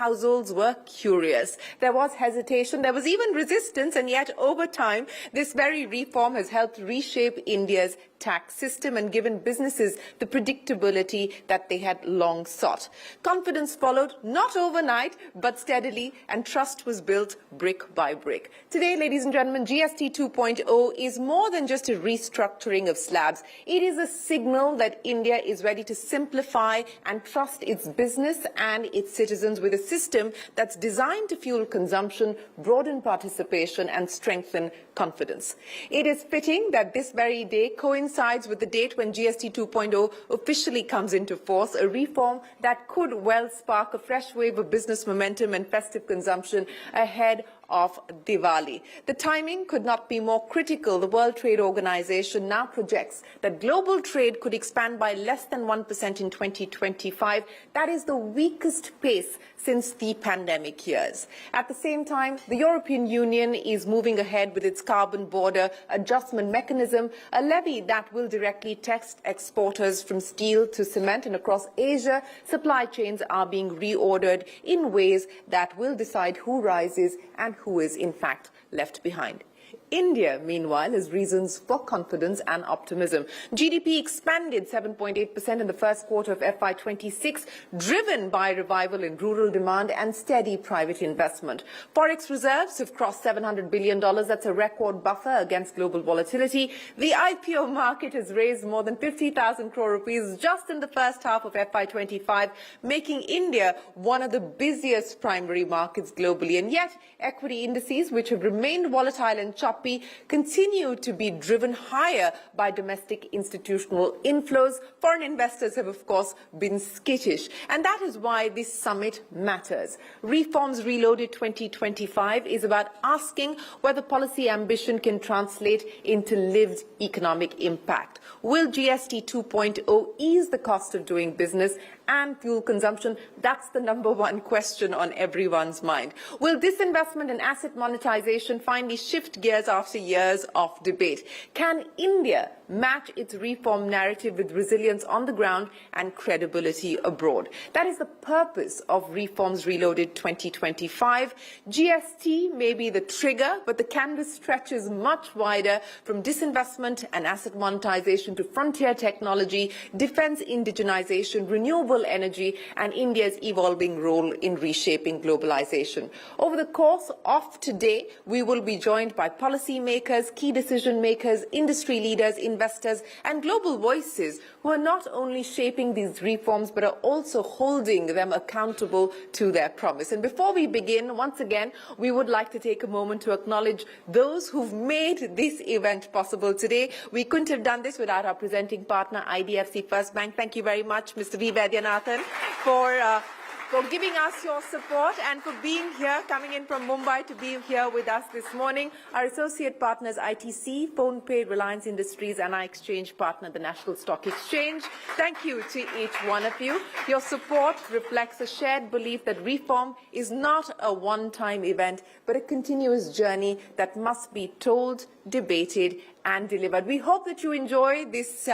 households were curious. There was hesitation, there was even resistance, and yet over time, this very reform has helped reshape India's tax system and given businesses the predictability that they had long sought. Confidence followed, not overnight, but steadily, and trust was built brick by brick. Today, ladies and gentlemen, GST 2.0 is more than just a restructuring of slabs. It is a signal that India is ready to simplify and trust its business and its citizens with a system that's designed to fuel consumption, broaden participation, and strengthen confidence. It is fitting that this very day coincides with the date when GST 2.0 officially comes into force, a reform that could well spark a fresh wave of business momentum and festive consumption ahead of Diwali. The timing could not be more critical. The World Trade Organization now projects that global trade could expand by less than 1% in 2025. That is the weakest pace since the pandemic years. At the same time, the European Union is moving ahead with its carbon border adjustment mechanism, a levy that will directly tax exporters from steel to cement, and across Asia, supply chains are being reordered in ways that will decide who rises and who is in fact left behind. India, meanwhile, has reasons for confidence and optimism. GDP expanded 7.8% in the first quarter of FY26, driven by revival in rural demand and steady private investment. Forex reserves have crossed $700 billion. That's a record buffer against global volatility. The IPO market has raised more than 50,000 crore rupees just in the first half of FY25, making India one of the busiest primary markets globally. And yet, equity indices, which have remained volatile and choppy, continue to be driven higher by domestic institutional inflows. Foreign investors have, of course, been skittish. And that is why this summit matters. Reforms Reloaded 2025 is about asking whether policy ambition can translate into lived economic impact. Will GST 2.0 ease the cost of doing business and fuel consumption? That's the #1 question on everyone's mind. Will disinvestment and asset monetization finally shift gears after years of debate? Can India match its reform narrative with resilience on the ground and credibility abroad? That is the purpose of Reforms Reloaded 2025. GST may be the trigger, but the canvas stretches much wider, from disinvestment and asset monetization to frontier technology, defense indigenization, renewable energy, and India's evolving role in reshaping globalization. Over the course of today, we will be joined by policymakers, key decision makers, industry leaders, investors, and global voices who are not only shaping these reforms but are also holding them accountable to their promise. And before we begin, once again, we would like to take a moment to acknowledge those who've made this event possible today. We couldn't have done this without our presenting partner, IDFC First Bank. Thank you very much, Mr. V. Vaidyanathan, for giving us your support and for being here, coming in from Mumbai to be here with us this morning. Our associate partners, ITC, PhonePe, Reliance Industries, and our exchange partner, the National Stock Exchange. Thank you to each one of you. Your support reflects a shared belief that reform is not a one-time event, but a continuous journey that must be told, debated, and delivered. We hope that you enjoy this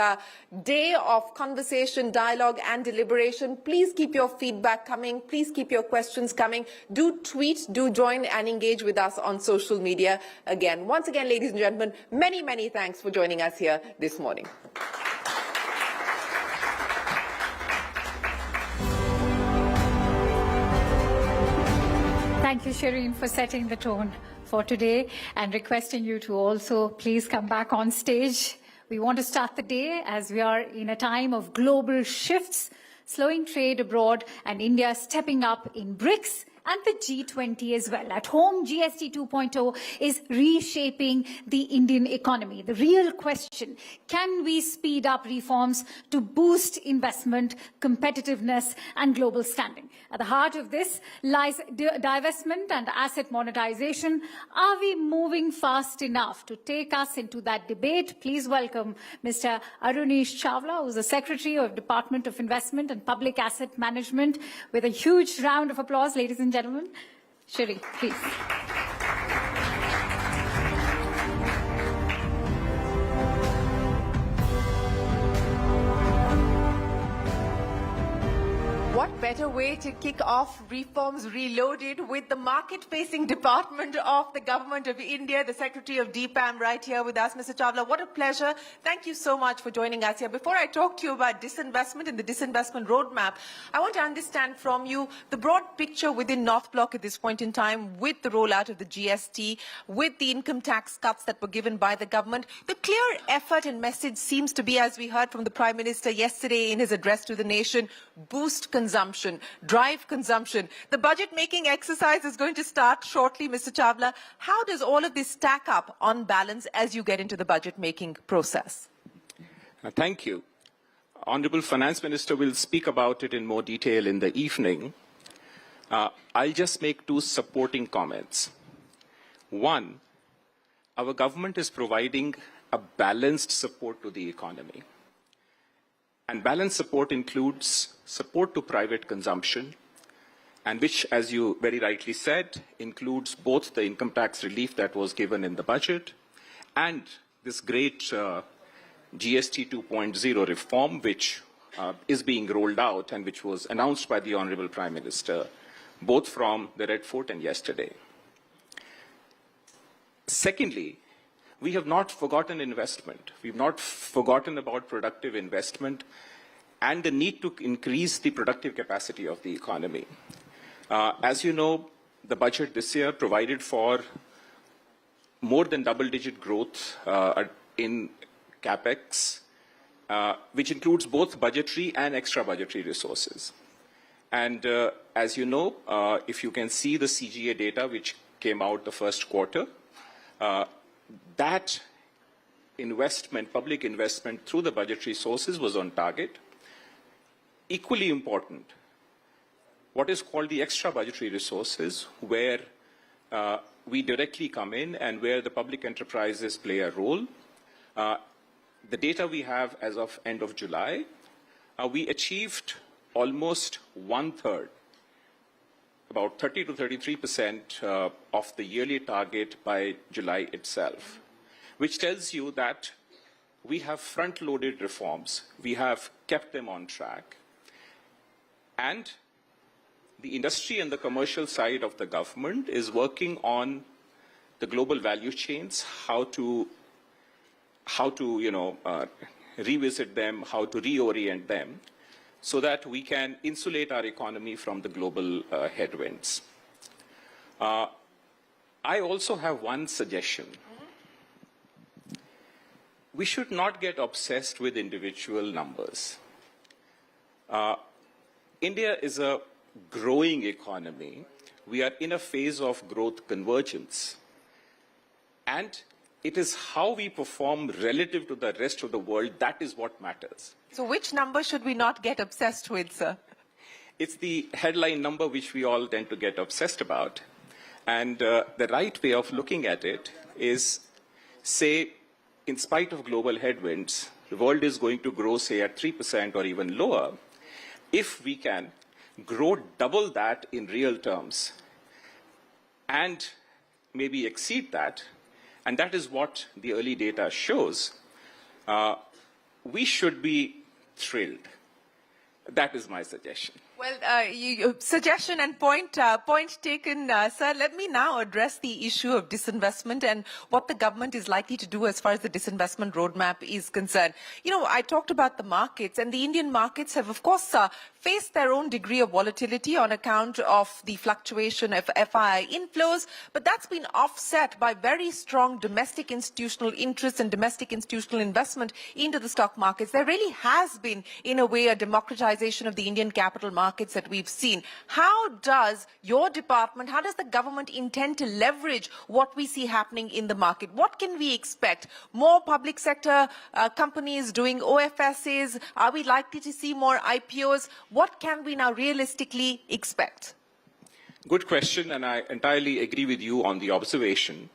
day of conversation, dialogue, and deliberation. Please keep your feedback coming. Please keep your questions coming. Do tweet, do join and engage with us on social media. Once again, ladies and gentlemen, many, many thanks for joining us here this morning. Thank you, Shireen, for setting the tone for today and requesting you to also please come back on stage. We want to start the day as we are in a time of global shifts, slowing trade abroad, and India stepping up in BRICS and the G20 as well. At home, GST 2.0 is reshaping the Indian economy. The real question, can we speed up reforms to boost investment, competitiveness, and global standing? At the heart of this lies divestment and asset monetization. Are we moving fast enough to take us into that debate? Please welcome Mr. Arunish Chawla, who's the Secretary of Department of Investment and Public Asset Management, with a huge round of applause, ladies and gentlemen. Shiri, please. What better way to kick off Reforms Reloaded with the market-facing department of the Government of India, the Secretary of DPAM right here with us, Mr. Chawla. What a pleasure. Thank you so much for joining us here. Before I talk to you about disinvestment and the disinvestment roadmap, I want to understand from you the broad picture within North Block at this point in time with the rollout of the GST, with the income tax cuts that were given by the government. The clear effort and message seems to be, as we heard from the Prime Minister yesterday in his address to the nation, boost consumption, drive consumption. The budget-making exercise is going to start shortly, Mr. Chawla. How does all of this stack up on balance as you get into the budget-making process? Thank you. Honourable Finance Minister will speak about it in more detail in the evening. I'll just make two supporting comments. One, our government is providing a balanced support to the economy. And balanced support includes support to private consumption, and which, as you very rightly said, includes both the income tax relief that was given in the budget and this great GST 2.0 reform, which is being rolled out and which was announced by the Honourable Prime Minister, both from the Red Fort and yesterday. Secondly, we have not forgotten investment. We've not forgotten about productive investment and the need to increase the productive capacity of the economy. As you know, the budget this year provided for more than double-digit growth in capex, which includes both budgetary and extra-budgetary resources. And as you know, if you can see the CGA data which came out the first quarter, that investment, public investment through the budgetary sources was on target. Equally important, what is called the extra budgetary resources, where we directly come in and where the public enterprises play a role. The data we have as of end of July, we achieved almost one-third, about 30 to 33% of the yearly target by July itself, which tells you that we have front-loaded reforms. We have kept them on track. And the industry and the commercial side of the government is working on the global value chains, how to revisit them, how to reorient them, so that we can insulate our economy from the global headwinds. I also have one suggestion. We should not get obsessed with individual numbers. India is a growing economy. We are in a phase of growth convergence. And it is how we perform relative to the rest of the world that is what matters. So which number should we not get obsessed with, sir? It's the headline number which we all tend to get obsessed about. And the right way of looking at it is, say, in spite of global headwinds, the world is going to grow, say, at 3% or even lower. If we can grow double that in real terms and maybe exceed that, and that is what the early data shows, we should be thrilled. That is my suggestion. Well, suggestion and point taken, sir. Let me now address the issue of disinvestment and what the government is likely to do as far as the disinvestment roadmap is concerned. You know, I talked about the markets, and the Indian markets have, of course, faced their own degree of volatility on account of the fluctuation of FII inflows, but that's been offset by very strong domestic institutional interest and domestic institutional investment into the stock markets. There really has been, in a way, a democratization of the Indian capital markets that we've seen. How does your department, how does the government intend to leverage what we see happening in the market? What can we expect? More public sector companies doing OFSs? Are we likely to see more IPOs? What can we now realistically expect? Good question, and I entirely agree with you on the observation.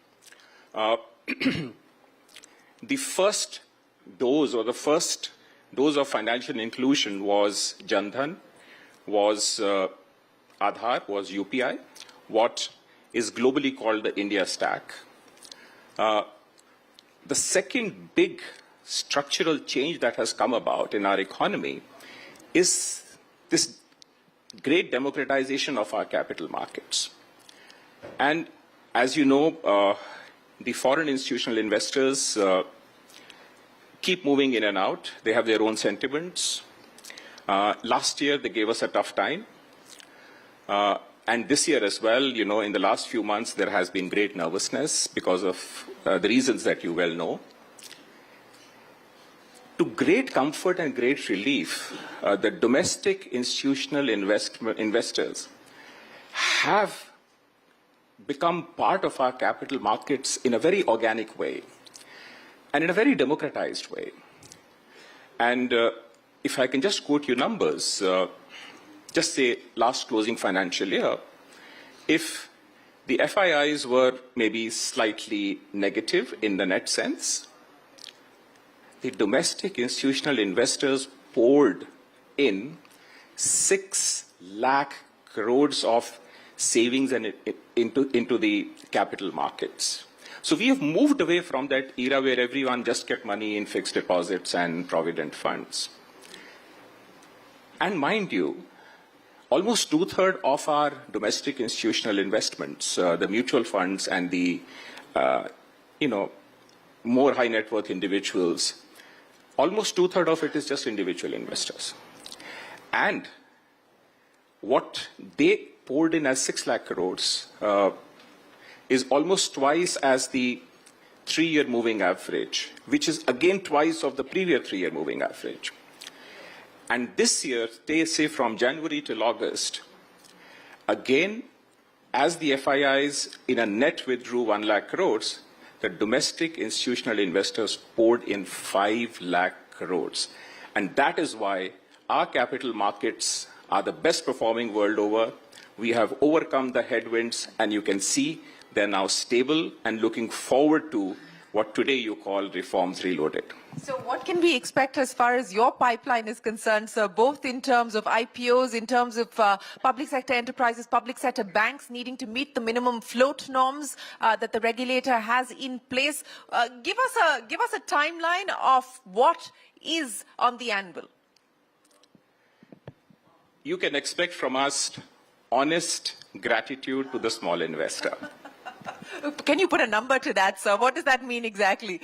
The first dose, or the first dose of financial inclusion was Jan Dhan, was Aadhaar, was UPI, what is globally called the India Stack. The second big structural change that has come about in our economy is this great democratization of our capital markets. And as you know, the foreign institutional investors keep moving in and out. They have their own sentiments. Last year, they gave us a tough time. And this year as well, you know, in the last few months, there has been great nervousness because of the reasons that you well know. To great comfort and great relief, the domestic institutional investors have become part of our capital markets in a very organic way and in a very democratized way. And if I can just quote you numbers, just say last closing financial year, if the FIIs were maybe slightly negative in the net sense, the domestic institutional investors poured in 6 lakh crores of savings and into the capital markets. So we have moved away from that era where everyone just kept money in fixed deposits and provident funds. And mind you, almost 2/3 of our domestic institutional investments, the mutual funds and the, more high net worth individuals, almost 2/3 of it is just individual investors. And what they poured in as 6 lakh crores is almost twice as the 3-year moving average, which is again twice of the previous 3-year moving average. And this year, they say from January till August, again, as the FIIs in a net withdrew 1 lakh crores, the domestic institutional investors poured in 5 lakh crores. And that is why our capital markets are the best performing world over. We have overcome the headwinds, and you can see they're now stable and looking forward to what today you call reforms reloaded. So what can we expect as far as your pipeline is concerned, sir, both in terms of IPOs, in terms of public sector enterprises, public sector banks needing to meet the minimum float norms that the regulator has in place? Give us a timeline of what is on the anvil. You can expect from us honest gratitude to the small investor. Can you put a number to that, sir? What does that mean exactly?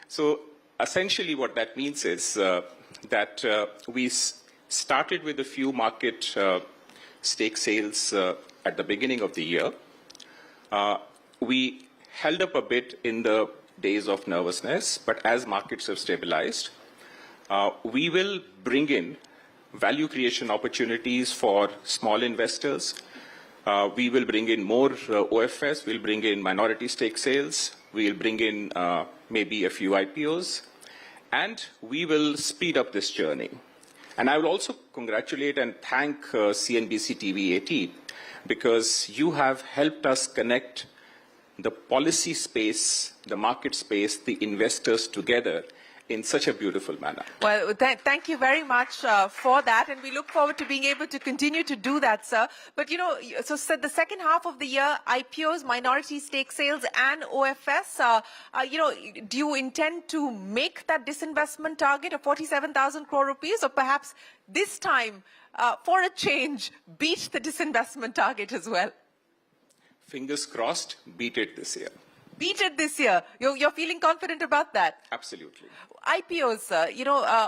So essentially what that means is that we started with a few market stake sales at the beginning of the year. We held up a bit in the days of nervousness, but as markets have stabilized, we will bring in value creation opportunities for small investors. We will bring in more OFS, we'll bring in minority stake sales, we'll bring in maybe a few IPOs, and we will speed up this journey. And I will also congratulate and thank CNBC TV 18 because you have helped us connect the policy space, the market space, the investors together in such a beautiful manner. Well, thank you very much for that, and we look forward to being able to continue to do that, sir. But, you know, so the second half of the year, IPOs, minority stake sales, and OFS, do you intend to make that disinvestment target of 47,000 crore rupees, or perhaps this time, for a change, beat the disinvestment target as well? Fingers crossed, beat it this year. Beat it this year. You're feeling confident about that? Absolutely. IPOs, sir,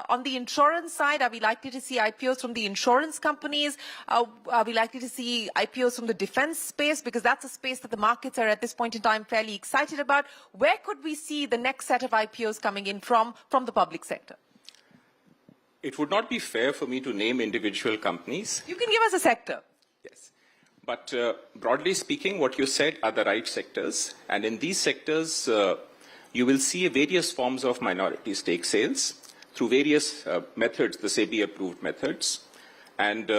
on the insurance side, are we likely to see IPOs from the insurance companies? Are we likely to see IPOs from the defense space? Because that's a space that the markets are at this point in time fairly excited about. Where could we see the next set of IPOs coming in from the public sector? It would not be fair for me to name individual companies. You can give us a sector. Yes. But broadly speaking, what you said are the right sectors. And in these sectors, you will see various forms of minority stake sales through various methods, the SEBI-approved methods. And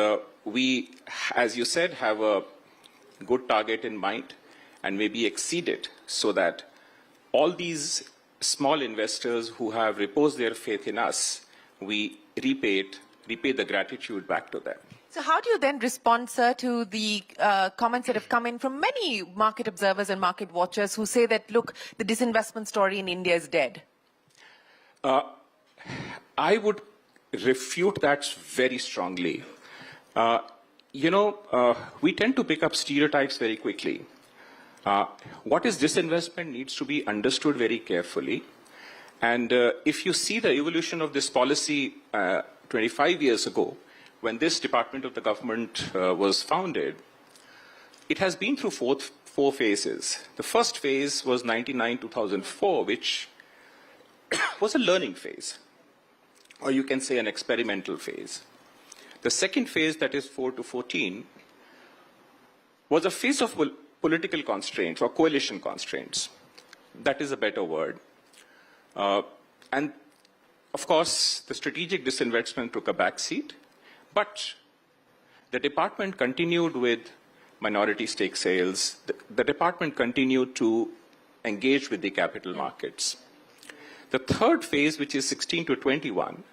we, as you said, have a good target in mind and maybe exceed it so that all these small investors who have reposed their faith in us, we repay the gratitude back to them. So how do you then respond, sir, to the comments that have come in from many market observers and market watchers who say that, look, the disinvestment story in India is dead? I would refute that very strongly. we tend to pick up stereotypes very quickly. What is disinvestment needs to be understood very carefully. And if you see the evolution of this policy 25 years ago, when this department of the government was founded, it has been through four phases. The first phase was 1999-2004, which was a learning phase, or you can say an experimental phase. The second phase, that is 4 to 14, was a phase of political constraints or coalition constraints. That is a better word. And of course, the strategic disinvestment took a backseat, but the department continued with minority stake sales. The department continued to engage with the capital markets. The third phase, which is 16 to 21,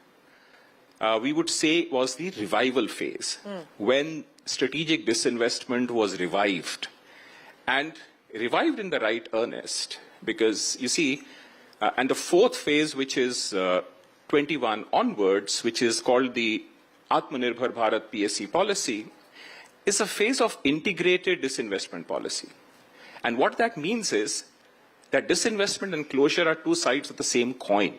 we would say was the revival phase, when strategic disinvestment was revived. And revived in the right earnest, because you see, and the fourth phase, which is 21 onwards, which is called the Atmanirbhar Bharat PSC policy, is a phase of integrated disinvestment policy. And what that means is that disinvestment and closure are two sides of the same coin.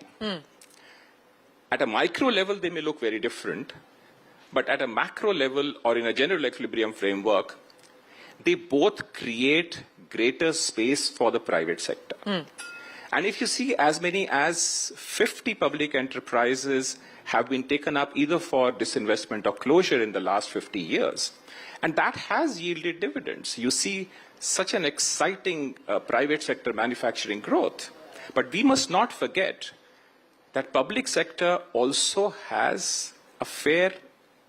At a micro level, they may look very different, but at a macro level or in a general equilibrium framework, they both create greater space for the private sector. And if you see, as many as 50 public enterprises have been taken up either for disinvestment or closure in the last 50 years. And that has yielded dividends. You see such an exciting private sector manufacturing growth. But we must not forget that public sector also has a fair,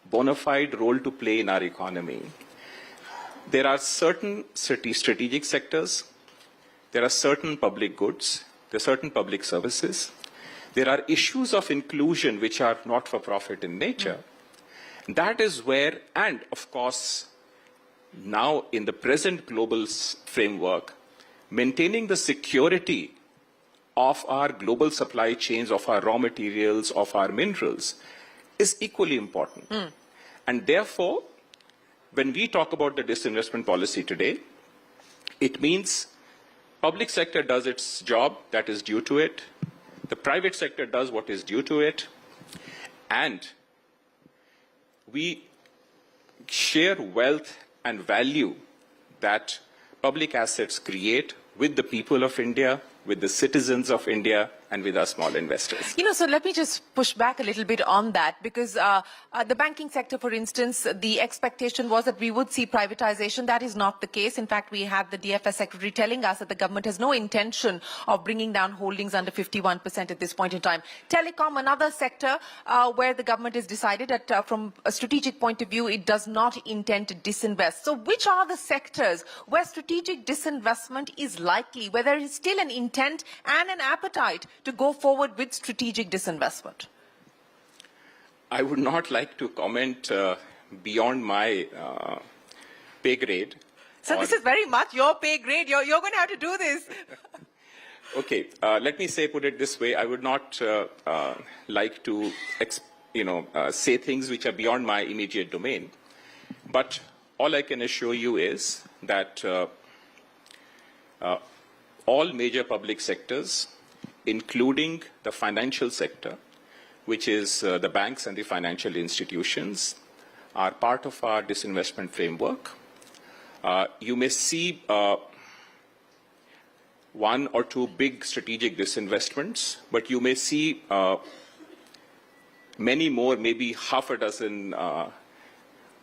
bona fide role to play in our economy. There are certain strategic sectors, there are certain public goods, there are certain public services, there are issues of inclusion which are not for profit in nature. That is where, and of course, now in the present global framework, maintaining the security of our global supply chains, of our raw materials, of our minerals, is equally important. And therefore, when we talk about the disinvestment policy today, it means public sector does its job that is due to it, the private sector does what is due to it, and we share wealth and value that public assets create with the people of India, with the citizens of India, and with our small investors. So let me just push back a little bit on that, because the banking sector, for instance, the expectation was that we would see privatization. That is not the case. In fact, we had the DFS secretary telling us that the government has no intention of bringing down holdings under 51% at this point in time. Telecom, another sector where the government has decided that from a strategic point of view, it does not intend to disinvest. So which are the sectors where strategic disinvestment is likely, where there is still an intent and an appetite to go forward with strategic disinvestment? I would not like to comment beyond my pay grade. So this is very much your pay grade. You're going to have to do this. Okay, let me put it this way. I would not like to, say things which are beyond my immediate domain. But all I can assure you is that all major public sectors, including the financial sector, which is the banks and the financial institutions, are part of our disinvestment framework. You may see one or two big strategic disinvestments, but you may see many more, maybe half a dozen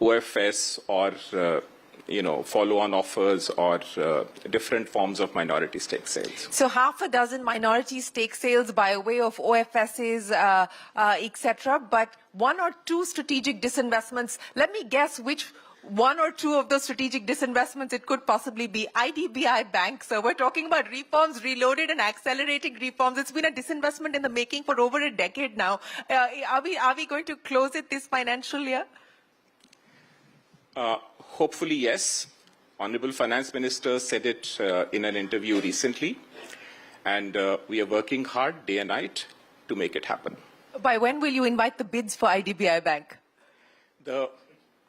OFS or follow-on offers or different forms of minority stake sales. So half a dozen minority stake sales by way of OFSs, etc., but one or two strategic disinvestments. Let me guess which one or two of those strategic disinvestments it could possibly be. IDBI Bank. So we're talking about reforms, reloaded and accelerating reforms. It's been a disinvestment in the making for over a decade now. Are we going to close it this financial year? Hopefully, yes. Honorable Finance Minister said it in an interview recently, and we are working hard day and night to make it happen. By when will you invite the bids for IDBI Bank? The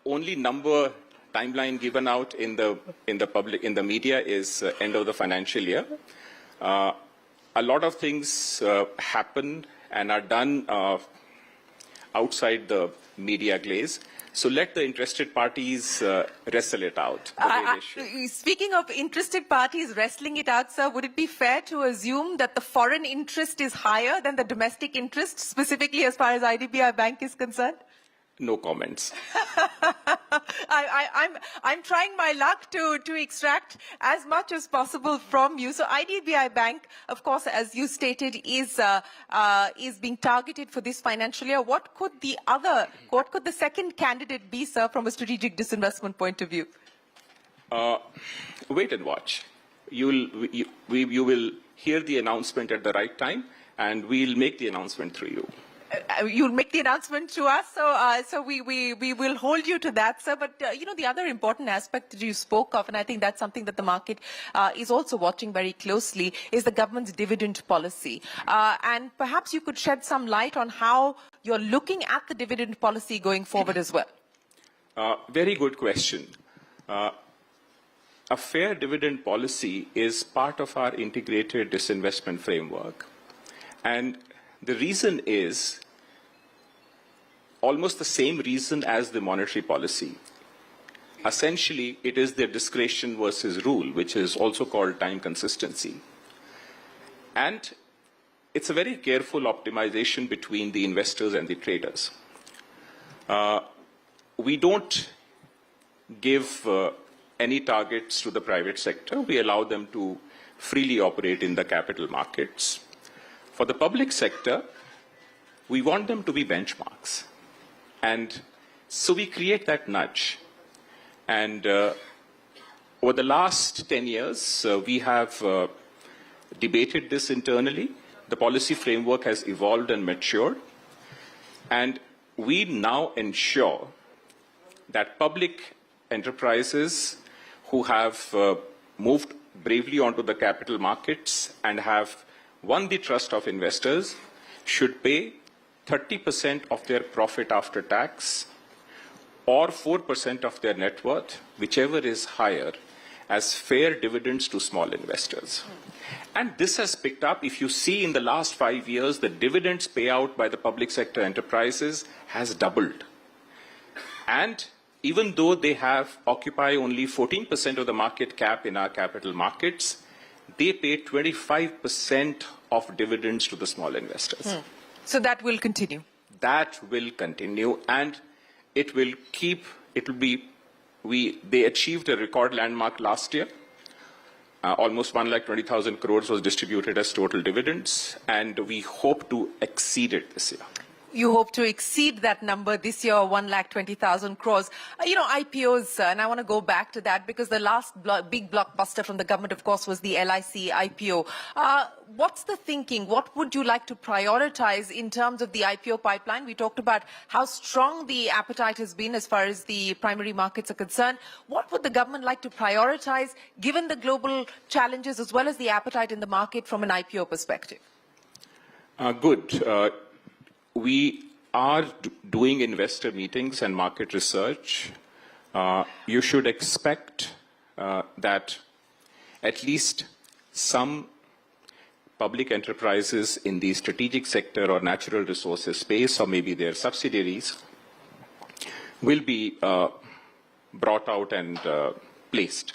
only timeline given out in the media is end of the financial year. A lot of things happen and are done outside the media glaze. So let the interested parties wrestle it out. Speaking of interested parties wrestling it out, sir, would it be fair to assume that the foreign interest is higher than the domestic interest, specifically as far as IDBI Bank is concerned? No comments. I'm trying my luck to extract as much as possible from you. So IDBI Bank, of course, as you stated, is being targeted for this financial year. What could the second candidate be, sir, from a strategic disinvestment point of view? Wait and watch. You will hear the announcement at the right time, and we'll make the announcement through you. You'll make the announcement to us, so we will hold you to that, sir. But the other important aspect that you spoke of, and I think that's something that the market is also watching very closely, is the government's dividend policy. And perhaps you could shed some light on how you're looking at the dividend policy going forward as well. Very good question. A fair dividend policy is part of our integrated disinvestment framework, and the reason is almost the same reason as the monetary policy. Essentially, it is the discretion versus rule, which is also called time consistency. And it's a very careful optimization between the investors and the traders. We don't give any targets to the private sector. We allow them to freely operate in the capital markets. For the public sector, we want them to be benchmarks. And so we create that nudge. And over the last 10 years, we have debated this internally. The policy framework has evolved and matured. And we now ensure that public enterprises who have moved bravely onto the capital markets and have won the trust of investors should pay 30% of their profit after tax or 4% of their net worth, whichever is higher, as fair dividends to small investors. And this has picked up. If you see in the last 5 years, the dividends payout by the public sector enterprises has doubled. And even though they occupy only 14% of the market cap in our capital markets, they pay 25% of dividends to the small investors. So that will continue? That will continue, and they achieved a record landmark last year. Almost 1,20,000 crores was distributed as total dividends, and we hope to exceed it this year. You hope to exceed that number this year, 1,20,000 crores. IPOs, and I want to go back to that because the last big blockbuster from the government, of course, was the LIC IPO. What's the thinking? What would you like to prioritize in terms of the IPO pipeline? We talked about how strong the appetite has been as far as the primary markets are concerned. What would the government like to prioritize, given the global challenges as well as the appetite in the market from an IPO perspective? Good. We are doing investor meetings and market research. You should expect that at least some public enterprises in the strategic sector or natural resources space, or maybe their subsidiaries, will be brought out and placed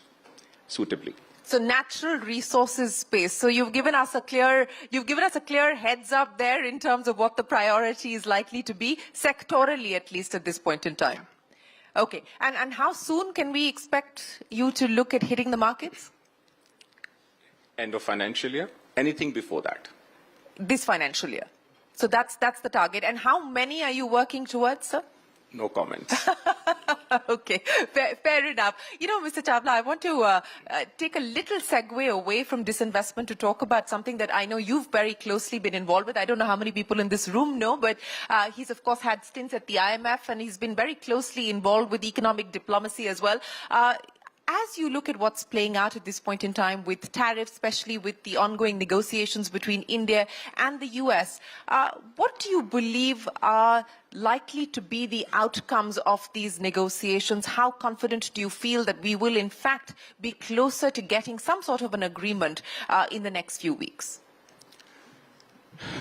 suitably. So natural resources space. So you've given us a clear heads up there in terms of what the priority is likely to be, sectorally at least at this point in time. Okay. And how soon can we expect you to look at hitting the markets? End of financial year. Anything before that. This financial year. So that's the target. And how many are you working towards, sir? No comments. Okay, fair enough. Mr. Chawla, I want to take a little segue away from disinvestment to talk about something that I know you've very closely been involved with. I don't know how many people in this room know, but he's, of course, had stints at the IMF, and he's been very closely involved with economic diplomacy as well. As you look at what's playing out at this point in time with tariffs, especially with the ongoing negotiations between India and the US, what do you believe are likely to be the outcomes of these negotiations? How confident do you feel that we will, in fact, be closer to getting some sort of an agreement in the next few weeks?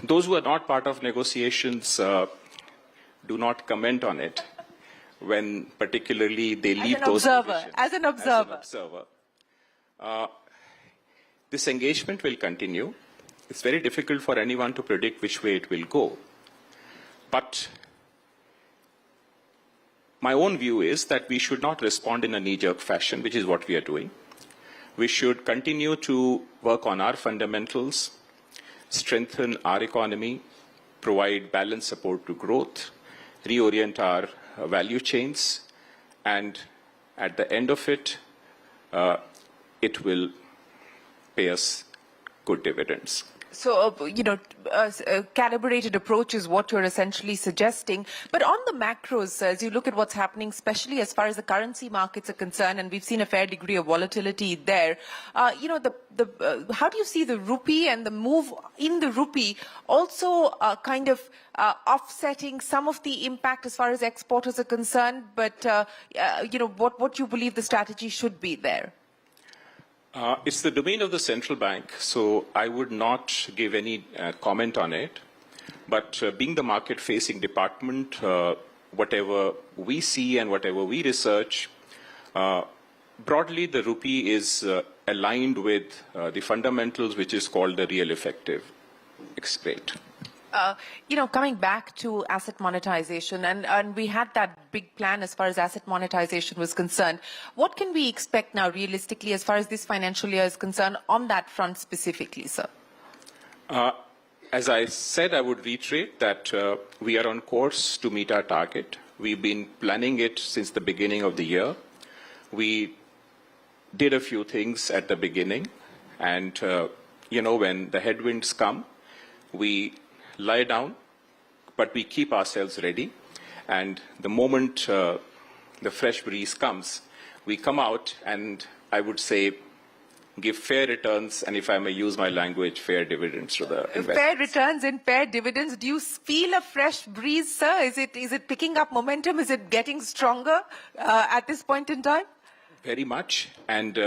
Those who are not part of negotiations do not comment on it when particularly they leave those positions. As an observer. This engagement will continue. It's very difficult for anyone to predict which way it will go. But my own view is that we should not respond in a knee-jerk fashion, which is what we are doing. We should continue to work on our fundamentals, strengthen our economy, provide balanced support to growth, reorient our value chains, and at the end of it, it will pay us good dividends. So, a calibrated approach is what you're essentially suggesting. But on the macros, as you look at what's happening, especially as far as the currency markets are concerned, and we've seen a fair degree of volatility there, how do you see the rupee and the move in the rupee also offsetting some of the impact as far as exporters are concerned? But, what you believe the strategy should be there? It's the domain of the central bank, so I would not give any comment on it. But being the market-facing department, whatever we see and whatever we research, broadly the rupee is aligned with the fundamentals, which is called the real effective rate. Coming back to asset monetization, and we had that big plan as far as asset monetization was concerned. What can we expect now realistically as far as this financial year is concerned on that front specifically, sir? As I said, I would reiterate that we are on course to meet our target. We've been planning it since the beginning of the year. We did a few things at the beginning, and, when the headwinds come, we lie down, but we keep ourselves ready. And the moment the fresh breeze comes, we come out and, I would say, give fair returns, and if I may use my language, fair dividends to the investors. Fair returns and fair dividends. Do you feel a fresh breeze, sir? Is it picking up momentum? Is it getting stronger at this point in time? Very much. And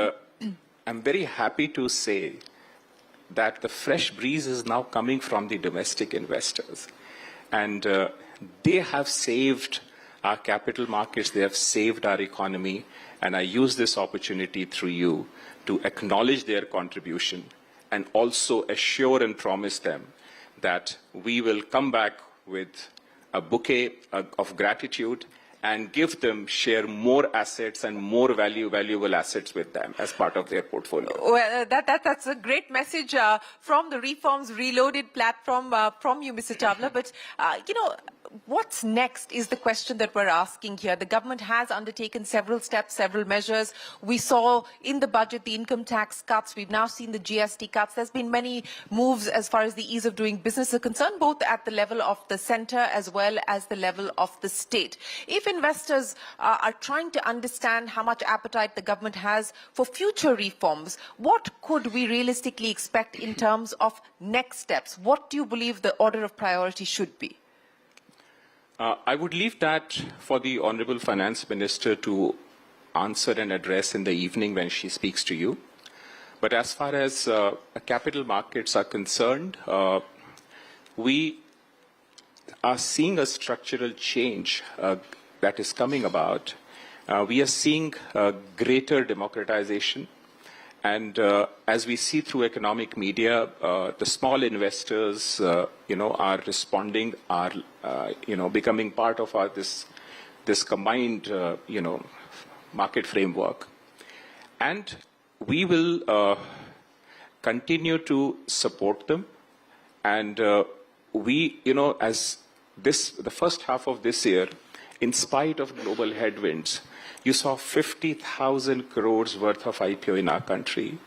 I'm very happy to say that the fresh breeze is now coming from the domestic investors. And they have saved our capital markets, they have saved our economy, and I use this opportunity through you to acknowledge their contribution and also assure and promise them that we will come back with a bouquet of gratitude and give them, share more assets and more valuable assets with them as part of their portfolio. Well, that's a great message from the Reforms Reloaded platform from you, Mr. Chawla. But, what's next is the question that we're asking here. The government has undertaken several steps, several measures. We saw in the budget the income tax cuts. We've now seen the GST cuts. There's been many moves as far as the ease of doing business are concerned, both at the level of the centre as well as the level of the state. If investors are trying to understand how much appetite the government has for future reforms, what could we realistically expect in terms of next steps? What do you believe the order of priority should be? I would leave that for the Honourable Finance Minister to answer and address in the evening when she speaks to you. But as far as capital markets are concerned, we are seeing a structural change that is coming about. We are seeing greater democratization. And as we see through economic media, the small investors, are responding, are, becoming part of this combined, market framework. And we will continue to support them. And we, as the first half of this year, in spite of global headwinds, you saw 50,000 crores worth of IPO in our country.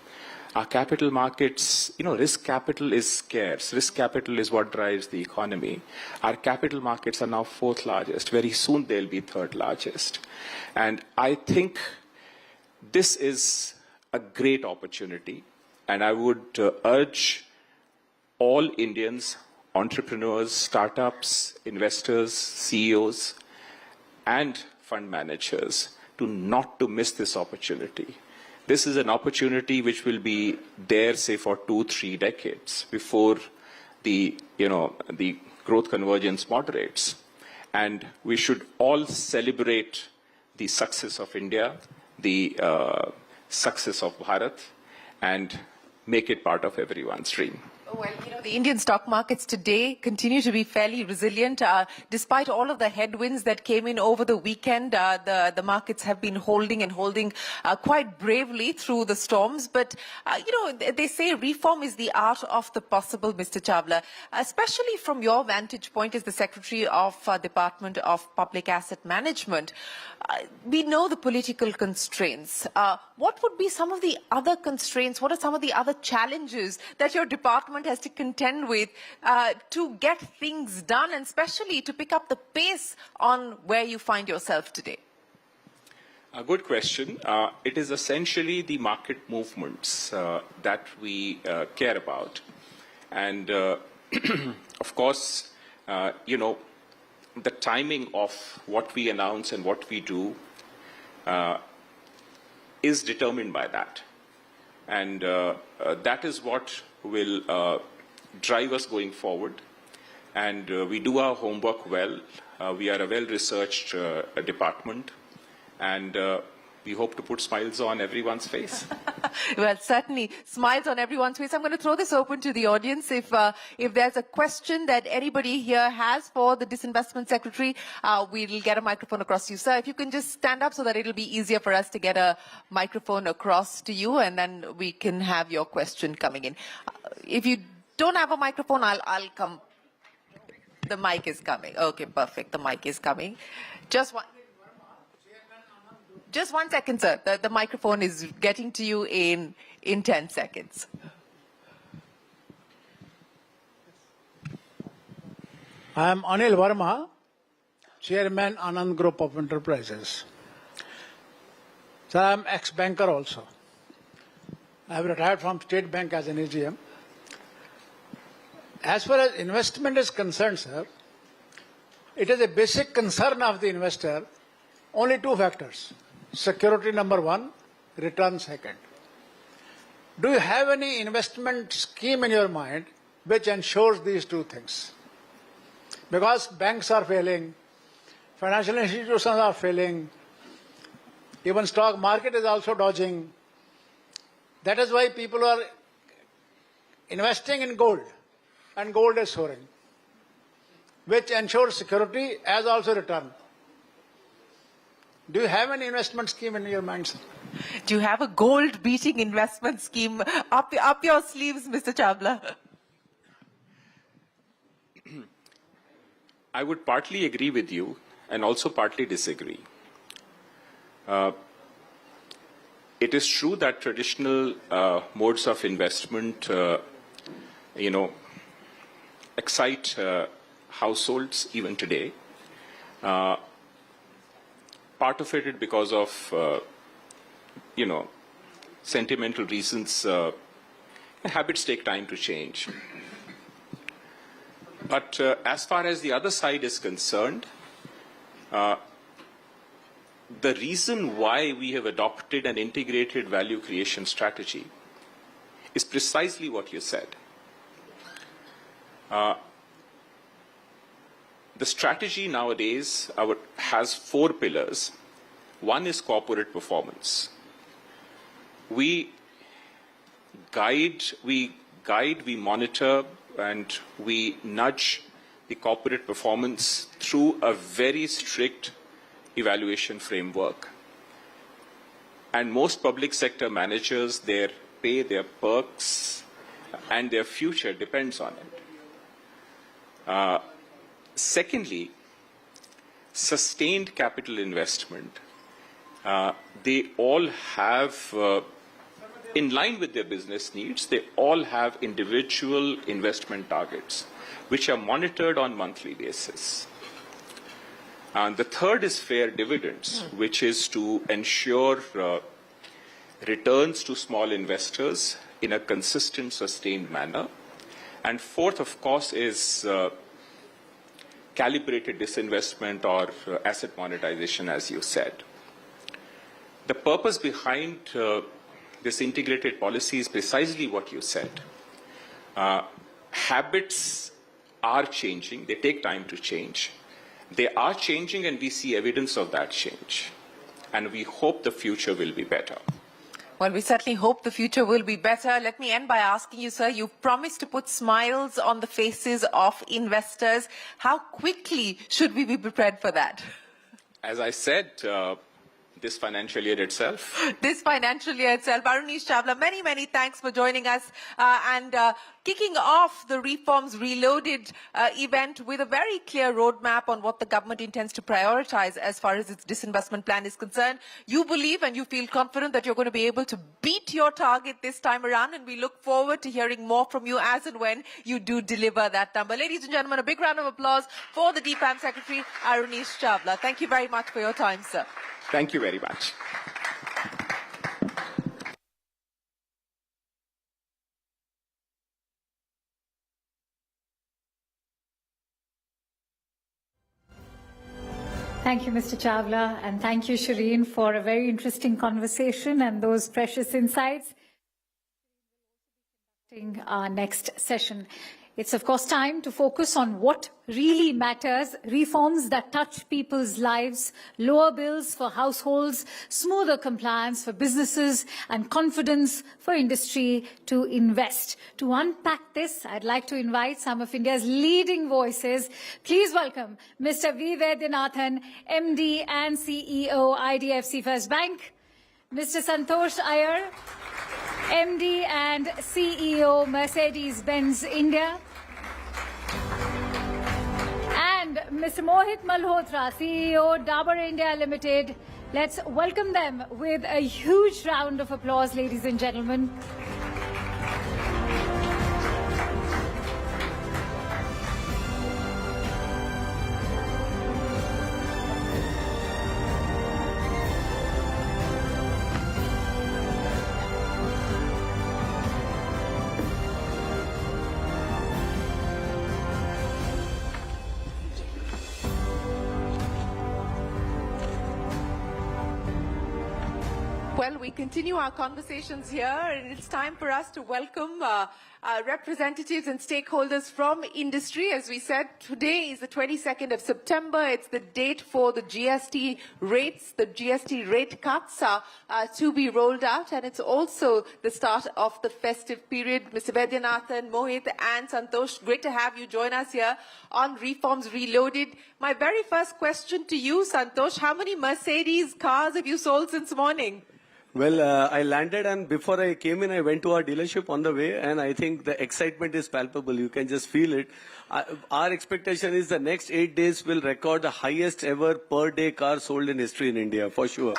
Our capital markets, risk capital is scarce. Risk capital is what drives the economy. Our capital markets are now fourth largest. Very soon they'll be third largest. And I think this is a great opportunity, and I would urge all Indians, entrepreneurs, startups, investors, CEOs, and fund managers to not to miss this opportunity. This is an opportunity which will be there, say, for 2-3 decades before the growth convergence moderates. And we should all celebrate the success of India, the success of Bharat, and make it part of everyone's dream. Well, the Indian stock markets today continue to be fairly resilient. Despite all of the headwinds that came in over the weekend, the markets have been holding quite bravely through the storms. But, they say reform is the art of the possible, Mr. Chawla. Especially from your vantage point as the Secretary of Department of Public Asset Management. We know the political constraints. What would be some of the other constraints? What are some of the other challenges that your department has to contend with to get things done, and especially to pick up the pace on where you find yourself today? A good question. It is essentially the market movements that we care about. And of course, the timing of what we announce and what we do is determined by that. And that is what will drive us going forward. And we do our homework well. We are a well-researched department. And we hope to put smiles on everyone's face. Well, certainly, smiles on everyone's face. I'm going to throw this open to the audience. If there's a question that anybody here has for the Disinvestment Secretary, we'll get a microphone across to you. Sir, if you can just stand up so that it'll be easier for us to get a microphone across to you, and then we can have your question coming in. If you don't have a microphone, I'll come. The mic is coming. Okay, perfect. The mic is coming. Just one second, sir. The microphone is getting to you in 10 seconds. I am Anil Verma, Chairman, Anand Group of Enterprises. Sir, I am ex-banker also. I have retired from State Bank as an AGM. As far as investment is concerned, sir, it is a basic concern of the investor. Only two factors. Security number one, return second. Do you have any investment scheme in your mind which ensures these two things? Because banks are failing, financial institutions are failing, even stock market is also dodging. That is why people are investing in gold, and gold is soaring, which ensures security as also return. Do you have an investment scheme in your mind, sir? Do you have a gold-beating investment scheme up your sleeves, Mr. Chawla? I would partly agree with you and also partly disagree. It is true that traditional modes of investment, excite households even today. Part of it is because of, sentimental reasons. Habits take time to change. But as far as the other side is concerned, the reason why we have adopted an integrated value creation strategy is precisely what you said. The strategy nowadays has 4 pillars. One is corporate performance. We guide, we monitor, and we nudge the corporate performance through a very strict evaluation framework. And most public sector managers, their pay, their perks, and their future depends on it. Secondly, sustained capital investment. They all have, in line with their business needs, they all have individual investment targets, which are monitored on a monthly basis. And the third is fair dividends, which is to ensure returns to small investors in a consistent, sustained manner. And fourth, of course, is calibrated disinvestment or asset monetization, as you said. The purpose behind this integrated policy is precisely what you said. Habits are changing. They take time to change. They are changing, and we see evidence of that change. And we hope the future will be better. Well, we certainly hope the future will be better. Let me end by asking you, sir, you promised to put smiles on the faces of investors. How quickly should we be prepared for that? As I said, this financial year itself. This financial year itself. Arunish Chawla, many, many thanks for joining us and kicking off the Reforms Reloaded event with a very clear roadmap on what the government intends to prioritize as far as its disinvestment plan is concerned. You believe and you feel confident that you're going to be able to beat your target this time around, and we look forward to hearing more from you as and when you do deliver that number. Ladies and gentlemen, a big round of applause for the DFAM Secretary, Arunish Chawla. Thank you very much for your time, sir. Thank you very much. Thank you, Mr. Chawla, and thank you, Shireen, for a very interesting conversation and those precious insights. Our next session. It's, of course, time to focus on what really matters, reforms that touch people's lives, lower bills for households, smoother compliance for businesses, and confidence for industry to invest. To unpack this, I'd like to invite some of India's leading voices. Please welcome Mr. V. Vaidyanathan, MD and CEO, IDFC First Bank, Mr. Santosh Iyer, MD and CEO, Mercedes-Benz India, and Mr. Mohit Malhotra, CEO, Dabur India Limited. Let's welcome them with a huge round of applause, ladies and gentlemen. Well, we continue our conversations here, and it's time for us to welcome representatives and stakeholders from industry. As we said, today is the 22nd of September. It's the date for the GST rates, the GST rate cuts to be rolled out, and it's also the start of the festive period. Mr. Vaidyanathan, Mohit and Santosh, great to have you join us here on Reforms Reloaded. My very first question to you, Santosh, how many Mercedes cars have you sold since morning? Well, I landed, and before I came in, I went to our dealership on the way, and I think the excitement is palpable. You can just feel it. Our expectation is the next 8 days will record the highest ever per day car sold in history in India, for sure.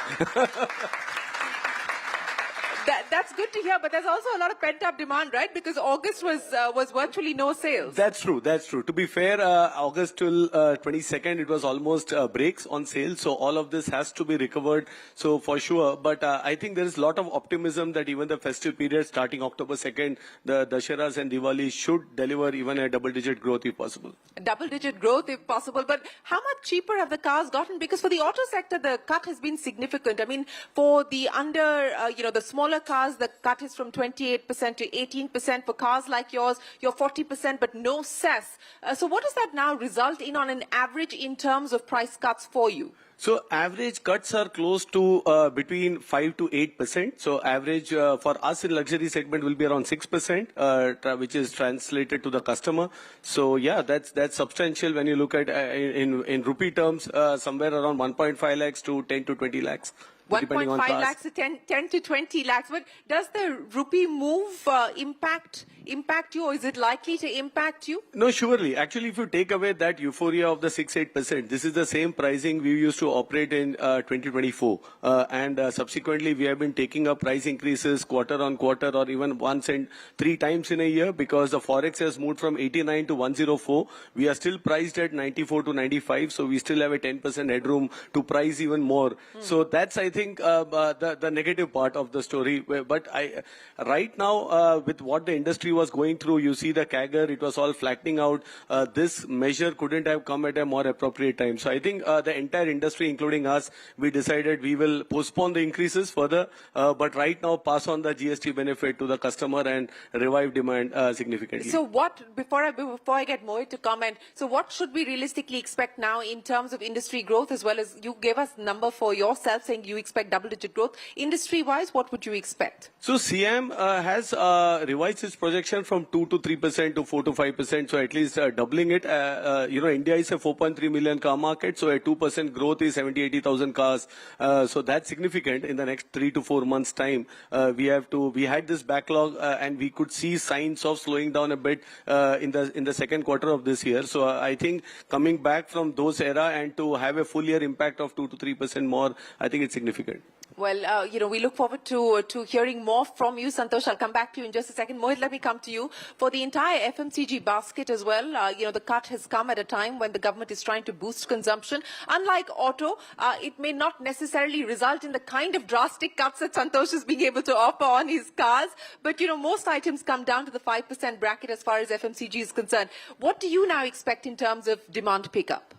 That's good to hear, but there's also a lot of pent-up demand, right? Because August was virtually no sales. That's true. That's true. To be fair, August till 22nd, it was almost breaks on sale. So all of this has to be recovered. So for sure. But I think there is a lot of optimism that even the festive period starting October 2nd, the Dasharas and Diwali should deliver even a double-digit growth if possible. Double-digit growth if possible. But how much cheaper have the cars gotten? Because for the auto sector, the cut has been significant. I mean, for the the smaller cars, the cut is from 28% to 18%. For cars like yours, you're 40%, but no cess. So what does that now result in on an average in terms of price cuts for you? So average cuts are close to between 5 to 8%. So average for us in luxury segment will be around 6%, which is translated to the customer. So yeah, that's substantial when you look at in rupee terms, somewhere around 1.5 lakhs to 10 to 20 lakhs. 1.5 lakhs to 10 to 20 lakhs. But does the rupee move impact you, or is it likely to impact you? No, surely. Actually, if you take away that euphoria of the 6-8%, this is the same pricing we used to operate in 2024. And subsequently, we have been taking up price increases quarter on quarter or even once and 3 times in a year because the Forex has moved from 89 to 104. We are still priced at 94 to 95. So we still have a 10% headroom to price even more. So that's, I think, think, the negative part of the story. But right now, with what the industry was going through, you see the CAGR, it was all flattening out. This measure couldn't have come at a more appropriate time. So I think the entire industry, including us, we decided we will postpone the increases further, but right now pass on the GST benefit to the customer and revive demand significantly. So before I get Mohit to comment, so what should we realistically expect now in terms of industry growth, as well as you gave us a number for yourself saying you expect double-digit growth. Industry-wise, what would you expect? So CM has revised its projection from 2 to 3% to 4 to 5%, so at least doubling it. India is a 4.3 million car market, so a 2% growth is 70-80,000 cars. So that's significant. In the next 3 to 4 months' time, we had this backlog, and we could see signs of slowing down a bit in the second quarter of this year. So I think coming back from those era and to have a full year impact of 2 to 3% more, I think it's significant. Well, we look forward to hearing more from you, Santosh. I'll come back to you in just a second. Mohit, let me come to you. For the entire FMCG basket as well, the cut has come at a time when the government is trying to boost consumption. Unlike auto, it may not necessarily result in the kind of drastic cuts that Santosh is being able to offer on his cars. But, most items come down to the 5% bracket as far as FMCG is concerned. What do you now expect in terms of demand pickup?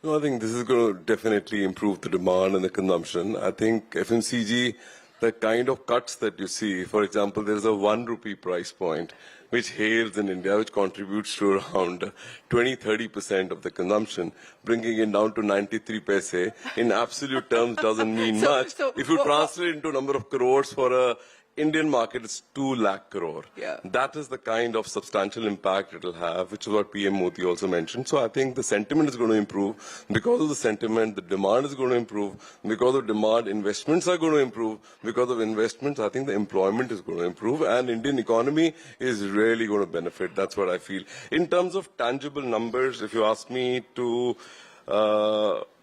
No, I think this is going to definitely improve the demand and the consumption. I think FMCG, the kind of cuts that you see, for example, there's a 1 rupee price point, which hails in India, which contributes to around 20-30% of the consumption, bringing it down to 93 paise. In absolute terms, doesn't mean much. If you translate into a number of crores for a Indian market, is 2 lakh crore. Yeah. That is the kind of substantial impact it will have, which is what PM Modi also mentioned. So I think the sentiment is going to improve. Because of the sentiment, the demand is going to improve. Because of demand, investments are going to improve. Because of investments, I think the employment is going to improve. And Indian economy is really going to benefit. That's what I feel. In terms of tangible numbers, if you ask me to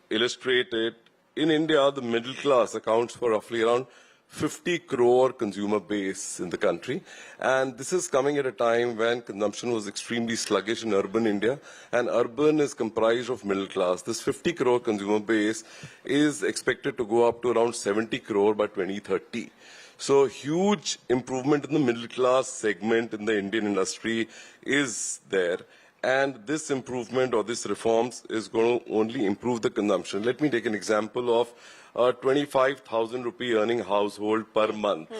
illustrate it, in India, the middle class accounts for roughly around 50 crore consumer base in the country, and this is coming at a time when consumption was extremely sluggish in urban India, and urban is comprised of middle class. This 50 crore consumer base is expected to go up to around 70 crore by 2030. So huge improvement in the middle class segment in the Indian industry is there. And this improvement or this reforms is going to only improve the consumption. Let me take an example of a 25,000 rupee earning household per month.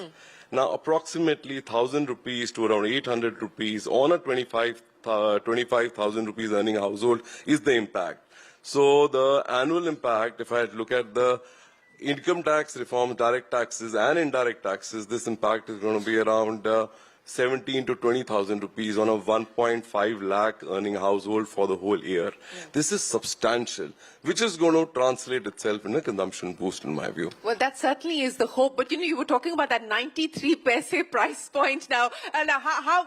Now, approximately 1,000 rupees to around 800 rupees on a 25,000 rupees earning household is the impact. So the annual impact, if I look at the income tax reform, direct taxes and indirect taxes, this impact is going to be around 17 to 20,000 rupees on a 1.5 lakh earning household for the whole year. Yeah. This is substantial, which is going to translate itself in a consumption boost, in my view. Well, that certainly is the hope. But, you were talking about that 93 paise price point now. And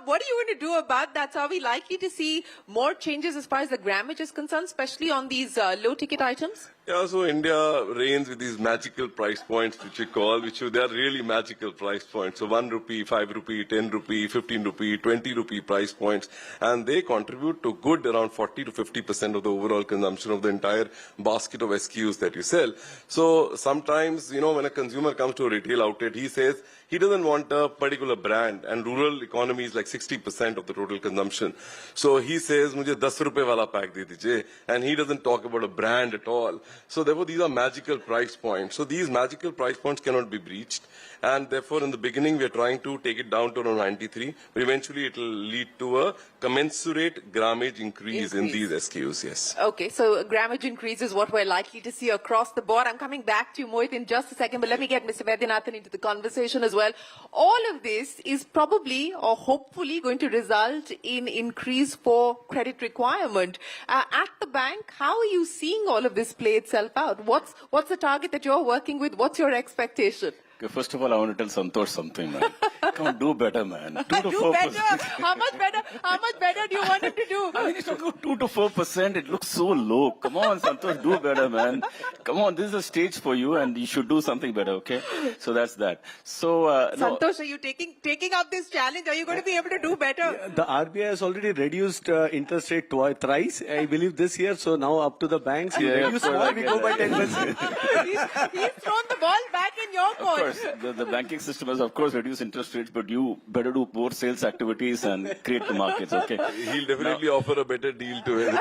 what are you going to do about that? So are we likely to see more changes as far as the grammage is concerned, especially on these low-ticket items? Yeah, so India reigns with these magical price points, which we call, they are really magical price points. So 1 rupee, 5 rupee, 10 rupee, 15 rupee, 20 rupee price points. And they contribute to good around 40 to 50% of the overall consumption of the entire basket of SKUs that you sell. So sometimes, when a consumer comes to a retail outlet, he says he doesn't want a particular brand. And rural economy is like 60% of the total consumption. So he says, "Mujhe 10 rupees wala pack de dijiye." And he doesn't talk about a brand at all. So therefore, these are magical price points. So these magical price points cannot be breached. And therefore, in the beginning, we are trying to take it down to around 93. But eventually, it will lead to a commensurate grammage increase in these SKUs, yes. Okay, so grammage increase is what we're likely to see across the board. I'm coming back to you, Mohit, in just a second. But let me get Mr. Vaidyanathan into the conversation as well. All of this is probably or hopefully going to result in increase for credit requirement. At the bank, how are you seeing all of this play itself out? What's the target that you're working with? What's your expectation? Okay, first of all, I want to tell Santosh something, man. Come on, do better, man. 2 to Do 4%. better. How much better? How much better do you want him to do? I mean, it's talking about 2 to 4%. It looks so low. Come on, Santosh, do better, man. Come on, this is a stage for you, and you should do something better, okay? So that's that. So, no, Santosh, are you taking up this challenge? Are you going to be able to do better? The RBI has already reduced interest rate thrice, I believe, this year. So now up to the banks. Yeah, Reduce of course, small, I we get go by that. 10%. He's thrown the ball back in your of court. course, the banking system has, of course, reduced interest rates, but you better do more sales activities and create the markets, okay? He'll definitely offer a better deal to him.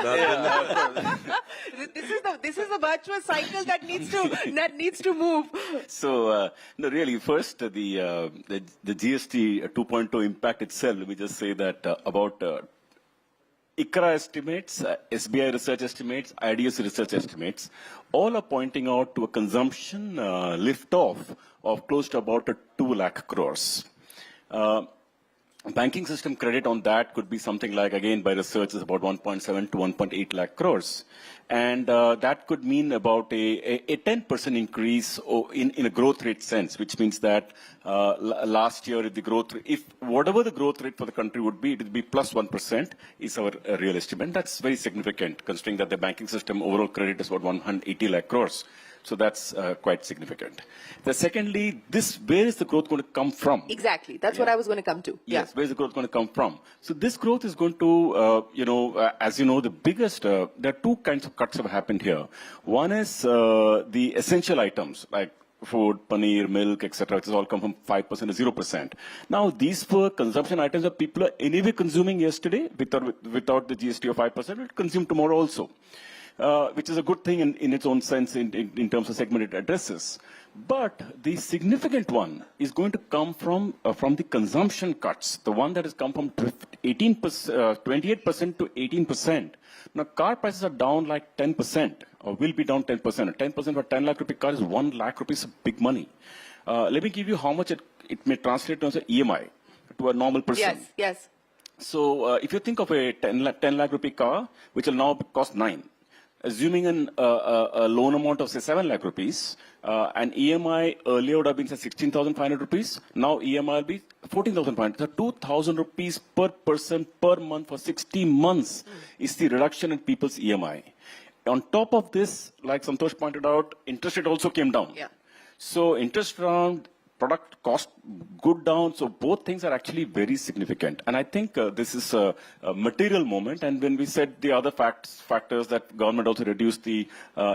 This is the virtuous cycle that needs to move. So, no, really, first, the GST 2.0 impact itself, let me just say that about ICRA estimates, SBI research estimates, IDS research estimates, all are pointing out to a consumption lift-off of close to about 2 lakh crores. Banking system credit on that could be something like, again, by research, is about 1.7 to 1.8 lakh crores. And that could mean about a 10% increase in a growth rate sense, which means that last year, if whatever the growth rate for the country would be, it would be plus 1% is our real estimate. That's very significant, considering that the banking system overall credit is about 180 lakh crores. So that's quite significant. Secondly, where is the growth going to come from? Exactly. That's what I was going to come to. Yes, where is the growth going to come from? So this growth is going to, as you know, the biggest, there are two kinds of cuts have happened here. One is the essential items, like food, paneer, milk, etc., which has all come from 5% to 0%. Now, these were consumption items that people are anyway consuming yesterday without the GST of 5%, will consume tomorrow also. Which is a good thing in its own sense in terms of segment it addresses. But the significant one is going to come from the consumption cuts, the one that has come from 28% to 18%. Now, car prices are down like 10%, or will be down 10%. 10% for 10 lakh rupee car is 1 lakh rupees, big money. Let me give you how much it may translate in terms of EMI to a normal person. Yes, yes. So, if you think of a 10 lakh rupee car, which will now cost 9, assuming a loan amount of say 7 lakh rupees, and EMI earlier would have been say 16,500 rupees, now EMI will be 14,500. So 2,000 rupees per person per month for 60 months is the reduction in people's EMI. On top of this, like Santosh pointed out, interest rate also came down. Yeah. So interest around product cost good down, so both things are actually very significant. And I think this is a material moment. And when we said the other factors that government also reduced the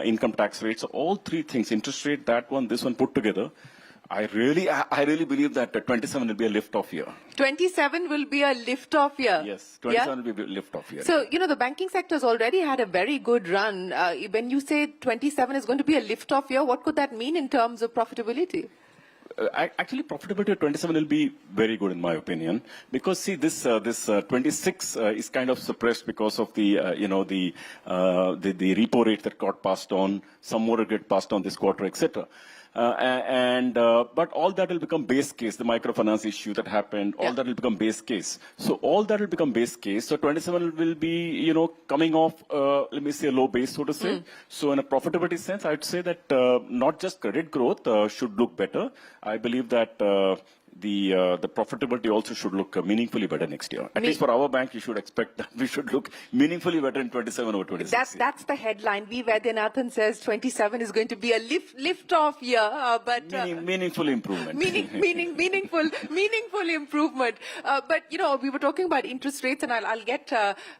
income tax rates, so all three things, interest rate, that one, this one put together, I really believe that 27 will be a lift-off year. 27 will be a lift-off year. Yes, 27 will be a lift-off year. So, the banking sector has already had a very good run. When you say 27 is going to be a lift-off year, what could that mean in terms of profitability? Actually, profitability of 27 will be very good in my opinion, because see this 26 is kind of suppressed because of the the repo rate that got passed on, some more will get passed on this quarter, etc. But all that will become base case. The microfinance issue that happened, all that will become base case. So all that will become base case. So 27 will be, coming off, let me say, a low base, so to say. So in a profitability sense, I'd say that not just credit growth should look better. I believe that the profitability also should look meaningfully better next year. At least for our bank, you should expect that we should look meaningfully better in 27 over 26. That's the headline. V. Vaidyanathan says 27 is going to be a lift-off year, but meaningful improvement. meaningful improvement. But we were talking about interest rates, and I'll get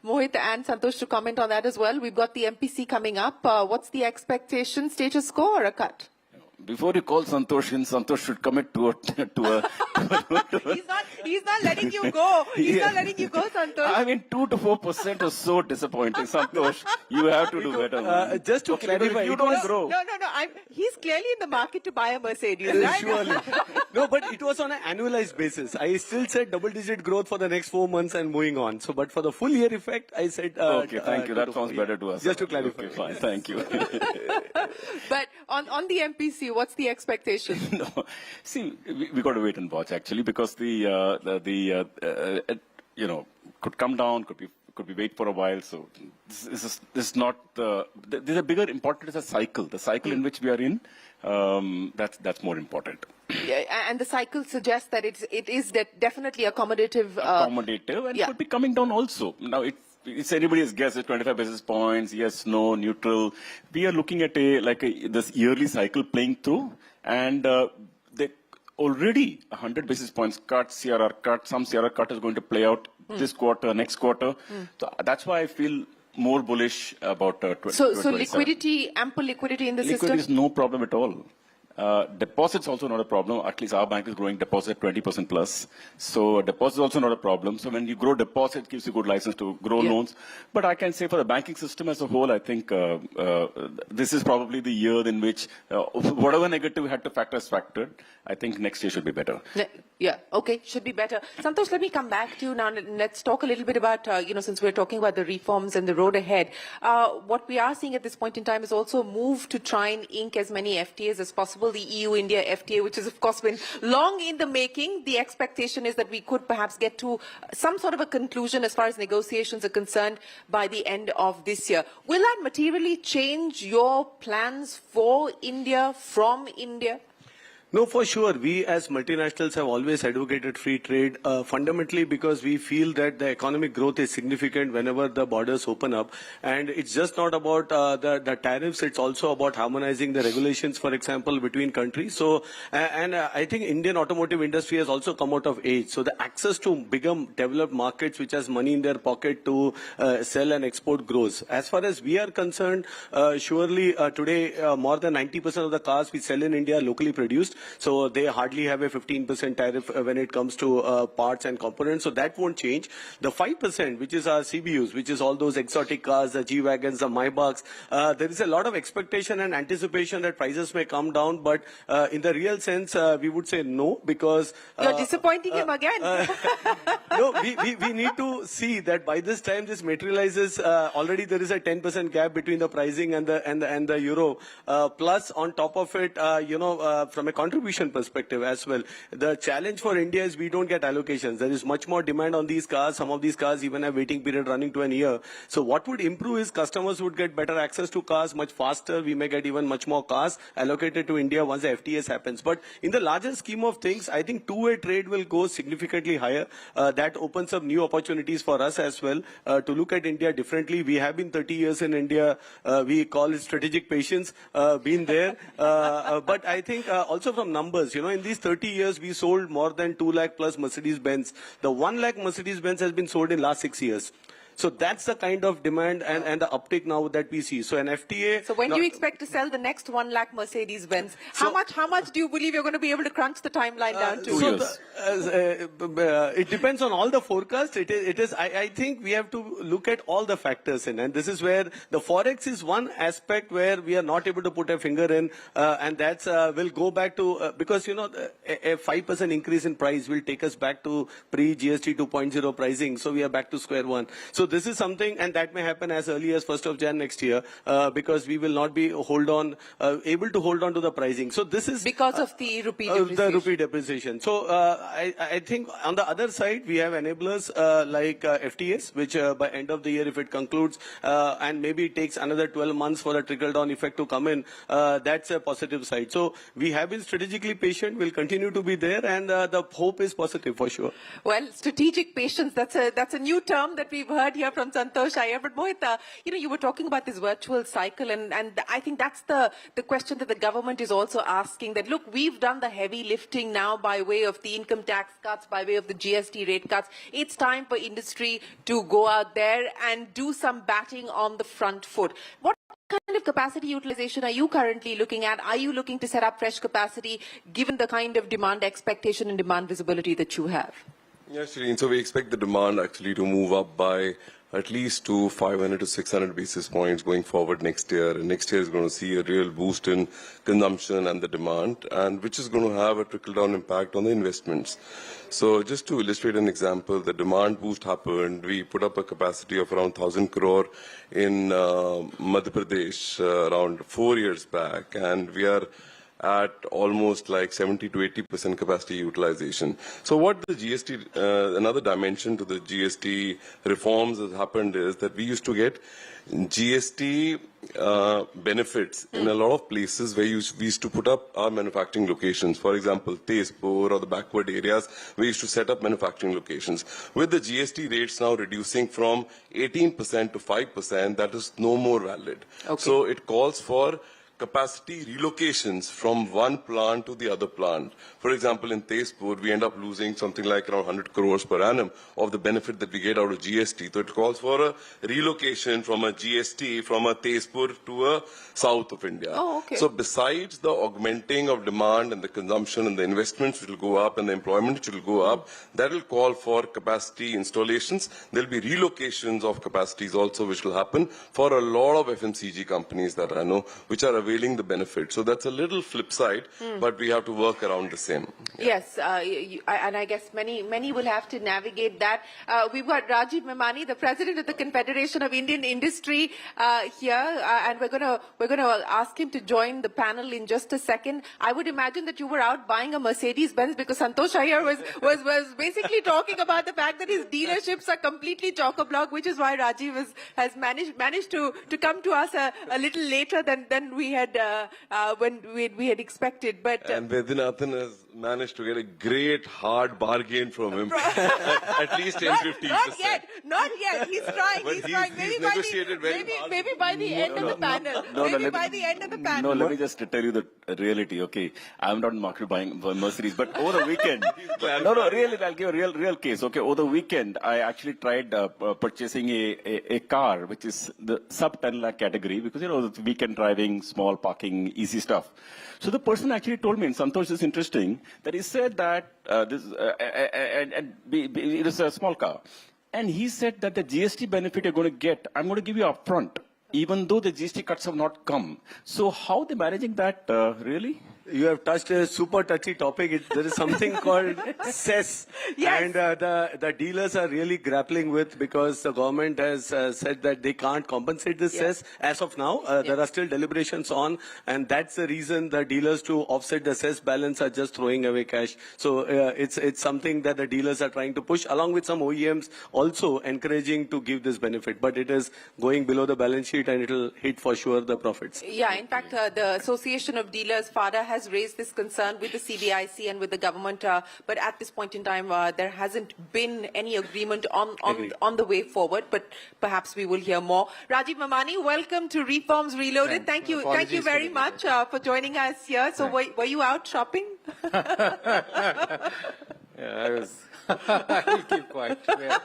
Mohit and Santosh to comment on that as well. We've got the MPC coming up. What's the expectation? Status quo or a cut? Before you call Santosh in, Santosh should commit to a He's not letting you go. He's not letting you go, Santosh. I mean, 2 to 4% is so disappointing, Santosh. You have to do better. Just to clarify, you don't grow. No. He's clearly in the market to buy a Mercedes, right? Surely. No, but it was on an annualized basis. I still said double-digit growth for the next 4 months and moving on. So, but for the full year effect, I said. Okay, thank you. That sounds better to us. Just to clarify. Okay, fine. Thank you. But on the MPC, what's the expectation? No, see, we got to wait and watch actually, because could come down, could be wait for a while. So this is not there's a bigger important is a cycle. The cycle in which we are in. That's more important. Yeah, and the cycle suggests that it is definitely accommodative. And yeah. could be coming down also. Now, it's anybody's guess. It's 25 basis points, yes, no, neutral. We are looking at this yearly cycle playing through, and they already 100 basis points cut, CRR cut. Some CRR cut is going to play out this quarter, next quarter. So that's why I feel more bullish about 2027. So liquidity, ample liquidity in the system? Liquidity is no problem at all. Deposits also not a problem. At least our bank is growing deposit 20% plus. So deposits also not a problem. So when you grow deposits, it gives you good license to grow loans. But I can say for the banking system as a whole, I think this is probably the year in which whatever negative we had to factor is factored. I think next year should be better. Yeah, okay, should be better. Santosh, let me come back to you now. Let's talk a little bit about, since we're talking about the reforms and the road ahead, what we are seeing at this point in time is also a move to try and ink as many FTAs as possible. The EU-India FTA, which has, of course, been long in the making. The expectation is that we could perhaps get to some sort of a conclusion as far as negotiations are concerned by the end of this year. Will that materially change your plans for India, from India? No, for sure. We as multinationals have always advocated free trade, fundamentally because we feel that the economic growth is significant whenever the borders open up. And it's just not about the tariffs, it's also about harmonizing the regulations, for example, between countries. So, I think Indian automotive industry has also come out of age. So the access to bigger developed markets which has money in their pocket to sell and export grows. As far as we are concerned, surely today more than 90% of the cars we sell in India are locally produced. So they hardly have a 15% tariff when it comes to parts and components. So that won't change. The 5%, which is our CBUs, which is all those exotic cars, the G-Wagons, the Maybachs, there is a lot of expectation and anticipation that prices may come down. But in the real sense, we would say no, because... You're disappointing him again. No, we need to see that by this time this materializes. Already there is a 10% gap between the pricing and the euro. Plus, on top of it, from a contribution perspective as well, the challenge for India is we don't get allocations. There is much more demand on these cars. Some of these cars even have waiting period running to an year. So what would improve is customers would get better access to cars much faster. We may get even much more cars allocated to India once the FTAs happens. But in the larger scheme of things, I think two-way trade will go significantly higher. That opens up new opportunities for us as well to look at India differently. We have been 30 years in India. We call it strategic patience, been there. But I think also from numbers, in these 30 years, we sold more than 2 lakh plus Mercedes-Benz. The 1 lakh Mercedes-Benz has been sold in last 6 years. So that's the kind of demand and the uptick now that we see. So an FTA... So when do you expect to sell the next 1 lakh Mercedes-Benz? How much do you believe you're going to be able to crunch the timeline down to? 2 years. It depends on all the forecasts. I think we have to look at all the factors in. And this is where the Forex is one aspect where we are not able to put a finger in. And that's will go back to... because, a 5% increase in price will take us back to pre-GST 2.0 pricing. So we are back to square one. So this is something, and that may happen as early as 1st of Jan next year, because we will not be able to hold on to the pricing. So this is because of the rupee depreciation. The rupee depreciation. So I think on the other side we have enablers like FTAs, which by end of the year, if it concludes, and maybe it takes another 12 months for a trickle-down effect to come in, that's a positive side. So we have been strategically patient. We'll continue to be there, and the hope is positive for sure. Well, strategic patience, that's a new term that we've heard here from Santosh Iyer. But Mohit, you were talking about this virtual cycle, and I think that's the question that the government is also asking, that look, we've done the heavy lifting now by way of the income tax cuts, by way of the GST rate cuts. It's time for industry to go out there and do some batting on the front foot. What kind of capacity utilization are you currently looking at? Are you looking to set up fresh capacity given the kind of demand expectation and demand visibility that you have? Yes, Shireen. So we expect the demand actually to move up by at least to 500 to 600 basis points going forward next year. And next year is going to see a real boost in consumption and the demand, and which is going to have a trickle-down impact on the investments. So just to illustrate an example, the demand boost happened. We put up a capacity of around 1,000 crore in Madhya Pradesh around 4 years back, and we are at almost like 70 to 80% capacity utilization. So what the GST, another dimension to the GST reforms has happened is that we used to get GST benefits in a lot of places where we used to put up our manufacturing locations. For example, Tezpur or the backward areas, we used to set up manufacturing locations. With the GST rates now reducing from 18% to 5%, that is no more valid. Okay. So it calls for capacity relocations from one plant to the other plant. For example, in Tezpur, we end up losing something like around 100 crores per annum of the benefit that we get out of GST. So it calls for a relocation from a GST from a Tezpur to a south of India. Oh, okay. So besides the augmenting of demand and the consumption and the investments which will go up and the employment which will go up, that will call for capacity installations. There will be relocations of capacities also which will happen for a lot of FMCG companies that I know, which are availing the benefit. So that's a little flip side, but we have to work around the same. Yeah. Yes, and I guess many will have to navigate that. We've got Rajiv Memani, the president of the Confederation of Indian Industry, here, and we're going to ask him to join the panel in just a second. I would imagine that you were out buying a Mercedes-Benz because Santosh Iyer was basically talking about the fact that his dealerships are completely chock-a-block, which is why Rajiv has managed to come to us a little later than we had when we had expected. But and Vedinathan has managed to get a great hard bargain from him, at least 10-15%. Not yet. He's trying. But He's trying. Maybe by the end of the panel. By the end of the panel. No, let me just tell you the reality, okay? I'm not in the market buying Mercedes, but over the weekend, really, I'll give a real case, okay? Over the weekend, I actually tried purchasing a car, which is the sub 10 lakh category, because, you know, weekend driving, small parking, easy stuff. So the person actually told me, and Santosh is interesting, that he said that it is a small car. And he said that the GST benefit you're going to get, I'm going to give you upfront, even though the GST cuts have not come. So how they're managing that, really? You have touched a super touchy topic. There is something called cess. Yes. And the dealers are really grappling with, because the government has said that they can't compensate this cess as of now. There are still deliberations on, and that's the reason the dealers, to offset the cess balance, are just throwing away cash. So it's something that the dealers are trying to push, along with some OEMs also encouraging to give this benefit. But it is going below the balance sheet, and it will hit for sure the profits. Yeah, in fact, the Association of Dealers, FADA, has raised this concern with the CBIC and with the government, but at this point in time, there hasn't been any agreement on the way forward, but perhaps we will hear more. Rajiv Memani, welcome to Reforms Reloaded. Thank you very much for joining us here. So were you out shopping? Yeah, I was. I'll keep quiet. Yeah.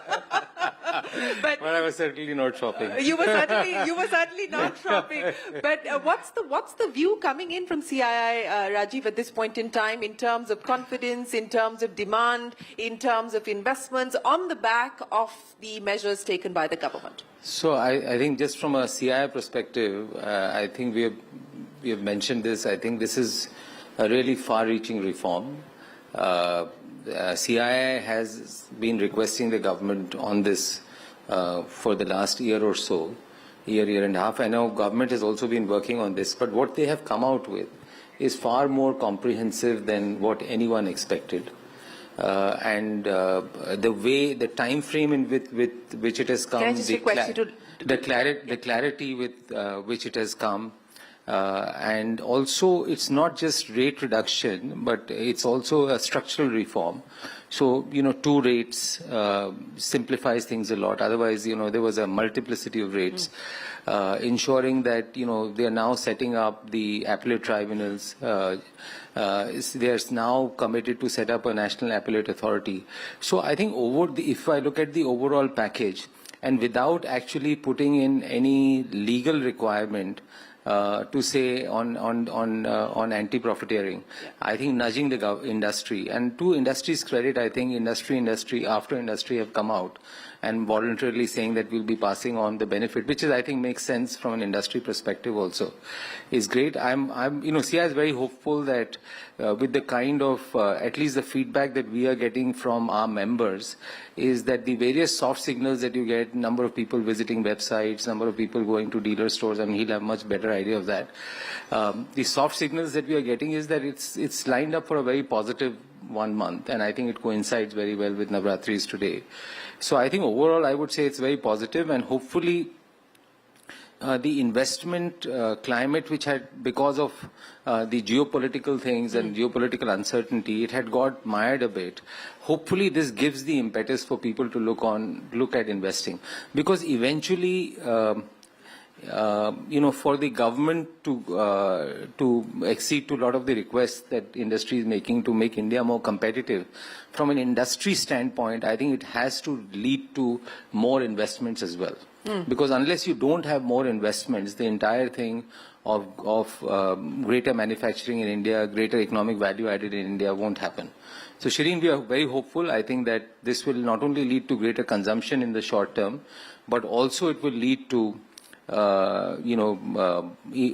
But I was certainly not shopping. You were certainly not shopping. But what's the view coming in from CII, Rajiv, at this point in time, in terms of confidence, in terms of demand, in terms of investments, on the back of the measures taken by the government? So I think just from a CII perspective, I think we have mentioned this. I think this is a really far-reaching reform. CII has been requesting the government on this for the last year or so, year and a half. I know government has also been working on this, but what they have come out with is far more comprehensive than what anyone expected. And the time frame with which it has come, the clarity with which it has come, and also it's not just rate reduction, but it's also a structural reform. So, 2 rates simplifies things a lot. Otherwise, there was a multiplicity of rates. Ensuring that, they are now setting up the appellate tribunals. They are now committed to set up a national appellate authority. So I think if I look at the overall package, and without actually putting in any legal requirement to say on anti-profiteering, I think nudging the industry, and to industry's credit, I think industry after industry have come out and voluntarily saying that we'll be passing on the benefit, which is, I think, makes sense from an industry perspective also, is great. CII is very hopeful that with the kind of, at least the feedback that we are getting from our members, is that the various soft signals that you get, number of people visiting websites, number of people going to dealer stores, he'll have much better idea of that. The soft signals that we are getting is that it's lined up for a very positive 1 month, and I think it coincides very well with Navratris today. So I think overall I would say it's very positive, and hopefully the investment climate, which had, because of the geopolitical things and geopolitical uncertainty, it had got mired a bit. Hopefully this gives the impetus for people to look at investing, because eventually for the government to accede to a lot of the requests that industry is making to make India more competitive, from an industry standpoint, I think it has to lead to more investments as well. Because unless you don't have more investments, the entire thing of greater manufacturing in India, greater economic value added in India won't happen. So Shireen, we are very hopeful. I think that this will not only lead to greater consumption in the short term, but also it will lead to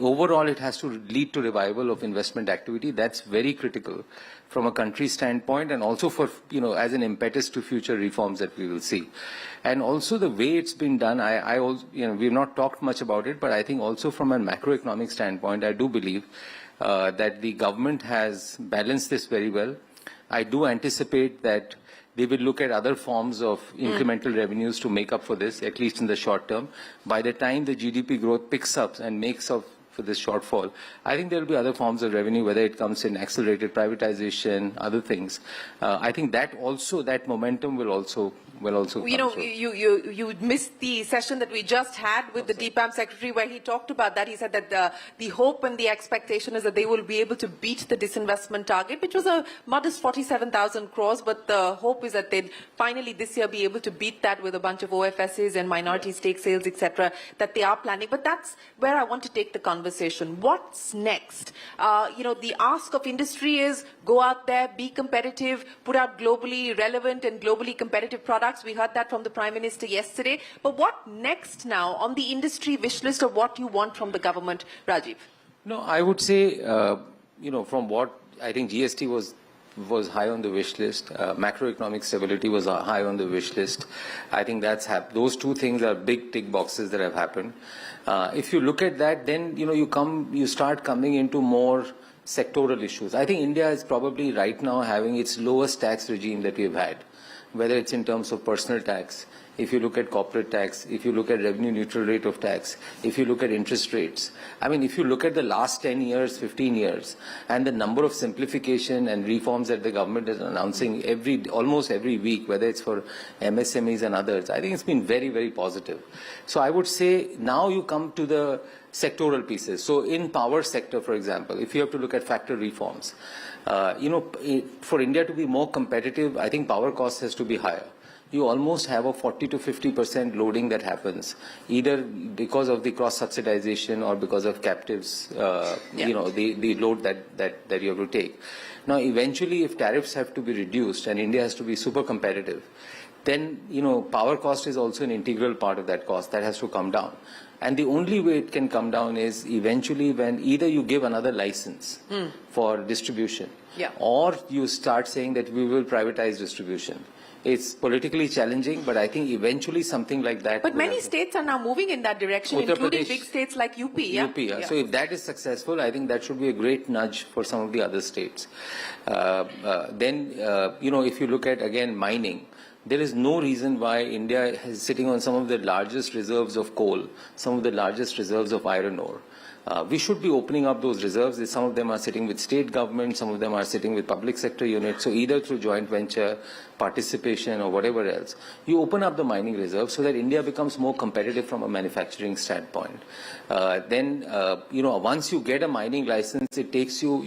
overall it has to lead to revival of investment activity. That's very critical from a country standpoint, and also for, as an impetus to future reforms that we will see. And also the way it's been done, I also, we've not talked much about it, but I think also from a macroeconomic standpoint, I do believe that the government has balanced this very well. I do anticipate that they will look at other forms of incremental revenues to make up for this, at least in the short term. By the time the GDP growth picks up and makes up for this shortfall, I think there will be other forms of revenue, whether it comes in accelerated privatization, other things. I think that momentum will also come through. You missed the session that we just had with the DPAM secretary, where he talked about that. He said that the hope and the expectation is that they will be able to beat the disinvestment target, which was a modest 47,000 crores, but the hope is that they'd finally this year be able to beat that with a bunch of OFSs and minority stake sales, etc., that they are planning. But that's where I want to take the conversation. What's next? The ask of industry is go out there, be competitive, put out globally relevant and globally competitive products. We heard that from the Prime Minister yesterday. But what next now on the industry wish list of what you want from the government, Rajiv? No, I would say, from what I think GST was high on the wish list. Macroeconomic stability was high on the wish list. I think those two things are big tick boxes that have happened. If you look at that, then you start coming into more sectoral issues. I think India is probably right now having its lowest tax regime that we've had, whether it's in terms of personal tax, if you look at corporate tax, if you look at revenue neutral rate of tax, if you look at interest rates. I mean, if you look at the last 10 years, 15 years, and the number of simplification and reforms that the government is announcing almost every week, whether it's for MSMEs and others, I think it's been very, very positive. So I would say now you come to the sectoral pieces. So in power sector, for example, if you have to look at factor reforms, for India to be more competitive, I think power cost has to be higher. You almost have a 40 to 50% loading that happens, either because of the cross-subsidization or because of captives, the load that you have to take. Now, eventually, if tariffs have to be reduced and India has to be super competitive, then, power cost is also an integral part of that cost that has to come down. And the only way it can come down is eventually when either you give another license for distribution, or you start saying that we will privatize distribution. It's politically challenging, but I think eventually something like that. But many states are now moving in that direction, including big states like UP. So if that is successful, I think that should be a great nudge for some of the other states. If you look at, again, mining, there is no reason why India is sitting on some of the largest reserves of coal, some of the largest reserves of iron ore. We should be opening up those reserves. Some of them are sitting with state government, some of them are sitting with public sector units. So either through joint venture, participation or whatever else, you open up the mining reserves so that India becomes more competitive from a manufacturing standpoint. Once you get a mining license, it takes you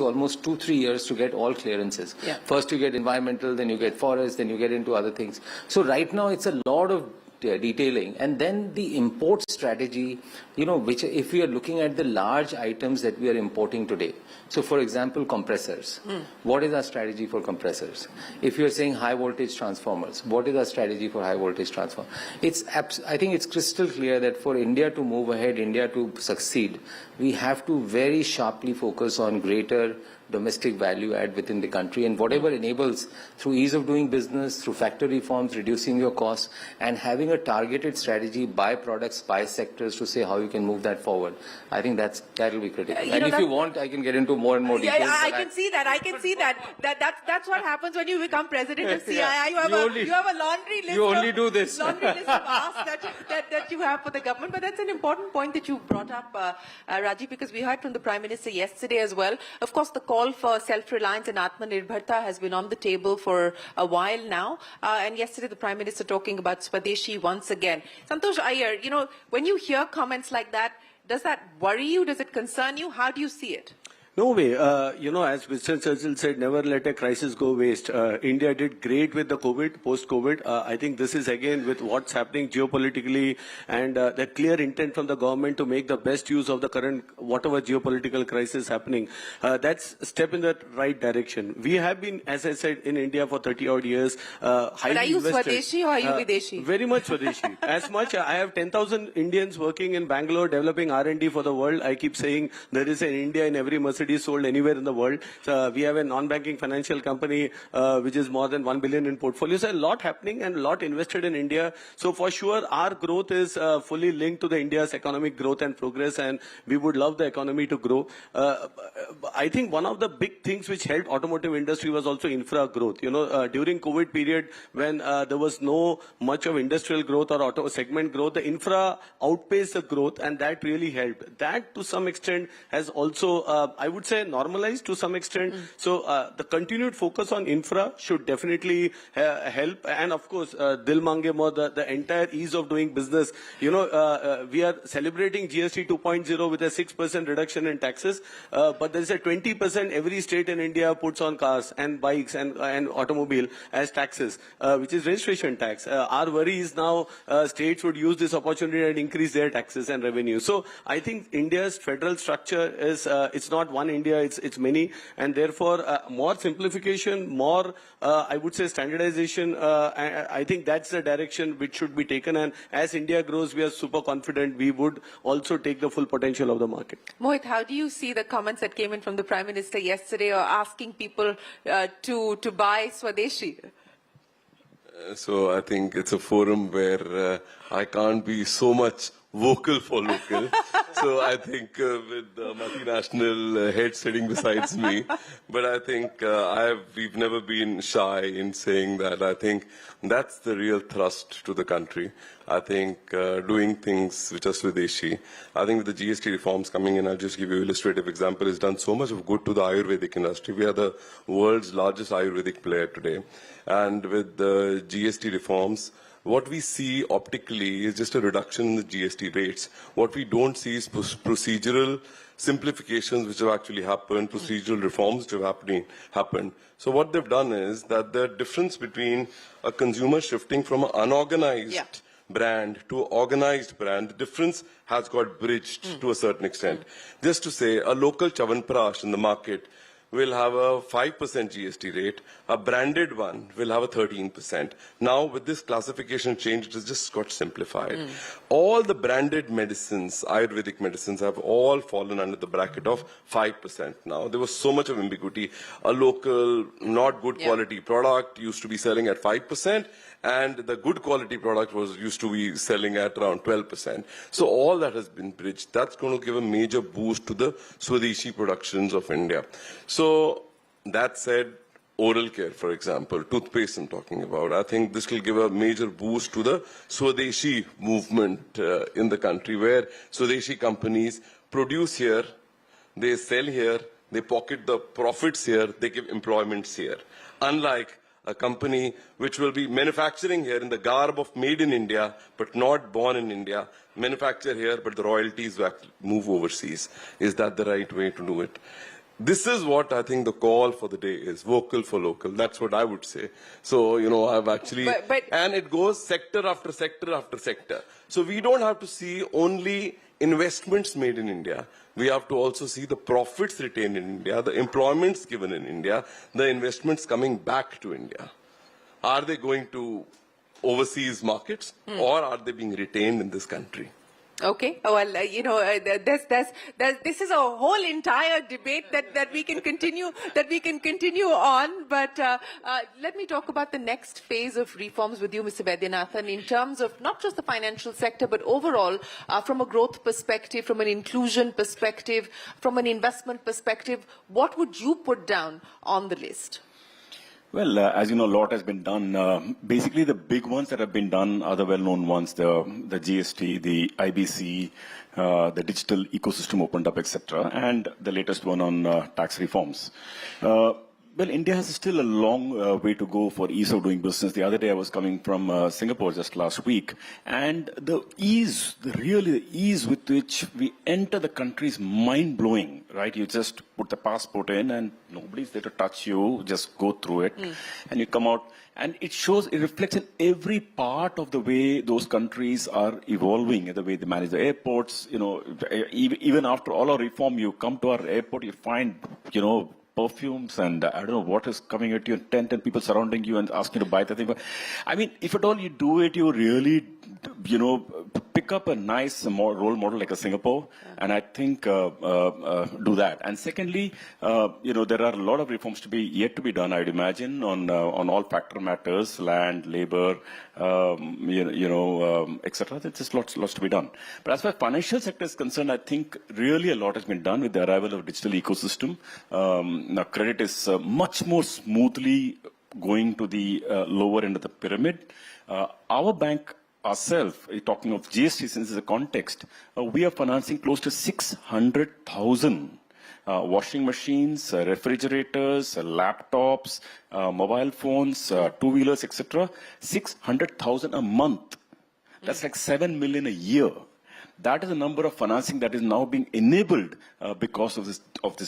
almost 2-3 years to get all clearances. First you get environmental, then you get forest, then you get into other things. So right now it's a lot of detailing, and then the import strategy, which if we are looking at the large items that we are importing today. So for example, compressors. What is our strategy for compressors? If you are saying high voltage transformers, what is our strategy for high voltage transformers? I think it's crystal clear that for India to move ahead, India to succeed, we have to very sharply focus on greater domestic value add within the country, and whatever enables through ease of doing business, through factor reforms, reducing your costs, and having a targeted strategy by products, by sectors to say how you can move that forward. I think that will be critical. And if you want, I can get into more and more details. Yeah, I can see that. That's what happens when you become president of CII. You have a laundry list. You only do this. Laundry list of asks that you have for the government. But that's an important point that you brought up, Rajiv, because we heard from the Prime Minister yesterday as well. Of course, the call for self-reliance and Atmanirbharta has been on the table for a while now. And yesterday, the Prime Minister talking about Swadeshi once again. Santosh Iyer, when you hear comments like that, does that worry you? Does it concern you? How do you see it? No way. As Winston Churchill said, never let a crisis go waste. India did great with the post-COVID. I think this is again with what's happening geopolitically and the clear intent from the government to make the best use of the current, whatever geopolitical crisis happening. That's a step in the right direction. We have been, as I said, in India for 30-odd years. But are you Swadeshi or are you Videshi? Very much Swadeshi. As much, I have 10,000 Indians working in Bangalore developing R&D for the world. I keep saying there is an India in every Mercedes sold anywhere in the world. So we have a non-banking financial company which is more than 1 billion in portfolio. So a lot happening and a lot invested in India. So for sure, our growth is fully linked to the India's economic growth and progress, and we would love the economy to grow. I think one of the big things which helped automotive industry was also infra growth. During COVID period, when there was no much of industrial growth or auto segment growth, the infra outpaced the growth, and that really helped. That to some extent has also, I would say, normalized to some extent. So the continued focus on infra should definitely help. And of course, Dil Mange Mo, the entire ease of doing business. We are celebrating GST 2.0 with a 6% reduction in taxes, but there is a 20% every state in India puts on cars and bikes and automobile as taxes, which is registration tax. Our worry is now states would use this opportunity and increase their taxes and revenue. So I think India's federal structure is, it's not one India, it's many, and therefore more simplification, more I would say standardization. I think that's the direction which should be taken, and as India grows, we are super confident we would also take the full potential of the market. Mohit, how do you see the comments that came in from the Prime Minister yesterday, or asking people to buy Swadeshi? So I think it's a forum where I can't be so much vocal for local. So I think with the multinational head sitting beside me, but I think we've never been shy in saying that. I think that's the real thrust to the country. I think doing things which are Swadeshi. I think with the GST reforms coming in, I'll just give you an illustrative example, it's done so much of good to the Ayurvedic industry. We are the world's largest Ayurvedic player today. And with the GST reforms, what we see optically is just a reduction in the GST rates. What we don't see is procedural simplifications which have actually happened, procedural reforms which have happened. So what they've done is that the difference between a consumer shifting from an unorganized brand to an organized brand, the difference has got bridged to a certain extent. Just to say, a local Chavanprash in the market will have a 5% GST rate, a branded one will have a 13%. Now, with this classification change, it has just got simplified. All the branded medicines, Ayurvedic medicines, have all fallen under the bracket of 5% now. There was so much of ambiguity. A local, not good quality product used to be selling at 5%, and the good quality product used to be selling at around 12%. So all that has been bridged. That's going to give a major boost to the Swadeshi productions of India. So that said, oral care, for example, toothpaste I'm talking about, I think this will give a major boost to the Swadeshi movement in the country, where Swadeshi companies produce here, they sell here, they pocket the profits here, they give employments here. Unlike a company which will be manufacturing here in the garb of made in India, but not born in India, manufacture here, but the royalties will move overseas. Is that the right way to do it? This is what I think the call for the day is, vocal for local. That's what I would say. So, I've actually, and it goes sector after sector after sector. So we don't have to see only investments made in India. We have to also see the profits retained in India, the employments given in India, the investments coming back to India. Are they going to overseas markets or are they being retained in this country? Okay. Well, this is a whole entire debate that we can continue on. But let me talk about the next phase of reforms with you, Mr. Vaidyanathan, in terms of not just the financial sector, but overall, from a growth perspective, from an inclusion perspective, from an investment perspective. What would you put down on the list? Well, as you know, a lot has been done. Basically, the big ones that have been done are the well-known ones, the GST, the IBC, the digital ecosystem opened up, etc., and the latest one on tax reforms. Well, India has still a long way to go for ease of doing business. The other day I was coming from Singapore just last week, and the ease with which we enter the country is mind-blowing, right? You just put the passport in and nobody's there to touch you, just go through it, and you come out. And it reflects in every part of the way those countries are evolving, the way they manage the airports. You know, even after all our reform, you come to our airport, you find, perfumes and I don't know what is coming at you, 10 people surrounding you and asking you to buy the thing. I mean, if at all you do it, you really, pick up a nice role model like a Singapore, and I think do that. And secondly, there are a lot of reforms yet to be done, I'd imagine, on all factor matters, land, labor, etc. There's just lots to be done. But as far as financial sector is concerned, I think really a lot has been done with the arrival of digital ecosystem. Now, credit is much more smoothly going to the lower end of the pyramid. Our bank ourselves, talking of GST since it's a context, we are financing close to 600,000 washing machines, refrigerators, laptops, mobile phones, two-wheelers, etc. 600,000 a month. That's like 7 million a year. That is the number of financing that is now being enabled because of this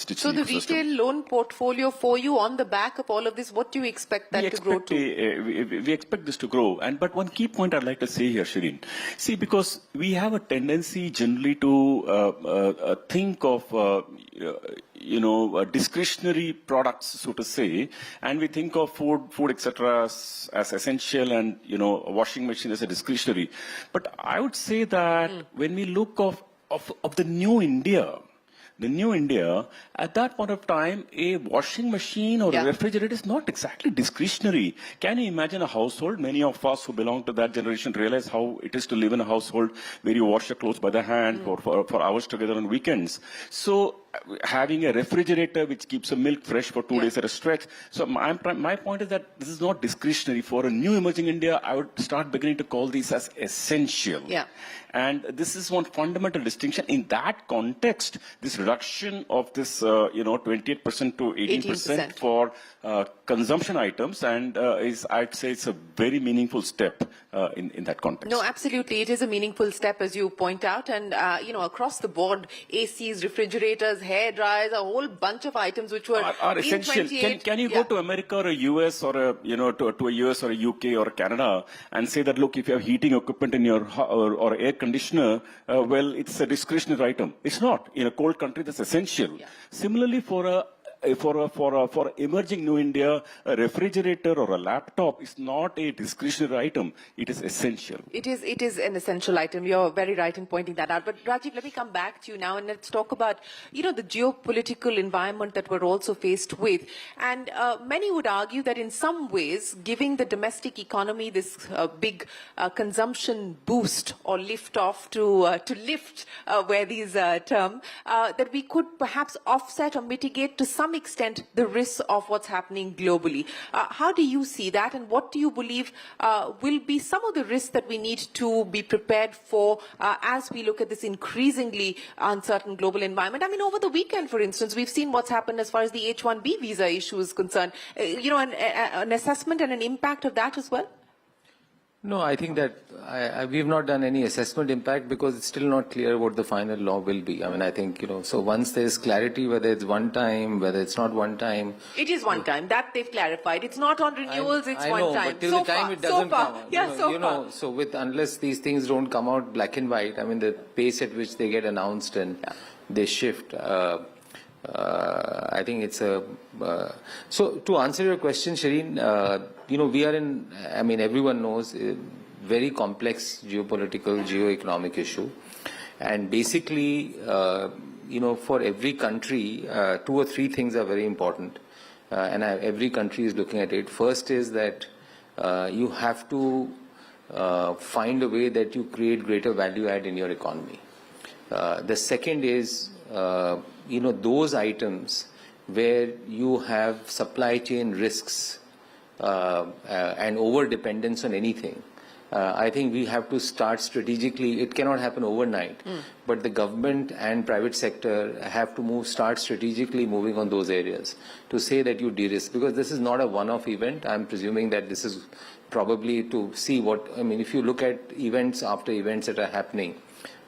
digital So the ecosystem. retail loan portfolio for you on the back of all of this, what do you expect that to grow to? We expect this to grow. But one key point I'd like to say here, Shireen, see, because we have a tendency generally to think of discretionary products, so to say, and we think of food, etc., as essential, and a washing machine as a discretionary. But I would say that when we look of the new India, at that point of time, a washing machine or a refrigerator is not exactly discretionary. Can you imagine a household? Many of us who belong to that generation realize how it is to live in a household where you wash your clothes by the hand for hours together on weekends. So having a refrigerator which keeps the milk fresh for 2 days at a stretch. So my point is that this is not discretionary. For a new emerging India, I would start beginning to call these as essential. Yeah. And this is one fundamental distinction. In that context, this reduction of this, 28% to 18% for consumption items, and I'd say it's a very meaningful step in that context. No, absolutely. It is a meaningful step, as you point out. And, across the board, ACs, refrigerators, hair dryers, a whole bunch of items which were are essential. Can you go to America or a US or to a US or a UK or Canada and say that, look, if you have heating equipment in your or air conditioner, well, it's a discretionary item. It's not. In a cold country, that's essential. Yeah. Similarly, for emerging New India, a refrigerator or a laptop is not a discretionary item. It is essential. It is an essential item. You're very right in pointing that out. But Rajiv, let me come back to you now and let's talk about, the geopolitical environment that we're also faced with. And many would argue that in some ways, giving the domestic economy this big consumption boost or lift off to lift where these term, that we could perhaps offset or mitigate to some extent the risks of what's happening globally. How do you see that, and what do you believe will be some of the risks that we need to be prepared for as we look at this increasingly uncertain global environment? I mean, over the weekend, for instance, we've seen what's happened as far as the H-1B visa issue is concerned. An assessment and an impact of that as well? No, I think that we've not done any assessment impact because it's still not clear what the final law will be. I mean, I think, so once there's clarity whether it's one time, whether it's not one time. It is one time. That they've clarified. It's not on renewals, it's one time. But till the time it doesn't come out. Yeah, so far. So unless these things don't come out black and white, I mean, the pace at which they get announced and they shift, I think it's so to answer your question, Shireen, we are in, I mean, everyone knows, a very complex geopolitical, geo-economic issue. And basically, for every country, 2 or 3 things are very important. And every country is looking at it. First is that you have to find a way that you create greater value add in your economy. The second is, those items where you have supply chain risks and over-dependence on anything. I think we have to start strategically. It cannot happen overnight, but the government and private sector have to start strategically moving on those areas to say that you de-risk, because this is not a one-off event. I'm presuming that this is probably to see if you look at events after events that are happening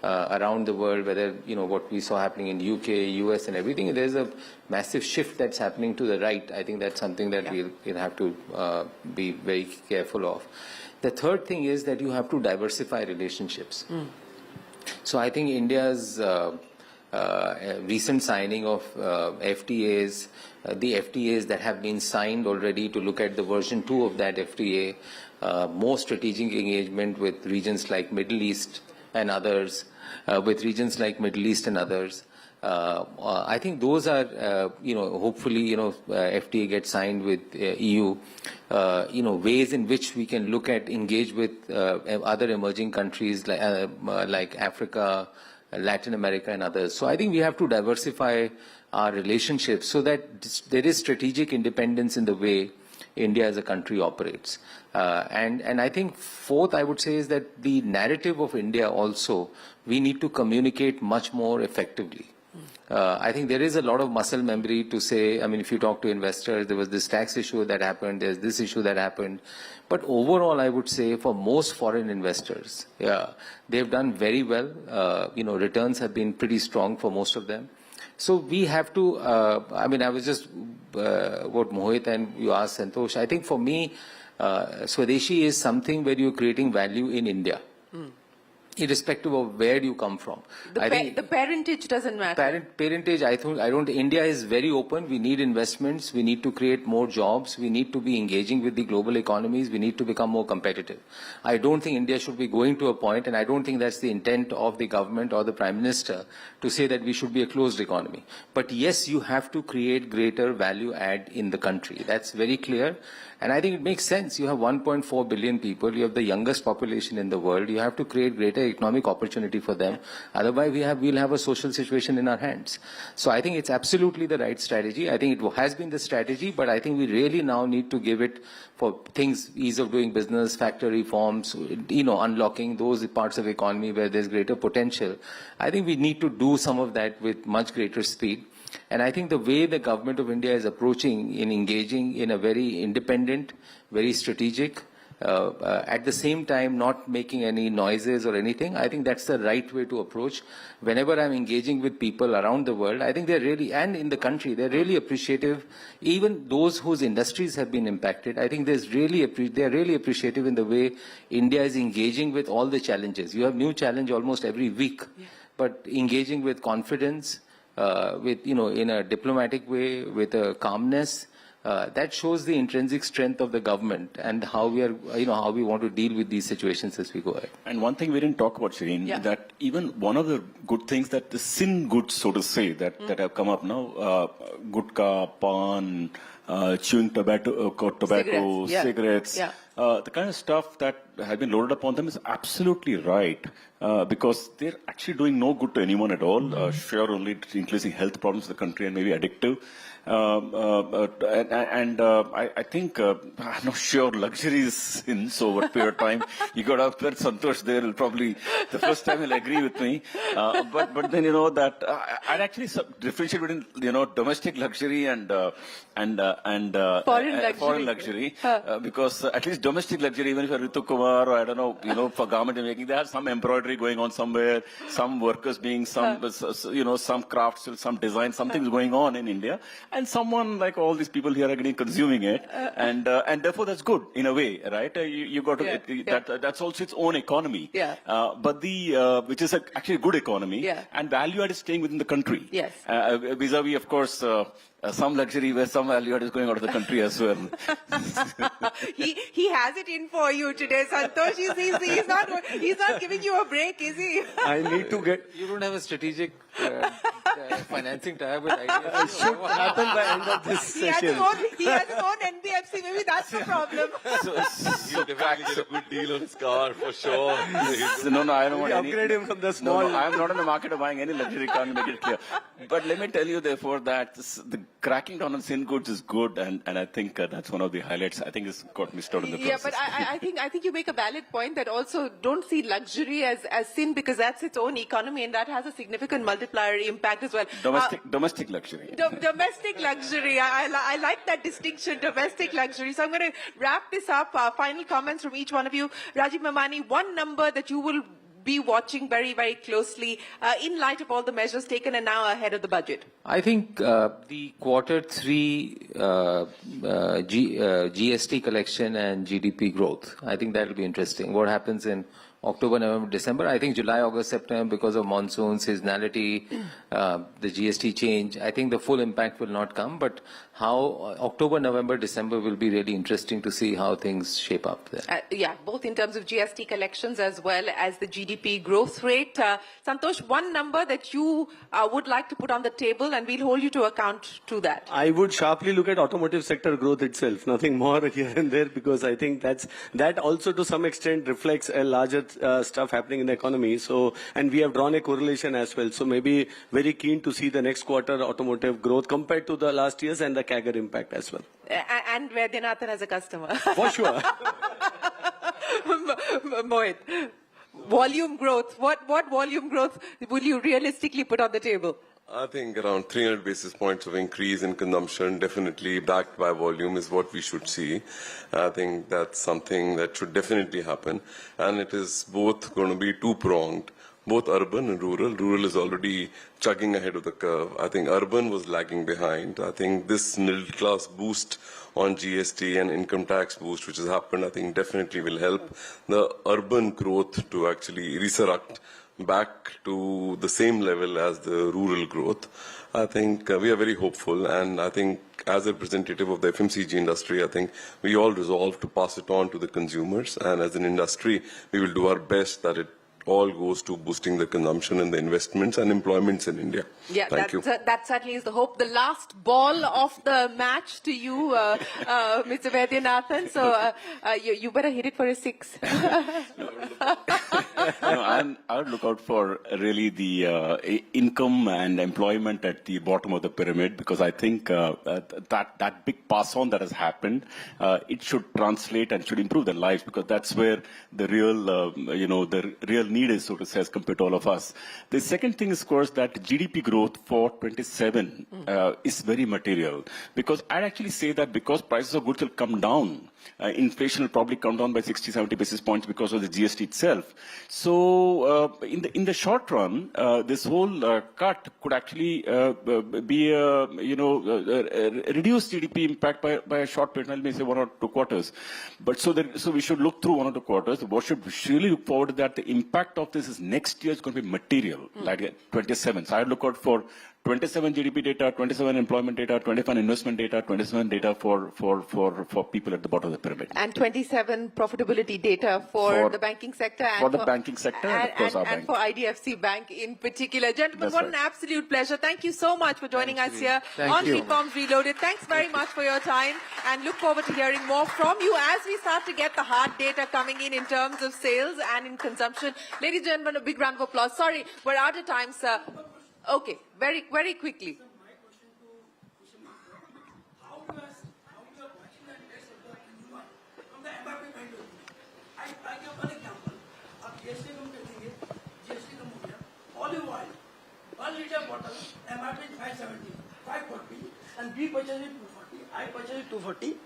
around the world, whether, what we saw happening in UK, US and everything, there's a massive shift that's happening to the right. I think that's something that we'll have to be very careful of. The third thing is that you have to diversify relationships. So I think India's recent signing of FTAs, the FTAs that have been signed already to look at the version 2 of that FTA, more strategic engagement with regions like Middle East and others, I think those are, hopefully, FTA gets signed with EU, ways in which we can look at, engage with other emerging countries like Africa, Latin America and others. So I think we have to diversify our relationships so that there is strategic independence in the way India as a country operates. And I think fourth, I would say, is that the narrative of India also, we need to communicate much more effectively. I think there is a lot of muscle memory to say, if you talk to investors, there was this tax issue that happened, there's this issue that happened. But overall, I would say for most foreign investors, they've done very well. Returns have been pretty strong for most of them. So we have to, I was just, what Mohit and you asked Santosh, I think for me, Swadeshi is something where you're creating value in India. Irrespective of where you come from. The parentage doesn't matter. Parentage, I don't, India is very open. We need investments. We need to create more jobs. We need to be engaging with the global economies. We need to become more competitive. I don't think India should be going to a point, and I don't think that's the intent of the government or the Prime Minister, to say that we should be a closed economy. But yes, you have to create greater value add in the country. That's very clear. And I think it makes sense. You have 1.4 billion people. You have the youngest population in the world. You have to create greater economic opportunity for them. Otherwise, we'll have a social situation in our hands. So I think it's absolutely the right strategy. I think it has been the strategy, but I think we really now need to give it for things, ease of doing business, factory reforms, unlocking those parts of the economy where there's greater potential. I think we need to do some of that with much greater speed. And I think the way the government of India is approaching in engaging in a very independent, very strategic, at the same time not making any noises or anything, I think that's the right way to approach. Whenever I'm engaging with people around the world, I think they're really, and in the country, they're really appreciative. Even those whose industries have been impacted, I think they're really appreciative in the way India is engaging with all the challenges. You have new challenge almost every week, but engaging with confidence, in a diplomatic way, with a calmness, that shows the intrinsic strength of the government and how we are, how we want to deal with these situations as we go ahead. And one thing we didn't talk about, Shireen, that even one of the good things that the sin goods, so to say, that have come up now, gutka, pan, chewing tobacco, cigarettes, the kind of stuff that has been loaded upon them is absolutely right, because they're actually doing no good to anyone at all. Sure, only increasing health problems in the country and maybe addictive. I think, I'm not sure luxury is in, so over a period of time, you got to have Santosh there, will probably, the first time he'll agree with me. But then, that I'd actually differentiate between, domestic luxury and foreign luxury, because at least domestic luxury, even if you're Ritu Kumar or I don't know, for garment making, they have some embroidery going on somewhere, some workers being some crafts, some design, something's going on in India. and someone like all these people here are getting consuming it, and therefore that's good in a way, right? You got to that's also its own economy. Yeah. But which is actually a good economy. Yeah. And value add is staying within the country. Yes. Vis-a-vis, of course, some luxury where some value add is going out of the country as well. He has it in for you today, Santosh. He's not giving you a break, is he? I need to get. You don't have a strategic financing tie with ideas. Should happen by end of this He has session. his own NBFC. Maybe that's the problem. He'll definitely get a good deal on his car for sure. No, I don't want We any. upgrade him from the small. No, I am not in the market of buying any luxury car, to make it clear. But let me tell you, therefore, that the cracking down on sin goods is good, and I think that's one of the highlights. I think it's got missed out in the process. Yeah, but I think you make a valid point that also don't see luxury as sin, because that's its own economy and that has a significant multiplier impact as well. Domestic luxury. Domestic luxury. I like that distinction, domestic luxury. So I'm going to wrap this up. Final comments from each one of you. Rajiv Mamani, one number that you will be watching very, very closely in light of all the measures taken and now ahead of the budget. I think the Q3 GST collection and GDP growth, I think that will be interesting. What happens in October, November, December? I think July, August, September, because of monsoon, seasonality, the GST change, I think the full impact will not come. But how October, November, December will be really interesting to see how things shape up there. Yeah, both in terms of GST collections as well as the GDP growth rate. Santosh, one number that you would like to put on the table, and we'll hold you to account to that. I would sharply look at automotive sector growth itself, nothing more here and there, because I think that also to some extent reflects a larger stuff happening in the economy. So, and we have drawn a correlation as well. So maybe very keen to see the next quarter automotive growth compared to the last year's and the CAGR impact as well. And Vaidyanathan as a customer. For sure. Mohit, volume growth. What volume growth will you realistically put on the table? I think around 300 basis points of increase in consumption, definitely backed by volume, is what we should see. I think that's something that should definitely happen. And it is both going to be two-pronged, both urban and rural. Rural is already chugging ahead of the curve. I think urban was lagging behind. I think this middle-class boost on GST and income tax boost, which has happened, I think definitely will help the urban growth to actually resurrect back to the same level as the rural growth. I think we are very hopeful, and I think as a representative of the FMCG industry, I think we all resolve to pass it on to the consumers, and as an industry, we will do our best that it all goes to boosting the consumption and the investments and employments in India. Yeah, Thank you. That certainly is the hope. The last ball of the match to you, Mr. Vaidyanathan. So you better hit it for a 6. I would look out for really the income and employment at the bottom of the pyramid, because I think that big pass on that has happened, it should translate and should improve their lives, because that's where the real, the real need is, so to say, as compared to all of us. The second thing is, of course, that GDP growth for 27 is very material, because I'd actually say that because prices of goods will come down, inflation will probably come down by 60-70 basis points because of the GST itself. So in the short run, this whole cut could actually be reduce GDP impact by a short period, I may say 1 or 2 quarters. But so we should look through 1 or 2 quarters. What should really look forward to that the impact of this is next year is going to be material, like 27. So I'd look out for 27 GDP data, 27 employment data, 25 investment data, 27 data for people at the bottom of the pyramid. And 27 profitability data for the banking sector. And for the banking sector and, of course, our bank. And for IDFC Bank in particular. Gentlemen, That's what right. an absolute pleasure. Thank you so much for joining us here on Reforms Reloaded. Thanks very much for your time, and look forward to hearing more from you as we start to get the hard data coming in terms of sales and in consumption. Ladies and gentlemen, a big round of applause. Sorry, we're out of time, sir. Okay, very quickly. Olive oil, 1 liter bottle, MRP is 570, 540, and B purchases 240, I purchases 240,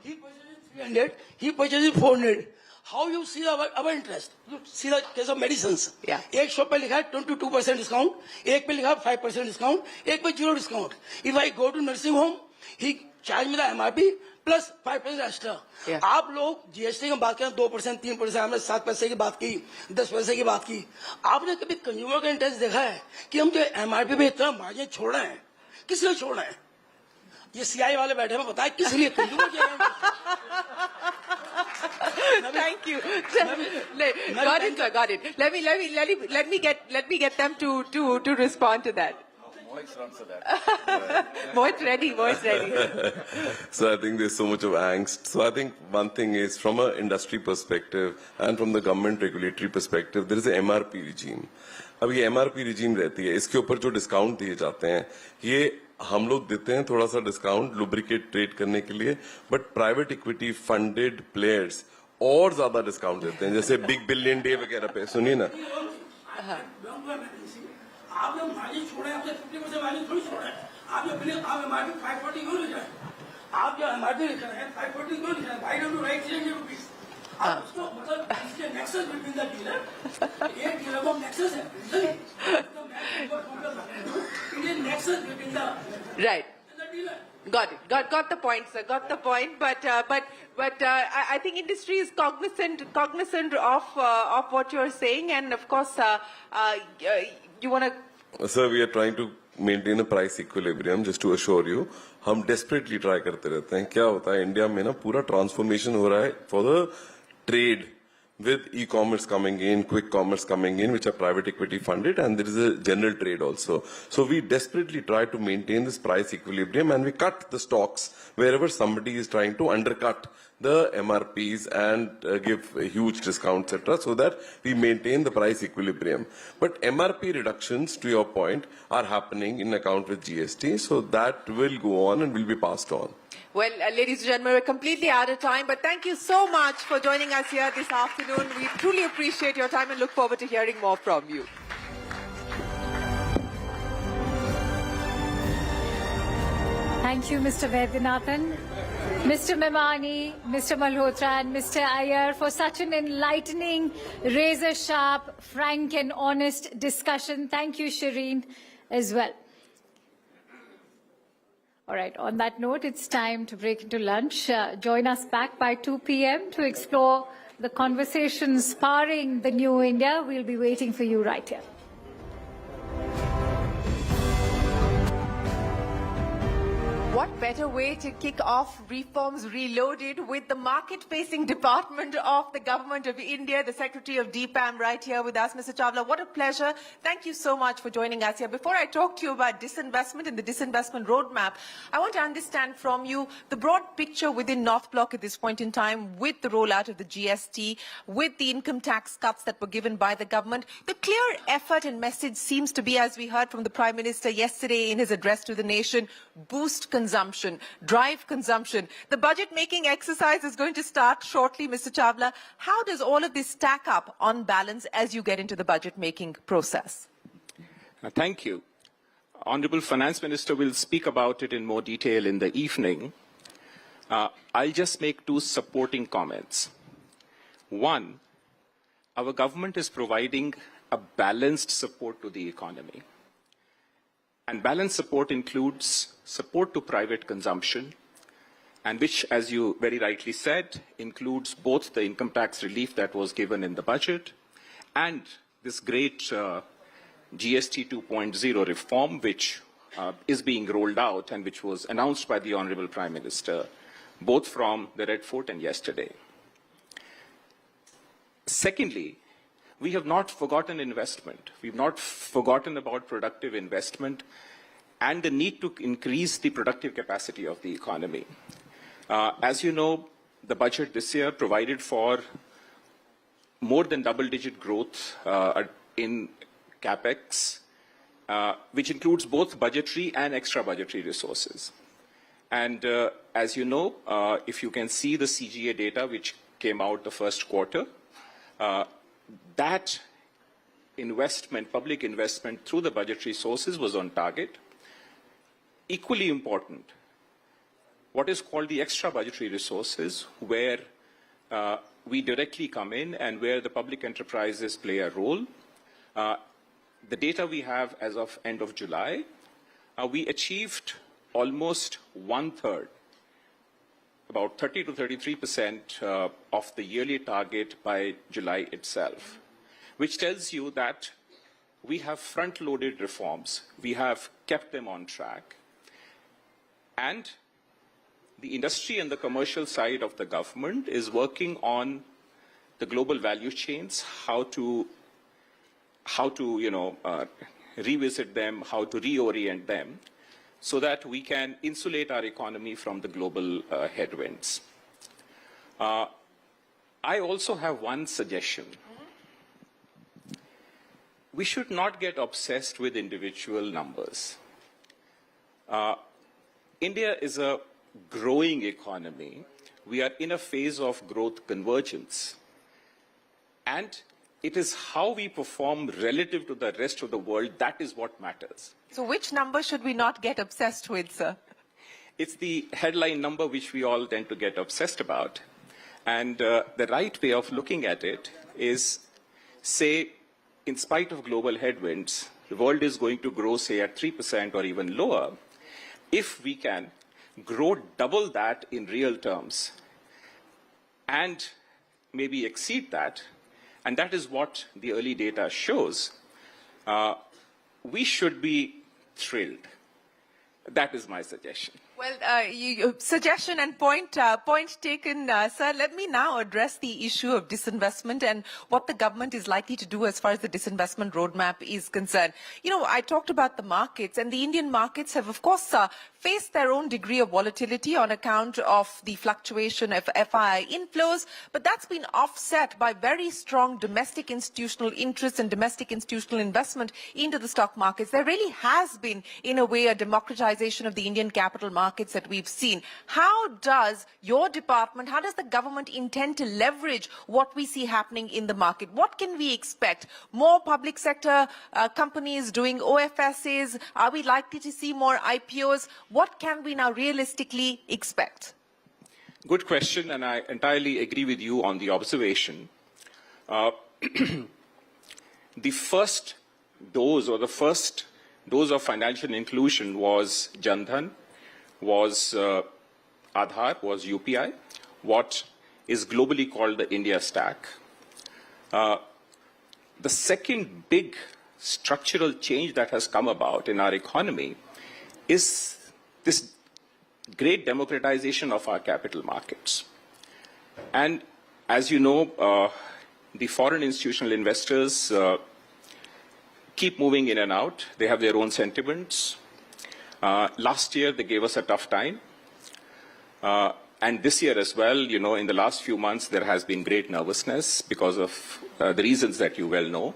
he purchases 300, he purchases 400. how you see our interest. You see the case of medicines. Yeah. एक shop पे लिखा है 22% discount, एक पे लिखा है 5% discount, एक पे 0 discount. If I go to nursing home, he charge me the MRP plus 5% extra. Yeah. आप लोग जीएसटी की बात करें 2%, 3%, हमने 7 पैसे की बात की, 10 पैसे की बात की. आपने कभी कंज्यूमर का इंटरेस्ट देखा है कि हम जो MRP पे इतना मार्जिन छोड़ रहे हैं, किस लिए छोड़ रहे हैं? ये सीआई वाले बैठे हैं, बताए किस लिए consumer Thank you. Got it, sir. Got it. Let me get them to respond to that. Mohit's answer that. Mohit's ready. So I think there's so much of angst. So I think one thing is from an industry perspective and from the government regulatory perspective, there is a MRP regime. अब ये MRP regime रहती है, इसके ऊपर जो discount दिए जाते हैं, ये हम लोग देते हैं थोड़ा सा डिस्काउंट लुब्रिकेट ट्रेड करने के लिए, but private equity funded players और ज्यादा डिस्काउंट देते हैं, जैसे बिग बिलियन डे वगैरह पे. सुनिए ना, आप लोग मार्जिन छोड़े, आपने 50% मार्जिन थोड़ी छोड़ा है. आप जो बिलियन आप MRP 540 क्यों लिख रहे हैं? आप जो MRP लिख रहे हैं 540 क्यों लिख रहे हैं? Why don't you write 300 rupees? आप उसको मतलब इसके नेक्सस बिटवीन द डीलर, एक डीलर को नेक्सस है, तो मैं nexus between the Right. dealer. Got it. Got the point, sir. Got the point. But I think industry is cognizant of what you're saying, and of course, you want to. Sir, we are trying to maintain a price equilibrium. Just to assure you, हम desperately try करते रहते हैं. क्या होता है India में ना पूरा transformation हो रहा है for the trade. With e-commerce coming in, quick commerce coming in, which are private equity funded, and there is a general trade also. So we desperately try to maintain this price equilibrium, and we cut the stocks wherever somebody is trying to undercut the MRPs and give huge discounts, etc., so that we maintain the price equilibrium. But MRP reductions, to your point, are happening in account with GST, so that will go on and will be passed on. Well, ladies and gentlemen, we're completely out of time, but thank you so much for joining us here this afternoon. We truly appreciate your time and look forward to hearing more from you. Thank you, Mr. Vaidyanathan, Mr. Memani, Mr. Malhotra, and Mr. Iyer for such an enlightening, razor-sharp, frank and honest discussion. Thank you, Shireen, as well. All right, on that note, it's time to break into lunch. Join us back by 2 p.m. to explore the conversations sparring the new India. We'll be waiting for you right here. What better way to kick off Reforms Reloaded with the market-facing department of the Government of India, the Secretary of DPAM right here with us, Mr. Chawla. What a pleasure. Thank you so much for joining us here. Before I talk to you about disinvestment and the disinvestment roadmap, I want to understand from you the broad picture within North Block at this point in time with the rollout of the GST, with the income tax cuts that were given by the government. The clear effort and message seems to be, as we heard from the Prime Minister yesterday in his address to the nation, boost consumption, drive consumption. The budget-making exercise is going to start shortly, Mr. Chawla. How does all of this stack up on balance as you get into the budget-making process? Thank you. Honorable Finance Minister will speak about it in more detail in the evening. I'll just make two supporting comments. One, our government is providing a balanced support to the economy. And balanced support includes support to private consumption, and which, as you very rightly said, includes both the income tax relief that was given in the budget and this great GST 2.0 reform, which is being rolled out and which was announced by the Honorable Prime Minister, both from the Red Fort and yesterday. Secondly, we have not forgotten investment. We've not forgotten about productive investment and the need to increase the productive capacity of the economy. As you know, the budget this year provided for more than double-digit growth in capex, which includes both budgetary and extra-budgetary resources. And as you know, if you can see the CGA data which came out the first quarter, that investment, public investment through the budgetary sources was on target. Equally important, what is called the extra budgetary resources, where we directly come in and where the public enterprises play a role. The data we have as of end of July, we achieved almost one-third, about 30 to 33% of the yearly target by July itself, which tells you that we have front-loaded reforms. We have kept them on track. And the industry and the commercial side of the government is working on the global value chains, how to revisit them, how to reorient them, so that we can insulate our economy from the global headwinds. I also have one suggestion. We should not get obsessed with individual numbers. India is a growing economy. We are in a phase of growth convergence. And it is how we perform relative to the rest of the world that is what matters. So which number should we not get obsessed with, sir? It's the headline number which we all tend to get obsessed about. And the right way of looking at it is, say, in spite of global headwinds, the world is going to grow, say, at 3% or even lower. If we can grow double that in real terms and maybe exceed that, and that is what the early data shows, we should be thrilled. That is my suggestion. Well, suggestion and point taken, sir. Let me now address the issue of disinvestment and what the government is likely to do as far as the disinvestment roadmap is concerned. You know, I talked about the markets, and the Indian markets have, of course, faced their own degree of volatility on account of the fluctuation of FII inflows, but that's been offset by very strong domestic institutional interest and domestic institutional investment into the stock markets. There really has been, in a way, a democratization of the Indian capital markets that we've seen. How does your department, how does the government intend to leverage what we see happening in the market? What can we expect? More public sector companies doing OFSs? Are we likely to see more IPOs? What can we now realistically expect? Good question, and I entirely agree with you on the observation. The first dose or the first dose of financial inclusion was Jan Dhan, was Aadhaar, was UPI, what is globally called the India Stack. The second big structural change that has come about in our economy is this great democratization of our capital markets. And as you know, the foreign institutional investors keep moving in and out. They have their own sentiments. Last year, they gave us a tough time. And this year as well, you know, in the last few months, there has been great nervousness because of the reasons that you well know.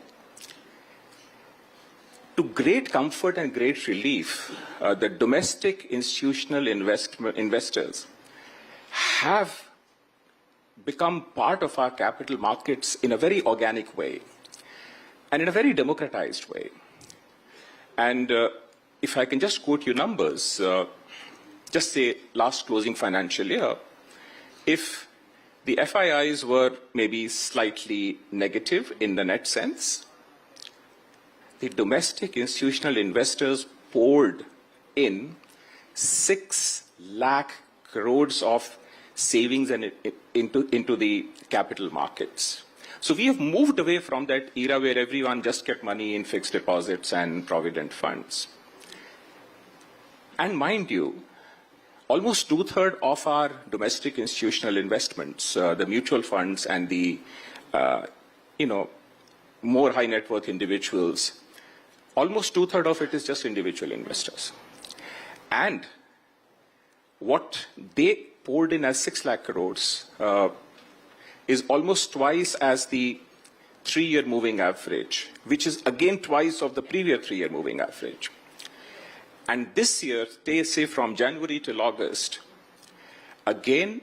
To great comfort and great relief, the domestic institutional investors have become part of our capital markets in a very organic way and in a very democratized way. And if I can just quote you numbers, just say last closing financial year, if the FIIs were maybe slightly negative in the net sense, the domestic institutional investors poured in 6 lakh crores of savings and into the capital markets. So we have moved away from that era where everyone just kept money in fixed deposits and provident funds. And mind you, almost 2/3 of our domestic institutional investments, the mutual funds and the, more high net worth individuals, almost 2/3 of it is just individual investors. And what they poured in as 6 lakh crores is almost twice as the 3-year moving average, which is again twice of the previous 3-year moving average. And this year, they say from January till August, again,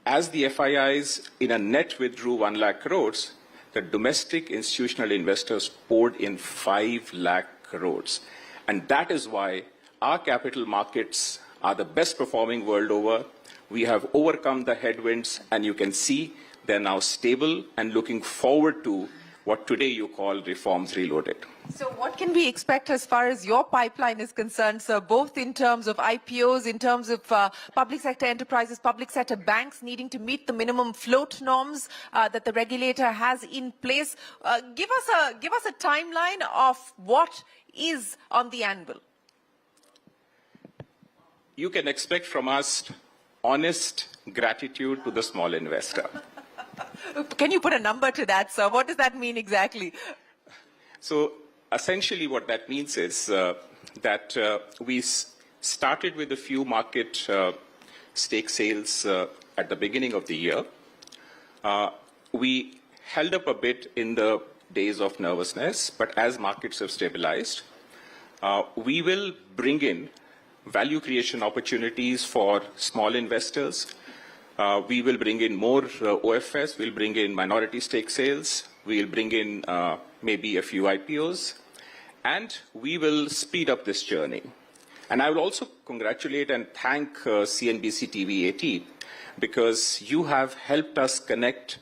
as the FIIs in a net withdrew 1 lakh crores, the domestic institutional investors poured in 5 lakh crores. And that is why our capital markets are the best performing world over. We have overcome the headwinds, and you can see They're now stable and looking forward to what today you call reforms reloaded. So what can we expect as far as your pipeline is concerned, sir, both in terms of IPOs, in terms of public sector enterprises, public sector banks needing to meet the minimum float norms that the regulator has in place? Give us a timeline of what is on the anvil. You can expect from us honest gratitude to the small investor. Can you put a number to that, sir? What does that mean exactly? So essentially what that means is that we started with a few market stake sales at the beginning of the year. We held up a bit in the days of nervousness, but as markets have stabilized, we will bring in value creation opportunities for small investors. We will bring in more OFS, we'll bring in minority stake sales, we'll bring in maybe a few IPOs, and we will speed up this journey. And I will also congratulate and thank CNBC TV 18 because you have helped us connect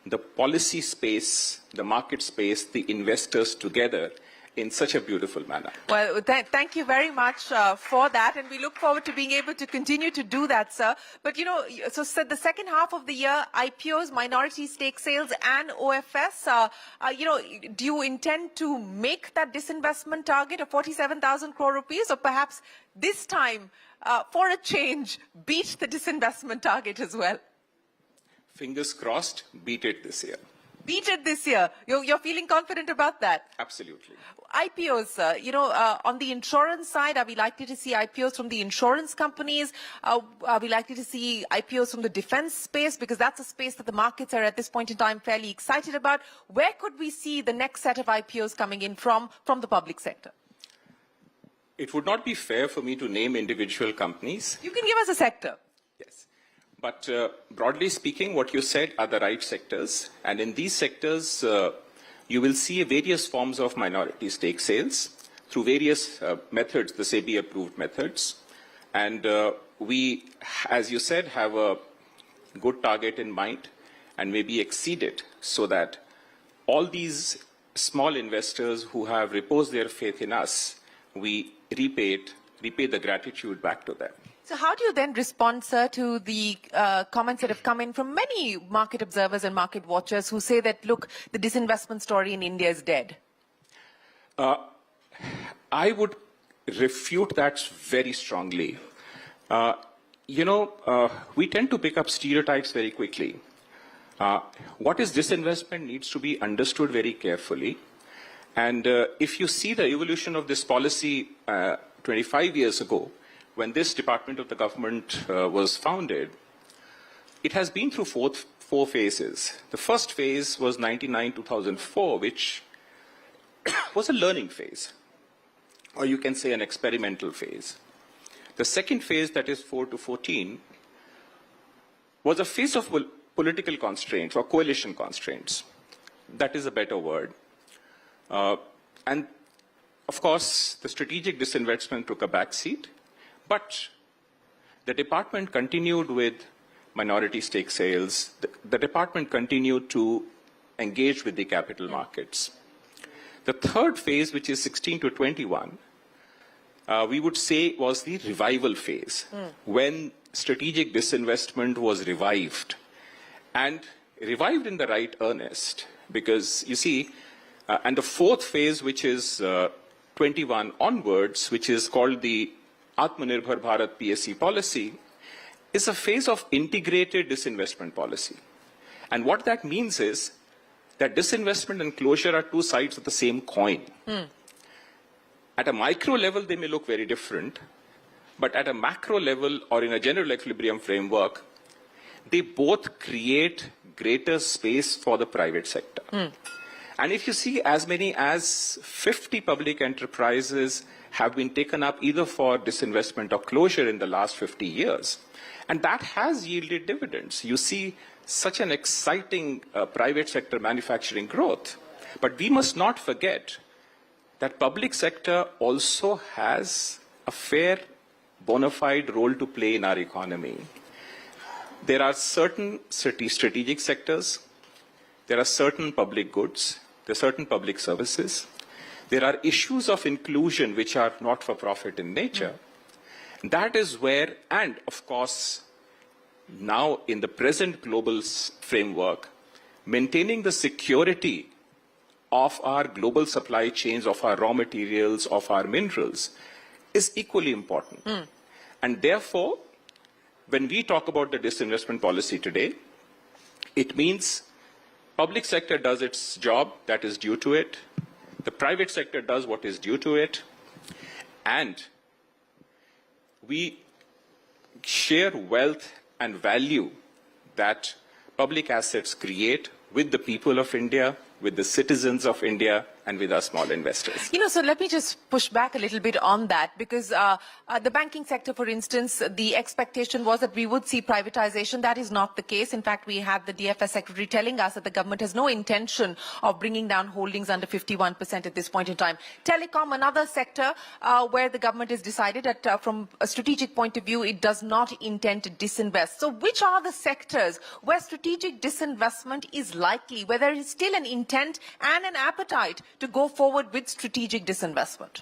the policy space, the market space, the investors together in such a beautiful manner. Well, thank you very much for that, and we look forward to being able to continue to do that, sir. But, you know, so the second half of the year, IPOs, minority stake sales, and OFS, you know, do you intend to make that disinvestment target of 47,000 crore rupees, or perhaps this time, for a change, beat the disinvestment target as well? Fingers crossed, beat it this year. Beat it this year. You're feeling confident about that? Absolutely. IPOs, you know, on the insurance side, are we likely to see IPOs from the insurance companies? Are we likely to see IPOs from the defense space? Because that's a space that the markets are at this point in time fairly excited about. Where could we see the next set of IPOs coming in from the public sector? It would not be fair for me to name individual companies. You can give us a sector. Yes. But broadly speaking, what you said are the right sectors. And in these sectors, you will see various forms of minority stake sales through various methods, the SEBI-approved methods. And we, as you said, have a good target in mind and maybe exceed it so that all these small investors who have reposed their faith in us, we repay the gratitude back to them. So how do you then respond, sir, to the comments that have come in from many market observers and market watchers who say that, look, the disinvestment story in India is dead? I would refute that very strongly. You know, we tend to pick up stereotypes very quickly. What is disinvestment needs to be understood very carefully. And if you see the evolution of this policy 25 years ago, when this department of the government was founded, it has been through four phases. The first phase was 1999-2004, which was a learning phase, or you can say an experimental phase. The second phase, that is 4 to 14, was a phase of political constraints or coalition constraints. That is a better word. And of course, the strategic disinvestment took a back seat. But the department continued with minority stake sales. The department continued to engage with the capital markets. The third phase, which is 16 to 21, we would say was the revival phase, when strategic disinvestment was revived. And revived in the right earnest, because you see, and the fourth phase, which is 21 onwards, which is called the Atmanirbhar Bharat PSE policy, is a phase of integrated disinvestment policy. And what that means is that disinvestment and closure are two sides of the same coin. At a micro level, they may look very different, but at a macro level or in a general equilibrium framework, they both create greater space for the private sector. And if you see, as many as 50 public enterprises have been taken up either for disinvestment or closure in the last 50 years. And that has yielded dividends. You see such an exciting private sector manufacturing growth. But we must not forget that public sector also has a fair, bona fide role to play in our economy. There are certain strategic sectors, there are certain public goods, there are certain public services, there are issues of inclusion which are not for profit in nature. That is where, and of course, now in the present global framework, maintaining the security of our global supply chains, of our raw materials, of our minerals, is equally important. And therefore, when we talk about the disinvestment policy today, it means public sector does its job that is due to it, the private sector does what is due to it, and we share wealth and value that public assets create with the people of India, with the citizens of India, and with our small investors. You know, so let me just push back a little bit on that, because the banking sector, for instance, the expectation was that we would see privatization. That is not the case. In fact, we had the DFS secretary telling us that the government has no intention of bringing down holdings under 51% at this point in time. Telecom, another sector where the government has decided that from a strategic point of view, it does not intend to disinvest. So which are the sectors where strategic disinvestment is likely, where there is still an intent and an appetite to go forward with strategic disinvestment?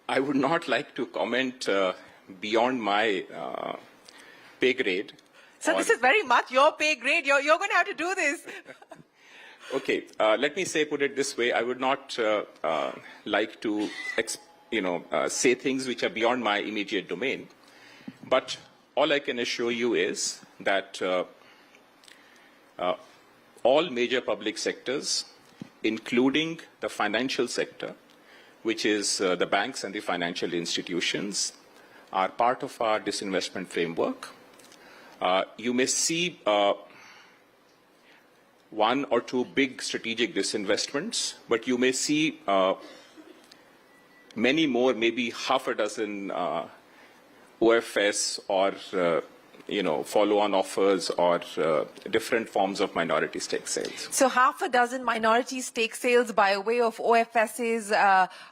I would not like to comment beyond my pay grade. So this is very much your pay grade. You're going to have to do this. Okay, let me put it this way. I would not like to, say things which are beyond my immediate domain. But all I can assure you is that all major public sectors, including the financial sector, which is the banks and the financial institutions, are part of our disinvestment framework. You may see one or two big strategic disinvestments, but you may see many more, maybe half a dozen OFS or follow-on offers or different forms of minority stake sales. So half a dozen minority stake sales by way of OFSs,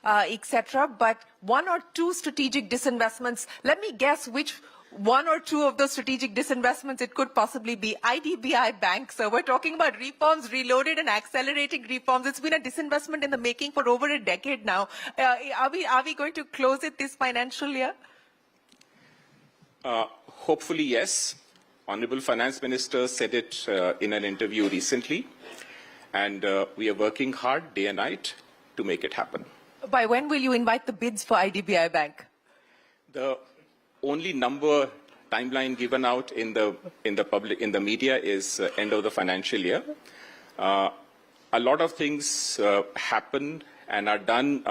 etc., but one or two strategic disinvestments. Let me guess which one or two of those strategic disinvestments it could possibly be. IDBI Bank, so we're talking about reforms, reloaded and accelerating reforms. It's been a disinvestment in the making for over a decade now. Are we going to close it this financial year? Hopefully, yes. Honorable Finance Minister said it in an interview recently, and we are working hard day and night to make it happen. By when will you invite the bids for IDBI Bank? The only timeline given out in the media is end of the financial year. A lot of things happen and are done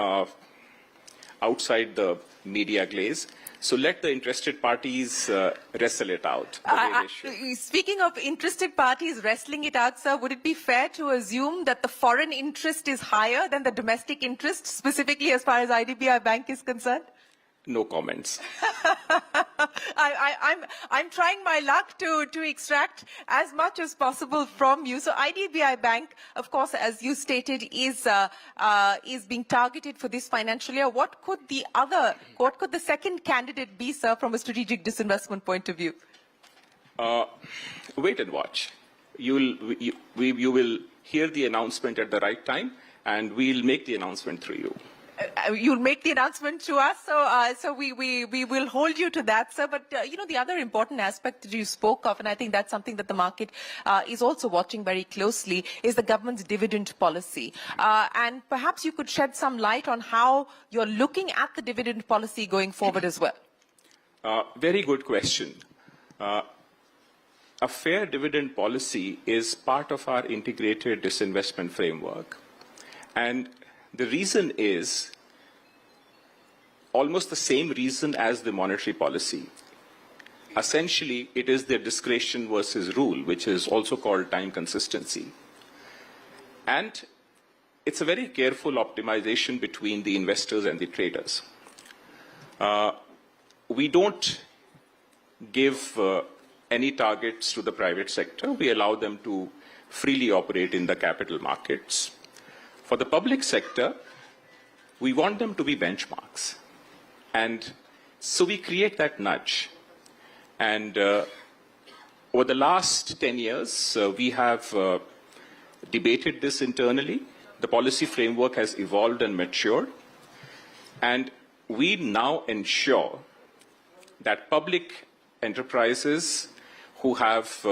outside the media glaze. So let the interested parties wrestle it out. Speaking of interested parties wrestling it out, sir, would it be fair to assume that the foreign interest is higher than the domestic interest, specifically as far as IDBI Bank is concerned? No comments. I'm trying my luck to extract as much as possible from you. So IDBI Bank, of course, as you stated, is being targeted for this financial year. What could the second candidate be, sir, from a strategic disinvestment point of view? Wait and watch. You will hear the announcement at the right time, and we'll make the announcement through you. You'll make the announcement to us, so we will hold you to that, sir. But the other important aspect that you spoke of, and I think that's something that the market is also watching very closely, is the government's dividend policy. And perhaps you could shed some light on how you're looking at the dividend policy going forward as well. Very good question. A fair dividend policy is part of our integrated disinvestment framework, and the reason is almost the same reason as the monetary policy. Essentially, it is the discretion versus rule, which is also called time consistency. And it's a very careful optimization between the investors and the traders. We don't give any targets to the private sector. We allow them to freely operate in the capital markets. For the public sector, we want them to be benchmarks. And so we create that nudge. And Over the last 10 years, we have debated this internally. The policy framework has evolved and matured. And we now ensure that public enterprises who have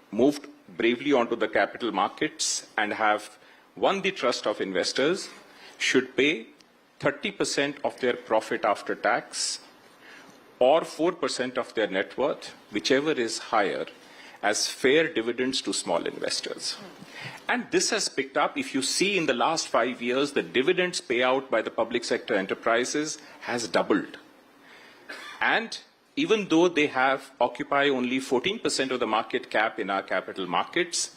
moved bravely onto the capital markets and have won the trust of investors should pay 30% of their profit after tax or 4% of their net worth, whichever is higher, as fair dividends to small investors. And this has picked up. If you see in the last 5 years, the dividends payout by the public sector enterprises has doubled. And even though they occupy only 14% of the market cap in our capital markets,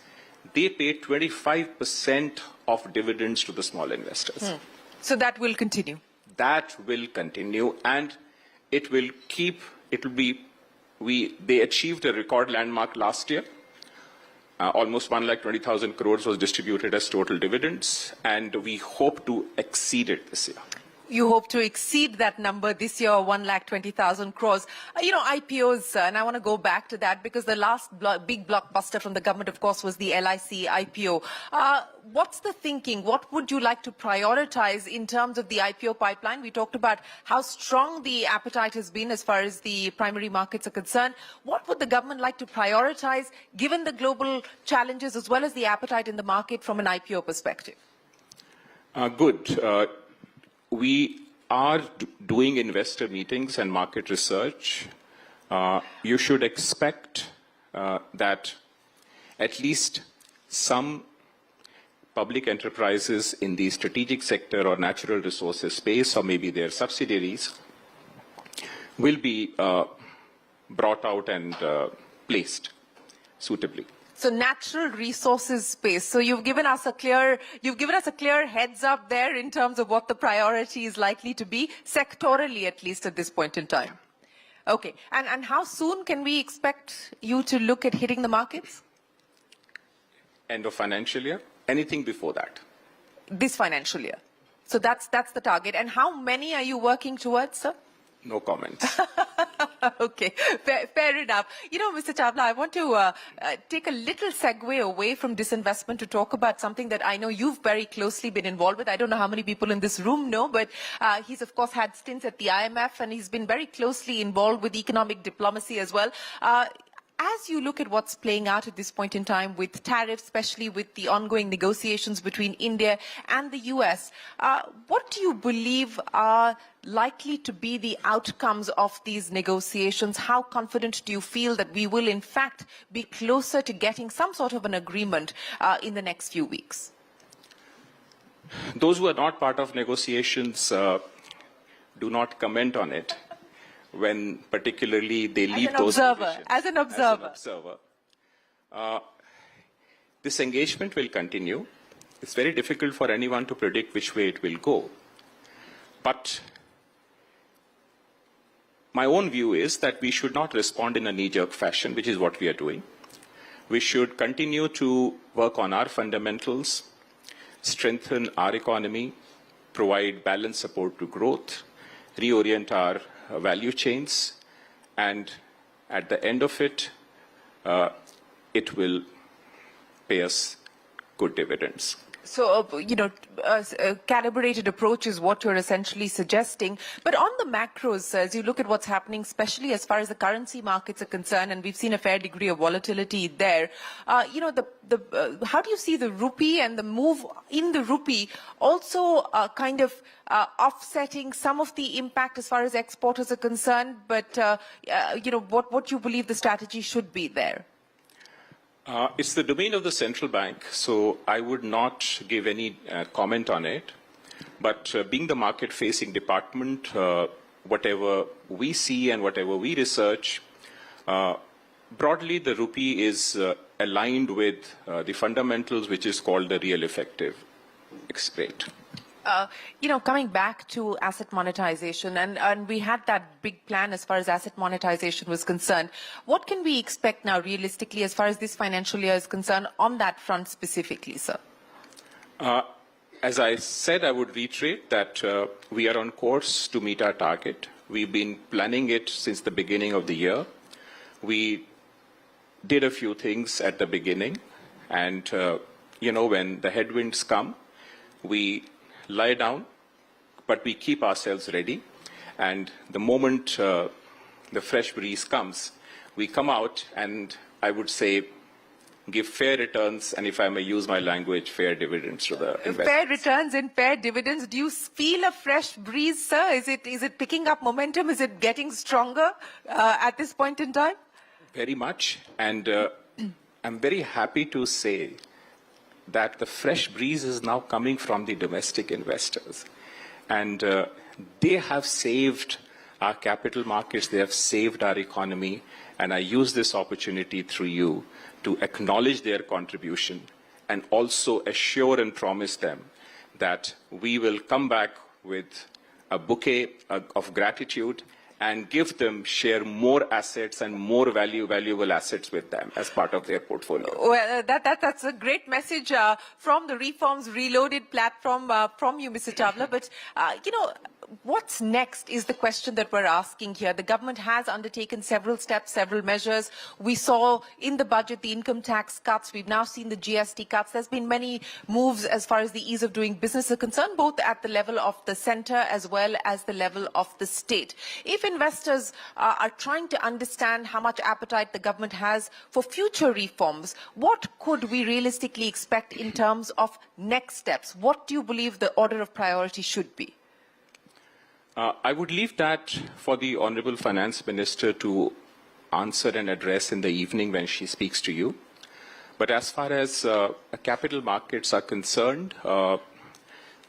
they pay 25% of dividends to the small investors. So that will continue? That will continue, and they achieved a record landmark last year. Almost 1,20,000 crores was distributed as total dividends, and we hope to exceed it this year. You hope to exceed that number this year, 1,20,000 crores. IPOs, and I want to go back to that because the last big blockbuster from the government, of course, was the LIC IPO. What's the thinking? What would you like to prioritize in terms of the IPO pipeline? We talked about how strong the appetite has been as far as the primary markets are concerned. What would the government like to prioritize, given the global challenges as well as the appetite in the market from an IPO perspective? Good. We are doing investor meetings and market research. You should expect that at least some public enterprises in the strategic sector or natural resources space, or maybe their subsidiaries, will be brought out and placed suitably. So natural resources space. So you've given us a clear heads up there in terms of what the priority is likely to be, sectorally at least at this point in time. Okay. And how soon can we expect you to look at hitting the markets? End of financial year. Anything before that? This financial year. So that's the target. And how many are you working towards, sir? No comments. Okay, fair enough. Mr. Chawla, I want to take a little segue away from disinvestment to talk about something that I know you've very closely been involved with. I don't know how many people in this room know, but he's, of course, had stints at the IMF, and he's been very closely involved with economic diplomacy as well. As you look at what's playing out at this point in time with tariffs, especially with the ongoing negotiations between India and the US, what do you believe are likely to be the outcomes of these negotiations? How confident do you feel that we will, in fact, be closer to getting some sort of an agreement in the next few weeks? Those who are not part of negotiations do not comment on it. When particularly they leave those positions. As an observer. This engagement will continue. It's very difficult for anyone to predict which way it will go. But my own view is that we should not respond in a knee-jerk fashion, which is what we are doing. We should continue to work on our fundamentals, strengthen our economy, provide balanced support to growth, reorient our value chains, and at the end of it, it will pay us good dividends. So, a calibrated approach is what you're essentially suggesting. But on the macros, as you look at what's happening, especially as far as the currency markets are concerned, and we've seen a fair degree of volatility there, how do you see the rupee and the move in the rupee also offsetting some of the impact as far as exporters are concerned? But, what you believe the strategy should be there? It's the domain of the central bank, so I would not give any comment on it. But being the market-facing department, whatever we see and whatever we research, broadly the rupee is aligned with the fundamentals, which is called the real effective rate. Coming back to asset monetization, and we had that big plan as far as asset monetization was concerned. What can we expect now realistically as far as this financial year is concerned on that front specifically, sir? As I said, I would reiterate that we are on course to meet our target. We've been planning it since the beginning of the year. We did a few things at the beginning, and when the headwinds come, we lie down, but we keep ourselves ready. And the moment the fresh breeze comes, we come out and, I would say, give fair returns, and if I may use my language, fair dividends to the investors. Fair returns and fair dividends. Do you feel a fresh breeze, sir? Is it picking up momentum? Is it getting stronger at this point in time? Very much, and I'm very happy to say that the fresh breeze is now coming from the domestic investors. And they have saved our capital markets, they have saved our economy, and I use this opportunity through you to acknowledge their contribution and also assure and promise them that we will come back with a bouquet of gratitude and give them, share more assets and more valuable assets with them as part of their portfolio. Well, that's a great message from the Reforms Reloaded platform from you, Mr. Chawla. But, what's next is the question that we're asking here. The government has undertaken several steps, several measures. We saw in the budget the income tax cuts. We've now seen the GST cuts. There's been many moves as far as the ease of doing business is concerned, both at the level of the centre as well as the level of the state. If investors are trying to understand how much appetite the government has for future reforms, what could we realistically expect in terms of next steps? What do you believe the order of priority should be? I would leave that for the Honourable Finance Minister to answer and address in the evening when she speaks to you. But as far as capital markets are concerned,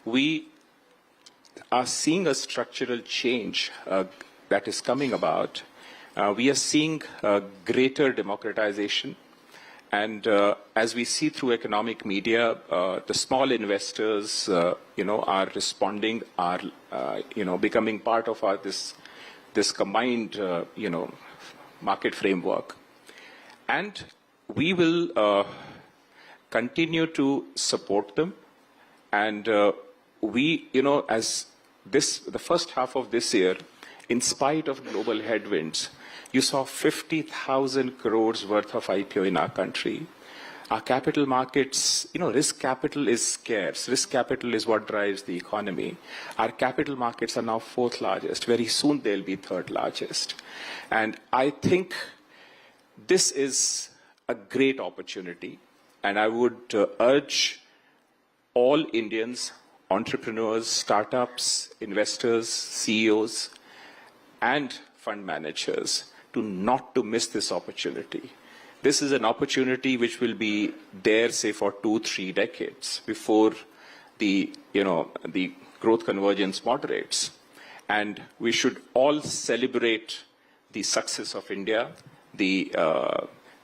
we are seeing a structural change that is coming about. We are seeing greater democratization. And as we see through economic media, the small investors, are responding, are, becoming part of this combined, market framework. And we will continue to support them. And we, as the first half of this year, in spite of global headwinds, you saw 50,000 crores worth of IPO in our country. Our capital markets, risk capital is scarce. Risk capital is what drives the economy. Our capital markets are now fourth largest. Very soon they'll be third largest. And I think this is a great opportunity. And I would urge all Indians, entrepreneurs, startups, investors, CEOs, and fund managers not to miss this opportunity. This is an opportunity which will be there, say, for 2-3 decades before the growth convergence moderates. And we should all celebrate the success of India, the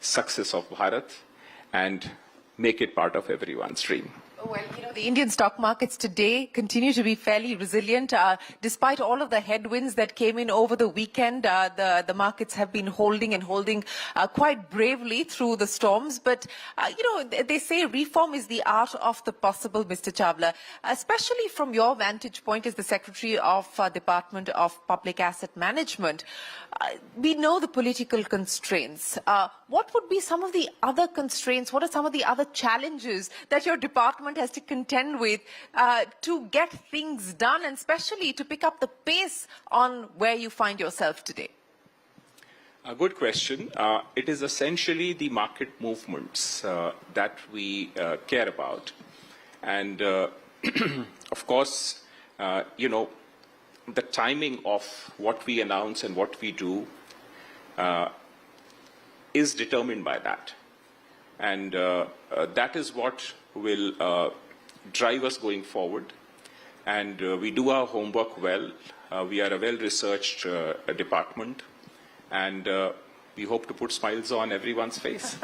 success of Bharat, and make it part of everyone's dream. Well, the Indian stock markets today continue to be fairly resilient. Despite all of the headwinds that came in over the weekend, the markets have been holding quite bravely through the storms. But, they say reform is the art of the possible, Mr. Chawla. Especially from your vantage point as the Secretary of Department of Public Asset Management. We know the political constraints. What would be some of the other constraints? What are some of the other challenges that your department has to contend with to get things done, and especially to pick up the pace on where you find yourself today? A good question. It is essentially the market movements that we care about. And, of course, the timing of what we announce and what we do is determined by that. And that is what will drive us going forward. And we do our homework well. We are a well-researched department. And we hope to put smiles on everyone's face.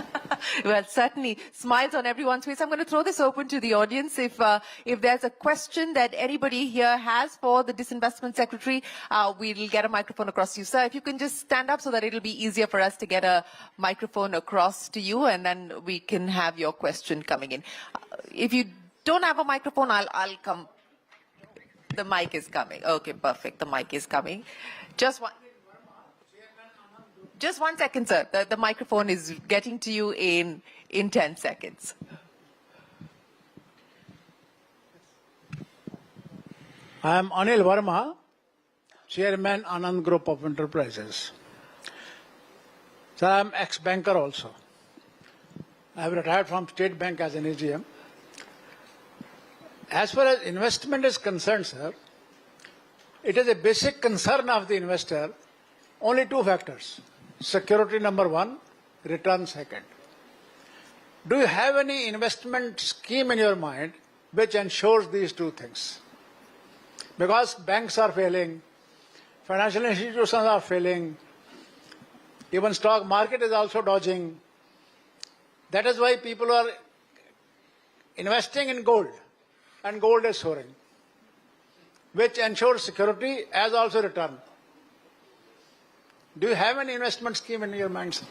Well, certainly, smiles on everyone's face. I'm going to throw this open to the audience. If there's a question that anybody here has for the Disinvestment Secretary, we'll get a microphone across to you. Sir, if you can just stand up so that it'll be easier for us to get a microphone across to you, and then we can have your question coming in. If you don't have a microphone, I'll come. The mic is coming. Okay, perfect. The mic is coming. Just one. Just 1 second, sir. The microphone is getting to you in 10 seconds. I am Anil Verma, Chairman, Anand Group of Enterprises. So I am ex-banker also. I have retired from State Bank as an AGM. As far as investment is concerned, sir, it is a basic concern of the investor. Only two factors. Security number one, return second. Do you have any investment scheme in your mind which ensures these two things? Because banks are failing, financial institutions are failing, even stock market is also dodging. That is why people are investing in gold, and gold is soaring, which ensures security as also return. Do you have any investment scheme in your mind, sir?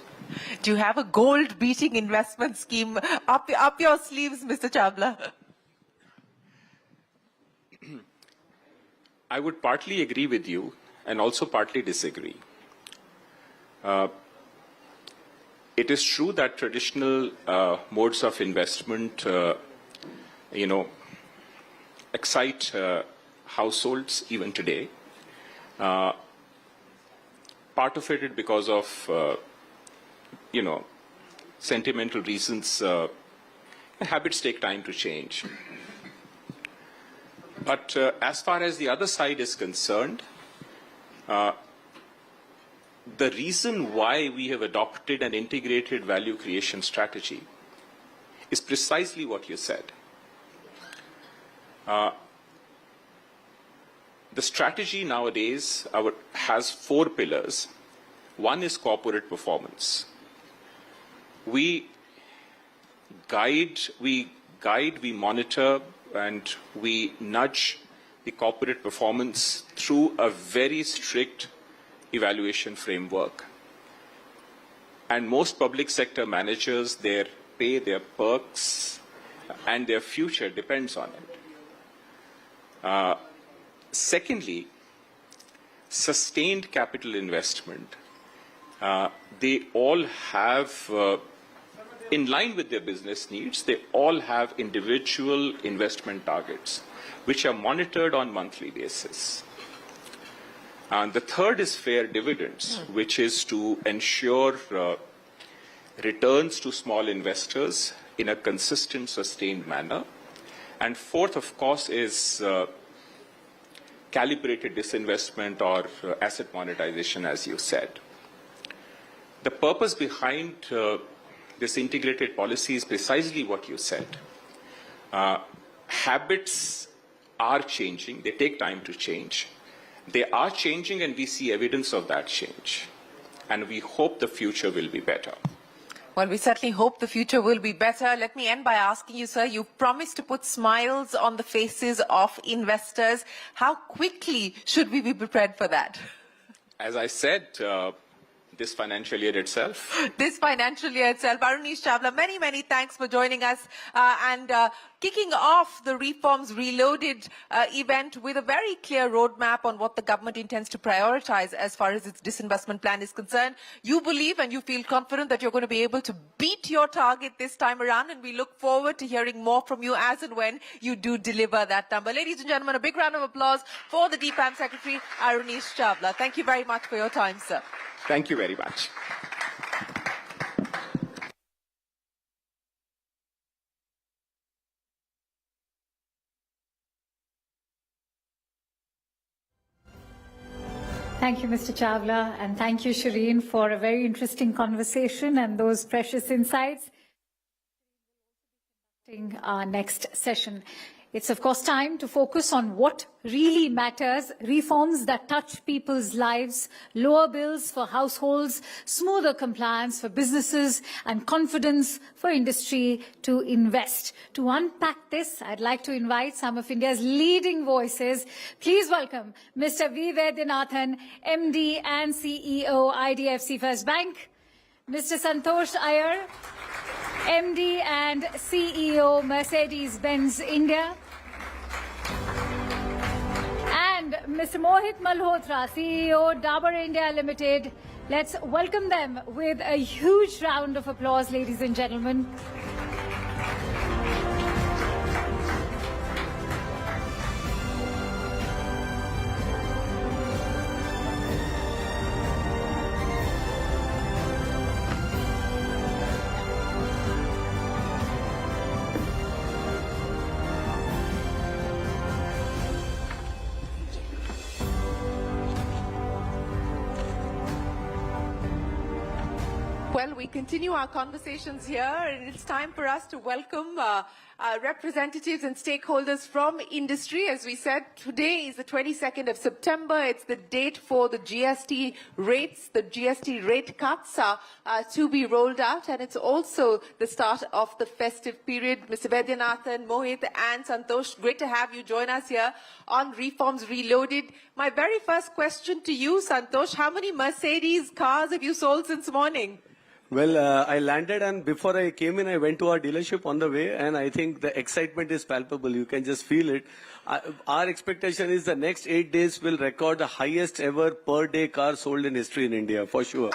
Do you have a gold-beating investment scheme up your sleeves, Mr. Chawla? I would partly agree with you and also partly disagree. It is true that traditional modes of investment, excite households even today. Part of it is because of, sentimental reasons. Habits take time to change. But as far as the other side is concerned, the reason why we have adopted an integrated value creation strategy is precisely what you said. The strategy nowadays has 4 pillars. One is corporate performance. We guide, we monitor, and we nudge the corporate performance through a very strict evaluation framework. And most public sector managers, their pay, their perks, and their future depends on it. Secondly, sustained capital investment. They all have, in line with their business needs, they all have individual investment targets, which are monitored on a monthly basis. And the third is fair dividends, which is to ensure returns to small investors in a consistent, sustained manner. And fourth, of course, is calibrated disinvestment or asset monetization, as you said. The purpose behind this integrated policy is precisely what you said. Habits are changing. They take time to change. They are changing, and we see evidence of that change. And we hope the future will be better. Well, we certainly hope the future will be better. Let me end by asking you, sir, you promised to put smiles on the faces of investors. How quickly should we be prepared for that? As I said, this financial year itself. This financial year itself. Arunish Chawla, many, many thanks for joining us and kicking off the Reforms Reloaded event with a very clear roadmap on what the government intends to prioritize as far as its disinvestment plan is concerned. You believe and you feel confident that you're going to be able to beat your target this time around, and we look forward to hearing more from you as and when you do deliver that number. Ladies and gentlemen, a big round of applause for the DPAM Secretary, Arunish Chawla. Thank you very much for your time, sir. Thank you very much. Thank you, Mr. Chawla, and thank you, Shireen, for a very interesting conversation and those precious insights. Our next session. It's, of course, time to focus on what really matters, reforms that touch people's lives, lower bills for households, smoother compliance for businesses, and confidence for industry to invest. To unpack this, I'd like to invite some of India's leading voices. Please welcome Mr. V. Vaidyanathan, MD and CEO, IDFC First Bank, Mr. Santosh Iyer, MD and CEO, Mercedes-Benz India, and Mr. Mohit Malhotra, CEO, Dabur India Limited. Let's welcome them with a huge round of applause, ladies and gentlemen. Well, we continue our conversations here, and it's time for us to welcome representatives and stakeholders from industry. As we said, today is the 22nd of September. It's the date for the GST rates, the GST rate cuts to be rolled out, and it's also the start of the festive period. Mr. Vaidyanathan, Mohit and Santosh, great to have you join us here on Reforms Reloaded. My very first question to you, Santosh, how many Mercedes cars have you sold since morning? Well, I landed, and before I came in, I went to our dealership on the way, and I think the excitement is palpable. You can just feel it. Our expectation is the next 8 days will record the highest ever per day car sold in history in India, for sure.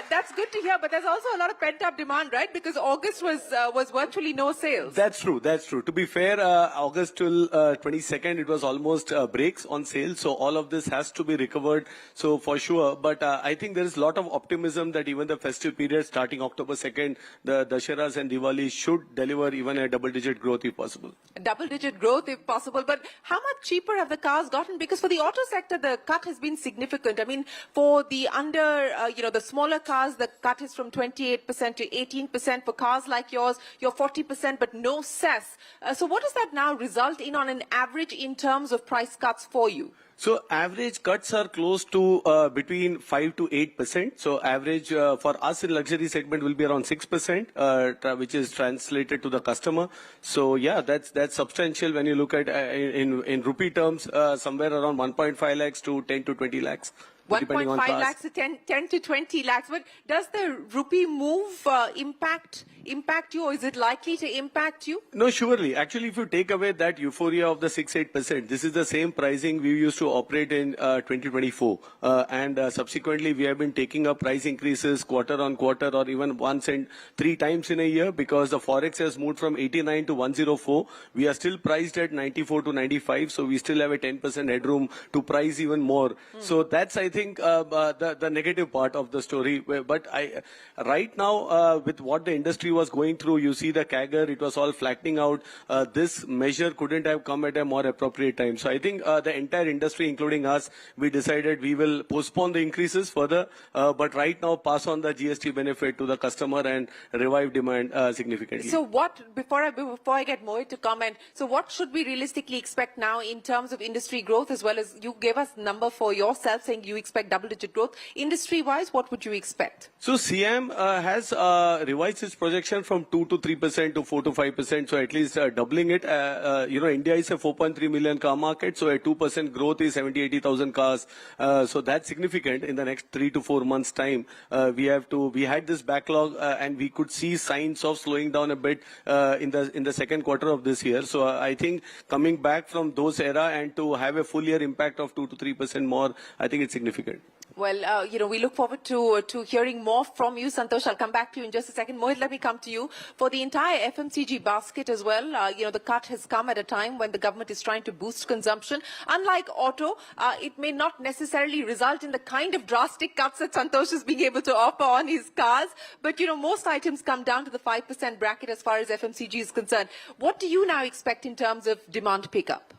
That's good to hear, but there's also a lot of pent-up demand, right? Because August was virtually no sales. That's true. That's true. To be fair, August till 22nd, it was almost breaks on sale. So all of this has to be recovered. So for sure. But I think there is a lot of optimism that even the festive period starting October 2nd, the Dasharas and Diwali should deliver even a double-digit growth if possible. Double-digit growth if possible. But how much cheaper have the cars gotten? Because for the auto sector, the cut has been significant. I mean, for the the smaller cars, the cut is from 28% to 18%. For cars like yours, you're 40%, but no cess. So what does that now result in on an average in terms of price cuts for you? So average cuts are close to between 5 to 8%. So average for us in luxury segment will be around 6%, which is translated to the customer. So yeah, that's substantial when you look at in rupee terms, somewhere around 1.5 lakhs to 10 to 20 lakhs. 1.5 lakhs to 10 to 20 lakhs. But does the rupee move impact you, or is it likely to impact you? No, surely. Actually, if you take away that euphoria of the 6-8%, this is the same pricing we used to operate in 2024. And subsequently, we have been taking up price increases quarter on quarter or even once and 3 times in a year because the Forex has moved from 89 to 104. We are still priced at 94 to 95. So we still have a 10% headroom to price even more. So that's, I think, the negative part of the story. But right now, with what the industry was going through, you see the CAGR, it was all flattening out. This measure couldn't have come at a more appropriate time. So I think the entire industry, including us, we decided we will postpone the increases further, but right now pass on the GST benefit to the customer and revive demand significantly. So what, before I get Mohit to comment, so what should we realistically expect now in terms of industry growth, as well as you gave us a number for yourself saying you expect double-digit growth. Industry-wise, what would you expect? So CM has revised its projection from 2 to 3% to 4 to 5%, so at least doubling it. India is a 4.3 million car market, so a 2% growth is 70-80,000 cars. So that's significant. In the next 3 to 4 months' time, we had this backlog, and we could see signs of slowing down a bit in the second quarter of this year. So I think coming back from those era and to have a full year impact of 2 to 3% more, I think it's significant. Well, we look forward to hearing more from you, Santosh. I'll come back to you in just a second. Mohit, let me come to you. For the entire FMCG basket as well, the cut has come at a time when the government is trying to boost consumption. Unlike auto, it may not necessarily result in the kind of drastic cuts that Santosh is being able to offer on his cars. But, most items come down to the 5% bracket as far as FMCG is concerned. What do you now expect in terms of demand pickup?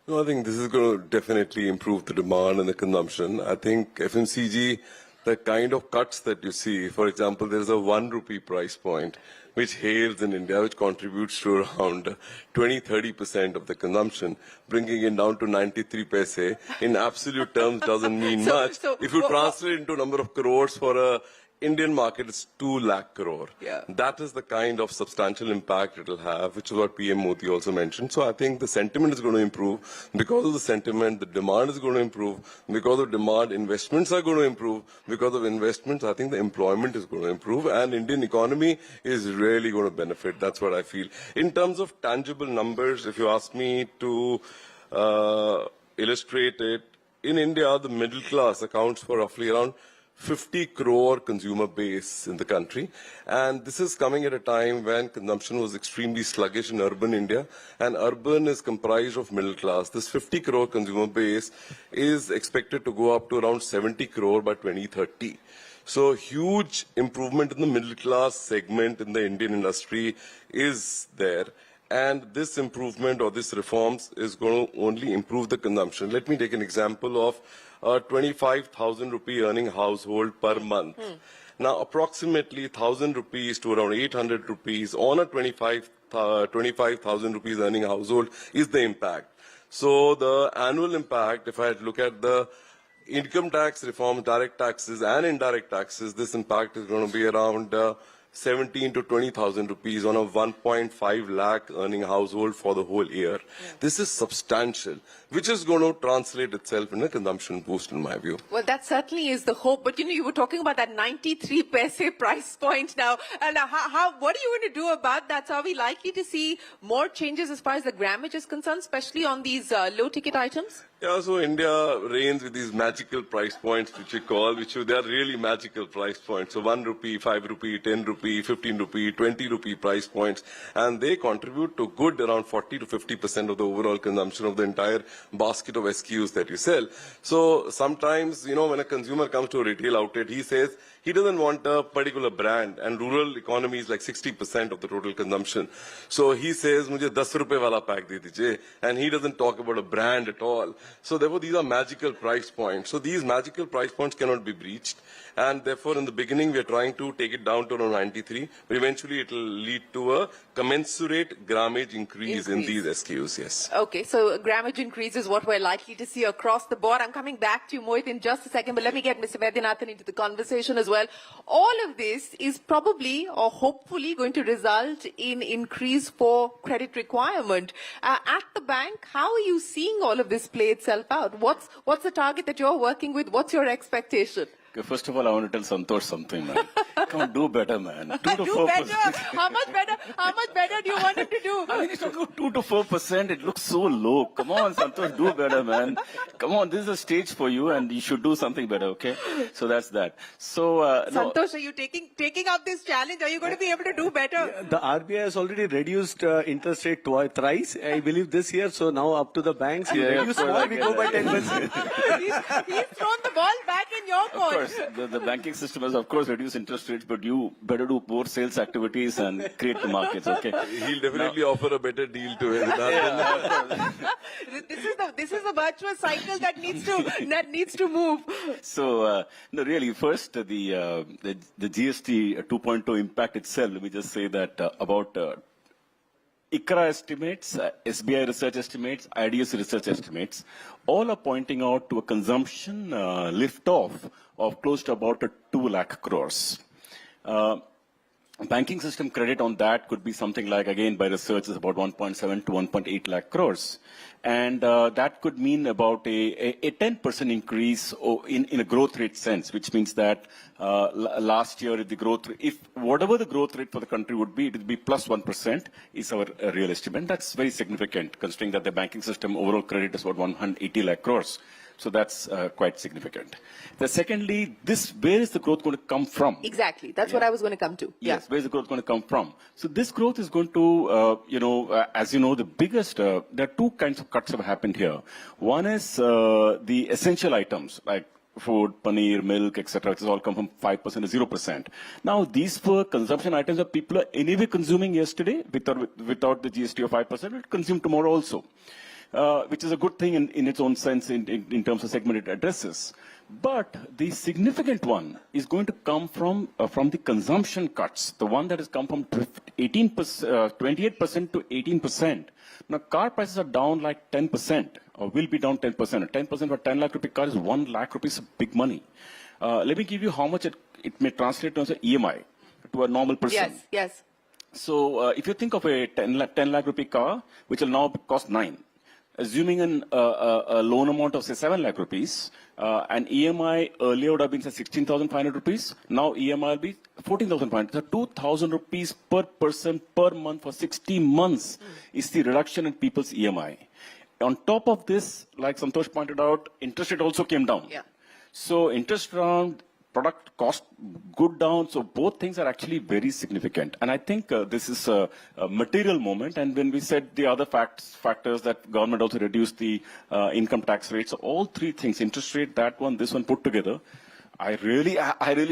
No, I think this is going to definitely improve the demand and the consumption. I think FMCG, the kind of cuts that you see, for example, there's a 1 rupee price point, which hails in India, which contributes to around 20-30% of the consumption, bringing it down to 93 paise. In absolute terms, doesn't mean much. If you translate into number of crores for a Indian market is 2 lakh crore. Yeah. That is the kind of substantial impact it will have, which is what PM Modi also mentioned. So I think the sentiment is going to improve. Because of the sentiment, the demand is going to improve. Because of demand, investments are going to improve. Because of investments, I think the employment is going to improve. And Indian economy is really going to benefit. That's what I feel. In terms of tangible numbers, if you ask me to illustrate it, in India, the middle class accounts for roughly around 50 crore consumer base in the country. And this is coming at a time when consumption was extremely sluggish in urban India. And urban is comprised of middle class. This 50 crore consumer base is expected to go up to around 70 crore by 2030. So huge improvement in the middle class segment in the Indian industry is there. And this improvement or this reforms is going to only improve the consumption. Let me take an example of a 25,000 rupee earning household per month. Now, approximately 1,000 rupees to around 800 rupees on a 25,000 rupees earning household is the impact. So the annual impact, if I look at the income tax reform, direct taxes and indirect taxes, this impact is going to be around 17 to 20,000 rupees on a 1.5 lakh earning household for the whole year. Yeah. This is substantial, which is going to translate itself in a consumption boost, in my view. Well, that certainly is the hope. But, you know, you were talking about that 93 paise price point now. And what are you going to do about that? So are we likely to see more changes as far as the grammage is concerned, especially on these low-ticket items? Yeah, so India reigns with these magical price points, which we call, they are really magical price points. So 1 rupee, 5 rupee, 10 rupee, 15 rupee, 20 rupee price points. And they contribute to good around 40 to 50% of the overall consumption of the entire basket of SKUs that you sell. So sometimes, you know, when a consumer comes to a retail outlet, he says he doesn't want a particular brand. And rural economy is like 60% of the total consumption. So he says, "Mujhe 10 rupees wala pack de dijiye." And he doesn't talk about a brand at all. So therefore, these are magical price points. So these magical price points cannot be breached. And therefore, in the beginning, we are trying to take it down to around 93. But eventually, it will lead to a commensurate grammage increase in these SKUs, yes. Okay, so grammage increase is what we're likely to see across the board. I'm coming back to you, Mohit, in just a second. But let me get Mr. Vaidyanathan into the conversation as well. All of this is probably or hopefully going to result in increase for credit requirement. At the bank, how are you seeing all of this play itself out? What's the target that you're working with? What's your expectation? Okay, first of all, I want to tell Santosh something, man. Come on, do better, man. 2 to 4%. Do better? How much better? How much better do you want him to do? I mean, it's not 2 to 4%. It looks so low. Come on, Santosh, do better, man. Come on, this is a stage for you, and you should do something better, okay? So that's that. So, Santosh, are you taking up this challenge? Are you going to be able to do better? The RBI has already reduced interest rate thrice, I believe, this year. So now up to the banks. Yeah, Reduce small, we go by 10%. He's thrown the ball back in your court. The banking system has, of course, reduced interest rates, but you better do more sales activities and create the markets, okay? He'll definitely offer a better deal to him. This is the virtuous cycle that needs to move. So, no, really, first, the GST 2.0 impact itself, let me just say that about ICRA estimates, SBI research estimates, IDS research estimates, all are pointing out to a consumption lift-off of close to about 2 lakh crores. Banking system credit on that could be something like, again, by research, is about 1.7 to 1.8 lakh crores. And that could mean about a 10% increase in a growth rate sense, which means that last year, if whatever the growth rate for the country would be, it would be plus 1% is our real estimate. That's very significant, considering that the banking system overall credit is about 180 lakh crores. So that's quite significant. Secondly, where is the growth going to come from? Exactly. That's what I was going to come to. Yes, where is the growth going to come from? So this growth is going to, as you know, the biggest, there are two kinds of cuts have happened here. One is the essential items, like food, paneer, milk, etc., which has all come from 5% to 0%. Now, these were consumption items that people are anyway consuming yesterday without the GST of 5%, will consume tomorrow also. Which is a good thing in its own sense in terms of segment it addresses. But the significant one is going to come from the consumption cuts, the one that has come from 28% to 18%. Now, car prices are down like 10%, or will be down 10%. 10% for 10 lakh rupee car is 1 lakh rupees, big money. Let me give you how much it may translate to an EMI to a normal person. Yes, yes. So if you think of a 10 lakh rupee car, which will now cost 9, assuming a loan amount of say 7 lakh rupees, an EMI earlier would have been say 16,500 rupees. Now EMI will be 14,500. So 2,000 rupees per person per month for 60 months is the reduction in people's EMI. On top of this, like Santosh pointed out, interest rate also came down. Yeah. So interest around product cost good down. So both things are actually very significant. And I think this is a material moment. And when we said the other factors that government also reduced the income tax rates, so all three things, interest rate, that one, this one put together, I really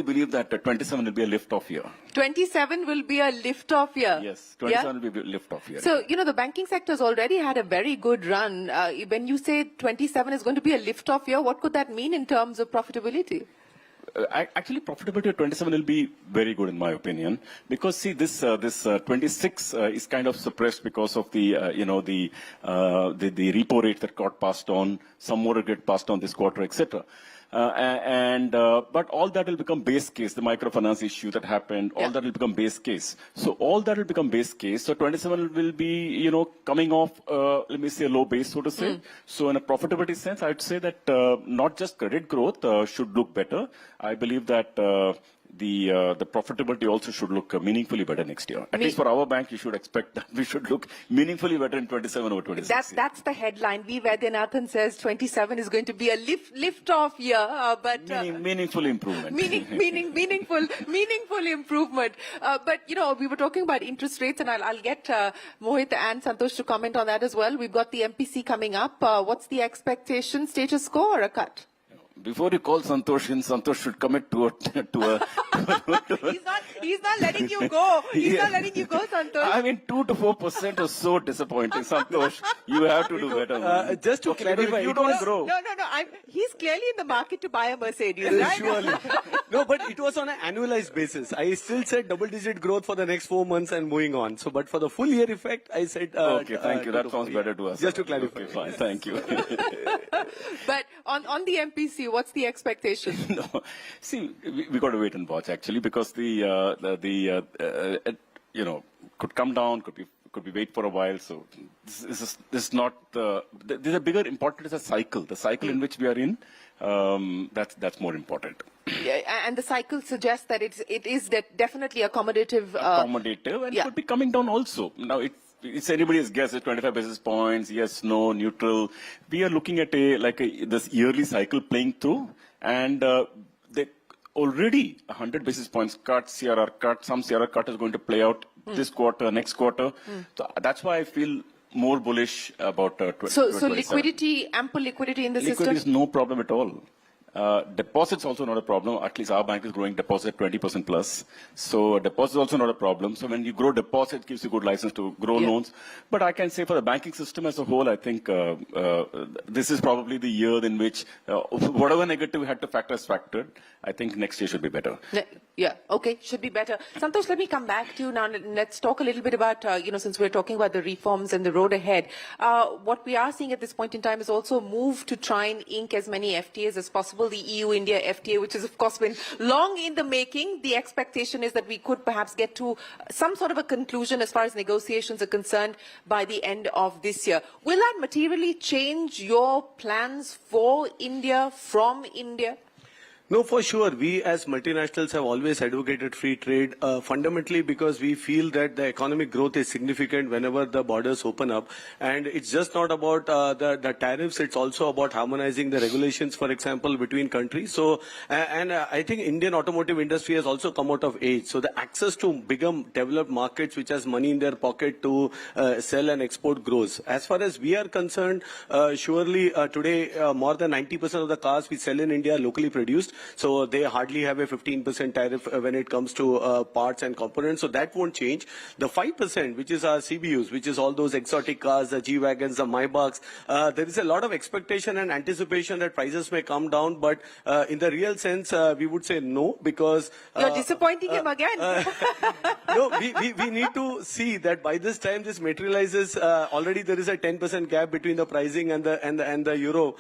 believe that 27 will be a lift-off year. 27 will be a lift-off year. Yes, 27 will be a lift-off year. So, you know, the banking sector has already had a very good run. When you say 27 is going to be a lift-off year, what could that mean in terms of profitability? Actually, profitability of 27 will be very good in my opinion, because see this 26 is kind of suppressed because of the the repo rate that got passed on, some more will get passed on this quarter, etc. But all that will become base case. The microfinance issue that happened, all that will become base case. So all that will become base case. So 27 will be, coming off, let me say, a low base, so to say. So in a profitability sense, I'd say that not just credit growth should look better. I believe that the profitability also should look meaningfully better next year. At least for our bank, you should expect that we should look meaningfully better in 27 over 26. That's the headline. V. Vaidyanathan says 27 is going to be a lift-off year, but meaningful improvement. meaningful improvement. But we were talking about interest rates, and I'll get Mohit and Santosh to comment on that as well. We've got the MPC coming up. What's the expectation? Status quo or a cut? Before you call Santosh in, Santosh should commit to a He's not letting you go. He's not letting you go, Santosh. I mean, 2 to 4% is so disappointing. Santosh, you have to do better. Just to clarify, you don't grow. No. He's clearly in the market to buy a Mercedes, right? Surely. No, but it was on an annualized basis. I still said double-digit growth for the next 4 months and moving on. So, but for the full year effect, I said. Okay, thank you. That sounds better to us. Just to clarify. Okay, fine. Thank you. But on the MPC, what's the expectation? No, see, we got to wait and watch actually, because could come down, could be wait for a while. So this is not there's a bigger important is a cycle. The cycle in which we are in, that's more important. Yeah, and the cycle suggests that it is definitely accommodative. And could be coming down also. Now it's anybody's guess. It's 25 basis points. Yes, no, neutral. We are looking at this yearly cycle playing through, and already 100 basis points cut, CRR cut. Some CRR cut is going to play out this quarter, next quarter. So that's why I feel more bullish about. So liquidity, ample liquidity in the system. Liquidity is no problem at all. Deposits also not a problem. At least our bank is growing deposit 20% plus. So deposits also not a problem. So when you grow deposits, it gives you good license to grow loans. But I can say for the banking system as a whole, I think this is probably the year in which whatever negative we had to factor is factored. I think next year should be better. Yeah, okay, should be better. Santosh, let me come back to you now. Let's talk a little bit about, since we're talking about the reforms and the road ahead. What we are seeing at this point in time is also a move to try and ink as many FTAs as possible. The EU-India FTA, which has, of course, been long in the making. The expectation is that we could perhaps get to some sort of a conclusion as far as negotiations are concerned by the end of this year. Will that materially change your plans for India, from India? No, for sure. We as multinationals have always advocated free trade, fundamentally because we feel that the economic growth is significant whenever the borders open up. And it's just not about the tariffs, it's also about harmonizing the regulations, for example, between countries. So, I think Indian automotive industry has also come out of age. So the access to bigger developed markets which has money in their pocket to sell and export grows. As far as we are concerned, surely today more than 90% of the cars we sell in India are locally produced. So they hardly have a 15% tariff when it comes to parts and components. So that won't change. The 5%, which is our CBUs, which is all those exotic cars, the G-Wagons, the Maybachs, there is a lot of expectation and anticipation that prices may come down. But in the real sense, we would say no, because... You're disappointing him again. No, we need to see that by this time this materializes. Already there is a 10% gap between the pricing and the euro.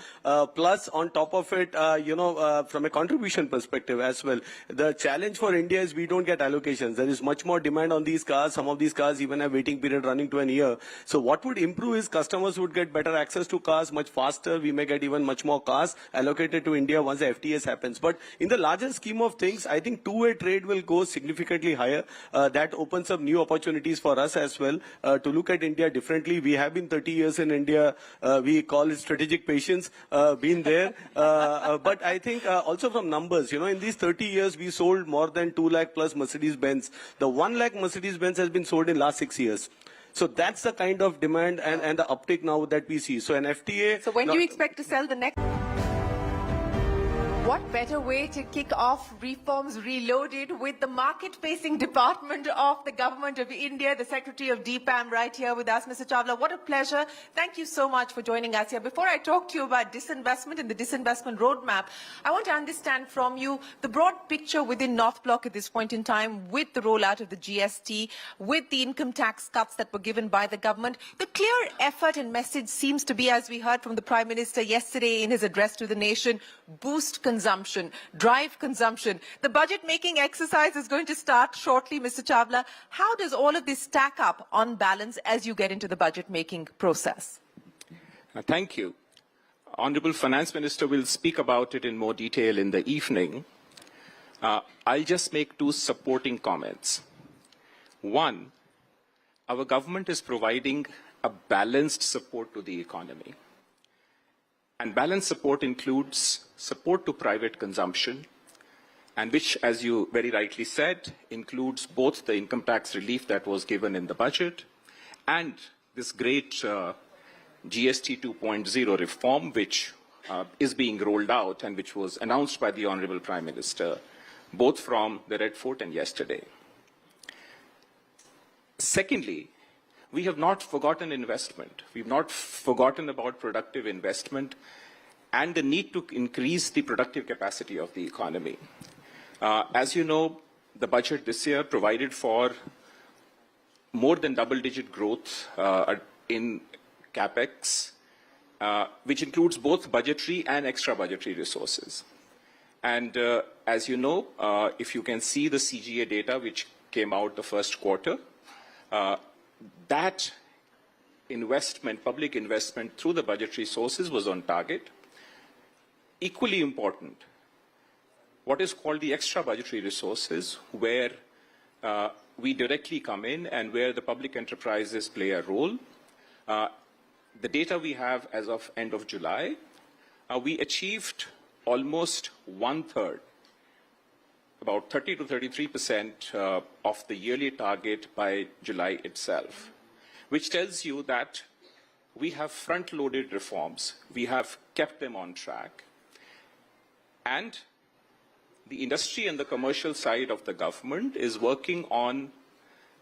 Plus, on top of it, from a contribution perspective as well. The challenge for India is we don't get allocations. There is much more demand on these cars. Some of these cars even have waiting period running to an year. So what would improve is customers would get better access to cars much faster. We may get even much more cars allocated to India once the FTAs happens. But in the larger scheme of things, I think two-way trade will go significantly higher. That opens up new opportunities for us as well to look at India differently. We have been 30 years in India. We call it strategic patience, been there. But I think also from numbers, in these 30 years, we sold more than 2 lakh plus Mercedes-Benz. The 1 lakh Mercedes-Benz has been sold in last 6 years. So that's the kind of demand and the uptick now that we see. So an FTA... So when do you expect to sell the next... What better way to kick off Reforms Reloaded with the market-facing department of the Government of India, the Secretary of DPAM right here with us, Mr. Chawla. What a pleasure. Thank you so much for joining us here. Before I talk to you about disinvestment and the disinvestment roadmap, I want to understand from you the broad picture within North Block at this point in time with the rollout of the GST, with the income tax cuts that were given by the government. The clear effort and message seems to be, as we heard from the Prime Minister yesterday in his address to the nation, boost consumption, drive consumption. The budget-making exercise is going to start shortly, Mr. Chawla. How does all of this stack up on balance as you get into the budget-making process? Thank you. Honourable Finance Minister will speak about it in more detail in the evening. I'll just make two supporting comments. One, our government is providing a balanced support to the economy. And balanced support includes support to private consumption, and which, as you very rightly said, includes both the income tax relief that was given in the budget and this great GST 2.0 reform, which is being rolled out and which was announced by the Honourable Prime Minister, both from the Red Fort and yesterday. Secondly, we have not forgotten investment. We've not forgotten about productive investment and the need to increase the productive capacity of the economy. As you know, the budget this year provided for more than double-digit growth in capex, which includes both budgetary and extra-budgetary resources. And as you know, if you can see the CGA data which came out the first quarter, that investment, public investment through the budgetary sources was on target. Equally important, what is called the extra budgetary resources, where we directly come in and where the public enterprises play a role. The data we have as of end of July, we achieved almost 1/3, about 30 to 33% of the yearly target by July itself, which tells you that we have front-loaded reforms, we have kept them on track, and the industry and the commercial side of the government is working on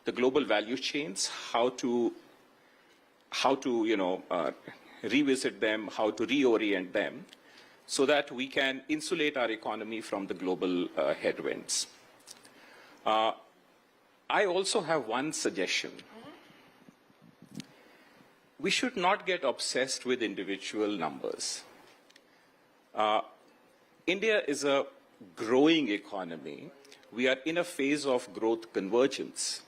the global value chains, how to revisit them, how to reorient them, so that we can insulate our economy from the global headwinds. I also have one suggestion. We should not get obsessed with individual numbers. India is a growing economy. We are in a phase of growth convergence.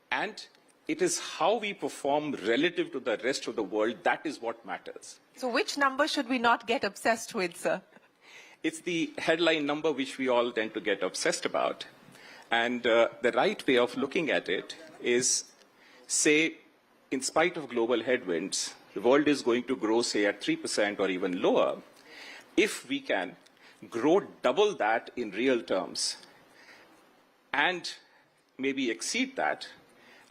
And it is how we perform relative to the rest of the world that is what matters. So which number should we not get obsessed with, sir? It's the headline number which we all tend to get obsessed about. And the right way of looking at it is, say, in spite of global headwinds, the world is going to grow, say, at 3% or even lower. If we can grow double that in real terms and maybe exceed that,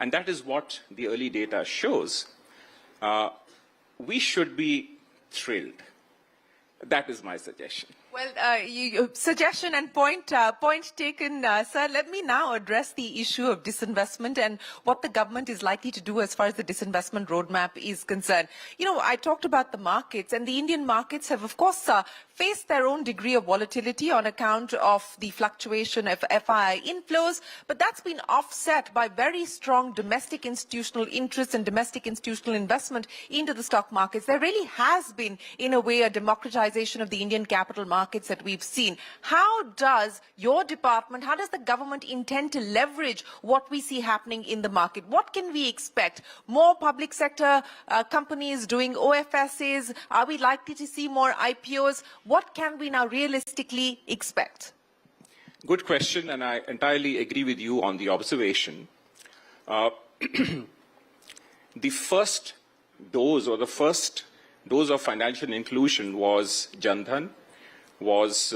and that is what the early data shows, we should be thrilled. That is my suggestion. Well, suggestion and point taken, sir. Let me now address the issue of disinvestment and what the government is likely to do as far as the disinvestment roadmap is concerned. You know, I talked about the markets, and the Indian markets have, of course, faced their own degree of volatility on account of the fluctuation of FII inflows, but that's been offset by very strong domestic institutional interest and domestic institutional investment into the stock markets. There really has been, in a way, a democratization of the Indian capital markets that we've seen. How does your department, how does the government intend to leverage what we see happening in the market? What can we expect? More public sector companies doing OFSs? Are we likely to see more IPOs? What can we now realistically expect? Good question, and I entirely agree with you on the observation. The first dose or the first dose of financial inclusion was Jan Dhan, was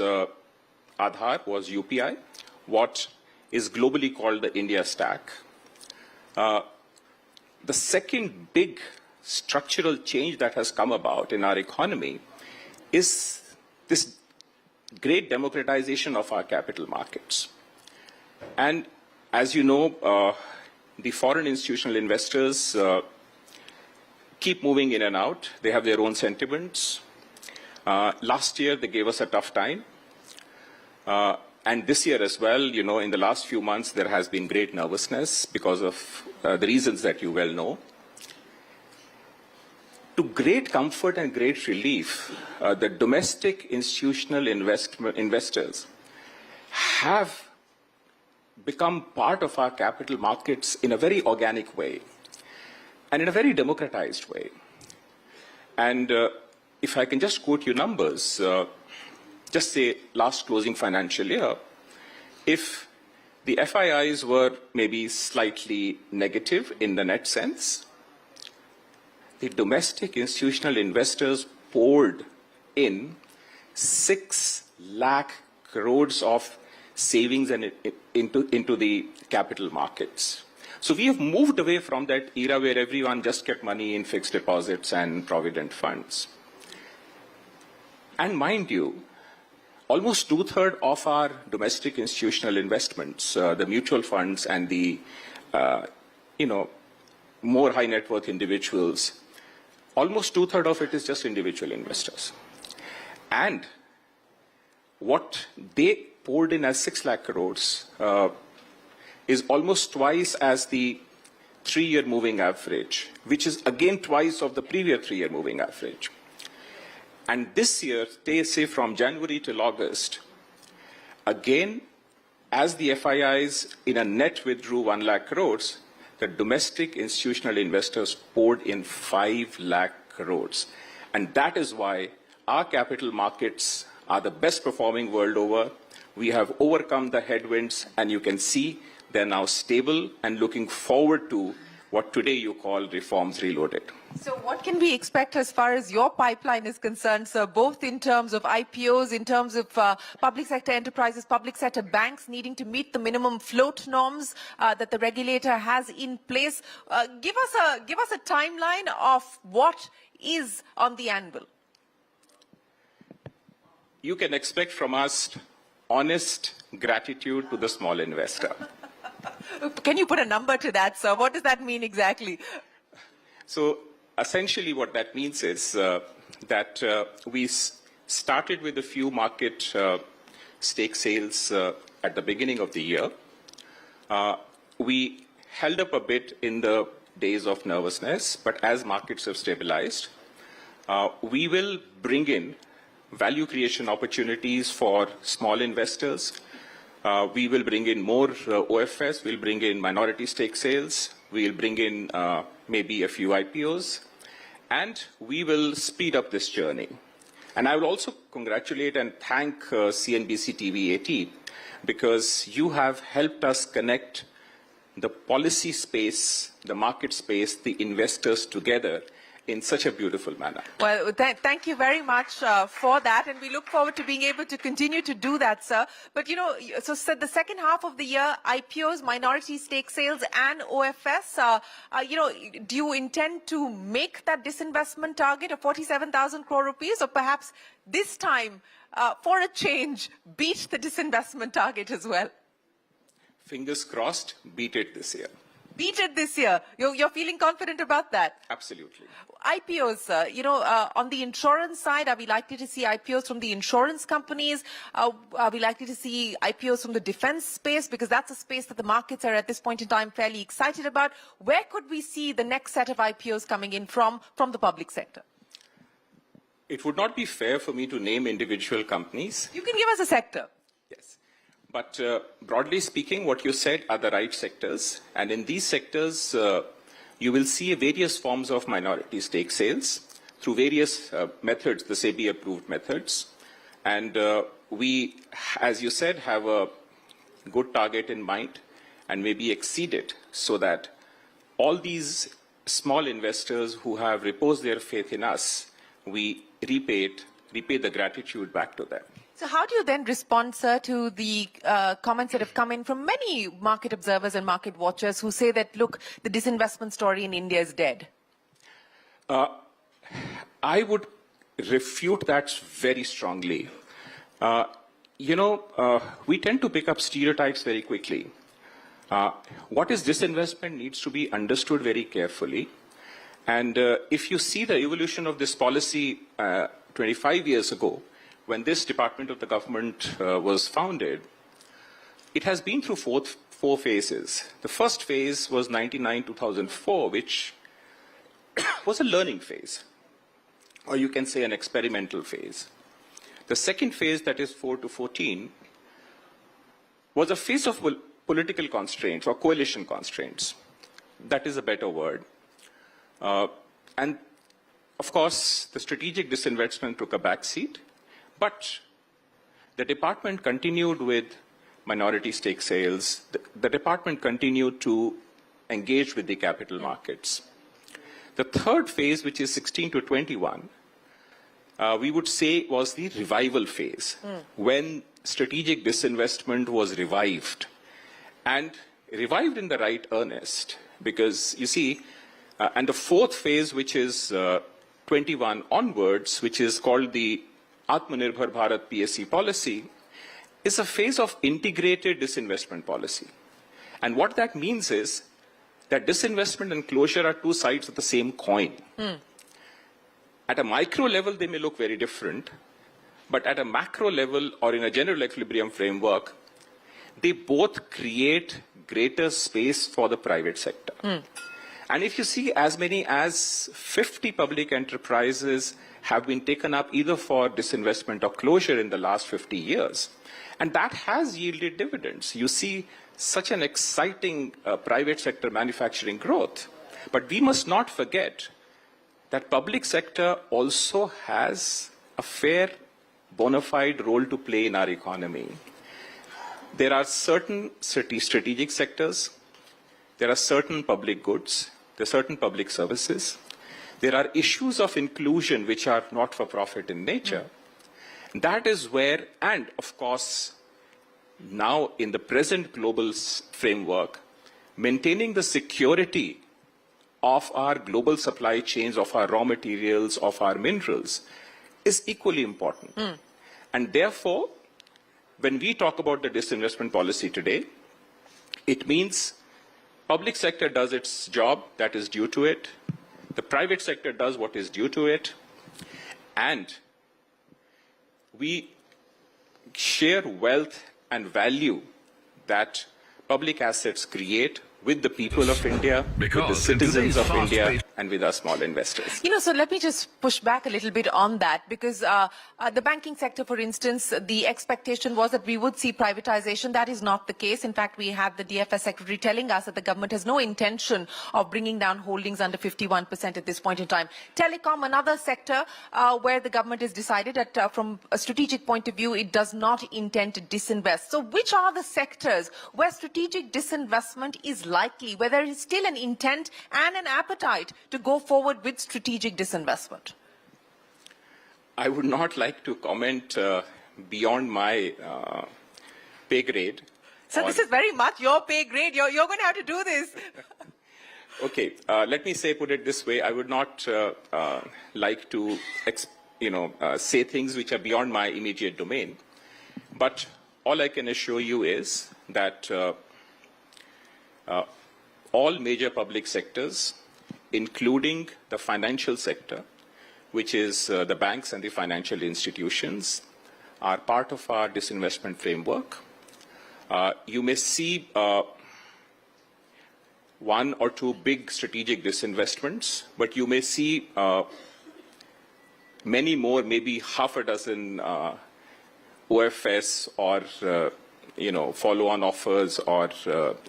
Aadhaar, was UPI, what is globally called the India Stack. The second big structural change that has come about in our economy is this great democratization of our capital markets. And as you know, the foreign institutional investors keep moving in and out. They have their own sentiments. Last year, they gave us a tough time. And this year as well, you know, in the last few months, there has been great nervousness because of the reasons that you well know. To great comfort and great relief, the domestic institutional investors have become part of our capital markets in a very organic way and in a very democratized way. And if I can just quote you numbers, just say last closing financial year, if the FIIs were maybe slightly negative in the net sense, the domestic institutional investors poured in 6 lakh crores of savings and into the capital markets. So we have moved away from that era where everyone just kept money in fixed deposits and provident funds. And mind you, almost 2/3 of our domestic institutional investments, the mutual funds and the, more high net worth individuals, almost 2/3 of it is just individual investors. And what they poured in as 6 lakh crores is almost twice as the 3-year moving average, which is again twice of the previous 3-year moving average. And this year, they say from January till August, again, as the FIIs in a net withdrew 1 lakh crores, the domestic institutional investors poured in 5 lakh crores. And that is why our capital markets are the best performing world over. We have overcome the headwinds, and you can see they're now stable and looking forward to what today you call reforms reloaded. So what can we expect as far as your pipeline is concerned, sir, both in terms of IPOs, in terms of public sector enterprises, public sector banks needing to meet the minimum float norms that the regulator has in place? Give us a timeline of what is on the anvil. You can expect from us honest gratitude to the small investor. Can you put a number to that, sir? What does that mean exactly? So essentially what that means is that we started with a few market stake sales at the beginning of the year. We held up a bit in the days of nervousness, but as markets have stabilized, we will bring in value creation opportunities for small investors. We will bring in more OFS, we'll bring in minority stake sales, we'll bring in maybe a few IPOs, and we will speed up this journey. And I will also congratulate and thank CNBC TV 18 because you have helped us connect the policy space, the market space, the investors together in such a beautiful manner. Well, thank you very much for that, and we look forward to being able to continue to do that, sir. But, you know, so the second half of the year, IPOs, minority stake sales, and OFS, do you intend to make that disinvestment target of 47,000 crore rupees, or perhaps this time, for a change, beat the disinvestment target as well? Fingers crossed, beat it this year. beat it this year. You're feeling confident about that? Absolutely. IPOs, on the insurance side, are we likely to see IPOs from the insurance companies? Are we likely to see IPOs from the defense space? Because that's a space that the markets are at this point in time fairly excited about. Where could we see the next set of IPOs coming in from the public sector? It would not be fair for me to name individual companies. You can give us a sector. Yes. But broadly speaking, what you said are the right sectors. And in these sectors, you will see various forms of minority stake sales through various methods, the SEBI-approved methods. And we, as you said, have a good target in mind and maybe exceed it so that all these small investors who have reposed their faith in us, we repay the gratitude back to them. So how do you then respond, sir, to the comments that have come in from many market observers and market watchers who say that, look, the disinvestment story in India is dead? I would refute that very strongly. We tend to pick up stereotypes very quickly. What is disinvestment needs to be understood very carefully. And if you see the evolution of this policy 25 years ago, when this department of the government was founded, it has been through four phases. The first phase was 1999-2004, which was a learning phase, or you can say an experimental phase. The second phase, that is 4 to 14, was a phase of political constraints or coalition constraints. That is a better word. And of course, the strategic disinvestment took a back seat, but the department continued with minority stake sales. The department continued to engage with the capital markets. The third phase, which is 16 to 21, we would say was the revival phase, when strategic disinvestment was revived, and revived in the right earnest, because you see, and the fourth phase, which is 21 onwards, which is called the Atmanirbhar Bharat PSC policy, is a phase of integrated disinvestment policy. And what that means is that disinvestment and closure are two sides of the same coin. At a micro level, they may look very different, but at a macro level or in a general equilibrium framework, they both create greater space for the private sector. And if you see, as many as 50 public enterprises have been taken up either for disinvestment or closure in the last 50 years. And that has yielded dividends. You see such an exciting private sector manufacturing growth. But we must not forget that public sector also has a fair, bona fide role to play in our economy. There are certain strategic sectors, there are certain public goods, there are certain public services, there are issues of inclusion which are not for profit in nature. That is where, and of course, now in the present global framework, maintaining the security of our global supply chains, of our raw materials, of our minerals, is equally important. And therefore, when we talk about the disinvestment policy today, it means public sector does its job that is due to it, the private sector does what is due to it, and we share wealth and value that public assets create with the people of India, with the citizens of India, and with our small investors. So let me just push back a little bit on that, because the banking sector, for instance, the expectation was that we would see privatization. That is not the case. In fact, we had the DFS secretary telling us that the government has no intention of bringing down holdings under 51% at this point in time. Telecom, another sector where the government has decided that from a strategic point of view, it does not intend to disinvest. So which are the sectors where strategic disinvestment is likely, where there is still an intent and an appetite to go forward with strategic disinvestment? I would not like to comment beyond my pay grade. So this is very much your pay grade. You're going to have to do this. Okay, let me put it this way. I would not like to, say things which are beyond my immediate domain. But all I can assure you is that all major public sectors, including the financial sector, which is the banks and the financial institutions, are part of our disinvestment framework. You may see one or two big strategic disinvestments, but you may see many more, maybe half a dozen OFS or follow-on offers or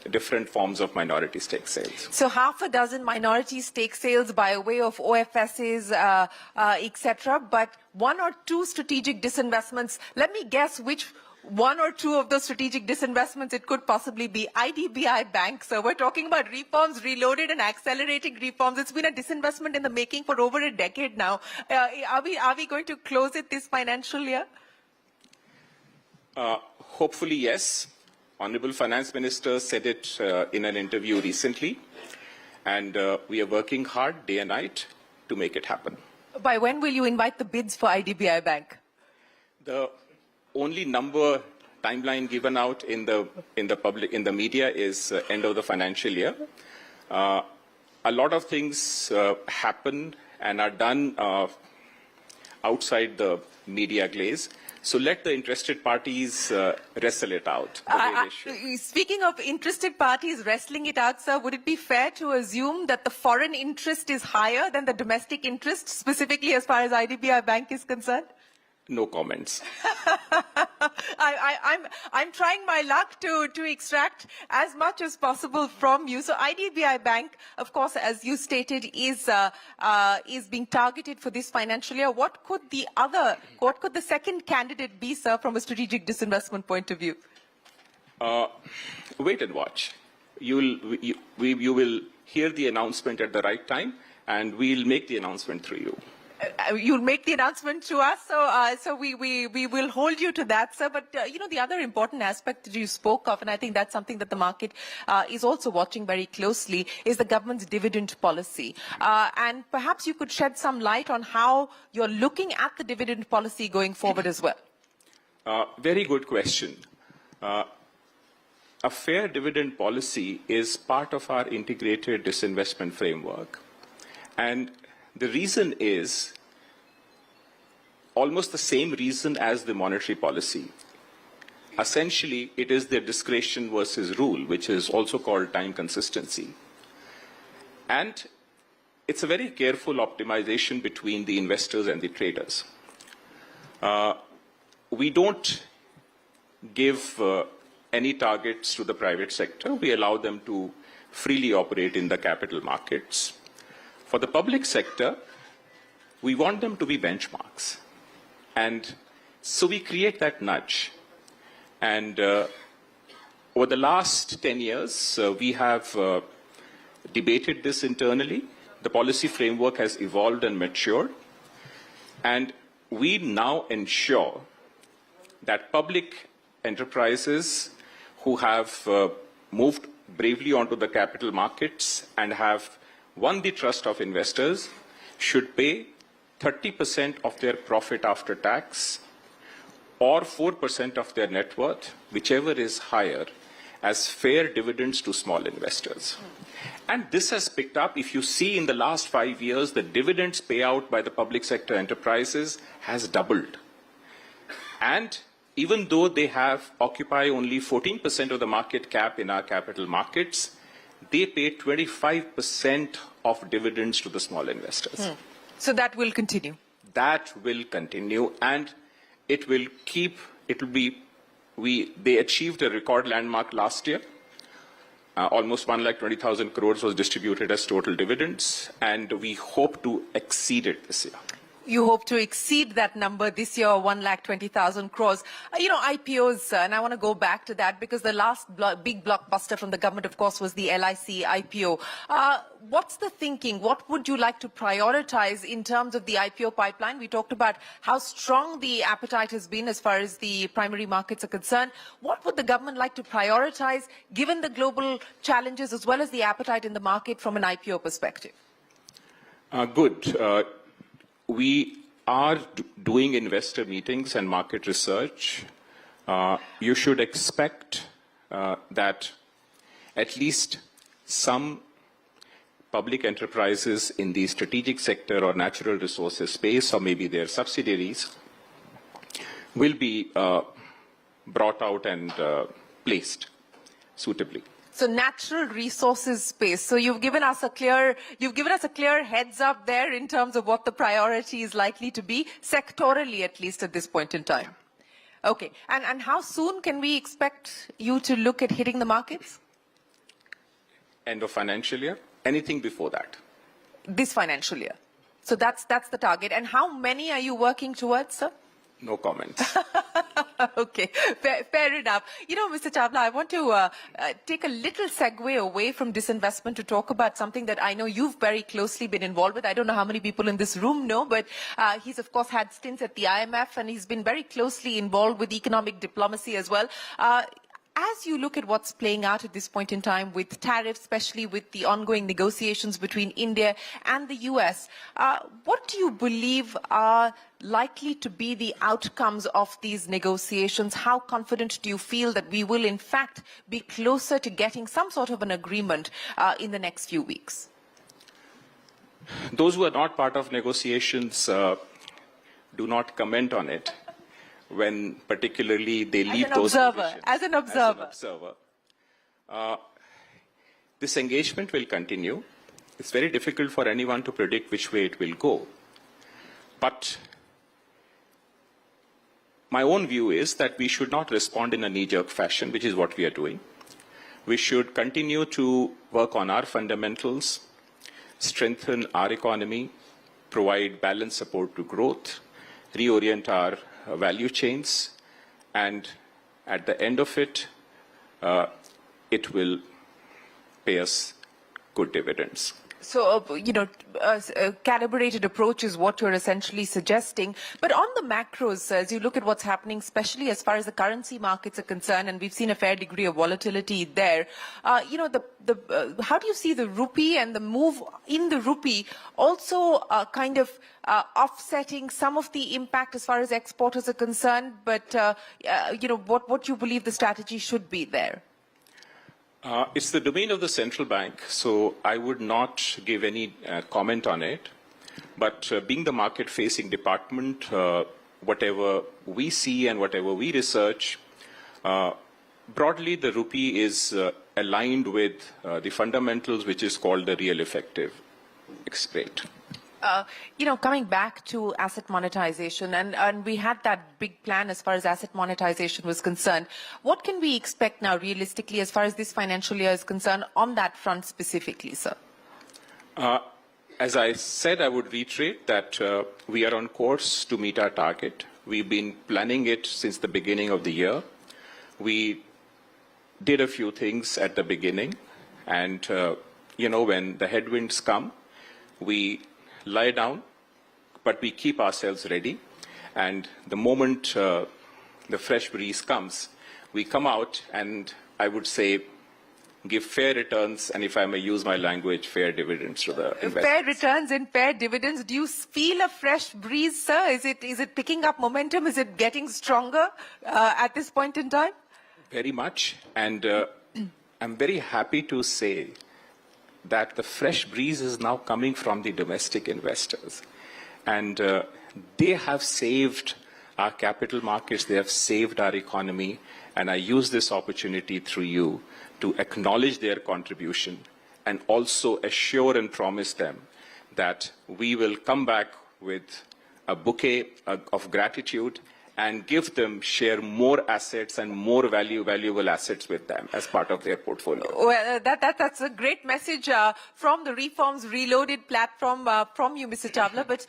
different forms of minority stake sales. So half a dozen minority stake sales by way of OFSs, etc., but one or two strategic disinvestments. Let me guess which one or two of those strategic disinvestments it could possibly be. IDBI Bank. So we're talking about reforms, reloaded and accelerating reforms. It's been a disinvestment in the making for over a decade now. Are we going to close it this financial year? Hopefully, yes. Honorable Finance Minister said it in an interview recently, and we are working hard day and night to make it happen. By when will you invite the bids for IDBI Bank? The only timeline given out in the media is end of the financial year. A lot of things happen and are done outside the media glaze. So let the interested parties wrestle it out. Speaking of interested parties wrestling it out, sir, would it be fair to assume that the foreign interest is higher than the domestic interest, specifically as far as IDBI Bank is concerned? No comments. I'm trying my luck to extract as much as possible from you. So IDBI Bank, of course, as you stated, is being targeted for this financial year. What could the second candidate be, sir, from a strategic disinvestment point of view? Wait and watch. You will hear the announcement at the right time, and we'll make the announcement through you. You'll make the announcement to us, so we will hold you to that, sir. But the other important aspect that you spoke of, and I think that's something that the market is also watching very closely, is the government's dividend policy. And perhaps you could shed some light on how you're looking at the dividend policy going forward as well. Very good question. A fair dividend policy is part of our integrated disinvestment framework, and the reason is almost the same reason as the monetary policy. Essentially, it is the discretion versus rule, which is also called time consistency. And it's a very careful optimization between the investors and the traders. We don't give any targets to the private sector. We allow them to freely operate in the capital markets. For the public sector, we want them to be benchmarks. And so we create that nudge. And over the last 10 years, we have debated this internally. The policy framework has evolved and matured. And we now ensure that public enterprises who have moved bravely onto the capital markets and have won the trust of investors should pay 30% of their profit after tax or 4% of their net worth, whichever is higher, as fair dividends to small investors. And this has picked up. If you see in the last 5 years, the dividends payout by the public sector enterprises has doubled. And even though they occupy only 14% of the market cap in our capital markets, they pay 25% of dividends to the small investors. So that will continue? That will continue, and it will they achieved a record landmark last year. Almost 1,20,000 crores was distributed as total dividends, and we hope to exceed it this year. You hope to exceed that number this year, 1,20,000 crores. IPOs, and I want to go back to that because the last big blockbuster from the government, of course, was the LIC IPO. What's the thinking? What would you like to prioritize in terms of the IPO pipeline? We talked about how strong the appetite has been as far as the primary markets are concerned. What would the government like to prioritize, given the global challenges as well as the appetite in the market from an IPO perspective? Good. We are doing investor meetings and market research. You should expect that at least some public enterprises in the strategic sector or natural resources space, or maybe their subsidiaries, will be brought out and placed suitably. So natural resources space. So you've given us a clear heads up there in terms of what the priority is likely to be, sectorally at least at this point in time. Okay, and how soon can we expect you to look at hitting the markets? End of financial year, anything before that. This financial year. So that's the target. And how many are you working towards, sir? No comments. Okay, fair enough. You know, Mr. Chawla, I want to take a little segue away from disinvestment to talk about something that I know you've very closely been involved with. I don't know how many people in this room know, but he's of course had stints at the IMF, and he's been very closely involved with economic diplomacy as well. As you look at what's playing out at this point in time with tariffs, especially with the ongoing negotiations between India and the US, what do you believe are likely to be the outcomes of these negotiations? How confident do you feel that we will in fact be closer to getting some sort of an agreement in the next few weeks? Those who are not part of negotiations do not comment on it, when particularly they leave those positions. As an observer. This engagement will continue. It's very difficult for anyone to predict which way it will go. But my own view is that we should not respond in a knee-jerk fashion, which is what we are doing. We should continue to work on our fundamentals, strengthen our economy, provide balanced support to growth, reorient our value chains, and at the end of it, it will pay us good dividends. So, a calibrated approach is what you're essentially suggesting. But on the macros, as you look at what's happening, especially as far as the currency markets are concerned, and we've seen a fair degree of volatility there, how do you see the rupee and the move in the rupee also offsetting some of the impact as far as exporters are concerned? But, what you believe the strategy should be there? It's the domain of the central bank, so I would not give any comment on it. But being the market-facing department, whatever we see and whatever we research, broadly the rupee is aligned with the fundamentals, which is called the real effective rate. Coming back to asset monetization, and we had that big plan as far as asset monetization was concerned. What can we expect now realistically as far as this financial year is concerned on that front specifically, sir? As I said, I would reiterate that we are on course to meet our target. We've been planning it since the beginning of the year. We did a few things at the beginning, and when the headwinds come, we lie down, but we keep ourselves ready. And the moment the fresh breeze comes, we come out and I would say give fair returns, and if I may use my language, fair dividends to the investors. Fair returns and fair dividends. Do you feel a fresh breeze, sir? Is it picking up momentum? Is it getting stronger at this point in time? Very much. And I'm very happy to say that the fresh breeze is now coming from the domestic investors. And they have saved our capital markets, they have saved our economy, and I use this opportunity through you to acknowledge their contribution and also assure and promise them that we will come back with a bouquet of gratitude and give them, share more assets and more valuable assets with them as part of their portfolio. Well, that's a great message from the Reforms Reloaded platform from you, Mr. Chawla. But,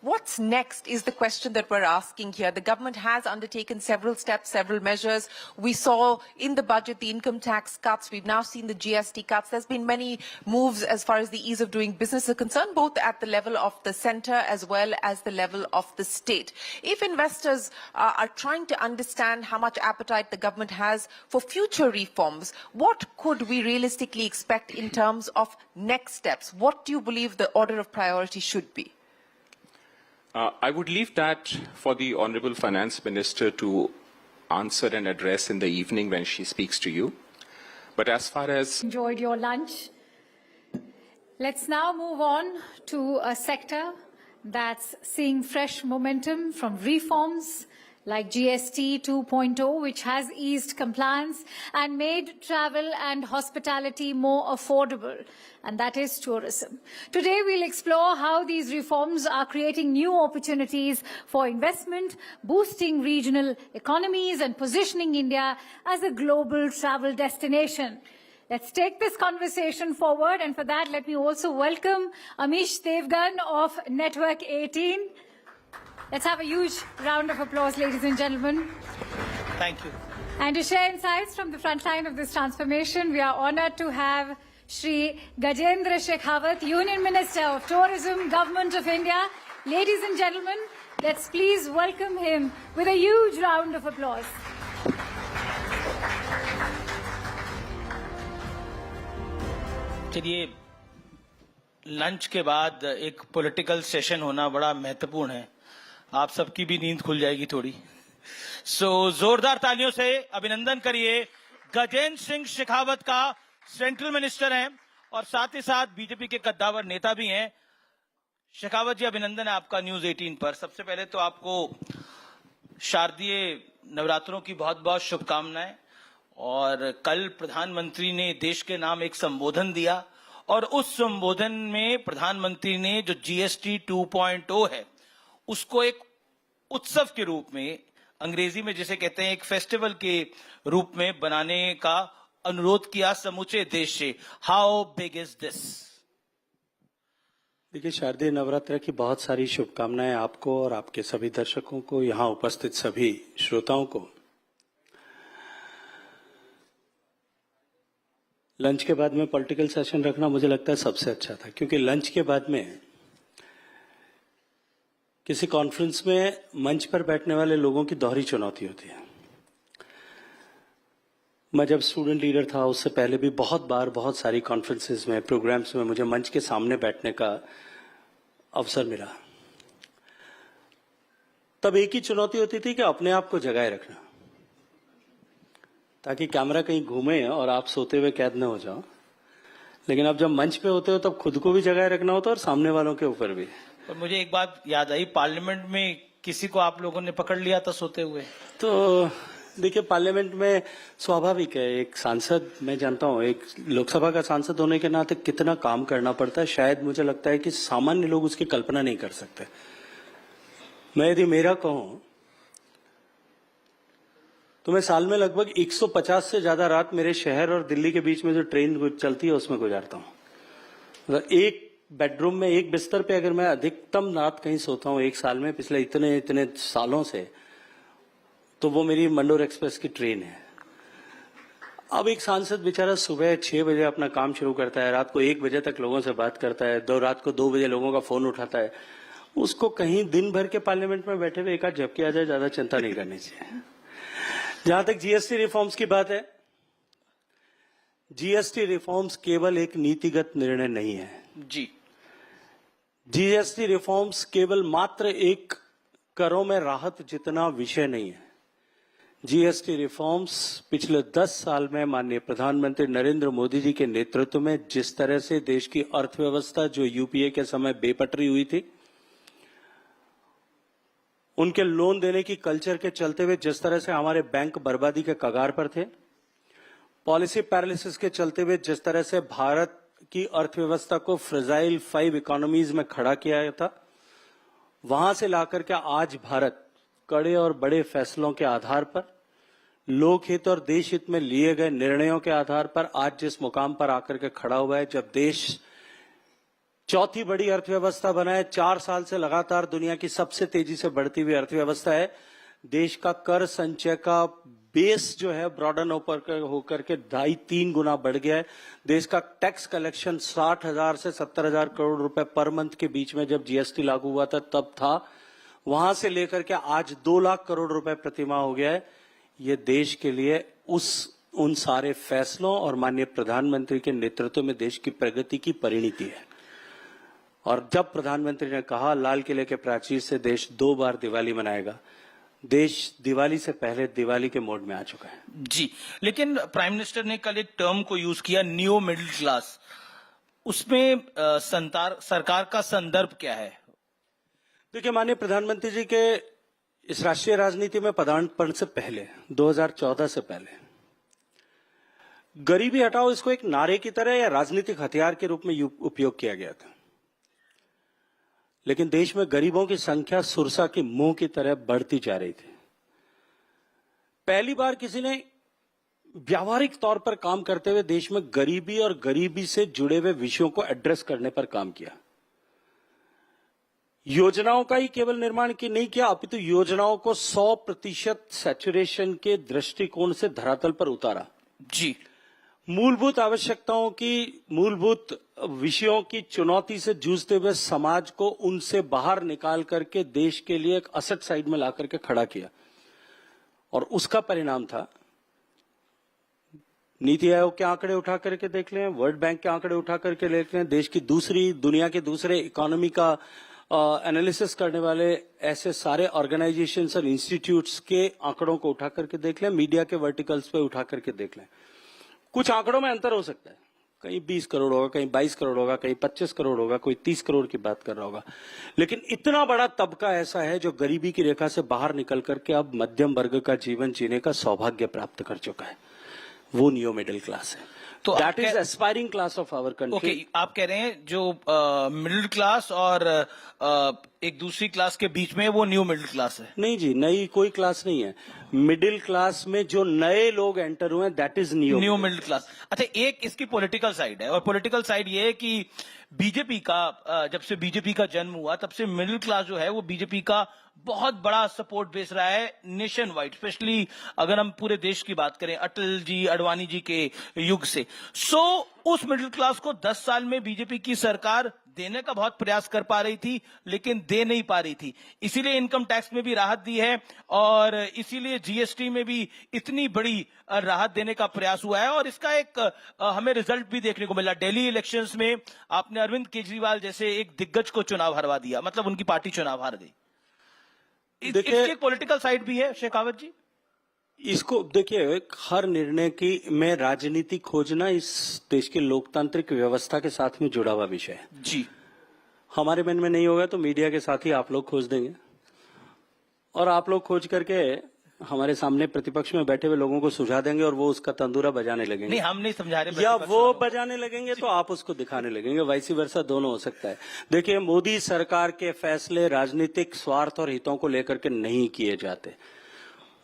what's next is the question that we're asking here. The government has undertaken several steps, several measures. We saw in the budget the income tax cuts. We've now seen the GST cuts. There's been many moves as far as the ease of doing business are concerned, both at the level of the centre as well as the level of the state. If investors are trying to understand how much appetite the government has for future reforms, what could we realistically expect in terms of next steps? What do you believe the order of priority should be? I would leave that for the Honourable Finance Minister to answer and address in the evening when she speaks to you. But as far as Enjoyed your lunch. Let's now move on to a sector that's seeing fresh momentum from reforms like GST 2.0, which has eased compliance and made travel and hospitality more affordable, and that is tourism. Today, we'll explore how these reforms are creating new opportunities for investment, boosting regional economies, and positioning India as a global travel destination. Let's take this conversation forward, and for that, let me also welcome Amish Devgan of Network18. Let's have a huge round of applause, ladies and gentlemen. Thank you. And to share insights from the front line of this transformation, we are honored to have Shri Gajendra Shekhawat, Union Minister of Tourism, Government of India. Ladies and gentlemen, let's please welcome him with a huge round of applause. चलिए, lunch के बाद एक political session होना बड़ा महत्वपूर्ण है. आप सबकी भी नींद खुल जाएगी थोड़ी. सो जोरदार तालियों से अभिनंदन करिए गजेंद्र सिंह शेखावत का. सेंट्रल मिनिस्टर हैं और साथ ही साथ बीजेपी के कद्दावर नेता भी हैं. शेखावत जी, अभिनंदन है आपका न्यूज 18 पर. सबसे पहले तो आपको शारदीय नवरात्रों की बहुत बहुत शुभकामनाएं. और कल प्रधानमंत्री ने देश के नाम एक संबोधन दिया और उस संबोधन में प्रधानमंत्री ने जो जीएसटी 2.0 है उसको एक उत्सव के रूप में, अंग्रेजी में जिसे कहते हैं एक फेस्टिवल के रूप में बनाने का अनुरोध किया समूचे देश से. How big is this? देखिए, शारदीय नवरात्र की बहुत सारी शुभकामनाएं आपको और आपके सभी दर्शकों को, यहाँ उपस्थित सभी श्रोताओं को. लंच के बाद में पॉलिटिकल सेशन रखना मुझे लगता है सबसे अच्छा था, क्योंकि लंच के बाद में किसी कॉन्फ्रेंस में मंच पर बैठने वाले लोगों की दोहरी चुनौती होती है. मैं जब स्टूडेंट लीडर था उससे पहले भी बहुत बार बहुत सारी कॉन्फ्रेंसेस में, प्रोग्राम्स में मुझे मंच के सामने बैठने का अवसर मिला. तब एक ही चुनौती होती थी कि अपने आप को जगाए रखना, ताकि कैमरा कहीं घूमे और आप सोते हुए कैद न हो जाओ. लेकिन अब जब मंच पे होते हो तब खुद को भी जगाए रखना होता है और सामने वालों के ऊपर भी. और मुझे एक बात याद आई, पार्लियामेंट में किसी को आप लोगों ने पकड़ लिया था सोते हुए. तो देखिए, पार्लियामेंट में स्वाभाविक है, एक सांसद, मैं जानता हूं एक लोकसभा का सांसद होने के नाते कितना काम करना पड़ता है, शायद मुझे लगता है कि सामान्य लोग उसकी कल्पना नहीं कर सकते. मैं यदि मेरा कहूं तो मैं साल में लगभग 150 से ज्यादा रात मेरे शहर और दिल्ली के बीच में जो ट्रेन चलती है उसमें गुजारता हूं. मतलब एक बेडरूम में एक बिस्तर पे अगर मैं अधिकतम रात कहीं सोता हूं एक साल में, पिछले इतने इतने सालों से, तो वो मेरी मंडोर एक्सप्रेस की ट्रेन है. अब एक सांसद बेचारा सुबह 6 बजे अपना काम शुरू करता है, रात को 1 बजे तक लोगों से बात करता है, रात को 2 बजे लोगों का फोन उठाता है. उसको कहीं दिन भर के पार्लियामेंट में बैठे हुए एक आध झपकी आ जाए, ज्यादा चिंता नहीं करनी चाहिए. जहां तक जीएसटी रिफॉर्म्स की बात है, जीएसटी रिफॉर्म्स केवल एक नीतिगत निर्णय नहीं है जी. जीएसटी रिफॉर्म्स केवल मात्र एक करों में राहत जितना विषय नहीं है. जीएसटी रिफॉर्म्स पिछले 10 साल में माननीय प्रधानमंत्री नरेंद्र मोदी जी के नेतृत्व में जिस तरह से देश की अर्थव्यवस्था जो यूपीए के समय बेपटरी हुई थी, उनके लोन देने की कल्चर के चलते हुए जिस तरह से हमारे बैंक बर्बादी के कगार पर थे, पॉलिसी पैरालिसिस के चलते हुए जिस तरह से भारत की अर्थव्यवस्था को फ्रेजाइल 5 इकोनॉमीज में खड़ा किया गया था, वहां से लाकर के आज भारत कड़े और बड़े फैसलों के आधार पर, लोकहित और देश हित में लिए गए निर्णयों के आधार पर आज जिस मुकाम पर आकर के खड़ा हुआ है, जब देश चौथी बड़ी अर्थव्यवस्था बना है, 4 साल से लगातार दुनिया की सबसे तेजी से बढ़ती हुई अर्थव्यवस्था है, देश का कर संचय का बेस जो है ब्रॉडन होकर के 2.5-3 गुना बढ़ गया है. देश का टैक्स कलेक्शन 60,000 से 70,000 करोड़ रुपए पर मंथ के बीच में जब जीएसटी लागू हुआ था तब था, वहां से लेकर के आज 2 लाख करोड़ रुपए प्रतिमाह हो गया है. ये देश के लिए उन सारे फैसलों और माननीय प्रधानमंत्री के नेतृत्व में देश की प्रगति की परिणति है. और जब प्रधानमंत्री ने कहा लाल किले के प्राचीर से देश 2 बार दिवाली मनाएगा, देश दिवाली से पहले दिवाली के मोड में आ चुका है। जी, लेकिन प्राइम मिनिस्टर ने कल एक टर्म को यूज किया, न्यू मिडिल क्लास। उसमें सरकार का संदर्भ क्या है? देखिए, माननीय प्रधानमंत्री जी के इस राष्ट्रीय राजनीति में पदार्पण से पहले 2014 से पहले गरीबी हटाओ इसको एक नारे की तरह या राजनीतिक हथियार के रूप में उपयोग किया गया था, लेकिन देश में गरीबों की संख्या सुरसा की मुंह की तरह बढ़ती जा रही थी। पहली बार किसी ने व्यावहारिक तौर पर काम करते हुए देश में गरीबी और गरीबी से जुड़े हुए विषयों को एड्रेस करने पर काम किया। योजनाओं का ही केवल निर्माण की नहीं किया, अपितु योजनाओं को 100% सैचुरेशन के दृष्टिकोण से धरातल पर उतारा। जी, मूलभूत आवश्यकताओं की, मूलभूत विषयों की चुनौती से जूझते हुए समाज को उनसे बाहर निकाल करके देश के लिए एक असेट साइड में ला करके खड़ा किया, और उसका परिणाम था नीति आयोग के आंकड़े उठा करके देख लें, वर्ल्ड बैंक के आंकड़े उठा करके देख लें, देश की दुनिया के दूसरे इकोनॉमी का एनालिसिस करने वाले ऐसे सारे ऑर्गेनाइजेशंस और इंस्टीट्यूट्स के आंकड़ों को उठा करके देख लें, मीडिया के वर्टिकल्स पे उठा करके देख लें। कुछ आंकड़ों में अंतर हो सकता है, कहीं 20 करोड़ होगा, कहीं 22 करोड़ होगा, कहीं 25 करोड़ होगा, कोई 30 करोड़ की बात कर रहा होगा, लेकिन इतना बड़ा तबका ऐसा है जो गरीबी की रेखा से बाहर निकल करके अब मध्यम वर्ग का जीवन जीने का सौभाग्य प्राप्त कर चुका है। वो न्यू मिडिल क्लास है। तो that is aspiring class of our country. Okay, आप कह रहे हैं जो मिडिल क्लास और एक दूसरी क्लास के बीच में वो न्यू मिडिल क्लास है? नहीं जी, नई कोई क्लास नहीं है। मिडिल क्लास में जो नए लोग एंटर हुए हैं that is new middle class. अच्छा, एक इसकी पॉलिटिकल साइड है, और पॉलिटिकल साइड ये है कि बीजेपी का, जब से बीजेपी का जन्म हुआ तब से मिडिल क्लास जो है वो बीजेपी का बहुत बड़ा सपोर्ट बेस रहा है नेशन वाइड, स्पेशली अगर हम पूरे देश की बात करें अटल जी, अडवाणी जी के युग से। उस मिडिल क्लास को 10 साल में बीजेपी की सरकार देने का बहुत प्रयास कर पा रही थी, लेकिन दे नहीं पा रही थी। इसीलिए इनकम टैक्स में भी राहत दी है, और इसीलिए जीएसटी में भी इतनी बड़ी राहत देने का प्रयास हुआ है, और इसका एक हमें रिजल्ट भी देखने को मिला। दिल्ली इलेक्शंस में आपने अरविंद केजरीवाल जैसे एक दिग्गज को चुनाव हरवा दिया, मतलब उनकी पार्टी चुनाव हार गई। इसकी एक पॉलिटिकल साइड भी है शेखावत जी। इसको देखिए, हर निर्णय की में राजनीति खोजना इस देश की लोकतांत्रिक व्यवस्था के साथ में जुड़ा हुआ विषय है। जी, हमारे मन में नहीं होगा तो मीडिया के साथ ही आप लोग खोज देंगे, और आप लोग खोज करके हमारे सामने प्रतिपक्ष में बैठे हुए लोगों को सुझा देंगे, और वो उसका तंदूरा बजाने लगेंगे। नहीं, हम नहीं समझा रहे, या वो बजाने लगेंगे तो आप उसको दिखाने लगेंगे, वाइस वर्सा दोनों हो सकता है। देखिए, मोदी सरकार के फैसले राजनीतिक स्वार्थ और हितों को लेकर के नहीं किए जाते।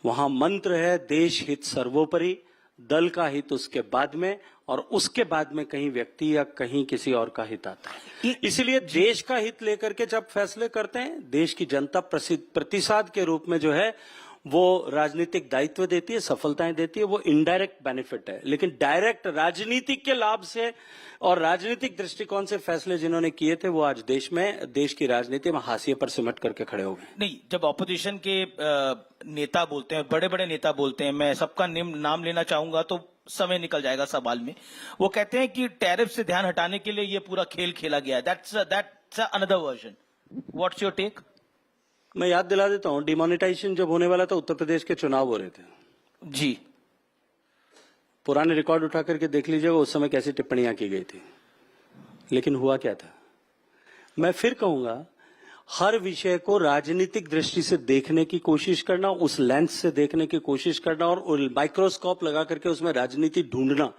वहां मंत्र है देश हित सर्वोपरि, दल का हित उसके बाद में, और उसके बाद में कहीं व्यक्ति या कहीं किसी और का हित आता है। इसलिए देश का हित लेकर के जब फैसले करते हैं, देश की जनता प्रतिसाद के रूप में जो है वो राजनीतिक दायित्व देती है, सफलताएं देती है, वो इनडायरेक्ट बेनिफिट है। लेकिन डायरेक्ट राजनीतिक के लाभ से और राजनीतिक दृष्टिकोण से फैसले जिन्होंने किए थे वो आज देश में, देश की राजनीति में हाशिए पर सिमट करके खड़े हो गए। नहीं, जब ऑपोजिशन के नेता बोलते हैं, बड़े बड़े नेता बोलते हैं, मैं सबका नाम लेना चाहूंगा तो समय निकल जाएगा सवाल में, वो कहते हैं कि टैरिफ से ध्यान हटाने के लिए ये पूरा खेल खेला गया है। That's another version. What's your take? मैं याद दिला देता हूं, डिमोनेटाइजेशन जब होने वाला था उत्तर प्रदेश के चुनाव हो रहे थे जी, पुराने रिकॉर्ड उठा करके देख लीजिएगा उस समय कैसी टिप्पणियां की गई थी, लेकिन हुआ क्या था। मैं फिर कहूंगा, हर विषय को राजनीतिक दृष्टि से देखने की कोशिश करना, उस लेंस से देखने की कोशिश करना, और माइक्रोस्कोप लगा करके उसमें राजनीति ढूंढना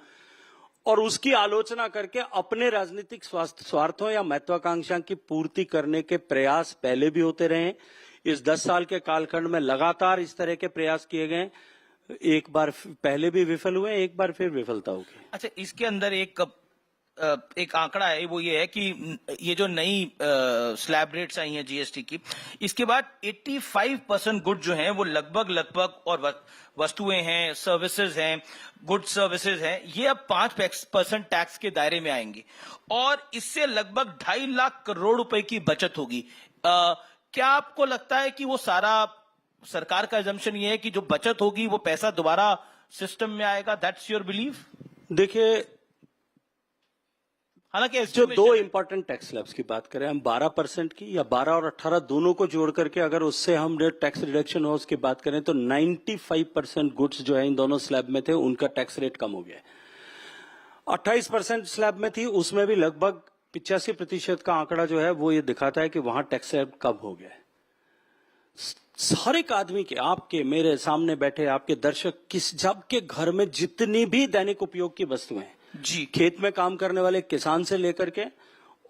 और उसकी आलोचना करके अपने राजनीतिक स्वार्थों या महत्वाकांक्षा की पूर्ति करने के प्रयास पहले भी होते रहे। इस 10 साल के कालखंड में लगातार इस तरह के प्रयास किए गए, एक बार पहले भी विफल हुए, एक बार फिर विफलता होगी। अच्छा, इसके अंदर एक आंकड़ा है, वो ये है कि ये जो नई स्लैब रेट्स आई हैं जीएसटी की, इसके बाद 85% गुड जो हैं वो लगभग और वस्तुएं हैं, सर्विसेज हैं, गुड सर्विसेज हैं, ये अब 5% टैक्स के दायरे में आएंगे, और इससे लगभग 2.5 लाख करोड़ रुपए की बचत होगी। क्या आपको लगता है कि वो सारा, सरकार का एजम्पशन ये है कि जो बचत होगी वो पैसा दोबारा सिस्टम में आएगा? That's your belief? देखिए, हालांकि जो दो इंपॉर्टेंट टैक्स स्लैब्स की बात करें, हम 12% की या 12 और 18 दोनों को जोड़ करके अगर उससे हम टैक्स रिडक्शन हो उसकी बात करें तो 95% गुड्स जो है इन दोनों स्लैब में थे उनका टैक्स रेट कम हो गया है। 28% स्लैब में थी, उसमें भी लगभग 85% का आंकड़ा जो है वो ये दिखाता है कि वहां टैक्स स्लैब कम हो गया है। हर एक आदमी के, आपके, मेरे सामने बैठे आपके दर्शक, किस जब के घर में जितनी भी दैनिक उपयोग की वस्तुएं जी, खेत में काम करने वाले किसान से लेकर के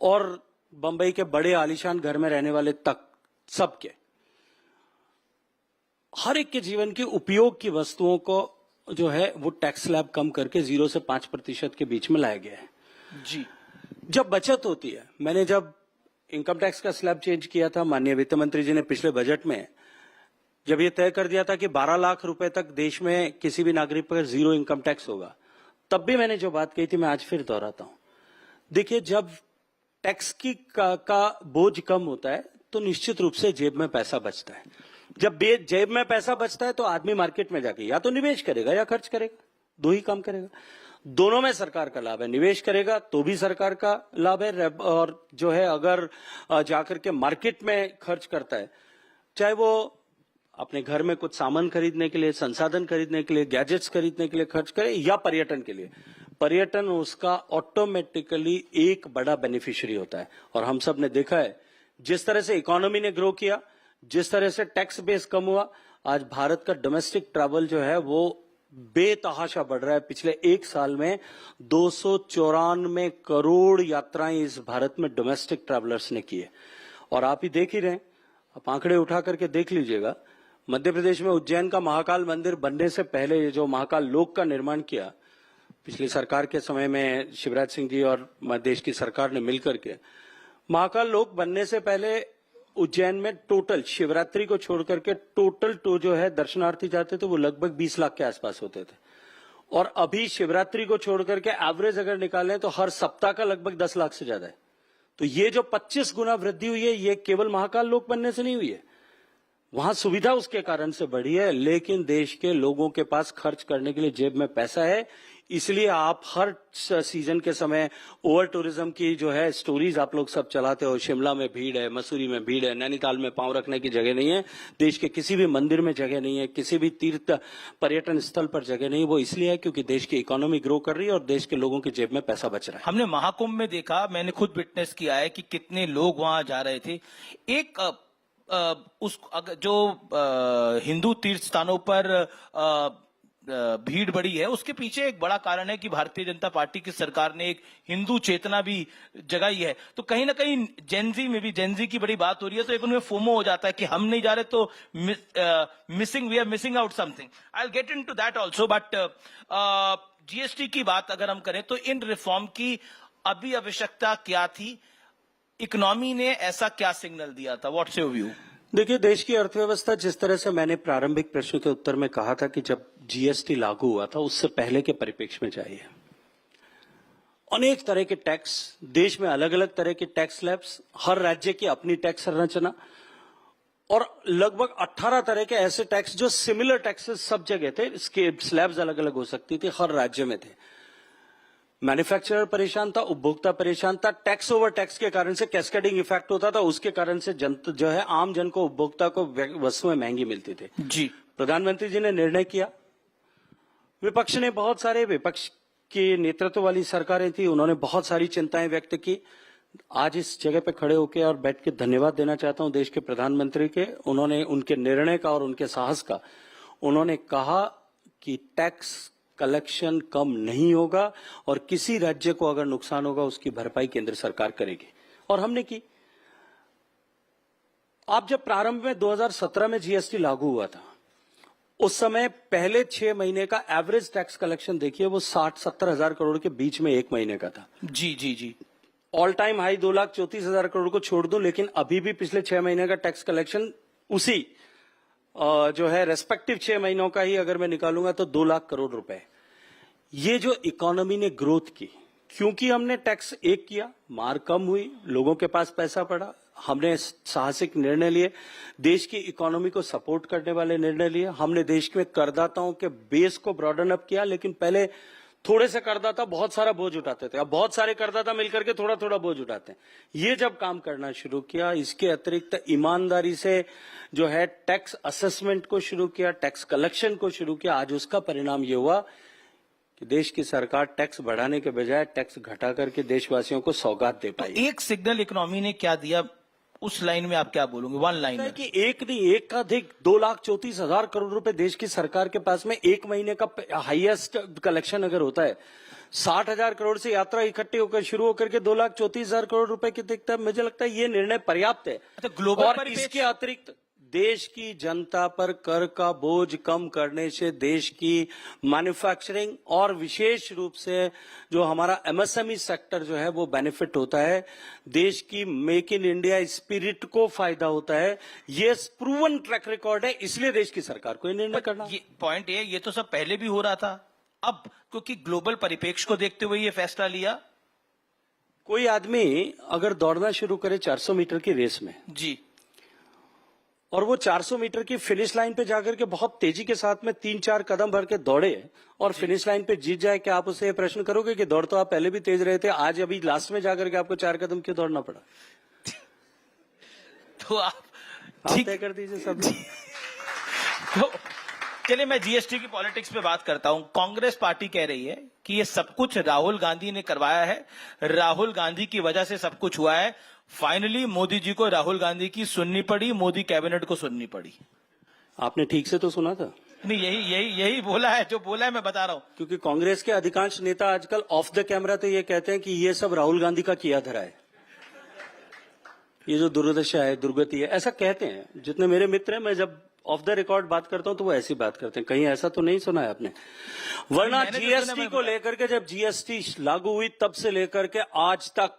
और बंबई के बड़े आलीशान घर में रहने वाले तक, सबके हर एक के जीवन की उपयोग की वस्तुओं को जो है वो टैक्स स्लैब कम करके 0 से 5% के बीच में लाया गया है। जी, जब बचत होती है, मैंने जब इनकम टैक्स का स्लैब चेंज किया था, माननीय वित्त मंत्री जी ने पिछले बजट में जब ये तय कर दिया था कि 12 लाख रुपए तक देश में किसी भी नागरिक पर 0 इनकम टैक्स होगा, तब भी मैंने जो बात कही थी मैं आज फिर दोहराता हूं। देखिए, जब टैक्स का बोझ कम होता है तो निश्चित रूप से जेब में पैसा बचता है। जब जेब में पैसा बचता है तो आदमी मार्केट में जाके या तो निवेश करेगा या खर्च करेगा, दो ही काम करेगा। दोनों में सरकार का लाभ है। निवेश करेगा तो भी सरकार का लाभ है, और जो है अगर जाकर के मार्केट में खर्च करता है, चाहे वो अपने घर में कुछ सामान खरीदने के लिए, संसाधन खरीदने के लिए, गैजेट्स खरीदने के लिए खर्च करे या पर्यटन के लिए, पर्यटन उसका ऑटोमेटिकली एक बड़ा बेनिफिशियरी होता है। और हम सब ने देखा है जिस तरह से इकोनॉमी ने ग्रो किया, जिस तरह से टैक्स बेस कम हुआ, आज भारत का डोमेस्टिक ट्रैवल जो है वो बेतहाशा बढ़ रहा है। पिछले एक साल में 294 करोड़ यात्राएं इस भारत में डोमेस्टिक ट्रैवलर्स ने की है। और आप ही देख ही रहे हैं, आप आंकड़े उठा करके देख लीजिएगा, मध्य प्रदेश में उज्जैन का महाकाल मंदिर बनने से पहले जो महाकाल लोक का निर्माण किया पिछली सरकार के समय में, शिवराज सिंह जी और देश की सरकार ने मिलकर के, महाकाल लोक बनने से पहले उज्जैन में टोटल शिवरात्रि को छोड़ करके टोटल तो जो है दर्शनार्थी जाते थे वो लगभग 20 लाख के आसपास होते थे। और अभी शिवरात्रि को छोड़ करके एवरेज अगर निकालें तो हर सप्ताह का लगभग 10 लाख से ज्यादा है। तो ये जो 25 गुना वृद्धि हुई है, ये केवल महाकाल लोक बनने से नहीं हुई है, वहां सुविधा उसके कारण से बढ़ी है, लेकिन देश के लोगों के पास खर्च करने के लिए जेब में पैसा है। इसलिए आप हर सीजन के समय ओवर टूरिज्म की जो है स्टोरीज आप लोग सब चलाते हो, शिमला में भीड़ है, मसूरी में भीड़ है, नैनीताल में पांव रखने की जगह नहीं है, देश के किसी भी मंदिर में जगह नहीं है, किसी भी तीर्थ पर्यटन स्थल पर जगह नहीं है। वो इसलिए है क्योंकि देश की इकोनॉमी ग्रो कर रही है और देश के लोगों की जेब में पैसा बच रहा है। हमने महाकुंभ में देखा, मैंने खुद विटनेस किया है कि कितने लोग वहां जा रहे थे। एक जो हिंदू तीर्थ स्थानों पर भीड़ बढ़ी है, उसके पीछे एक बड़ा कारण है कि भारतीय जनता पार्टी की सरकार ने एक हिंदू चेतना भी जगाई है। तो कहीं ना कहीं जेनजी में भी, जेनजी की बड़ी बात हो रही है, तो एक उनमें फोमो हो जाता है कि हम नहीं जा रहे तो we are missing out something. I will get into that also, but GST की बात अगर हम करें तो इन रिफॉर्म की अभी आवश्यकता क्या थी? इकोनॉमी ने ऐसा क्या सिग्नल दिया था? What's your view? देखिए, देश की अर्थव्यवस्था, जिस तरह से मैंने प्रारंभिक प्रश्न के उत्तर में कहा था कि जब जीएसटी लागू हुआ था उससे पहले के परिप्रेक्ष्य में चाहिए, अनेक तरह के टैक्स, देश में अलग अलग तरह के टैक्स स्लैब्स, हर राज्य की अपनी टैक्स संरचना और लगभग 18 तरह के ऐसे टैक्स जो सिमिलर टैक्सेस सब जगह थे, इसके स्लैब्स अलग अलग हो सकती थी, हर राज्य में थे। मैन्युफैक्चरर परेशान था, उपभोक्ता परेशान था, टैक्स ओवर टैक्स के कारण से कैस्केडिंग इफेक्ट होता था, उसके कारण से जो है आम जन को, उपभोक्ता को वस्तुएं महंगी मिलती थी। जी, प्रधानमंत्री जी ने निर्णय किया, विपक्ष ने बहुत सारे, विपक्ष की नेतृत्व वाली सरकारें थी, उन्होंने बहुत सारी चिंताएं व्यक्त की। आज इस जगह पे खड़े होकर और बैठ के धन्यवाद देना चाहता हूं देश के प्रधानमंत्री के, उन्होंने उनके निर्णय का और उनके साहस का। उन्होंने कहा कि टैक्स कलेक्शन कम नहीं होगा और किसी राज्य को अगर नुकसान होगा उसकी भरपाई केंद्र सरकार करेगी, और हमने की। आप जब प्रारंभ में 2017 में जीएसटी लागू हुआ था, उस समय पहले 6 महीने का एवरेज टैक्स कलेक्शन देखिए, वो 60-70 हजार करोड़ के बीच में एक महीने का था। जी जी जी, ऑल टाइम हाई 2,34,000 करोड़ को छोड़ दूं, लेकिन अभी भी पिछले 6 महीने का टैक्स कलेक्शन उसी जो है रेस्पेक्टिव 6 महीनों का ही अगर मैं निकालूंगा तो 2 लाख करोड़ रुपए। ये जो इकोनॉमी ने ग्रोथ की, क्योंकि हमने टैक्स एक किया, मार कम हुई, लोगों के पास पैसा पड़ा, हमने साहसिक निर्णय लिए, देश की इकोनॉमी को सपोर्ट करने वाले निर्णय लिए, हमने देश में करदाताओं के बेस को ब्रॉडन अप किया। लेकिन पहले थोड़े से करदाता बहुत सारा बोझ उठाते थे, अब बहुत सारे करदाता मिलकर के थोड़ा थोड़ा बोझ उठाते हैं। ये जब काम करना शुरू किया, इसके अतिरिक्त ईमानदारी से जो है टैक्स असेसमेंट को शुरू किया, टैक्स कलेक्शन को शुरू किया, आज उसका परिणाम ये हुआ कि देश की सरकार टैक्स बढ़ाने के बजाय टैक्स घटा करके देशवासियों को सौगात दे पाई। एक सिग्नल इकोनॉमी ने क्या दिया, उस लाइन में आप क्या बोलोगे? वन लाइन में कि एक नहीं, एक का अधिक 2,34,000 करोड़ रुपए देश की सरकार के पास में एक महीने का हाईएस्ट कलेक्शन अगर होता है, 60,000 करोड़ से यात्रा इकट्ठी होकर शुरू होकर के 2,34,000 करोड़ रुपए की दिखता है। मुझे लगता है ये निर्णय पर्याप्त है। ग्लोबल और इसके अतिरिक्त देश की जनता पर कर का बोझ कम करने से देश की मैन्युफैक्चरिंग और विशेष रूप से जो हमारा एमएसएमई सेक्टर जो है वो बेनिफिट होता है, देश की मेक इन इंडिया स्पिरिट को फायदा होता है। ये प्रूवन ट्रैक रिकॉर्ड है, इसलिए देश की सरकार को ये निर्णय करना। ये पॉइंट ये तो सब पहले भी हो रहा था, अब क्योंकि ग्लोबल परिप्रेक्ष्य को देखते हुए ये फैसला लिया। कोई आदमी अगर दौड़ना शुरू करे 400 मीटर की रेस में जी, और वो 400 मीटर की फिनिश लाइन पे जाकर के बहुत तेजी के साथ में 3-4 कदम भर के दौड़े और फिनिश लाइन पे जीत जाए, क्या आप उससे ये प्रश्न करोगे कि दौड़ तो आप पहले भी तेज रहे थे, आज अभी लास्ट में जाकर के आपको 4 कदम क्यों दौड़ना पड़ा? तो आप तय कर दीजिए सब। तो चलिए मैं जीएसटी की पॉलिटिक्स पे बात करता हूं। कांग्रेस पार्टी कह रही है कि ये सब कुछ राहुल गांधी ने करवाया है, राहुल गांधी की वजह से सब कुछ हुआ है। फाइनली मोदी जी को राहुल गांधी की सुननी पड़ी, मोदी कैबिनेट को सुननी पड़ी। आपने ठीक से तो सुना था? नहीं, यही बोला है, जो बोला है मैं बता रहा हूं। क्योंकि कांग्रेस के अधिकांश नेता आजकल ऑफ द कैमरा तो ये कहते हैं कि ये सब राहुल गांधी का किया धरा है, ये जो दुर्दशा है, दुर्गति है, ऐसा कहते हैं। जितने मेरे मित्र हैं, मैं जब ऑफ द रिकॉर्ड बात करता हूं तो वो ऐसी बात करते हैं। कहीं ऐसा तो नहीं सुना है आपने? वरना जीएसटी को लेकर के, जब जीएसटी लागू हुई तब से लेकर के आज तक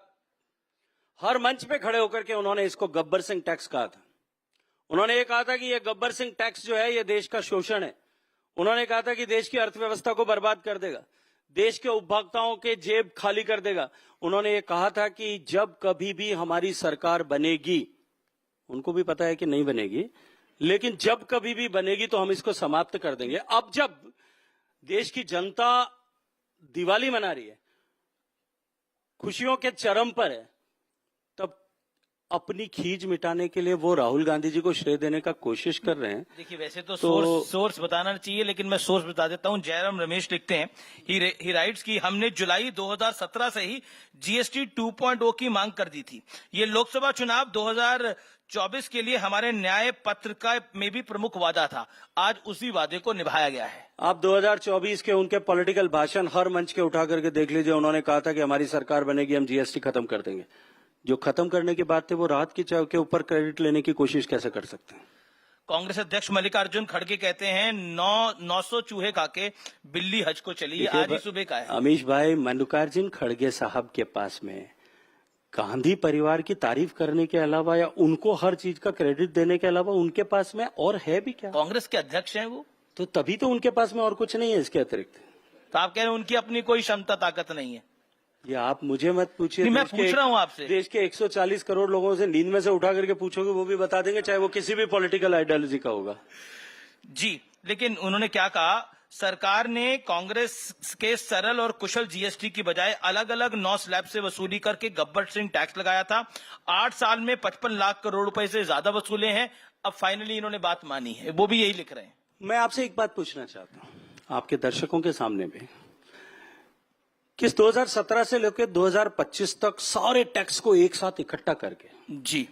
हर मंच पे खड़े होकर के उन्होंने इसको गब्बर सिंह टैक्स कहा था। उन्होंने ये कहा था कि ये गब्बर सिंह टैक्स जो है ये देश का शोषण है। उन्होंने कहा था कि देश की अर्थव्यवस्था को बर्बाद कर देगा, देश के उपभोक्ताओं के जेब खाली कर देगा। उन्होंने ये कहा था कि जब कभी भी हमारी सरकार बनेगी, उनको भी पता है कि नहीं बनेगी, लेकिन जब कभी भी बनेगी तो हम इसको समाप्त कर देंगे। अब जब देश की जनता दिवाली मना रही है, खुशियों के चरम पर है, तब अपनी खींच मिटाने के लिए वो राहुल गांधी जी को श्रेय देने का कोशिश कर रहे हैं। देखिए वैसे तो सोर्स बताना चाहिए, लेकिन मैं सोर्स बता देता हूं। जयराम रमेश लिखते हैं, ही राइट्स की हमने जुलाई 2017 से ही जीएसटी 2.0 की मांग कर दी थी। ये लोकसभा चुनाव 2024 के लिए हमारे न्याय पत्र का में भी प्रमुख वादा था। आज उसी वादे को निभाया गया है। आप 2024 के उनके पॉलिटिकल भाषण हर मंच के उठा करके देख लीजिए। उन्होंने कहा था कि हमारी सरकार बनेगी, हम जीएसटी खत्म कर देंगे। जो खत्म करने की बात थी वो राहत की चाव के ऊपर क्रेडिट लेने की कोशिश कैसे कर सकते हैं? कांग्रेस अध्यक्ष मल्लिकार्जुन खड़गे कहते हैं 900 चूहे खाके बिल्ली हज को चली। ये आज ही सुबह का है। अमीश भाई, मल्लिकार्जुन खड़गे साहब के पास में गांधी परिवार की तारीफ करने के अलावा या उनको हर चीज का क्रेडिट देने के अलावा उनके पास में और है भी क्या? कांग्रेस के अध्यक्ष हैं वो, तो तभी तो उनके पास में और कुछ नहीं है इसके अतिरिक्त। तो आप कह रहे हैं उनकी अपनी कोई क्षमता ताकत नहीं है? ये आप मुझे मत पूछिए, मैं पूछ रहा हूं आपसे। देश के 140 करोड़ लोगों से नींद में से उठा करके पूछोगे, वो भी बता देंगे, चाहे वो किसी भी पॉलिटिकल आइडियोलॉजी का होगा। जी, लेकिन उन्होंने क्या कहा, सरकार ने कांग्रेस के सरल और कुशल जीएसटी की बजाय अलग अलग 9 स्लैब से वसूली करके गब्बर सिंह टैक्स लगाया था। 8 साल में 55 लाख करोड़ रुपए से ज्यादा वसूले हैं। अब फाइनली इन्होंने बात मानी है, वो भी यही लिख रहे हैं। मैं आपसे एक बात पूछना चाहता हूं आपके दर्शकों के सामने भी, किस 2017 से लेकर 2025 तक सारे टैक्स को एक साथ इकट्ठा करके जी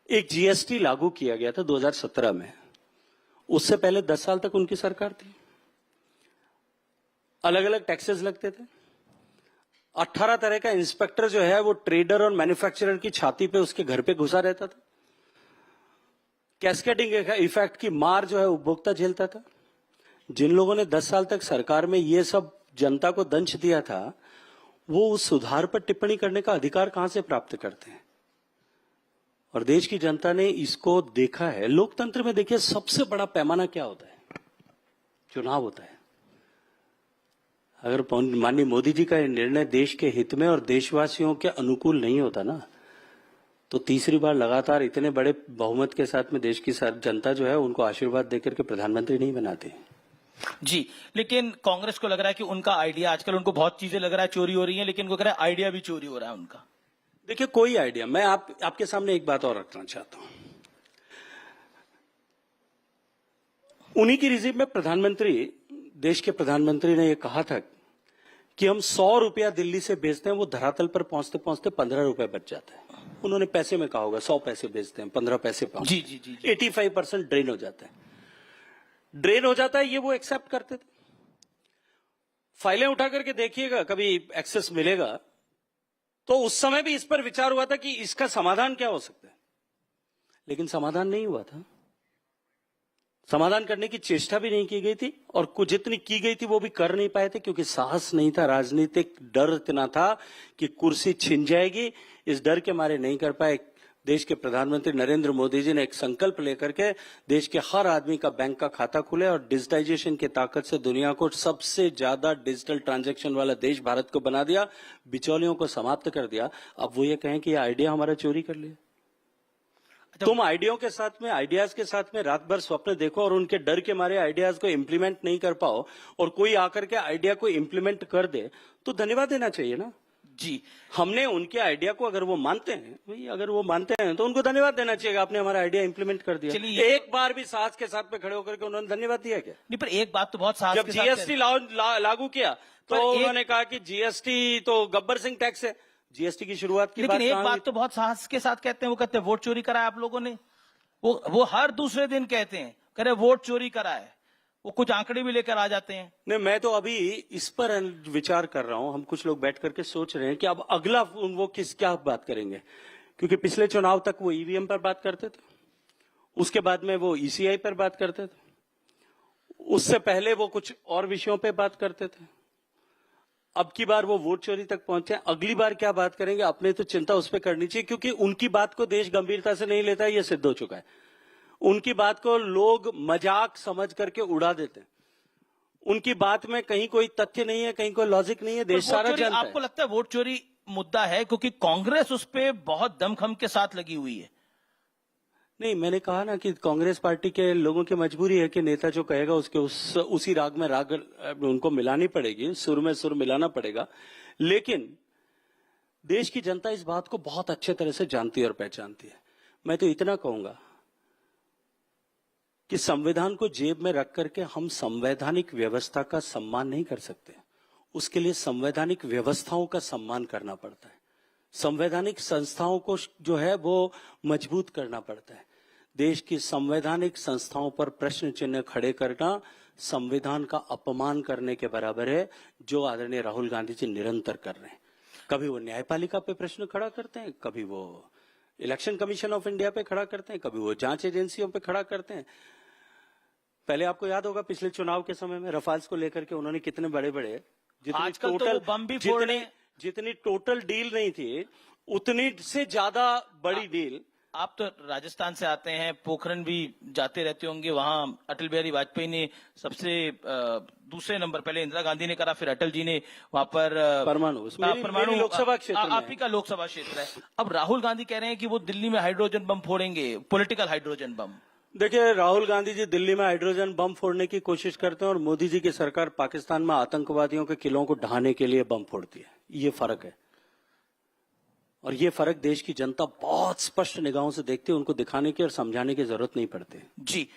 एक जीएसटी लागू किया गया था 2017 में। उससे पहले 10 साल तक उनकी सरकार थी, अलग अलग टैक्सेस लगते थे। 18 तरह का इंस्पेक्टर जो है वो ट्रेडर और मैन्युफैक्चरर की छाती पे उसके घर पे घुसा रहता था। कैस्केडिंग इफेक्ट की मार जो है उपभोक्ता झेलता था। जिन लोगों ने 10 साल तक सरकार में ये सब जनता को दंश दिया था, वो उस सुधार पर टिप्पणी करने का अधिकार कहां से प्राप्त करते हैं? और देश की जनता ने इसको देखा है। लोकतंत्र में देखिए सबसे बड़ा पैमाना क्या होता है? चुनाव होता है। अगर माननीय मोदी जी का निर्णय देश के हित में और देशवासियों के अनुकूल नहीं होता ना, तो तीसरी बार लगातार इतने बड़े बहुमत के साथ में देश की जनता जो है उनको आशीर्वाद देकर के प्रधानमंत्री नहीं बनाती। जी, लेकिन कांग्रेस को लग रहा है कि उनका आइडिया, आजकल उनको बहुत चीजें लग रहा है चोरी हो रही हैं, लेकिन उनको लग रहा है आइडिया भी चोरी हो रहा है उनका। देखिए, कोई आइडिया, मैं आपके सामने एक बात और रखना चाहता हूं। उन्हीं की रिजीव में देश के प्रधानमंत्री ने यह कहा था कि हम 100 रुपया दिल्ली से भेजते हैं, वो धरातल पर पहुंचते पहुंचते 15 रुपए बच जाता है। उन्होंने पैसे में कहा होगा 100 पैसे भेजते हैं, 15 पैसे पहुंचते। जी। 85% ड्रेन हो जाता है। ये वो एक्सेप्ट करते थे। फाइलें उठा करके देखिएगा, कभी एक्सेस मिलेगा तो उस समय भी इस पर विचार हुआ था कि इसका समाधान क्या हो सकता है, लेकिन समाधान नहीं हुआ था। समाधान करने की चेष्टा भी नहीं की गई थी, और कुछ जितनी की गई थी वो भी कर नहीं पाए थे, क्योंकि साहस नहीं था, राजनीतिक डर इतना था कि कुर्सी छिन जाएगी। इस डर के मारे नहीं कर पाए। देश के प्रधानमंत्री नरेंद्र मोदी जी ने एक संकल्प लेकर के देश के हर आदमी का बैंक का खाता खुले और डिजिटाइजेशन की ताकत से दुनिया को सबसे ज्यादा डिजिटल ट्रांजैक्शन वाला देश भारत को बना दिया, बिचौलियों को समाप्त कर दिया। अब वो ये कहें कि ये आइडिया हमारा चोरी कर लिया। तुम आइडियाज के साथ में रात भर स्वप्न देखो और उनके डर के मारे आइडियाज को इंप्लीमेंट नहीं कर पाओ, और कोई आकर के आइडिया को इंप्लीमेंट कर दे, तो धन्यवाद देना चाहिए ना। जी, हमने उनके आइडिया को, अगर वो मानते हैं तो उनको धन्यवाद देना चाहिए। आपने हमारा आइडिया इंप्लीमेंट कर दिया। चलिए, एक बार भी साहस के साथ में खड़े होकर के उन्होंने धन्यवाद दिया क्या? नहीं, पर एक बात तो बहुत साहस जब के साथ जीएसटी लागू किया तो उन्होंने कहा कि जीएसटी तो गब्बर सिंह टैक्स है। जीएसटी की शुरुआत की लेकिन बात एक बात तो बहुत साहस के साथ कहते हैं, वो कहते हैं वोट चोरी करा है आप लोगों ने। वो हर दूसरे दिन कहते हैं, कह रहे वोट चोरी करा है। वो कुछ आंकड़े भी लेकर आ जाते हैं। नहीं, मैं तो अभी इस पर विचार कर रहा हूं। हम कुछ लोग बैठ करके सोच रहे हैं कि अब अगला वो क्या बात करेंगे, क्योंकि पिछले चुनाव तक वो ईवीएम पर बात करते थे, उसके बाद में वो ईसीआई पर बात करते थे, उससे पहले वो कुछ और विषयों पे बात करते थे। अब की बार वो वोट चोरी तक पहुंचे। अगली बार क्या बात करेंगे, अपने तो चिंता उस पर करनी चाहिए, क्योंकि उनकी बात को देश गंभीरता से नहीं लेता है, ये सिद्ध हो चुका है। उनकी बात को लोग मजाक समझ करके उड़ा देते हैं। उनकी बात में कहीं कोई तथ्य नहीं है, कहीं कोई लॉजिक नहीं है, देश सारा जानता है। आपको लगता है वोट चोरी मुद्दा है क्योंकि कांग्रेस उस पर बहुत दमखम के साथ लगी हुई है? नहीं, मैंने कहा ना कि कांग्रेस पार्टी के लोगों की मजबूरी है कि नेता जो कहेगा उसके उसी राग में राग उनको मिलानी पड़ेगी, सुर में सुर मिलाना पड़ेगा। लेकिन देश की जनता इस बात को बहुत अच्छे तरह से जानती है और पहचानती है। मैं तो इतना कहूंगा कि संविधान को जेब में रख करके हम संवैधानिक व्यवस्था का सम्मान नहीं कर सकते। उसके लिए संवैधानिक व्यवस्थाओं का सम्मान करना पड़ता है। संवैधानिक संस्थाओं को जो है वो मजबूत करना पड़ता है। देश की संवैधानिक संस्थाओं पर प्रश्न चिन्ह खड़े करना संविधान का अपमान करने के बराबर है, जो आदरणीय राहुल गांधी जी निरंतर कर रहे हैं। कभी वो न्यायपालिका पे प्रश्न खड़ा करते हैं, कभी वो इलेक्शन कमीशन ऑफ इंडिया पे खड़ा करते हैं, कभी वो जांच एजेंसियों पे खड़ा करते हैं। पहले आपको याद होगा पिछले चुनाव के समय में रफाल्स को लेकर के उन्होंने कितने बड़े बड़े जितनी टोटल डील नहीं थी, उतनी से ज्यादा बड़ी डील। आप तो राजस्थान से आते हैं, पोखरण भी जाते रहते होंगे। वहां अटल बिहारी वाजपेयी ने सबसे दूसरे नंबर, पहले इंदिरा गांधी ने करा, फिर अटल जी ने वहां पर परमाणु लोकसभा क्षेत्र, आप ही का लोकसभा क्षेत्र है। अब राहुल गांधी कह रहे हैं कि वो दिल्ली में हाइड्रोजन बम फोड़ेंगे, पॉलिटिकल हाइड्रोजन बम। देखिए, राहुल गांधी जी दिल्ली में हाइड्रोजन बम फोड़ने की कोशिश करते हैं और मोदी जी की सरकार पाकिस्तान में आतंकवादियों के किलों को ढहाने के लिए बम फोड़ती है। ये फर्क है, और ये फर्क देश की जनता बहुत स्पष्ट निगाहों से देखती है। उनको दिखाने की और समझाने की जरूरत नहीं पड़ती। जी,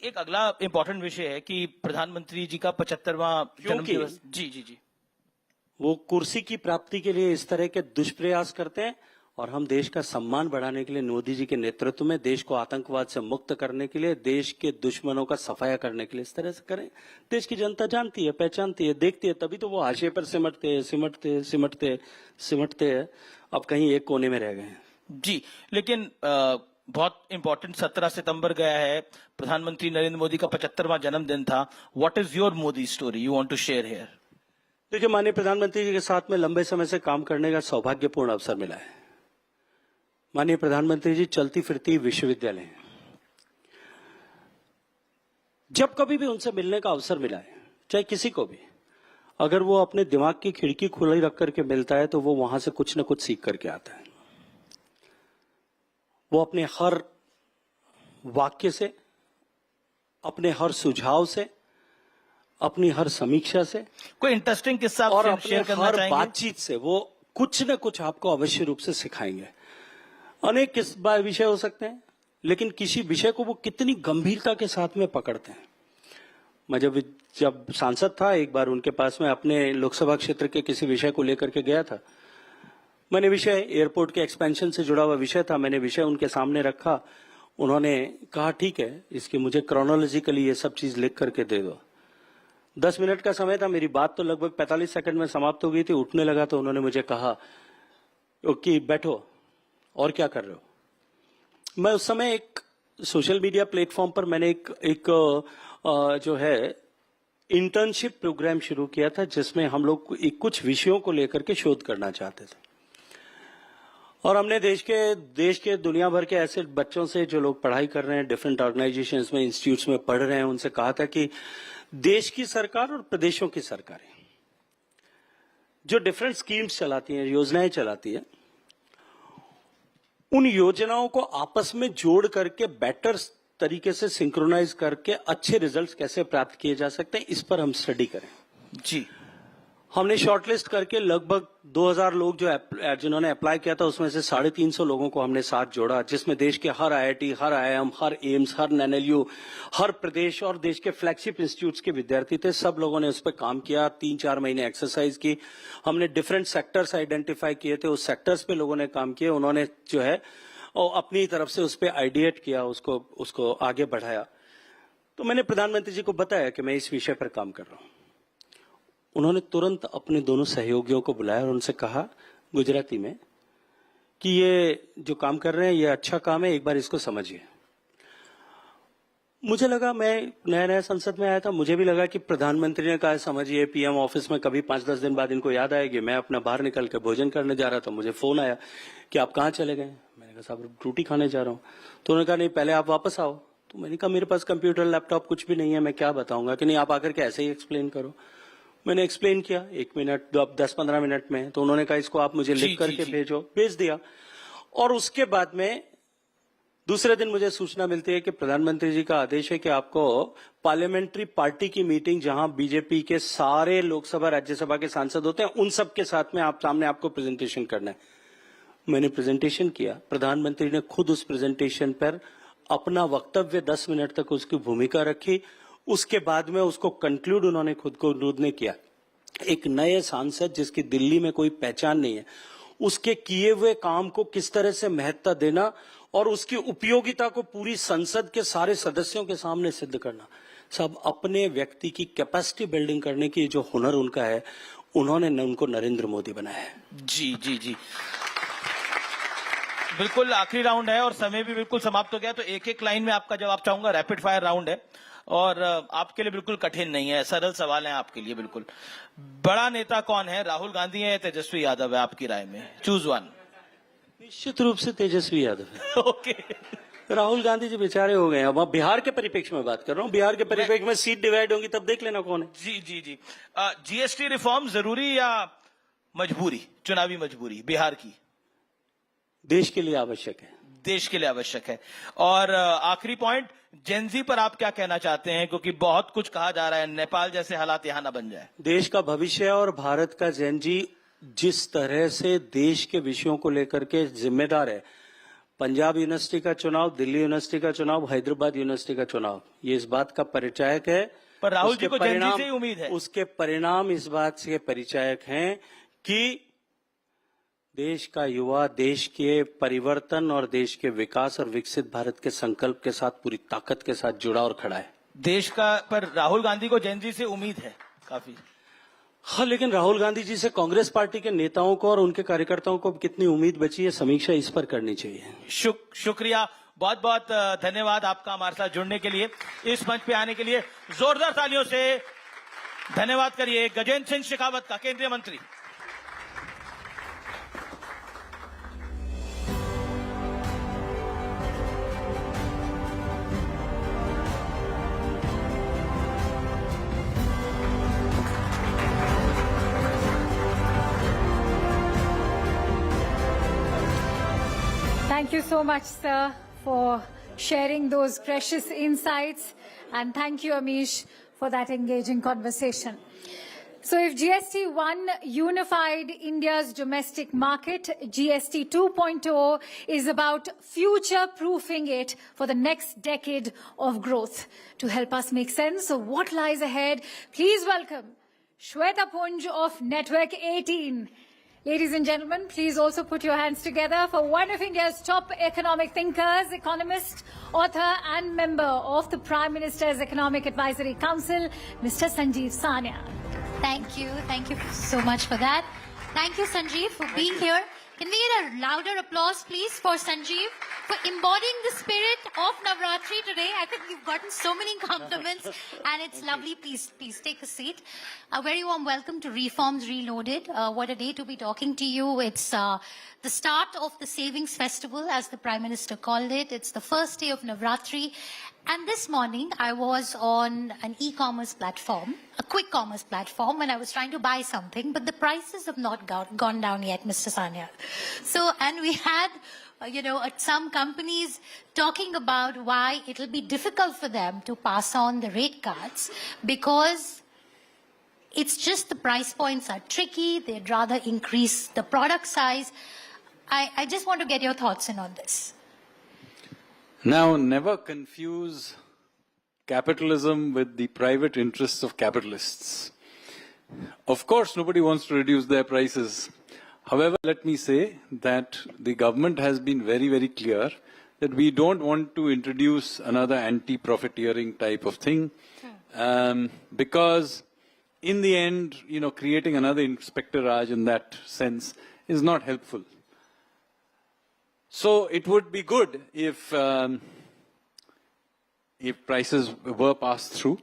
एक अगला इंपॉर्टेंट विषय है कि प्रधानमंत्री जी का 75वां जन्मदिवस। जी, वो कुर्सी की प्राप्ति के लिए इस तरह के दुष्प्रयास करते हैं, और हम देश का सम्मान बढ़ाने के लिए मोदी जी के नेतृत्व में देश को आतंकवाद से मुक्त करने के लिए, देश के दुश्मनों का सफाया करने के लिए इस तरह से करें। देश की जनता जानती है, पहचानती है, देखती है, तभी तो वो हाशिए पर सिमटते हैं। अब कहीं एक कोने में रह गए हैं। जी, लेकिन बहुत इंपॉर्टेंट 17 सितंबर गया है, प्रधानमंत्री नरेंद्र मोदी का 75वां जन्मदिन था। What is your Modi story you want to share here? देखिए, माननीय प्रधानमंत्री जी के साथ में लंबे समय से काम करने का सौभाग्यपूर्ण अवसर मिला है। माननीय प्रधानमंत्री जी चलती फिरती विश्वविद्यालय हैं। जब कभी भी उनसे मिलने का अवसर मिला है, चाहे किसी को भी, अगर वो अपने दिमाग की खिड़की खुली रख करके मिलता है तो वो वहां से कुछ न कुछ सीख करके आता है। वो अपने हर वाक्य से, अपने हर सुझाव से, अपनी हर समीक्षा से कोई इंटरेस्टिंग किस्सा और आप अपने शेयर करना हर चाहेंगे? बातचीत से वो कुछ न कुछ आपको अवश्य रूप से सिखाएंगे। अनेक किस विषय हो सकते हैं, लेकिन किसी विषय को वो कितनी गंभीरता के साथ में पकड़ते हैं। मैं जब सांसद था, एक बार उनके पास में अपने लोकसभा क्षेत्र के किसी विषय को लेकर के गया था। मैंने विषय एयरपोर्ट के एक्सपेंशन से जुड़ा हुआ विषय था, मैंने विषय उनके सामने रखा। उन्होंने कहा ठीक है, इसकी मुझे क्रोनोलॉजिकली ये सब चीज लिख करके दे दो। 10 मिनट का समय था, मेरी बात तो लगभग 45 सेकंड में समाप्त हो गई थी। उठने लगा तो उन्होंने मुझे कहा कि बैठो, और क्या कर रहे हो। मैं उस समय एक सोशल मीडिया प्लेटफॉर्म पर मैंने एक जो है इंटर्नशिप प्रोग्राम शुरू किया था, जिसमें हम लोग कुछ विषयों को लेकर के शोध करना चाहते थे। और हमने देश के दुनिया भर के ऐसे बच्चों से जो लोग पढ़ाई कर रहे हैं, डिफरेंट ऑर्गेनाइजेशंस में, इंस्टीट्यूट्स में पढ़ रहे हैं, उनसे कहा था कि देश की सरकार और प्रदेशों की सरकारें जो डिफरेंट स्कीम्स चलाती हैं, योजनाएं चलाती है, उन योजनाओं को आपस में जोड़ करके बेटर तरीके से सिंक्रोनाइज करके अच्छे रिजल्ट्स कैसे प्राप्त किए जा सकते हैं, इस पर हम स्टडी करें। जी, हमने शॉर्टलिस्ट करके लगभग 2000 लोग जिन्होंने अप्लाई किया था, उसमें से 350 लोगों को हमने साथ जोड़ा, जिसमें देश के हर आईआईटी, हर आईआईएम, हर एम्स, हर एनएलयू, हर प्रदेश और देश के फ्लैगशिप इंस्टीट्यूट्स के विद्यार्थी थे। सब लोगों ने उस पर काम किया, 3-4 महीने एक्सरसाइज की। हमने डिफरेंट सेक्टर्स आइडेंटिफाई किए थे, उस सेक्टर्स पे लोगों ने काम किए। उन्होंने जो है अपनी तरफ से उस पर आइडिएट किया, उसको आगे बढ़ाया। तो मैंने प्रधानमंत्री जी को बताया कि मैं इस विषय पर काम कर रहा हूं। उन्होंने तुरंत अपने दोनों सहयोगियों को बुलाया और उनसे कहा गुजराती में कि ये जो काम कर रहे हैं ये अच्छा काम है, एक बार इसको समझिए। मुझे लगा, मैं नया संसद में आया था, मुझे भी लगा कि प्रधानमंत्री ने कहा समझिए, पीएम ऑफिस में कभी 5-10 दिन बाद इनको याद आएगी। मैं अपना बाहर निकल के भोजन करने जा रहा था, मुझे फोन आया कि आप कहाँ चले गए। मैंने कहा साहब रोटी खाने जा रहा हूँ। तो उन्होंने कहा नहीं, पहले आप वापस आओ। तो मैंने कहा मेरे पास कंप्यूटर, लैपटॉप कुछ भी नहीं है, मैं क्या बताऊंगा। कि नहीं, आप आकर के ऐसे ही एक्सप्लेन करो। मैंने एक्सप्लेन किया 1 मिनट, 10-15 मिनट में। तो उन्होंने कहा इसको आप मुझे लिख करके भेजो, भेज दिया। और उसके बाद में दूसरे दिन मुझे सूचना मिलती है कि प्रधानमंत्री जी का आदेश है कि आपको पार्लियामेंट्री पार्टी की मीटिंग, जहां बीजेपी के सारे लोकसभा राज्यसभा के सांसद होते हैं, उन सब के साथ में सामने आपको प्रेजेंटेशन करना है। मैंने प्रेजेंटेशन किया। प्रधानमंत्री ने खुद उस प्रेजेंटेशन पर अपना वक्तव्य 10 मिनट तक उसकी भूमिका रखी। उसके बाद में उसको कंक्लूड उन्होंने खुद ने किया। एक नए सांसद जिसकी दिल्ली में कोई पहचान नहीं है, उसके किए हुए काम को किस तरह से महत्ता देना और उसकी उपयोगिता को पूरी संसद के सारे सदस्यों के सामने सिद्ध करना। सब अपने व्यक्ति की कैपेसिटी बिल्डिंग करने की जो हुनर उनका है, उन्होंने उनको नरेंद्र मोदी बनाया है। जी जी जी, बिल्कुल आखिरी राउंड है और समय भी बिल्कुल समाप्त हो गया। तो एक लाइन में आपका जवाब चाहूंगा। रैपिड फायर राउंड है और आपके लिए बिल्कुल कठिन नहीं है, सरल सवाल है आपके लिए बिल्कुल। बड़ा नेता कौन है, राहुल गांधी है या तेजस्वी यादव है आपकी राय में? Choose one. निश्चित रूप से तेजस्वी यादव है। ओके। राहुल गांधी जी बेचारे हो गए हैं। अब बिहार के परिप्रेक्ष्य में बात कर रहा हूँ, बिहार के परिप्रेक्ष्य में सीट डिवाइड होंगी तब देख लेना कौन है। जी जी जी, जीएसटी रिफॉर्म जरूरी या मजबूरी, चुनावी मजबूरी बिहार की? देश के लिए आवश्यक है। देश के लिए आवश्यक है। और आखिरी पॉइंट, जेनजी पर आप क्या कहना चाहते हैं, क्योंकि बहुत कुछ कहा जा रहा है, नेपाल जैसे हालात यहां ना बन जाए। देश का भविष्य और भारत का जेनजी जिस तरह से देश के विषयों को लेकर के जिम्मेदार है, पंजाब यूनिवर्सिटी का चुनाव, दिल्ली यूनिवर्सिटी का चुनाव, हैदराबाद यूनिवर्सिटी का चुनाव, ये इस बात का परिचायक है। पर राहुल जी को जेनजी से ही उम्मीद है। उसके परिणाम इस बात से परिचायक हैं कि देश का युवा देश के परिवर्तन और देश के विकास और विकसित भारत के संकल्प के साथ पूरी ताकत के साथ जुड़ा और खड़ा है। देश का, पर राहुल गांधी को जेनजी से उम्मीद है काफी। हाँ, लेकिन राहुल गांधी जी से कांग्रेस पार्टी के नेताओं को और उनके कार्यकर्ताओं को कितनी उम्मीद बची है, समीक्षा इस पर करनी चाहिए। शुक्रिया, बहुत बहुत धन्यवाद आपका हमारे साथ जुड़ने के लिए, इस मंच पे आने के लिए। जोरदार तालियों से धन्यवाद करिए गजेंद्र सिंह शेखावत का, केंद्रीय मंत्री। Thank you so much, sir, for sharing those precious insights. And thank you, Amish, for that engaging conversation. So if GST 1 unified India's domestic market, GST 2.0 is about future-proofing it for the next decade of growth. To help us make sense of what lies ahead, please welcome Shweta Punj of Network 18. Ladies and gentlemen, please also put your hands together for one of India's top economic thinkers, economist, author and member of the Prime Minister's Economic Advisory Council, Mr. Sanjeev Sania. Thank you. Thank you so much for that. Thank you, Sanjeev, for being here. Can we get a louder applause, please, for Sanjeev, for embodying the spirit of Navratri today? I think you've gotten so many compliments, and it's lovely. Please take a seat. A very warm welcome to Reforms Reloaded. What a day to be talking to you. It's the start of the Savings Festival, as the Prime Minister called it. It's the first day of Navratri. And this morning, I was on an e-commerce platform, a quick commerce platform, and I was trying to buy something, but the prices have not gone down yet, Mr. Sania. So, and we had, some companies talking about why it'll be difficult for them to pass on the rate cuts because it's just the price points are tricky. They'd rather increase the product size. I just want to get your thoughts in on this. Now, never confuse capitalism with the private interests of capitalists. Of course, nobody wants to reduce their prices. However, let me say that the government has been very, very clear that we don't want to introduce another anti-profiteering type of thing because in the end, creating another Inspector Raj in that sense is not helpful. So it would be good if prices were passed through.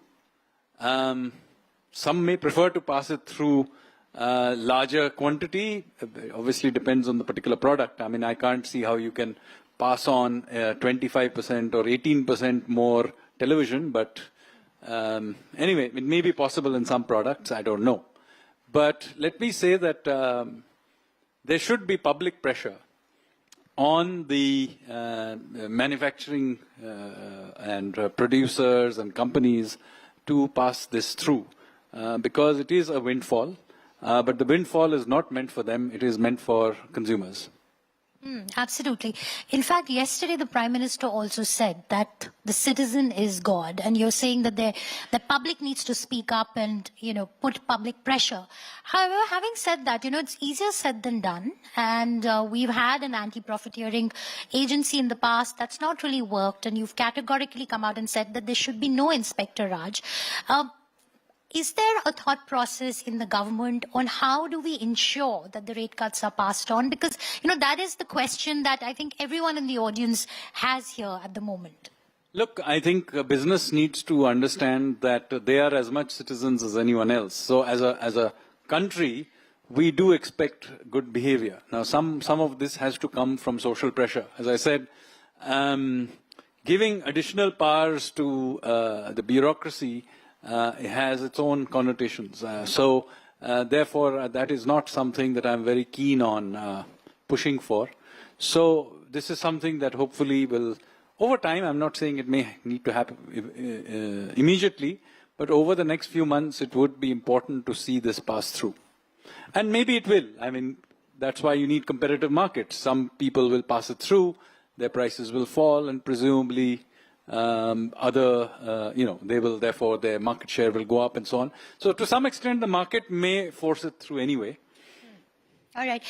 Some may prefer to pass it through larger quantity. Obviously depends on the particular product. I mean, I can't see how you can pass on 25% or 18% more television, but anyway, it may be possible in some products, I don't know. But let me say that there should be public pressure on the manufacturing and producers and companies to pass this through because it is a windfall, but the windfall is not meant for them, it is meant for consumers. Absolutely. In fact, yesterday the Prime Minister also said that the citizen is God, and you're saying that the public needs to speak up and, put public pressure. However, having said that, it's easier said than done, and we've had an anti-profiteering agency in the past that's not really worked, and you've categorically come out and said that there should be no Inspector Raj. Is there a thought process in the government on how do we ensure that the rate cuts are passed on? Because, that is the question that I think everyone in the audience has here at the moment. Look, I think business needs to understand that they are as much citizens as anyone else. So as a country, we do expect good behavior. Now, some of this has to come from social pressure. As I said, giving additional powers to the bureaucracy has its own connotations. Therefore, that is not something that I'm very keen on pushing for. So this is something that hopefully will, over time, I'm not saying it may need to happen immediately, but over the next few months, it would be important to see this pass through. And maybe it will. I mean, that's why you need competitive markets. Some people will pass it through, their prices will fall, and presumably they will, therefore, their market share will go up and so on. So to some extent, the market may force it through anyway. All right.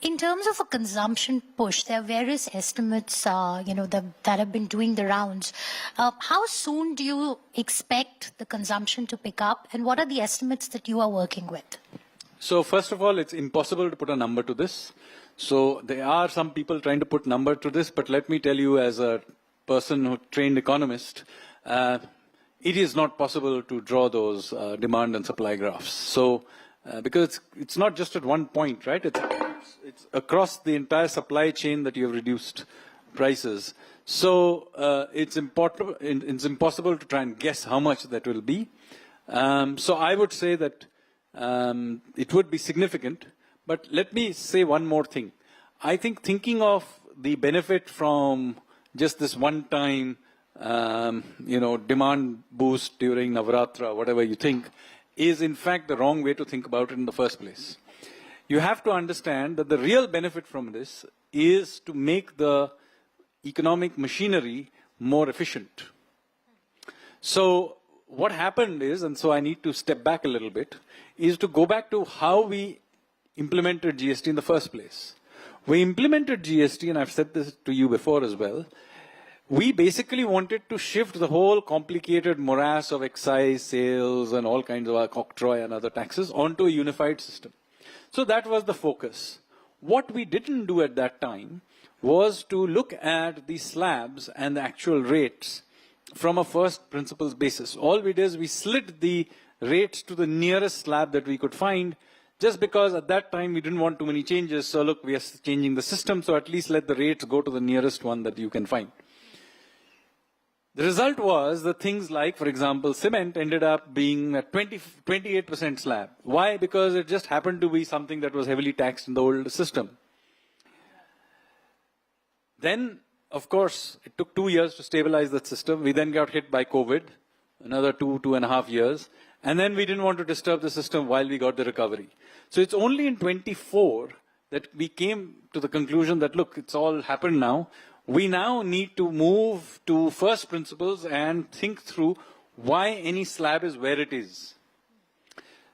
In terms of a consumption push, there are various estimates, that have been doing the rounds. How soon do you expect the consumption to pick up, and what are the estimates that you are working with? So first of all, it's impossible to put a number to this. So there are some people trying to put number to this, but let me tell you as a person who trained economist, it is not possible to draw those demand and supply graphs. So, because it's not just at one point, right? It's across the entire supply chain that you have reduced prices. So it's impossible to try and guess how much that will be. So I would say that it would be significant. But let me say one more thing. I think thinking of the benefit from just this one-time demand boost during Navratra, whatever you think, is in fact the wrong way to think about it in the first place. You have to understand that the real benefit from this is to make the economic machinery more efficient. So what happened is, and so I need to step back a little bit, is to go back to how we implemented GST in the first place. We implemented GST, and I've said this to you before as well, we basically wanted to shift the whole complicated morass of excise, sales, and all kinds of octroi and other taxes onto a unified system. So that was the focus. What we didn't do at that time was to look at the slabs and the actual rates from a first principles basis. All we did is we slid the rates to the nearest slab that we could find, just because at that time we didn't want too many changes. So look, we are changing the system, so at least let the rates go to the nearest one that you can find. The result was that things like, for example, cement ended up being a 28% slab. Why? Because it just happened to be something that was heavily taxed in the old system. Then, of course, it took 2 years to stabilize that system. We then got hit by COVID, another 2.5 years. And then we didn't want to disturb the system while we got the recovery. So it's only in 24 that we came to the conclusion that, look, it's all happened now. We now need to move to first principles and think through why any slab is where it is.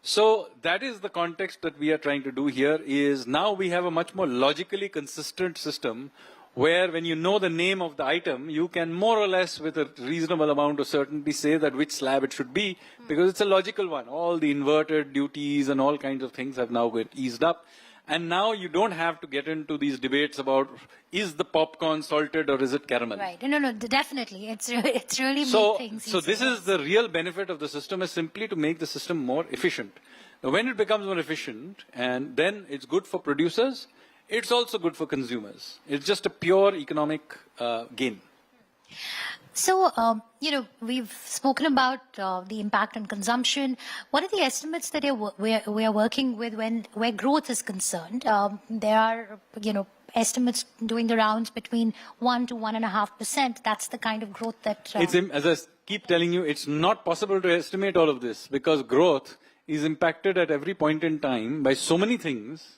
So that is the context that we are trying to do here, is now we have a much more logically consistent system where when you know the name of the item, you can more or less with a reasonable amount of certainty say that which slab it should be, because it's a logical one. All the inverted duties and all kinds of things have now been eased up. And now you don't have to get into these debates about is the popcorn salted or is it caramel? Right. No, definitely. It's really so, made things so this is the real benefit of the system, is simply to make the system more efficient. Now, when it becomes more efficient, and then it's good for producers, it's also good for consumers. It's just a pure economic gain. So, we've spoken about the impact on consumption. What are the estimates that we are working with where growth is concerned? There are, estimates doing the rounds between 1 to 1.5%. That's the kind of growth that... As I keep telling you, it's not possible to estimate all of this, because growth is impacted at every point in time by so many things.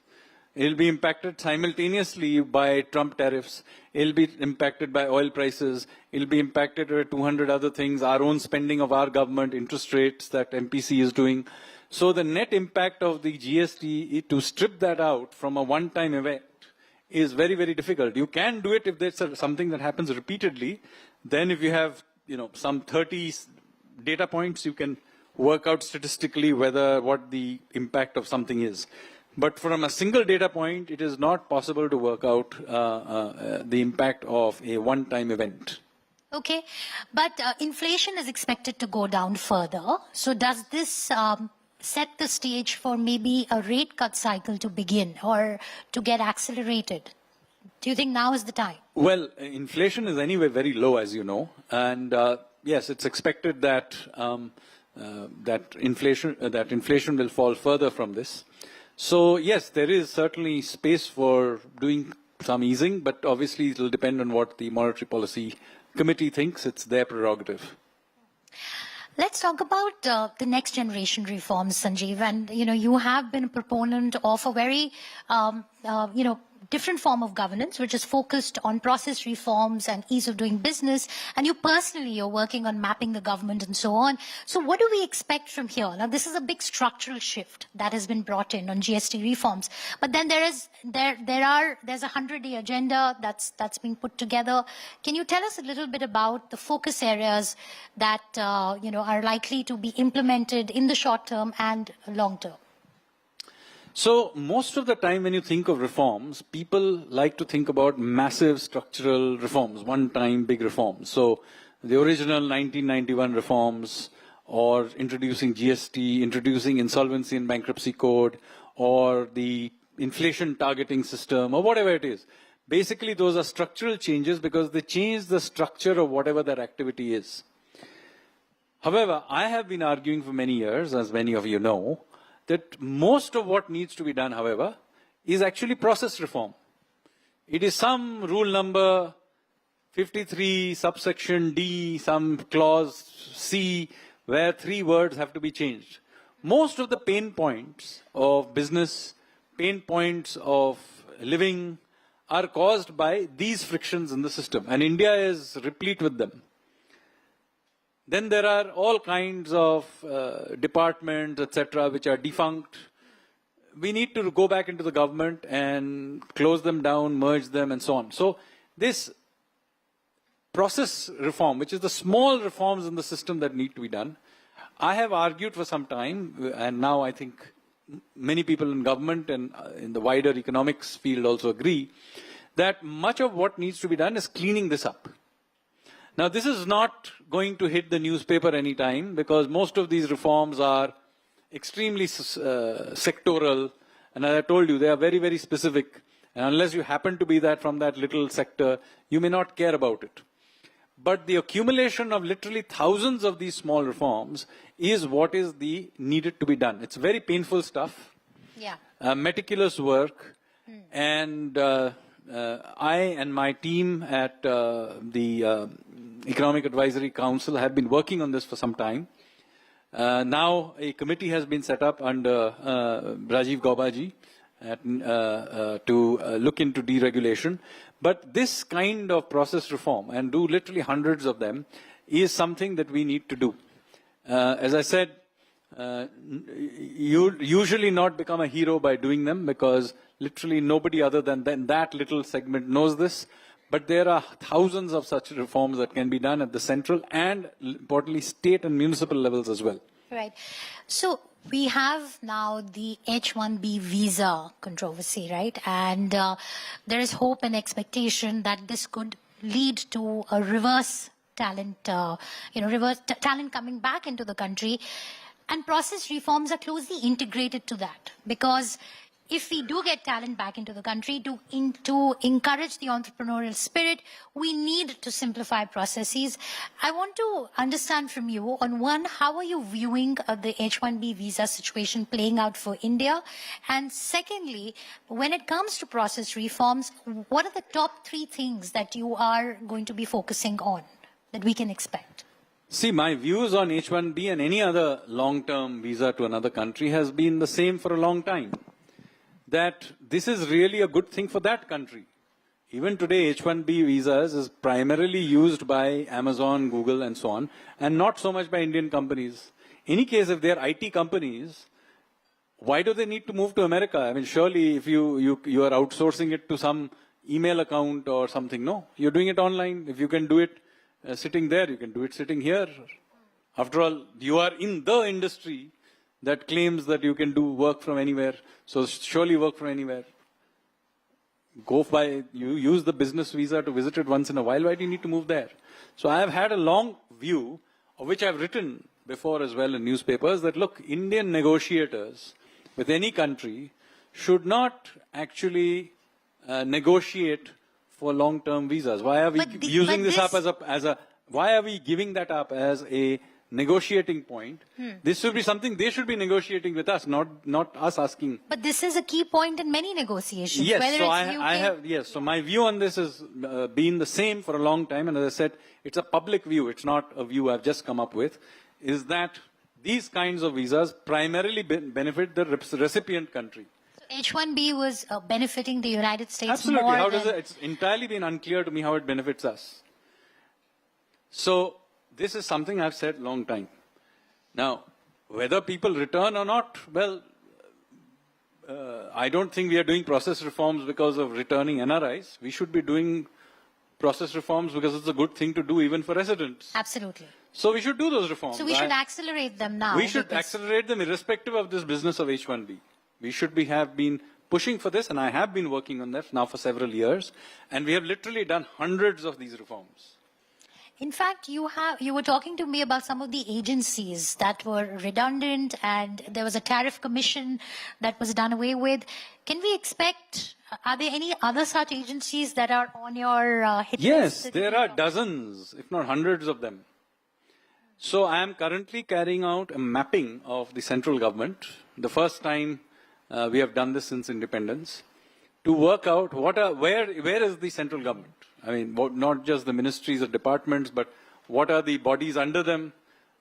It'll be impacted simultaneously by Trump tariffs. It'll be impacted by oil prices. It'll be impacted by 200 other things, our own spending of our government, interest rates that MPC is doing. So the net impact of the GST, to strip that out from a one-time event, is very, very difficult. You can do it if there's something that happens repeatedly. Then if you have, some 30 data points, you can work out statistically what the impact of something is. But from a single data point, it is not possible to work out the impact of a one-time event. Okay, but inflation is expected to go down further. So does this set the stage for maybe a rate cut cycle to begin or to get accelerated? Do you think now is the time? Well, inflation is anyway very low, as you know. And yes, it's expected that, that inflation will fall further from this. So, yes, there is certainly space for doing some easing, but obviously it will depend on what the Monetary Policy Committee thinks. It's their prerogative. Let's talk about the next generation reforms, Sanjeev. And, you have been a proponent of a very, different form of governance, which is focused on process reforms and ease of doing business. And you personally are working on mapping the government and so on. So what do we expect from here? Now, this is a big structural shift that has been brought in on GST reforms. But then there's a 100-day agenda that's being put together. Can you tell us a little bit about the focus areas that, are likely to be implemented in the short term and long term? So most of the time when you think of reforms, people like to think about massive structural reforms, one-time big reforms. So the original 1991 reforms, or introducing GST, introducing insolvency and bankruptcy code, or the inflation targeting system, or whatever it is. Basically, those are structural changes because they change the structure of whatever that activity is. However, I have been arguing for many years, as many of you know, that most of what needs to be done, however, is actually process reform. It is some rule number 53 subsection D, some clause C, where 3 words have to be changed. Most of the pain points of business, pain points of living are caused by these frictions in the system, and India is replete with them. Then there are all kinds of departments, etc., which are defunct. We need to go back into the government and close them down, merge them, and so on. So this process reform, which is the small reforms in the system that need to be done, I have argued for some time, and now I think many people in government and in the wider economics field also agree, that much of what needs to be done is cleaning this up. Now, this is not going to hit the newspaper anytime, because most of these reforms are extremely sectoral, and as I told you, they are very, very specific. And unless you happen to be that from that little sector, you may not care about it. But the accumulation of literally thousands of these small reforms is what is needed to be done. It's very painful stuff, meticulous work, and I and my team at the Economic Advisory Council have been working on this for some time. Now a committee has been set up under Rajiv Gaubaji to look into deregulation. But this kind of process reform, and do literally hundreds of them, is something that we need to do. As I said, you usually not become a hero by doing them, because literally nobody other than that little segment knows this. But there are thousands of such reforms that can be done at the central and, importantly, state and municipal levels as well. Right. So we have now the H-1B visa controversy, right? And there is hope and expectation that this could lead to a reverse talent, talent coming back into the country. And process reforms are closely integrated to that, because if we do get talent back into the country to encourage the entrepreneurial spirit, we need to simplify processes. I want to understand from you, on one, how are you viewing the H-1B visa situation playing out for India? And secondly, when it comes to process reforms, what are the top 3 things that you are going to be focusing on that we can expect? See, my views on H-1B and any other long-term visa to another country has been the same for a long time. That this is really a good thing for that country. Even today, H-1B visas is primarily used by Amazon, Google, and so on, and not so much by Indian companies. In any case, if they're IT companies, why do they need to move to America? I mean, surely if you are outsourcing it to some email account or something, no. You're doing it online. If you can do it sitting there, you can do it sitting here. After all, you are in the industry that claims that you can do work from anywhere. So surely work from anywhere. You use the business visa to visit it once in a while. Why do you need to move there? So I have had a long view, of which I've written before as well in newspapers, that look, Indian negotiators with any country should not actually negotiate for long-term visas. Why are we using this up why are we giving that up as a negotiating point? This should be something they should be negotiating with us, not us asking. But this is a key point in many negotiations. Yes, so so my view on this has been the same for a long time, and as I said, it's a public view, it's not a view I've just come up with, is that these kinds of visas primarily benefit the recipient country. So H-1B was benefiting the United States Absolutely. more How than... does it's entirely been unclear to me how it benefits us. So this is something I've said long time. Now, whether people return or not, well, I don't think we are doing process reforms because of returning NRIs. We should be doing process reforms because it's a good thing to do even for residents. Absolutely. So we should do those reforms. So we should accelerate them now. We should accelerate them irrespective of this business of H-1B. We should have been pushing for this, and I have been working on that now for several years, and we have literally done hundreds of these reforms. In fact, you were talking to me about some of the agencies that were redundant, and there was a tariff commission that was done away with. Can we expect, are there any other such agencies that are on your hit list? Yes, there are dozens, if not hundreds of them. So I am currently carrying out a mapping of the central government, the first time we have done this since independence, to work out where is the central government. I mean, not just the ministries or departments, but what are the bodies under them?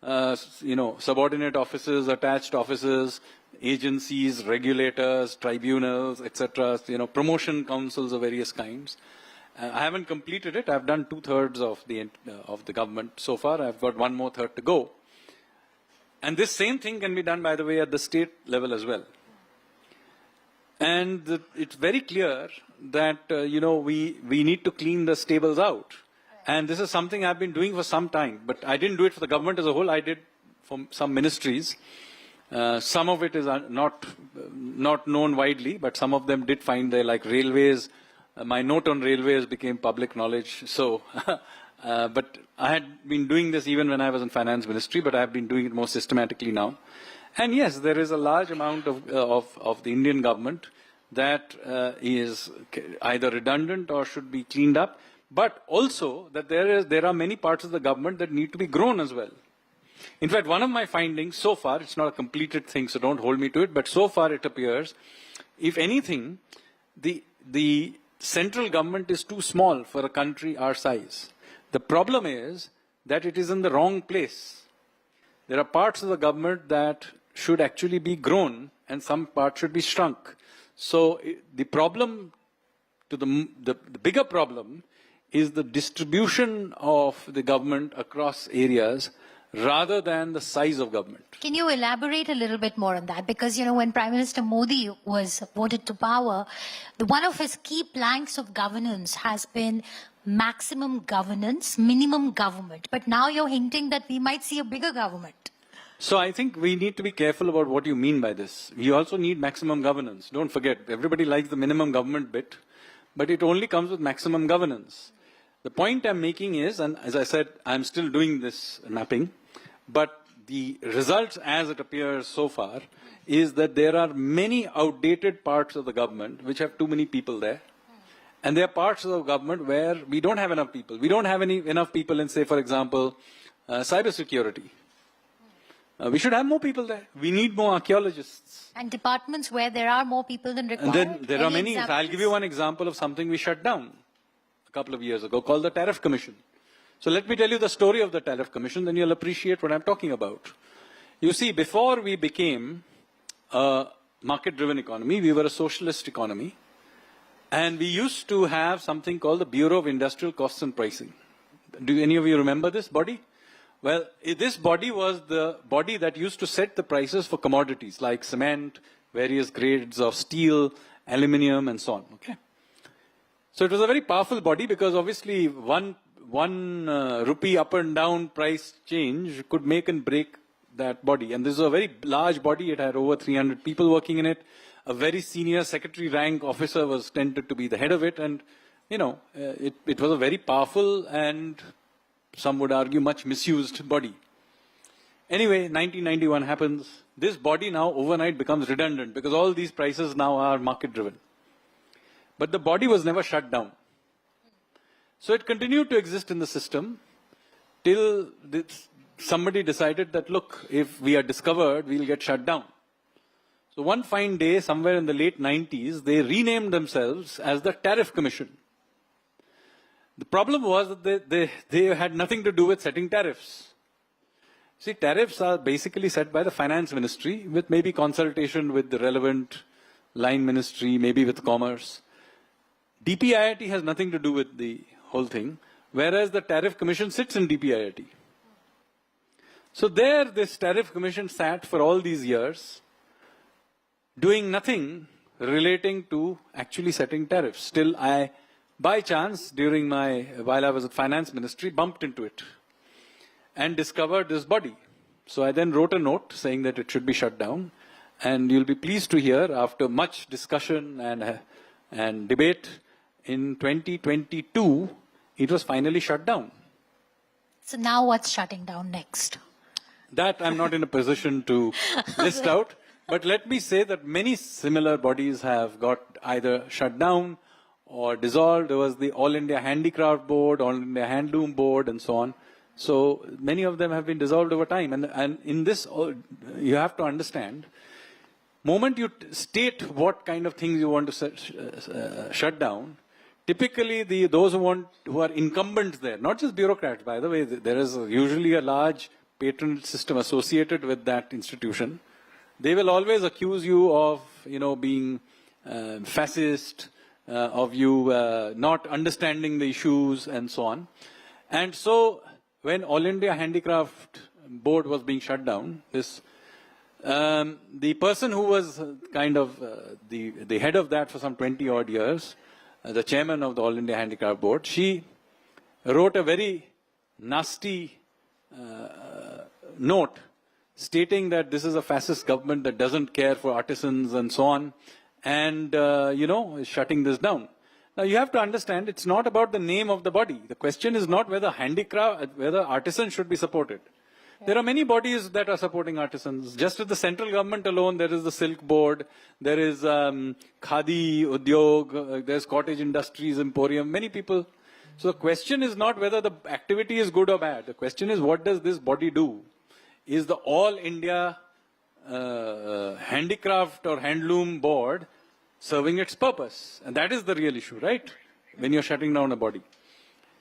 Subordinate offices, attached offices, agencies, regulators, tribunals, etc. Promotion councils of various kinds. I haven't completed it. I've done 2/3 of the government so far. I've got 1/3 to go. And this same thing can be done, by the way, at the state level as well. And it's very clear that, we need to clean the stables out. And this is something I've been doing for some time. But I didn't do it for the government as a whole. I did for some ministries. Some of it is not known widely, but some of them did find there, like railways. My note on railways became public knowledge. So, but I had been doing this even when I was in finance ministry, but I have been doing it more systematically now. And yes, there is a large amount of the Indian government that is either redundant or should be cleaned up, but also that there are many parts of the government that need to be grown as well. In fact, one of my findings so far, it's not a completed thing, so don't hold me to it, but so far it appears, if anything, the central government is too small for a country our size. The problem is that it is in the wrong place. There are parts of the government that should actually be grown and some parts should be shrunk. So the problem, the bigger problem is the distribution of the government across areas rather than the size of government. Can you elaborate a little bit more on that? Because, when Prime Minister Modi was voted to power, one of his key planks of governance has been maximum governance, minimum government. But now you're hinting that we might see a bigger government. So I think we need to be careful about what you mean by this. We also need maximum governance. Don't forget, everybody likes the minimum government bit, but it only comes with maximum governance. The point I'm making is, and as I said, I'm still doing this mapping, but the results as it appears so far is that there are many outdated parts of the government which have too many people there. And there are parts of the government where we don't have enough people. We don't have enough people in, say, for example, cybersecurity. We should have more people there. We need more archaeologists. And departments where there are more people than required. And then there are many. I'll give you one example of something we shut down a couple of years ago called the Tariff Commission. So let me tell you the story of the Tariff Commission, then you'll appreciate what I'm talking about. You see, before we became a market-driven economy, we were a socialist economy. And we used to have something called the Bureau of Industrial Costs and Pricing. Do any of you remember this body? Well, this body was the body that used to set the prices for commodities like cement, various grades of steel, aluminium, and so on. Okay. So it was a very powerful body because obviously one rupee up and down price change could make and break that body. And this is a very large body. It had over 300 people working in it. A very senior secretary rank officer was tended to be the head of it. And, it was a very powerful and some would argue much misused body. Anyway, 1991 happens. This body now overnight becomes redundant because all these prices now are market driven. But the body was never shut down. So it continued to exist in the system till somebody decided that, look, if we are discovered, we'll get shut down. So one fine day, somewhere in the late 90s, they renamed themselves as the Tariff Commission. The problem was that they had nothing to do with setting tariffs. See, tariffs are basically set by the finance ministry with maybe consultation with the relevant line ministry, maybe with commerce. DPIIT has nothing to do with the whole thing, whereas the Tariff Commission sits in DPIIT. So there, this Tariff Commission sat for all these years, doing nothing relating to actually setting tariffs. Till I, by chance, while I was at finance ministry, bumped into it and discovered this body. So I then wrote a note saying that it should be shut down. And you'll be pleased to hear, after much discussion and debate, in 2022, it was finally shut down. So now what's shutting down next? That I'm not in a position to list out. But let me say that many similar bodies have got either shut down or dissolved. There was the All India Handicraft Board, All India Handloom Board, and so on. So many of them have been dissolved over time. And in this, you have to understand, moment you state what kind of things you want to shut down, typically those who are incumbents there, not just bureaucrats, by the way, there is usually a large patronage system associated with that institution. They will always accuse you of, being fascist, of you not understanding the issues and so on. And so when All India Handicraft Board was being shut down, the person who was kind of the head of that for some 20 odd years, the chairman of the All India Handicraft Board, she wrote a very nasty note stating that this is a fascist government that doesn't care for artisans and so on, and, is shutting this down. Now, you have to understand, it's not about the name of the body. The question is not whether artisans should be supported. Yeah. There are many bodies that are supporting artisans. Just at the central government alone, there is the Silk Board, there is Khadi Udyog, there's Cottage Industries Emporium, many people. So the question is not whether the activity is good or bad. The question is, what does this body do? Is the All India Handicraft or Handloom Board serving its purpose? And that is the real issue, right? When you're shutting down a body.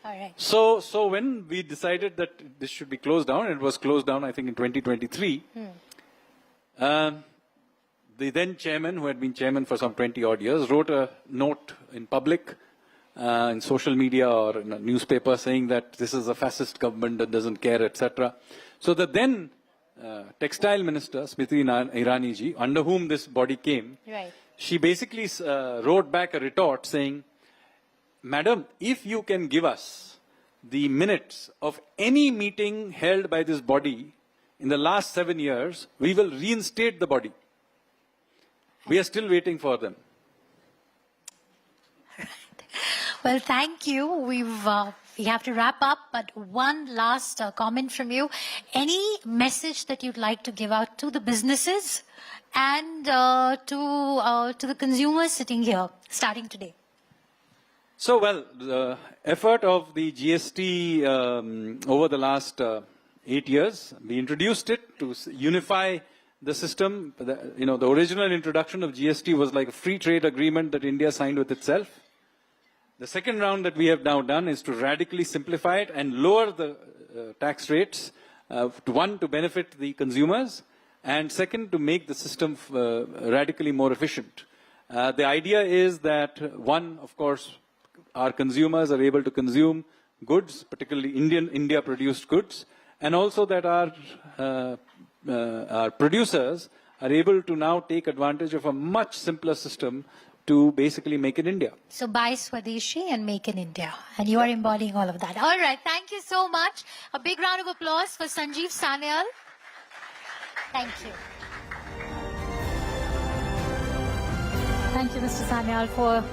All right. So when we decided that this should be closed down, it was closed down, I think, in 2023, the then chairman, who had been chairman for some 20 odd years, wrote a note in public, in social media or in a newspaper, saying that this is a fascist government that doesn't care, etc. So the then textile minister, Smriti Irani ji, under whom this body came, right, she basically wrote back a retort saying, Madam, if you can give us the minutes of any meeting held by this body in the last 7 years, we will reinstate the body. We are still waiting for them. Well, thank you. We have to wrap up, but one last comment from you. Any message that you'd like to give out to the businesses and to the consumers sitting here, starting today? So, well, the effort of the GST over the last 8 years, we introduced it to unify the system. The original introduction of GST was like a free trade agreement that India signed with itself. The second round that we have now done is to radically simplify it and lower the tax rates, one, to benefit the consumers, and second, to make the system radically more efficient. The idea is that, one, of course, our consumers are able to consume goods, particularly India-produced goods, and also that our producers are able to now take advantage of a much simpler system to basically make in India. So buy Swadeshi and make in India. And you are embodying all of that. All right. Thank you so much. A big round of applause for Sanjeev Sanyal. Thank you. Thank you, Mr. Sanyal, for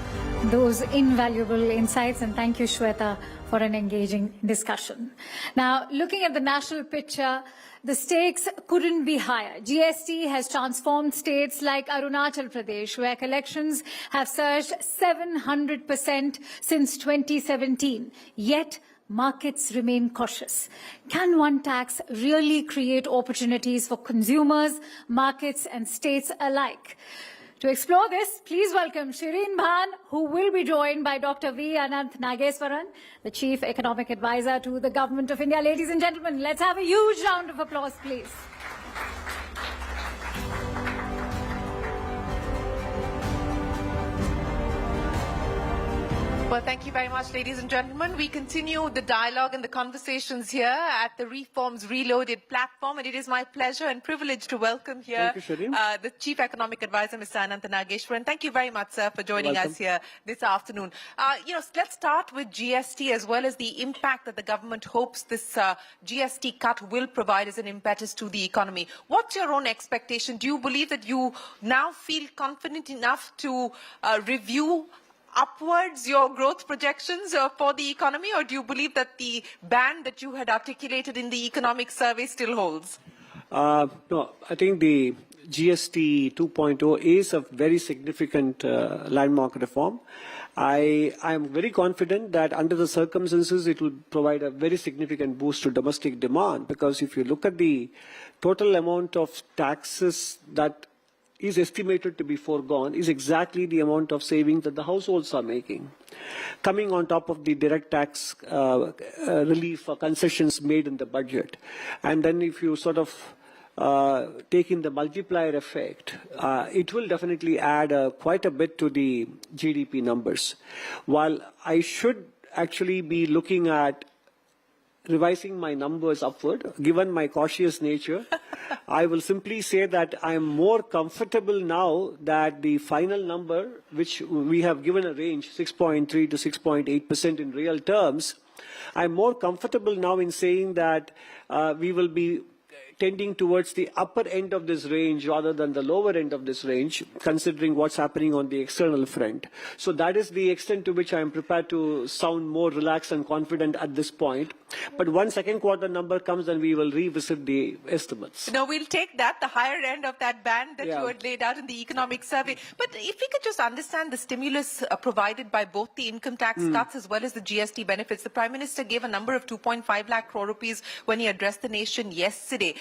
those invaluable insights, and thank you, Shweta, for an engaging discussion. Now, looking at the national picture, the stakes couldn't be higher. GST has transformed states like Arunachal Pradesh, where collections have surged 700% since 2017. Yet, markets remain cautious. Can one tax really create opportunities for consumers, markets, and states alike? To explore this, please welcome Shireen Bhan, who will be joined by Dr. V. Ananth Nageswaran, the Chief Economic Advisor to the Government of India. Ladies and gentlemen, let's have a huge round of applause, please. Well, thank you very much, ladies and gentlemen. We continue the dialogue and the conversations here at the Reforms Reloaded platform, and it is my pleasure and privilege to welcome here the Chief Economic Advisor, Mr. Ananth Nageswaran. Thank you very much, sir, for joining us here this afternoon. Let's start with GST as well as the impact that the government hopes this GST cut will provide as an impetus to the economy. What's your own expectation? Do you believe that you now feel confident enough to review upwards your growth projections for the economy, or do you believe that the band that you had articulated in the economic survey still holds? No, I think the GST 2.0 is a very significant landmark reform. I am very confident that under the circumstances it will provide a very significant boost to domestic demand, because if you look at the total amount of taxes that is estimated to be foregone is exactly the amount of savings that the households are making, coming on top of the direct tax relief or concessions made in the budget. And then if you sort of take in the multiplier effect, it will definitely add quite a bit to the GDP numbers. While I should actually be looking at revising my numbers upward, given my cautious nature, I will simply say that I am more comfortable now that the final number, which we have given a range, 6.3 to 6.8% in real terms, I'm more comfortable now in saying that we will be tending towards the upper end of this range rather than the lower end of this range, considering what's happening on the external front. So that is the extent to which I am prepared to sound more relaxed and confident at this point. But once second quarter number comes, then we will revisit the estimates. No, we'll take that, the higher end of that band that you had laid out in the economic survey. But if we could just understand the stimulus provided by both the income tax cuts as well as the GST benefits. The Prime Minister gave a number of 2.5 lakh crore rupees when he addressed the nation yesterday.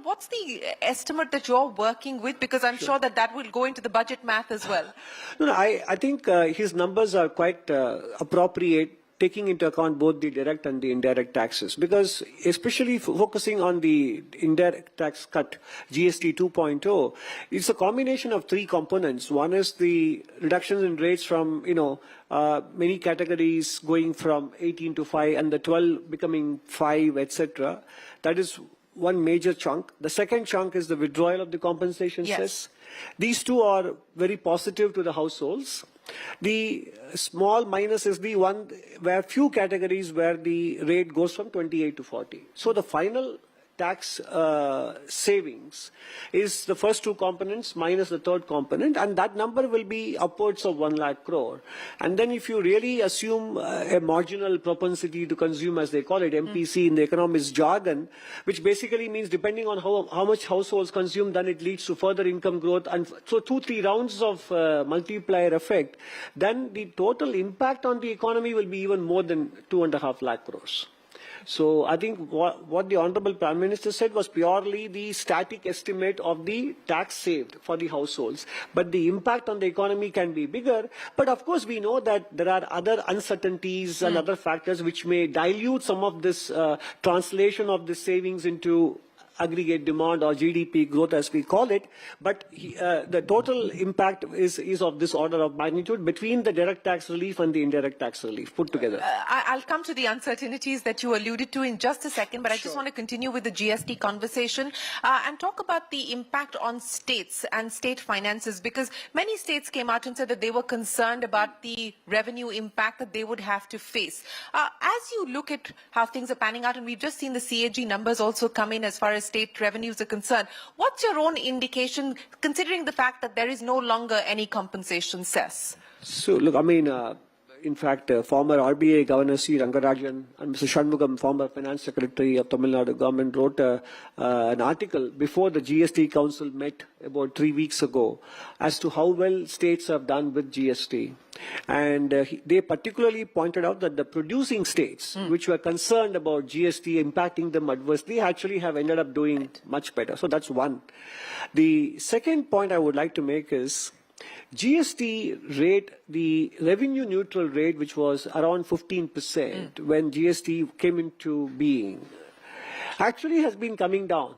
What's the estimate that you're working with? Because I'm sure that will go into the budget math as well. No, I think his numbers are quite appropriate, taking into account both the direct and the indirect taxes, because especially focusing on the indirect tax cut, GST 2.0, it's a combination of three components. One is the reductions in rates from, many categories going from 18 to 5 and the 12 becoming 5, etc. That is one major chunk. The second chunk is the withdrawal of the compensation cess. These two are very positive to the households. The small minus is the one where few categories where the rate goes from 28 to 40. So the final tax savings is the first two components minus the third component, and that number will be upwards of 1 lakh crore. And then if you really assume a marginal propensity to consume, as they call it, MPC in the economics jargon, which basically means depending on how much households consume, then it leads to further income growth. And so 2-3 rounds of multiplier effect, then the total impact on the economy will be even more than 2.5 lakh crores. So I think what the Honorable Prime Minister said was purely the static estimate of the tax saved for the households. But the impact on the economy can be bigger. But of course, we know that there are other uncertainties and other factors which may dilute some of this translation of the savings into aggregate demand or GDP growth, as we call it, but the total impact is of this order of magnitude between the direct tax relief and the indirect tax relief put together. I'll come to the uncertainties that you alluded to in just a second, but I just want to continue with the GST conversation and talk about the impact on states and state finances, because many states came out and said that they were concerned about the revenue impact that they would have to face. As you look at how things are panning out, and we've just seen the CAG numbers also come in as far as state revenues are concerned, what's your own indication, considering the fact that there is no longer any compensation cess? So, look, I mean, in fact, former RBI Governor C. Rangarajan and Mr. Shanmugam, former Finance Secretary of Tamil Nadu government, wrote an article before the GST Council met about 3 weeks ago as to how well states have done with GST. And they particularly pointed out that the producing states, which were concerned about GST impacting them adversely, actually have ended up doing much better. So that's one. The second point I would like to make is GST rate, the revenue neutral rate, which was around 15% when GST came into being, actually has been coming down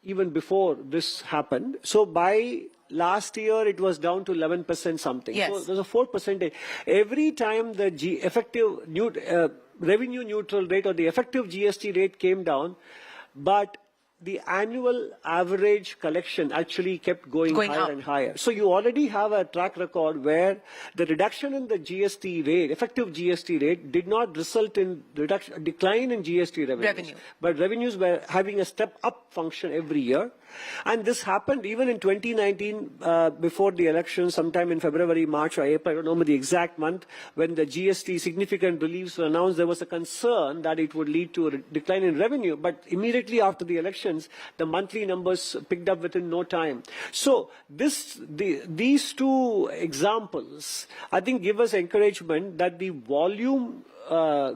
even before this happened. So by last year, it was down to 11% something. Yes. So there's a 4%. Every time the revenue neutral rate or the effective GST rate came down, but the annual average collection actually kept going higher up and higher. So you already have a track record where the reduction in the GST rate, effective GST rate, did not result in decline in GST revenues. But revenues were having a step-up function every year. And this happened even in 2019, before the election, sometime in February, March or April, I don't know the exact month, when the GST significant reliefs were announced, there was a concern that it would lead to a decline in revenue. But immediately after the elections, the monthly numbers picked up within no time. So these two examples, I think, give us encouragement that the volume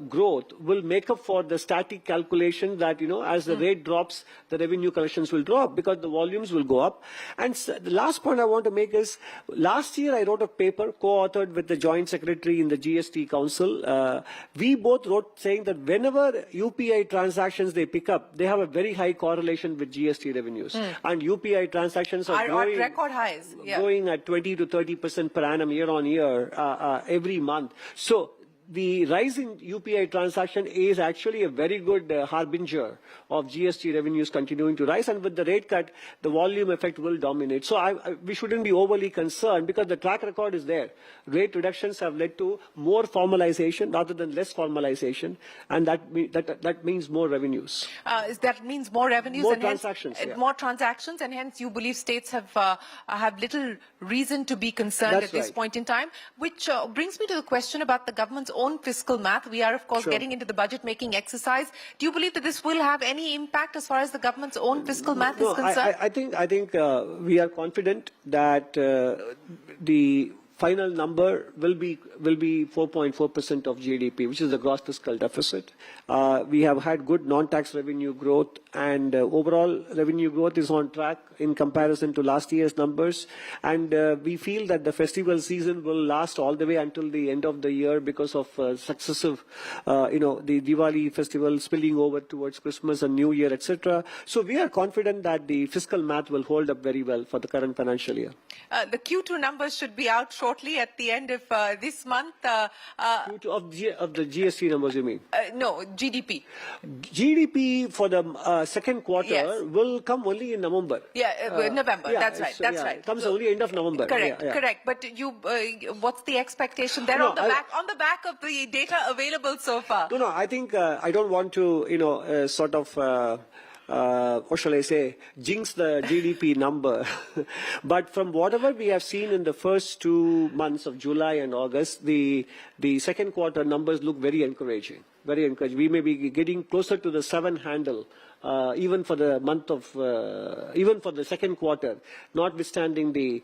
growth will make up for the static calculation that, as the rate drops, the revenue collections will drop because the volumes will go up. And the last point I want to make is, last year I wrote a paper co-authored with the Joint Secretary in the GST Council. We both wrote saying that whenever UPI transactions they pick up, they have a very high correlation with GST revenues. And UPI transactions are growing, at record highs. Yeah. Growing at 20 to 30% per annum year on year every month. So the rise in UPI transaction is actually a very good harbinger of GST revenues continuing to rise, and with the rate cut, the volume effect will dominate. So we shouldn't be overly concerned because the track record is there. Rate reductions have led to more formalization rather than less formalization, and that means more revenues. That means more revenues more and transactions, hence, yeah. more transactions, and hence you believe states have little reason to be concerned That's at this right. point in time, which brings me to the question about the government's own fiscal math. We are, of course, getting into the budget-making exercise. Do you believe that this will have any impact as far as the government's own fiscal math is concerned? I think we are confident that the final number will be 4.4% of GDP, which is the gross fiscal deficit. We have had good non-tax revenue growth, and overall revenue growth is on track in comparison to last year's numbers. And we feel that the festival season will last all the way until the end of the year because of successive, the Diwali festival spilling over towards Christmas and New Year, etc. So we are confident that the fiscal math will hold up very well for the current financial year. The Q2 numbers should be out shortly at the end of this month. Q2 of the GST numbers, you mean? No, GDP. GDP for the second quarter Yes. will come only in November. Yeah, November. Yeah, that's right. That's right. It comes only end of November. Correct, Yeah, yeah. correct. But what's the expectation there No, on the back of the data available so far? No, I think I don't want to, sort of, what shall I say, jinx the GDP number. But from whatever we have seen in the first 2 months of July and August, the second quarter numbers look very encouraging. Very encouraging. We may be getting closer to the 7 handle. Even for the month of, even for the second quarter, notwithstanding the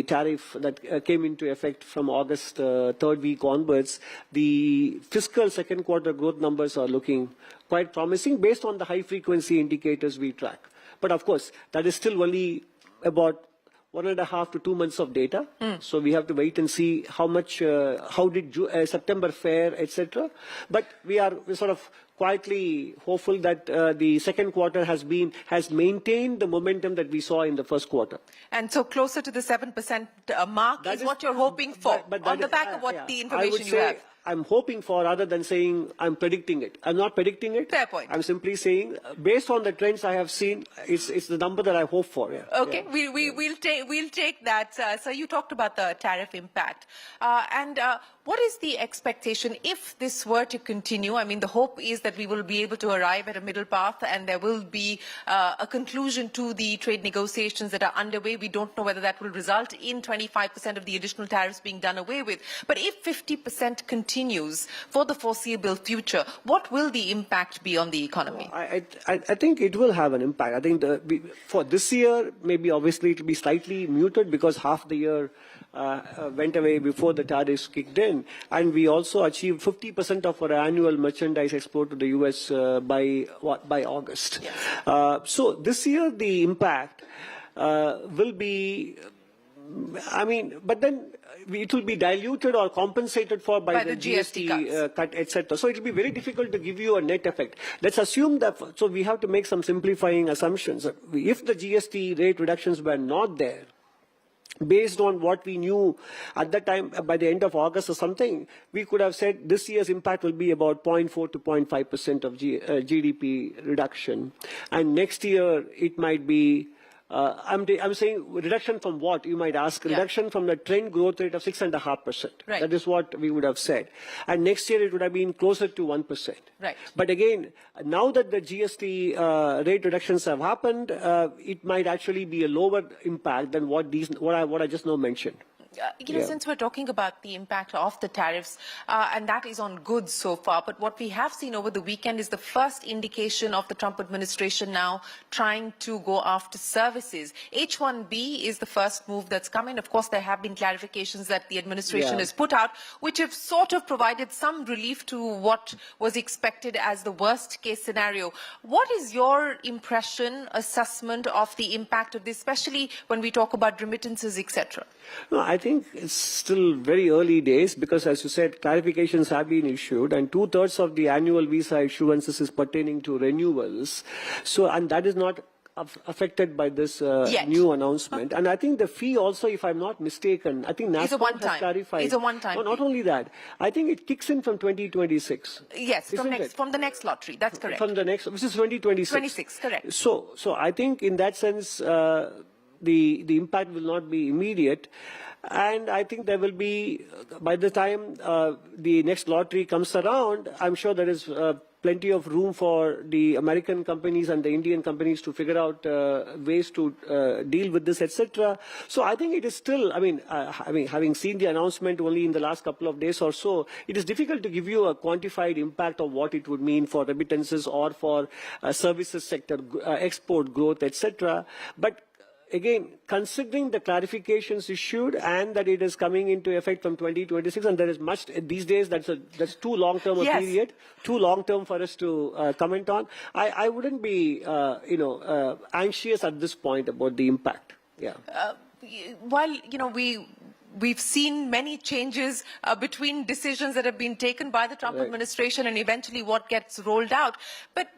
tariff that came into effect from August 3rd week onwards, the fiscal second quarter growth numbers are looking quite promising based on the high frequency indicators we track. But of course, that is still only about 1.5 to 2 months of data. So we have to wait and see how much, how did September fare, etc. But we're sort of quietly hopeful that the second quarter has maintained the momentum that we saw in the first quarter. And so closer to the 7% mark is what you're hoping for, but on the back of what the I information would you say have. I'm hoping for, rather than saying I'm predicting it. I'm not predicting it. Fair point. I'm simply saying, based on the trends I have seen, it's the number that I hope for. Yeah. Okay, yeah. We'll take that. So you talked about the tariff impact, and what is the expectation if this were to continue? I mean, the hope is that we will be able to arrive at a middle path, and there will be a conclusion to the trade negotiations that are underway. We don't know whether that will result in 25% of the additional tariffs being done away with. But if 50% continues for the foreseeable future, what will the impact be on the economy? I think it will have an impact. I think for this year, maybe obviously it will be slightly muted because half the year went away before the tariffs kicked in. And we also achieved 50% of our annual merchandise export to the US by August. Yes. So this year, the impact will be, I mean, but then it will be diluted or compensated for by the GST cut, etc. So it will be very difficult to give you a net effect. Let's assume that, so we have to make some simplifying assumptions. If the GST rate reductions were not there, based on what we knew at that time, by the end of August or something, we could have said this year's impact will be about 0.4 to 0.5% of GDP reduction. And next year, it might be, I'm saying reduction from what, you might ask. Reduction from the trend growth rate of 6.5%. Right. That is what we would have said. And next year, it would have been closer to 1%. Right. But again, now that the GST rate reductions have happened, it might actually be a lower impact than what I just now mentioned. Since we're talking about the impact of the tariffs, and that is on goods so far, but what we have seen over the weekend is the first indication of the Trump administration now trying to go after services. H-1B is the first move that's come in. Of course, there have been clarifications that the administration has put out, which have sort of provided some relief to what was expected as the worst case scenario. What is your impression, assessment of the impact of this, especially when we talk about remittances, etc.? No, I think it's still very early days because, as you said, clarifications have been issued and 2/3 of the annual visa issuances is pertaining to renewals. So, and that is not affected by this new announcement. And I think the fee also, if I'm not mistaken, I think NASCOM has clarified. It's a one-time. No, not only that. I think it kicks in from 2026. Yes, from the next lottery. That's correct. From the next, which is 2026. 26, correct. So I think in that sense, the impact will not be immediate. And I think there will be, by the time the next lottery comes around, I'm sure there is plenty of room for the American companies and the Indian companies to figure out ways to deal with this, etc. So I think it is still, having seen the announcement only in the last couple of days or so, it is difficult to give you a quantified impact of what it would mean for remittances or for services sector, export growth, etc. But again, considering the clarifications issued and that it is coming into effect from 2026, and there is much these days that's too long-term a period, too long-term for us to comment on. I wouldn't be, anxious at this point about the impact. Yeah. While we've seen many changes between decisions that have been taken by the Trump administration and eventually what gets rolled out. But,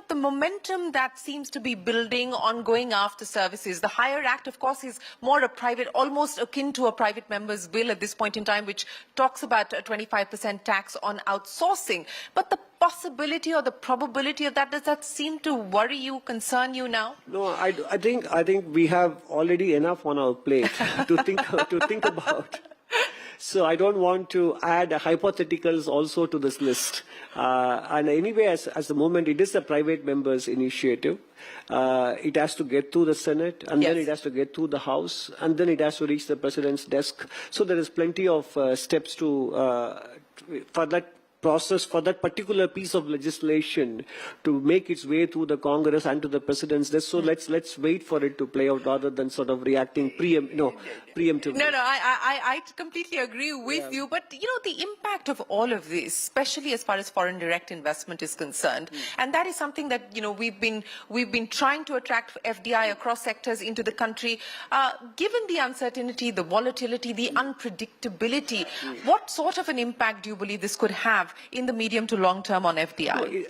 the momentum that seems to be building on going after services, the Hire Act, of course, is more a private, almost akin to a private member's bill at this point in time, which talks about a 25% tax on outsourcing. But the possibility or the probability of that, does that seem to worry you, concern you now? No, I think we have already enough on our plate to think about. So I don't want to add hypotheticals also to this list. And anyway, as the moment, it is a private member's initiative. It has to get through the Senate, and then it has to get through the House, and then it has to reach the President's desk. So there is plenty of steps for that process, for that particular piece of legislation to make its way through the Congress and to the President's desk. So let's wait for it to play out rather than sort of reacting preemptively. No, I completely agree with you. But, the impact of all of this, especially as far as foreign direct investment is concerned, and that is something that, we've been trying to attract FDI across sectors into the country. Given the uncertainty, the volatility, the unpredictability, what sort of an impact do you believe this could have in the medium to long term on FDI?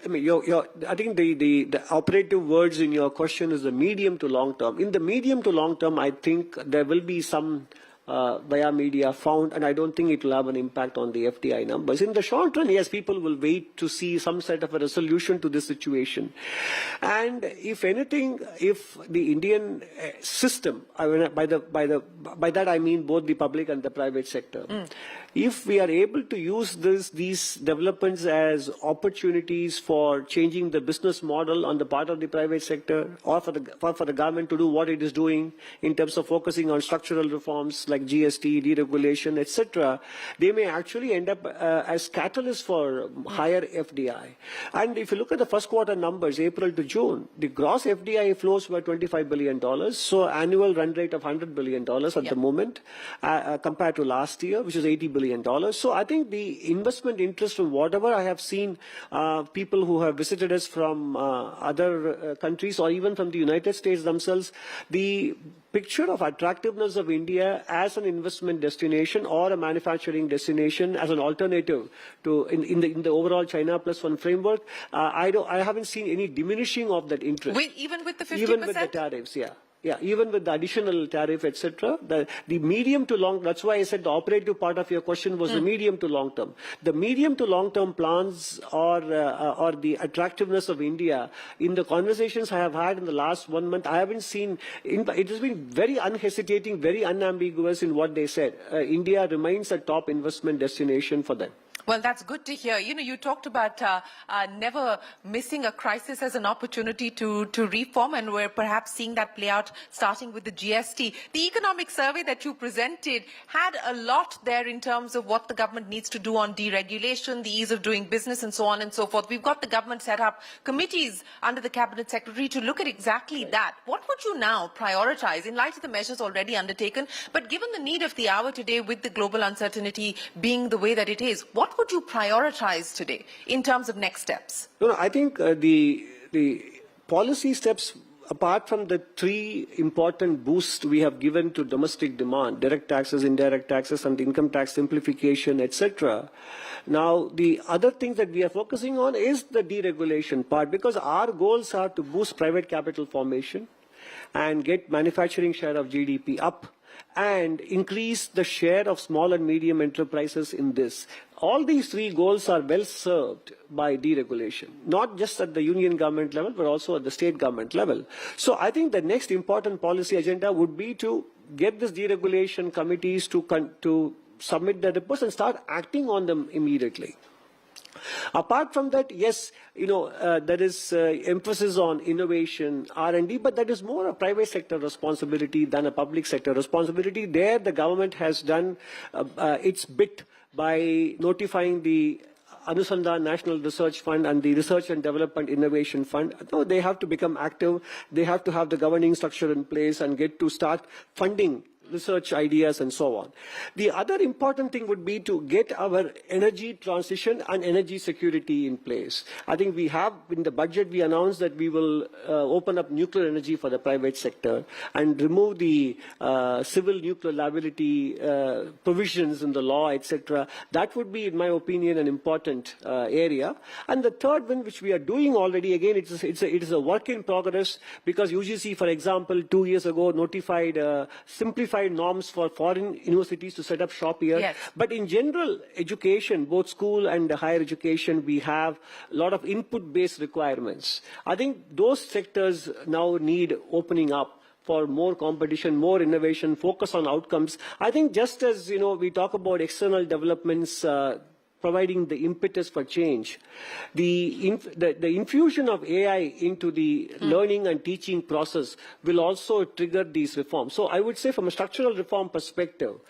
I think the operative words in your question is the medium to long term. In the medium to long term, I think there will be some via media found, and I don't think it will have an impact on the FDI numbers. In the short run, yes, people will wait to see some sort of a resolution to this situation. And if anything, if the Indian system, by that I mean both the public and the private sector, if we are able to use these developments as opportunities for changing the business model on the part of the private sector, or for the government to do what it is doing in terms of focusing on structural reforms like GST, deregulation, etc., they may actually end up as catalysts for higher FDI. And if you look at the first quarter numbers, April to June, the gross FDI flows were $25 billion, so annual run rate of $100 billion at the moment, compared to last year, which was $80 billion. So I think the investment interest from whatever I have seen, people who have visited us from other countries or even from the United States themselves, the picture of attractiveness of India as an investment destination or a manufacturing destination as an alternative to in the overall China Plus One framework, I haven't seen any diminishing of that interest. Even with the 50%? Even with the tariffs, yeah, even with the additional tariff, etc., the medium to long, that's why I said the operative part of your question was the medium to long term. The medium to long term plans or the attractiveness of India, in the conversations I have had in the last 1 month, I haven't seen, it has been very unhesitating, very unambiguous in what they said. India remains a top investment destination for them. Well, that's good to hear. You know, you talked about never missing a crisis as an opportunity to reform, and we're perhaps seeing that play out starting with the GST. The economic survey that you presented had a lot there in terms of what the government needs to do on deregulation, the ease of doing business, and so on and so forth. We've got the government set up committees under the Cabinet Secretary to look at exactly that. What would you now prioritize in light of the measures already undertaken, but given the need of the hour today with the global uncertainty being the way that it is, what would you prioritize today in terms of next steps? No, I think the policy steps, apart from the three important boosts we have given to domestic demand, direct taxes, indirect taxes, and income tax simplification, etc. Now, the other thing that we are focusing on is the deregulation part, because our goals are to boost private capital formation and get manufacturing share of GDP up and increase the share of small and medium enterprises in this. All these three goals are well served by deregulation, not just at the union government level, but also at the state government level. So I think the next important policy agenda would be to get this deregulation committees to submit their reports and start acting on them immediately. Apart from that, yes, there is emphasis on innovation, R&D, but that is more a private sector responsibility than a public sector responsibility. There, the government has done its bit by notifying the Anusandhan National Research Fund and the Research and Development Innovation Fund. No, they have to become active. They have to have the governing structure in place and get to start funding research ideas and so on. The other important thing would be to get our energy transition and energy security in place. I think we have, in the budget, we announced that we will open up nuclear energy for the private sector and remove the civil nuclear liability provisions in the law, etc. That would be, in my opinion, an important area. And the third one, which we are doing already, again, it is a work in progress, because UGC, for example, 2 years ago notified simplified norms for foreign universities to set up shop here. Yes. But in general education, both school and higher education, we have a lot of input-based requirements. I think those sectors now need opening up for more competition, more innovation, focus on outcomes. I think just as, we talk about external developments, providing the impetus for change, the infusion of AI into the learning and teaching process will also trigger these reforms. So I would say, from a structural reform perspective,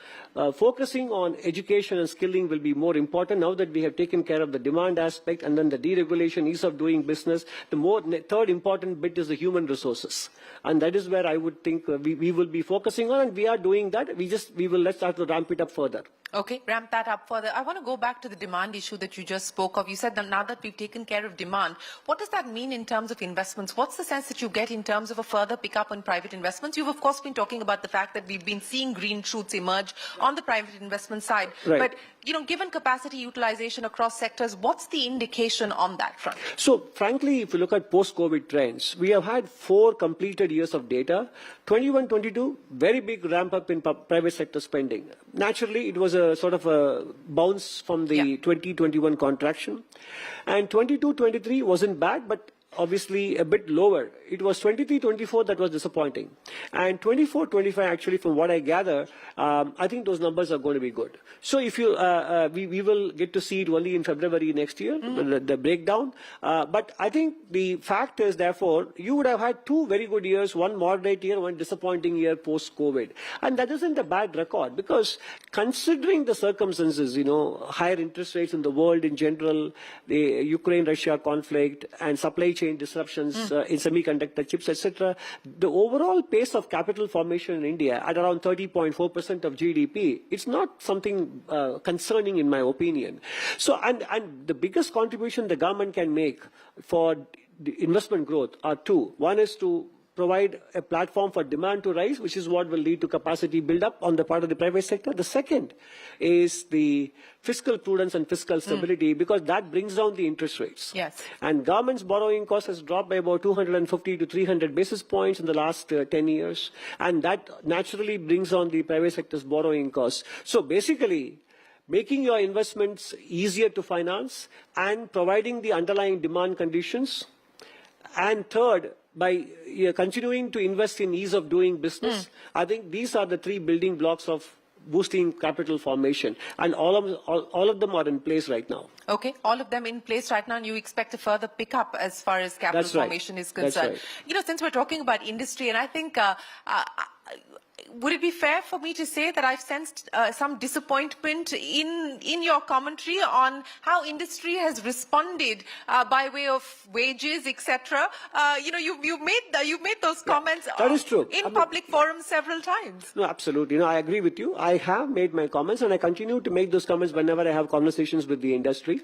focusing on education and skilling will be more important now that we have taken care of the demand aspect, and then the deregulation, ease of doing business. The third important bit is the human resources. And that is where I would think we will be focusing on, and we are doing that. Let's start to ramp it up further. Okay, ramp that up further. I want to go back to the demand issue that you just spoke of. You said that now that we've taken care of demand, what does that mean in terms of investments? What's the sense that you get in terms of a further pickup on private investments? You've, of course, been talking about the fact that we've been seeing green shoots emerge on the private investment side. Right. But, given capacity utilization across sectors, what's the indication on that front? So, frankly, if you look at post-COVID trends, we have had 4 completed years of data. 21-22, very big ramp up in private sector spending. Naturally, it was a sort of a bounce from the 2021 contraction. And 22-23 wasn't bad, but obviously a bit lower. It was 23-24 that was disappointing. And 24-25, actually, from what I gather, I think those numbers are going to be good. So if you, we will get to see it only in February next year, the breakdown. But I think the fact is, therefore, you would have had 2 very good years, one moderate year, one disappointing year post-COVID. And that isn't a bad record, because considering the circumstances, higher interest rates in the world in general, the Ukraine-Russia conflict, and supply chain disruptions in semiconductor chips, etc., the overall pace of capital formation in India at around 30.4% of GDP, it's not something concerning, in my opinion. So, and the biggest contribution the government can make for the investment growth are 2. One is to provide a platform for demand to rise, which is what will lead to capacity build-up on the part of the private sector. The second is the fiscal prudence and fiscal stability, because that brings down the interest rates. Yes. And government's borrowing cost has dropped by about 250 to 300 basis points in the last 10 years. And that naturally brings down the private sector's borrowing costs. So basically, making your investments easier to finance and providing the underlying demand conditions. And third, by continuing to invest in ease of doing business, I think these are the 3 building blocks of boosting capital formation, and all of them are in place right now. Okay, all of them in place right now, and you expect a further pickup as far as capital That's right. formation is concerned. That's right. You know, since we're talking about industry, and I think, would it be fair for me to say that I've sensed some disappointment in your commentary on how industry has responded by way of wages, etc. You know, you've made those comments that is true. in public forums several times. No, absolutely. You know, I agree with you. I have made my comments, and I continue to make those comments whenever I have conversations with the industry.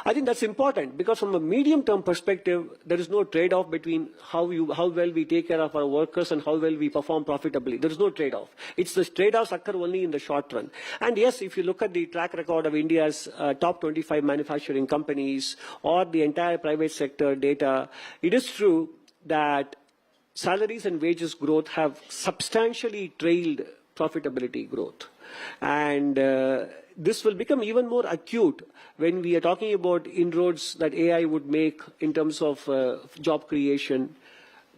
I think that's important because from a medium-term perspective, there is no trade-off between how well we take care of our workers and how well we perform profitably. There is no trade-off. It's the trade-offs occur only in the short run. And yes, if you look at the track record of India's top 25 manufacturing companies or the entire private sector data, it is true that salaries and wages growth have substantially trailed profitability growth. And this will become even more acute when we are talking about inroads that AI would make in terms of job creation,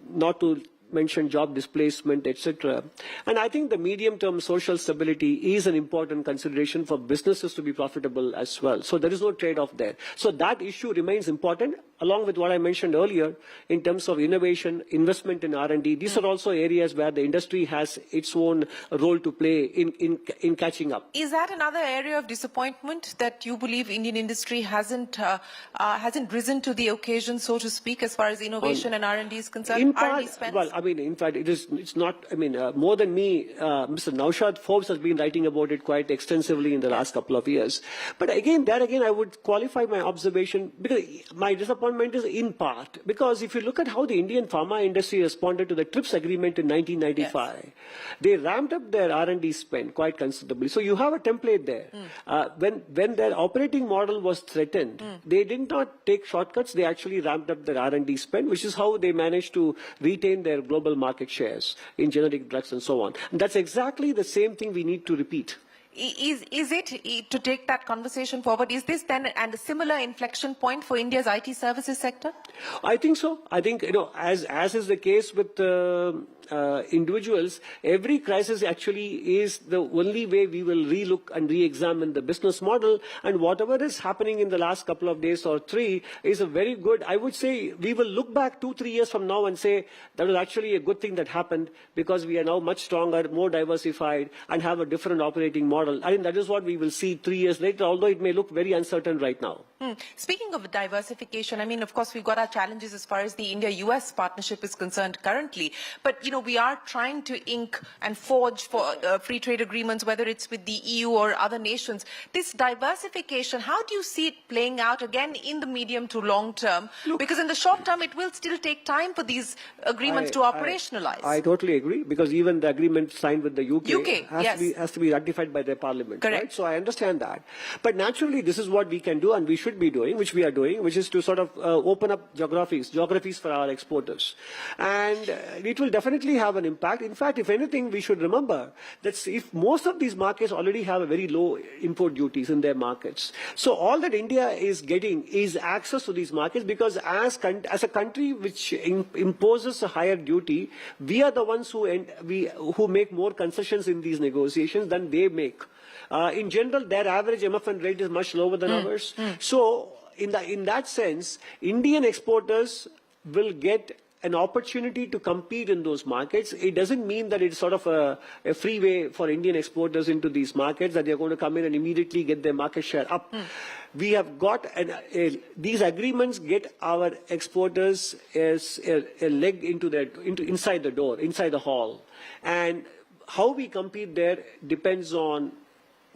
not to mention job displacement, etc. And I think the medium-term social stability is an important consideration for businesses to be profitable as well. So there is no trade-off there. So that issue remains important, along with what I mentioned earlier in terms of innovation, investment in R&D. These are also areas where the industry has its own role to play in catching up. Is that another area of disappointment that you believe Indian industry hasn't risen to the occasion, so to speak, as far as innovation and R&D is concerned? In part, R&D spends? well, I mean, in fact, it's not, I mean, more than me, Mr. Naushad Forbes has been writing about it quite extensively in the last couple of years. But again, I would qualify my observation because my disappointment is in part because if you look at how the Indian pharma industry responded to the TRIPS agreement in 1995, yes, they ramped up their R&D spend quite considerably. So you have a template there. When their operating model was threatened, they did not take shortcuts. They actually ramped up their R&D spend, which is how they managed to retain their global market shares in generic drugs and so on. And that's exactly the same thing we need to repeat. Is it, to take that conversation forward, is this then and a similar inflection point for India's IT services sector? I think so. I think, you know, as is the case with individuals, every crisis actually is the only way we will relook and re-examine the business model. And whatever is happening in the last couple of days or three is a very good, I would say, we will look back 2-3 years from now and say that was actually a good thing that happened because we are now much stronger, more diversified, and have a different operating model. I think that is what we will see 3 years later, although it may look very uncertain right now. Speaking of diversification, I mean, of course, we've got our challenges as far as the India-US partnership is concerned currently. But, you know, we are trying to ink and forge for free trade agreements, whether it's with the EU or other nations. This diversification, how do you see it playing out again in the medium to long term? Look, because in the short term, it will still take time for these agreements to operationalize. I totally agree, because even the agreement signed with the UK has to be ratified by their parliament. Correct. Right? So I understand that. But naturally, this is what we can do and we should be doing, which we are doing, which is to sort of open up geographies for our exporters. And it will definitely have an impact. In fact, if anything, we should remember that if most of these markets already have a very low import duties in their markets. So all that India is getting is access to these markets, because as a country which imposes a higher duty, we are the ones who make more concessions in these negotiations than they make. In general, their average MFN rate is much lower than ours. So in that sense, Indian exporters will get an opportunity to compete in those markets. It doesn't mean that it's sort of a freeway for Indian exporters into these markets, that they're going to come in and immediately get their market share up. We have got these agreements get our exporters as a leg inside the door, inside the hall. And how we compete there depends on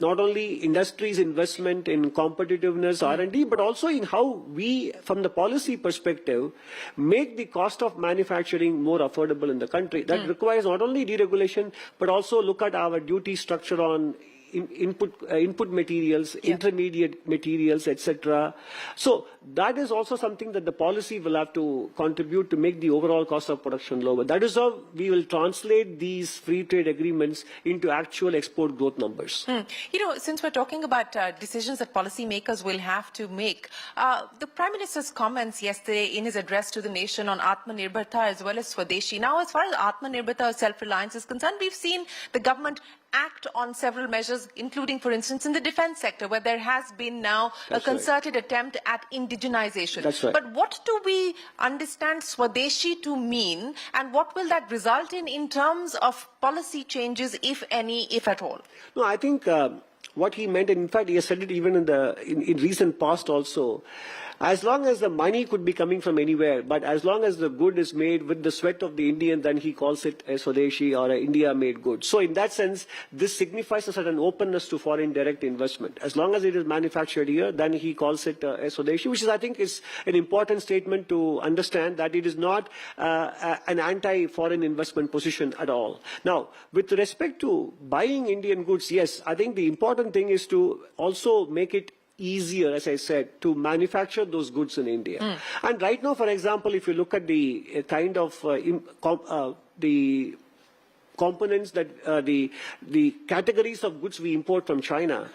not only industry's investment in competitiveness, R&D, but also in how we, from the policy perspective, make the cost of manufacturing more affordable in the country. That requires not only deregulation, but also look at our duty structure on input materials, intermediate materials, etc. So that is also something that the policy will have to contribute to make the overall cost of production lower. That is how we will translate these free trade agreements into actual export growth numbers. You know, since we're talking about decisions that policymakers will have to make, the Prime Minister's comments yesterday in his address to the nation on Atmanirbharta as well as Swadeshi. Now, as far as Atmanirbharta or self-reliance is concerned, we've seen the government act on several measures, including, for instance, in the defense sector, where there has been now a concerted attempt at indigenization. That's right. But what do we understand Swadeshi to mean, and what will that result in terms of policy changes, if any, if at all? No, I think what he meant, and in fact, he has said it even in recent past also, as long as the money could be coming from anywhere, but as long as the good is made with the sweat of the Indian, then he calls it a Swadeshi or an India-made good. So in that sense, this signifies a certain openness to foreign direct investment. As long as it is manufactured here, then he calls it a Swadeshi, which is, I think, is an important statement to understand that it is not an anti-foreign investment position at all. Now, with respect to buying Indian goods, yes, I think the important thing is to also make it easier, as I said, to manufacture those goods in India. And right now, for example, if you look at the kind of the components that the categories of goods we import from China,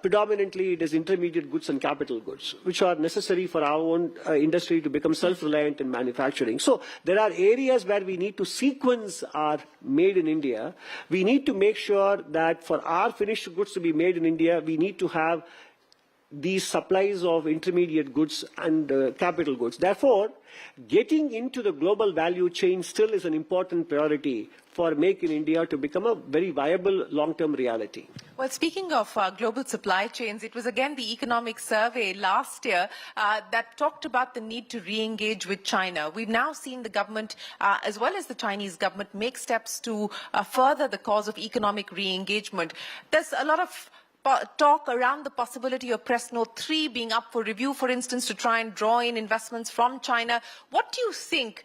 predominantly it is intermediate goods and capital goods, which are necessary for our own industry to become self-reliant in manufacturing. So there are areas where we need to sequence our made in India. We need to make sure that for our finished goods to be made in India, we need to have these supplies of intermediate goods and capital goods. Therefore, getting into the global value chain still is an important priority for Make in India to become a very viable long-term reality. Well, speaking of global supply chains, it was again the economic survey last year that talked about the need to re-engage with China. We've now seen the government, as well as the Chinese government, make steps to further the cause of economic re-engagement. There's a lot of talk around the possibility of Press Note 3 being up for review, for instance, to try and draw in investments from China. What do you think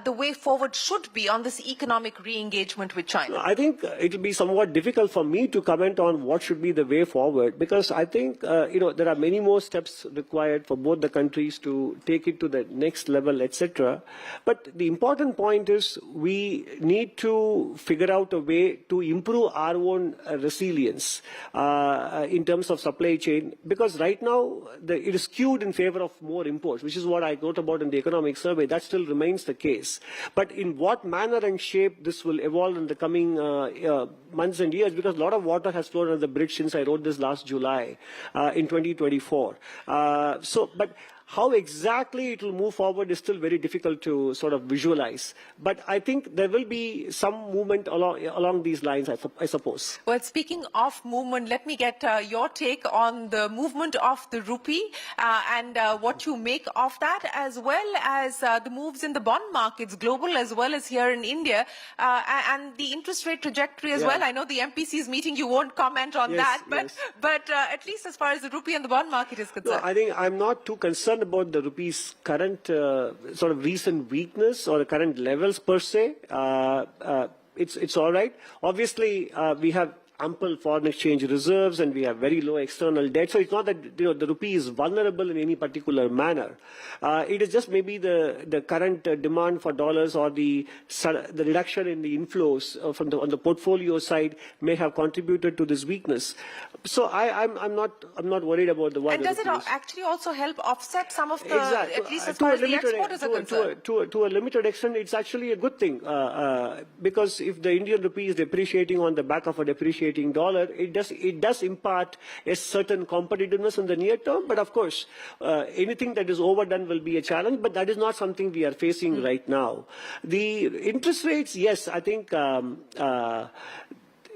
the way forward should be on this economic re-engagement with China? I think it will be somewhat difficult for me to comment on what should be the way forward, because I think there are many more steps required for both the countries to take it to the next level, etc. But the important point is we need to figure out a way to improve our own resilience in terms of supply chain, because right now it is skewed in favor of more imports, which is what I wrote about in the economic survey. That still remains the case. But in what manner and shape this will evolve in the coming months and years, because a lot of water has flowed under the bridge since I wrote this last July in 2024. But how exactly it will move forward is still very difficult to sort of visualize. But I think there will be some movement along these lines, I suppose. Well, speaking of movement, let me get your take on the movement of the rupee and what you make of that, as well as the moves in the bond markets, global as well as here in India, and the interest rate trajectory as well. I know the MPC's meeting, you won't comment on that, but at least as far as the rupee and the bond market is concerned. No, I think I'm not too concerned about the rupee's current sort of recent weakness or the current levels per se. It's all right. Obviously, we have ample foreign exchange reserves and we have very low external debt. So it's not that the rupee is vulnerable in any particular manner. It is just maybe the current demand for dollars or the reduction in the inflows on the portfolio side may have contributed to this weakness. So I'm not worried about the And does it actually also help offset some of the, at least as far as the exporters are concerned? To a limited extent, it's actually a good thing because if the Indian rupee is depreciating on the back of a depreciating dollar, it does impart a certain competitiveness in the near term. But of course, anything that is overdone will be a challenge. But that is not something we are facing right now. The interest rates, yes, I think.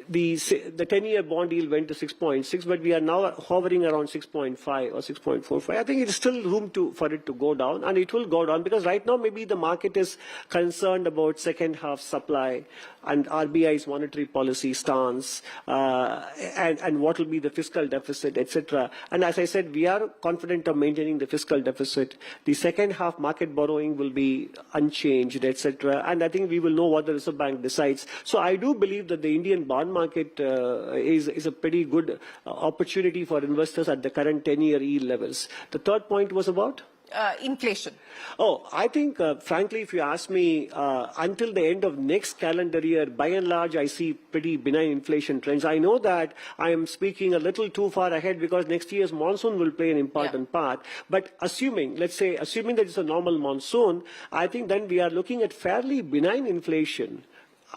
The 10-year bond yield went to 6.6, but we are now hovering around 6.5 or 6.45. I think it is still room for it to go down, and it will go down because right now maybe the market is concerned about second half supply and RBI's monetary policy stance and what will be the fiscal deficit, etc. And as I said, we are confident of maintaining the fiscal deficit. The second half market borrowing will be unchanged, etc. And I think we will know what the Reserve Bank decides. So I do believe that the Indian bond market is a pretty good opportunity for investors at the current 10-year yield levels. The third point was about? Inflation. Oh, I think, frankly, if you ask me, until the end of next calendar year, by and large, I see pretty benign inflation trends. I know that I am speaking a little too far ahead because next year's monsoon will play an important part. But assuming that it's a normal monsoon, I think then we are looking at fairly benign inflation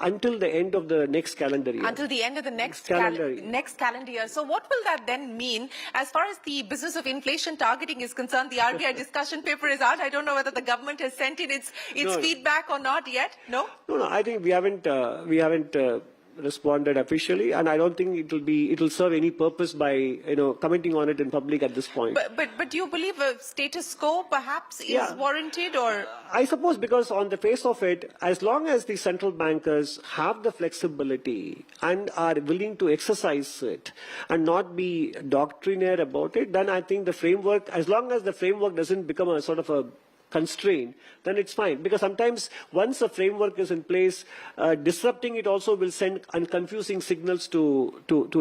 until the end of the next calendar year. Until the end of the next calendar year. next calendar year. So what will that then mean as far as the business of inflation targeting is concerned? The RBI discussion paper is out. I don't know whether the government has sent in its feedback or not yet. No? No. I think we haven't responded officially, and I don't think it will serve any purpose by commenting on it in public at this point. But do you believe a status quo perhaps is warranted, or? I suppose, because on the face of it, as long as the central bankers have the flexibility and are willing to exercise it and not be doctrinaire about it, then I think the framework, as long as the framework doesn't become a sort of a constraint, then it's fine. Because sometimes once a framework is in place, disrupting it also will send confusing signals to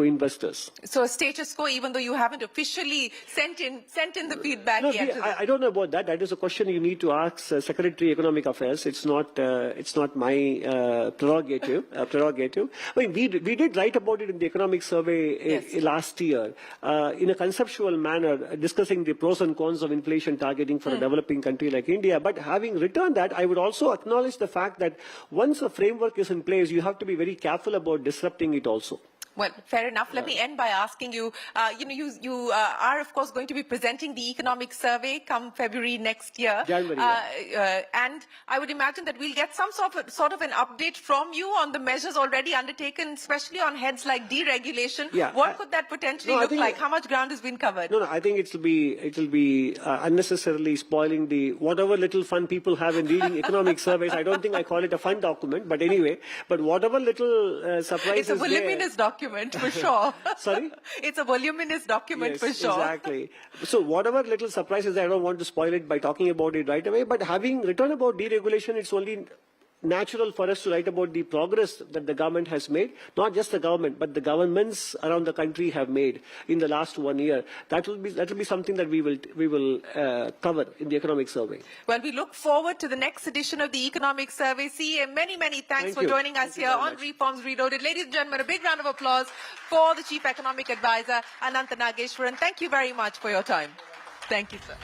investors. So a status quo, even though you haven't officially sent in the feedback yet. I don't know about that. That is a question you need to ask Secretary Economic Affairs. It's not my prerogative. I mean, we did write about it in the economic survey last year in a conceptual manner, discussing the pros and cons of inflation targeting for a developing country like India. But having returned that, I would also acknowledge the fact that once a framework is in place, you have to be very careful about disrupting it also. Well, fair enough. Let me end by asking you, you are, of course, going to be presenting the economic survey come February next year. January, and I would imagine that we'll get some sort of an update from you on the measures already undertaken, especially on heads like deregulation. What could that potentially look like? How much ground has been covered? No, I think it will be unnecessarily spoiling the whatever little fun people have in reading economic surveys. I don't think I call it a fun document, but anyway, whatever little surprises. It's a voluminous document. For sure. Sorry? It's a voluminous document for sure. Exactly. So whatever little surprises, I don't want to spoil it by talking about it right away, but having written about deregulation, it's only natural for us to write about the progress that the government has made, not just the government, but the governments around the country have made in the last 1 year. That will be something that we will cover in the economic survey. Well, we look forward to the next edition of the economic survey. CM, many thanks for joining us here on Reforms Reloaded. Ladies and gentlemen, a big round of applause for the Chief Economic Advisor, Anantha Nageshwaran. Thank you very much for your time. Thank you, sir.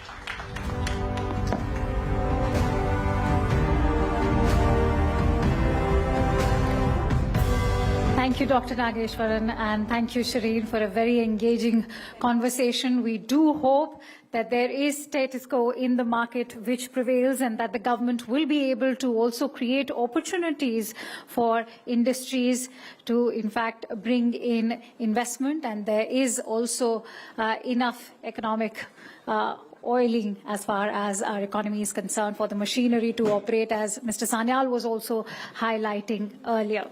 Thank you, Dr. Nageshwaran, and thank you, Shireen, for a very engaging conversation. We do hope that there is status quo in the market which prevails, and that the government will be able to also create opportunities for industries to, in fact, bring in investment. And there is also enough economic oiling as far as our economy is concerned for the machinery to operate, as Mr. Sanyal was also highlighting earlier.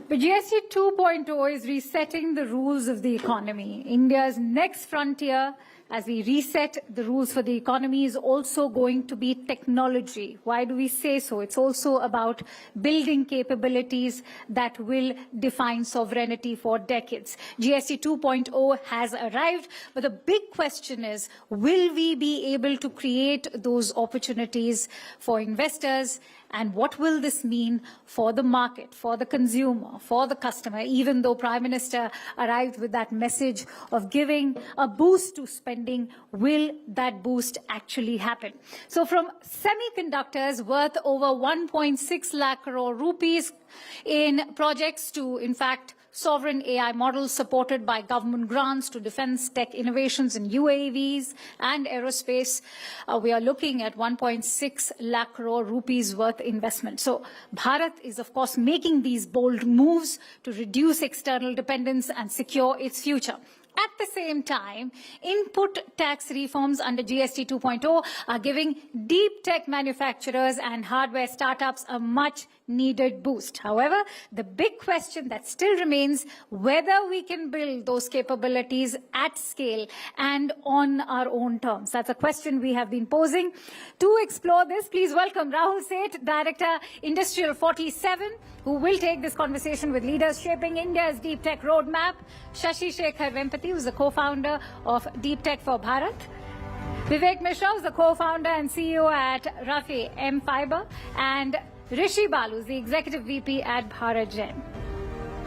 But GST 2.0 is resetting the rules of the economy. India's next frontier, as we reset the rules for the economy, is also going to be technology. Why do we say so? It's also about building capabilities that will define sovereignty for decades. GST 2.0 has arrived, but the big question is, will we be able to create those opportunities for investors? And what will this mean for the market, for the consumer, for the customer, even though Prime Minister arrived with that message of giving a boost to spending? Will that boost actually happen? So from semiconductors worth over 1.6 lakh crore rupees in projects to, in fact, sovereign AI models supported by government grants to defense tech innovations in UAVs and aerospace, we are looking at 1.6 lakh crore rupees worth investment. So Bharat is, of course, making these bold moves to reduce external dependence and secure its future. At the same time, input tax reforms under GST 2.0 are giving deep tech manufacturers and hardware startups a much needed boost. However, the big question that still remains, whether we can build those capabilities at scale and on our own terms. That's a question we have been posing. To explore this, please welcome Rahul Seth, Director, Industrial 47, who will take this conversation with leaders shaping India's deep tech roadmap. Shashi Shekhar Vempati, who's the co-founder of Deep Tech for Bharat. Vivek Mishra, who's the co-founder and CEO at Rafi M Fiber. And Rishi Balu is the Executive VP at Bharat Gen.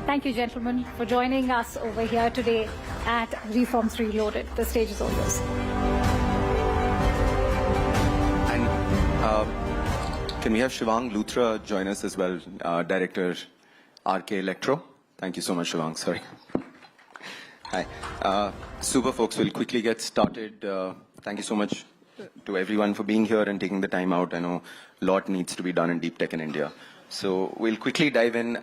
Thank you, gentlemen, for joining us over here today at Reforms Reloaded. The stage is all yours. And Can we have Shivang Luthra join us as well, Director, RK Electro? Thank you so much, Shivang. Sorry. Hi. Super folks, we'll quickly get started. Thank you so much to everyone for being here and taking the time out. I know a lot needs to be done in deep tech in India. So we'll quickly dive in.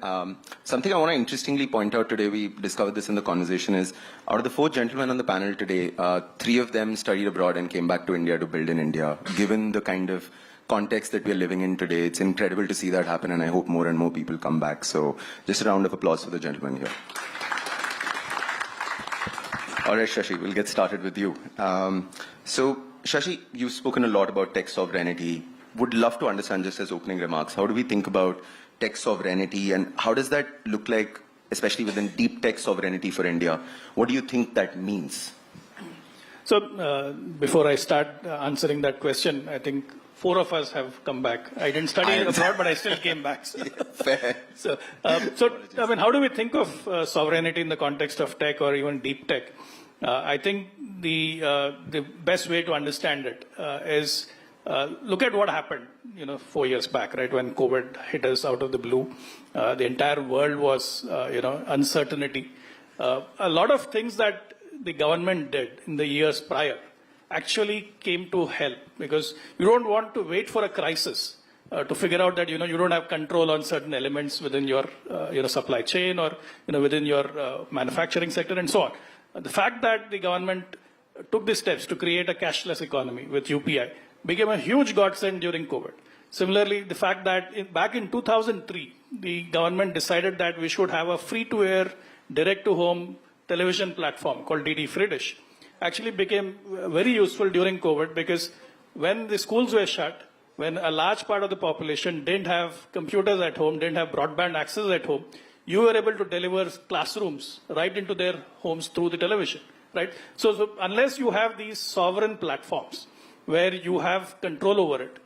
Something I want to interestingly point out today, we discovered this in the conversation, is out of the 4 gentlemen on the panel today, 3 of them studied abroad and came back to India to build in India. Given the kind of context that we're living in today, it's incredible to see that happen, and I hope more and more people come back. So just a round of applause for the gentlemen here. All right, Shashi, we'll get started with you. So, Shashi, you've spoken a lot about tech sovereignty. Would love to understand, just as opening remarks, how do we think about tech sovereignty, and how does that look like, especially within deep tech sovereignty for India? What do you think that means? So, before I start answering that question, I think 4 of us have come back. I didn't study abroad, but I still came back. So, fair. So, I mean, how do we think of sovereignty in the context of tech or even deep tech? I think the best way to understand it is look at what happened, 4 years back, right, when COVID hit us out of the blue. The entire world was, uncertainty. A lot of things that the government did in the years prior actually came to help, because you don't want to wait for a crisis to figure out that you don't have control on certain elements within your supply chain or within your manufacturing sector and so on. The fact that the government took the steps to create a cashless economy with UPI became a huge godsend during COVID. Similarly, the fact that back in 2003, the government decided that we should have a free-to-air, direct-to-home television platform called DD Free Dish actually became very useful during COVID, because when the schools were shut, when a large part of the population didn't have computers at home, didn't have broadband access at home, you were able to deliver classrooms right into their homes through the television, right? So unless you have these sovereign platforms where you have control over it,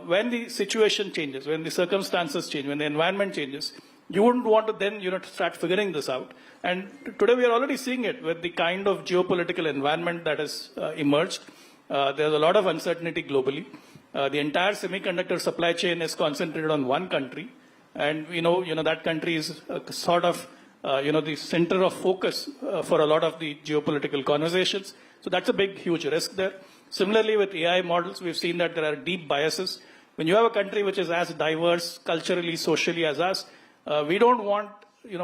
when the situation changes, when the circumstances change, when the environment changes, you wouldn't want to then, start figuring this out. And today we are already seeing it with the kind of geopolitical environment that has emerged. There's a lot of uncertainty globally. The entire semiconductor supply chain is concentrated on one country. And that country is sort of, the center of focus for a lot of the geopolitical conversations. So that's a big, huge risk there. Similarly, with AI models, we've seen that there are deep biases. When you have a country which is as diverse culturally, socially as us, we don't want,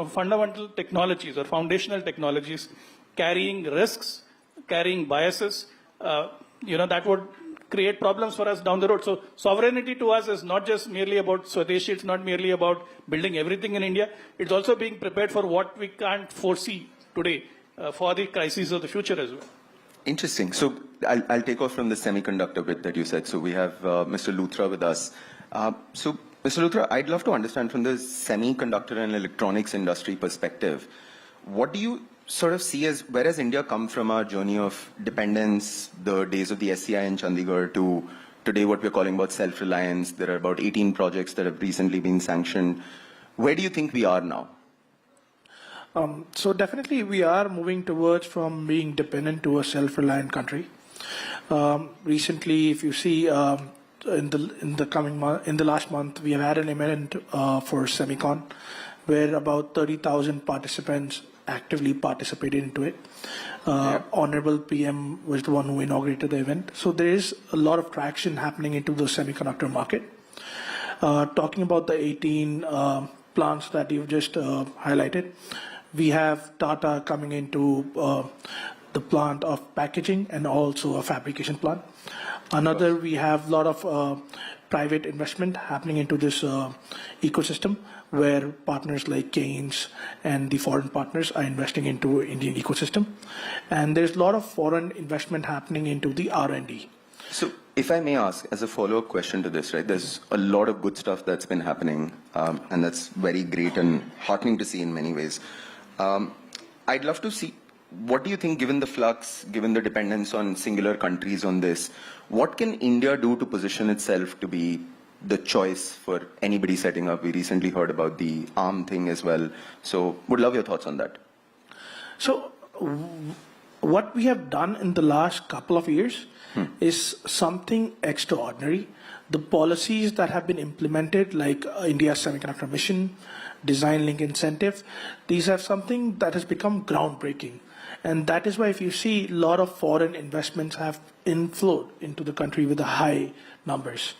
fundamental technologies or foundational technologies carrying risks, carrying biases, that would create problems for us down the road. So sovereignty to us is not just merely about Swadeshi, it's not merely about building everything in India, it's also being prepared for what we can't foresee today for the crises of the future as well. Interesting. So I'll take off from the semiconductor bit that you said. So we have Mr. Luthra with us. So Mr. Luthra, I'd love to understand from the semiconductor and electronics industry perspective, what do you sort of see as, where has India come from our journey of dependence, the days of the SCI in Chandigarh, to today what we're calling about self-reliance? There are about 18 projects that have recently been sanctioned. Where do you think we are now? So definitely we are moving towards from being dependent to a self-reliant country. Recently, if you see, in the last month, we have had an event for Semicon, where about 30,000 participants actively participated into it. Honorable PM was the one who inaugurated the event. So there is a lot of traction happening into the semiconductor market. Talking about the 18 plants that you've just highlighted, we have Tata coming into the plant of packaging and also a fabrication plant. Another, we have a lot of private investment happening into this ecosystem, where partners like Keynes and the foreign partners are investing into Indian ecosystem. And there's a lot of foreign investment happening into the R&D. So if I may ask, as a follow-up question to this, right, there's a lot of good stuff that's been happening, and that's very great and heartening to see in many ways. I'd love to see, what do you think, given the flux, given the dependence on singular countries on this, what can India do to position itself to be the choice for anybody setting up? We recently heard about the ARM thing as well. So would love your thoughts on that. So what we have done in the last couple of years is something extraordinary. The policies that have been implemented, like India's semiconductor mission, design link incentive, these are something that has become groundbreaking. And that is why if you see a lot of foreign investments have inflowed into the country with the high numbers.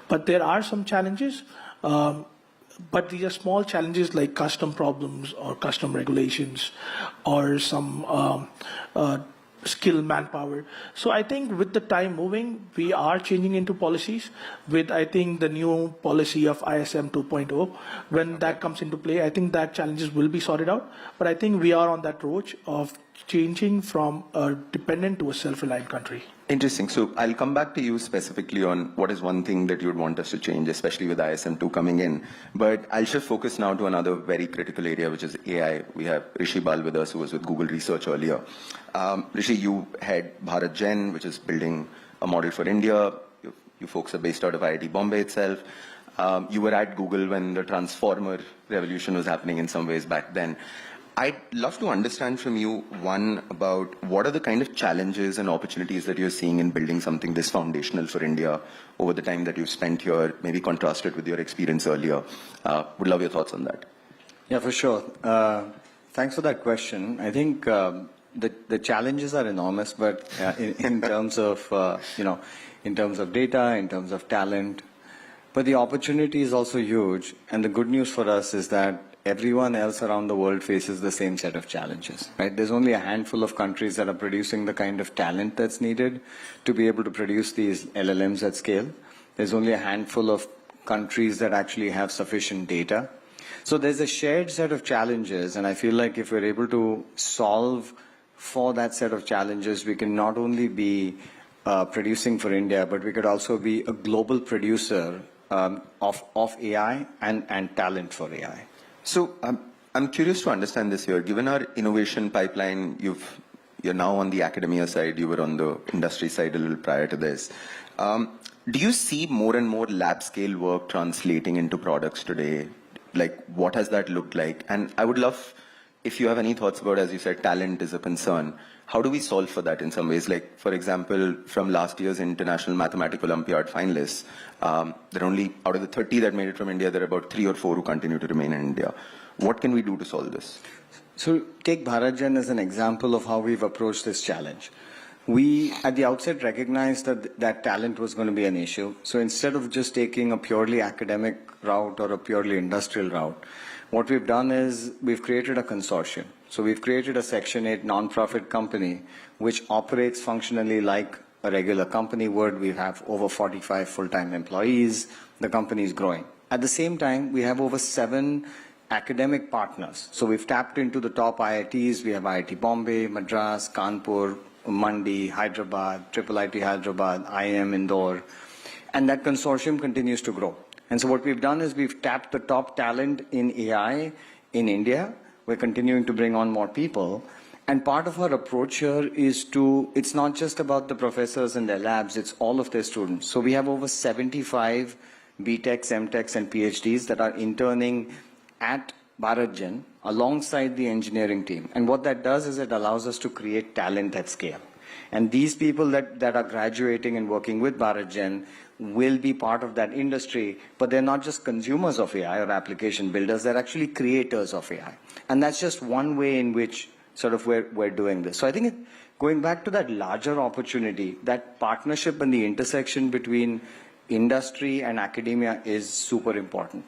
But there are some challenges, but these are small challenges like custom problems or custom regulations or some skilled manpower. So I think with the time moving, we are changing into policies with, I think, the new policy of ISM 2.0. When that comes into play, I think that challenges will be sorted out. But I think we are on that road of changing from a dependent to a self-reliant country. Interesting. So I'll come back to you specifically on what is one thing that you'd want us to change, especially with ISM2 coming in. But I'll shift focus now to another very critical area, which is AI. We have Rishi Bal with us, who was with Google Research earlier. Rishi, you head Bharat Gen, which is building a model for India. You folks are based out of IIT Bombay itself. You were at Google when the transformer revolution was happening in some ways back then. I'd love to understand from you, one, about what are the kind of challenges and opportunities that you're seeing in building something this foundational for India over the time that you've spent here, maybe contrasted with your experience earlier. Would love your thoughts on that. Yeah, for sure. Thanks for that question. I think the challenges are enormous, but in terms of, in terms of data, in terms of talent, but the opportunity is also huge. And the good news for us is that everyone else around the world faces the same set of challenges, right? There's only a handful of countries that are producing the kind of talent that's needed to be able to produce these LLMs at scale. There's only a handful of countries that actually have sufficient data. So there's a shared set of challenges, and I feel like if we're able to solve for that set of challenges, we can not only be producing for India, but we could also be a global producer of AI and talent for AI. So I'm curious to understand this here. Given our innovation pipeline, you're now on the academia side, you were on the industry side a little prior to this. Do you see more and more lab scale work translating into products today? Like, what has that looked like? And I would love, if you have any thoughts about, as you said, talent is a concern. How do we solve for that in some ways? Like, for example, from last year's International Mathematical Olympiad finalists, there are only, out of the 30 that made it from India, there are about 3 or 4 who continue to remain in India. What can we do to solve this? So take Bharat Gen as an example of how we've approached this challenge. We, at the outset, recognized that talent was going to be an issue. So instead of just taking a purely academic route or a purely industrial route, what we've done is we've created a consortium. So we've created a Section 8 non-profit company which operates functionally like a regular company would. We have over 45 full-time employees. The company is growing. At the same time, we have over 7 academic partners. So we've tapped into the top IITs. We have IIT Bombay, Madras, Kanpur, Mandi, Hyderabad, IIIT Hyderabad, IIM Indore. And that consortium continues to grow. And so what we've done is we've tapped the top talent in AI in India. We're continuing to bring on more people. And part of our approach here is it's not just about the professors and their labs, it's all of their students. So we have over 75 BTechs, MTechs, and PhDs that are interning at Bharat Gen alongside the engineering team. And what that does is it allows us to create talent at scale. And these people that are graduating and working with Bharat Gen will be part of that industry, but they're not just consumers of AI or application builders, they're actually creators of AI. And that's just one way in which sort of we're doing this. So I think going back to that larger opportunity, that partnership and the intersection between industry and academia is super important.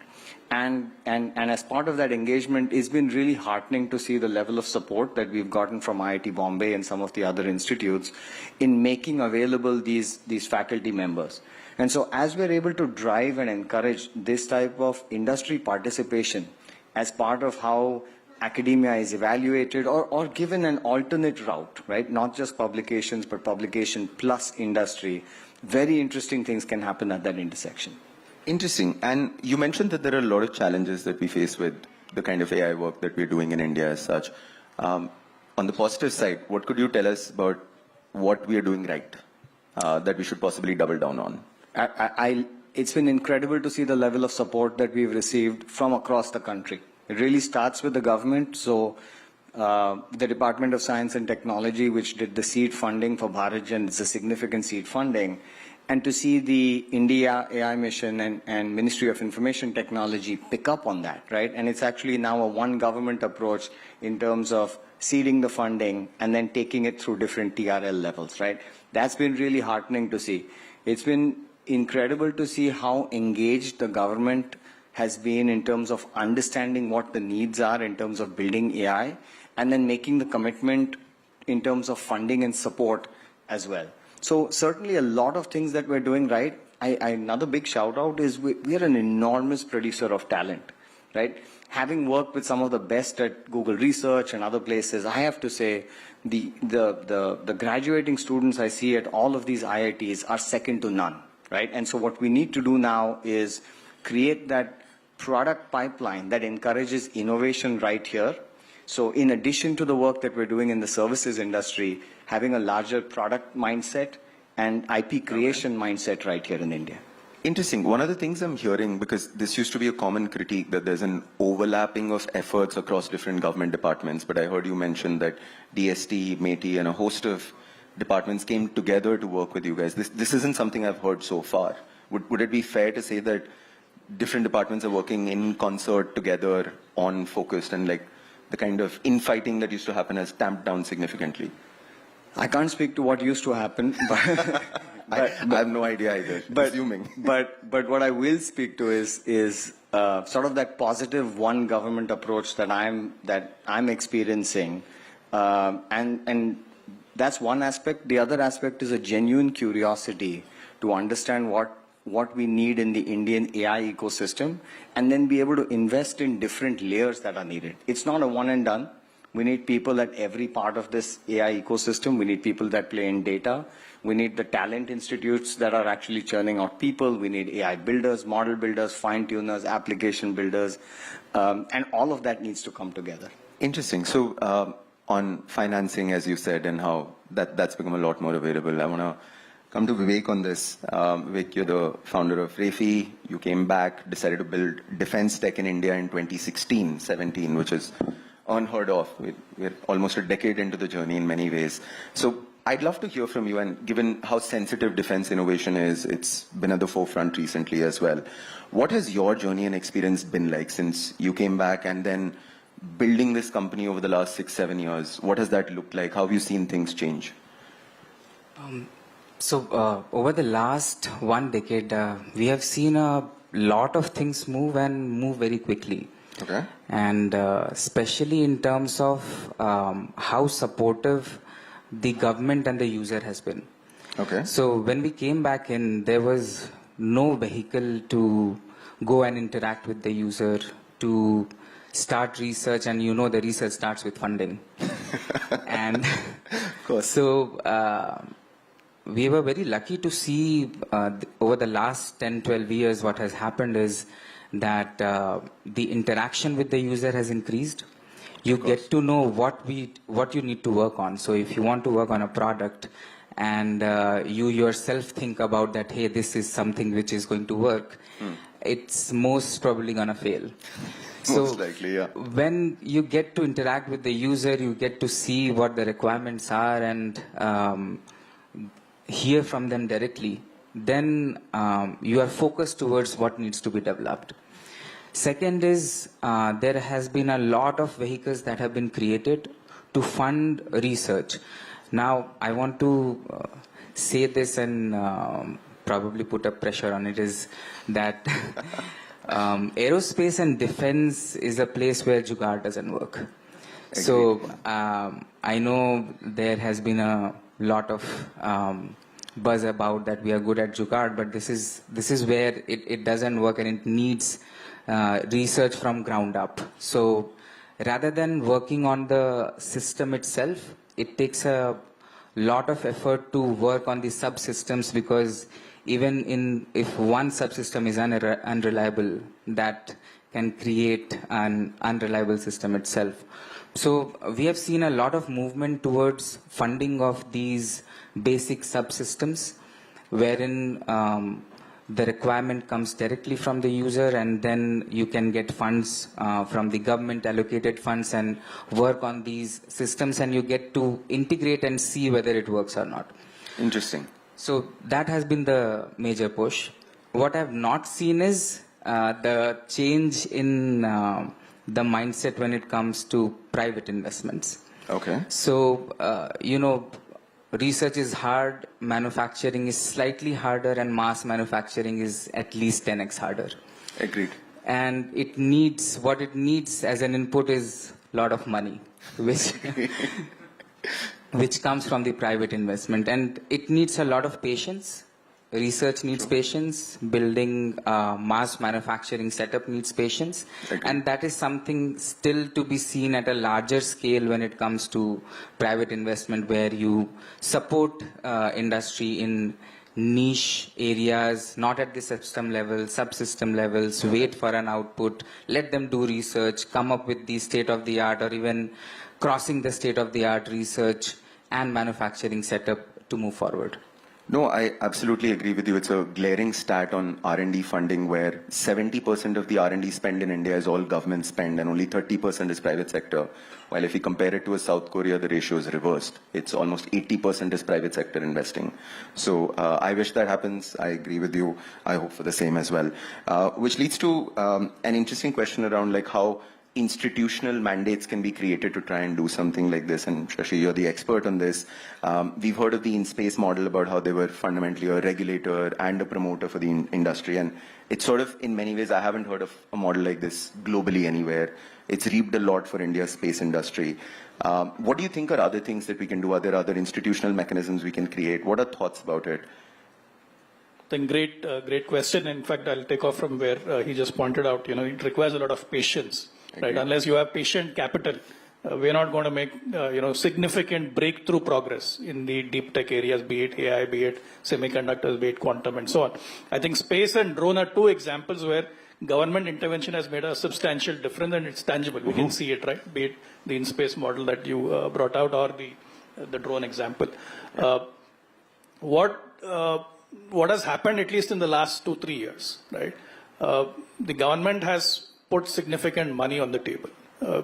And as part of that engagement, it's been really heartening to see the level of support that we've gotten from IIT Bombay and some of the other institutes in making available these faculty members. And so as we're able to drive and encourage this type of industry participation as part of how academia is evaluated or given an alternate route, right? Not just publications, but publication plus industry, very interesting things can happen at that intersection. Interesting. And you mentioned that there are a lot of challenges that we face with the kind of AI work that we're doing in India as such. On the positive side, what could you tell us about what we are doing right that we should possibly double down on? It's been incredible to see the level of support that we've received from across the country. It really starts with the government. So the Department of Science and Technology, which did the seed funding for Bharat Gen, it's a significant seed funding. and to see the India AI mission and Ministry of Information Technology pick up on that, right? And it's actually now a one government approach in terms of seeding the funding and then taking it through different TRL levels, right? That's been really heartening to see. It's been incredible to see how engaged the government has been in terms of understanding what the needs are in terms of building AI and then making the commitment in terms of funding and support as well. So certainly a lot of things that we're doing right. Another big shout out is we are an enormous producer of talent, right? Having worked with some of the best at Google Research and other places, I have to say the graduating students I see at all of these IITs are second to none, right? And so what we need to do now is create that product pipeline that encourages innovation right here. So in addition to the work that we're doing in the services industry, having a larger product mindset and IP creation mindset right here in India. Interesting. One of the things I'm hearing, because this used to be a common critique, that there's an overlapping of efforts across different government departments, but I heard you mention that DST, METI, and a host of departments came together to work with you guys. This isn't something I've heard so far. Would it be fair to say that different departments are working in concert together on focused, and like the kind of infighting that used to happen has tamped down significantly? I can't speak to what used to happen, but I have no idea either. Assuming. But what I will speak to is sort of that positive one government approach that I'm experiencing, and that's one aspect. The other aspect is a genuine curiosity to understand what we need in the Indian AI ecosystem, and then be able to invest in different layers that are needed. It's not a one and done. We need people at every part of this AI ecosystem. We need people that play in data. We need the talent institutes that are actually churning out people. We need AI builders, model builders, fine-tuners, application builders, and all of that needs to come together. Interesting. So on financing, as you said, and how that's become a lot more available, I want to come to Vivek on this. Vivek, you're the founder of Refi. You came back, decided to build defense tech in India in 2016-17, which is unheard of. We're almost a decade into the journey in many ways. So I'd love to hear from you, and given how sensitive defense innovation is, it's been at the forefront recently as well. What has your journey and experience been like since you came back, and then building this company over the last 6-7 years? What has that looked like? How have you seen things change? So over the last 1 decade, we have seen a lot of things move and move very quickly. Okay. And especially in terms of how supportive the government and the user has been. Okay. So when we came back in, there was no vehicle to go and interact with the user, to start research, and you know the research starts with funding. And of course. So we were very lucky to see over the last 10-12 years what has happened is that the interaction with the user has increased. You get to know what you need to work on. So if you want to work on a product and you yourself think about that, hey, this is something which is going to work, it's most probably going to fail. So most likely, yeah. When you get to interact with the user, you get to see what the requirements are and hear from them directly. Then you are focused towards what needs to be developed. Second is there has been a lot of vehicles that have been created to fund research. Now, I want to say this and probably put a pressure on it, is that aerospace and defense is a place where jugaad doesn't work. Agreed. So I know there has been a lot of buzz about that we are good at jugaad, but this is where it doesn't work, and it needs research from ground up. So rather than working on the system itself, it takes a lot of effort to work on the subsystems, because even if one subsystem is unreliable, that can create an unreliable system itself. So we have seen a lot of movement towards funding of these basic subsystems, wherein the requirement comes directly from the user, and then you can get funds from the government allocated funds and work on these systems, and you get to integrate and see whether it works or not. Interesting. So that has been the major push. What I've not seen is the change in the mindset when it comes to private investments. Okay. So, research is hard, manufacturing is slightly harder, and mass manufacturing is at least 10x harder. Agreed. And what it needs as an input is a lot of money, which comes from the private investment. And it needs a lot of patience. Research needs patience. Building mass manufacturing setup needs patience. And that is something still to be seen at a larger scale when it comes to private investment, where you support industry in niche areas, not at the system level, subsystem levels, wait for an output, let them do research, come up with the state-of-the-art or even crossing the state-of-the-art research and manufacturing setup to move forward. No, I absolutely agree with you. It's a glaring stat on R&D funding where 70% of the R&D spend in India is all government spend and only 30% is private sector. While if you compare it to a South Korea, the ratio is reversed. It's almost 80% is private sector investing. So I wish that happens. I agree with you. I hope for the same as well. Which leads to an interesting question around like how institutional mandates can be created to try and do something like this. And Shashi, you're the expert on this. We've heard of the in-space model about how they were fundamentally a regulator and a promoter for the industry. And it's sort of, in many ways, I haven't heard of a model like this globally anywhere. It's reaped a lot for India's space industry. What do you think are other things that we can do? Are there other institutional mechanisms we can create? What are thoughts about it? I think great question. In fact, I'll take off from where he just pointed out. It requires a lot of patience. Right? Unless you have patient capital, we're not going to make significant breakthrough progress in the deep tech areas, be it AI, be it semiconductors, be it quantum, and so on. I think space and drone are two examples where government intervention has made a substantial difference, and it's tangible. We can see it, right? Be it the in-space model that you brought out, or the drone example. What has happened, at least in the last 2-3 years, right? The government has put significant money on the table,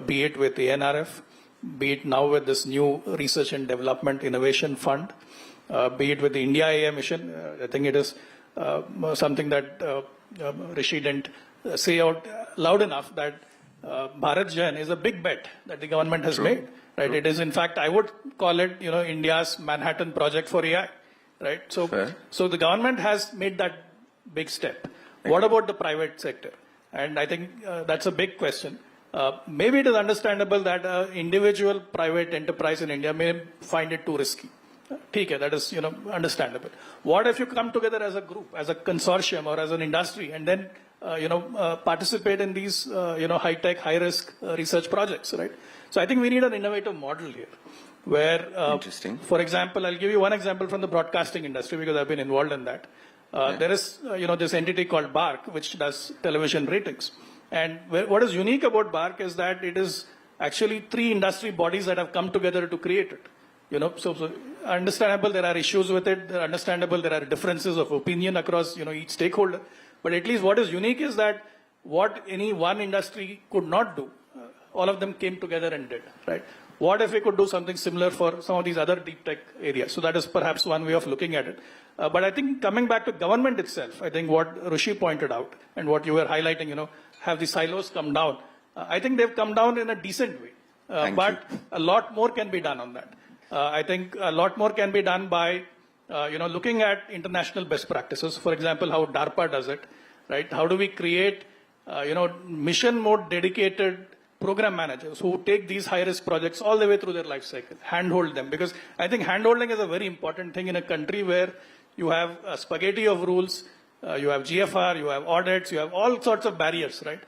be it with the NRF, be it now with this new Research and Development Innovation Fund, be it with the India AI mission. I think it is something that Rishi didn't say out loud enough, that Bharat Jan is a big bet that the government has made. Right? It is, in fact, I would call it, India's Manhattan project for AI. Right? So the government has made that big step. What about the private sector? And I think that's a big question. Maybe it is understandable that an individual private enterprise in India may find it too risky. Okay, that is understandable. What if you come together as a group, as a consortium, or as an industry, and then participate in these high-tech, high-risk research projects, right? So I think we need an innovative model here, where, for example, I'll give you one example from the broadcasting industry because I've been involved in that. There is, this entity called BARC, which does television ratings. And what is unique about BARC is that it is actually 3 industry bodies that have come together to create it. So understandable, there are issues with it. Understandable, there are differences of opinion across, each stakeholder. But at least what is unique is that what any one industry could not do, all of them came together and did, right? What if we could do something similar for some of these other deep tech areas? So that is perhaps one way of looking at it. But I think coming back to government itself, I think what Rishi pointed out and what you were highlighting, have the silos come down? I think they've come down in a decent way. But a lot more can be done on that. I think a lot more can be done by, looking at international best practices. For example, how DARPA does it, right? How do we create, mission mode dedicated program managers who take these high-risk projects all the way through their life cycle, handhold them. Because I think handholding is a very important thing in a country where you have a spaghetti of rules, you have GFR, you have audits, you have all sorts of barriers, right?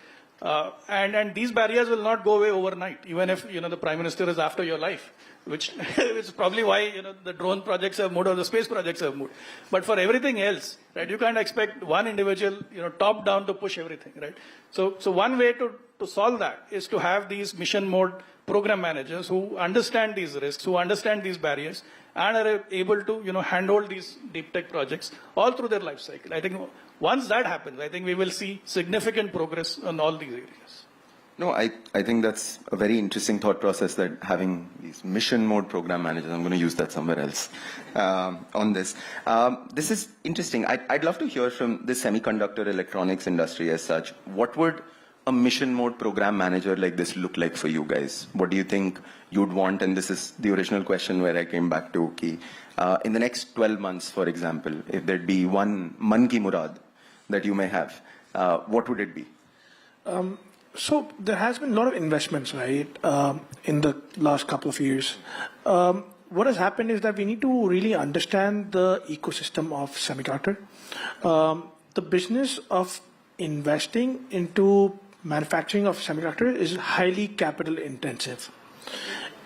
And these barriers will not go away overnight, even if, the Prime Minister is after your life, which is probably why, the drone projects have moved or the space projects have moved. But for everything else, right, you can't expect one individual, top down to push everything, right? So one way to solve that is to have these mission mode program managers who understand these risks, who understand these barriers, and are able to, handhold these deep tech projects all through their life cycle. I think once that happens, I think we will see significant progress on all these areas. No, I think that's a very interesting thought process, that having these mission mode program managers, I'm going to use that somewhere else on this. This is interesting. I'd love to hear from the semiconductor electronics industry as such. What would a mission mode program manager like this look like for you guys? What do you think you'd want? And this is the original question where I came back to Ki. In the next 12 months, for example, if there'd be one man ki murad that you may have, what would it be? So there has been a lot of investments, right, in the last couple of years. What has happened is that we need to really understand the ecosystem of semiconductor. The business of investing into manufacturing of semiconductor is highly capital intensive.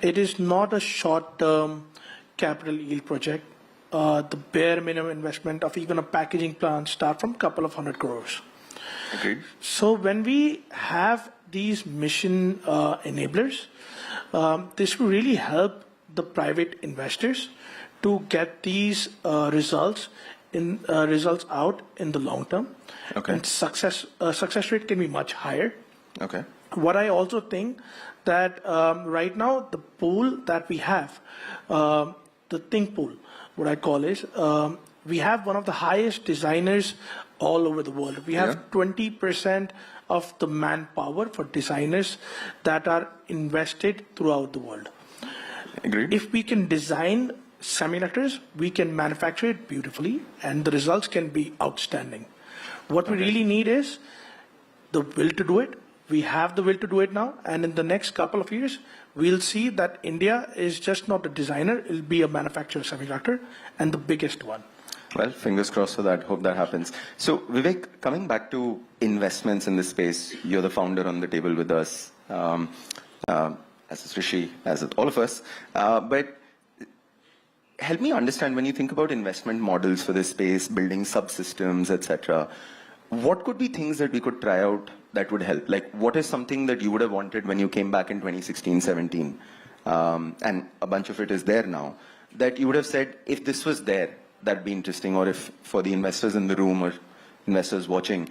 It is not a short-term capital yield project. The bare minimum investment of even a packaging plant start from a couple of 100 crores. Agreed. So when we have these mission enablers, this will really help the private investors to get these results out in the long term. Okay. And success rate can be much higher. Okay. What I also think that right now the pool that we have, the think pool, what I call is, we have one of the highest designers all over the world. We have 20% of the manpower for designers that are invested throughout the world. Agreed. If we can design semiconductors, we can manufacture it beautifully, and the results can be outstanding. What we really need is the will to do it. We have the will to do it now, and in the next couple of years, we'll see that India is just not a designer, it'll be a manufacturer of semiconductor, and the biggest one. Well, fingers crossed for that. Hope that happens. So, Vivek, coming back to investments in this space, you're the founder on the table with us, as is Rishi, as is all of us. But help me understand, when you think about investment models for this space, building subsystems, etc., what could be things that we could try out that would help? Like, what is something that you would have wanted when you came back in 2016, 17? And a bunch of it is there now, that you would have said, if this was there, that'd be interesting, or if for the investors in the room or investors watching,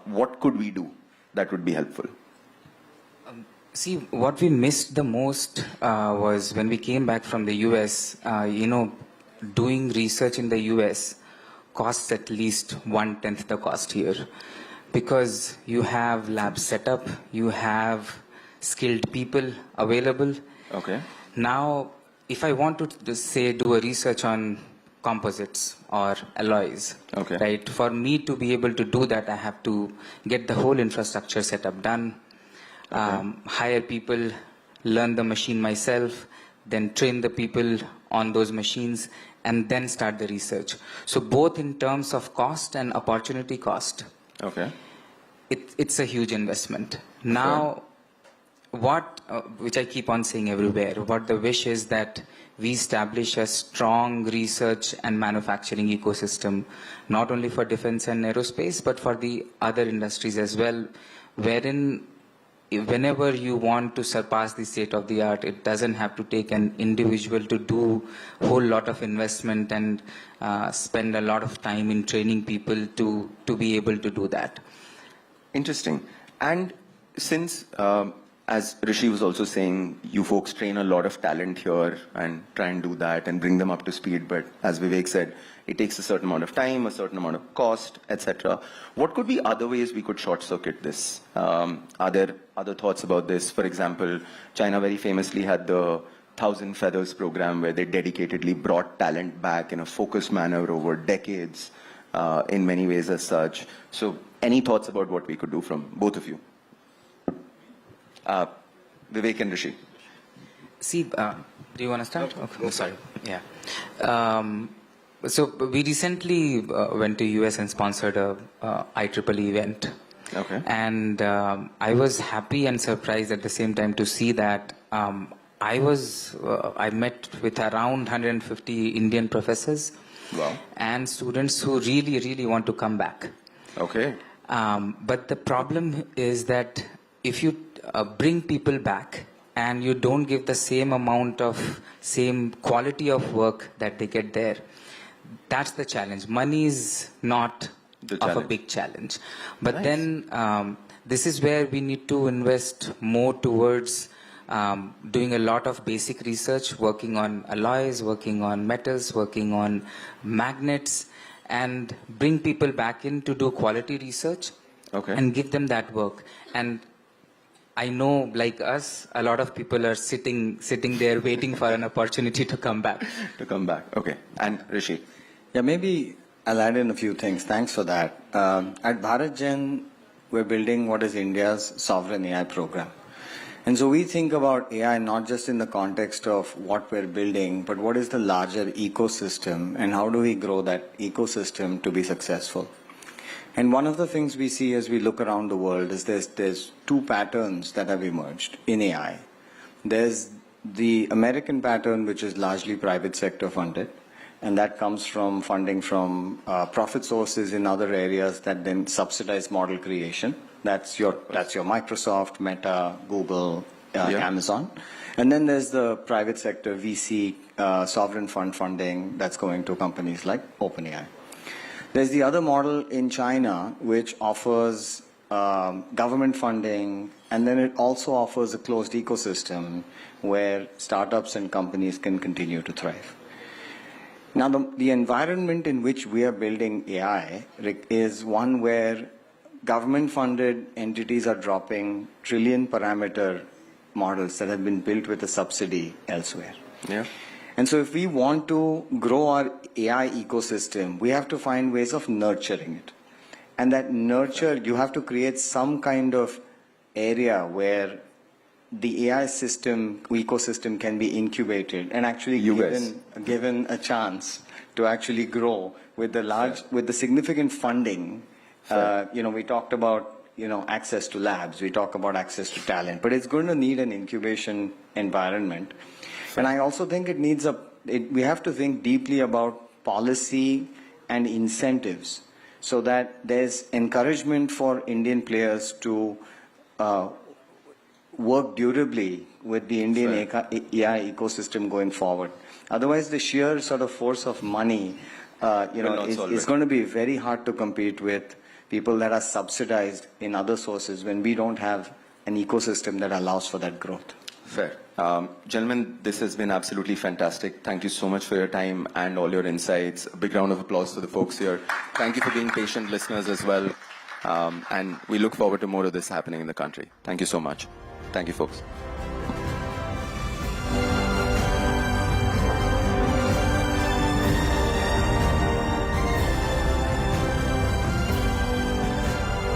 what could we do that would be helpful? See, what we missed the most was when we came back from the US, doing research in the US costs at least 1/10 the cost here. Because you have labs set up, you have skilled people available. Okay. Now, if I want to say do a research on composites or alloys, okay, right? For me to be able to do that, I have to get the whole infrastructure setup done, hire people, learn the machine myself, then train the people on those machines, and then start the research. So both in terms of cost and opportunity cost, okay, it's a huge investment. Now, what, which I keep on saying everywhere, what the wish is that we establish a strong research and manufacturing ecosystem, not only for defense and aerospace, but for the other industries as well, wherein whenever you want to surpass the state of the art, it doesn't have to take an individual to do a whole lot of investment and spend a lot of time in training people to be able to do that. Interesting. And since, as Rishi was also saying, you folks train a lot of talent here and try and do that and bring them up to speed, but as Vivek said, it takes a certain amount of time, a certain amount of cost, etc. What could be other ways we could short-circuit this? Are there other thoughts about this? For example, China very famously had the 1,000 Feathers program where they dedicatedly brought talent back in a focused manner over decades, in many ways as such. So any thoughts about what we could do from both of you? Vivek and Rishi. See, do you want to start? Okay, I'm sorry. Yeah. So we recently went to US and sponsored a IEEE event. Okay. And I was happy and surprised at the same time to see that I met with around 150 Indian professors. Wow. And students who really, really want to come back. Okay. But the problem is that if you bring people back and you don't give the same amount of, same quality of work that they get there, that's the challenge. Money is not of a big challenge. But then this is where we need to invest more towards doing a lot of basic research, working on alloys, working on metals, working on magnets, and bring people back in to do quality research and give them that work. And I know, like us, a lot of people are sitting there waiting for an opportunity to come back. Okay. And Rishi? Yeah, maybe I'll add in a few things. Thanks for that. At BharatGen, we're building what is India's sovereign AI program. And so we think about AI not just in the context of what we're building, but what is the larger ecosystem and how do we grow that ecosystem to be successful. And one of the things we see as we look around the world is there's two patterns that have emerged in AI. There's the American pattern, which is largely private sector funded, and that comes from funding from profit sources in other areas that then subsidize model creation. That's your Microsoft, Meta, Google, Amazon. And then there's the private sector VC sovereign fund funding that's going to companies like OpenAI. There's the other model in China, which offers government funding, and then it also offers a closed ecosystem where startups and companies can continue to thrive. Now, the environment in which we are building AI is one where government-funded entities are dropping trillion parameter models that have been built with a subsidy elsewhere. Yeah. And so if we want to grow our AI ecosystem, we have to find ways of nurturing it. And that nurture, you have to create some kind of area where the AI ecosystem can be incubated and actually given a chance to actually grow with the significant funding. We talked about, access to labs, we talk about access to talent, but it's going to need an incubation environment. And I also think we have to think deeply about policy and incentives so that there's encouragement for Indian players to work durably with the Indian AI ecosystem going forward. Otherwise, the sheer sort of force of money, is going to be very hard to compete with people that are subsidized in other sources when we don't have an ecosystem that allows for that growth. Fair. Gentlemen, this has been absolutely fantastic. Thank you so much for your time and all your insights. A big round of applause to the folks here. Thank you for being patient listeners as well. And we look forward to more of this happening in the country. Thank you so much. Thank you, folks.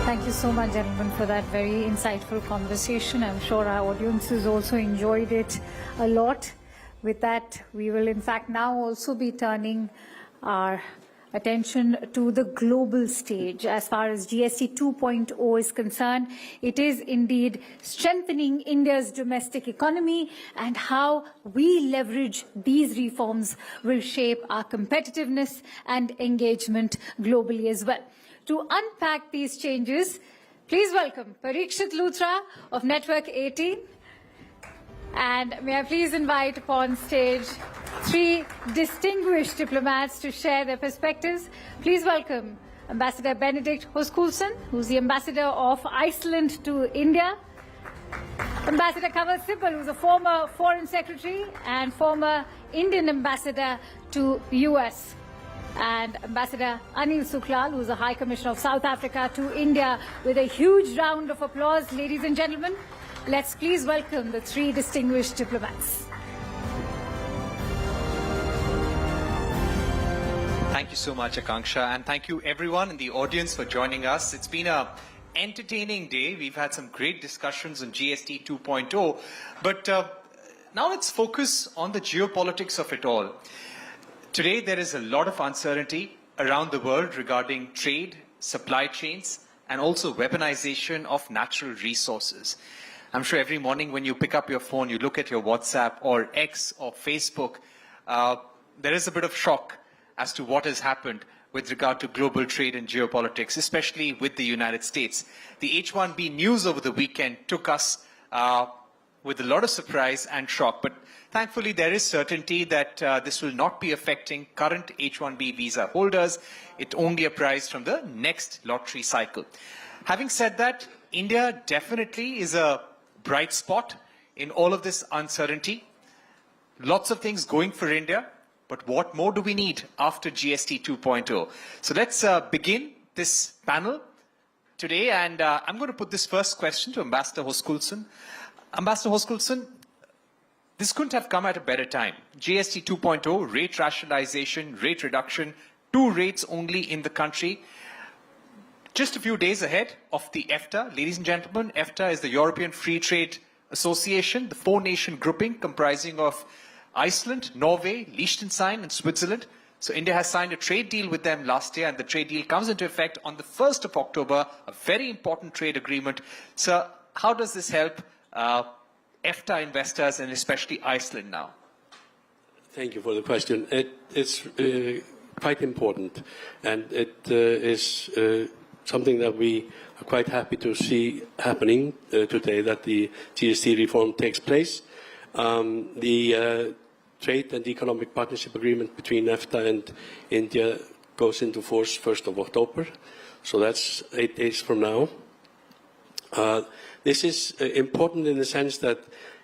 Thank you so much, gentlemen, for that very insightful conversation. I'm sure our audiences also enjoyed it a lot. With that, we will in fact now also be turning our attention to the global stage. As far as GST 2.0 is concerned, it is indeed strengthening India's domestic economy, and how we leverage these reforms will shape our competitiveness and engagement globally as well. To unpack these changes, please welcome Parikshit Luthra of Network18. And may I please invite upon stage three distinguished diplomats to share their perspectives. Please welcome Ambassador Benedict Hoskulson, who's the Ambassador of Iceland to India. Ambassador Kamal Sibal, who's a former Foreign Secretary and former Indian Ambassador to the US. And Ambassador Anil Suklal, who's the High Commissioner of South Africa to India. With a huge round of applause, ladies and gentlemen, let's please welcome the three distinguished diplomats. Thank you so much, Akanksha, and thank you everyone in the audience for joining us. It's been an entertaining day. We've had some great discussions on GST 2.0, but now let's focus on the geopolitics of it all. Today, there is a lot of uncertainty around the world regarding trade, supply chains, and also weaponization of natural resources. I'm sure every morning when you pick up your phone, you look at your WhatsApp or X or Facebook, there is a bit of shock as to what has happened with regard to global trade and geopolitics, especially with the United States. The H-1B news over the weekend took us with a lot of surprise and shock, but thankfully there is certainty that this will not be affecting current H-1B visa holders. It only applies from the next lottery cycle. Having said that, India definitely is a bright spot in all of this uncertainty. Lots of things going for India, but what more do we need after GST 2.0? So let's begin this panel today, and I'm going to put this first question to Ambassador Hoskulson. Ambassador Hoskulson, this couldn't have come at a better time. GST 2.0, rate rationalization, rate reduction, 2 rates only in the country. Just a few days ahead of the EFTA. Ladies and gentlemen, EFTA is the European Free Trade Association, the 4-nation grouping comprising of Iceland, Norway, Liechtenstein, and Switzerland. So India has signed a trade deal with them last year, and the trade deal comes into effect on the 1st of October, a very important trade agreement. So how does this help EFTA investors and especially Iceland now? Thank you for the question. It's quite important, and it is something that we are quite happy to see happening today, that the GST reform takes place. The Trade and Economic Partnership Agreement between EFTA and India goes into force 1st of October, so that's 8 days from now. This is important in the sense that,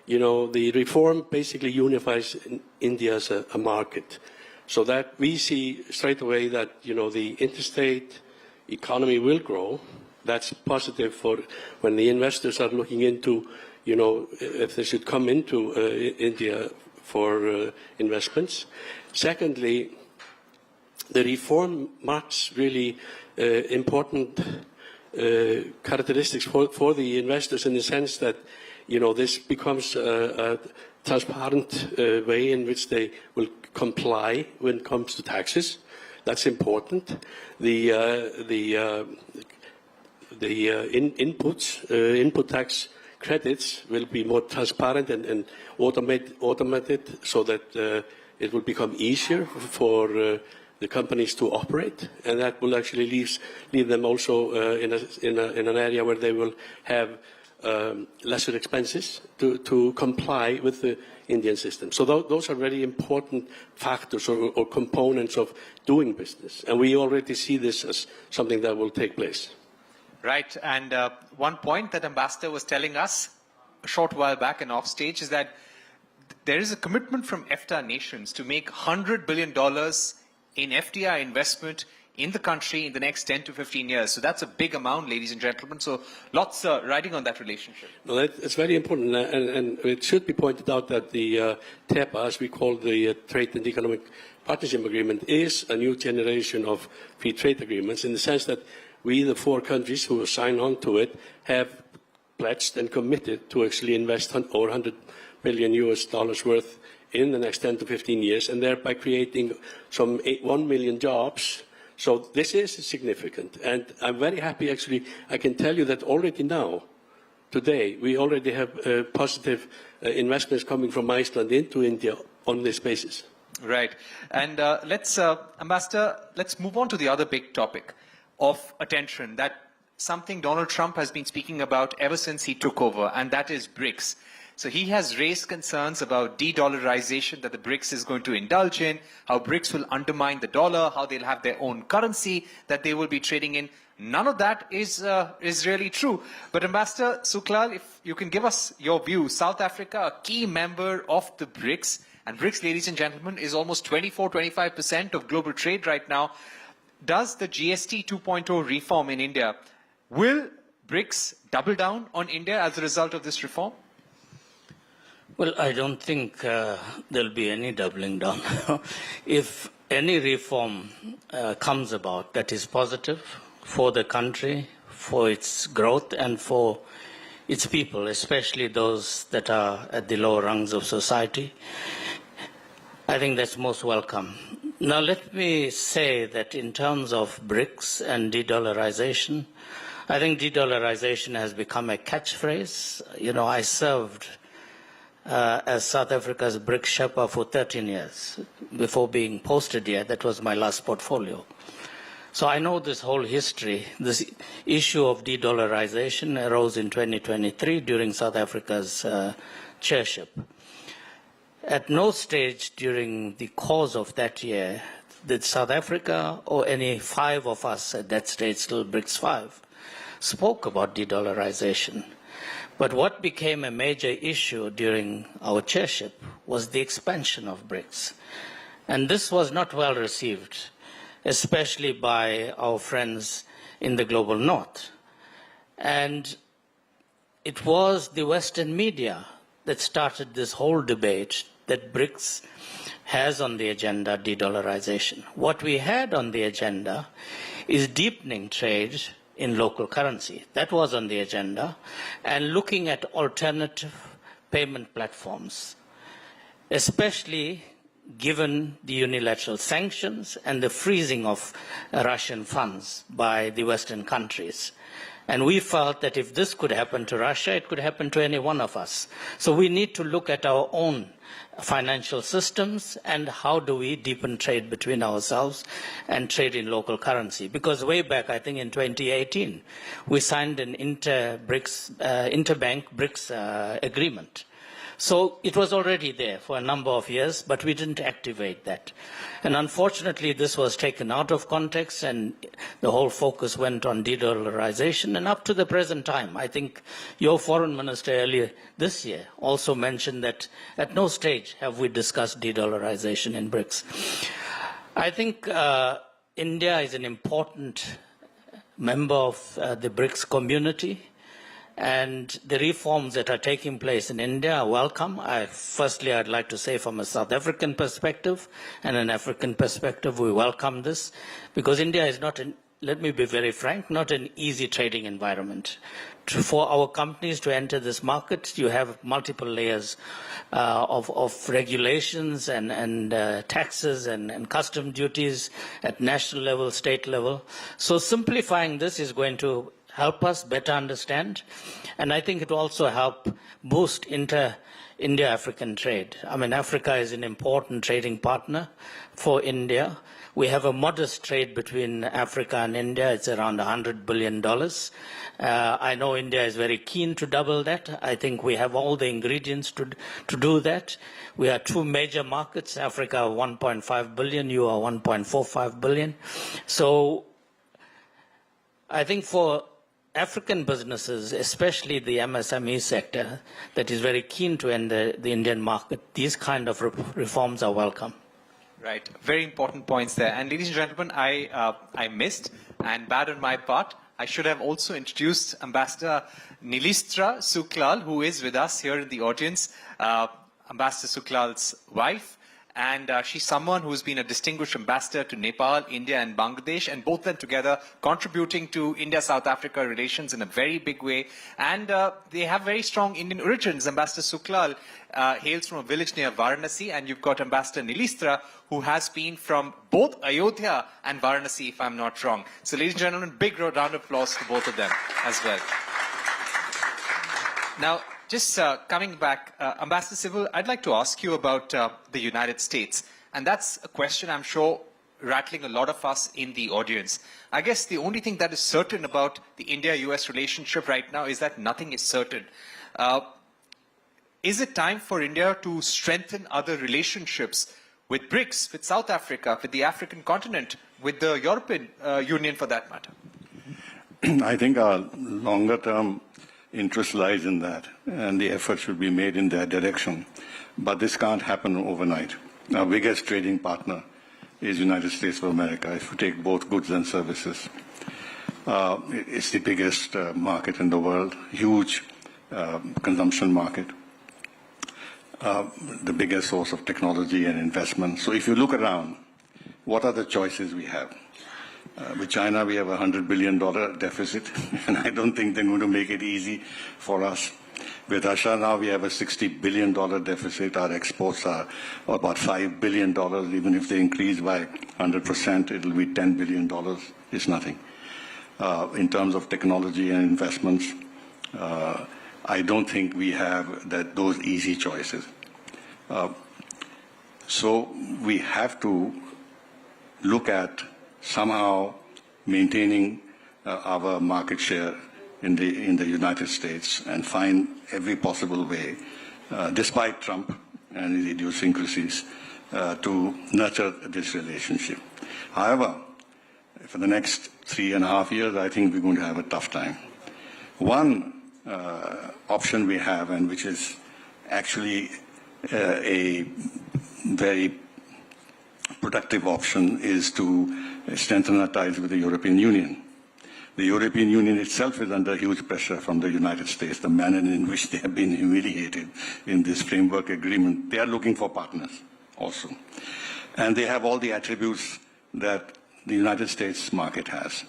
you know, the reform basically unifies India as a market, so that we see straight away that, you know, the interstate economy will grow. That's positive for when the investors are looking into, you know, if they should come into India for investments. Secondly, the reform marks really important characteristics for the investors, in the sense that, you know, this becomes a transparent way in which they will comply when it comes to taxes. That's important. Input tax credits will be more transparent and automated, so that it will become easier for the companies to operate, and that will actually leave them also in an area where they will have lesser expenses to comply with the Indian system. So those are very important factors or components of doing business, and we already see this as something that will take place. Right, and one point that Ambassador was telling us a short while back and off stage is that there is a commitment from EFTA nations to make $100 billion in FDI investment in the country in the next 10 to 15 years. So that's a big amount, ladies and gentlemen. So lots riding on that relationship. Well, it's very important, and it should be pointed out that the TEPA, as we call the Trade and Economic Partnership Agreement, is a new generation of free trade agreements, in the sense that we, the 4 countries who sign on to it, have pledged and committed to actually invest over $100 billion worth in the next 10 to 15 years, and thereby creating some 1 million jobs. So this is significant, and I'm very happy, actually. I can tell you that already now, today, we already have positive investments coming from Iceland into India on this basis. Right, and Ambassador, let's move on to the other big topic of attention, that something Donald Trump has been speaking about ever since he took over, and that is BRICS. So he has raised concerns about de-dollarization that the BRICS is going to indulge in, how BRICS will undermine the dollar, how they'll have their own currency that they will be trading in. None of that is really true. But Ambassador Suklal, if you can give us your view, South Africa, a key member of the BRICS, and BRICS, ladies and gentlemen, is almost 24-25% of global trade right now. Does the GST 2.0 reform in India, will BRICS double down on India as a result of this reform? Well, I don't think there'll be any doubling down. If any reform comes about that is positive for the country, for its growth, and for its people, especially those that are at the lower rungs of society, I think that's most welcome. Now, let me say that in terms of BRICS and de-dollarization, I think de-dollarization has become a catchphrase. You know, I served as South Africa's BRICS Sherpa for 13 years before being posted here. That was my last portfolio. So I know this whole history. This issue of de-dollarization arose in 2023 during South Africa's chairship. At no stage during the course of that year did South Africa or any 5 of us at that stage, still BRICS 5, spoke about de-dollarization. But what became a major issue during our chairship was the expansion of BRICS. And this was not well received, especially by our friends in the global north. And it was the Western media that started this whole debate that BRICS has on the agenda de-dollarization. What we had on the agenda is deepening trade in local currency. That was on the agenda, and looking at alternative payment platforms, especially given the unilateral sanctions and the freezing of Russian funds by the Western countries. And we felt that if this could happen to Russia, it could happen to any one of us. So we need to look at our own financial systems and how do we deepen trade between ourselves and trade in local currency. Because way back, I think in 2018, we signed an interbank BRICS agreement. So it was already there for a number of years, but we didn't activate that. And unfortunately, this was taken out of context and the whole focus went on de-dollarization. And up to the present time, I think your foreign minister earlier this year also mentioned that at no stage have we discussed de-dollarization in BRICS. I think India is an important member of the BRICS community. And the reforms that are taking place in India are welcome. Firstly, I'd like to say from a South African perspective and an African perspective, we welcome this because India is not, let me be very frank, not an easy trading environment. For our companies to enter this market, you have multiple layers of regulations and taxes and custom duties at national level, state level. So simplifying this is going to help us better understand, and I think it will also help boost India-African trade. I mean, Africa is an important trading partner for India. We have a modest trade between Africa and India. It's around $100 billion. I know India is very keen to double that. I think we have all the ingredients to do that. We are two major markets, Africa 1.5 billion, you are 1.45 billion. So I think for African businesses, especially the MSME sector, that is very keen to enter the Indian market, these kind of reforms are welcome. Right, very important points there. And ladies and gentlemen, I missed, and bad on my part, I should have also introduced Ambassador Nilistra Suklal, who is with us here in the audience, Ambassador Suklal's wife. And she's someone who's been a distinguished ambassador to Nepal, India, and Bangladesh, and both them together contributing to India-South Africa relations in a very big way. And they have very strong Indian origins. Ambassador Suklal hails from a village near Varanasi, and you've got Ambassador Nilistra, who has been from both Ayodhya and Varanasi, if I'm not wrong. So, ladies and gentlemen, big round of applause to both of them as well. Now, just coming back, Ambassador Civil, I'd like to ask you about the United States. And that's a question I'm sure rattling a lot of us in the audience. I guess the only thing that is certain about the India-US relationship right now is that nothing is certain. Is it time for India to strengthen other relationships with BRICS, with South Africa, with the African continent, with the European Union for that matter? I think our longer-term interest lies in that, and the effort should be made in that direction. But this can't happen overnight. Our biggest trading partner is United States of America, if you take both goods and services. It's the biggest market in the world, huge consumption market, the biggest source of technology and investment. So if you look around, what are the choices we have? With China, we have a $100 billion deficit, and I don't think they're going to make it easy for us. With Russia now, we have a $60 billion deficit. Our exports are about $5 billion. Even if they increase by 100%, it will be $10 billion. It's nothing. In terms of technology and investments, I don't think we have those easy choices. So we have to look at somehow maintaining our market share in the United States and find every possible way, despite Trump and his idiosyncrasies, to nurture this relationship. However, for the next 3.5 years, I think we're going to have a tough time. One option we have, and which is actually a very productive option, is to strengthen our ties with the European Union. The European Union itself is under huge pressure from the United States, the manner in which they have been humiliated in this framework agreement. They are looking for partners also. And they have all the attributes that the United States market has.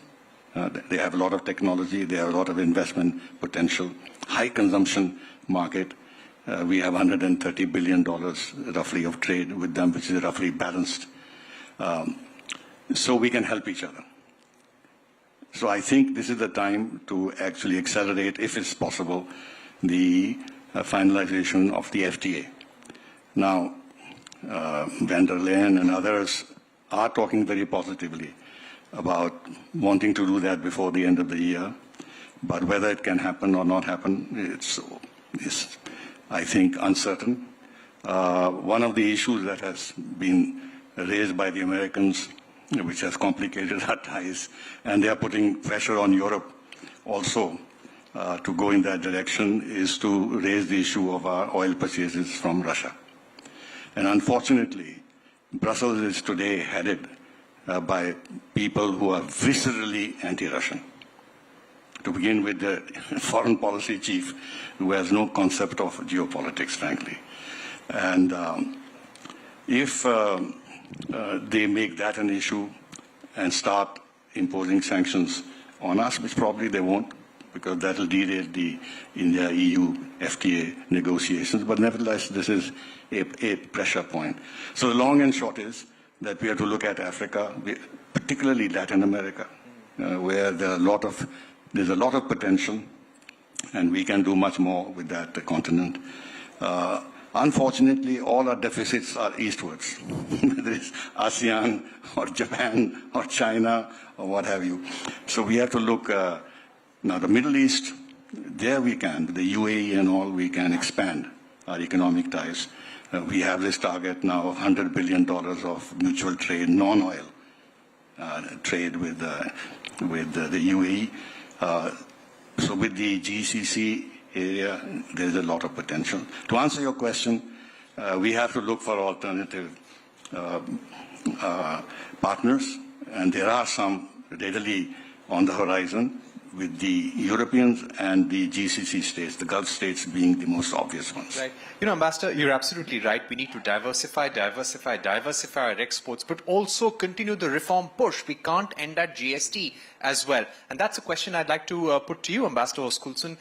They have a lot of technology, they have a lot of investment potential, high consumption market. We have $130 billion roughly of trade with them, which is roughly balanced. So we can help each other. So I think this is the time to actually accelerate, if it's possible, the finalization of the FTA. Now, van der Leyen and others are talking very positively about wanting to do that before the end of the year. But whether it can happen or not happen, it's I think, uncertain. One of the issues that has been raised by the Americans, which has complicated our ties, and they are putting pressure on Europe also to go in that direction, is to raise the issue of our oil purchases from Russia. And unfortunately, Brussels is today headed by people who are viscerally anti-Russian. To begin with, the foreign policy chief, who has no concept of geopolitics, frankly. And if they make that an issue and start imposing sanctions on us, which probably they won't, because that will derail the India-EU FTA negotiations. But nevertheless, this is a pressure point. So the long and short is that we have to look at Africa, particularly Latin America, where there's a lot of potential, and we can do much more with that continent. Unfortunately, all our deficits are eastwards, whether it's ASEAN or Japan or China or what have you. So we have to look, now the Middle East, there we can, with the UAE and all, we can expand our economic ties. We have this target now of $100 billion of mutual trade, non-oil trade with the UAE. So with the GCC area, there's a lot of potential. To answer your question, we have to look for alternative partners, and there are some readily on the horizon, with the Europeans and the GCC states, the Gulf states being the most obvious ones. Right. You know, Ambassador, you're absolutely right. We need to diversify our exports, but also continue the reform push. We can't end at GST as well. And that's a question I'd like to put to you, Ambassador Oskulson.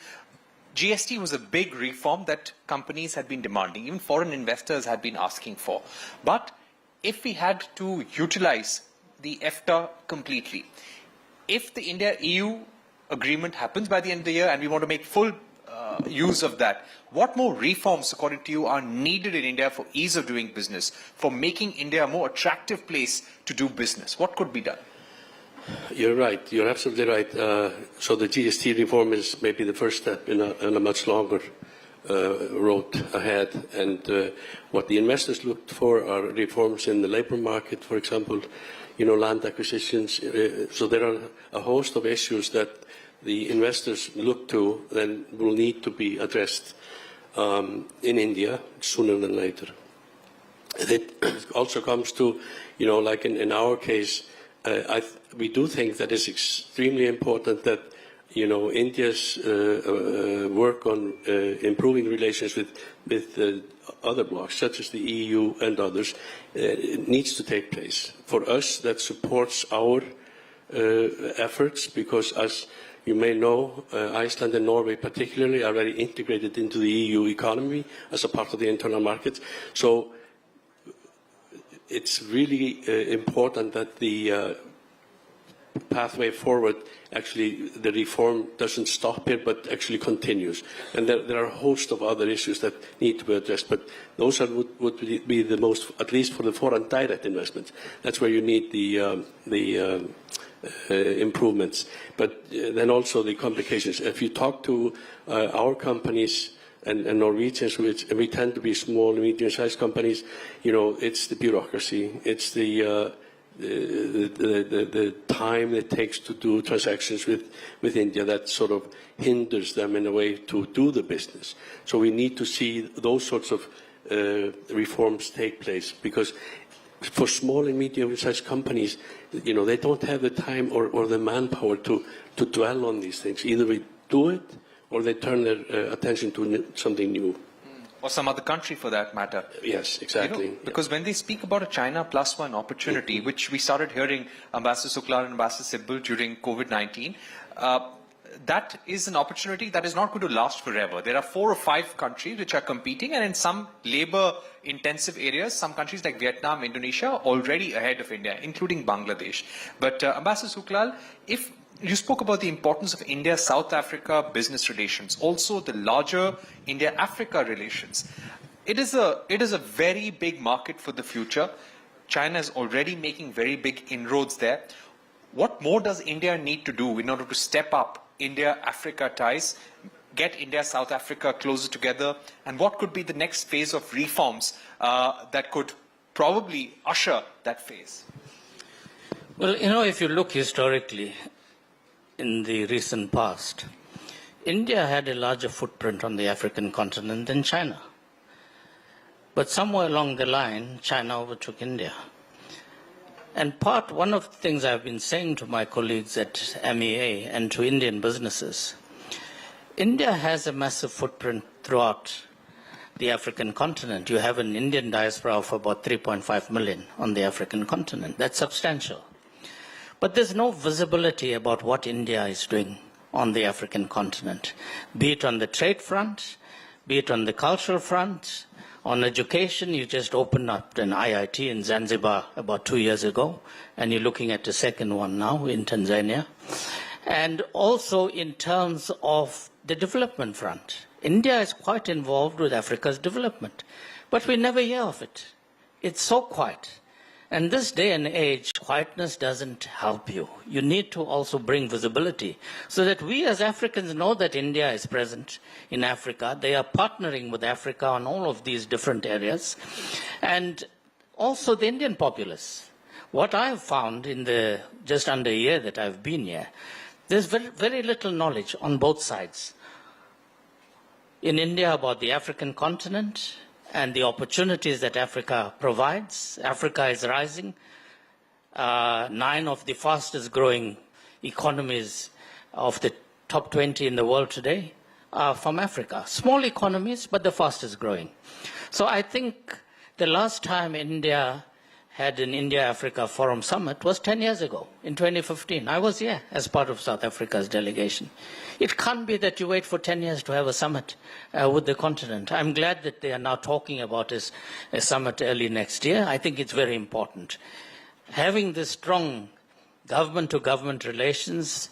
GST was a big reform that companies had been demanding, even foreign investors had been asking for. But if we had to utilize the EFTA completely, if the India-EU agreement happens by the end of the year and we want to make full use of that, what more reforms, according to you, are needed in India for ease of doing business, for making India a more attractive place to do business? What could be done? You're right. You're absolutely right. So the GST reform is maybe the first step in a much longer road ahead. And what the investors looked for are reforms in the labor market, for example, land acquisitions. So there are a host of issues that the investors look to then will need to be addressed in India sooner than later. It also comes to, like in our case, we do think that it's extremely important that, India's work on improving relations with other blocs, such as the EU and others, needs to take place. For us, that supports our efforts because, as you may know, Iceland and Norway particularly are very integrated into the EU economy as a part of the internal market. So it's really important that the pathway forward, actually the reform doesn't stop here but actually continues. And there are a host of other issues that need to be addressed, but those would be the most, at least for the foreign direct investments. That's where you need the improvements. But then also the complications. If you talk to our companies and Norwegians, which we tend to be small and medium-sized companies, it's the bureaucracy, it's the the time it takes to do transactions with India that sort of hinders them in a way to do the business. So we need to see those sorts of reforms take place, because for small and medium-sized companies, you know, they don't have the time or the manpower to dwell on these things. Either we do it or they turn their attention to something new. Or some other country for that matter. Yes, exactly. You know, because when they speak about a China plus one opportunity, which we started hearing Ambassador Sukla and Ambassador Sibbal during COVID-19, that is an opportunity that is not going to last forever. There are 4 or 5 countries which are competing, and in some labor-intensive areas, some countries like Vietnam, Indonesia are already ahead of India, including Bangladesh. But Ambassador Suklal, if you spoke about the importance of India-South Africa business relations, also the larger India-Africa relations. It is a very big market for the future. China is already making very big inroads there. What more does India need to do in order to step up India-Africa ties, get India-South Africa closer together, and what could be the next phase of reforms that could probably usher that phase? Well, you know, if you look historically in the recent past, India had a larger footprint on the African continent than China. But somewhere along the line, China overtook India. And one of the things I've been saying to my colleagues at MEA and to Indian businesses, India has a massive footprint throughout the African continent. You have an Indian diaspora of about 3.5 million on the African continent. That's substantial. But there's no visibility about what India is doing on the African continent, be it on the trade front, be it on the cultural front. On education, you just opened up an IIT in Zanzibar about 2 years ago, and you're looking at the second one now in Tanzania. And also in terms of the development front, India is quite involved with Africa's development, but we never hear of it. It's so quiet. And this day and age, quietness doesn't help you. You need to also bring visibility so that we as Africans know that India is present in Africa. They are partnering with Africa on all of these different areas. And also the Indian populace. What I have found in the just under a year that I've been here, there's very, very little knowledge on both sides. In India about the African continent, and the opportunities that Africa provides. Africa is rising. 9 of the fastest growing economies of the top 20 in the world today are from Africa. Small economies, but the fastest growing. So I think the last time India had an India-Africa Forum Summit was 10 years ago, in 2015. I was here as part of South Africa's delegation. It can't be that you wait for 10 years to have a summit with the continent. I'm glad that they are now talking about a summit early next year. I think it's very important. Having this strong government-to-government relations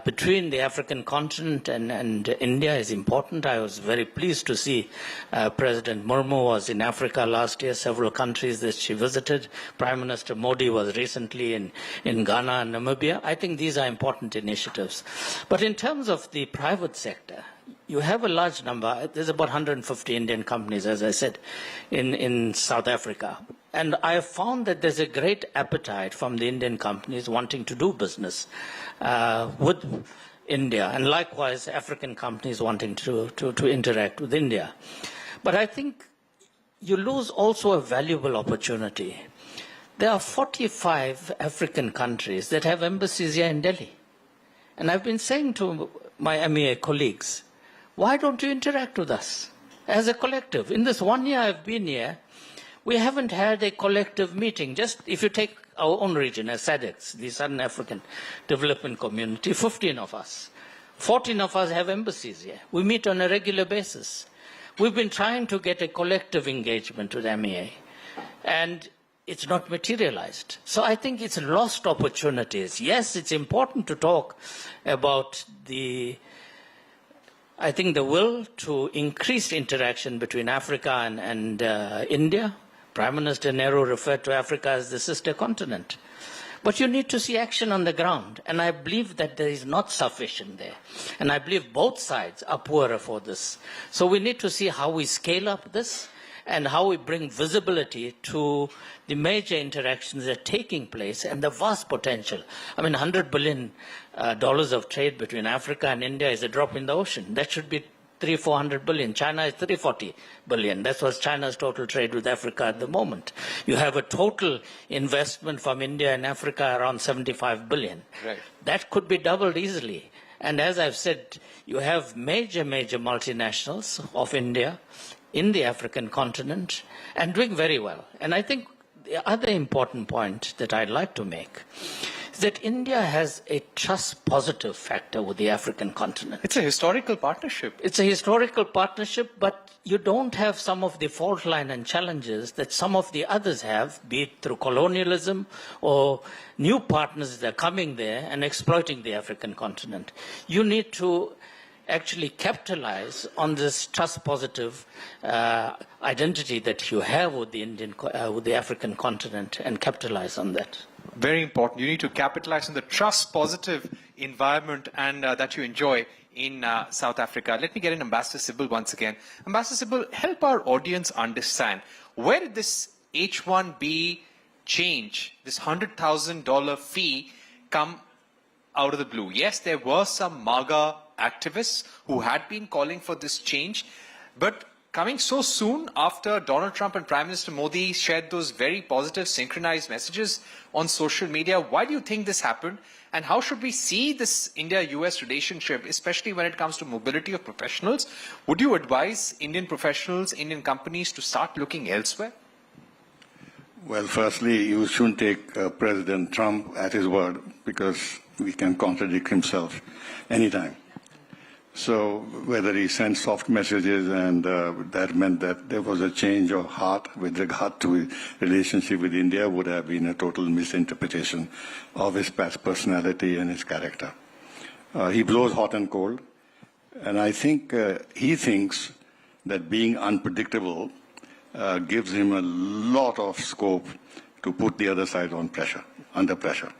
between the African continent and India is important. I was very pleased to see President Murmu was in Africa last year, several countries that she visited. Prime Minister Modi was recently in Ghana and Namibia. I think these are important initiatives. But in terms of the private sector, you have a large number. There's about 150 Indian companies, as I said, in South Africa. And I have found that there's a great appetite from the Indian companies wanting to do business with India, and likewise African companies wanting to interact with India. But I think you lose also a valuable opportunity. There are 45 African countries that have embassies here in Delhi. And I've been saying to my MEA colleagues, why don't you interact with us as a collective? In this 1 year I've been here, we haven't had a collective meeting. Just if you take our own region as SADC, the Southern African Development Community, 15 of us. 14 of us have embassies here. We meet on a regular basis. We've been trying to get a collective engagement with MEA, and it's not materialized. So I think it's lost opportunities. Yes, it's important to talk about the will to increase interaction between Africa and India. Prime Minister Nehru referred to Africa as the sister continent. But you need to see action on the ground. And I believe that there is not sufficient there. And I believe both sides are poorer for this. So we need to see how we scale up this and how we bring visibility to the major interactions that are taking place and the vast potential. I mean, $100 billion of trade between Africa and India is a drop in the ocean. That should be 300-400 billion. China is 340 billion. That's what's China's total trade with Africa at the moment. You have a total investment from India and Africa around 75 billion. Right. That could be doubled easily. And as I've said, you have major multinationals of India in the African continent and doing very well. And I think the other important point that I'd like to make is that India has a trust positive factor with the African continent. It's a historical partnership. It's a historical partnership, but you don't have some of the fault line and challenges that some of the others have, be it through colonialism or new partners that are coming there and exploiting the African continent. You need to actually capitalize on this trust positive identity that you have with the African continent and capitalize on that. Very important. You need to capitalize on the trust positive environment and that you enjoy in South Africa. Let me get in Ambassador Sybil once again. Ambassador Sybil, help our audience understand, where did this H-1B change, this $100,000 fee, come out of the blue? Yes, there were some MAGA activists who had been calling for this change, but coming so soon after Donald Trump and Prime Minister Modi shared those very positive synchronized messages on social media, why do you think this happened? And how should we see this India-US relationship, especially when it comes to mobility of professionals? Would you advise Indian professionals, Indian companies to start looking elsewhere? Well, firstly, you shouldn't take President Trump at his word, because he can contradict himself anytime. So whether he sent soft messages and that meant that there was a change of heart with regard to his relationship with India would have been a total misinterpretation of his past personality and his character. He blows hot and cold, and I think he thinks that being unpredictable gives him a lot of scope to put the other side on pressure, under pressure,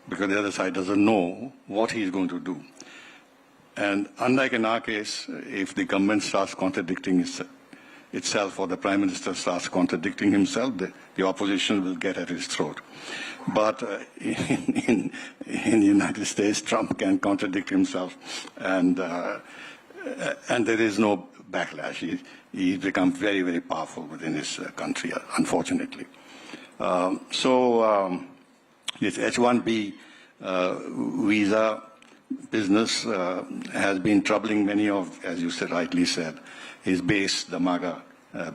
because the other side doesn't know what he's going to do. And unlike in our case, if the government starts contradicting itself or the Prime Minister starts contradicting himself, the opposition will get at his throat. But in the United States, Trump can contradict himself, and there is no backlash. He's become very, very powerful within his country, unfortunately. This H-1B visa business has been troubling many of, as you said, rightly said, his base, the MAGA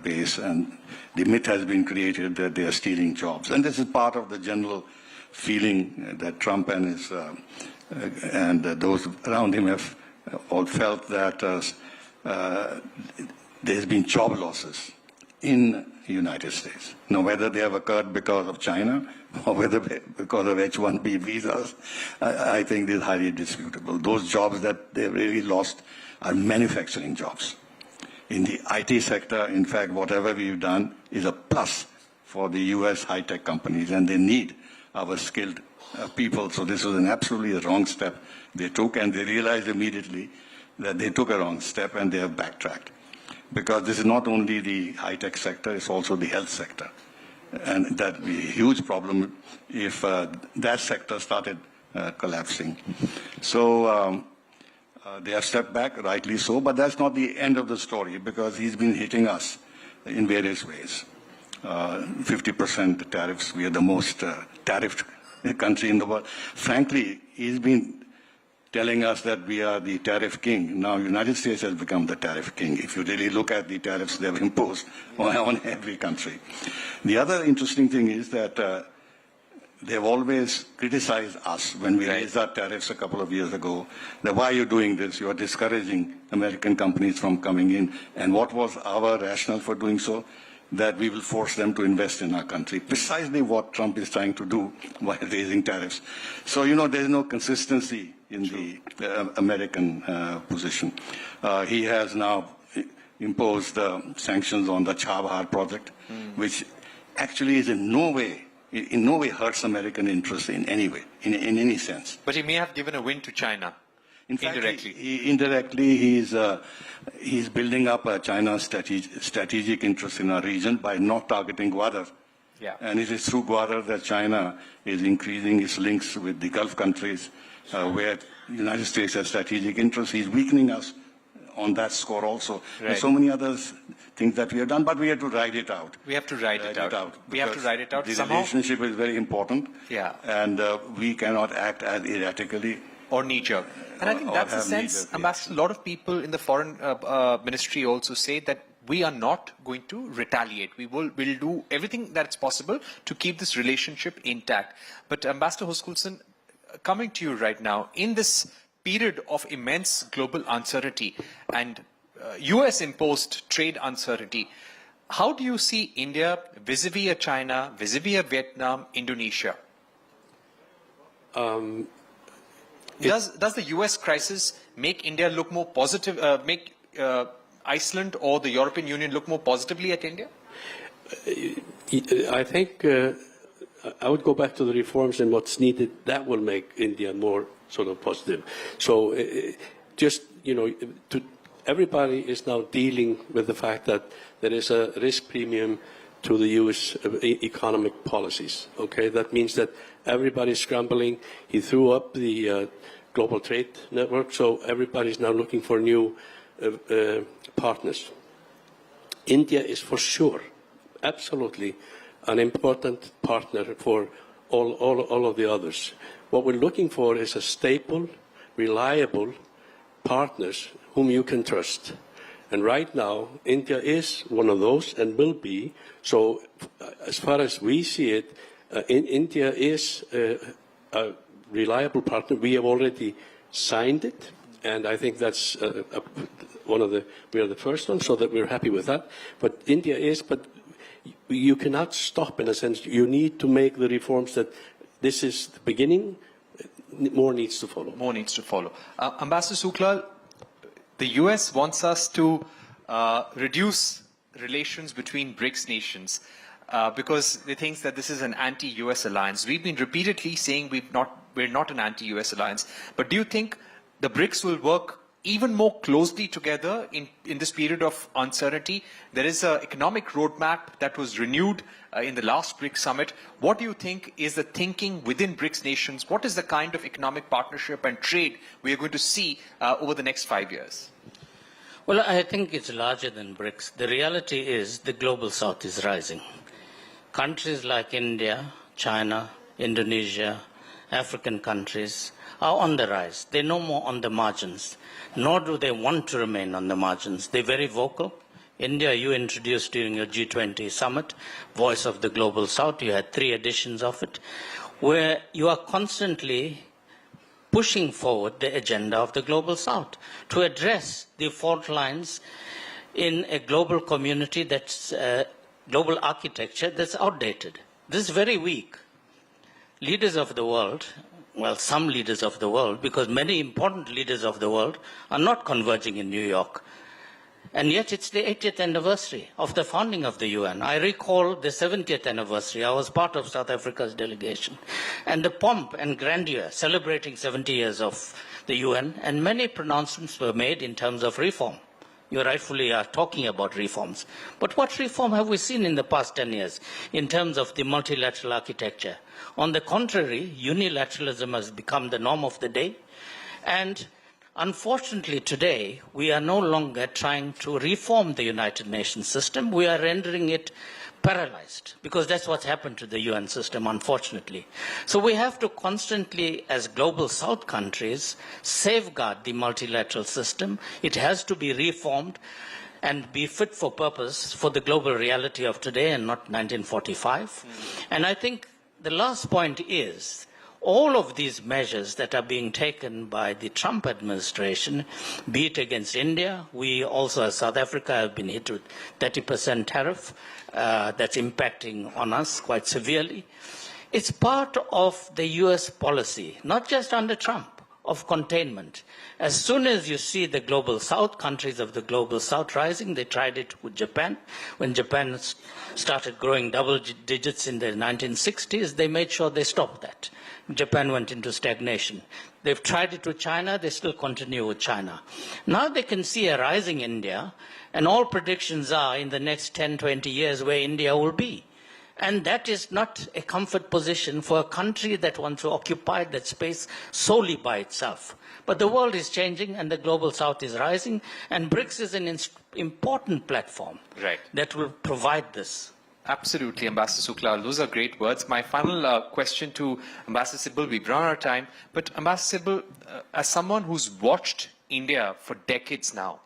base, and the myth has been created that they are stealing jobs. And this is part of the general feeling that Trump and his and those around him have all felt that there's been job losses in the United States. Now, whether they have occurred because of China or whether because of H-1B visas, I think this is highly disputable. Those jobs that they really lost are manufacturing jobs. In the IT sector, in fact, whatever we've done is a plus for the US high-tech companies, and they need our skilled people. So this was an absolutely wrong step they took, and they realized immediately that they took a wrong step, and they have backtracked. Because this is not only the high-tech sector, it's also the health sector. And that would be a huge problem if that sector started collapsing. So they have stepped back, rightly so, but that's not the end of the story, because he's been hitting us in various ways. 50% tariffs, we are the most tariffed country in the world. Frankly, he's been telling us that we are the tariff king. Now, United States has become the tariff king, if you really look at the tariffs they've imposed on every country. The other interesting thing is that they've always criticized us when we raised our tariffs a couple of years ago, that why are you doing this? You are discouraging American companies from coming in. And what was our rationale for doing so? That we will force them to invest in our country. Precisely what Trump is trying to do by raising tariffs. So, you know, there's no consistency in the American position. He has now imposed sanctions on the Chabahar project, which actually is in no way hurts American interests in any way, in any sense. But he may have given a win to China. In fact, indirectly? Indirectly, he's building up China's strategic interest in our region by not targeting Gwadar. Yeah. And it is through Gwadar that China is increasing its links with the Gulf countries, where the United States has strategic interests. He's weakening us on that score also. Right. There's so many other things that we have done, but we have to ride it out. We have to ride it out. We have to ride it out. The Somehow, relationship is very important. Yeah. And we cannot act as erratically. or knee-jerk. And I think that's the sense, Ambassador, a lot of people in the foreign ministry also say that we are not going to retaliate. We'll do everything that's possible to keep this relationship intact. But Ambassador Hoskulson, coming to you right now, in this period of immense global uncertainty and US-imposed trade uncertainty, how do you see India vis-a-vis China, vis-a-vis Vietnam, Indonesia? Does the US crisis make India look more positive, make Iceland or the European Union look more positively at India? I think I would go back to the reforms and what's needed. That will make India more sort of positive. So just, everybody is now dealing with the fact that there is a risk premium to the US economic policies. Okay, that means that everybody's scrambling. He threw up the global trade network, so everybody's now looking for new partners. India is for sure, absolutely, an important partner for all of the others. What we're looking for is a stable, reliable partners whom you can trust. And right now, India is one of those and will be. So as far as we see it, India is a reliable partner. We have already signed it, and I think that's we are the first one, so that we're happy with that. But India is, but you cannot stop in a sense. You need to make the reforms that this is the beginning. More needs to follow. More needs to follow. Ambassador Suklal, the US wants us to reduce relations between BRICS nations because they think that this is an anti-US alliance. We've been repeatedly saying we're not an anti-US alliance. But do you think the BRICS will work even more closely together in this period of uncertainty? There is an economic roadmap that was renewed in the last BRICS summit. What do you think is the thinking within BRICS nations? What is the kind of economic partnership and trade we are going to see over the next 5 years? Well, I think it's larger than BRICS. The reality is the global south is rising. Countries like India, China, Indonesia, African countries are on the rise. They're no more on the margins, nor do they want to remain on the margins. They're very vocal. India, you introduced during your G20 summit, Voice of the Global South. You had 3 editions of it, where you are constantly pushing forward the agenda of the Global South to address the fault lines in a global community that's global architecture that's outdated. This is very weak. Leaders of the world, well, some leaders of the world, because many important leaders of the world are not converging in New York. And yet it's the 80th anniversary of the founding of the UN. I recall the 70th anniversary. I was part of South Africa's delegation. And the pomp and grandeur celebrating 70 years of the UN, and many pronouncements were made in terms of reform. You rightfully are talking about reforms. But what reform have we seen in the past 10 years in terms of the multilateral architecture? On the contrary, unilateralism has become the norm of the day. And unfortunately today, we are no longer trying to reform the United Nations system. We are rendering it paralyzed, because that's what's happened to the UN system, unfortunately. So we have to constantly, as global south countries, safeguard the multilateral system. It has to be reformed and be fit for purpose for the global reality of today and not 1945. And I think the last point is, all of these measures that are being taken by the Trump administration, be it against India, we also as South Africa have been hit with 30% tariff that's impacting on us quite severely. It's part of the US policy, not just under Trump, of containment. As soon as you see the global south, countries of the global south rising, they tried it with Japan. When Japan started growing double digits in the 1960s, they made sure they stopped that. Japan went into stagnation. They've tried it with China, they still continue with China. Now they can see a rising India, and all predictions are in the next 10, 20 years where India will be. And that is not a comfort position for a country that wants to occupy that space solely by itself. But the world is changing and the global south is rising, and BRICS is an important platform that will provide this. Absolutely, Ambassador Suklal. Those are great words. My final question to Ambassador Sibal, we've run out of time, but Ambassador Sibal, as someone who's watched India for decades now,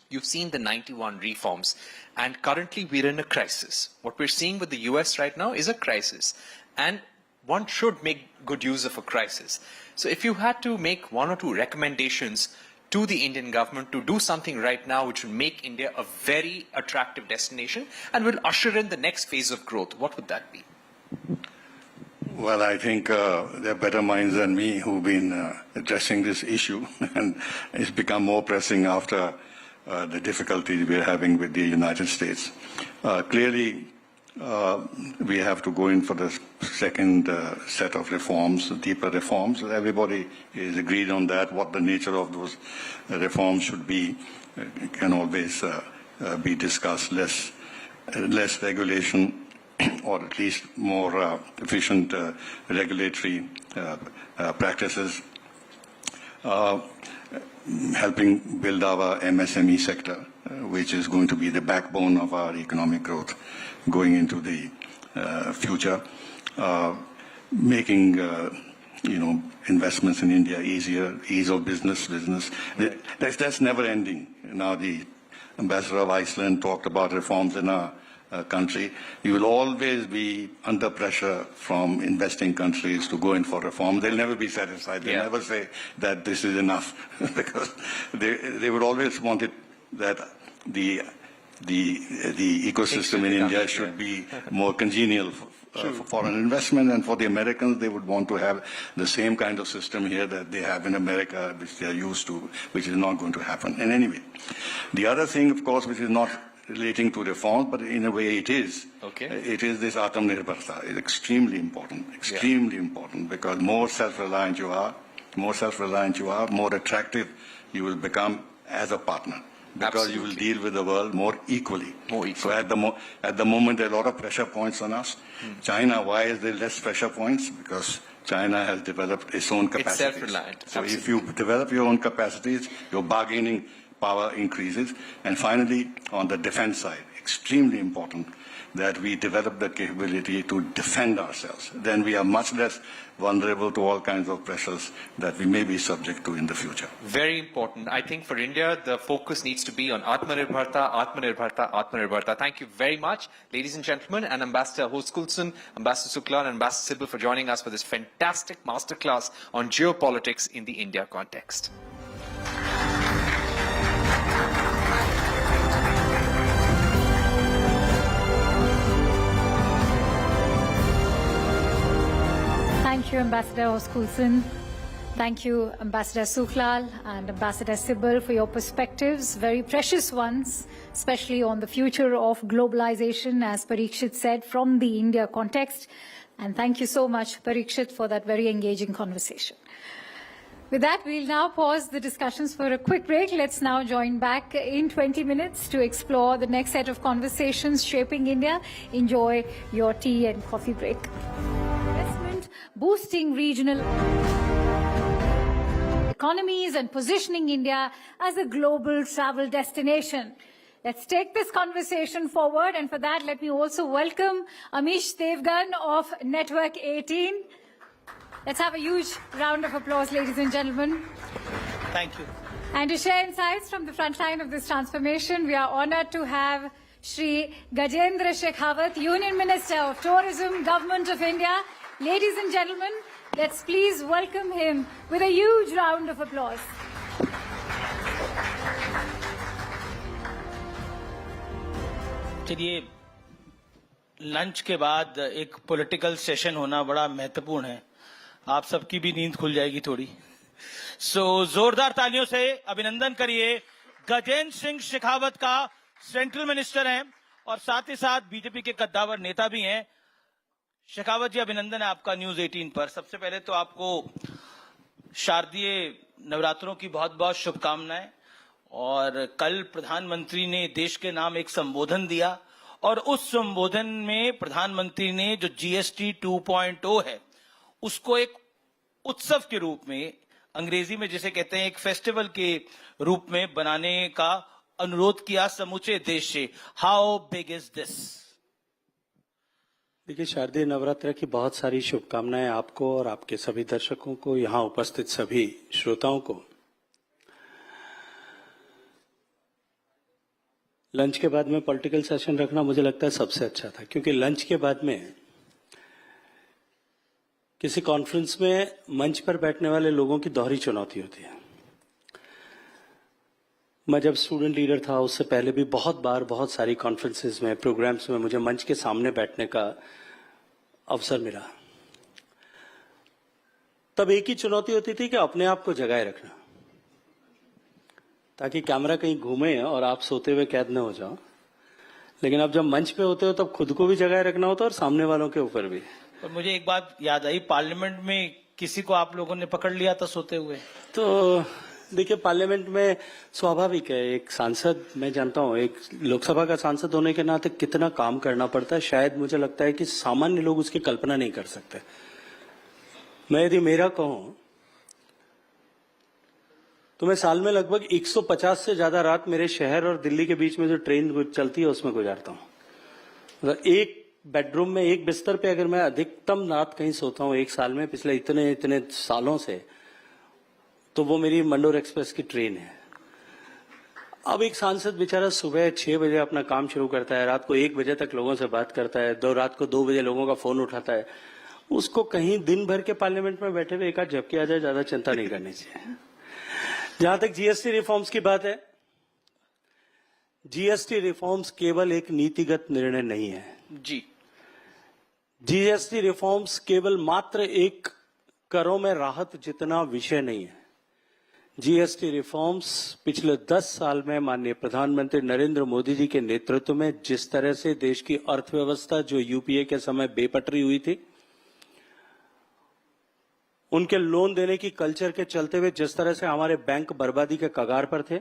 you've seen the 91 reforms, and currently we're in a crisis. What we're seeing with the US right now is a crisis, and one should make good use of a crisis. So if you had to make one or two recommendations to the Indian government to do something right now which will make India a very attractive destination and will usher in the next phase of growth, what would that be? Well, I think there are better minds than me who've been addressing this issue, and it's become more pressing after the difficulties we're having with the United States. Clearly, we have to go in for the second set of reforms, deeper reforms. Everybody is agreed on that. What the nature of those reforms should be can always be discussed. Less regulation, or at least more efficient regulatory practices, helping build our MSME sector, which is going to be the backbone of our economic growth going into the future, making investments in India easier, ease of business. That's never ending. Now the ambassador of Iceland talked about reforms in our country. You will always be under pressure from investing countries to go in for reform. They'll never be satisfied. They'll never say that this is enough, because they would always want it that the ecosystem in India should be more congenial for foreign investment, and for the Americans, they would want to have the same kind of system here that they have in America, which they are used to, which is not going to happen. And anyway, the other thing, of course, which is not relating to reform, but in a way it is. It is this Autonomy. It's extremely important, important, because more self-reliant you are, more attractive you will become as a partner. Because you will deal with the world more equally. So at the moment, there are a lot of pressure points on us. China, why is there less pressure points? Because China has developed its own capacities. It's self-reliant. So if you develop your own capacities, your bargaining power increases. And finally, on the defense side, extremely important that we develop the capability to defend ourselves. Then we are much less vulnerable to all kinds of pressures that we may be subject to in the future. Very important. I think for India, the focus needs to be on Atmanirbharta, Atmanirbharta, Atmanirbharta. Thank you very much, ladies and gentlemen, and Ambassador Hoskulson, Ambassador Suklal, and Ambassador Sibal for joining us for this fantastic masterclass on geopolitics in the India context. Thank you, Ambassador Hoskulson. Thank you, Ambassador Suklal and Ambassador Sibal, for your perspectives, very precious ones, especially on the future of globalization, as Parikshit said, from the India context. And thank you so much, Parikshit, for that very engaging conversation. With that, we'll now pause the discussions for a quick break. Let's now join back in 20 minutes to explore the next set of conversations shaping India. Enjoy your tea and coffee break. Investment, boosting regional economies and positioning India as a global travel destination. Let's take this conversation forward, and for that, let me also welcome Amish Devgan of Network18. Let's have a huge round of applause, ladies and gentlemen. Thank you. And to share insights from the front line of this transformation, we are honored to have Shri Gajendra Shekhawat, Union Minister of Tourism, Government of India. Ladies and gentlemen, let's please welcome him with a huge round of applause. चलिए, lunch के बाद एक political session होना बड़ा महत्वपूर्ण है. आप सबकी भी नींद खुल जाएगी थोड़ी. सो जोरदार तालियों से अभिनंदन करिए गजेंद्र सिंह शेखावत का, सेंट्रल मिनिस्टर हैं और साथ ही साथ बीजेपी के कद्दावर नेता भी हैं। शेखावत जी, अभिनंदन है आपका न्यूज 18 पर। सबसे पहले तो आपको शारदीय नवरात्रों की बहुत बहुत शुभकामनाएं। और कल प्रधानमंत्री ने देश के नाम एक संबोधन दिया और उस संबोधन में प्रधानमंत्री ने जो जीएसटी 2.0 है उसको एक उत्सव के रूप में, अंग्रेजी में जिसे कहते हैं एक फेस्टिवल के रूप में बनाने का अनुरोध किया समूचे देश से। How big is this? देखिए, शारदीय नवरात्र की बहुत सारी शुभकामनाएं आपको और आपके सभी दर्शकों को, यहाँ उपस्थित सभी श्रोताओं को। लंच के बाद में पॉलिटिकल सेशन रखना मुझे लगता है सबसे अच्छा था, क्योंकि लंच के बाद में किसी कॉन्फ्रेंस में मंच पर बैठने वाले लोगों की दोहरी चुनौती होती है। मैं जब स्टूडेंट लीडर था उससे पहले भी बहुत बार बहुत सारी कॉन्फ्रेंसेस में, प्रोग्राम्स में मुझे मंच के सामने बैठने का अवसर मिला। तब एक ही चुनौती होती थी कि अपने आप को जगाए रखना, ताकि कैमरा कहीं घूमे और आप सोते हुए कैद न हो जाओ। लेकिन अब जब मंच पे होते हो तब खुद को भी जगाए रखना होता है और सामने वालों के ऊपर भी। और मुझे एक बात याद आई, पार्लियामेंट में किसी को आप लोगों ने पकड़ लिया था सोते हुए। तो देखिए, पार्लियामेंट में स्वाभाविक है, एक सांसद, मैं जानता हूं एक लोकसभा का सांसद होने के नाते कितना काम करना पड़ता है, शायद मुझे लगता है कि सामान्य लोग उसकी कल्पना नहीं कर सकते। मैं यदि मेरा कहूं तो मैं साल में लगभग 150 से ज्यादा रात मेरे शहर और दिल्ली के बीच में जो ट्रेन चलती है उसमें गुजारता हूं। मतलब एक बेडरूम में एक बिस्तर पे अगर मैं अधिकतम रात कहीं सोता हूं एक साल में, पिछले इतने सालों से, तो वो मेरी मंडोर एक्सप्रेस की ट्रेन है। अब एक सांसद बेचारा सुबह 6 बजे अपना काम शुरू करता है, रात को 1 बजे तक लोगों से बात करता है, रात को 2 बजे लोगों का फोन उठाता है। उसको कहीं दिन भर के पार्लियामेंट में बैठे हुए एक आध झपकी आ जाए, ज्यादा चिंता नहीं करनी चाहिए। जहां तक जीएसटी रिफॉर्म्स की बात है, जीएसटी रिफॉर्म्स केवल एक नीतिगत निर्णय नहीं है जी। जीएसटी रिफॉर्म्स केवल मात्र एक करों में राहत जितना विषय नहीं है। जीएसटी रिफॉर्म्स पिछले 10 साल में माननीय प्रधानमंत्री नरेंद्र मोदी जी के नेतृत्व में जिस तरह से देश की अर्थव्यवस्था जो यूपीए के समय बेपटरी हुई थी, उनके लोन देने की कल्चर के चलते हुए जिस तरह से हमारे बैंक बर्बादी के कगार पर थे,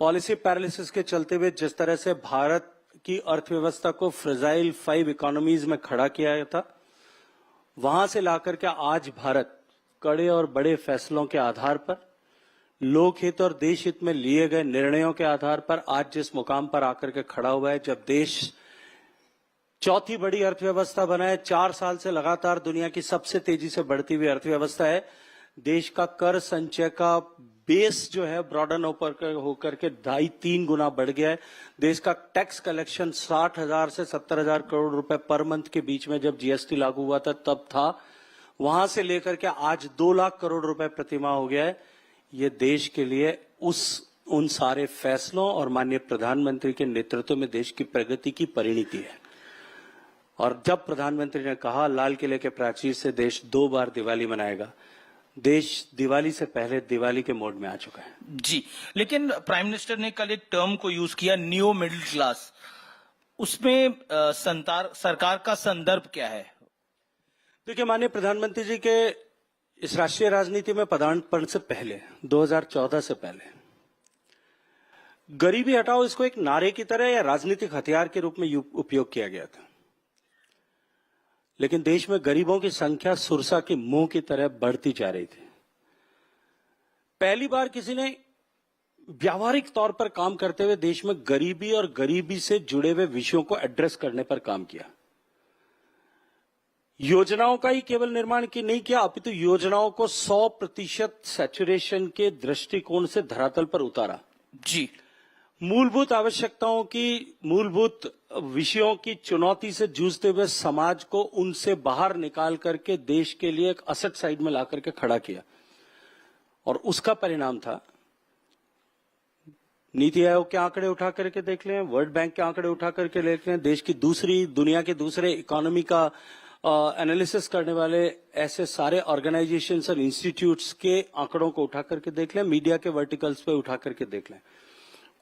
पॉलिसी पैरालिसिस के चलते हुए जिस तरह से भारत की अर्थव्यवस्था को फ्रेजाइल 5 इकोनॉमीज में खड़ा किया गया था, वहां से लाकर के आज भारत कड़े और बड़े फैसलों के आधार पर, लोकहित और देश हित में लिए गए निर्णयों के आधार पर आज जिस मुकाम पर आकर के खड़ा हुआ है, जब देश चौथी बड़ी अर्थव्यवस्था बना है, 4 साल से लगातार दुनिया की सबसे तेजी से बढ़ती हुई अर्थव्यवस्था है, देश का कर संचय का बेस जो है ब्रॉडन होकर के 2.5-3 गुना बढ़ गया है। देश का टैक्स कलेक्शन 60,000 से 70,000 करोड़ रुपए पर मंथ के बीच में जब जीएसटी लागू हुआ था तब था, वहां से लेकर के आज 2 लाख करोड़ रुपए प्रतिमाह हो गया है। ये देश के लिए उन सारे फैसलों और माननीय प्रधानमंत्री के नेतृत्व में देश की प्रगति की परिणति है। और जब प्रधानमंत्री ने कहा लाल किले के प्राचीर से देश 2 बार दिवाली मनाएगा, देश दिवाली से पहले दिवाली के मोड में आ चुका है जी। लेकिन प्राइम मिनिस्टर ने कल एक टर्म को यूज किया, न्यू मिडिल क्लास। उसमें सरकार का संदर्भ क्या है? देखिए, माननीय प्रधानमंत्री जी के इस राष्ट्रीय राजनीति में पदार्पण से पहले 2014 से पहले गरीबी हटाओ इसको एक नारे की तरह या राजनीतिक हथियार के रूप में उपयोग किया गया था। लेकिन देश में गरीबों की संख्या सुरसा की मुंह की तरह बढ़ती जा रही थी। पहली बार किसी ने व्यावहारिक तौर पर काम करते हुए देश में गरीबी और गरीबी से जुड़े हुए विषयों को एड्रेस करने पर काम किया। योजनाओं का ही केवल निर्माण की नहीं किया, अपितु योजनाओं को 100% सैचुरेशन के दृष्टिकोण से धरातल पर उतारा जी। मूलभूत आवश्यकताओं की, मूलभूत विषयों की चुनौती से जूझते हुए समाज को उनसे बाहर निकाल करके देश के लिए एक असेट साइड में ला करके खड़ा किया। और उसका परिणाम था, नीति आयोग के आंकड़े उठा करके देख लें, वर्ल्ड बैंक के आंकड़े उठा करके देख लें, देश की दुनिया के दूसरे इकोनॉमी का एनालिसिस करने वाले ऐसे सारे ऑर्गेनाइजेशंस और इंस्टीट्यूट्स के आंकड़ों को उठा करके देख लें, मीडिया के वर्टिकल्स पे उठा करके देख लें,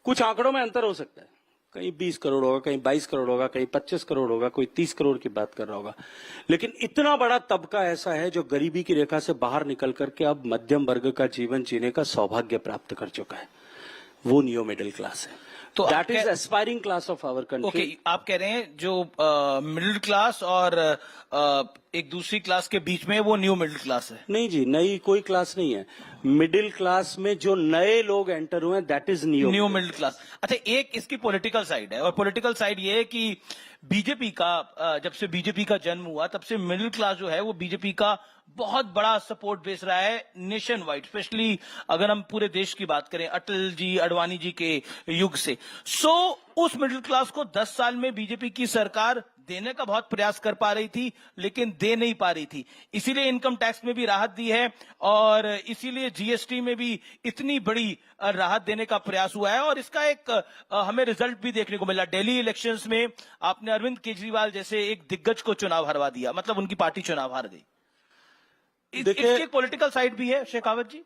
कुछ आंकड़ों में अंतर हो सकता है। कहीं 20 करोड़ होगा, कहीं 22 करोड़ होगा, कहीं 25 करोड़ होगा, कोई 30 करोड़ की बात कर रहा होगा, लेकिन इतना बड़ा तबका ऐसा है जो गरीबी की रेखा से बाहर निकल करके अब मध्यम वर्ग का जीवन जीने का सौभाग्य प्राप्त कर चुका है। वो न्यू मिडिल क्लास है। तो that is aspiring class of our country. Okay, आप कह रहे हैं जो मिडिल क्लास और एक दूसरी क्लास के बीच में वो न्यू मिडिल क्लास है? नहीं जी, नई कोई क्लास नहीं है। मिडिल क्लास में जो नए लोग एंटर हुए that is new middle class. अच्छा, एक इसकी पॉलिटिकल साइड है, और पॉलिटिकल साइड ये है कि बीजेपी का जब से बीजेपी का जन्म हुआ तब से मिडिल क्लास जो है वो बीजेपी का बहुत बड़ा सपोर्ट बेस रहा है नेशन वाइड, स्पेशली अगर हम पूरे देश की बात करें अटल जी, अडवाणी जी के युग से। उस मिडिल क्लास को 10 साल में बीजेपी की सरकार देने का बहुत प्रयास कर पा रही थी, लेकिन दे नहीं पा रही थी। इसीलिए इनकम टैक्स में भी राहत दी है, और इसीलिए जीएसटी में भी इतनी बड़ी राहत देने का प्रयास हुआ है, और इसका एक हमें रिजल्ट भी देखने को मिला। दिल्ली इलेक्शंस में आपने अरविंद केजरीवाल जैसे एक दिग्गज को चुनाव हरवा दिया, मतलब उनकी पार्टी चुनाव हार गई। इसकी पॉलिटिकल साइड भी है शेखावत जी?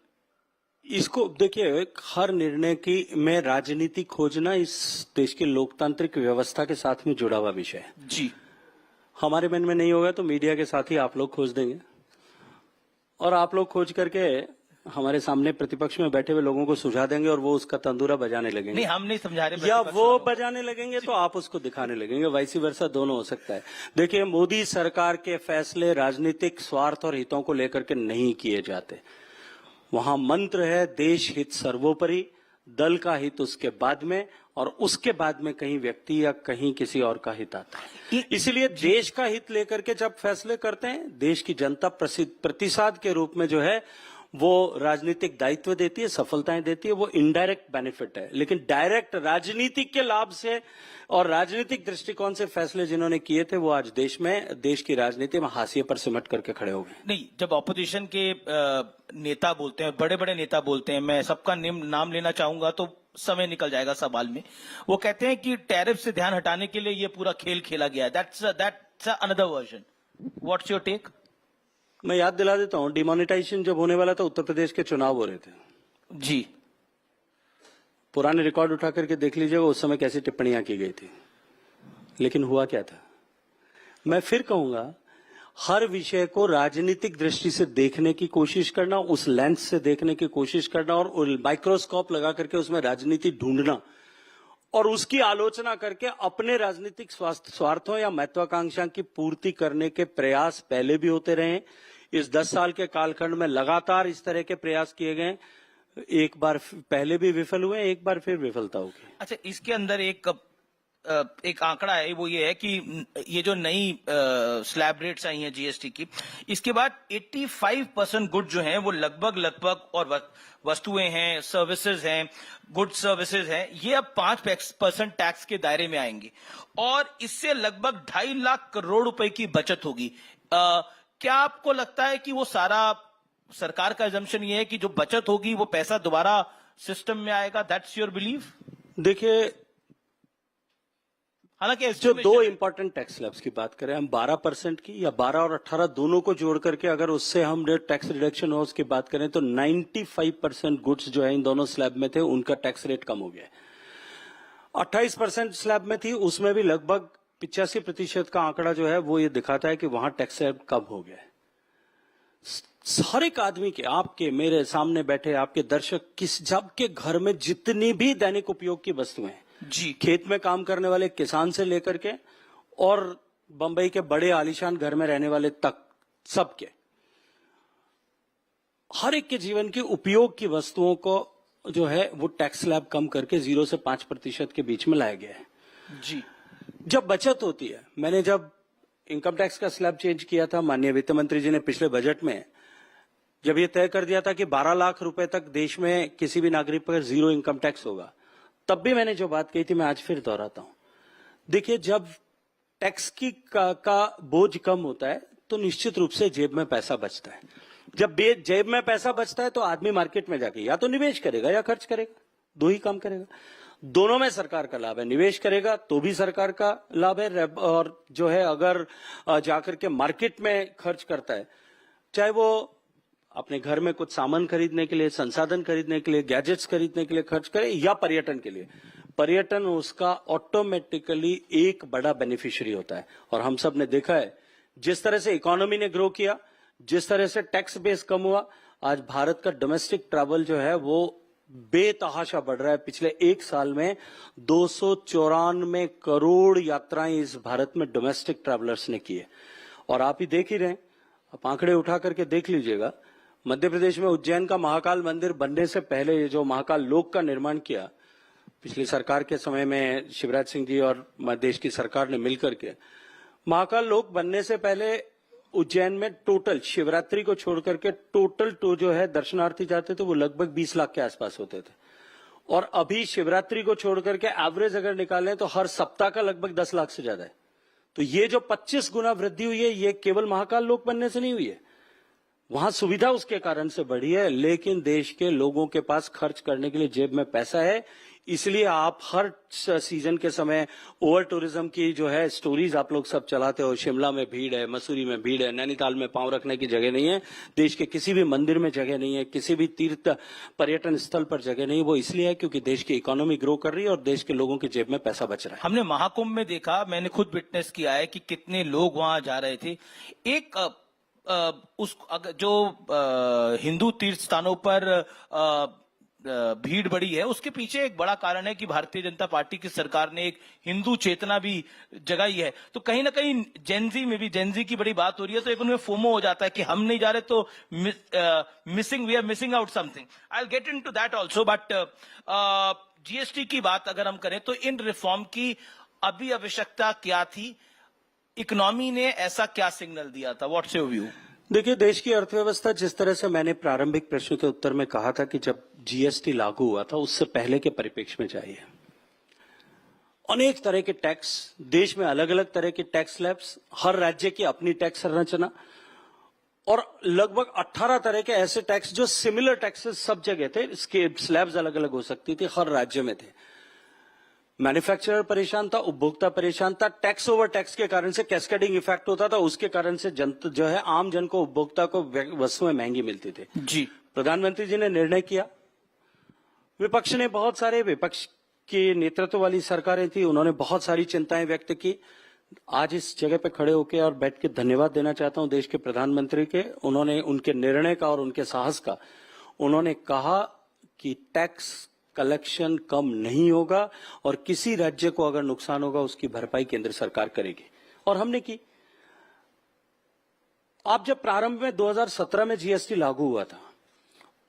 इसको देखिए, हर निर्णय की में राजनीति खोजना इस देश की लोकतांत्रिक व्यवस्था के साथ में जुड़ा हुआ विषय है जी। हमारे मन में नहीं होगा तो मीडिया के साथ ही आप लोग खोज देंगे, और आप लोग खोज करके हमारे सामने प्रतिपक्ष में बैठे हुए लोगों को सुझा देंगे, और वो उसका तंदूरा बजाने लगेंगे। नहीं, हम नहीं समझा रहे, या वो बजाने लगेंगे तो आप उसको दिखाने लगेंगे, वाइसी वर्सा दोनों हो सकता है। देखिए, मोदी सरकार के फैसले राजनीतिक स्वार्थ और हितों को लेकर के नहीं किए जाते। वहां मंत्र है देश हित सर्वोपरि, दल का हित उसके बाद में, और उसके बाद में कहीं व्यक्ति या कहीं किसी और का हित आता है। इसलिए देश का हित लेकर के जब फैसले करते हैं, देश की जनता प्रतिसाद के रूप में जो है वो राजनीतिक दायित्व देती है, सफलताएं देती है, वो इनडायरेक्ट बेनिफिट है। लेकिन डायरेक्ट राजनीतिक के लाभ से और राजनीतिक दृष्टिकोण से फैसले जिन्होंने किए थे वो आज देश की राजनीति में हाशिए पर सिमट करके खड़े हो गए। नहीं, जब ऑपोजिशन के नेता बोलते हैं, बड़े बड़े नेता बोलते हैं, मैं सबका नाम लेना चाहूंगा तो समय निकल जाएगा सवाल में, वो कहते हैं कि टैरिफ से ध्यान हटाने के लिए ये पूरा खेल खेला गया है। That's another version. What's your take? मैं याद दिला देता हूं, डिमोनेटाइजेशन जब होने वाला था उत्तर प्रदेश के चुनाव हो रहे थे जी। पुराने रिकॉर्ड उठा करके देख लीजिएगा उस समय कैसी टिप्पणियां की गई थी, लेकिन हुआ क्या था। मैं फिर कहूंगा, हर विषय को राजनीतिक दृष्टि से देखने की कोशिश करना, उस लेंस से देखने की कोशिश करना, और माइक्रोस्कोप लगा करके उसमें राजनीति ढूंढना और उसकी आलोचना करके अपने राजनीतिक स्वार्थों या महत्वाकांक्षा की पूर्ति करने के प्रयास पहले भी होते रहे। इस 10 साल के कालखंड में लगातार इस तरह के प्रयास किए गए, एक बार पहले भी विफल हुए, एक बार फिर विफलता होगी। अच्छा, इसके अंदर एक आंकड़ा है, वो ये है कि ये जो नई स्लैब रेट्स आई हैं जीएसटी की, इसके बाद 85% गुड जो हैं वो लगभग और वस्तुएं हैं, सर्विसेज हैं, गुड सर्विसेज हैं, ये अब 5% टैक्स के दायरे में आएंगे, और इससे लगभग 2.5 लाख करोड़ रुपए की बचत होगी। क्या आपको लगता है कि वो सारा सरकार का एजम्पशन ये है कि जो बचत होगी वो पैसा दोबारा सिस्टम में आएगा? That's your belief? देखिए, हालांकि जो दो इंपॉर्टेंट टैक्स स्लैब्स की बात करें हम 12% की, या 12 और 18 दोनों को जोड़ करके अगर उससे हम टैक्स रिडक्शन हो उसकी बात करें तो 95% गुड्स जो है इन दोनों स्लैब में थे उनका टैक्स रेट कम हो गया। 28% स्लैब में थी, उसमें भी लगभग 85% का आंकड़ा जो है वो ये दिखाता है कि वहां टैक्स रेट कम हो गया है। हर एक आदमी के, आपके, मेरे सामने बैठे आपके दर्शक, सबके घर में जितनी भी दैनिक उपयोग की वस्तुएं हैं जी, खेत में काम करने वाले किसान से लेकर के और बंबई के बड़े आलीशान घर में रहने वाले तक, सबके हर एक के जीवन की उपयोग की वस्तुओं को जो है वो टैक्स स्लैब कम करके 0 से 5% के बीच में लाया गया है जी। जब बचत होती है, मैंने जब इनकम टैक्स का स्लैब चेंज किया था, माननीय वित्त मंत्री जी ने पिछले बजट में जब ये तय कर दिया था कि 12 लाख रुपए तक देश में किसी भी नागरिक पर 0 इनकम टैक्स होगा, तब भी मैंने जो बात कही थी मैं आज फिर दोहराता हूं। देखिए, जब टैक्स का बोझ कम होता है तो निश्चित रूप से जेब में पैसा बचता है। जब जेब में पैसा बचता है तो आदमी मार्केट में जाके या तो निवेश करेगा या खर्च करेगा, दो ही काम करेगा। दोनों में सरकार का लाभ है। निवेश करेगा तो भी सरकार का लाभ है, और जो है अगर जाकर के मार्केट में खर्च करता है, चाहे वो अपने घर में कुछ सामान खरीदने के लिए, संसाधन खरीदने के लिए, गैजेट्स खरीदने के लिए खर्च करे, या पर्यटन के लिए, पर्यटन उसका ऑटोमेटिकली एक बड़ा बेनिफिशियरी होता है। और हम सब ने देखा है जिस तरह से इकोनॉमी ने ग्रो किया, जिस तरह से टैक्स बेस कम हुआ, आज भारत का डोमेस्टिक ट्रैवल जो है वो बेतहाशा बढ़ रहा है। पिछले एक साल में 294 करोड़ यात्राएं इस भारत में डोमेस्टिक ट्रैवलर्स ने की है। और आप ही देख ही रहे हैं, आप आंकड़े उठा करके देख लीजिएगा, मध्य प्रदेश में उज्जैन का महाकाल मंदिर बनने से पहले ये जो महाकाल लोक का निर्माण किया पिछली सरकार के समय में, शिवराज सिंह जी और देश की सरकार ने मिलकर के, महाकाल लोक बनने से पहले उज्जैन में टोटल शिवरात्रि को छोड़ करके टोटल तो जो है दर्शनार्थी जाते थे वो लगभग 20 लाख के आसपास होते थे। और अभी शिवरात्रि को छोड़ करके एवरेज अगर निकालें तो हर सप्ताह का लगभग 10 लाख से ज्यादा है। तो ये जो 25 गुना वृद्धि हुई है, ये केवल महाकाल लोक बनने से नहीं हुई है, वहां सुविधा उसके कारण से बढ़ी है। लेकिन देश के लोगों के पास खर्च करने के लिए जेब में पैसा है, इसलिए आप हर सीजन के समय ओवर टूरिज्म की जो है स्टोरीज आप लोग सब चलाते हो। शिमला में भीड़ है, मसूरी में भीड़ है, नैनीताल में पांव रखने की जगह नहीं है, देश के किसी भी मंदिर में जगह नहीं है, किसी भी तीर्थ पर्यटन स्थल पर जगह नहीं है। वो इसलिए है क्योंकि देश की इकोनॉमी ग्रो कर रही है और देश के लोगों की जेब में पैसा बच रहा है। हमने महाकुंभ में देखा, मैंने खुद विटनेस किया है कि कितने लोग वहां जा रहे थे। एक जो हिंदू तीर्थ स्थानों पर भीड़ बढ़ी है, उसके पीछे एक बड़ा कारण है कि भारतीय जनता पार्टी की सरकार ने एक हिंदू चेतना भी जगाई है। तो कहीं ना कहीं जेनजी में भी, जेनजी की बड़ी बात हो रही है, तो एक उनमें फोमो हो जाता है कि हम नहीं जा रहे तो we are missing out something. I will get into that also, but GST की बात अगर हम करें तो इन रिफॉर्म की अभी आवश्यकता क्या थी? इकोनॉमी ने ऐसा क्या सिग्नल दिया था? What's your view? देखिए, देश की अर्थव्यवस्था जिस तरह से मैंने प्रारंभिक प्रश्न के उत्तर में कहा था कि जब जीएसटी लागू हुआ था उससे पहले के परिप्रेक्ष्य में चाहिए। अनेक तरह के टैक्स, देश में अलग अलग तरह के टैक्स स्लैब्स, हर राज्य की अपनी टैक्स संरचना, और लगभग 18 तरह के ऐसे टैक्स जो सिमिलर टैक्सेस सब जगह थे, इसके स्लैब्स अलग अलग हो सकती थी, हर राज्य में थे। मैन्युफैक्चरर परेशान था, उपभोक्ता परेशान था, टैक्स ओवर टैक्स के कारण से कैस्केडिंग इफेक्ट होता था, उसके कारण से जो है आम जन को, उपभोक्ता को वस्तुएं महंगी मिलती थी। जी, प्रधानमंत्री जी ने निर्णय किया, विपक्ष ने बहुत सारे, विपक्ष के नेतृत्व वाली सरकारें थी, उन्होंने बहुत सारी चिंताएं व्यक्त की। आज इस जगह पे खड़े होकर और बैठ के धन्यवाद देना चाहता हूं देश के प्रधानमंत्री के, उन्होंने उनके निर्णय का और उनके साहस का। उन्होंने कहा कि टैक्स कलेक्शन कम नहीं होगा और किसी राज्य को अगर नुकसान होगा उसकी भरपाई केंद्र सरकार करेगी, और हमने की। आप जब प्रारंभ में 2017 में जीएसटी लागू हुआ था,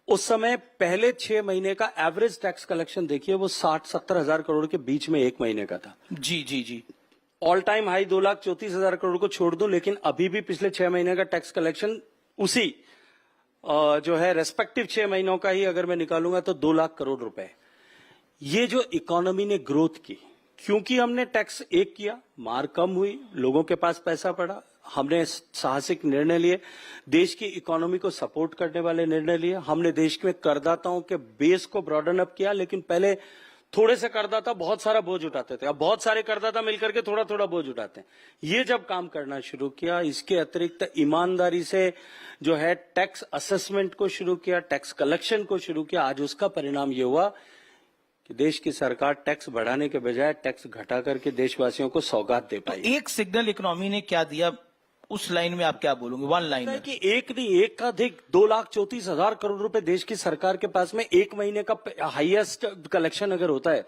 उस समय पहले 6 महीने का एवरेज टैक्स कलेक्शन देखिए, वो 60-70 हजार करोड़ के बीच में एक महीने का था। जी। ऑल टाइम हाई 2,34,000 करोड़ को छोड़ दूं, लेकिन अभी भी पिछले 6 महीने का टैक्स कलेक्शन उसी जो है रेस्पेक्टिव 6 महीनों का ही अगर मैं निकालूंगा तो 2 लाख करोड़ रुपए। ये जो इकोनॉमी ने ग्रोथ की, क्योंकि हमने टैक्स एक किया, मार कम हुई, लोगों के पास पैसा पड़ा, हमने साहसिक निर्णय लिए, देश की इकोनॉमी को सपोर्ट करने वाले निर्णय लिए, हमने देश में करदाताओं के बेस को ब्रॉडन अप किया। लेकिन पहले थोड़े से करदाता बहुत सारा बोझ उठाते थे, अब बहुत सारे करदाता मिलकर के थोड़ा थोड़ा बोझ उठाते हैं। ये जब काम करना शुरू किया, इसके अतिरिक्त ईमानदारी से जो है टैक्स असेसमेंट को शुरू किया, टैक्स कलेक्शन को शुरू किया, आज उसका परिणाम ये हुआ कि देश की सरकार टैक्स बढ़ाने के बजाय टैक्स घटा करके देशवासियों को सौगात दे पाई। तो एक सिग्नल इकोनॉमी ने क्या दिया, उस लाइन में आप क्या बोलोगे? वन लाइन में कि एक नहीं, एक का अधिक 2,34,000 करोड़ रुपए देश की सरकार के पास में एक महीने का हाईएस्ट कलेक्शन अगर होता है,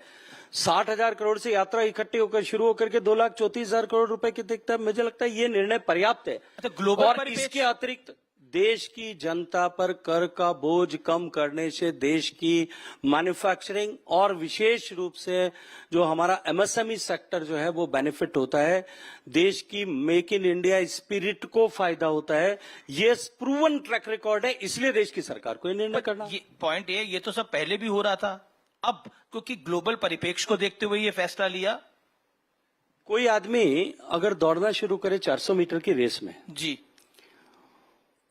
60,000 करोड़ से यात्रा इकट्ठी होकर शुरू होकर के 2,34,000 करोड़ रुपए की दिखता है। मुझे लगता है ये निर्णय पर्याप्त है। ग्लोबल और इसके अतिरिक्त देश की जनता पर कर का बोझ कम करने से देश की मैन्युफैक्चरिंग और विशेष रूप से जो हमारा एमएसएमई सेक्टर जो है वो बेनिफिट होता है, देश की मेक इन इंडिया स्पिरिट को फायदा होता है। ये प्रूवन ट्रैक रिकॉर्ड है, इसलिए देश की सरकार को ये निर्णय करना। ये पॉइंट है, ये तो सब पहले भी हो रहा था, अब क्योंकि ग्लोबल परिप्रेक्ष्य को देखते हुए ये फैसला लिया। कोई आदमी अगर दौड़ना शुरू करे 400 मीटर की रेस में जी,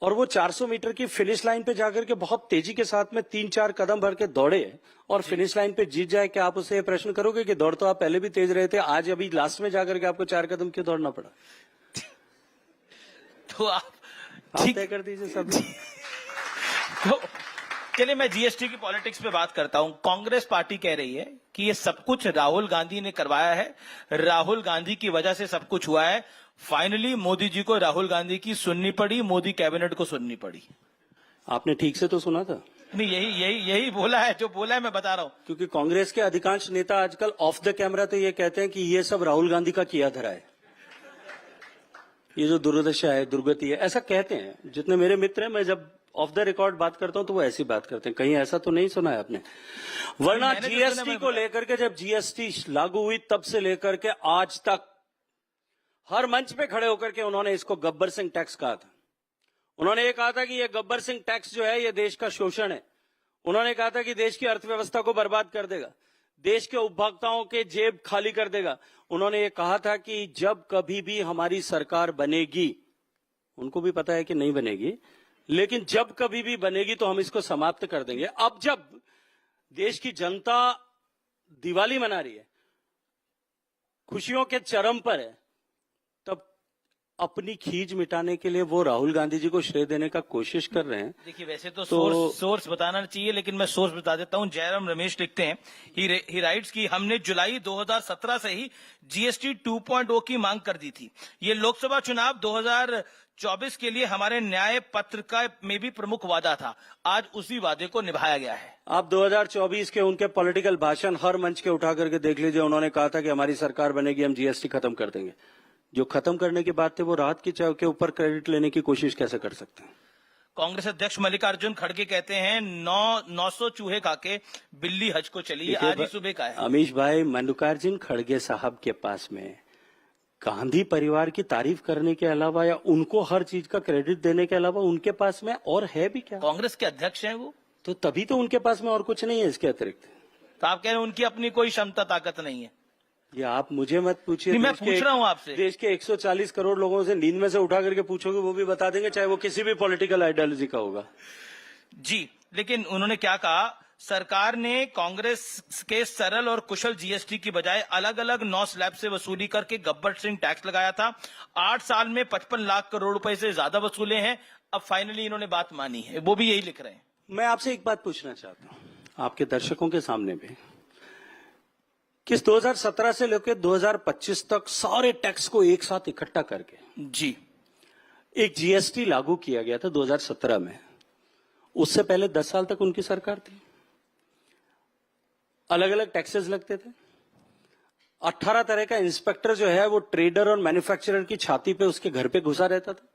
और वो 400 मीटर की फिनिश लाइन पे जाकर के बहुत तेजी के साथ में 3-4 कदम भर के दौड़े और फिनिश लाइन पे जीत जाए, क्या आप उससे ये प्रश्न करोगे कि दौड़ तो आप पहले भी तेज रहे थे, आज अभी लास्ट में जाकर के आपको 4 कदम क्यों दौड़ना पड़ा? तो आप तय कर दीजिए सब। तो चलिए मैं जीएसटी की पॉलिटिक्स पे बात करता हूं। कांग्रेस पार्टी कह रही है कि ये सब कुछ राहुल गांधी ने करवाया है, राहुल गांधी की वजह से सब कुछ हुआ है। फाइनली मोदी जी को राहुल गांधी की सुननी पड़ी, मोदी कैबिनेट को सुननी पड़ी। आपने ठीक से तो सुना था? नहीं, यही बोला है, जो बोला है मैं बता रहा हूं। क्योंकि कांग्रेस के अधिकांश नेता आजकल ऑफ द कैमरा तो ये कहते हैं कि ये सब राहुल गांधी का किया धरा है, ये जो दुर्दशा है, दुर्गति है, ऐसा कहते हैं। जितने मेरे मित्र हैं, मैं जब ऑफ द रिकॉर्ड बात करता हूं तो वो ऐसी बात करते हैं। कहीं ऐसा तो नहीं सुना है आपने? वरना जीएसटी को लेकर के, जब जीएसटी लागू हुई तब से लेकर के आज तक हर मंच पे खड़े होकर के उन्होंने इसको गब्बर सिंह टैक्स कहा था। उन्होंने ये कहा था कि ये गब्बर सिंह टैक्स जो है ये देश का शोषण है। उन्होंने कहा था कि देश की अर्थव्यवस्था को बर्बाद कर देगा, देश के उपभोक्ताओं के जेब खाली कर देगा। उन्होंने ये कहा था कि जब कभी भी हमारी सरकार बनेगी, उनको भी पता है कि नहीं बनेगी, लेकिन जब कभी भी बनेगी तो हम इसको समाप्त कर देंगे। अब जब देश की जनता दिवाली मना रही है, खुशियों के चरम पर है, तब अपनी खींच मिटाने के लिए वो राहुल गांधी जी को श्रेय देने का कोशिश कर रहे हैं। देखिए वैसे तो सोर्स बताना चाहिए, लेकिन मैं सोर्स बता देता हूं। जयराम रमेश लिखते हैं, ही राइट्स कि हमने जुलाई 2017 से ही जीएसटी 2.0 की मांग कर दी थी। ये लोकसभा चुनाव 2024 के लिए हमारे न्याय पत्र का में भी प्रमुख वादा था। आज उसी वादे को निभाया गया है। आप 2024 के उनके पॉलिटिकल भाषण हर मंच के उठा करके देख लीजिए। उन्होंने कहा था कि हमारी सरकार बनेगी, हम जीएसटी खत्म कर देंगे। जो खत्म करने की बात थी वो राहत की चाव के ऊपर क्रेडिट लेने की कोशिश कैसे कर सकते हैं? कांग्रेस अध्यक्ष मल्लिकार्जुन खड़गे कहते हैं 900 चूहे खाके बिल्ली हज को चली। आज ही सुबह का है। अमीश भाई, मल्लिकार्जुन खड़गे साहब के पास में गांधी परिवार की तारीफ करने के अलावा या उनको हर चीज का क्रेडिट देने के अलावा उनके पास में और है भी क्या? कांग्रेस के अध्यक्ष हैं वो, तो तभी तो उनके पास में और कुछ नहीं है इसके अतिरिक्त। तो आप कह रहे हैं उनकी अपनी कोई क्षमता ताकत नहीं है? ये आप मुझे मत पूछिए। मैं पूछ रहा हूं आपसे। देश के 140 करोड़ लोगों से नींद में से उठा करके पूछोगे, वो भी बता देंगे, चाहे वो किसी भी पॉलिटिकल आइडियोलॉजी का होगा। जी, लेकिन उन्होंने क्या कहा? सरकार ने कांग्रेस के सरल और कुशल जीएसटी की बजाय अलग अलग 9 स्लैब से वसूली करके गब्बर सिंह टैक्स लगाया था। 8 साल में 55 लाख करोड़ रुपए से ज्यादा वसूले हैं। अब फाइनली इन्होंने बात मानी है, वो भी यही लिख रहे हैं। मैं आपसे एक बात पूछना चाहता हूं, आपके दर्शकों के सामने भी, किस 2017 से लेकर 2025 तक सारे टैक्स को एक साथ इकट्ठा करके जी एक जीएसटी लागू किया गया था 2017 में। उससे पहले 10 साल तक उनकी सरकार थी। अलग अलग टैक्सेस लगते थे। 18 तरह का इंस्पेक्टर जो है वो ट्रेडर और मैन्युफैक्चरर की छाती पे, उसके घर पे घुसा रहता था।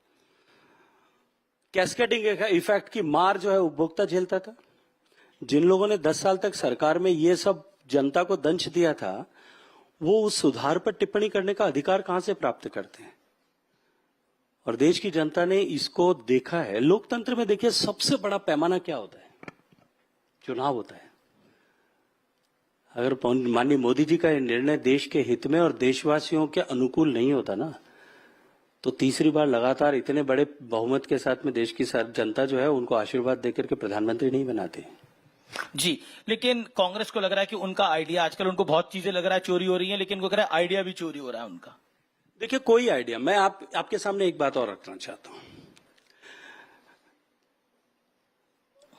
कैस्केडिंग इफेक्ट की मार जो है उपभोक्ता झेलता था। जिन लोगों ने 10 साल तक सरकार में ये सब जनता को दंश दिया था, वो उस सुधार पर टिप्पणी करने का अधिकार कहां से प्राप्त करते हैं? और देश की जनता ने इसको देखा है। लोकतंत्र में देखिए सबसे बड़ा पैमाना क्या होता है? चुनाव होता है। अगर माननीय मोदी जी का निर्णय देश के हित में और देशवासियों के अनुकूल नहीं होता ना, तो तीसरी बार लगातार इतने बड़े बहुमत के साथ में देश की जनता जो है उनको आशीर्वाद देकर के प्रधानमंत्री नहीं बनाते। जी, लेकिन कांग्रेस को लग रहा है कि उनका आइडिया, आजकल उनको बहुत चीजें लग रहा है चोरी हो रही हैं, लेकिन उनको लग रहा है आइडिया भी चोरी हो रहा है उनका। देखिए कोई आइडिया, मैं आपके सामने एक बात और रखना चाहता हूं।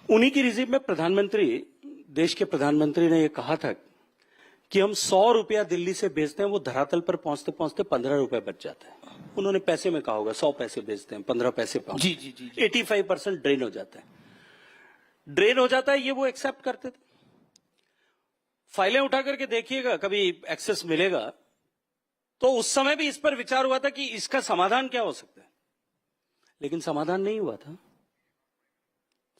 उन्हीं की रिजीव में प्रधानमंत्री, देश के प्रधानमंत्री ने यह कहा था कि हम 100 रुपया दिल्ली से भेजते हैं, वो धरातल पर पहुंचते पहुंचते 15 रुपए बच जाता है। उन्होंने पैसे में कहा होगा 100 पैसे भेजते हैं, 15 पैसे पहुंचते हैं। जी 85% ड्रेन हो जाता है। ड्रेन हो जाता है, ये वो एक्सेप्ट करते थे। फाइलें उठा करके देखिएगा, कभी एक्सेस मिलेगा तो उस समय भी इस पर विचार हुआ था कि इसका समाधान क्या हो सकता है, लेकिन समाधान नहीं हुआ था।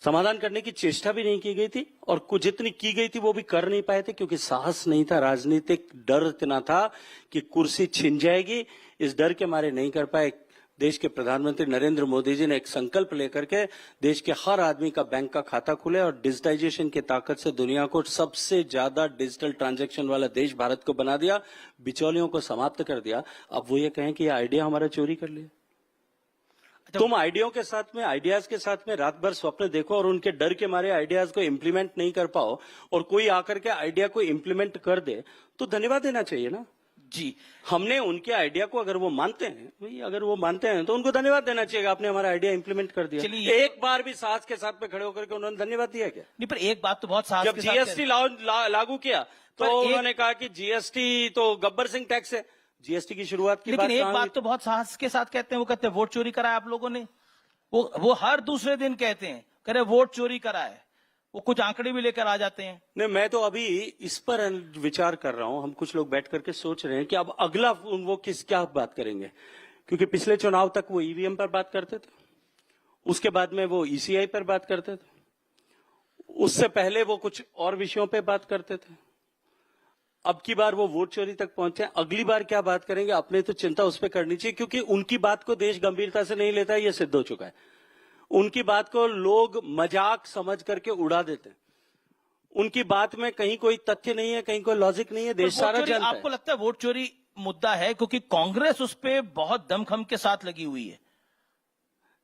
समाधान करने की चेष्टा भी नहीं की गई थी, और कुछ जितनी की गई थी वो भी कर नहीं पाए थे, क्योंकि साहस नहीं था, राजनीतिक डर इतना था कि कुर्सी छिन जाएगी। इस डर के मारे नहीं कर पाए। देश के प्रधानमंत्री नरेंद्र मोदी जी ने एक संकल्प लेकर के देश के हर आदमी का बैंक का खाता खुले और डिजिटाइजेशन की ताकत से दुनिया को सबसे ज्यादा डिजिटल ट्रांजैक्शन वाला देश भारत को बना दिया, बिचौलियों को समाप्त कर दिया। अब वो ये कहें कि ये आइडिया हमारा चोरी कर लिया। तुम आइडियाज के साथ में रात भर स्वप्न देखो और उनके डर के मारे आइडियाज को इम्प्लीमेंट नहीं कर पाओ और कोई आकर के आइडिया को इम्प्लीमेंट कर दे तो धन्यवाद देना चाहिए ना जी। हमने उनके आइडिया को अगर वो मानते हैं भाई, अगर वो मानते हैं तो उनको धन्यवाद देना चाहिए, आपने हमारा आइडिया इंप्लीमेंट कर दिया। चलिए, एक बार भी साहस के साथ में खड़े होकर के उन्होंने धन्यवाद दिया क्या? नहीं, पर एक बात तो बहुत साहस जब के साथ जीएसटी लागू किया तो उन्होंने कहा कि जीएसटी तो गब्बर सिंह टैक्स है, जीएसटी की शुरुआत की लेकिन एक बात तो बहुत साहस के साथ कहते हैं, वो कहते हैं वोट चोरी करा है आप लोगों ने। वो हर दूसरे दिन कहते हैं, कह रहे वोट चोरी करा है, वो कुछ आंकड़े भी लेकर आ जाते हैं। नहीं, मैं तो अभी इस पर विचार कर रहा हूं, हम कुछ लोग बैठ करके सोच रहे हैं कि अब अगला वो क्या बात करेंगे, क्योंकि पिछले चुनाव तक वो ईवीएम पर बात करते थे, उसके बाद में वो ईसीआई पर बात करते थे, उससे पहले वो कुछ और विषयों पे बात करते थे, अब की बार वो वोट चोरी तक पहुंचे। अगली बार क्या बात करेंगे, अपने तो चिंता उस पर करनी चाहिए, क्योंकि उनकी बात को देश गंभीरता से नहीं लेता है, ये सिद्ध हो चुका है। उनकी बात को लोग मजाक समझ करके उड़ा देते हैं, उनकी बात में कहीं कोई तथ्य नहीं है, कहीं कोई लॉजिक नहीं है, देश सारा जानता है। आपको लगता है वोट चोरी मुद्दा है क्योंकि कांग्रेस उस पर बहुत दमखम के साथ लगी हुई है?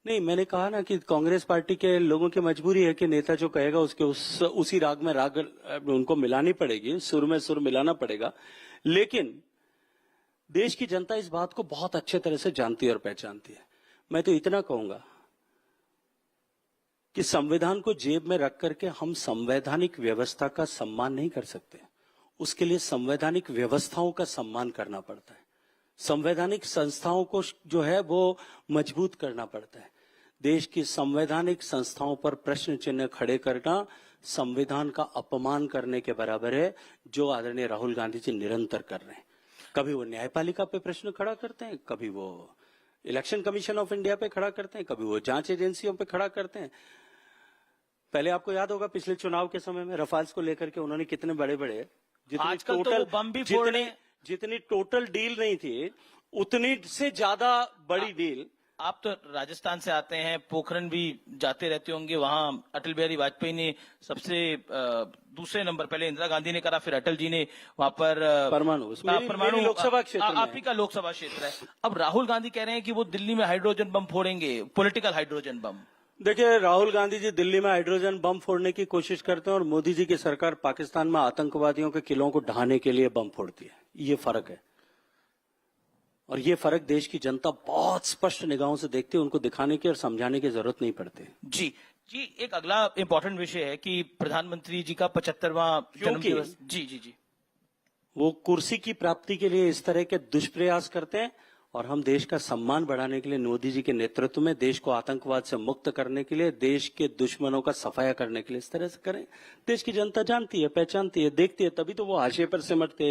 नहीं, मैंने कहा ना कि कांग्रेस पार्टी के लोगों की मजबूरी है कि नेता जो कहेगा उसके उसी राग में राग उनको मिलानी पड़ेगी, सुर में सुर मिलाना पड़ेगा। लेकिन देश की जनता इस बात को बहुत अच्छे तरह से जानती है और पहचानती है। मैं तो इतना कहूंगा कि संविधान को जेब में रख करके हम संवैधानिक व्यवस्था का सम्मान नहीं कर सकते, उसके लिए संवैधानिक व्यवस्थाओं का सम्मान करना पड़ता है, संवैधानिक संस्थाओं को जो है वो मजबूत करना पड़ता है। देश की संवैधानिक संस्थाओं पर प्रश्न चिन्ह खड़े करना संविधान का अपमान करने के बराबर है, जो आदरणीय राहुल गांधी जी निरंतर कर रहे हैं। कभी वो न्यायपालिका पे प्रश्न खड़ा करते हैं, कभी वो इलेक्शन कमीशन ऑफ इंडिया पे खड़ा करते हैं, कभी वो जांच एजेंसियों पे खड़ा करते हैं। पहले आपको याद होगा पिछले चुनाव के समय में रफाल्स को लेकर के उन्होंने कितने बड़े बड़े आजकल तो बम भी फोड़ रहे हैं। जितनी टोटल डील नहीं थी उतनी से ज्यादा बड़ी डील। आप तो राजस्थान से आते हैं, पोखरण भी जाते रहते होंगे, वहां अटल बिहारी वाजपेयी ने सबसे दूसरे नंबर, पहले इंदिरा गांधी ने करा, फिर अटल जी ने वहां पर परमाणु लोकसभा क्षेत्र, आप ही का लोकसभा क्षेत्र है। अब राहुल गांधी कह रहे हैं कि वो दिल्ली में हाइड्रोजन बम फोड़ेंगे, पॉलिटिकल हाइड्रोजन बम। देखिए, राहुल गांधी जी दिल्ली में हाइड्रोजन बम फोड़ने की कोशिश करते हैं और मोदी जी की सरकार पाकिस्तान में आतंकवादियों के किलों को ढहाने के लिए बम फोड़ती है। ये फर्क है, और ये फर्क देश की जनता बहुत स्पष्ट निगाहों से देखती है, उनको दिखाने की और समझाने की जरूरत नहीं पड़ती। जी, एक अगला इंपॉर्टेंट विषय है कि प्रधानमंत्री जी का 75वां जन्मदिवस। जी, वो कुर्सी की प्राप्ति के लिए इस तरह के दुष्प्रयास करते हैं, और हम देश का सम्मान बढ़ाने के लिए मोदी जी के नेतृत्व में देश को आतंकवाद से मुक्त करने के लिए, देश के दुश्मनों का सफाया करने के लिए इस तरह से करें। देश की जनता जानती है, पहचानती है, देखती है, तभी तो वो हाशिए पर सिमटते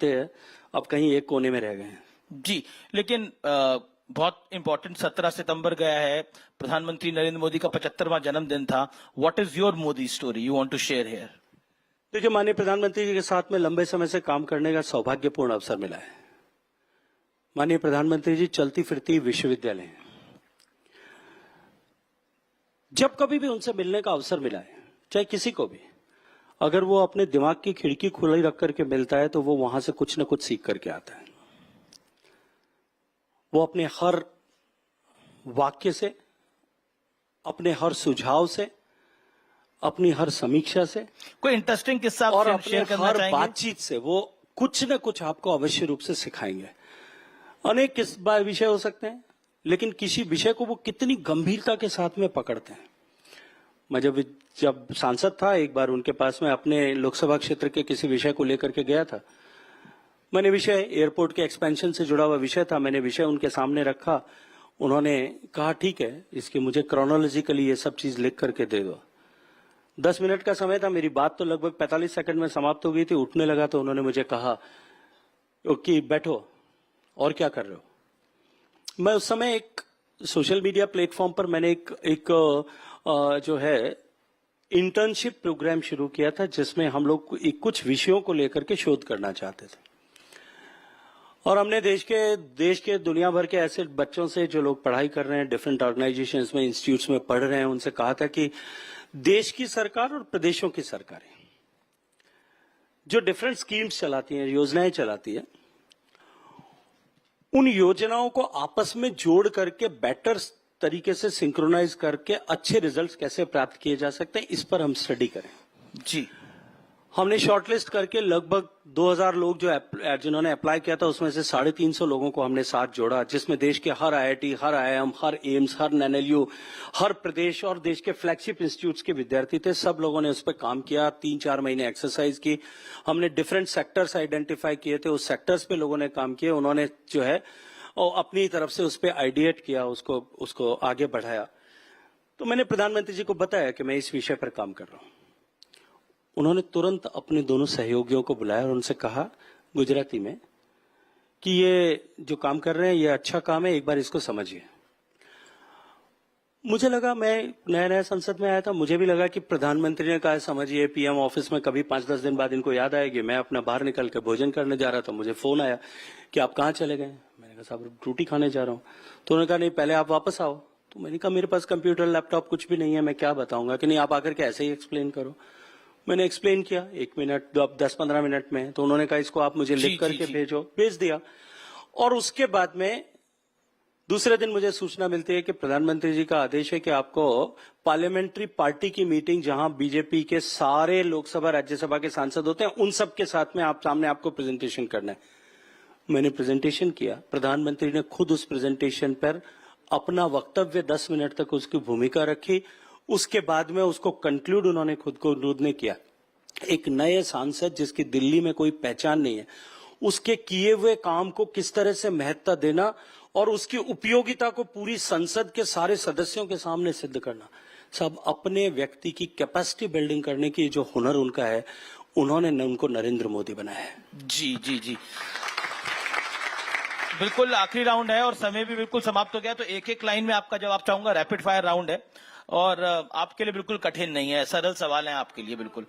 हैं। अब कहीं एक कोने में रह गए हैं। जी, लेकिन बहुत इंपॉर्टेंट 17 सितंबर गया है, प्रधानमंत्री नरेंद्र मोदी का 75वां जन्मदिन था। What is your Modi story you want to share here? देखिए, माननीय प्रधानमंत्री जी के साथ में लंबे समय से काम करने का सौभाग्यपूर्ण अवसर मिला है। माननीय प्रधानमंत्री जी चलती फिरती विश्वविद्यालय हैं। जब कभी भी उनसे मिलने का अवसर मिला है, चाहे किसी को भी, अगर वो अपने दिमाग की खिड़की खुली रख करके मिलता है तो वो वहां से कुछ न कुछ सीख करके आता है। वो अपने हर वाक्य से, अपने हर सुझाव से, अपनी हर समीक्षा से, कोई इंटरेस्टिंग किस्सा और अपने हर बातचीत से वो कुछ न कुछ आपको अवश्य रूप से सिखाएंगे। अनेक विषय हो सकते हैं, लेकिन किसी विषय को वो कितनी गंभीरता के साथ में पकड़ते हैं। मैं जब सांसद था, एक बार उनके पास में अपने लोकसभा क्षेत्र के किसी विषय को लेकर के गया था। मैंने विषय एयरपोर्ट के एक्सपेंशन से जुड़ा हुआ विषय था, मैंने विषय उनके सामने रखा। उन्होंने कहा ठीक है, इसकी मुझे क्रोनोलॉजिकली ये सब चीज लिख करके दे दो। 10 मिनट का समय था, मेरी बात तो लगभग 45 सेकंड में समाप्त हो गई थी। उठने लगा तो उन्होंने मुझे कहा कि बैठो, और क्या कर रहे हो? मैं उस समय एक सोशल मीडिया प्लेटफॉर्म पर मैंने एक जो है इंटर्नशिप प्रोग्राम शुरू किया था, जिसमें हम लोग कुछ विषयों को लेकर के शोध करना चाहते थे। और हमने देश के दुनिया भर के ऐसे बच्चों से, जो लोग पढ़ाई कर रहे हैं डिफरेंट ऑर्गेनाइजेशंस में, इंस्टीट्यूट्स में पढ़ रहे हैं, उनसे कहा था कि देश की सरकार और प्रदेशों की सरकारें जो डिफरेंट स्कीम्स चलाती हैं, योजनाएं चलाती है, उन योजनाओं को आपस में जोड़ करके बेटर तरीके से सिंक्रोनाइज करके अच्छे रिजल्ट्स कैसे प्राप्त किए जा सकते हैं, इस पर हम स्टडी करें। जी, हमने शॉर्टलिस्ट करके लगभग 2000 लोग जिन्होंने अप्लाई किया था, उसमें से 350 लोगों को हमने साथ जोड़ा, जिसमें देश के हर IIT, हर IIM, हर एम्स, हर NLU, हर प्रदेश और देश के फ्लैगशिप इंस्टीट्यूट्स के विद्यार्थी थे। सब लोगों ने उस पर काम किया, 3-4 महीने एक्सरसाइज की। हमने डिफरेंट सेक्टर्स आइडेंटिफाई किए थे, उस सेक्टर्स पे लोगों ने काम किया, उन्होंने जो है और अपनी तरफ से उस पर आइडिएट किया, उसको आगे बढ़ाया। तो मैंने प्रधानमंत्री जी को बताया कि मैं इस विषय पर काम कर रहा हूं। उन्होंने तुरंत अपने दोनों सहयोगियों को बुलाया और उनसे कहा गुजराती में कि ये जो काम कर रहे हैं ये अच्छा काम है, एक बार इसको समझिए। मुझे लगा, मैं नया नया संसद में आया था, मुझे भी लगा कि प्रधानमंत्री ने कहा समझिए, PM ऑफिस में कभी 5-10 दिन बाद इनको याद आएगी। मैं अपना बाहर निकल के भोजन करने जा रहा था, मुझे फोन आया कि आप कहाँ चले गए। मैंने कहा साहब रोटी खाने जा रहा हूँ। तो उन्होंने कहा नहीं पहले आप वापस आओ। तो मैंने कहा मेरे पास कंप्यूटर लैपटॉप कुछ भी नहीं है, मैं क्या बताऊंगा। कि नहीं आप आकर के ऐसे ही एक्सप्लेन करो। मैंने एक्सप्लेन किया 1 मिनट 10-15 मिनट में। तो उन्होंने कहा इसको आप मुझे लिख करके भेजो, भेज दिया। और उसके बाद में दूसरे दिन मुझे सूचना मिलती है कि प्रधानमंत्री जी का आदेश है कि आपको पार्लियामेंट्री पार्टी की मीटिंग, जहां बीजेपी के सारे लोकसभा राज्यसभा के सांसद होते हैं, उन सब के साथ में आपको प्रेजेंटेशन करना है। मैंने प्रेजेंटेशन किया, प्रधानमंत्री ने खुद उस प्रेजेंटेशन पर अपना वक्तव्य 10 मिनट तक उसकी भूमिका रखी। उसके बाद में उसको कंक्लूड उन्होंने खुद ने किया। एक नए सांसद जिसकी दिल्ली में कोई पहचान नहीं है, उसके किए हुए काम को किस तरह से महत्ता देना और उसकी उपयोगिता को पूरी संसद के सारे सदस्यों के सामने सिद्ध करना। सब अपने व्यक्ति की कैपेसिटी बिल्डिंग करने की जो हुनर उनका है, उन्होंने उनको नरेंद्र मोदी बनाया है। जी जी जी, बिल्कुल आखिरी राउंड है और समय भी बिल्कुल समाप्त हो गया। तो एक लाइन में आपका जवाब चाहूंगा। रैपिड फायर राउंड है और आपके लिए बिल्कुल कठिन नहीं है, सरल सवाल है आपके लिए बिल्कुल।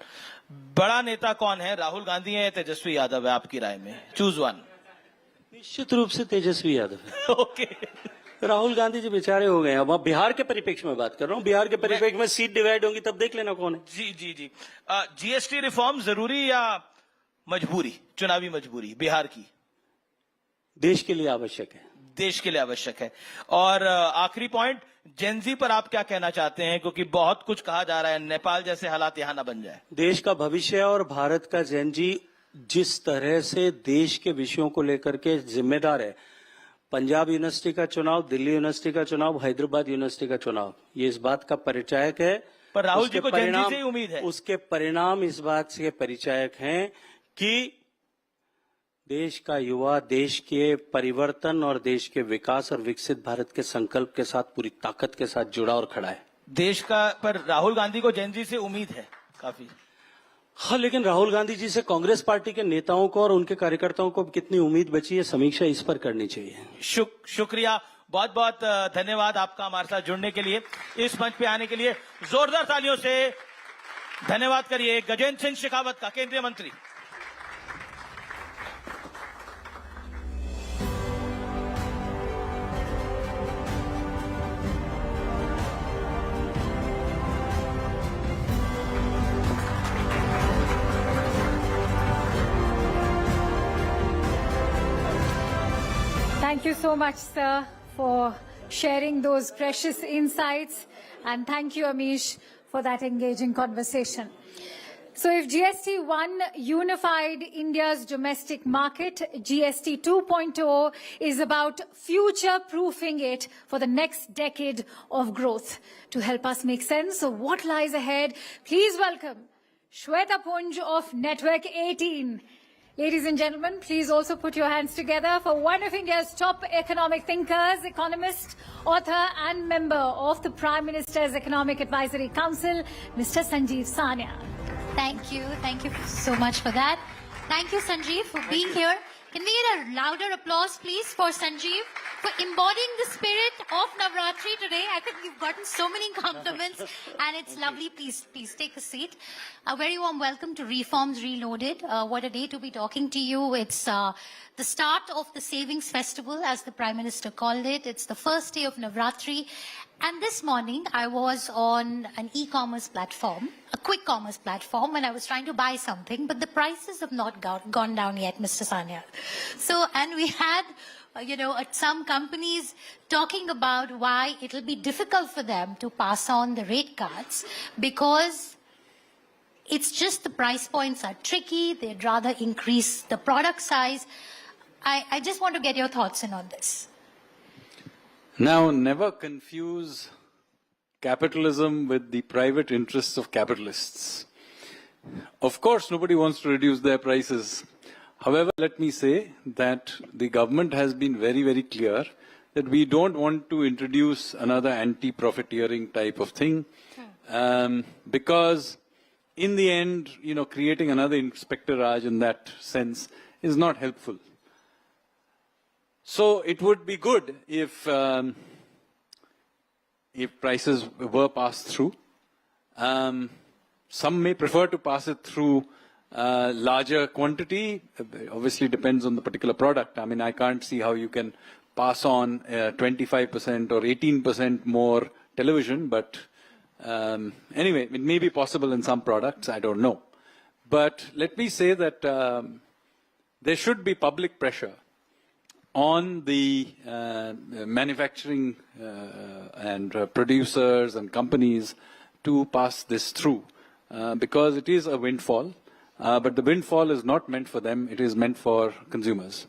बड़ा नेता कौन है, राहुल गांधी है या तेजस्वी यादव है आपकी राय में? Choose one. निश्चित रूप से तेजस्वी यादव है। ओके, राहुल गांधी जी बेचारे हो गए। अब बिहार के परिप्रेक्ष्य में बात कर रहा हूँ, बिहार के परिप्रेक्ष्य में सीट डिवाइड होंगी तब देख लेना कौन है। जी जी जी, GST रिफॉर्म जरूरी या मजबूरी, चुनावी मजबूरी बिहार की? देश के लिए आवश्यक है। देश के लिए आवश्यक है। और आखिरी पॉइंट, जेनजी पर आप क्या कहना चाहते हैं, क्योंकि बहुत कुछ कहा जा रहा है, नेपाल जैसे हालात यहां ना बन जाए। देश का भविष्य और भारत का जेनजी जिस तरह से देश के विषयों को लेकर के जिम्मेदार है, पंजाब यूनिवर्सिटी का चुनाव, दिल्ली यूनिवर्सिटी का चुनाव, हैदराबाद यूनिवर्सिटी का चुनाव, ये इस बात का परिचायक है। पर राहुल जी को जेनजी से ही उम्मीद है। उसके परिणाम इस बात से परिचायक हैं कि देश का युवा देश के परिवर्तन और देश के विकास और विकसित भारत के संकल्प के साथ पूरी ताकत के साथ जुड़ा और खड़ा है। देश का, पर राहुल गांधी को जेनजी से उम्मीद है काफी। हाँ, लेकिन राहुल गांधी जी से कांग्रेस पार्टी के नेताओं को और उनके कार्यकर्ताओं को कितनी उम्मीद बची है, समीक्षा इस पर करनी चाहिए। शुक्रिया, बहुत बहुत धन्यवाद आपका हमारे साथ जुड़ने के लिए, इस मंच पे आने के लिए। जोरदार तालियों से धन्यवाद करिए गजेंद्र सिंह शेखावत का, केंद्रीय मंत्री। Thank you so much, sir, for sharing those precious insights. And thank you, Amish, for that engaging conversation. So if GST 1 unified India's domestic market, GST 2.0 is about future-proofing it for the next decade of growth. To help us make sense of what lies ahead, please welcome Shweta Punj of Network 18. Ladies and gentlemen, please also put your hands together for one of India's top economic thinkers, economist, author and member of the Prime Minister's Economic Advisory Council, Mr. Sanjeev Sania. Thank you so much for that. Thank you, Sanjeev, for being here. Can we get a louder applause, please, for Sanjeev, for embodying the spirit of Navratri today? I think you've gotten so many compliments, and it's lovely. Please take a seat. A very warm welcome to Reforms Reloaded. What a day to be talking to you. It's the start of the Savings Festival, as the Prime Minister called it. It's the first day of Navratri. And this morning, I was on an e-commerce platform, a quick commerce platform, and I was trying to buy something, but the prices have not gone down yet, Mr. Sania. So, and we had some companies talking about why it'll be difficult for them to pass on the rate cuts because it's just the price points are tricky. They'd rather increase the product size. I just want to get your thoughts in on this. Now, never confuse capitalism with the private interests of capitalists. Of course, nobody wants to reduce their prices. However, let me say that the government has been very, very clear that we don't want to introduce another anti-profiteering type of thing because in the end, creating another Inspector Raj in that sense is not helpful. So it would be good if prices were passed through. Some may prefer to pass it through larger quantity. Obviously depends on the particular product. I mean, I can't see how you can pass on 25% or 18% more television, but anyway, it may be possible in some products, I don't know. But let me say that there should be public pressure on the manufacturing and producers and companies to pass this through because it is a windfall, but the windfall is not meant for them, it is meant for consumers.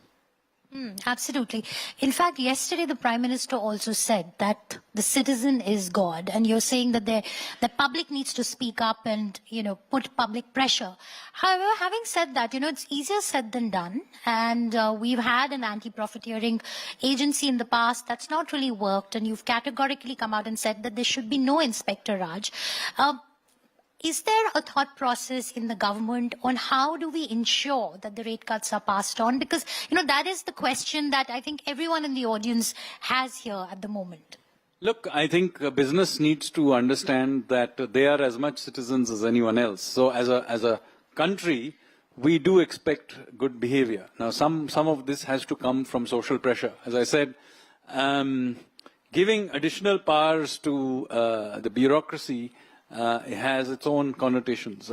Absolutely. In fact, yesterday the Prime Minister also said that the citizen is God, and you're saying that the public needs to speak up and, put public pressure. However, having said that, it's easier said than done, and we've had an anti-profiteering agency in the past that's not really worked, and you've categorically come out and said that there should be no Inspector Raj. Is there a thought process in the government on how do we ensure that the rate cuts are passed on? Because, that is the question that I think everyone in the audience has here at the moment. Look, I think business needs to understand that they are as much citizens as anyone else. So as a country, we do expect good behavior. Now, some of this has to come from social pressure. As I said, giving additional powers to the bureaucracy has its own connotations.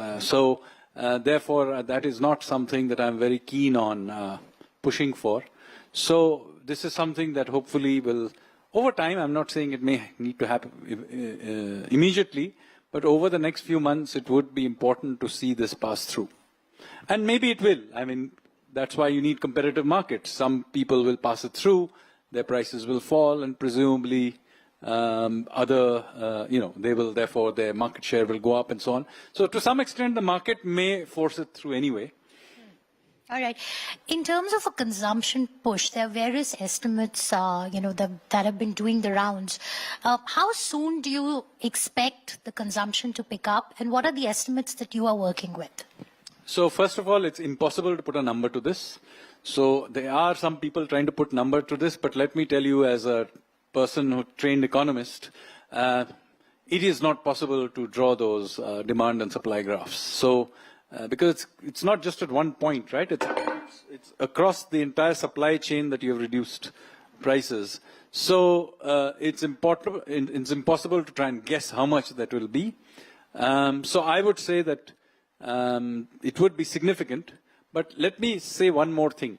Therefore, that is not something that I'm very keen on pushing for. So this is something that hopefully will, over time, I'm not saying it may need to happen immediately, but over the next few months, it would be important to see this pass through. And maybe it will. I mean, that's why you need competitive markets. Some people will pass it through, their prices will fall, and presumably they will, therefore, their market share will go up and so on. So to some extent, the market may force it through anyway. All right. In terms of a consumption push, there are various estimates, that have been doing the rounds. How soon do you expect the consumption to pick up, and what are the estimates that you are working with? So first of all, it's impossible to put a number to this. So there are some people trying to put number to this, but let me tell you as a person who trained economist, it is not possible to draw those demand and supply graphs. So, because it's not just at one point, right? It's across the entire supply chain that you have reduced prices. So it's impossible to try and guess how much that will be. So I would say that it would be significant. But let me say one more thing.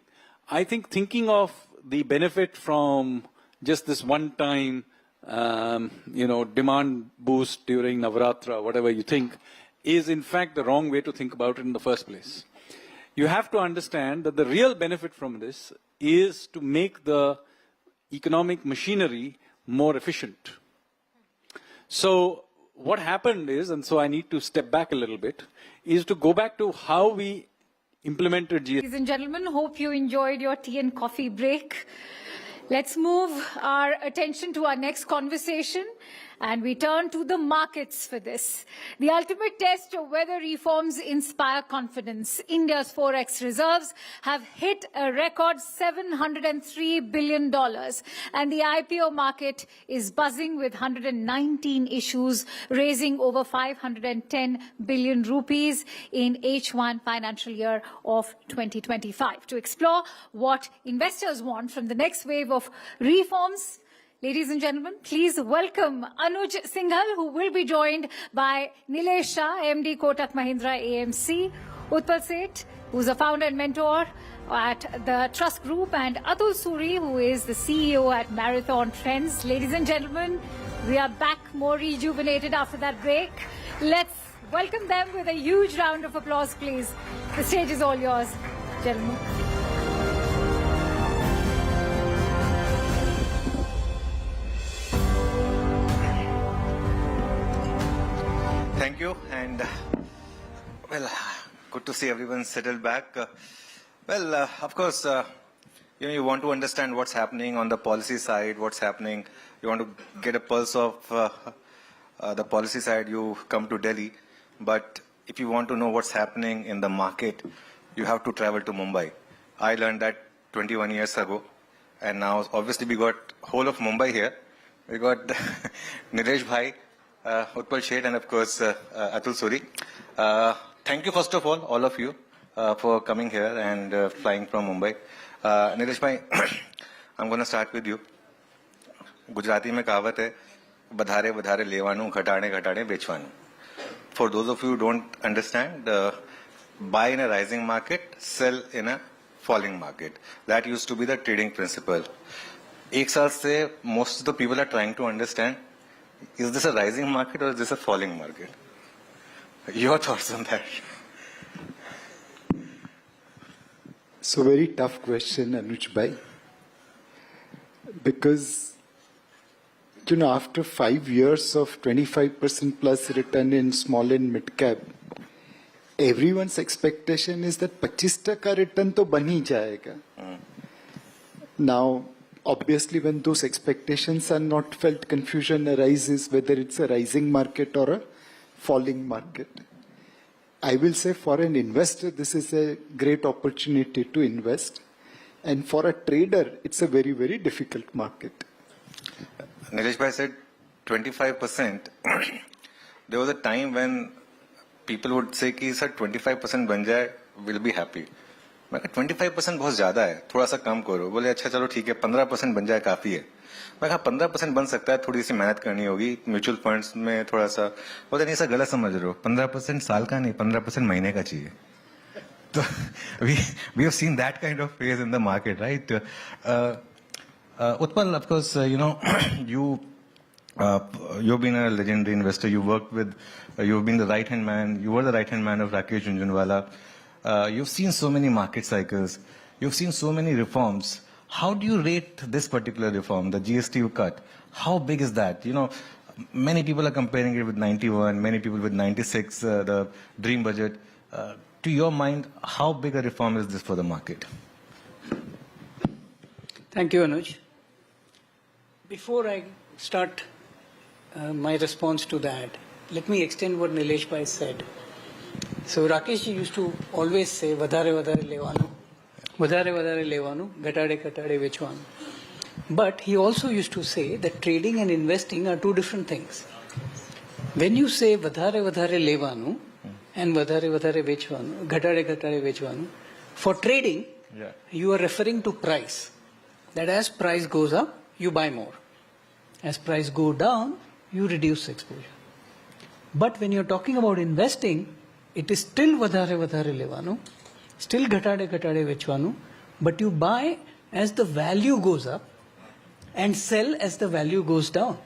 I think thinking of the benefit from just this one-time, demand boost during Navratra, whatever you think, is in fact the wrong way to think about it in the first place. You have to understand that the real benefit from this is to make the economic machinery more efficient. So what happened is, and so I need to step back a little bit, is to go back to how we implemented GST. Ladies and gentlemen, hope you enjoyed your tea and coffee break. Let's move our attention to our next conversation, and we turn to the markets for this. The ultimate test of whether reforms inspire confidence. India's forex reserves have hit a record $703 billion, and the IPO market is buzzing with 119 issues, raising over 510 billion rupees in H1 financial year of 2025. To explore what investors want from the next wave of reforms, ladies and gentlemen, please welcome Anuj Singhal, who will be joined by Nilesh Shah, MD Kotak Mahindra AMC, Utpal Seth, who's a founder and mentor at the Trust Group, and Atul Suri, who is the CEO at Marathon Trends. Ladies and gentlemen, we are back more rejuvenated after that break. Let's welcome them with a huge round of applause, please. The stage is all yours, gentlemen. Thank you, and well, good to see everyone settled back. Of course, you want to understand what's happening on the policy side, what's happening. You want to get a pulse of the policy side, you come to Delhi. But if you want to know what's happening in the market, you have to travel to Mumbai. I learned that 21 years ago, and now obviously we got whole of Mumbai here. We got Nilesh Bhai, Utpal Seth, and of course Atul Suri. Thank you first of all of you, for coming here and flying from Mumbai. Nilesh Bhai, I'm going to start with you. Gujarati में कहावत है, बधारे बधारे लेवानु, घटाने घटाने बेचवानु. For those of you who don't understand, buy in a rising market, sell in a falling market. That used to be the trading principle. एक साल से most of the people are trying to understand, is this a rising market or is this a falling market? Your thoughts on that? So very tough question, Anuj Bhai. Because, after 5 years of 25% plus return in small and mid cap, everyone's expectation is that 25% return to ban hi jayega. Now, obviously, when those expectations are not felt, confusion arises whether it's a rising market or a falling market. I will say for an investor, this is a great opportunity to invest. And for a trader, it's a very, very difficult market. Nilesh Bhai said 25%. There was a time when people would say कि sir 25% बन जाए, we'll be happy. मैं कहा 25% बहुत ज़्यादा है, थोड़ा सा कम करो. बोले अच्छा चलो ठीक है, 15% बन जाए काफ़ी है. मैं कहा 15% बन सकता है, थोड़ी सी मेहनत करनी होगी, म्यूचुअल फंड्स में थोड़ा सा. बोले नहीं सर गलत समझ रहे हो, 15% साल का नहीं, 15% महीने का चाहिए. So we have seen that kind of phase in the market, right? Utpal, of course, you've been a legendary investor. You worked with, you've been the right-hand man. You were the right-hand man of Rakesh Jhunjhunwala. You've seen so many market cycles. You've seen so many reforms. How do you rate this particular reform, the GST cut? How big is that? Many people are comparing it with 91, many people with 96, the dream budget. To your mind, how big a reform is this for the market? Thank you, Anuj. Before I start my response to that, let me extend what Nilesh Bhai said. So Rakesh ji used to always say, vadhare vadhare levanu, gatade gatade vechwanu. But he also used to say that trading and investing are two different things. When you say vadhare vadhare levanu and vadhare vadhare vechwanu, gatade gatade vechwanu, for trading, you are referring to price. That as price goes up, you buy more. As price go down, you reduce exposure. But when you're talking about investing, it is still vadhare vadhare levanu, still ghatade ghatade vechwanu, but you buy as the value goes up and sell as the value goes down.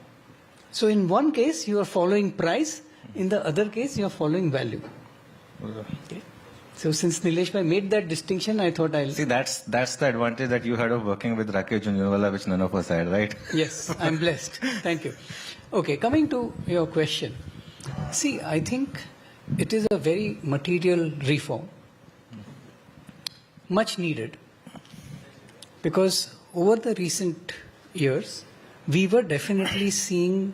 So in one case, you are following price. In the other case, you are following value. Okay. So since Nilesh Bhai made that distinction, I thought I'll... See, that's the advantage that you had of working with Rakesh Jhunjhunwala, which none of us had, right? Yes, I'm blessed. Thank you. Okay, coming to your question. See, I think it is a very material reform. Much needed. Because over the recent years, we were definitely seeing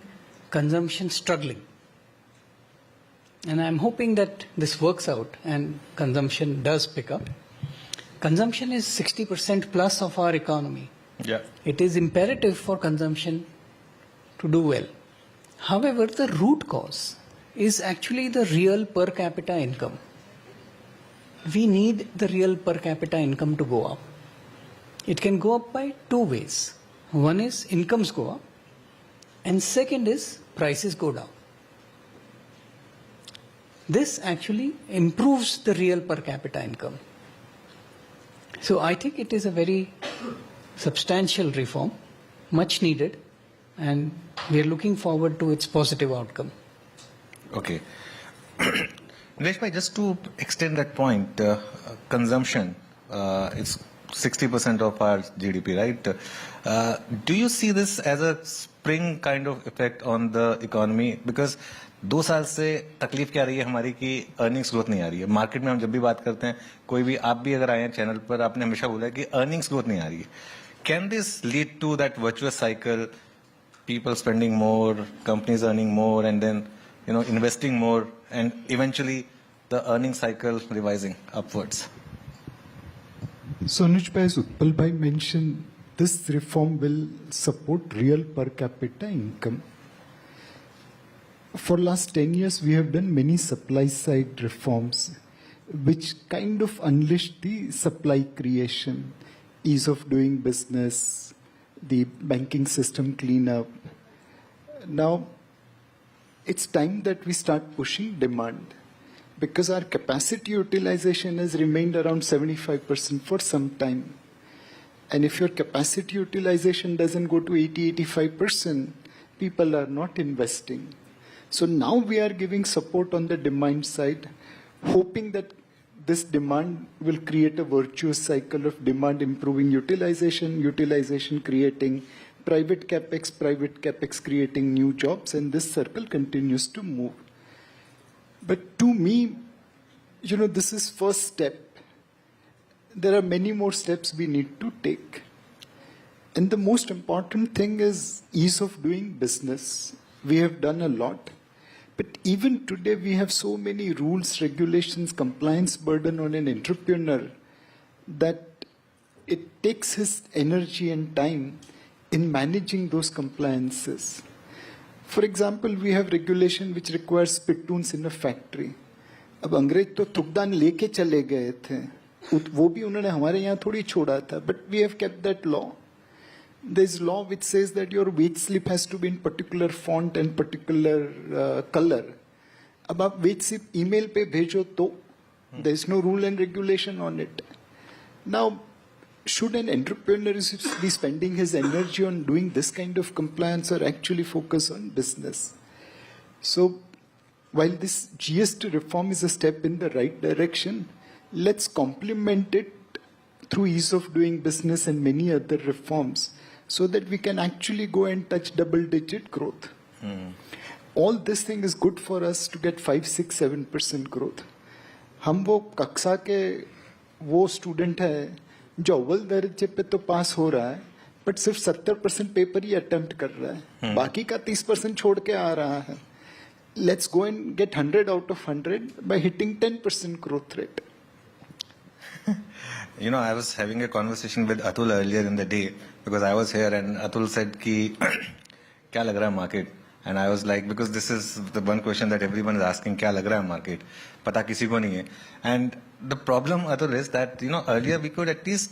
consumption struggling. And I'm hoping that this works out and consumption does pick up. Consumption is 60% plus of our economy. Yeah. It is imperative for consumption to do well. However, the root cause is actually the real per capita income. We need the real per capita income to go up. It can go up by two ways. One is incomes go up, and second is prices go down. this actually improves the real per capita income. So I think it is a very substantial reform, much needed, and we are looking forward to its positive outcome. Okay. Nilesh bhai, just to extend that point, consumption, it's 60% of our GDP, right? Do you see this as a spring kind of effect on the economy? Because 2 साल से तकलीफ क्या रही है हमारी कि earnings growth नहीं आ रही है. मार्केट में हम जब भी बात करते हैं, कोई भी आप भी अगर आए हैं चैनल पर, आपने हमेशा बोला है कि अर्निंग्स ग्रोथ नहीं आ रही है. Can this lead to that virtuous cycle, people spending more, companies earning more, and then investing more, and eventually the earning cycle revising upwards? So Anuj bhai, as Utpal bhai mentioned, this reform will support real per capita income. For last 10 years, we have done many supply side reforms, which kind of unleashed the supply creation, ease of doing business, the banking system cleanup. Now, it's time that we start pushing demand, because our capacity utilization has remained around 75% for some time. And if your capacity utilization doesn't go to 80-85%, people are not investing. So now we are giving support on the demand side, hoping that this demand will create a virtuous cycle of demand improving utilization, utilization creating private capex creating new jobs, and this circle continues to move. But to me, this is first step. There are many more steps we need to take. And the most important thing is ease of doing business. We have done a lot. But even today, we have so many rules, regulations, compliance burden on an entrepreneur that it takes his energy and time in managing those compliances. For example, we have regulation which requires spittoons in a factory. अब अंग्रेज तो थुकदान लेके चले गए थे, वो भी उन्होंने हमारे यहाँ थोड़ी छोड़ा था. But we have kept that law. There's law which says that your wage slip has to be in particular font and particular color. अब आप wage slip email पे भेजो तो there's no rule and regulation on it. Now, should an entrepreneur be spending his energy on doing this kind of compliance or actually focus on business? So, while this GST reform is a step in the right direction, let's complement it through ease of doing business and many other reforms, so that we can actually go and touch double-digit growth. All this thing is good for us to get 5, 6, 7% growth. हम वो कक्षा के वो student है जो अव्वल दर्जे पे तो पास हो रहा है, बट सिर्फ 70% पेपर ही अटेम्प्ट कर रहा है, बाकी का 30% छोड़ के आ रहा है. Let's go and get 100 out of 100 by hitting 10% growth rate. I was having a conversation with Atul earlier in the day, because I was here and Atul said ki kya lag raha hai market, and I was like, because this is the one question that everyone is asking, kya lag raha hai market, pata kisi ko nahi hai. And the problem, Atul, is that earlier we could at least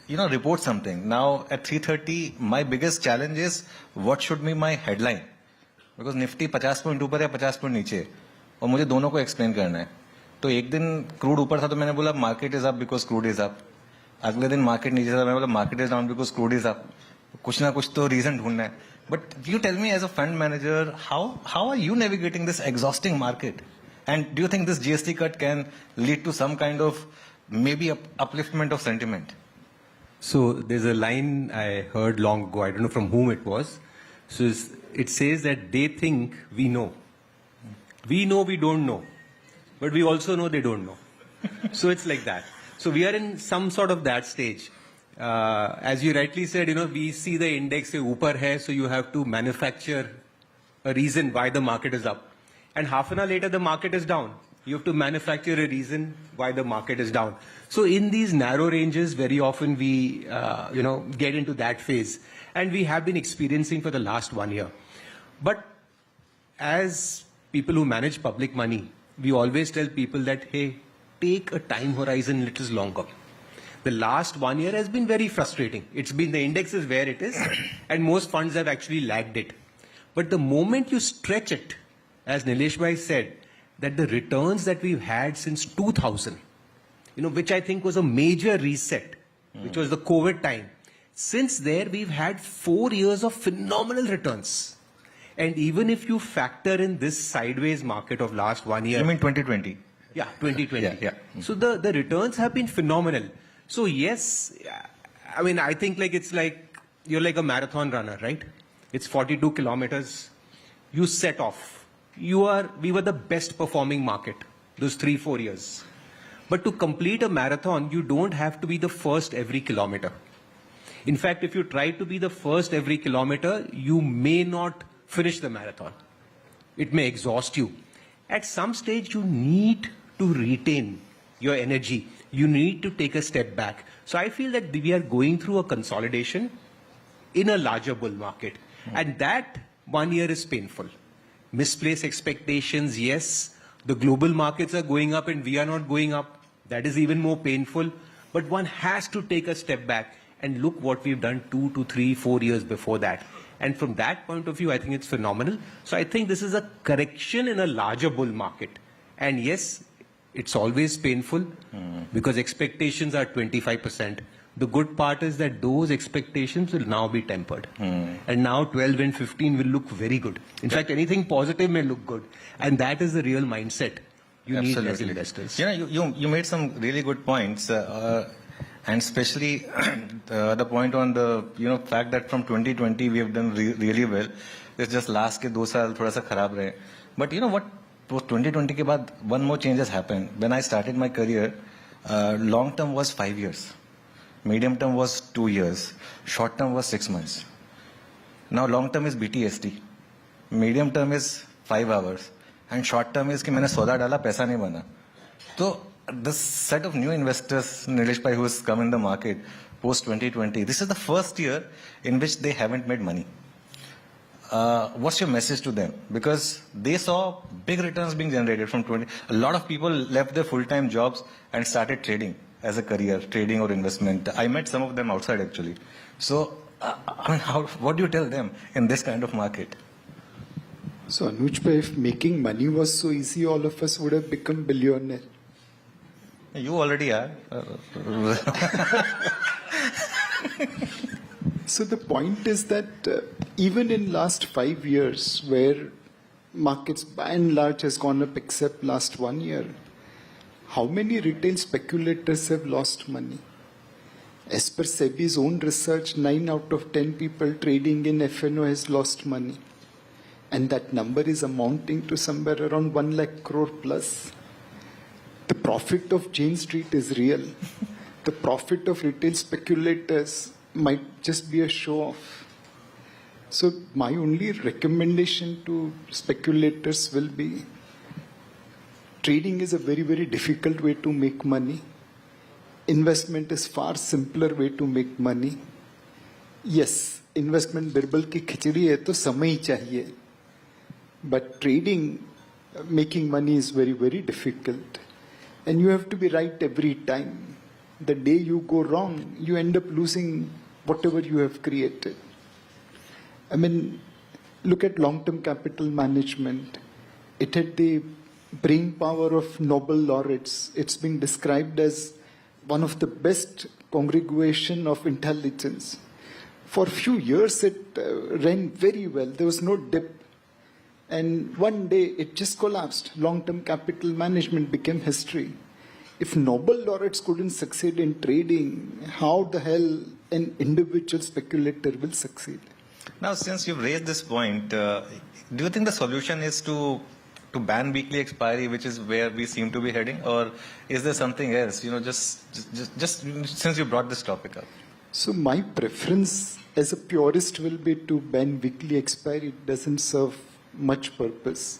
report something. Now at 3:30 my biggest challenge is what should be my headline, because Nifty 50 point ऊपर है 50 point नीचे, और मुझे दोनों को explain करना है. तो एक दिन क्रूड ऊपर था तो मैंने बोला market is up because crude is up. अगले दिन मार्केट नीचे था, मैंने बोला market is down because crude is up. कुछ ना कुछ तो रीजन ढूंढना है. But you tell me as a fund manager, how are you navigating this exhausting market, and do you think this GST cut can lead to some kind of maybe upliftment of sentiment? So there's a line I heard long ago, I don't know from whom it was. So it says that they think we know. We know we don't know. But we also know they don't know. So it's like that. So we are in some sort of that stage. As you rightly said, we see the index upar hai, so you have to manufacture a reason why the market is up. And half an hour later, the market is down. You have to manufacture a reason why the market is down. So in these narrow ranges, very often we, get into that phase. And we have been experiencing for the last 1 year. But as people who manage public money, we always tell people that, hey, take a time horizon little longer. The last 1 year has been very frustrating. It's been, the index is where it is, and most funds have actually lagged it. But the moment you stretch it, as Nilesh bhai said, that the returns that we've had since 2000, which I think was a major reset, which was the COVID time. Since there, we've had 4 years of phenomenal returns. And even if you factor in this sideways market of last 1 year. You mean 2020? Yeah, 2020. Yeah. So the returns have been phenomenal. So yes, I mean, I think it's like, you're like a marathon runner, right? It's 42 kilometers. You set off. We were the best performing market those 3-4 years. But to complete a marathon, you don't have to be the first every kilometer. In fact, if you try to be the first every kilometer, you may not finish the marathon. It may exhaust you. At some stage, you need to retain your energy. You need to take a step back. So I feel that we are going through a consolidation in a larger bull market. And that 1 year is painful. Misplaced expectations, yes. The global markets are going up and we are not going up. That is even more painful. But one has to take a step back and look what we've done 2 to 3, 4 years before that. And from that point of view, I think it's phenomenal. So I think this is a correction in a larger bull market. And yes, it's always painful because expectations are 25%. The good part is that those expectations will now be tempered. And now 12 and 15 will look very good. In fact, anything positive may look good. And that is the real mindset you need as investors. You made some really good points. And especially the point on the fact that from 2020 we have done really well. It's just last ke 2 saal thoda sa kharab rahe. But you know what? Post 2020 ke baad one more change has happened. When I started my career, long term was 5 years, medium term was 2 years, short term was 6 months. Now long term is BTST, medium term is 5 hours, and short term is कि मैंने सौदा डाला पैसा नहीं बना. So this set of new investors, Nilesh Bhai, who has come in the market post 2020, this is the first year in which they haven't made money. What's your message to them? Because they saw big returns being generated from 20. A lot of people left their full-time jobs and started trading as a career, trading or investment. I met some of them outside actually. So, I mean, what do you tell them in this kind of market? So, Anuj Bhai, if making money was so easy, all of us would have become billionaire. You already are. So the point is that even in last 5 years, where markets by and large has gone up except last 1 year, how many retail speculators have lost money? As per SEBI's own research, 9 out of 10 people trading in FNO has lost money. And that number is amounting to somewhere around 1 lakh crore plus. The profit of Jane Street is real. The profit of retail speculators might just be a show-off. So my only recommendation to speculators will be, trading is a very, very difficult way to make money. Investment is far simpler way to make money. Yes, investment birbal ki khichdi hai to samay chahiye. But trading, making money is very, very difficult. And you have to be right every time. The day you go wrong, you end up losing whatever you have created. I mean, look at long-term capital management. It had the brain power of Nobel laureates. It's being described as one of the best congregation of intelligence. For a few years, it ran very well. There was no dip. And one day, it just collapsed. Long-term capital management became history. If Nobel laureates couldn't succeed in trading, how the hell an individual speculator will succeed? Now, since you've raised this point, do you think the solution is to ban weekly expiry, which is where we seem to be heading, or is there something else? Just since you brought this topic up. So my preference as a purist will be to ban weekly expiry. It doesn't serve much purpose.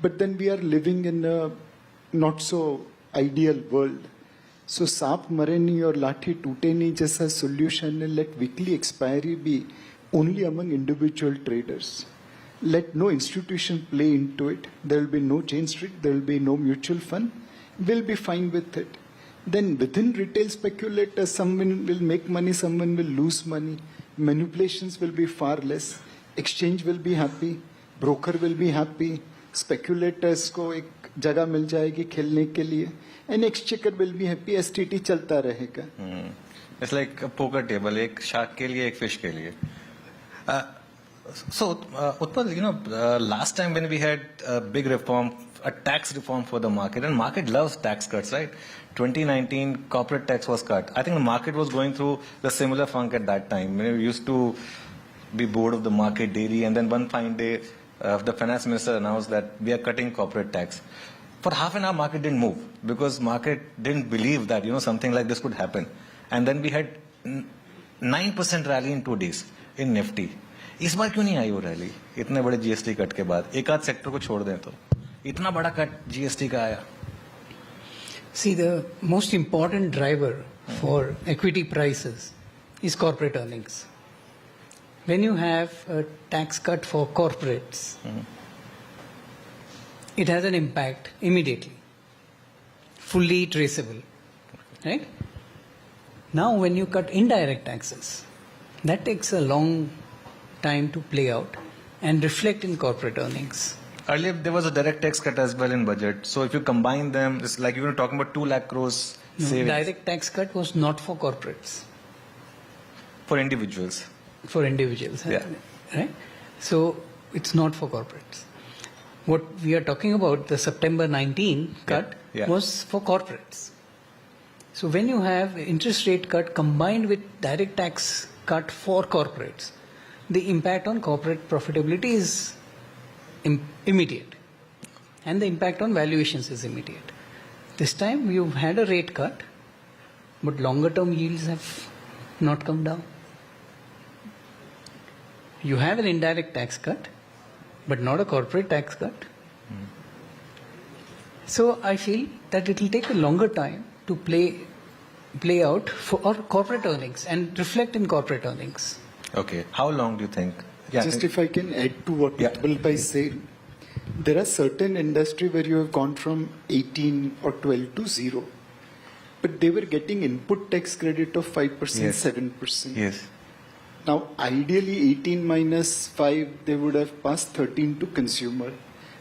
But then we are living in a not so ideal world. So saap mare nahi aur lathi toote nahi jaisa solution hai. Let weekly expiry be only among individual traders. Let no institution play into it. There will be no Jane Street, there will be no mutual fund. We'll be fine with it. Then within retail speculators, someone will make money, someone will lose money. Manipulations will be far less. Exchange will be happy. Broker will be happy. Speculators को एक जगह मिल जाएगी खेलने के लिए, and exchequer will be happy, STT चलता रहेगा. It's like poker table, एक शार्क के लिए एक फिश के लिए. So, Utpal, last time when we had a big reform, a tax reform for the market, and market loves tax cuts, right? 2019, corporate tax was cut. I think the market was going through the similar funk at that time. We used to be bored of the market daily, and then one fine day, the finance minister announced that we are cutting corporate tax. For half an hour, market didn't move because market didn't believe that, something like this could happen. And then we had 9% rally in 2 days in Nifty. इस बार क्यों नहीं आई वो rally इतने बड़े GST cut के बाद? एक आध सेक्टर को छोड़ दें तो इतना बड़ा कट जीएसटी का आया. See, the most important driver for equity prices is corporate earnings. When you have a tax cut for corporates, it has an impact immediately, fully traceable, right? Now, when you cut indirect taxes, that takes a long time to play out and reflect in corporate earnings. Earlier, there was a direct tax cut as well in budget. So if you combine them, it's like you were talking about 2 lakh crores savings. Direct tax cut was not for corporates. For individuals. For individuals, yeah. Right? So it's not for corporates. What we are talking about, the September 19 cut, was for corporates. So when you have interest rate cut combined with direct tax cut for corporates, the impact on corporate profitability is immediate, and the impact on valuations is immediate. This time you've had a rate cut, but longer term yields have not come down. You have an indirect tax cut, but not a corporate tax cut. So I feel that it will take a longer time to play out for corporate earnings and reflect in corporate earnings. Okay. How long do you think? Just if I can add to what Utpal Bhai said, there are certain industry where you have gone from 18 or 12 to 0, but they were getting input tax credit of 5%, 7%. Yes. Now, ideally 18 minus 5, they would have passed 13 to consumer.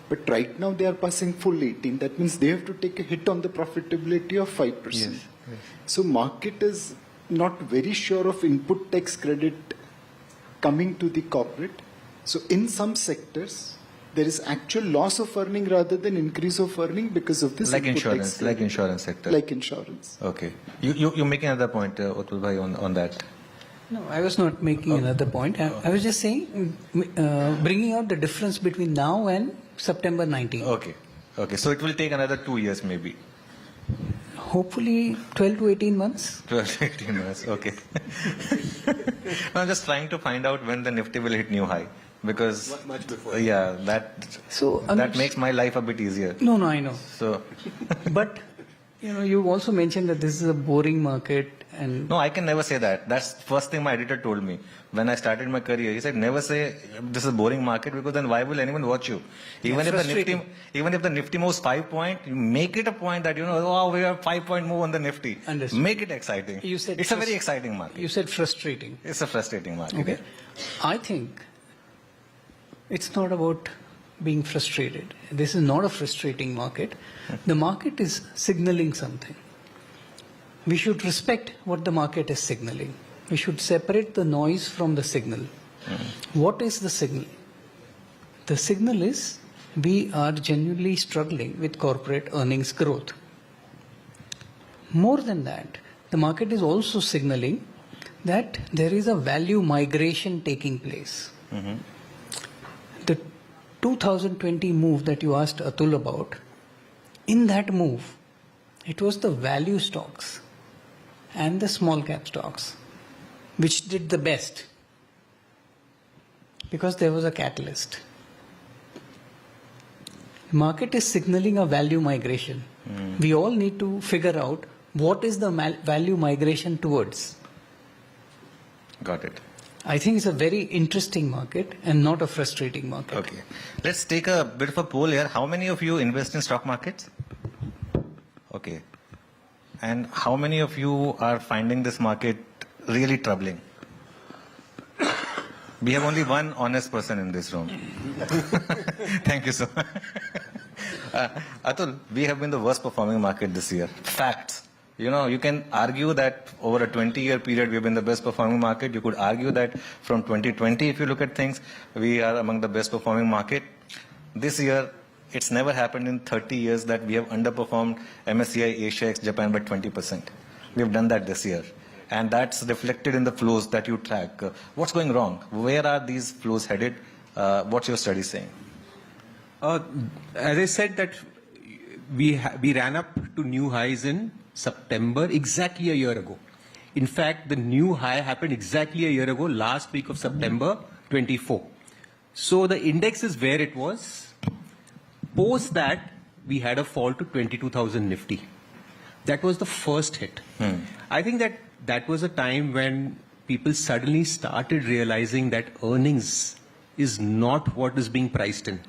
But right now they are passing full 18. That means they have to take a hit on the profitability of 5%. Yes. So market is not very sure of input tax credit coming to the corporate. So in some sectors, there is actual loss of earning rather than increase of earning because of this. Like insurance, like insurance sector. Like insurance. Okay. You're making another point, Utpal Bhai, on that. No, I was not making another point. I was just saying, bringing out the difference between now and September 19. Okay. Okay. So it will take another 2 years maybe. Hopefully 12 to 18 months. 12 to 18 months. Okay. I'm just trying to find out when the Nifty will hit new high. Because, much before. Yeah, that makes my life a bit easier. No, I know. So, but, you also mentioned that this is a boring market. And no, I can never say that. That's the first thing my editor told me when I started my career. He said, never say this is a boring market, because then why will anyone watch you? Even if the Nifty moves 5 points, you make it a point that, we have 5 point move on the Nifty. Understood. Make it exciting. You said it's a very exciting market. You said frustrating. It's a frustrating market. Okay. I think it's not about being frustrated. This is not a frustrating market. The market is signaling something. We should respect what the market is signaling. We should separate the noise from the signal. What is the signal? The signal is we are genuinely struggling with corporate earnings growth. More than that, the market is also signaling that there is a value migration taking place. The 2020 move that you asked Atul about, in that move, it was the value stocks and the small cap stocks which did the best, because there was a catalyst. The market is signaling a value migration. We all need to figure out what is the value migration towards. Got it. I think it's a very interesting market and not a frustrating market. Okay. Let's take a bit of a poll here. How many of you invest in stock markets? Okay. And how many of you are finding this market really troubling? We have only one honest person in this room. Thank you so much. Atul, we have been the worst performing market this year. Facts. You know, you can argue that over a 20-year period, we've been the best performing market. You could argue that from 2020, if you look at things, we are among the best performing market. This year, it's never happened in 30 years that we have underperformed MSCI, Asia, Japan by 20%. We have done that this year. And that's reflected in the flows that you track. What's going wrong? Where are these flows headed? What's your study saying? As I said, that we ran up to new highs in September, exactly a year ago. In fact, the new high happened exactly a year ago, last week of September 24. So the index is where it was. Post that, we had a fall to 22,000 Nifty. That was the first hit. I think that was a time when people suddenly started realizing that earnings is not what is being priced in.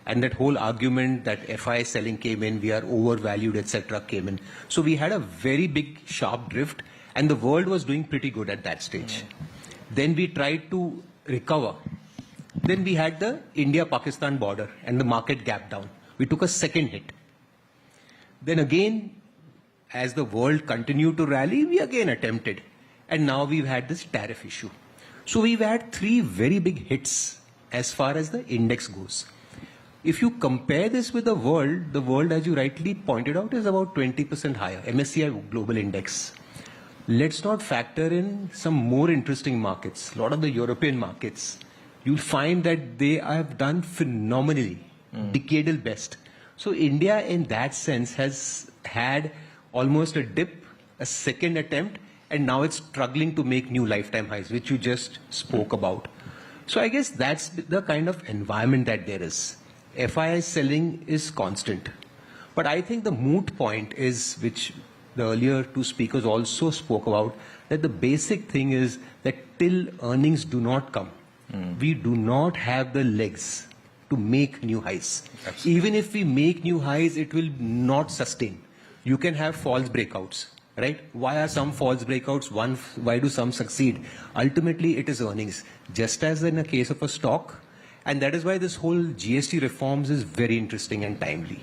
And that whole argument that FI selling came in, we are overvalued, etc. came in. So we had a very big sharp drift, and the world was doing pretty good at that stage. Then we tried to recover. Then we had the India-Pakistan border and the market gap down. We took a second hit. Then again, as the world continued to rally, we again attempted. And now we've had this tariff issue. So we've had three very big hits as far as the index goes. If you compare this with the world, as you rightly pointed out, is about 20% higher, MSCI Global Index. Let's not factor in some more interesting markets. A lot of the European markets, you'll find that they have done phenomenally, decadal best. So India, in that sense, has had almost a dip, a second attempt, and now it's struggling to make new lifetime highs, which you just spoke about. So I guess that's the kind of environment that there is. FII selling is constant. But I think the moot point is, which the earlier two speakers also spoke about, that the basic thing is that till earnings do not come, we do not have the legs to make new highs. Absolutely. Even if we make new highs, it will not sustain. You can have false breakouts, right? Why are some false breakouts? Why do some succeed? Ultimately, it is earnings. Just as in a case of a stock, and that is why this whole GST reforms is very interesting and timely.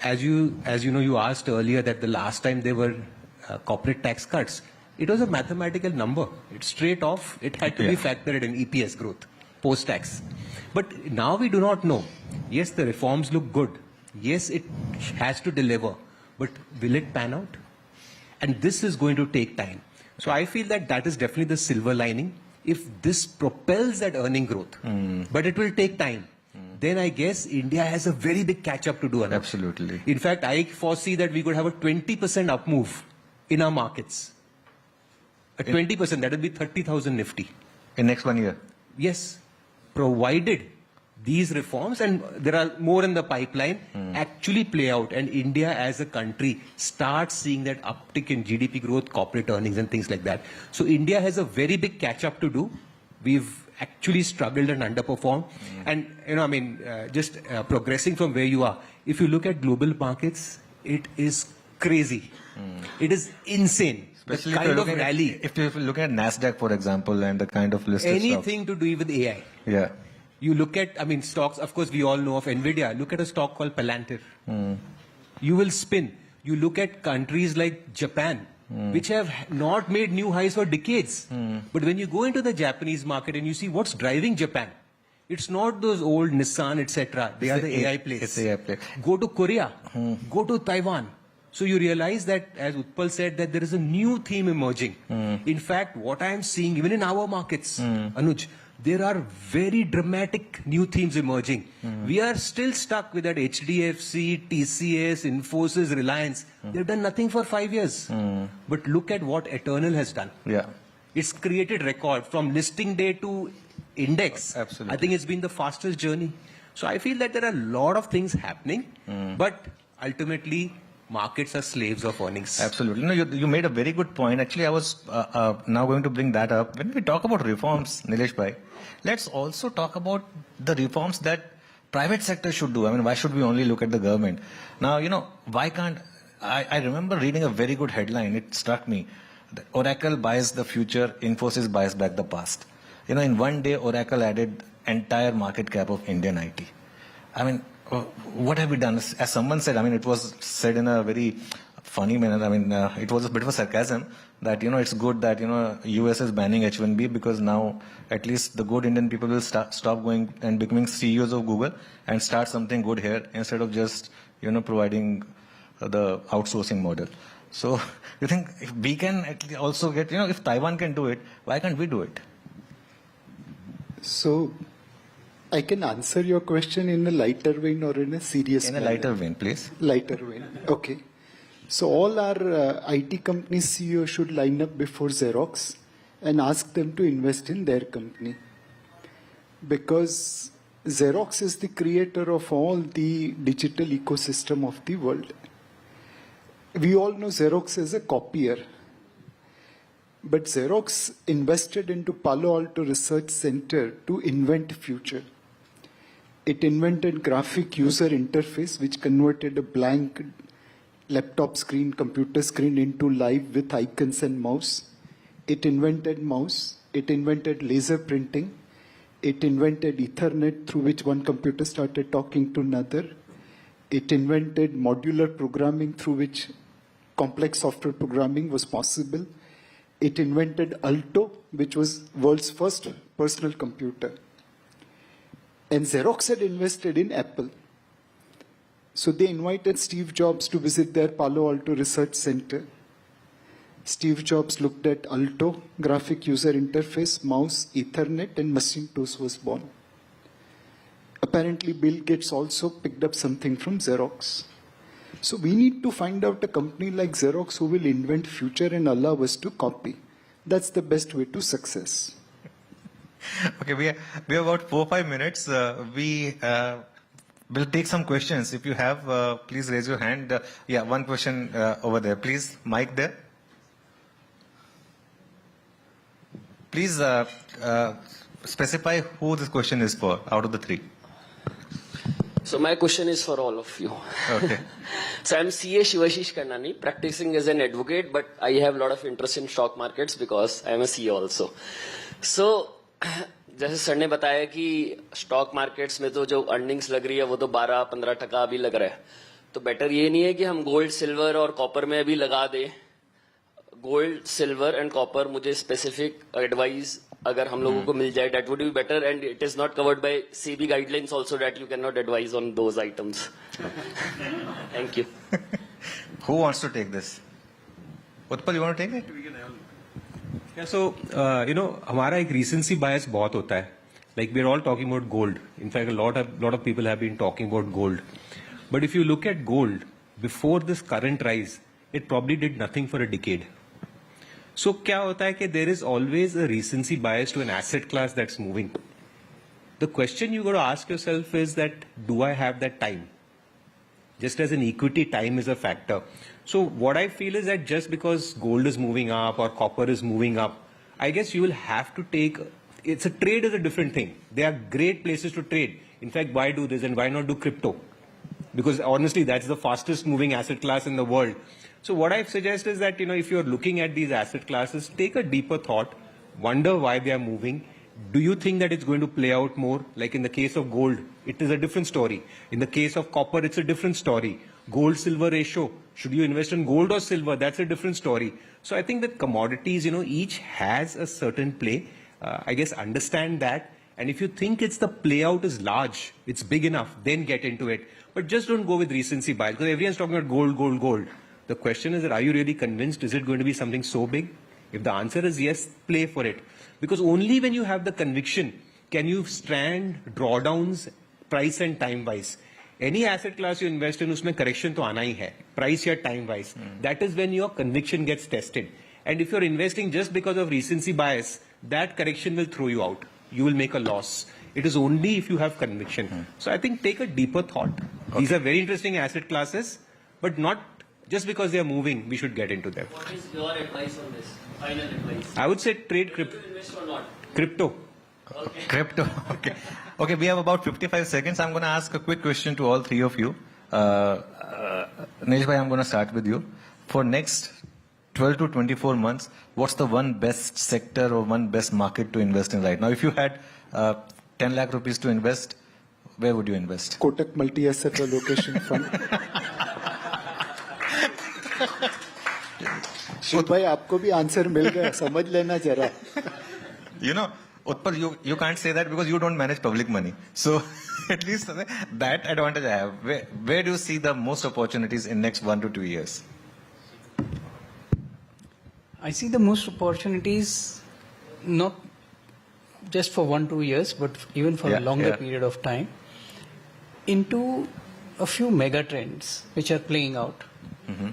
As you know, you asked earlier that the last time there were corporate tax cuts, it was a mathematical number. It's straight off. It had to be factored in EPS growth, post-tax. But now we do not know. Yes, the reforms look good. Yes, it has to deliver. But will it pan out? And this is going to take time. So I feel that that is definitely the silver lining. If this propels that earning growth, but it will take time, then I guess India has a very big catch-up to do. Absolutely. In fact, I foresee that we could have a 20% up move in our markets. A 20%, that would be 30,000 Nifty. In next 1 year? Yes, provided these reforms, and there are more in the pipeline, actually play out, and India as a country starts seeing that uptick in GDP growth, corporate earnings and things like that. So India has a very big catch-up to do. We've actually struggled and underperformed. And, you know, I mean, just progressing from where you are, if you look at global markets, it is crazy. It is insane. Especially the kind of rally. If you look at NASDAQ, for example, and the kind of listed anything to do with AI. Yeah. You look at, I mean, stocks, of course, we all know of NVIDIA. Look at a stock called Palantir. You will spin. You look at countries like Japan, which have not made new highs for decades. But when you go into the Japanese market and you see what's driving Japan, it's not those old Nissan, etc. They are the AI plays. It's AI play. Go to Korea. Go to Taiwan. So you realize that, as Utpal said, that there is a new theme emerging. In fact, what I am seeing, even in our markets, Anuj, there are very dramatic new themes emerging. We are still stuck with that HDFC, TCS, Infosys, Reliance. They've done nothing for 5 years. But look at what Eternal has done. Yeah. It's created record from listing day to index. Absolutely. I think it's been the fastest journey. So I feel that there are a lot of things happening, but ultimately markets are slaves of earnings. Absolutely. No, you made a very good point. Actually, I was now going to bring that up. When we talk about reforms, Nilesh bhai, let's also talk about the reforms that private sector should do. I mean, why should we only look at the government? Now, you know, why can't... I remember reading a very good headline. It struck me. That Oracle buys the future, Infosys buys back the past. You know, in one day, Oracle added entire market cap of Indian IT. I mean, what have we done? As someone said, I mean, it was said in a very funny manner. I mean, it was a bit of a sarcasm that, it's good that, US is banning H1B because now at least the good Indian people will stop going and becoming CEOs of Google and start something good here instead of just, providing the outsourcing model. So you think if we can also get, if Taiwan can do it, why can't we do it? So I can answer your question in a lighter vein or in a serious manner. In a lighter vein, please. Lighter vein. Okay. So all our IT company CEOs should line up before Xerox and ask them to invest in their company. Because Xerox is the creator of all the digital ecosystem of the world. We all know Xerox is a copier. But Xerox invested into Palo Alto Research Center to invent future. It invented graphic user interface which converted a blank laptop screen, computer screen into live with icons and mouse. It invented mouse. It invented laser printing. It invented Ethernet through which one computer started talking to another. It invented modular programming through which complex software programming was possible. It invented Alto, which was world's first personal computer. And Xerox had invested in Apple. So they invited Steve Jobs to visit their Palo Alto Research Center. Steve Jobs looked at Alto, graphic user interface, mouse, Ethernet, and Macintosh was born. Apparently, Bill Gates also picked up something from Xerox. So we need to find out a company like Xerox who will invent future and allow us to copy. That's the best way to success. Okay, we have about 4 or 5 minutes. We will take some questions. If you have, please raise your hand. Yeah, one question over there. Please, mic there. Please specify who this question is for out of the 3. So my question is for all of you. Okay. So I'm CA Shivashish Kannani, practicing as an advocate, but I have a lot of interest in stock markets because I am a CA also. So, जैसे sir ने बताया कि stock markets में तो जो earnings लग रही है वो तो 12-15% अभी लग रहा है, तो बेटर ये नहीं है कि हम गोल्ड सिल्वर और कॉपर में अभी लगा दें. गोल्ड सिल्वर एंड कॉपर मुझे स्पेसिफिक एडवाइस अगर हम लोगों को मिल जाए, that would be better, and it is not covered by SEBI guidelines also that you cannot advise on those items. Thank you. Who wants to take this? Utpal, you want to take it? Yeah, so, हमारा एक recency bias बहुत होता है. Like we're all talking about gold. In fact, a lot of people have been talking about gold. But if you look at gold, before this current rise, it probably did nothing for a decade. So क्या होता है कि there is always a recency bias to an asset class that's moving. The question you got to ask yourself is that, do I have that time? Just as an equity, time is a factor. So what I feel is that just because gold is moving up or copper is moving up, I guess you will have to take, it's a trade is a different thing. They are great places to trade. In fact, why do this and why not do crypto? Because honestly, that's the fastest moving asset class in the world. So what I suggest is that, if you're looking at these asset classes, take a deeper thought, wonder why they are moving. Do you think that it's going to play out more? Like in the case of gold, it is a different story. In the case of copper, it's a different story. Gold-silver ratio, should you invest in gold or silver? That's a different story. So I think that commodities, each has a certain play. I guess understand that. And if you think the play out is large, it's big enough, then get into it. But just don't go with recency bias, because everyone's talking about gold, gold, gold. The question is that, are you really convinced? Is it going to be something so big? If the answer is yes, play for it. Because only when you have the conviction can you strand drawdowns price and time wise. Any asset class you invest in, उसमें correction तो आना ही है, price या time wise. That is when your conviction gets tested. And if you're investing just because of recency bias, that correction will throw you out. You will make a loss. It is only if you have conviction. So I think take a deeper thought. Okay. These are very interesting asset classes, but not just because they are moving, we should get into them. What is your advice on this? Final advice. I would say trade crypto. Invest or not? Crypto. Okay. Crypto. Okay. Okay, we have about 55 seconds. I'm going to ask a quick question to all 3 of you. Nesh bhai, I'm going to start with you. For next 12 to 24 months, what's the one best sector or one best market to invest in right now? If you had 10 lakh rupees to invest, where would you invest? Kotak Multi-Asset Allocation Fund. Shiv भाई आपको भी answer मिल गया, समझ लेना जरा. You know, Utpal, you can't say that because you don't manage public money. So at least that advantage I have. Where do you see the most opportunities in next 1 to 2 years? I see the most opportunities not just for 1-2 years, but even for a longer period of time, into a few mega trends which are playing out.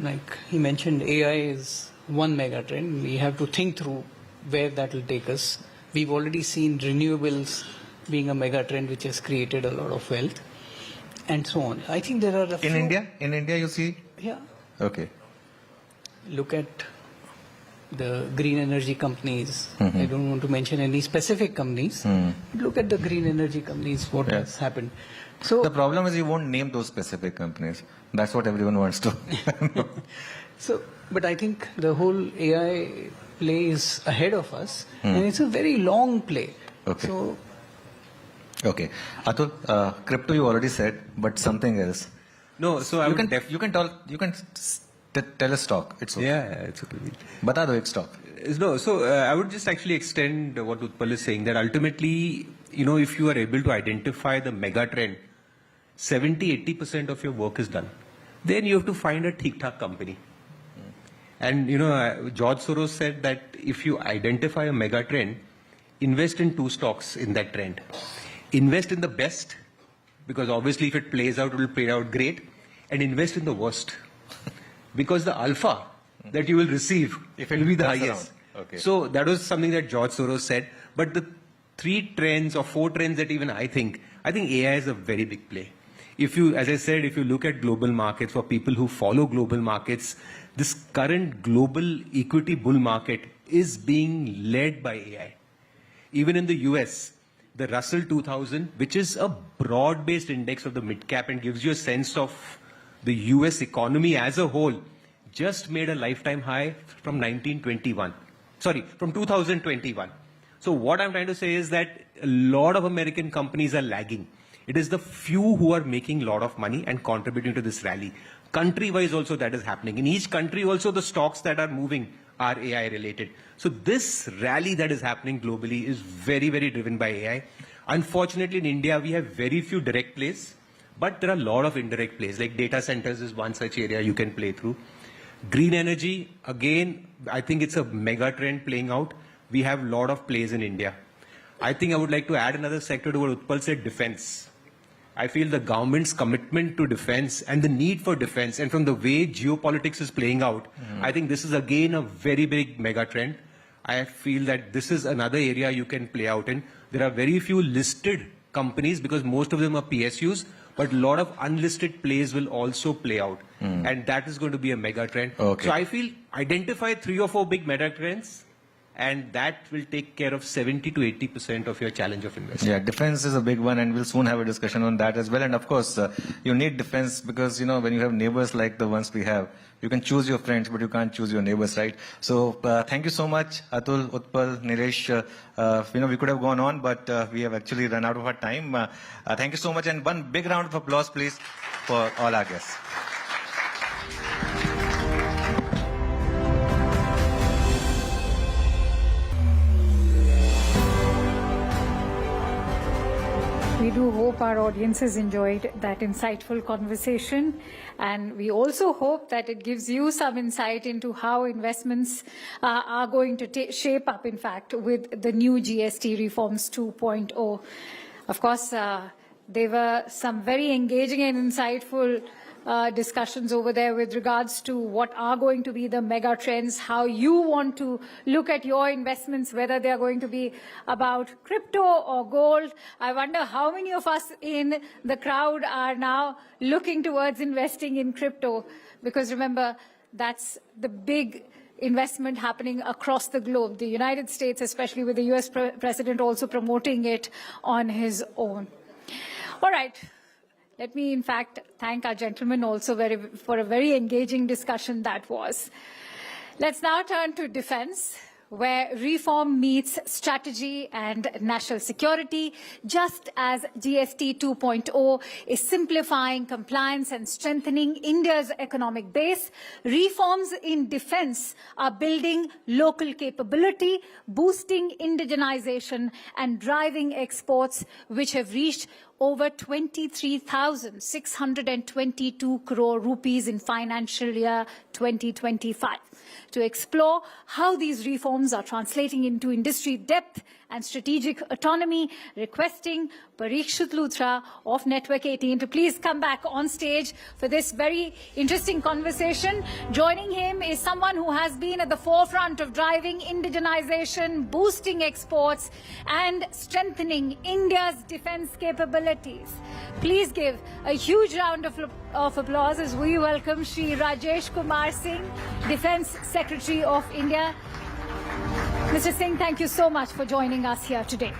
Like he mentioned, AI is one mega trend. We have to think through where that will take us. We've already seen renewables being a mega trend which has created a lot of wealth, and so on. I think there are a few... In India you see? Yeah. Okay. Look at the green energy companies. I don't want to mention any specific companies. Look at the green energy companies, what has happened. So the problem is you won't name those specific companies. That's what everyone wants to. So, but I think the whole AI play is ahead of us, and it's a very long play. Okay. So, okay. Atul, crypto you already said, but something else. No, so I would you can tell a stock. It's okay. Yeah, it's okay. Bata do ek stock. No, so I would just actually extend what Utpal is saying, that ultimately, you know, if you are able to identify the mega trend, 70-80% of your work is done. Then you have to find a thik-thak company. And, you know, George Soros said that if you identify a mega trend, invest in 2 stocks in that trend. Invest in the best, because obviously if it plays out, it will play out great. And invest in the worst, because the alpha that you will receive will be the highest. Okay. So that was something that George Soros said. But the 3 trends or 4 trends that even I think AI is a very big play. If you, as I said, if you look at global markets, for people who follow global markets, this current global equity bull market is being led by AI. Even in the US, the Russell 2000, which is a broad-based index of the mid-cap and gives you a sense of the US economy as a whole, just made a lifetime high from 2021. So what I'm trying to say is that a lot of American companies are lagging. It is the few who are making a lot of money and contributing to this rally. Country-wise also that is happening. In each country also the stocks that are moving are AI related. So this rally that is happening globally is very, very driven by AI. Unfortunately in India we have very few direct plays, but there are a lot of indirect plays. Like data centers is one such area you can play through. Green energy, again, I think it's a mega trend playing out. We have a lot of plays in India. I think I would like to add another sector to what Utpal said, defense. I feel the government's commitment to defense and the need for defense, and from the way geopolitics is playing out, I think this is again a very big mega trend. I feel that this is another area you can play out in. There are very few listed companies because most of them are PSUs, but a lot of unlisted plays will also play out. And that is going to be a mega trend. Okay. So I feel identify 3 or 4 big mega trends, and that will take care of 70 to 80% of your challenge of investment. Yeah, defense is a big one, and we'll soon have a discussion on that as well. And of course, you need defense because, you know, when you have neighbors like the ones we have, you can choose your friends, but you can't choose your neighbors, right? So thank you so much, Atul, Utpal, Nilesh. You know, we could have gone on, but we have actually run out of our time. Thank you so much, and one big round of applause, please, for all our guests. We do hope our audiences enjoyed that insightful conversation, and we also hope that it gives you some insight into how investments are going to shape up, in fact, with the new GST reforms 2.0. Of course, there were some very engaging and insightful discussions over there with regards to what are going to be the mega trends, how you want to look at your investments, whether they are going to be about crypto or gold. I wonder how many of us in the crowd are now looking towards investing in crypto, because remember, that's the big investment happening across the globe. The United States, especially with the US president also promoting it on his own. All right. Let me, in fact, thank our gentlemen also for a very engaging discussion that was. Let's now turn to defense. where reform meets strategy and national security, just as GST 2.0 is simplifying compliance and strengthening India's economic base, reforms in defense are building local capability, boosting indigenization and driving exports, which have reached over 23,622 crore rupees in financial year 2025. To explore how these reforms are translating into industry depth and strategic autonomy, requesting Parikshit Luthra of Network18 to please come back on stage for this very interesting conversation. Joining him is someone who has been at the forefront of driving indigenization, boosting exports, and strengthening India's defense capabilities. Please give a huge round of applause as we welcome Shri Rajesh Kumar Singh, Defense Secretary of India. Mr. Singh, thank you so much for joining us here today.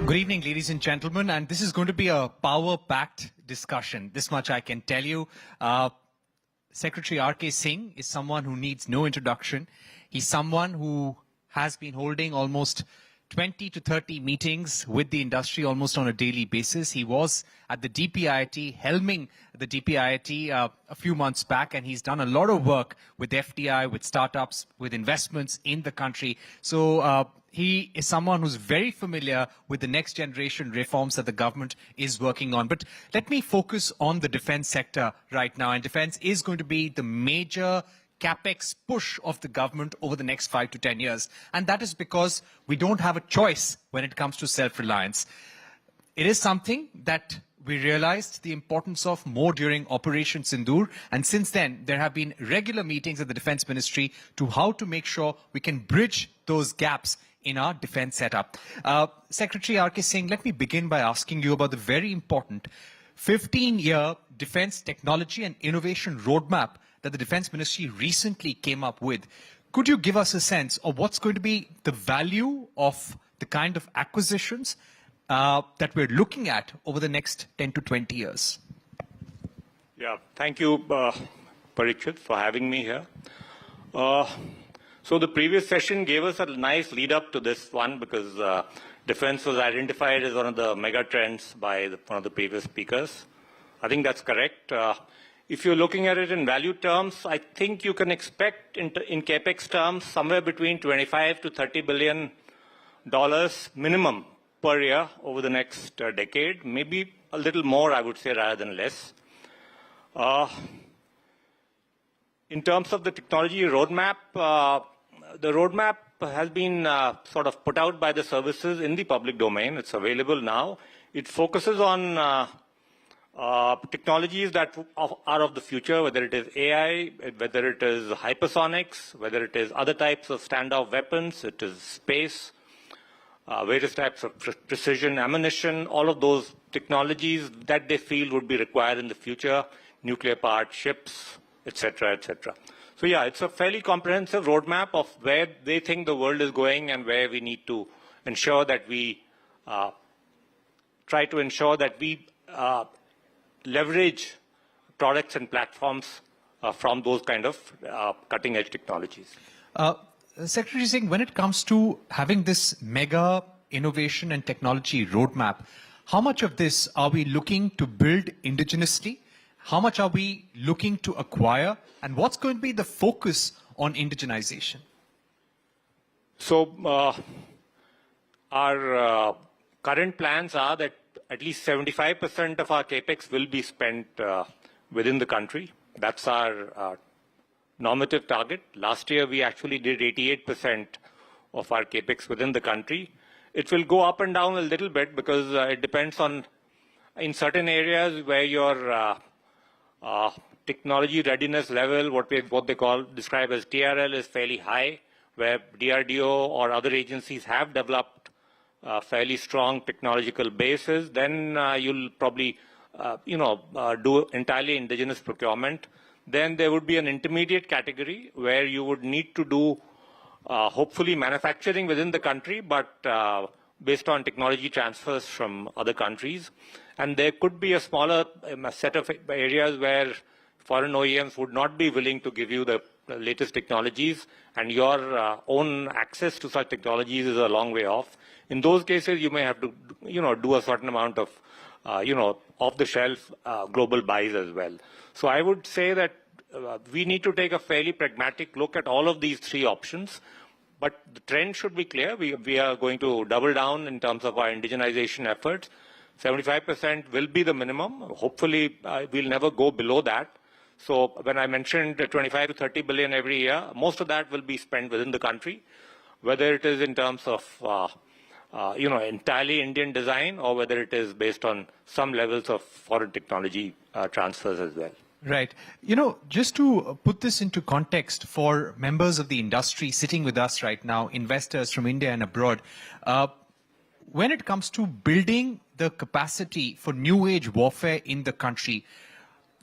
Good evening, ladies and gentlemen, and this is going to be a power-packed discussion. This much I can tell you. Secretary R.K. Singh is someone who needs no introduction. He's someone who has been holding almost 20 to 30 meetings with the industry almost on a daily basis. He was at the DPIIT, helming the DPIIT a few months back, and he's done a lot of work with FDI, with startups, with investments in the country. So he is someone who's very familiar with the next generation reforms that the government is working on. But let me focus on the defense sector right now. And defense is going to be the major capex push of the government over the next 5 to 10 years. And that is because we don't have a choice when it comes to self-reliance. It is something that we realized the importance of more during Operation Sindoor. And since then, there have been regular meetings at the Defense Ministry to how to make sure we can bridge those gaps in our defense setup. Secretary R.K. Singh, let me begin by asking you about the very important 15-year defense technology and innovation roadmap that the Defense Ministry recently came up with. Could you give us a sense of what's going to be the value of the kind of acquisitions that we're looking at over the next 10 to 20 years? Yeah, thank you, Parikshit, for having me here. So the previous session gave us a nice lead up to this one because defense was identified as one of the mega trends by one of the previous speakers. I think that's correct. If you're looking at it in value terms, I think you can expect in capex terms somewhere between 25 to 30 billion dollars minimum per year over the next decade, maybe a little more, I would say, rather than less. In terms of the technology roadmap, the roadmap has been sort of put out by the services in the public domain. It's available now. It focuses on technologies that are of the future, whether it is AI, whether it is hypersonics, whether it is other types of standoff weapons, it is space, various types of precision ammunition, all of those technologies that they feel would be required in the future, nuclear-powered ships, etc., etc. So yeah, it's a fairly comprehensive roadmap of where they think the world is going and where we need to ensure that we try to ensure that we leverage products and platforms from those kind of cutting-edge technologies. Secretary Singh, when it comes to having this mega innovation and technology roadmap, how much of this are we looking to build indigenously? How much are we looking to acquire? And what's going to be the focus on indigenization? So our current plans are that at least 75% of our capex will be spent within the country. That's our normative target. Last year, we actually did 88% of our capex within the country. It will go up and down a little bit because it depends on, in certain areas where your technology readiness level, what they describe as TRL, is fairly high, where DRDO or other agencies have developed fairly strong technological bases, then you'll probably, do entirely indigenous procurement. Then there would be an intermediate category where you would need to do, hopefully, manufacturing within the country, but based on technology transfers from other countries. And there could be a smaller set of areas where foreign OEMs would not be willing to give you the latest technologies, and your own access to such technologies is a long way off. In those cases, you may have to, do a certain amount of, off-the-shelf global buys as well. So I would say that we need to take a fairly pragmatic look at all of these three options. But the trend should be clear. We are going to double down in terms of our indigenization efforts. 75% will be the minimum. Hopefully, we'll never go below that. So when I mentioned 25 to 30 billion every year, most of that will be spent within the country, whether it is in terms of, entirely Indian design or whether it is based on some levels of foreign technology transfers as well. Right. Just to put this into context for members of the industry sitting with us right now, investors from India and abroad, when it comes to building the capacity for new age warfare in the country,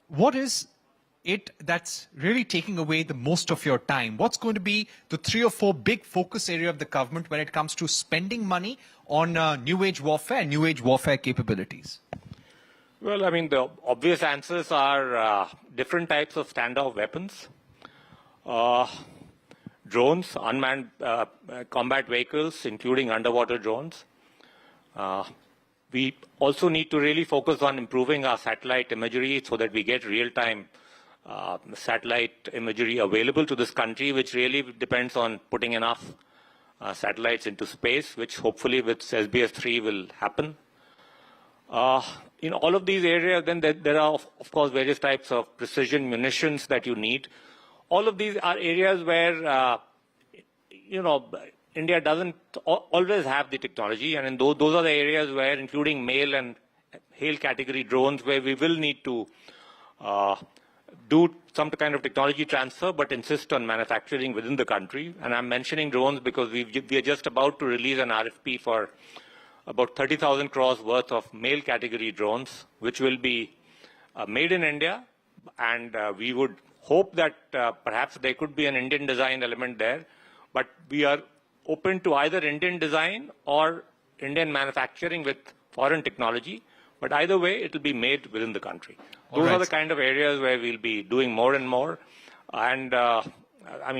what is it that's really taking away the most of your time? What's going to be the 3 or 4 big focus area of the government when it comes to spending money on new age warfare and new age warfare capabilities? Well, I mean, the obvious answers are different types of standoff weapons, drones, unmanned combat vehicles, including underwater drones. We also need to really focus on improving our satellite imagery so that we get real-time satellite imagery available to this country, which really depends on putting enough satellites into space, which hopefully with SBS3 will happen. In all of these areas, then there are, of course, various types of precision munitions that you need. All of these are areas where, India doesn't always have the technology. And in those are the areas where, including MALE and HAIL category drones, where we will need to do some kind of technology transfer, but insist on manufacturing within the country. And I'm mentioning drones because we are just about to release an RFP for about 30,000 crores worth of MALE category drones, which will be made in India. And we would hope that perhaps there could be an Indian design element there. But we are open to either Indian design or Indian manufacturing with foreign technology. But either way, it will be made within the country. Those are the kind of areas where we'll be doing more and more. And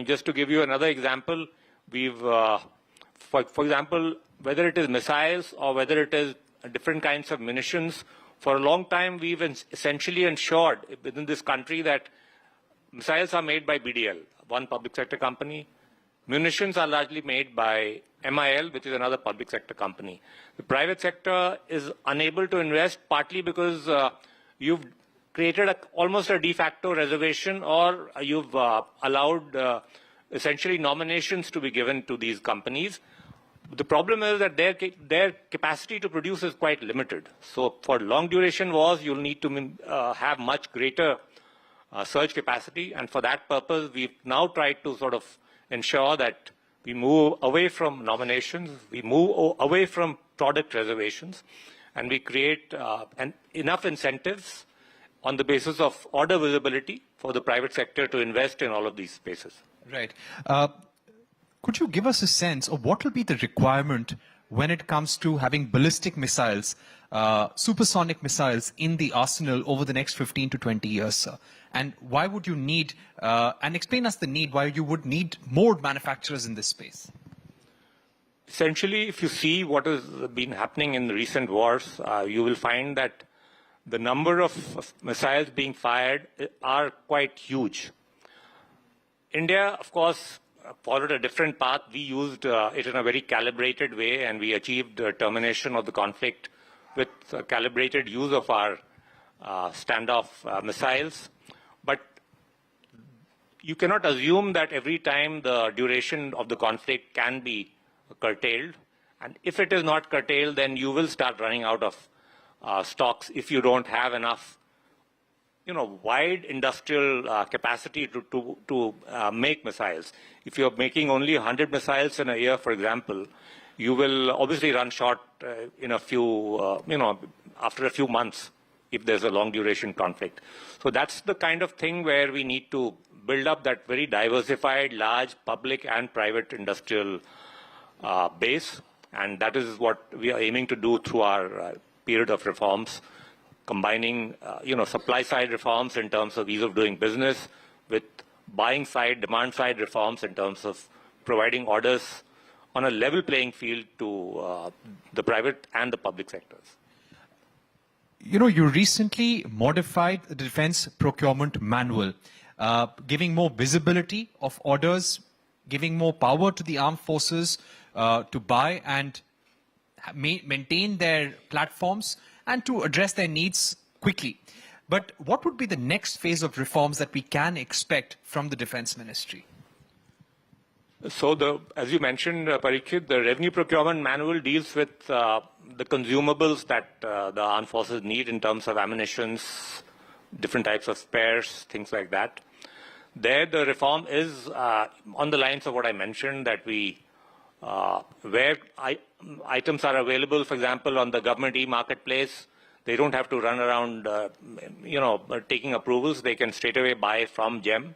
just to give you another example, we've, for example, whether it is missiles or whether it is different kinds of munitions, for a long time we've essentially ensured within this country that missiles are made by BDL, one public sector company. Munitions are largely made by MIL, which is another public sector company. The private sector is unable to invest partly because you've created almost a de facto reservation, or you've allowed essentially nominations to be given to these companies. The problem is that their capacity to produce is quite limited. So for long duration wars, you'll need to have much greater surge capacity. And for that purpose, we've now tried to sort of ensure that we move away from nominations, we move away from product reservations, and we create enough incentives on the basis of order visibility for the private sector to invest in all of these spaces. Right. Could you give us a sense of what will be the requirement when it comes to having ballistic missiles, supersonic missiles in the arsenal over the next 15 to 20 years, sir? And why would you need, and explain us the need, why you would need more manufacturers in this space? Essentially, if you see what has been happening in the recent wars, you will find that the number of missiles being fired are quite huge. India, of course, followed a different path. We used it in a very calibrated way, and we achieved termination of the conflict with calibrated use of our standoff missiles. But you cannot assume that every time the duration of the conflict can be curtailed. And if it is not curtailed, then you will start running out of stocks if you don't have enough wide industrial capacity to make missiles. If you're making only 100 missiles in a year, for example, you will obviously run short in a few, after a few months if there's a long duration conflict. So that's the kind of thing where we need to build up that very diversified, large public and private industrial base. And that is what we are aiming to do through our period of reforms. combining, supply side reforms in terms of ease of doing business with buying side, demand side reforms in terms of providing orders on a level playing field to the private and the public sectors. You recently modified the Defense Procurement Manual, giving more visibility of orders, giving more power to the armed forces to buy and maintain their platforms and to address their needs quickly. But what would be the next phase of reforms that we can expect from the Defense Ministry? So, as you mentioned, Parikshit, the Revenue Procurement Manual deals with the consumables that the armed forces need in terms of ammunitions, different types of spares, things like that. There, the reform is on the lines of what I mentioned, that we, where items are available, for example, on the government e-marketplace, they don't have to run around, taking approvals. They can straight away buy from GEM.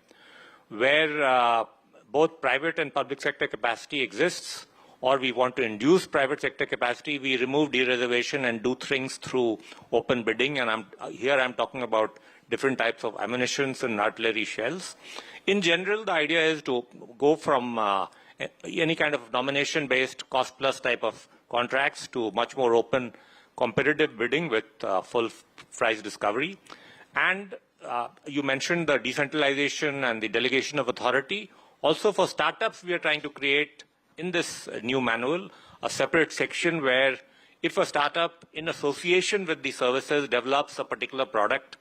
Where both private and public sector capacity exists, or we want to induce private sector capacity, we remove dereservation and do things through open bidding. And here I'm talking about different types of ammunitions and artillery shells. In general, the idea is to go from any kind of nomination-based cost-plus type of contracts to much more open competitive bidding with full price discovery. And you mentioned the decentralization and the delegation of authority. Also for startups, we are trying to create in this new manual a separate section where if a startup in association with the services develops a particular product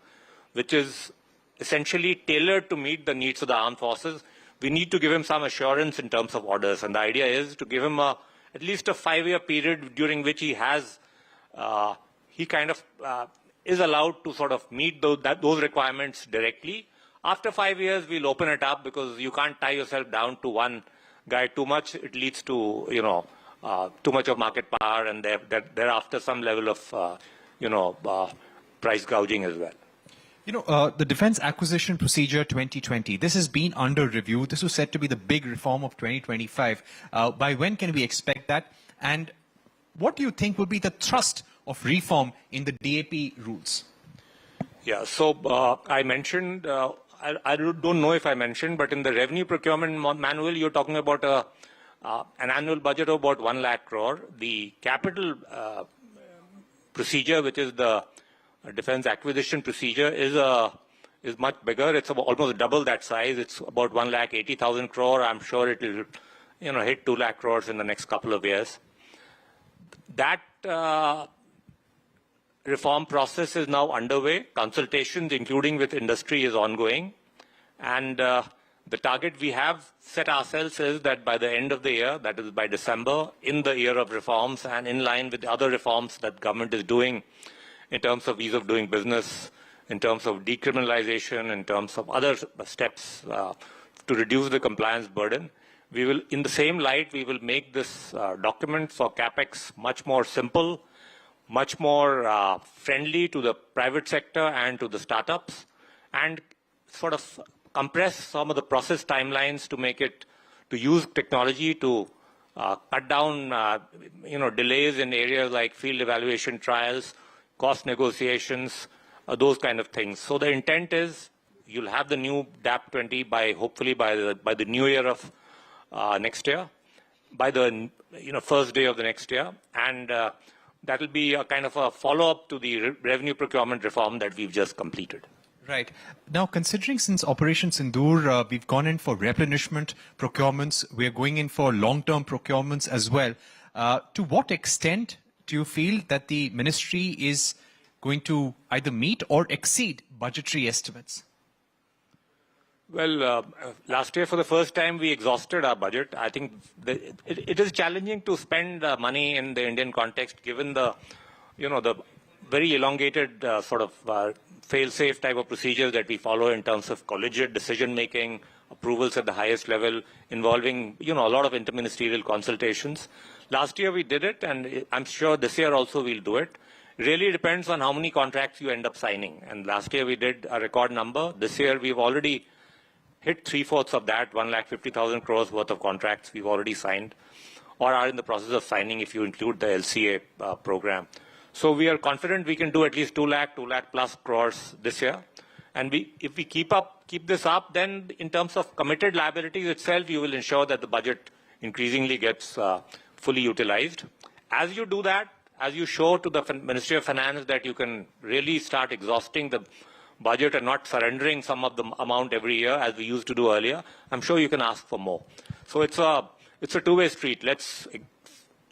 which is essentially tailored to meet the needs of the armed forces, we need to give him some assurance in terms of orders. And the idea is to give him at least a 5-year period during which he has, is allowed to sort of meet those requirements directly. After 5 years, we'll open it up because you can't tie yourself down to one guy too much. It leads to, too much of market power and thereafter some level of, price gouging as well. The Defense Acquisition Procedure 2020, this has been under review. This was said to be the big reform of 2025. By when can we expect that? And what do you think will be the thrust of reform in the DAP rules? Yeah, so I mentioned, I don't know if I mentioned, but in the Revenue Procurement Manual, you're talking about an annual budget of about 1 lakh crore. The capital procedure, which is the Defense Acquisition Procedure, is much bigger. It's almost double that size. It's about 1,80,000 crore. I'm sure it will, hit 2 lakh crores in the next couple of years. That reform process is now underway. Consultations, including with industry, is ongoing. And the target we have set ourselves is that by the end of the year, that is by December, in the year of reforms and in line with the other reforms that government is doing in terms of ease of doing business, in terms of decriminalization, in terms of other steps to reduce the compliance burden, we will, in the same light, we will make this document for capex much more simple, much more friendly to the private sector and to the startups, and sort of compress some of the process timelines to make it, to use technology to cut down, delays in areas like field evaluation trials, cost negotiations, those kind of things. So the intent is you'll have the new DAP 20 hopefully by the new year of next year, by the first day of the next year, and that will be a kind of a follow-up to the revenue procurement reform that we've just completed. Right. Now, considering since Operation Sindoor, we've gone in for replenishment procurements, we're going in for long-term procurements as well. To what extent do you feel that the ministry is going to either meet or exceed budgetary estimates? Well, last year for the first time we exhausted our budget. I think it is challenging to spend money in the Indian context given the, the very elongated sort of fail-safe type of procedures that we follow in terms of collegiate decision-making, approvals at the highest level, involving, a lot of interministerial consultations. Last year we did it, and I'm sure this year also we'll do it. It really depends on how many contracts you end up signing. And last year we did a record number. This year we've already hit 3/4 of that, 1,50,000 crores worth of contracts we've already signed, or are in the process of signing if you include the LCA program. So we are confident we can do at least 2 lakh plus crores this year. And if we keep this up, then in terms of committed liabilities itself, you will ensure that the budget increasingly gets fully utilized. As you do that, as you show to the Ministry of Finance that you can really start exhausting the budget and not surrendering some of the amount every year as we used to do earlier, I'm sure you can ask for more. So it's a two-way street. Let's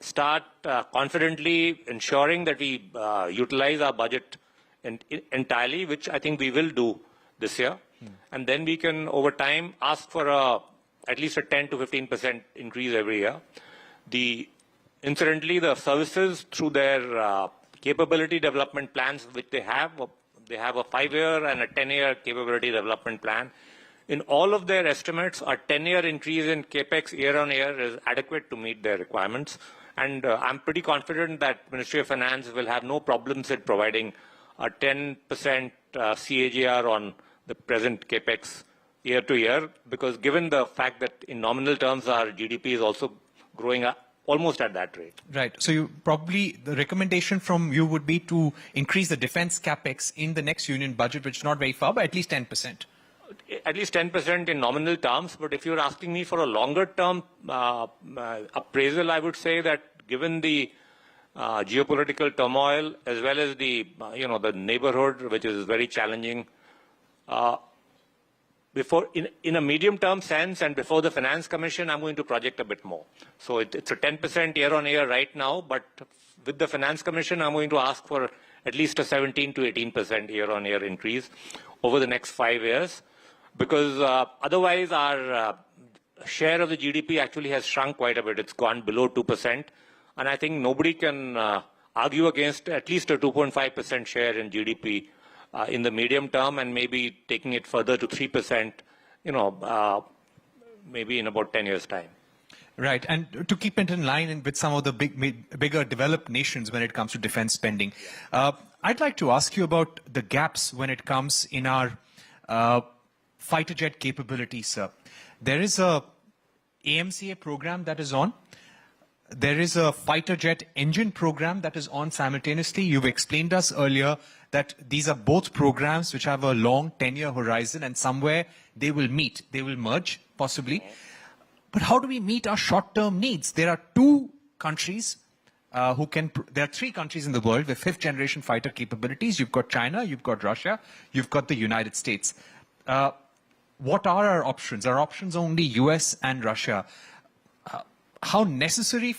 start confidently ensuring that we utilize our budget entirely, which I think we will do this year. And then we can, over time, ask for at least a 10 to 15% increase every year. Incidentally, the services, through their capability development plans, which they have a 5-year and a 10-year capability development plan. In all of their estimates, a 10-year increase in capex year on year is adequate to meet their requirements. And I'm pretty confident that Ministry of Finance will have no problems in providing a 10% CAGR on the present capex year to year, because given the fact that in nominal terms our GDP is also growing almost at that rate. Right. So the recommendation from you would be to increase the defense capex in the next union budget, which is not very far, but at least 10%. At least 10% in nominal terms, but if you're asking me for a longer term appraisal, I would say that given the geopolitical turmoil as well as the neighborhood, which is very challenging, in a medium term sense and before the Finance Commission, I'm going to project a bit more. So it's a 10% year on year right now, but with the Finance Commission, I'm going to ask for at least a 17 to 18% year on year increase over the next 5 years. Because otherwise our share of the GDP actually has shrunk quite a bit. It's gone below 2%. And I think nobody can argue against at least a 2.5% share in GDP in the medium term, and maybe taking it further to 3%, maybe in about 10 years' time. Right, and to keep it in line with some of the bigger developed nations when it comes to defense spending, I'd like to ask you about the gaps when it comes in our fighter jet capabilities, sir. There is a AMCA program that is on. There is a fighter jet engine program that is on simultaneously. You've explained us earlier that these are both programs which have a long 10-year horizon, and somewhere they will meet, they will merge, possibly. But how do we meet our short-term needs? There are two countries there are three countries in the world with fifth-generation fighter capabilities. You've got China, you've got Russia, you've got the United States. What are our options? Our options are only US and Russia. How necessary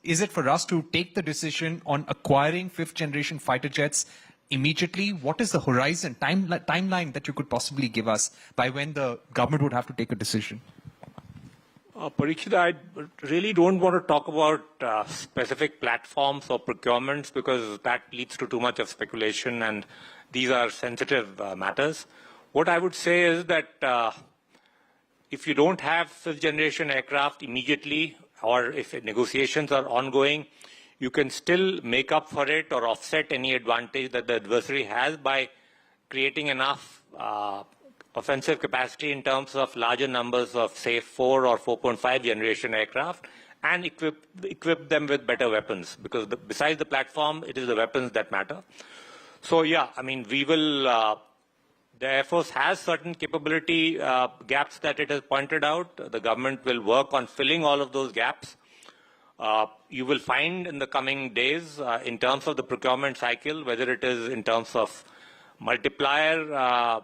is it for us to take the decision on acquiring fifth-generation fighter jets immediately? What is the horizon, timeline that you could possibly give us by when the government would have to take a decision? Parikshit, I really don't want to talk about specific platforms or procurements because that leads to too much of speculation, and these are sensitive matters. What I would say is that if you don't have fifth-generation aircraft immediately, or if negotiations are ongoing, you can still make up for it or offset any advantage that the adversary has by creating enough offensive capacity in terms of larger numbers of, say, 4 or 4.5 generation aircraft, and equip them with better weapons. Because besides the platform, it is the weapons that matter. So, yeah, I mean, we will... the Air Force has certain capability gaps that it has pointed out. The government will work on filling all of those gaps. You will find in the coming days, in terms of the procurement cycle, whether it is in terms of multiplier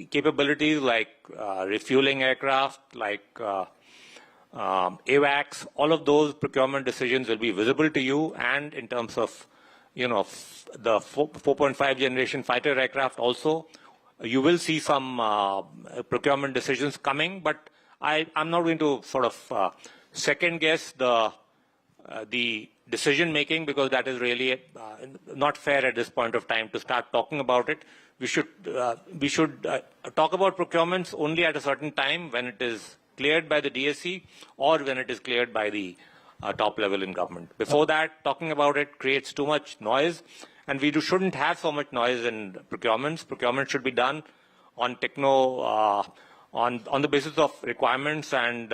capabilities like refueling aircraft, like AWACS, all of those procurement decisions will be visible to you, and in terms of the 4.5 generation fighter aircraft also, you will see some procurement decisions coming, but I'm not going to sort of second guess the decision making, because that is really not fair at this point of time to start talking about it. We should talk about procurements only at a certain time when it is cleared by the DSC or when it is cleared by the top level in government. Before that, talking about it creates too much noise, and we shouldn't have so much noise in procurements. Procurement should be done on on the basis of requirements and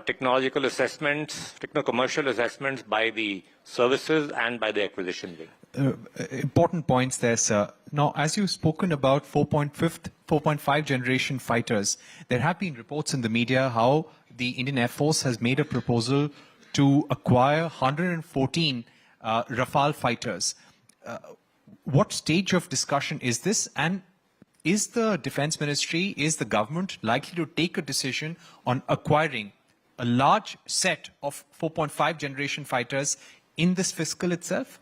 technological assessments, techno-commercial assessments by the services and by the acquisition wing. Important points there, sir. Now, as you've spoken about 4.5 generation fighters, there have been reports in the media how the Indian Air Force has made a proposal to acquire 114 Rafale fighters. What stage of discussion is this? And is the Defense Ministry, is the government likely to take a decision on acquiring a large set of 4.5 generation fighters in this fiscal itself?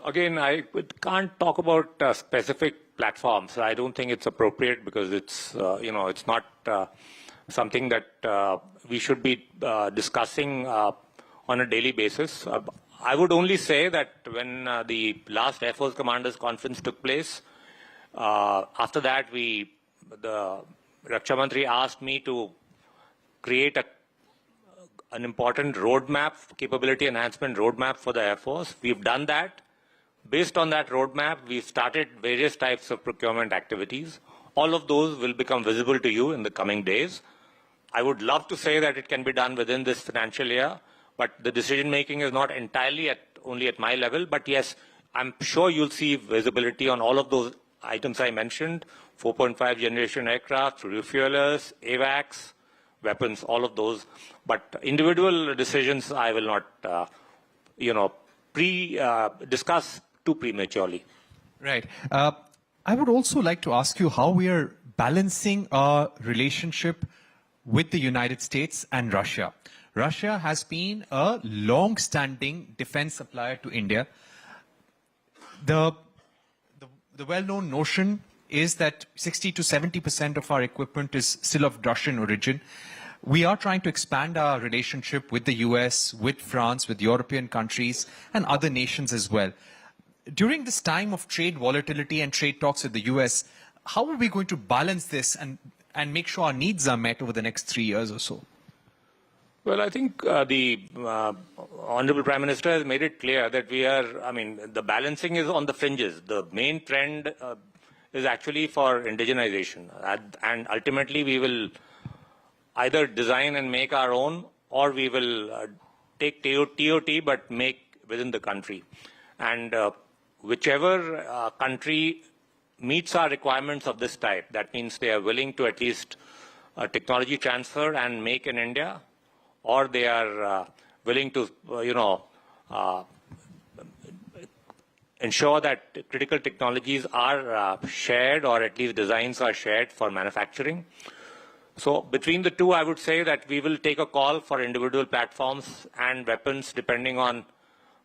Again, I can't talk about specific platforms. I don't think it's appropriate because it's, it's not something that we should be discussing on a daily basis. I would only say that when the last Air Force Commanders Conference took place, after that the Raksha Mantri asked me to create an important roadmap, capability enhancement roadmap for the Air Force. We've done that. Based on that roadmap, we've started various types of procurement activities. All of those will become visible to you in the coming days. I would love to say that it can be done within this financial year, but the decision making is not entirely only at my level. But yes, I'm sure you'll see visibility on all of those items I mentioned: 4.5 generation aircraft, refuelers, AWACS, weapons, all of those. But individual decisions I will not, discuss too prematurely. Right. I would also like to ask you how we are balancing our relationship with the United States and Russia. Russia has been a long-standing defense supplier to India. The well-known notion is that 60 to 70% of our equipment is still of Russian origin. We are trying to expand our relationship with the US, with France, with European countries, and other nations as well. During this time of trade volatility and trade talks with the US, how are we going to balance this and make sure our needs are met over the next 3 years or so? Well, I think the Honorable Prime Minister has made it clear that the balancing is on the fringes. The main trend is actually for indigenization. And ultimately, we will either design and make our own, or we will take TOT but make within the country. And whichever country meets our requirements of this type, that means they are willing to at least technology transfer and make in India, or they are willing to, ensure that critical technologies are shared, or at least designs are shared for manufacturing. So between the two, I would say that we will take a call for individual platforms and weapons depending on,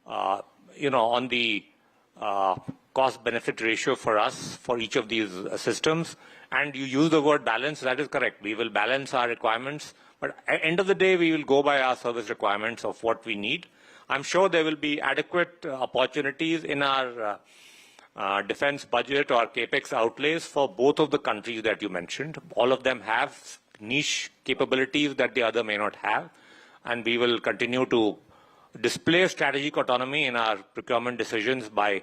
on the cost-benefit ratio for us for each of these systems. And you use the word balance, that is correct. We will balance our requirements. But at the end of the day, we will go by our service requirements of what we need. I'm sure there will be adequate opportunities in our defense budget or capex outlays for both of the countries that you mentioned. All of them have niche capabilities that the other may not have. And we will continue to display strategic autonomy in our procurement decisions by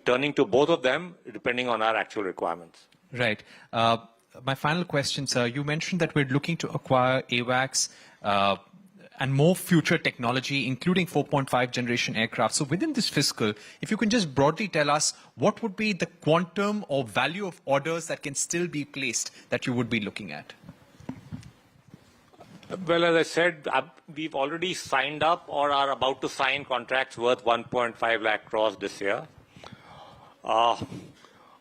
turning to both of them depending on our actual requirements. Right. My final question, sir. You mentioned that we're looking to acquire AWACS and more future technology, including 4.5 generation aircraft. So within this fiscal, if you can just broadly tell us what would be the quantum or value of orders that can still be placed that you would be looking at? Well, as I said, we've already signed up or are about to sign contracts worth 1.5 lakh crores this year.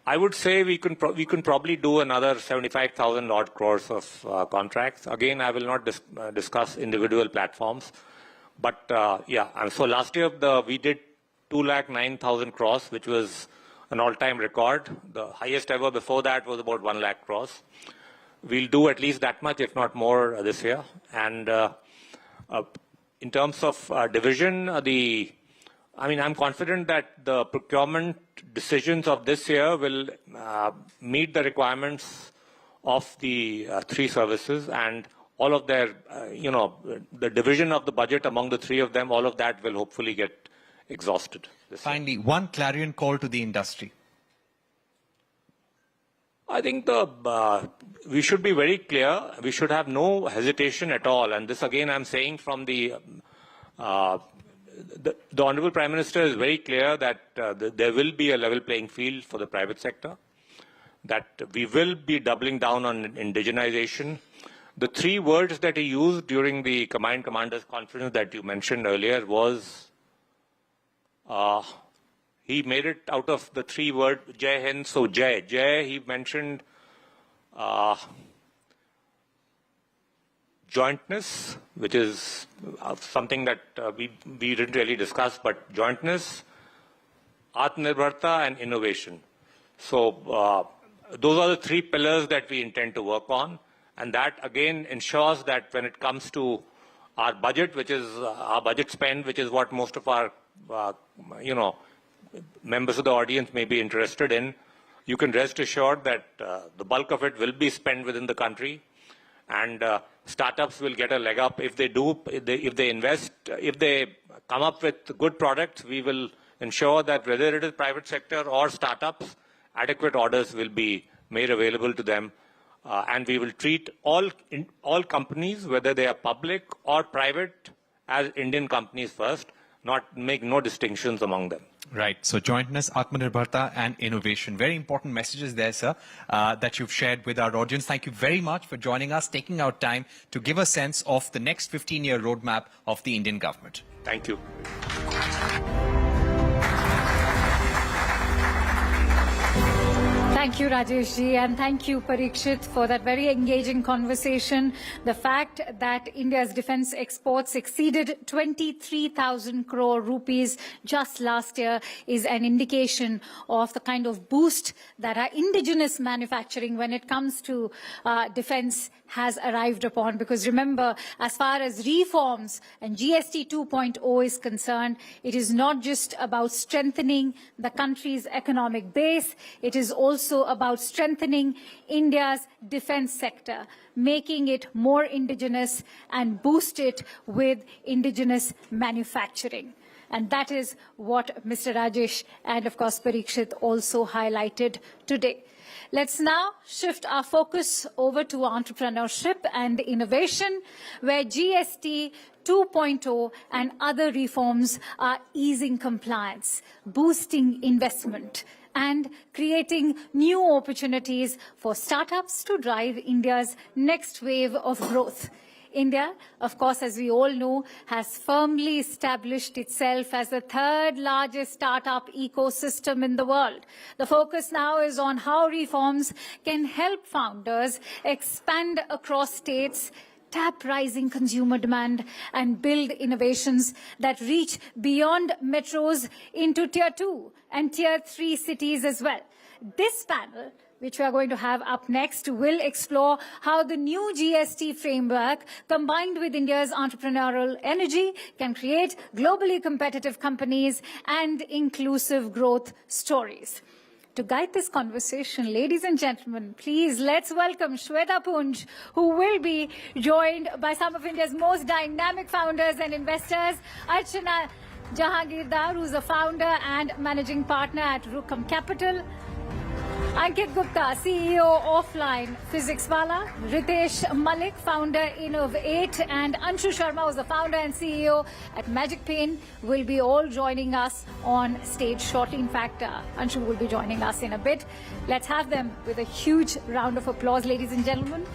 I would say we can probably do another 75,000 odd crores of contracts. Again, I will not discuss individual platforms, but so last year we did 2,09,000 crores, which was an all-time record. The highest ever before that was about 1 lakh crores. We'll do at least that much, if not more, this year. And in terms of division, I'm confident that the procurement decisions of this year will meet the requirements of the three services, and all of their, the division of the budget among the three of them, all of that will hopefully get exhausted. Finally, one clarion call to the industry. I think we should be very clear. We should have no hesitation at all. And this again, I'm saying from the Honorable Prime Minister is very clear that there will be a level playing field for the private sector, that we will be doubling down on indigenization. The three words that he used during the Combined Commanders Conference that you mentioned earlier was, he made it out of the three words, Jai Hind, so Jai. Jai, he mentioned jointness, which is something that we didn't really discuss, but jointness, Atmanirbharta, and innovation. So those are the three pillars that we intend to work on. And that, again, ensures that when it comes to our budget, which is our budget spend, which is what most of our, members of the audience may be interested in, you can rest assured that the bulk of it will be spent within the country. And startups will get a leg up if they do, if they invest, if they come up with good products, we will ensure that whether it is private sector or startups, adequate orders will be made available to them. And we will treat all companies, whether they are public or private, as Indian companies first, not make no distinctions among them. Right. So jointness, Atmanirbharta and innovation. Very important messages there, sir, that you've shared with our audience. Thank you very much for joining us, taking out time to give a sense of the next 15-year roadmap of the Indian government. Thank you. Thank you, Rajesh ji, and thank you, Parikshit, for that very engaging conversation. The fact that India's defense exports exceeded 23,000 crore rupees just last year is an indication of the kind of boost that our indigenous manufacturing, when it comes to defense, has arrived upon. Because remember, as far as reforms and GST 2.0 is concerned, it is not just about strengthening the country's economic base, it is also about strengthening India's defense sector, making it more indigenous and boost it with indigenous manufacturing. And that is what Mr. Rajesh and, of course, Parikshit also highlighted today. Let's now shift our focus over to entrepreneurship and innovation, where GST 2.0 and other reforms are easing compliance, boosting investment, and creating new opportunities for startups to drive India's next wave of growth. India, of course, as we all know, has firmly established itself as the third largest startup ecosystem in the world. The focus now is on how reforms can help founders expand across states, tap rising consumer demand, and build innovations that reach beyond metros into Tier 2 and Tier 3 cities as well. This panel, which we are going to have up next, will explore how the new GST framework, combined with India's entrepreneurial energy, can create globally competitive companies and inclusive growth stories. To guide this conversation, ladies and gentlemen, please let's welcome Shweta Punj, who will be joined by some of India's most dynamic founders and investors, Archana Jahangirdar, who's the founder and managing partner at Rukam Capital, Ankit Gupta, CEO Offline Physics Wala, Ritesh Malik, founder Innov8, and Anshu Sharma, who's the founder and CEO at Magic Pain, will be all joining us on stage shortly. In fact, Anshu will be joining us in a bit. Let's have them with a huge round of applause, ladies and gentlemen.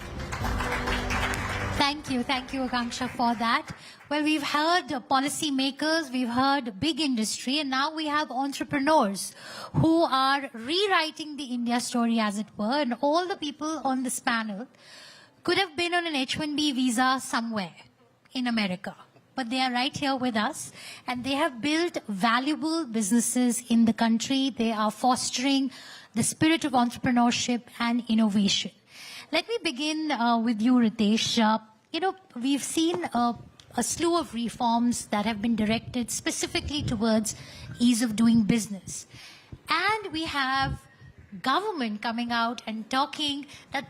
Thank you, Akanksha, for that. Well, we've heard policymakers, we've heard big industry, and now we have entrepreneurs who are rewriting the India story, as it were. And all the people on this panel could have been on an H-1B visa somewhere in America, but they are right here with us, and they have built valuable businesses in the country. They are fostering the spirit of entrepreneurship and innovation. Let me begin with you, Ritesh. We've seen a slew of reforms that have been directed specifically towards ease of doing business. And we have government coming out and talking that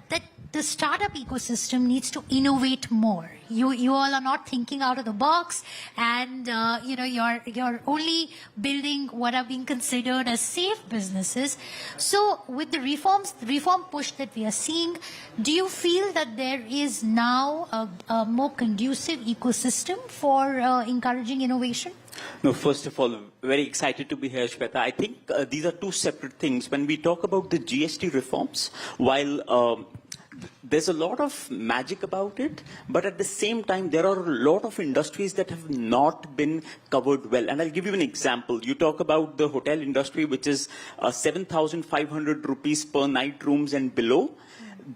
the startup ecosystem needs to innovate more. You all are not thinking out of the box, and you're only building what are being considered as safe businesses. So with the reform push that we are seeing, do you feel that there is now a more conducive ecosystem for encouraging innovation? No, first of all, very excited to be here, Shweta. I think these are two separate things. When we talk about the GST reforms, while there's a lot of magic about it, but at the same time, there are a lot of industries that have not been covered well. And I'll give you an example. You talk about the hotel industry, which is 7,500 rupees per night rooms and below.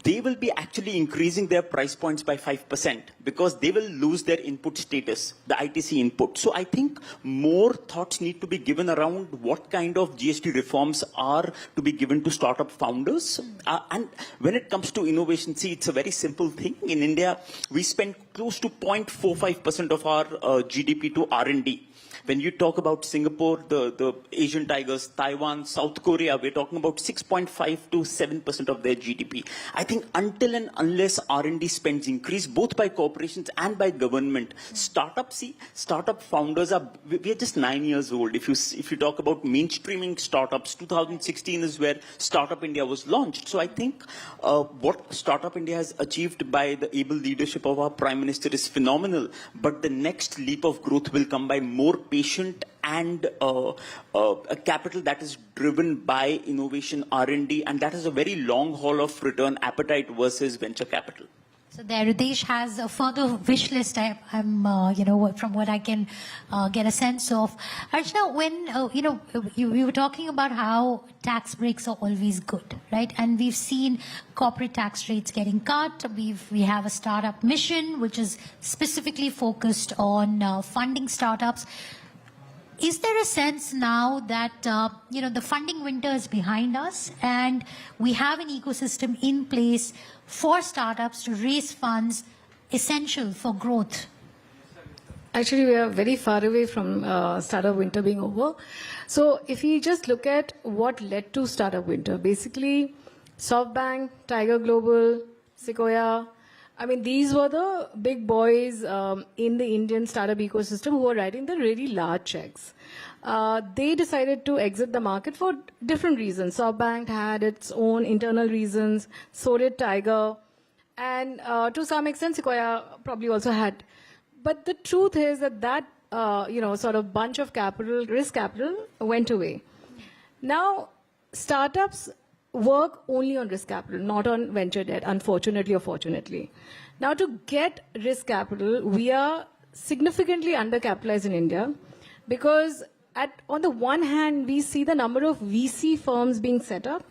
They will be actually increasing their price points by 5% because they will lose their input status, the ITC input. So I think more thoughts need to be given around what kind of GST reforms are to be given to startup founders. And when it comes to innovation, see, it's a very simple thing. In India, we spend close to 0.45% of our GDP to R&D. When you talk about Singapore, the Asian tigers, Taiwan, South Korea, we're talking about 6.5 to 7% of their GDP. I think until and unless R&D spends increase, both by corporations and by government, startup founders we are just 9 years old. If you talk about mainstreaming startups, 2016 is where Startup India was launched. So I think what Startup India has achieved by the able leadership of our Prime Minister is phenomenal. But the next leap of growth will come by more patient and a capital that is driven by innovation, R&D, and that is a very long haul of return appetite versus venture capital. So there, Ritesh has a further wish list. I'm from what I can get a sense of. Archana, when you were talking about how tax breaks are always good, right? And we've seen corporate tax rates getting cut. We have a startup mission which is specifically focused on funding startups. Is there a sense now that the funding winter is behind us and we have an ecosystem in place for startups to raise funds essential for growth? Actually, we are very far away from startup winter being over. So if we just look at what led to startup winter, basically SoftBank, Tiger Global, Sequoia, I mean, these were the big boys in the Indian startup ecosystem who were writing the really large checks. They decided to exit the market for different reasons. SoftBank had its own internal reasons, so did Tiger, and to some extent Sequoia probably also had. But the truth is that sort of bunch of capital, risk capital, went away. Now, startups work only on risk capital, not on venture debt, unfortunately or fortunately. Now, to get risk capital, we are significantly undercapitalized in India because on the one hand, we see the number of VC firms being set up,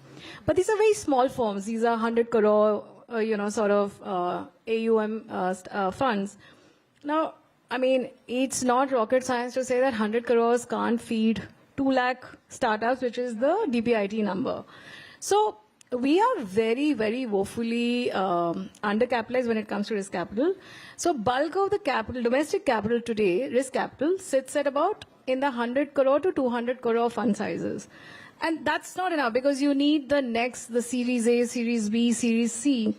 but these are very small firms. These are 100 crore, AUM funds. Now, I mean, it's not rocket science to say that 100 crores can't feed 2 lakh startups, which is the DPIT number. So we are very, very woefully undercapitalized when it comes to risk capital. So bulk of the capital, domestic capital today, risk capital, sits at about in the 100 crore to 200 crore fund sizes. And that's not enough because you need the Series A, Series B, Series C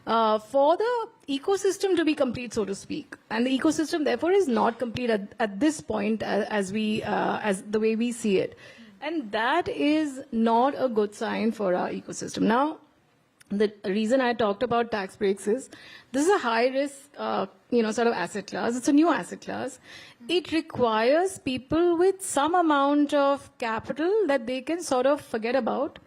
for the ecosystem to be complete, so to speak. And the ecosystem, therefore, is not complete at this point as the way we see it. And that is not a good sign for our ecosystem. Now, the reason I talked about tax breaks is this is a high risk, sort of asset class. It's a new asset class. It requires people with some amount of capital that they can sort of forget about.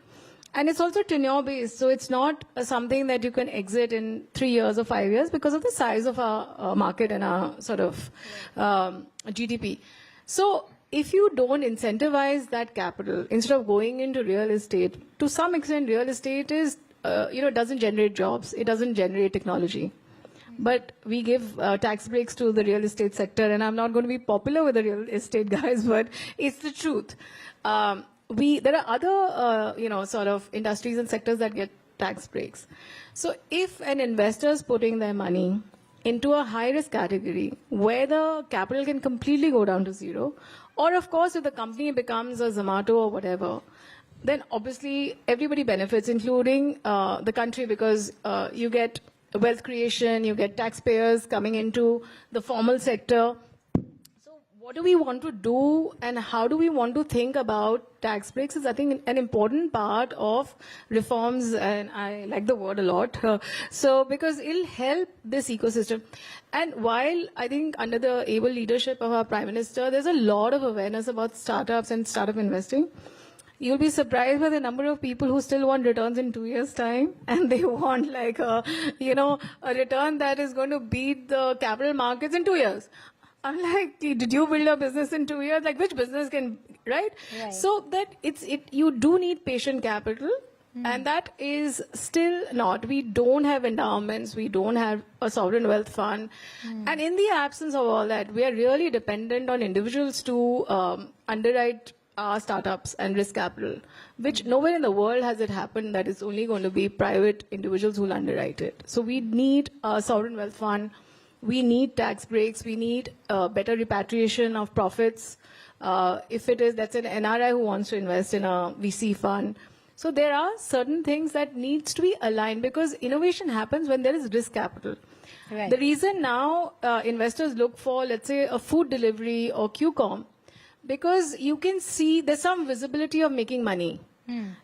And it's also tenure based. So it's not something that you can exit in 3 years or 5 years because of the size of our market and our sort of GDP. So if you don't incentivize that capital, instead of going into real estate, to some extent real estate is, doesn't generate jobs. It doesn't generate technology. But we give tax breaks to the real estate sector, and I'm not going to be popular with the real estate guys, but it's the truth. There are other, sort of industries and sectors that get tax breaks. So if an investor is putting their money into a high-risk category where the capital can completely go down to zero, or of course if the company becomes a Zomato or whatever, then obviously everybody benefits, including the country, because you get wealth creation, you get taxpayers coming into the formal sector. So what do we want to do and how do we want to think about tax breaks is, I think, an important part of reforms, and I like the word a lot. So because it'll help this ecosystem. And while I think under the able leadership of our Prime Minister, there's a lot of awareness about startups and startup investing. You'll be surprised by the number of people who still want returns in 2 years' time, and they want like a return that is going to beat the capital markets in 2 years. I'm like, did you build a business in 2 years? Like, which business can, right? So that you do need patient capital, and that is still not. We don't have endowments, we don't have a sovereign wealth fund, and in the absence of all that, we are really dependent on individuals to underwrite our startups and risk capital, which nowhere in the world has it happened that it's only going to be private individuals who will underwrite it. So we need a sovereign wealth fund, we need tax breaks, we need better repatriation of profits. If it is, that's an NRI who wants to invest in a VC fund. So there are certain things that needs to be aligned, because innovation happens when there is risk capital. Right. The reason now investors look for, let's say, a food delivery or QCOM, because you can see there's some visibility of making money.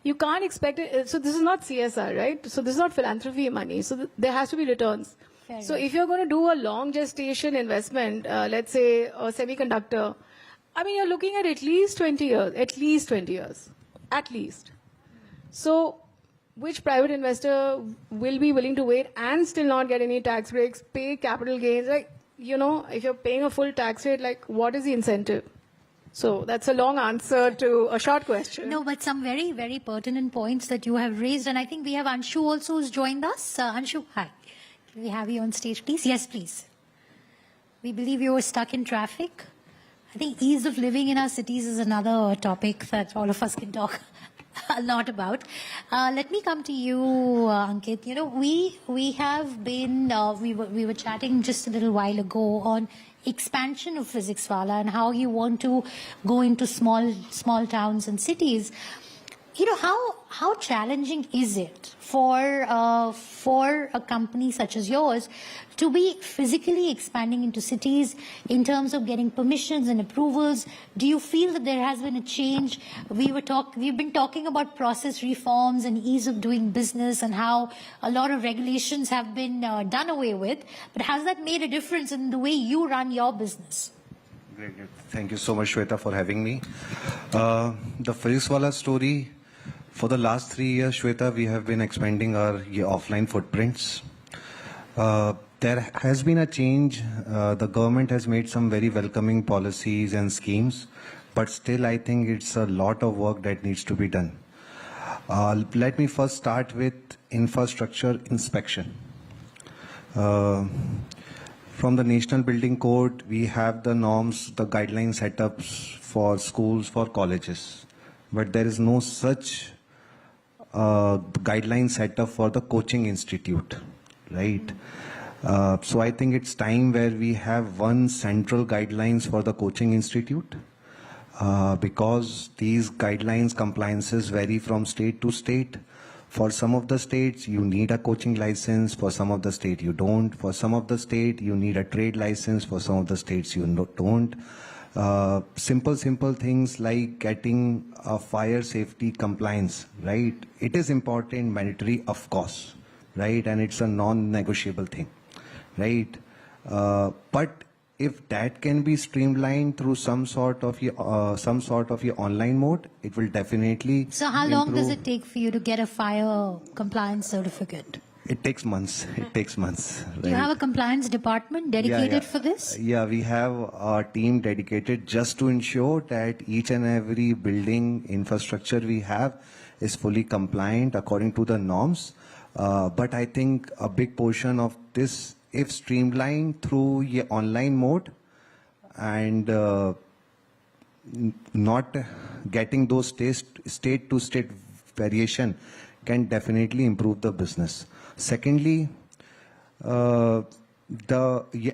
You can't expect it. So this is not CSR, right? So this is not philanthropy money. So there has to be returns. So if you're going to do a long gestation investment, let's say a semiconductor, I mean, you're looking at least 20 years, at least. So which private investor will be willing to wait and still not get any tax breaks, pay capital gains? Like, if you're paying a full tax rate, like, what is the incentive? So that's a long answer to a short question. No, but some very, very pertinent points that you have raised. And I think we have Anshu also who's joined us. Anshu, hi. Can we have you on stage, please? Yes, please. We believe you were stuck in traffic. I think ease of living in our cities is another topic that all of us can talk a lot about. Let me come to you, Ankit. We have been, we were chatting just a little while ago on expansion of physics wala and how you want to go into small towns and cities. How challenging is it for a company such as yours to be physically expanding into cities in terms of getting permissions and approvals? Do you feel that there has been a change? We've been talking about process reforms and ease of doing business and how a lot of regulations have been done away with. But has that made a difference in the way you run your business? Great. Thank you so much, Shweta, for having me. The physics wala story. For the last 3 years, Shweta, we have been expanding our offline footprints. There has been a change. The government has made some very welcoming policies and schemes, but still I think it's a lot of work that needs to be done. Let me first start with infrastructure inspection. From the National Building Code, we have the norms, the guideline setups for schools, for colleges, but there is no such guideline set up for the coaching institute, right? So I think it's time where we have one central guidelines for the coaching institute, because these guidelines compliances vary from state to state. For some of the states, you need a coaching license. For some of the state, you don't. For some of the state, you need a trade license. For some of the states, you don't. Simple things like getting a fire safety compliance, right? It is important, mandatory, of course, right? And it's a non-negotiable thing, right? But if that can be streamlined through some sort of your online mode, it will definitely. So how long does it take for you to get a fire compliance certificate? It takes months. It takes months. Do you have a compliance department dedicated for this? Yeah, we have a team dedicated just to ensure that each and every building infrastructure we have is fully compliant according to the norms. But I think a big portion of this, if streamlined through your online mode and not getting those state to state variation, can definitely improve the business. Secondly, the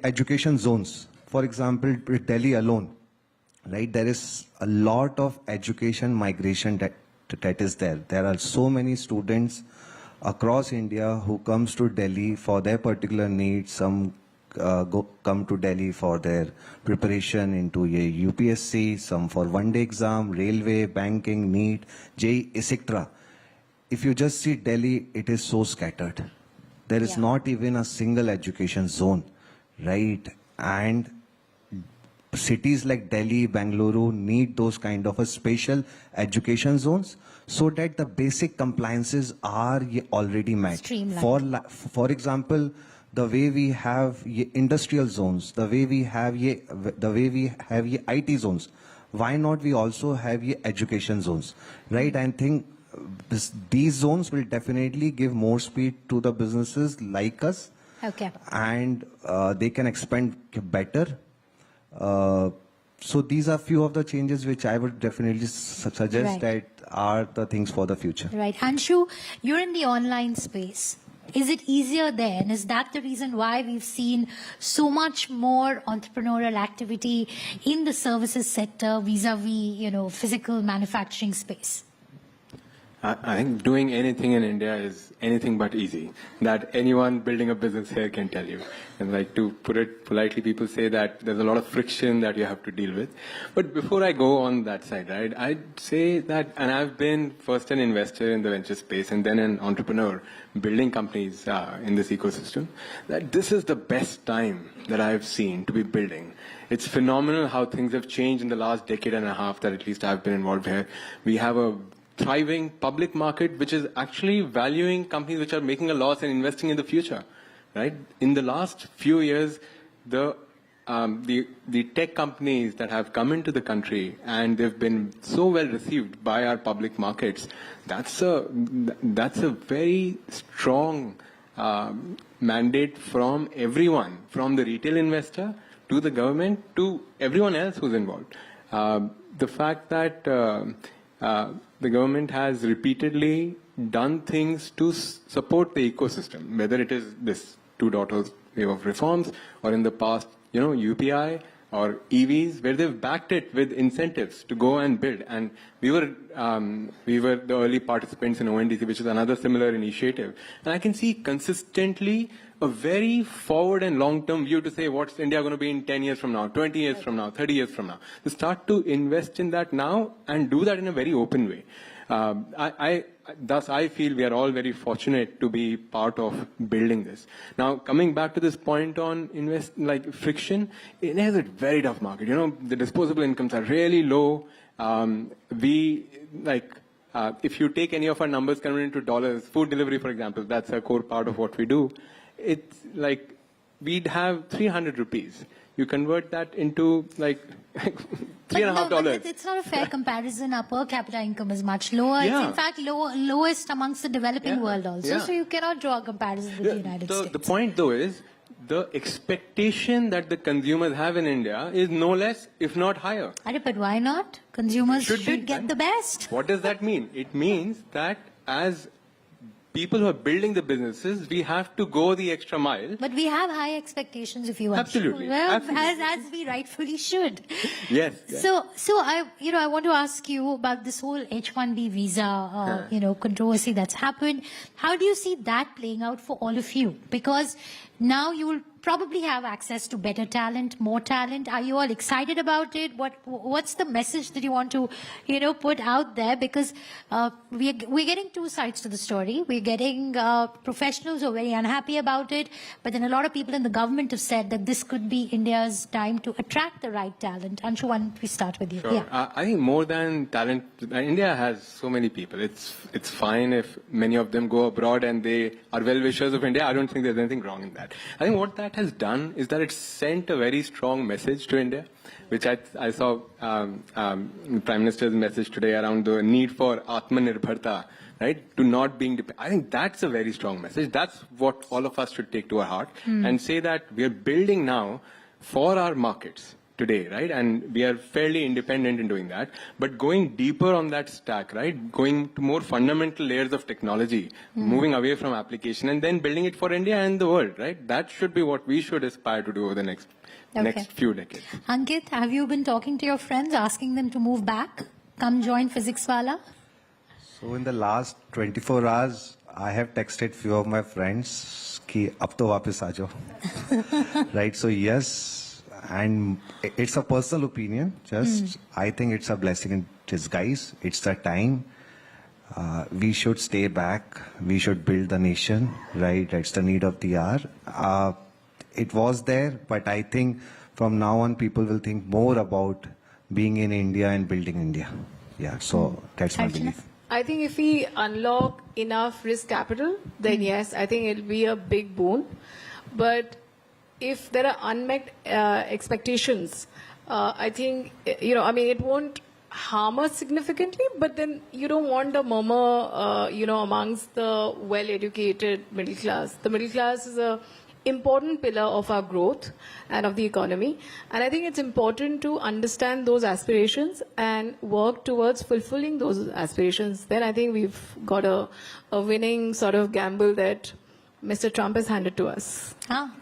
education zones. For example, Delhi alone, right? There is a lot of education migration that that is there. There are so many students across India who comes to Delhi for their particular needs. Some come to Delhi for their preparation into a UPSC, some for one-day exam, railway, banking, NEET, JEE, etc. If you just see Delhi, it is so scattered. There is not even a single education zone, right? And cities like Delhi, Bangalore need those kind of a special education zones so that the basic compliances are already met. For example, the way we have industrial zones, the way we have IT zones, why not we also have education zones, right? I think these zones will definitely give more speed to the businesses like us, and they can expand better. So these are few of the changes which I would definitely suggest that are the things for the future. Right. Anshu, you're in the online space. Is it easier there? And is that the reason why we've seen so much more entrepreneurial activity in the services sector vis-a-vis, physical manufacturing space? I think doing anything in India is anything but easy. That anyone building a business here can tell you. And like, to put it politely, people say that there's a lot of friction that you have to deal with. But before I go on that side, right, I'd say that, and I've been first an investor in the venture space and then an entrepreneur building companies in this ecosystem, that this is the best time that I've seen to be building. It's phenomenal how things have changed in the last decade and a half that at least I've been involved here. We have a thriving public market, which is actually valuing companies which are making a loss and investing in the future, right? In the last few years, the tech companies that have come into the country and they've been so well received by our public markets, that's a very strong mandate from everyone, from the retail investor to the government to everyone else who's involved. The fact that the government has repeatedly done things to support the ecosystem, whether it is this 2.0 wave of reforms or in the past, UPI or EVs, where they've backed it with incentives to go and build. And we were the early participants in ONDC, which is another similar initiative. And I can see consistently a very forward and long-term view to say what's India going to be in 10 years from now, 20 years from now, 30 years from now. To start to invest in that now and do that in a very open way. Thus, I feel we are all very fortunate to be part of building this. Now, coming back to this point on friction, India is a very tough market. The disposable incomes are really low. If you take any of our numbers converted into dollars, food delivery, for example, that's a core part of what we do. It's like we'd have 300 rupees. You convert that into $3.50. But it's not a fair comparison. Our per capita income is much lower. It's in fact lowest amongst the developing world also. So you cannot draw a comparison with the United States. The point though is the expectation that the consumers have in India is no less, if not higher. But why not? Consumers should get the best. What does that mean? It means that as people who are building the businesses, we have to go the extra mile. But we have high expectations, if you want. Absolutely. Well, absolutely. as we rightfully should. Yes. So I want to ask you about this whole H-1B visa, controversy that's happened. How do you see that playing out for all of you? Because now you will probably have access to better talent, more talent. Are you all excited about it? What's the message that you want to, put out there? Because we're getting two sides to the story. We're getting professionals who are very unhappy about it, but then a lot of people in the government have said that this could be India's time to attract the right talent. Anshu, why don't we start with you? Sure. Yeah. I think more than talent, India has so many people. It's fine if many of them go abroad and they are well-wishers of India. I don't think there's anything wrong in that. I think what that has done is that it sent a very strong message to India, which I saw Prime Minister's message today around the need for Atmanirbharta, right? To not being dependent. I think that's a very strong message. That's what all of us should take to our heart and say that we are building now for our markets today, right? And we are fairly independent in doing that. But going deeper on that stack, right? Going to more fundamental layers of technology, moving away from application and then building it for India and the world, right? That should be what we should aspire to do over the next few decades. Ankit, have you been talking to your friends, asking them to move back? Come join Physics Wala? So in the last 24 hours, I have texted few of my friends कि अब तो वापस आ जाओ. Right? So yes, and it's a personal opinion. Just I think it's a blessing in disguise. It's the time. We should stay back. We should build the nation. Right? It's the need of the hour. It was there, but I think from now on people will think more about being in India and building India. Yeah. So that's my belief. I think if we unlock enough risk capital, then yes, I think it'll be a big boon. But if there are unmet expectations, I think, it won't harm us significantly, but then you don't want a murmur, amongst the well-educated middle class. The middle class is a important pillar of our growth and of the economy. And I think it's important to understand those aspirations and work towards fulfilling those aspirations. Then I think we've got a winning sort of gamble that Mr. Trump has handed to us.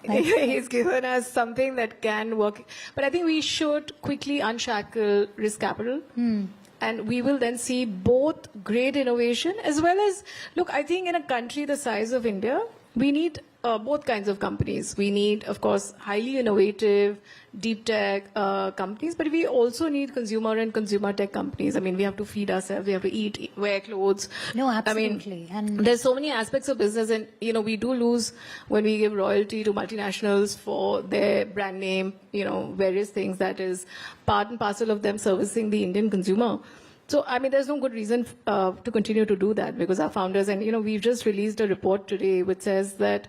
He's given us something that can work. But I think we should quickly unshackle risk capital. And we will then see both great innovation as well as, look, I think in a country the size of India, we need both kinds of companies. We need, of course, highly innovative, deep tech companies, but we also need consumer and consumer tech companies. I mean, we have to feed ourselves, we have to eat, wear clothes. No, absolutely. I mean, there's so many aspects of business, and, we do lose when we give royalty to multinationals for their brand name, various things that is part and parcel of them servicing the Indian consumer. So, I mean, there's no good reason to continue to do that, because our founders, and, we've just released a report today which says that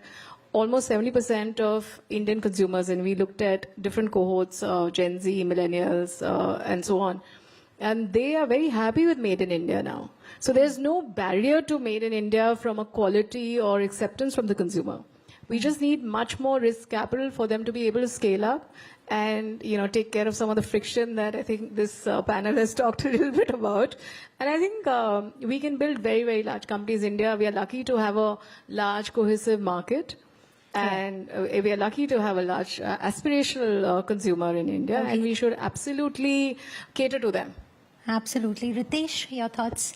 almost 70% of Indian consumers, and we looked at different cohorts, Gen Z, millennials, and so on, and they are very happy with Made in India now. So there's no barrier to Made in India from a quality or acceptance from the consumer. We just need much more risk capital for them to be able to scale up and, take care of some of the friction that I think this panel has talked a little bit about. And I think we can build very, very large companies in India. We are lucky to have a large cohesive market. And we are lucky to have a large aspirational consumer in India, and we should absolutely cater to them. Absolutely. Ritesh, your thoughts?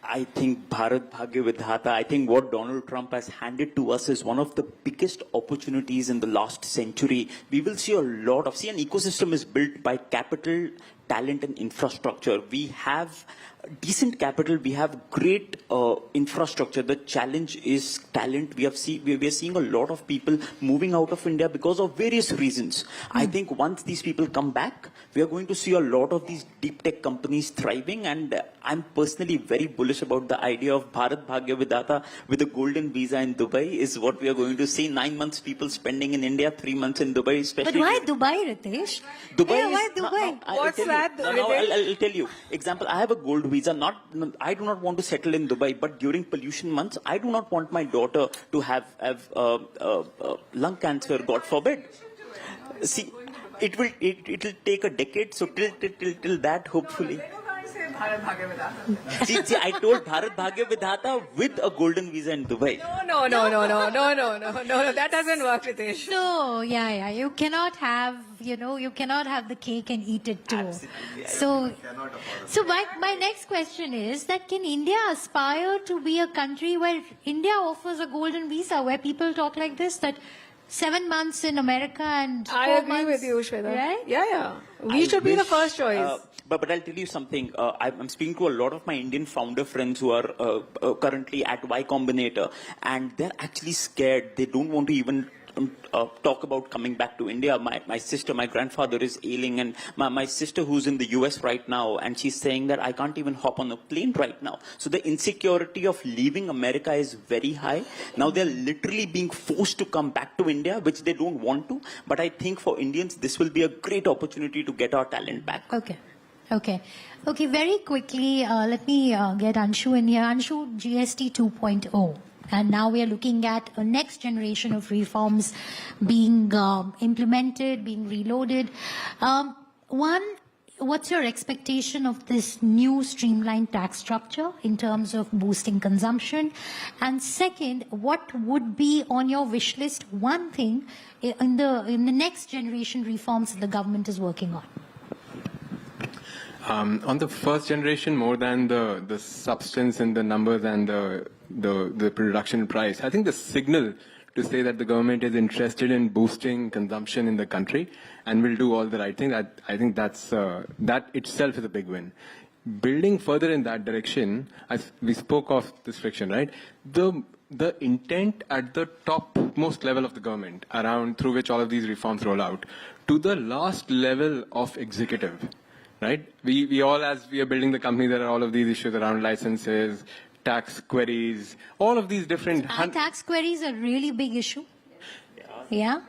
I think Bharat Bhagya Vidhata, I think what Donald Trump has handed to us is one of the biggest opportunities in the last century. We will see an ecosystem is built by capital, talent and infrastructure. We have decent capital, we have great infrastructure. The challenge is talent. We are seeing a lot of people moving out of India because of various reasons. I think once these people come back, we are going to see a lot of these deep tech companies thriving, and I'm personally very bullish about the idea of Bharat Bhagya Vidhata with a golden visa in Dubai is what we are going to see. 9 months people spending in India, 3 months in Dubai, especially. But why Dubai, Ritesh? Why Dubai? What's that? I'll tell you. Example, I have a gold visa. I do not want to settle in Dubai, but during pollution months, I do not want my daughter to have lung cancer, God forbid. See, it will take a decade, so till that, hopefully. See, I told Bharat Bhagya Vidhata with a golden visa in Dubai. No, that doesn't work, Ritesh. So, you cannot have, you cannot have the cake and eat it too. Absolutely. So my next question is that can India aspire to be a country where India offers a golden visa, where people talk like this, that 7 months in America and 4 months. I agree with you, Shweta. Right? Yeah. We should be the first choice. But I'll tell you something. I'm speaking to a lot of my Indian founder friends who are currently at Y Combinator, and they're actually scared. They don't want to even talk about coming back to India. My sister, my grandfather is ailing, and my sister who's in the US right now, and she's saying that I can't even hop on a plane right now. So the insecurity of leaving America is very high. Now they're literally being forced to come back to India, which they don't want to. But I think for Indians, this will be a great opportunity to get our talent back. Okay, very quickly, let me get Anshu in here. Anshu, GST 2.0. And now we are looking at a next generation of reforms being implemented, being reloaded. One, what's your expectation of this new streamlined tax structure in terms of boosting consumption? And second, what would be on your wish list, one thing in the next generation reforms that the government is working on? On the first generation, more than the substance and the numbers and the production price, I think the signal to say that the government is interested in boosting consumption in the country and will do all the right things, I think that itself is a big win. Building further in that direction, as we spoke of this friction, right? The intent at the topmost level of the government, around through which all of these reforms roll out, to the last level of executive, right? We all, as we are building the company, there are all of these issues around licenses, tax queries, all of these different... Are tax queries a really big issue? Yeah?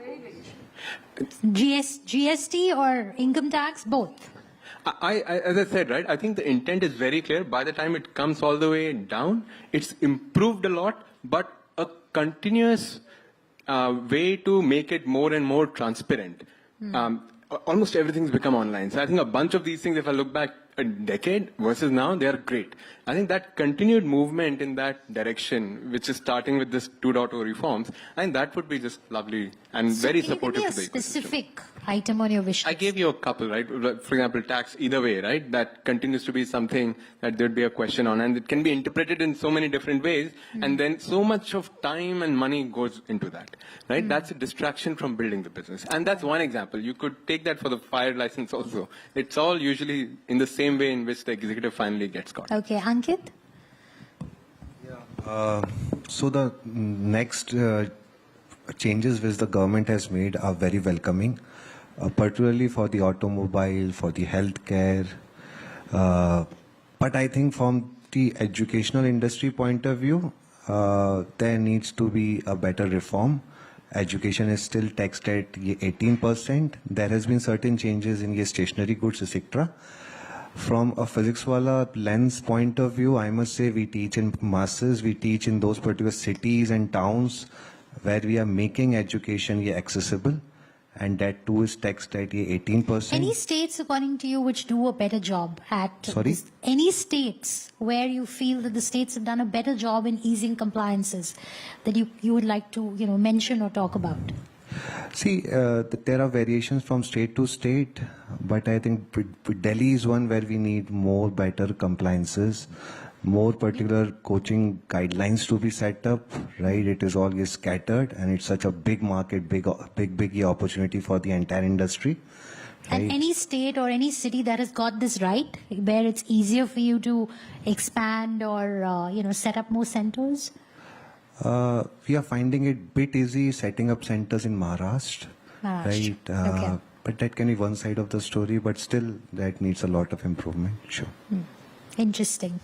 GST or income tax, both? As I said, right, I think the intent is very clear. By the time it comes all the way down, it's improved a lot, but a continuous way to make it more and more transparent. Almost everything's become online. So I think a bunch of these things, if I look back a decade versus now, they are great. I think that continued movement in that direction, which is starting with this 2.0 reforms, I think that would be just lovely and very supportive to the ecosystem. Specific item on your wish list. I gave you a couple, right? For example, tax either way, right? That continues to be something that there'd be a question on, and it can be interpreted in so many different ways, and then so much of time and money goes into that, right? That's a distraction from building the business. And that's one example. You could take that for the fire license also. It's all usually in the same way in which the executive finally gets caught. Okay, Ankit? So the next changes which the government has made are very welcoming, particularly for the automobile, for the healthcare. But I think from the educational industry point of view, there needs to be a better reform. Education is still taxed at 18%. There has been certain changes in the stationery goods, etc. From a physics wala lens point of view, I must say we teach in masses, we teach in those particular cities and towns where we are making education accessible, and that too is taxed at 18%. Any states, according to you, which do a better job at... Sorry? Any states where you feel that the states have done a better job in easing compliances that you would like to mention or talk about? See, there are variations from state to state, but I think Delhi is one where we need more better compliances, more particular coaching guidelines to be set up, right? It is all scattered, and it's such a big market, big opportunity for the entire industry. Right? And any state or any city that has got this right, where it's easier for you to expand or set up more centers? We are finding it a bit easy setting up centers in Maharashtra. Right? Okay. But that can be one side of the story, but still that needs a lot of improvement. Sure. Interesting.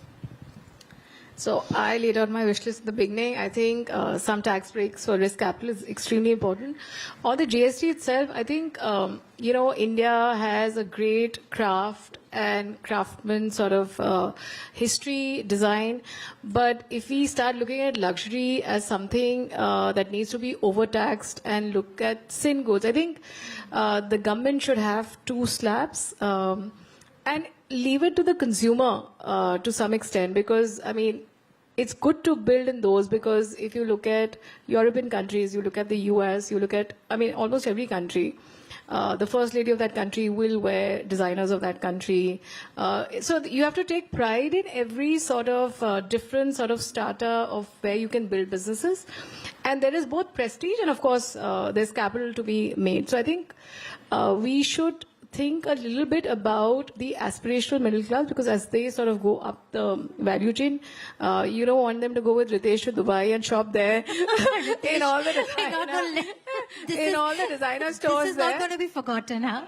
So I laid out my wish list in the beginning. I think some tax breaks for risk capital is extremely important. On the GST itself, I think, India has a great craft and craftsman sort of history, design. But if we start looking at luxury as something that needs to be overtaxed and look at sin goods, I think the government should have 2 slabs and leave it to the consumer to some extent, because, it's good to build in those, because if you look at European countries, you look at the US, you look at, almost every country, the first lady of that country will wear designers of that country. So you have to take pride in every sort of different sort of strata of where you can build businesses. And there is both prestige and, of course, there's capital to be made. So I think we should think a little bit about the aspirational middle class, because as they sort of go up the value chain, you don't want them to go with Ritesh to Dubai and shop there in all the designer stores. This is not going to be forgotten, huh?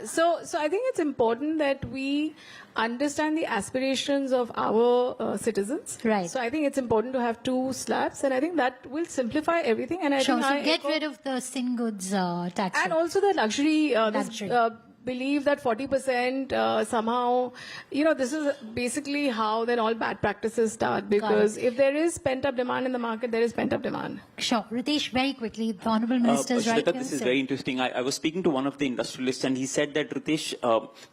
So I think it's important that we understand the aspirations of our citizens. Right. So I think it's important to have 2 slabs, and I think that will simplify everything. And I think so get rid of the sin goods tax. And also the luxury, believe that 40% somehow, this is basically how then all bad practices start, because if there is pent-up demand in the market, there is pent-up demand. Sure. Ritesh, very quickly, the Honorable Minister is right here. This is very interesting. I was speaking to one of the industrialists, and he said that, Ritesh,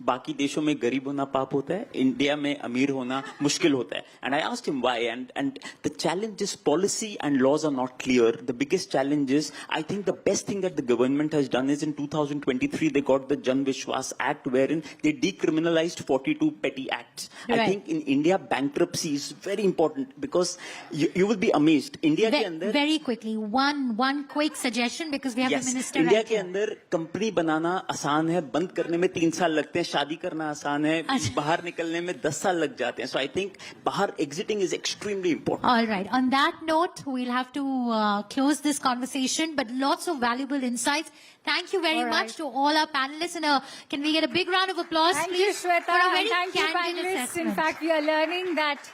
बाकी देशों में गरीब होना पाप होता है, India में अमीर होना मुश्किल होता है. And I asked him why, and the challenge is policy and laws are not clear. The biggest challenge is, I think the best thing that the government has done is in 2023, they got the Jan Vishwa Vishwas Act, wherein they decriminalized 42 petty acts. Right. I think in India, bankruptcy is very important because you will be amazed. India ke andar, very quickly, one quick suggestion because we have the minister India right के here. अंदर company बनाना आसान है, बंद करने में 3 साल लगते हैं, शादी करना आसान है, बाहर निकलने में 10 साल लग जाते हैं. So I think बाहर exiting is extremely important. All right. On that note, we'll have to close this conversation, but lots of valuable insights. Thank you very much to all our panelists. And can we get a big round of applause, Thank please, you, Shweta. for a very And thank you, candid panelists. assessment. In fact, we are learning that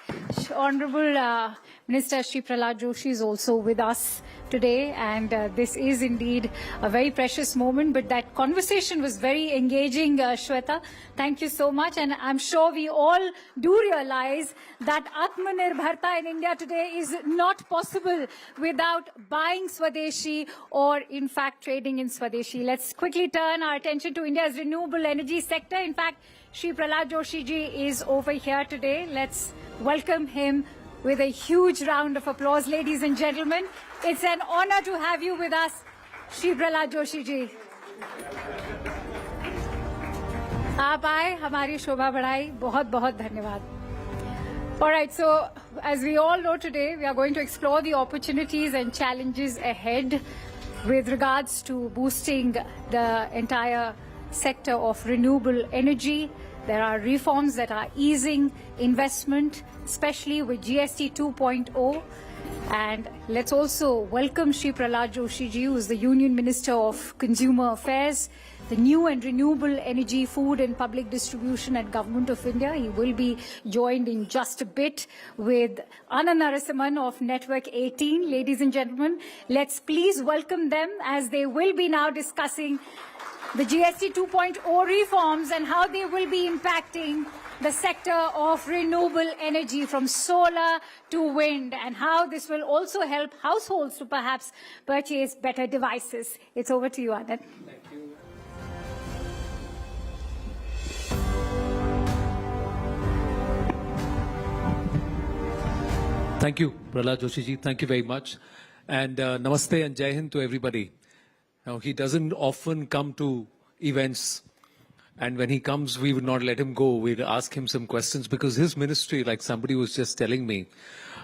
Honorable Minister Shri Prahlad Joshi is also with us today, and this is indeed a very precious moment. But that conversation was very engaging, Shweta. Thank you so much, and I'm sure we all do realize that Atmanirbharta in India today is not possible without buying Swadeshi or, in fact, trading in Swadeshi. Let's quickly turn our attention to India's renewable energy sector. In fact, Shri Prahlad Joshi ji is over here today. Let's welcome him with a huge round of applause, ladies and gentlemen. It's an honor to have you with us, Shri Prahlad Joshi ji. आप आए, हमारी शोभा बढ़ाई, बहुत बहुत धन्यवाद. All right, so as we all know today, we are going to explore the opportunities and challenges ahead with regards to boosting the entire sector of renewable energy. There are reforms that are easing investment, especially with GST 2.0. And let's also welcome Shri Prahlad Joshi ji, who is the Union Minister of Consumer Affairs, the New and Renewable Energy, Food and Public Distribution at Government of India. He will be joined in just a bit with Anna Narasimhan of Network 18. Ladies and gentlemen, let's please welcome them as they will be now discussing the GST 2.0 reforms and how they will be impacting the sector of renewable energy from solar to wind, and how this will also help households to perhaps purchase better devices. It's over to you, Anand. Thank you. Thank you, Prahlad Joshi ji. Thank you very much. And namaste and Jai Hind to everybody. Now, he doesn't often come to events, and when he comes, we would not let him go. We'd ask him some questions because his ministry, like somebody was just telling me,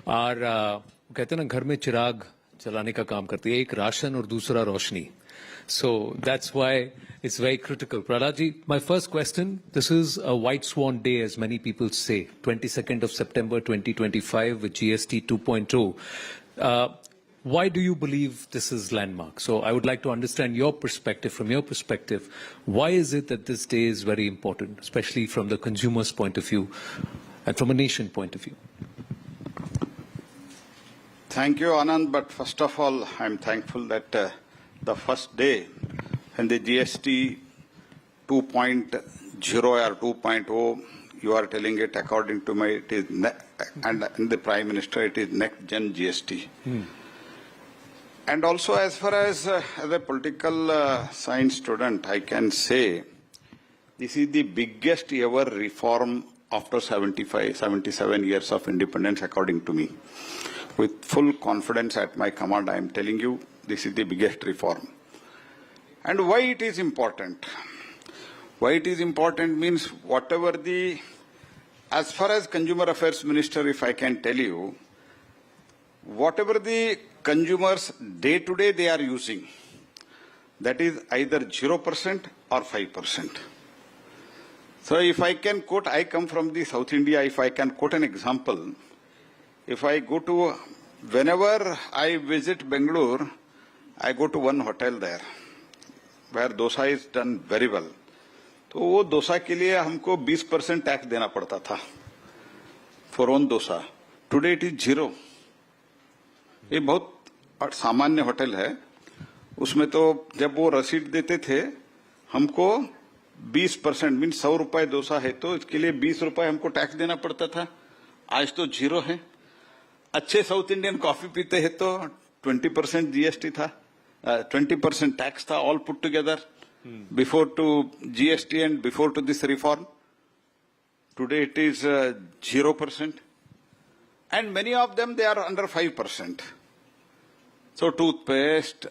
are कहते हैं ना घर में चिराग जलाने का काम करती है, एक राशन और दूसरा रोशनी. So that's why it's very critical. Prahlad ji, my first question, this is a white swan day, as many people say, 22nd of September 2025 with GST 2.0. Why do you believe this is landmark? So I would like to understand your perspective, from your perspective. Why is it that this day is very important, especially from the consumer's point of view and from a nation point of view? Thank you, Anand. But first of all, I'm thankful that the first day when the GST 2.0 or 2.0, you are telling it according to my, it is, and the Prime Minister, it is next gen GST. And also, as far as a political science student, I can say this is the biggest ever reform after 77 years of independence, according to me. With full confidence at my command, I am telling you, this is the biggest reform. And why it is important? Why it is important means whatever the, as far as Consumer Affairs Minister, if I can tell you, whatever the consumers day to day they are using, that is either 0% or 5%. So if I can quote, I come from the South India, if I can quote an example, if I go to, whenever I visit Bangalore, I go to one hotel there, where dosa is done very well. तो वो डोसा के लिए हमको 20% tax देना पड़ता था for own dosa. Today it is 0. ये बहुत सामान्य होटल है, उसमें तो जब वो रसीद देते थे हमको 20% मीन 100 रुपए डोसा है तो इसके लिए 20 रुपए हमको टैक्स देना पड़ता था. आज तो 0 है. अच्छे साउथ इंडियन कॉफी पीते हैं तो 20% जीएसटी था, 20% टैक्स था, all put together before to GST and before to this reform. Today it is 0%. And many of them, they are under 5%. So toothpaste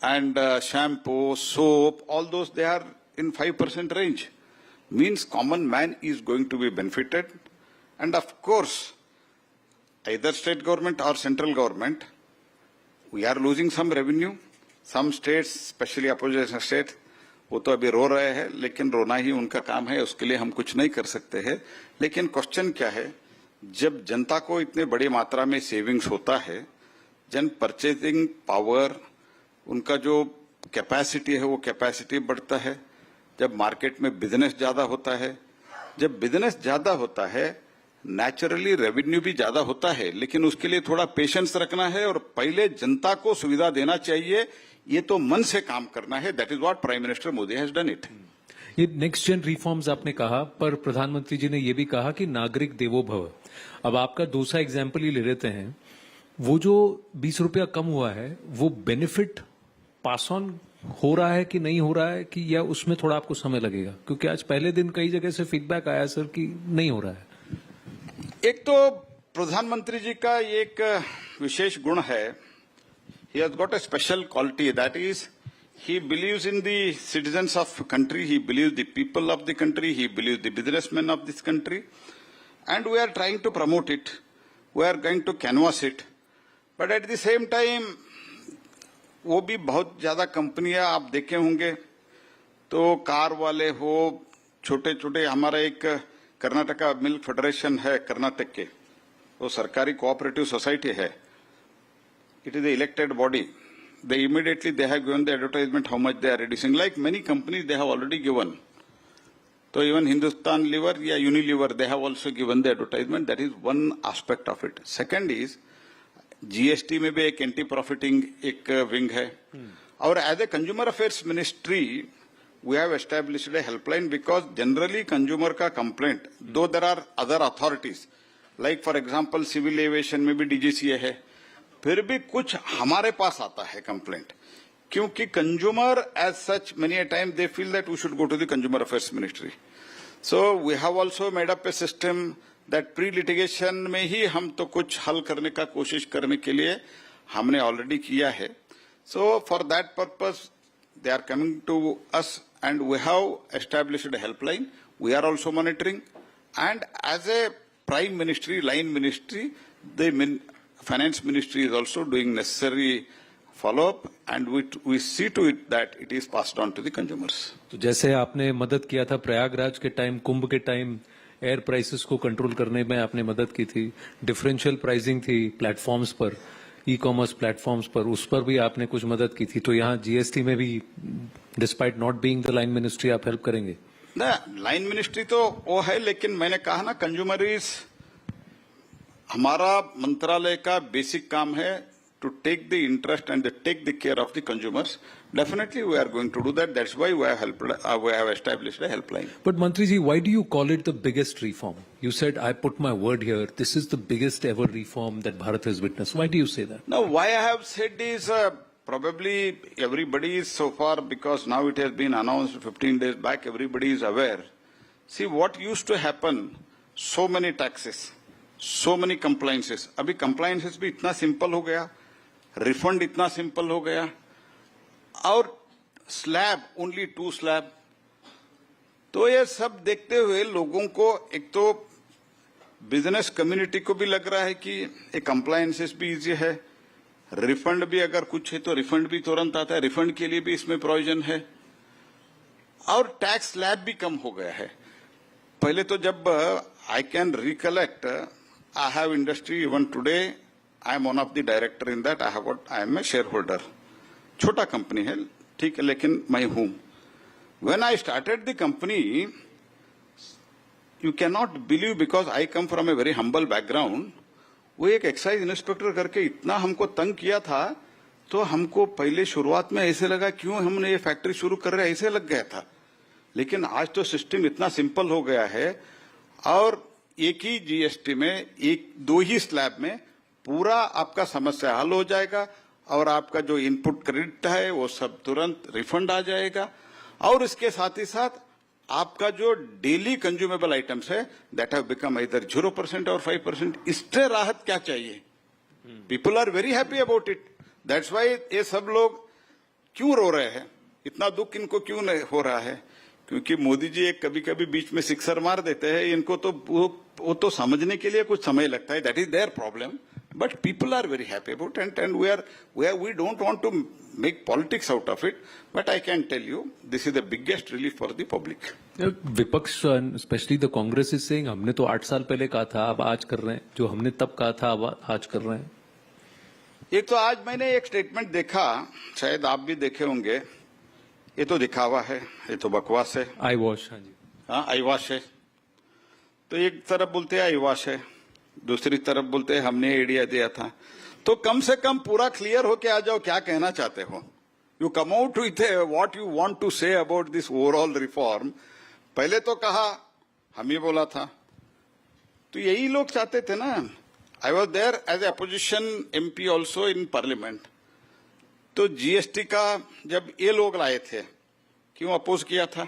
and shampoo, soap, all those, they are in 5% range. Means common man is going to be benefited. And of course, either state government or central government, we are losing some revenue. Some states, especially opposition states, वो तो अभी रो रहे हैं, लेकिन रोना ही उनका काम है, उसके लिए हम कुछ नहीं कर सकते हैं. लेकिन क्वेश्चन क्या है, जब जनता को इतने बड़ी मात्रा में सेविंग्स होता है, जन परचेजिंग पावर, उनका जो कैपेसिटी है वो कैपेसिटी बढ़ता है. जब मार्केट में बिजनेस ज्यादा होता है, जब बिजनेस ज्यादा होता है, नेचुरली रेवेन्यू भी ज्यादा होता है, लेकिन उसके लिए थोड़ा पेशेंस रखना है और पहले जनता को सुविधा देना चाहिए. ये तो मन से काम करना है. That is what prime minister Modi has done it. ये नेक्स्ट जेन रिफॉर्म्स आपने कहा, पर प्रधानमंत्री जी ने ये भी कहा कि नागरिक देवो भव. अब आपका दूसरा एग्जाम्पल ही ले लेते हैं. वो जो 20 रुपया कम हुआ है, वो बेनिफिट पास ऑन हो रहा है कि नहीं हो रहा है, कि या उसमें थोड़ा आपको समय लगेगा? क्योंकि आज पहले दिन कई जगह से फीडबैक आया सर कि नहीं हो रहा है. एक तो प्रधानमंत्री जी का एक विशेष गुण है, he has got a special quality, that is he believes in the citizens of country, he believes the people of the country, he believes the businessmen of this country, and we are trying to promote it, we are going to canvass it, but at the same time वो भी बहुत ज्यादा कंपनियां आप देखे होंगे, तो car वाले हो, छोटे छोटे, हमारा एक कर्नाटका मिल्क फेडरेशन है कर्नाटक के, वो सरकारी कोऑपरेटिव सोसाइटी है. It is the elected body. They immediately they have given the advertisement how much they are reducing. Like many companies, they have already given. So even Hindustan Liver या Unilever, they have also given the advertisement. That is one aspect of it. Second is GST में भी एक anti profiting एक wing है. और as a consumer affairs ministry we have established a helpline because generally consumer का complaint, though there are other authorities, like for example civil aviation में भी DGCA है, फिर भी कुछ हमारे पास आता है कंप्लेंट, क्योंकि consumer as such many a time they feel that we should go to the consumer affairs ministry. So we have also made up a system that pre litigation में ही हम तो कुछ हल करने का कोशिश करने के लिए हमने ऑलरेडी किया है. So for that purpose they are coming to us and we have established a helpline. We are also monitoring and as a prime ministry line ministry the Finance Ministry is also doing necessary follow-up, and we see to it that it is passed on to the consumers. तो जैसे आपने मदद किया था प्रयागराज के time, कुंभ के time air prices को control करने में आपने मदद की थी, डिफरेंशियल प्राइसिंग थी प्लेटफॉर्म्स पर, ई कॉमर्स प्लेटफॉर्म्स पर, उस पर भी आपने कुछ मदद की थी. तो यहाँ जीएसटी में भी despite not being the line ministry आप हेल्प करेंगे? ना, लाइन मिनिस्ट्री तो वो है, लेकिन मैंने कहा ना कंज्यूमर इज हमारा मंत्रालय का बेसिक काम है to take the interest and take the care of the consumers. Definitely we are going to do that. That's why we have established a helpline. But Mantri ji, why do you call it the biggest reform? You said, I put my word here, this is the biggest ever reform that Bharat has witnessed. Why do you say that? Now, why I have said is probably everybody is so far, because now it has been announced 15 days back, everybody is aware. See what used to happen, so many taxes, so many compliances. अभी compliances भी इतना simple हो गया, refund इतना simple हो गया, और slab only 2 slab. तो ये सब देखते हुए लोगों को, एक तो बिजनेस कम्युनिटी को भी लग रहा है कि ये compliances भी easy है, रिफंड भी अगर कुछ है तो रिफंड भी तुरंत आता है, रिफंड के लिए भी इसमें प्रोविजन है, और टैक्स स्लैब भी कम हो गया है. पहले तो जब I can recollect, I have industry even today. I am one of the director in that. I am a shareholder. छोटा कंपनी है, ठीक है, लेकिन मैं हूं. When I started the company, you cannot believe, because I come from a very humble background. वो एक excise inspector करके इतना हमको तंग किया था, तो हमको पहले शुरुआत में ऐसे लगा क्यों हमने ये फैक्ट्री शुरू कर रहे, ऐसे लग गया था. लेकिन आज तो सिस्टम इतना सिंपल हो गया है, और एक ही जीएसटी में 1-2 ही स्लैब में पूरा आपका समस्या हल हो जाएगा, और आपका जो इनपुट क्रेडिट है वो सब तुरंत रिफंड आ जाएगा, और इसके साथ ही साथ आपका जो डेली कंज्यूमेबल आइटम्स है दैट हैव बिकम इधर 0% और 5%. इससे राहत क्या चाहिए? People are very happy about it. That's why ये सब लोग क्यों रो रहे हैं, इतना दुख इनको क्यों नहीं हो रहा है? क्योंकि मोदी जी एक कभी कभी बीच में सिक्सर मार देते हैं, इनको तो वो तो समझने के लिए कुछ समय लगता है. That is their problem, but people are very happy about and we don't want to make politics out of it, but I can tell you this is the biggest relief for the public. विपक्ष, specially the Congress is saying हमने तो 8 साल पहले कहा था, अब आज कर रहे हैं, जो हमने तब कहा था अब आज कर रहे हैं. एक तो आज मैंने एक स्टेटमेंट देखा, शायद आप भी देखे होंगे, ये तो दिखावा है, ये तो बकवास है, आई वॉश. हाँ जी, हाँ आई वॉश है. तो एक तरफ बोलते हैं आई वॉश है, दूसरी तरफ बोलते हैं हमने आइडिया दिया था. तो कम से कम पूरा क्लियर हो के आ जाओ क्या कहना चाहते हो. You come out with what you want to say about this overall reform. पहले तो कहा हम ही बोला था, तो यही लोग चाहते थे ना. I was there as a opposition MP also in parliament. तो GST का जब ये लोग लाए थे, क्यों अपोज किया था.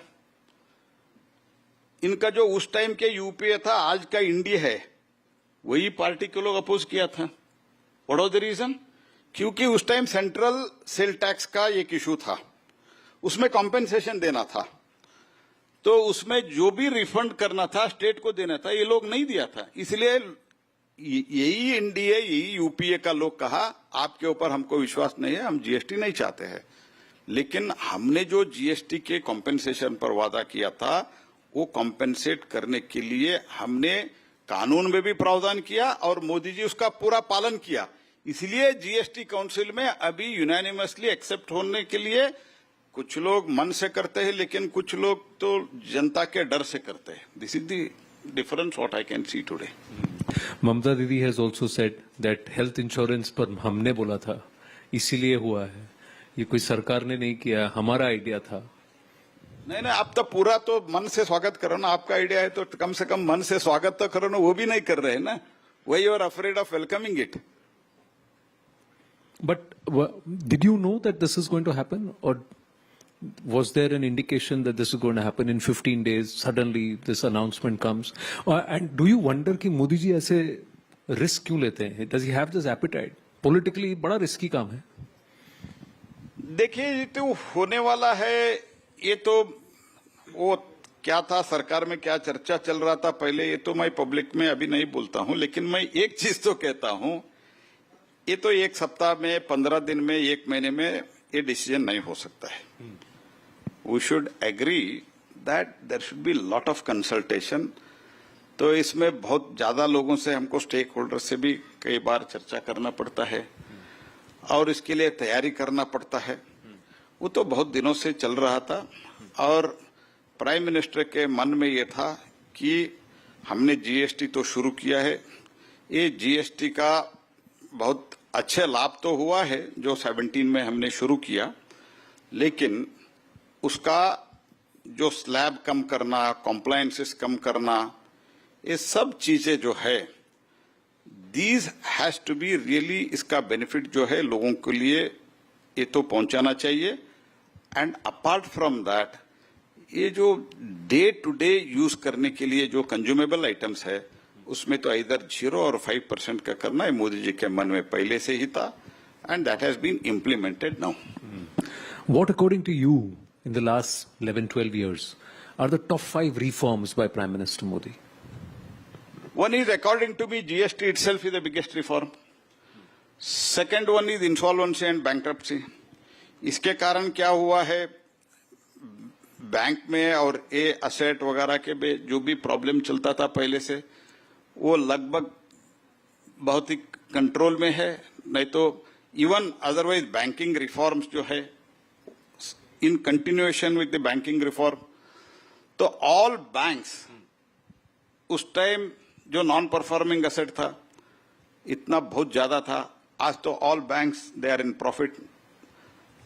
इनका जो उस टाइम के UPA था, आज का इंडिया है, वही पार्टी के लोग अपोज किया था. What was the reason? क्योंकि उस टाइम सेंट्रल सेल टैक्स का एक इशू था, उसमें कॉम्पेंसेशन देना था, तो उसमें जो भी रिफंड करना था स्टेट को देना था, ये लोग नहीं दिया था. इसलिए यही इंडिया, यही UPA का लोग कहा आपके ऊपर हमको विश्वास नहीं है, हम GST नहीं चाहते हैं. लेकिन हमने जो GST के कॉम्पेंसेशन पर वादा किया था, वो कॉम्पेंसेट करने के लिए हमने कानून में भी प्रावधान किया और मोदी जी उसका पूरा पालन किया. इसलिए GST काउंसिल में अभी यूनानिमसली एक्सेप्ट होने के लिए कुछ लोग मन से करते हैं, लेकिन कुछ लोग तो जनता के डर से करते हैं. This is the difference what I can see today. Mamata Didi has also said that health insurance पर हमने बोला था, इसीलिए हुआ है. ये कोई सरकार ने नहीं किया, हमारा आइडिया था. नहीं, आप तो पूरा तो मन से स्वागत करो ना. आपका आइडिया है तो कम से कम मन से स्वागत तो करो ना. वो भी नहीं कर रहे हैं ना. Why you are afraid of welcoming it? But did you know that this is going to happen, or was there an indication that this is going to happen in 15 days? Suddenly this announcement comes, and do you wonder कि मोदी जी ऐसे risk क्यों लेते हैं? Does he have this appetite? Politically बड़ा risky काम है. देखिए, ये तो होने वाला है. ये तो वो क्या था, सरकार में क्या चर्चा चल रहा था पहले, ये तो मैं पब्लिक में अभी नहीं बोलता हूं. लेकिन मैं एक चीज तो कहता हूं, ये तो एक सप्ताह में, 15 दिन में, 1 महीने में ये डिसीजन नहीं हो सकता है. We should agree that there should be lot of consultation. तो इसमें बहुत ज्यादा लोगों से, हमको स्टेक होल्डर से भी कई बार चर्चा करना पड़ता है और इसके लिए तैयारी करना पड़ता है. वो तो बहुत दिनों से चल रहा था और प्राइम मिनिस्टर के मन में ये था कि हमने GST तो शुरू किया है. ये GST का बहुत अच्छे लाभ तो हुआ है जो 17 में हमने शुरू किया, लेकिन उसका जो स्लैब कम करना, कॉम्प्लायंसेस कम करना, ये सब चीजें जो है, these has to be really, इसका बेनिफिट जो है लोगों के लिए ये तो पहुंचाना चाहिए. एंड अपार्ट फ्रॉम दैट, ये जो डे टू डे यूज करने के लिए जो कंज्यूमेबल आइटम्स है, उसमें तो इधर 0 और 5% का करना है. मोदी जी के मन में पहले से ही था, and that has been implemented now. What, according to you, in the last 11-12 years, are the top 5 reforms by Prime Minister Modi? One is, according to me, GST itself is the biggest reform. Second one is insolvency and bankruptcy. इसके कारण क्या हुआ है, bank में और ये asset वगैरह के जो भी प्रॉब्लम चलता था पहले से, वो लगभग बहुत ही कंट्रोल में है. नहीं तो इवन अदरवाइज बैंकिंग रिफॉर्म्स जो है, in continuation with the banking reform, तो ऑल बैंक्स उस टाइम जो नॉन परफॉर्मिंग असेट था इतना बहुत ज्यादा था, आज तो all banks they are in profit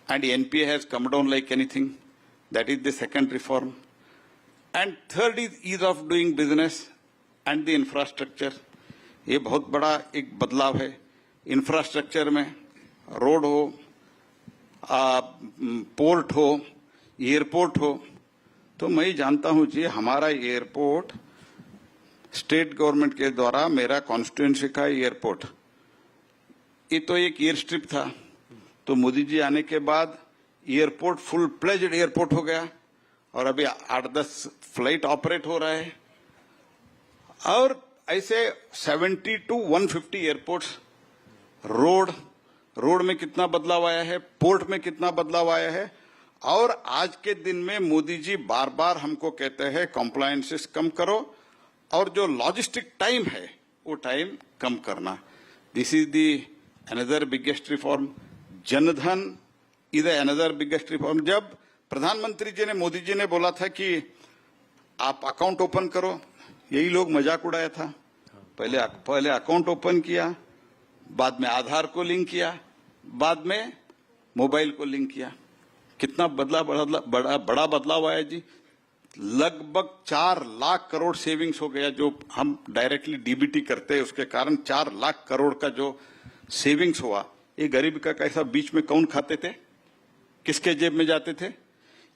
and NPA has come down like anything. That is the second reform. And third is ease of doing business and the infrastructure. ये बहुत बड़ा एक बदलाव है. इंफ्रास्ट्रक्चर में रोड हो, पोर्ट हो, airport हो, तो मैं जानता हूं जी, हमारा एयरपोर्ट स्टेट गवर्नमेंट के द्वारा, मेरा कॉन्स्टिट्यूएंसी का एयरपोर्ट, ये तो एक एयर स्ट्रिप था. तो मोदी जी आने के बाद एयरपोर्ट फुल प्लेज्ड एयरपोर्ट हो गया और अभी 8-10 फ्लाइट ऑपरेट हो रहा है, और ऐसे 70 to 150 एयरपोर्ट्स, रोड में कितना बदलाव आया है, पोर्ट में कितना बदलाव आया है। और आज के दिन में मोदी जी बार बार हमको कहते हैं कॉम्प्लायंसेस कम करो, और जो लॉजिस्टिक टाइम है वो टाइम कम करना। This is the another biggest reform. Jan Dhan is another biggest reform. जब प्रधानमंत्री जी ने, मोदी जी ने बोला था कि आप अकाउंट ओपन करो, यही लोग मजाक उड़ाया था। पहले अकाउंट ओपन किया, बाद में आधार को लिंक किया, बाद में मोबाइल को लिंक किया। कितना बड़ा बदलाव आया जी। लगभग 4 लाख करोड़ सेविंग्स हो गया। जो हम डायरेक्टली डीबीटी करते हैं उसके कारण 4 लाख करोड़ का जो सेविंग्स हुआ, ये गरीब का कैसा बीच में कौन खाते थे, किसके जेब में जाते थे।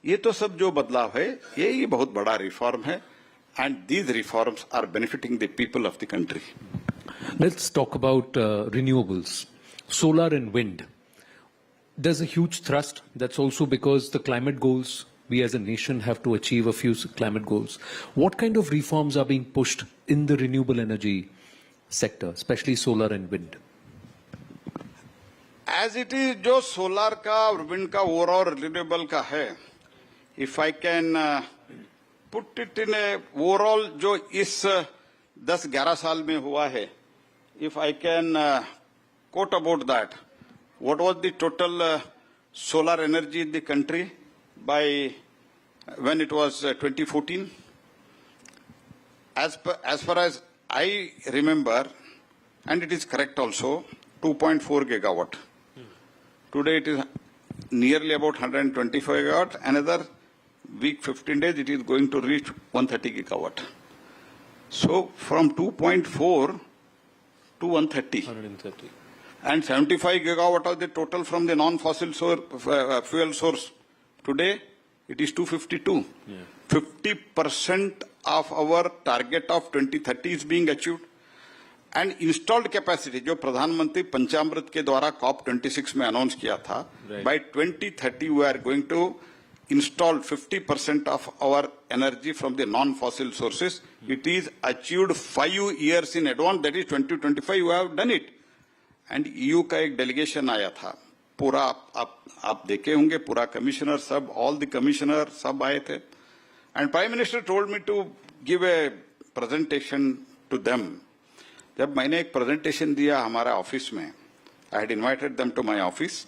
ये तो सब जो बदलाव है ये बहुत बड़ा रिफॉर्म है, and these reforms are benefiting the people of the country. Let's talk about renewables, solar and wind. There's a huge thrust. That's also because the climate goals, we as a nation have to achieve a few climate goals. What kind of reforms are being pushed in the renewable energy sector, especially solar and wind? As it is, जो solar का और wind का overall renewable का है, if I can put it in A overall जो इस 10-11 साल में हुआ है, if I can quote about that, what was the total solar energy in the country by when it was 2014? As far as I remember, and it is correct also, 2.4 gigawatt. Today it is nearly about 125 gigawatt. Another week, 15 days, it is going to reach 130 gigawatt. So from 2.4 to 130. And 75 gigawatt of the total from the non-fossil fuel source. Today, it is 252. 50% of our target of 2030 is being achieved. And installed capacity, जो प्रधानमंत्री पंचामृत के द्वारा COP26 में announce किया था, by 2030 we are going to install 50% of our energy from the non-fossil sources. It is achieved 5 years in advance, that is 2025 we have done it. And EU का एक delegation आया था, पूरा आप देखे होंगे, पूरा कमिश्नर सब, all the commissioner सब आए थे. And Prime Minister told me to give a presentation to them. जब मैंने एक presentation दिया हमारा ऑफिस में, I had invited them to my office,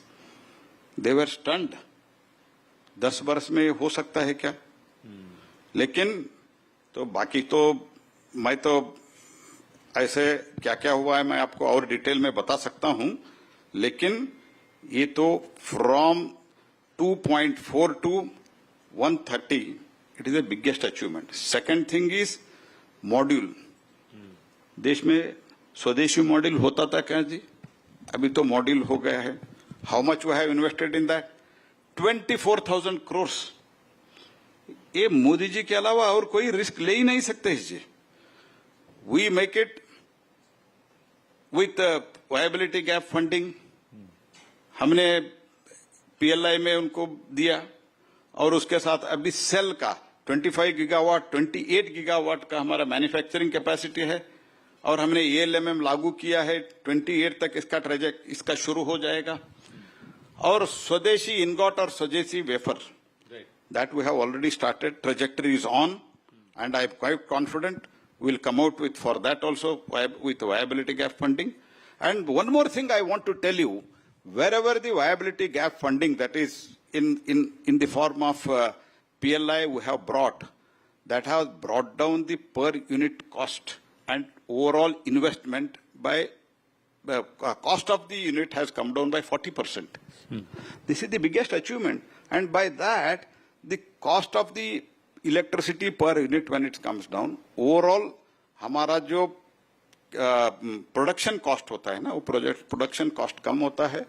they were stunned. 10 वर्ष में हो सकता है क्या? लेकिन तो बाकी तो मैं तो ऐसे क्या क्या हुआ है मैं आपको और डिटेल में बता सकता हूं, लेकिन ये तो from 2.4 to 130 it is the biggest achievement. Second thing is module. देश में स्वदेशी मॉड्यूल होता था क्या जी? अभी तो मॉड्यूल हो गया है. How much we have invested in that? 24,000 crores. ये मोदी जी के अलावा और कोई रिस्क ले ही नहीं सकते जी. We make it with viability gap funding. हमने पीएलआई में उनको दिया, और उसके साथ अभी सेल का 25 गीगावाट 28 गीगावाट का हमारा मैन्युफैक्चरिंग कैपेसिटी है, और हमने एएलएमएम लागू किया है. 28 तक इसका शुरू हो जाएगा. और स्वदेशी इनगॉट और स्वदेशी wafer, that we have already started. Trajectory is on, and I am quite confident we will come out with for that also with viability gap funding. And one more thing I want to tell you, wherever the viability gap funding that is in the form of PLI we have brought, that has brought down the per unit cost and overall investment by the cost of the unit has come down by 40%. This is the biggest achievement, and by that the cost of the electricity per unit when it comes down, overall हमारा जो production cost होता है ना, वो production cost कम होता है.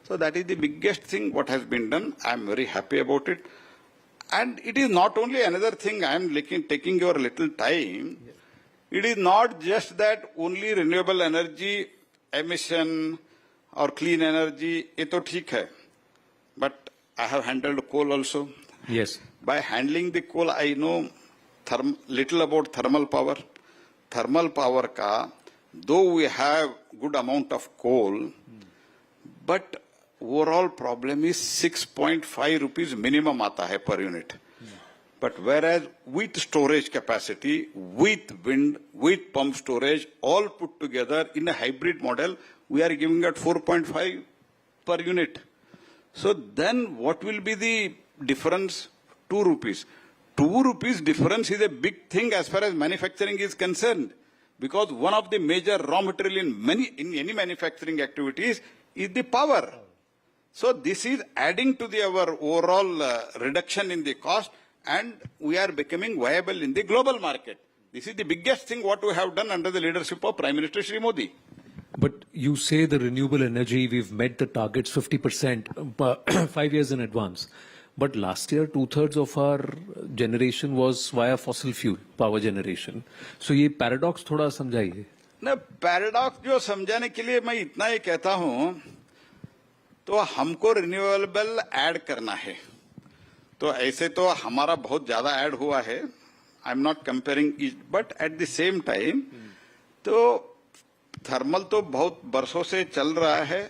So that is the biggest thing what has been done. I am very happy about it. And it is not only another thing, I am taking your little time. It is not just that only renewable energy emission or clean energy, ये तो ठीक है. But I have handled coal also. Yes. by handling the coal. I know little about thermal power. Thermal power ka, though we have good amount of coal, but overall problem is 6.5 rupees minimum aata hai per unit. But whereas with storage capacity, with wind, with pump storage, all put together in a hybrid model, we are giving at 4.5 per unit. So then what will be the difference? 2 rupees. 2 rupees difference is a big thing as far as manufacturing is concerned, because one of the major raw material in any manufacturing activities is the power. So this is adding to our overall reduction in the cost, and we are becoming viable in the global market. This is the biggest thing what we have done under the leadership of Prime Minister Shri Modi. But you say the renewable energy, we've met the targets 50% 5 years in advance. But last year, 2/3 of our generation was via fossil fuel power generation. So ये paradox थोड़ा समझाइए. ना paradox जो समझाने के लिए मैं इतना ही कहता हूँ, तो हमको रिन्यूएबल ऐड करना है. तो ऐसे तो हमारा बहुत ज्यादा ऐड हुआ है. I am not comparing it, but at the same time तो थर्मल तो बहुत बरसों से चल रहा है,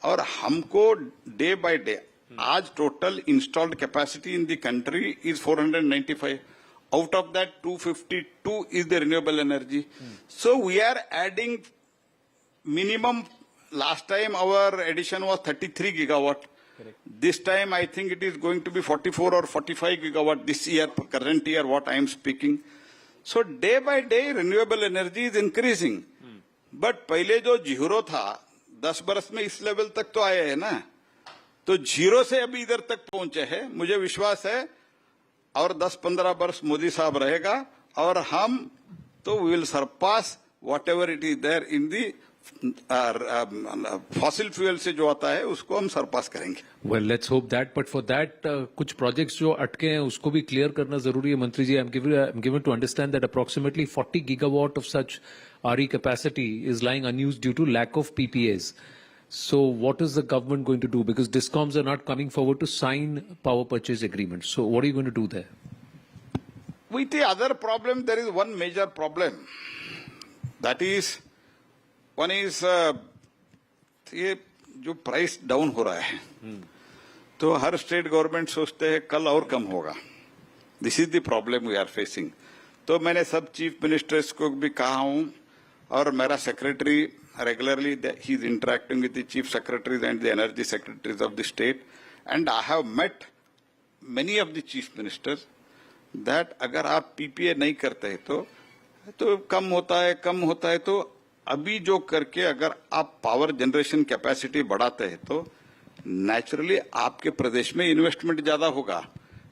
और हमको डे बाय डे आज total installed capacity in the country is 495. Out of that, 252 is the renewable energy. So we are adding minimum. Last time our addition was 33 gigawatt. Correct. This time I think it is going to be 44 or 45 gigawatt this year, current year, what I am speaking. So day by day renewable energy is increasing. But पहले जो zero था 10 बरस में इस level तक तो आए हैं ना, तो जीरो से अभी इधर तक पहुंचे हैं. मुझे विश्वास है और 10-15 वर्ष मोदी साहब रहेगा और हम तो we will surpass whatever it is there in the fossil fuel से जो आता है उसको हम सरपास करेंगे. Well, let's hope that. But for that, कुछ projects जो अटके हैं उसको भी clear करना जरूरी है. मंत्री जी, I'm given to understand that approximately 40 gigawatt of such RE capacity is lying unused due to lack of PPAs. So what is the government going to do? Because DISCOMs are not coming forward to sign power purchase agreements. So what are you going to do there? With the other problem, there is one major problem. That is, one is ये जो price down हो रहा है, तो हर state government सोचते हैं कल और कम होगा. This is the problem we are facing. तो मैंने सब चीफ मिनिस्टर्स को भी कहा हूं, और मेरा secretary regularly he is interacting with the chief secretaries and the energy secretaries of the state, and I have met many of the chief ministers that अगर आप PPA नहीं करते हैं तो कम होता है. तो अभी जो करके अगर आप पावर जनरेशन कैपेसिटी बढ़ाते हैं तो नेचुरली आपके प्रदेश में इन्वेस्टमेंट ज्यादा होगा,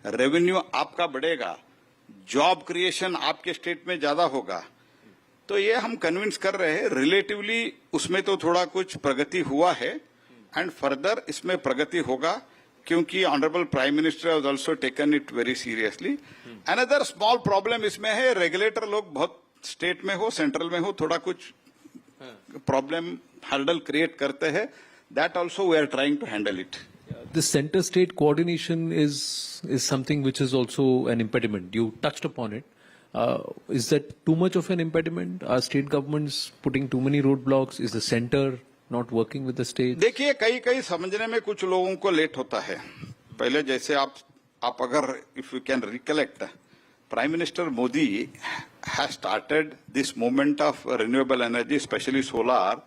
रेवेन्यू आपका बढ़ेगा, जॉब क्रिएशन आपके स्टेट में ज्यादा होगा. तो ये हम कन्विंस कर रहे हैं. रिलेटिवली उसमें तो थोड़ा कुछ प्रगति हुआ है, एंड फर्दर इसमें प्रगति होगा, क्योंकि honourable prime minister has also taken it very seriously. Another small problem इसमें है, रेगुलेटर लोग बहुत स्टेट में हो सेंट्रल में हो थोड़ा कुछ प्रॉब्लम हर्डल क्रिएट करते हैं. That also we are trying to handle it. The center state coordination is something which is also an impediment. You touched upon it. Is that too much of an impediment? Are state governments putting too many roadblocks? Is the center not working with the states? देखिए, कई समझने में कुछ लोगों को late होता है. पहले जैसे आप अगर if you can recollect, Prime Minister Modi has started this movement of renewable energy, especially solar,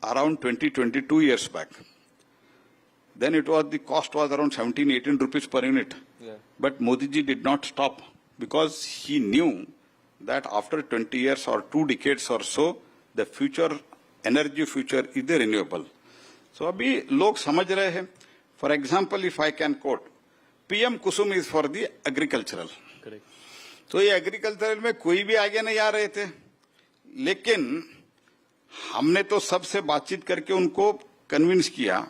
around 22 years back. Then the cost was around 17-18 rupees per unit. Yeah. But Modi ji did not stop, because he knew that after 20 years or 2 decades or so, the energy future is the renewable. So abhi log samajh rahe hain. For example, if I can quote, PM Kusum is for the agricultural. Correct. So ये agricultural में कोई भी आगे नहीं आ रहे थे, लेकिन हमने तो सबसे बातचीत करके उनको कन्विंस किया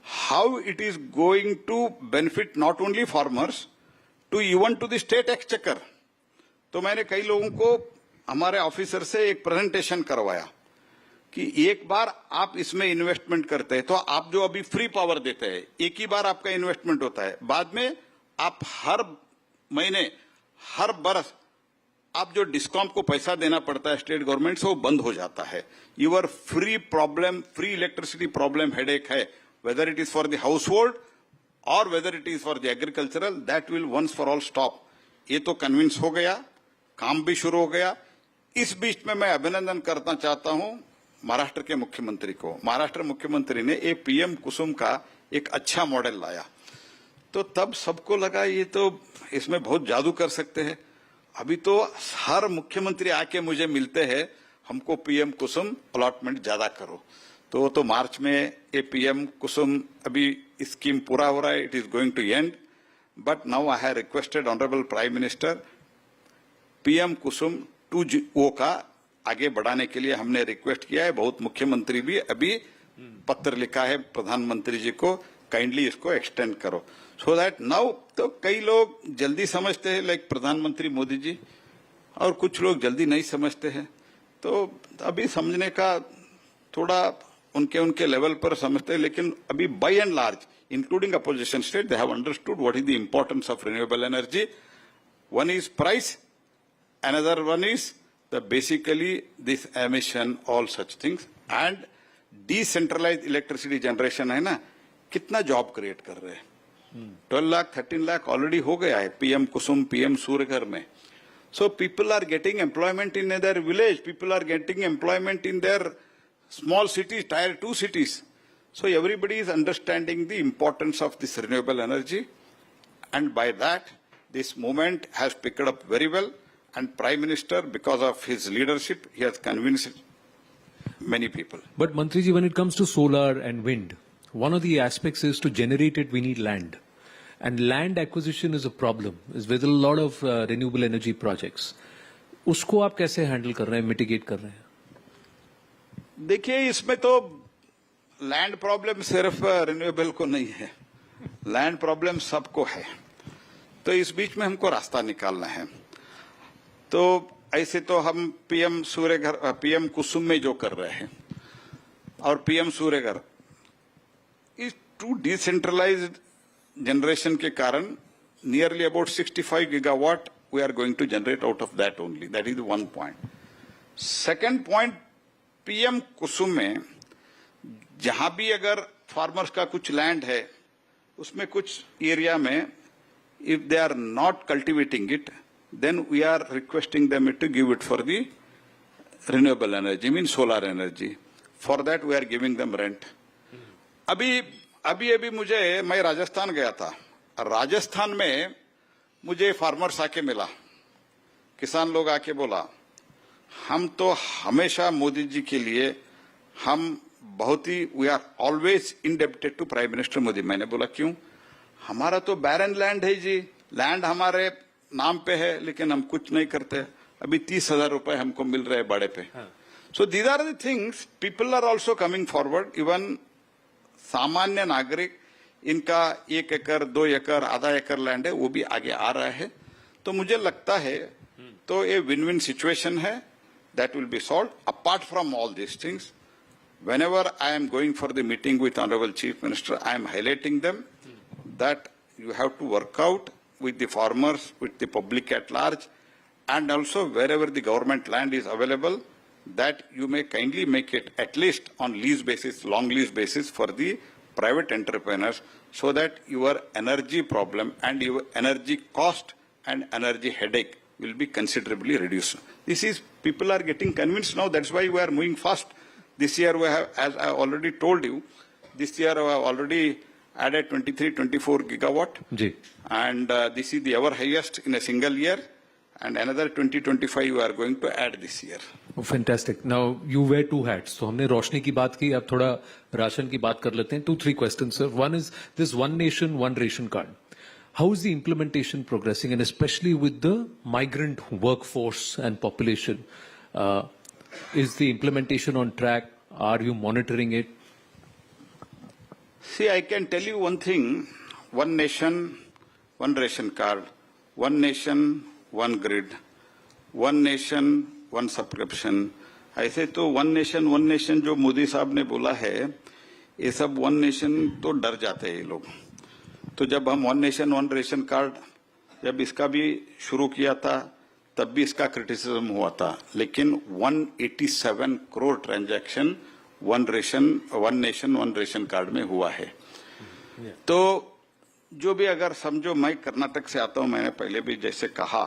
how it is going to benefit not only farmers, to even to the state exchequer. तो मैंने कई लोगों को हमारे ऑफिसर से एक प्रेजेंटेशन करवाया कि एक बार आप इसमें इन्वेस्टमेंट करते हैं तो आप जो अभी फ्री पावर देते हैं, एक ही बार आपका इन्वेस्टमेंट होता है, बाद में आप हर महीने हर बरस आप जो डिस्कॉम को पैसा देना पड़ता है स्टेट गवर्नमेंट से, वो बंद हो जाता है. Your free electricity problem headache है, whether it is for the household और whether it is for the agricultural, that will once for all stop. ये तो कन्विंस हो गया, काम भी शुरू हो गया. इस बीच में मैं अभिनंदन करना चाहता हूं महाराष्ट्र के मुख्यमंत्री को. महाराष्ट्र मुख्यमंत्री ने ये पीएम कुसुम का एक अच्छा मॉडल लाया, तो तब सबको लगा ये तो इसमें बहुत जादू कर सकते हैं. अभी तो हर मुख्यमंत्री आके मुझे मिलते हैं, हमको पीएम कुसुम अलॉटमेंट ज्यादा करो. तो मार्च में ये पीएम कुसुम अभी स्कीम पूरा हो रहा है, it is going to end. But now I have requested honourable prime minister, PM Kusum 2.0 का आगे बढ़ाने के लिए हमने रिक्वेस्ट किया है. बहुत मुख्यमंत्री भी अभी पत्र लिखा है प्रधानमंत्री जी को, काइंडली इसको एक्सटेंड करो. सो दैट नाउ तो कई लोग जल्दी समझते हैं लाइक प्रधानमंत्री मोदी जी, और कुछ लोग जल्दी नहीं समझते हैं. तो अभी समझने का थोड़ा उनके लेवल पर समझते हैं, लेकिन अभी by and large including opposition state they have understood what is the importance of renewable energy. One is price, another one is the basically this emission, all such things, and decentralized electricity generation है ना, कितना job create कर रहे हैं. 12 lakh 13 lakh already हो गया है PM कुसुम PM Surya Ghar में. So people are getting employment in their village, people are getting employment in their small cities, tier 2 cities. So everybody is understanding the importance of this renewable energy, and by that this movement has picked up very well. And Prime Minister, because of his leadership, he has convinced many people. But Mantriji, when it comes to solar and wind, one of the aspects is to generate it, we need land. And land acquisition is a problem. With a lot of renewable energy projects. उसको आप कैसे handle कर रहे हैं, mitigate कर रहे हैं? देखिए, इसमें तो land problem सिर्फ renewable को नहीं है. Land problem सबको है. तो इस बीच में हमको रास्ता निकालना है. तो ऐसे तो हम पीएम सूर्यघर पीएम कुसुम में जो कर रहे हैं और पीएम सूर्यघर इस टू डिसेंट्रलाइज्ड जनरेशन के कारण nearly about 65 gigawatt we are going to generate out of that only. That is one point. Second point, PM Kusum में जहां भी अगर फार्मर्स का कुछ लैंड है उसमें कुछ एरिया में if they are not cultivating it, then we are requesting them to give it for the renewable energy, means solar energy. For that we are giving them rent. अभी मैं राजस्थान गया था. राजस्थान में मुझे फार्मर्स आके मिला, किसान लोग आके बोला, हम तो हमेशा मोदी जी के लिए हम बहुत ही we are always indebted to prime minister Modi. मैंने बोला क्यों? हमारा तो बैरन लैंड है जी, लैंड हमारे नाम पे है लेकिन हम कुछ नहीं करते. अभी 30,000 रुपए हमको मिल रहे हैं बाड़े पे. So these are the things, people are also coming forward. Even सामान्य नागरिक, इनका 1 एकड़ 2 एकड़ आधा एकड़ लैंड है, वो भी आगे आ रहा है. तो मुझे लगता है तो ये विन विन सिचुएशन है. That will be solve. Apart from all these things, whenever I am going for the meeting with Honorable Chief Minister, I am highlighting them that you have to work out with the farmers, with the public at large, and also wherever the government land is available, that you may kindly make it at least on lease basis, long lease basis for the private entrepreneurs, so that your energy problem and your energy cost and energy headache will be considerably reduced. This is, people are getting convinced now, that's why we are moving fast. This year we have, as I already told you, this year we have already added 23-24 gigawatt. Ji. And this is the ever highest in a single year. And another 20-25 we are going to add this year. Oh, fantastic. Now, you wear two hats. So, हमने रोशनी की बात की, अब थोड़ा ration की बात कर लेते हैं. 2-3 questions, sir. One is this one nation, one ration card. How is the implementation progressing, and especially with the migrant workforce and population? Is the implementation on track? Are you monitoring it? See, I can tell you one thing. One nation, one ration card. One nation, one grid. One nation, one subscription. ऐसे तो one nation जो मोदी साहब ने बोला है, ये सब one nation तो डर जाते हैं ये लोग. तो जब हम one nation one ration card जब इसका भी शुरू किया था तब भी इसका क्रिटिसिज्म हुआ था, लेकिन 187 crore transaction one nation one ration card में हुआ है। तो जो भी अगर समझो, मैं कर्नाटक से आता हूं, मैंने पहले भी जैसे कहा,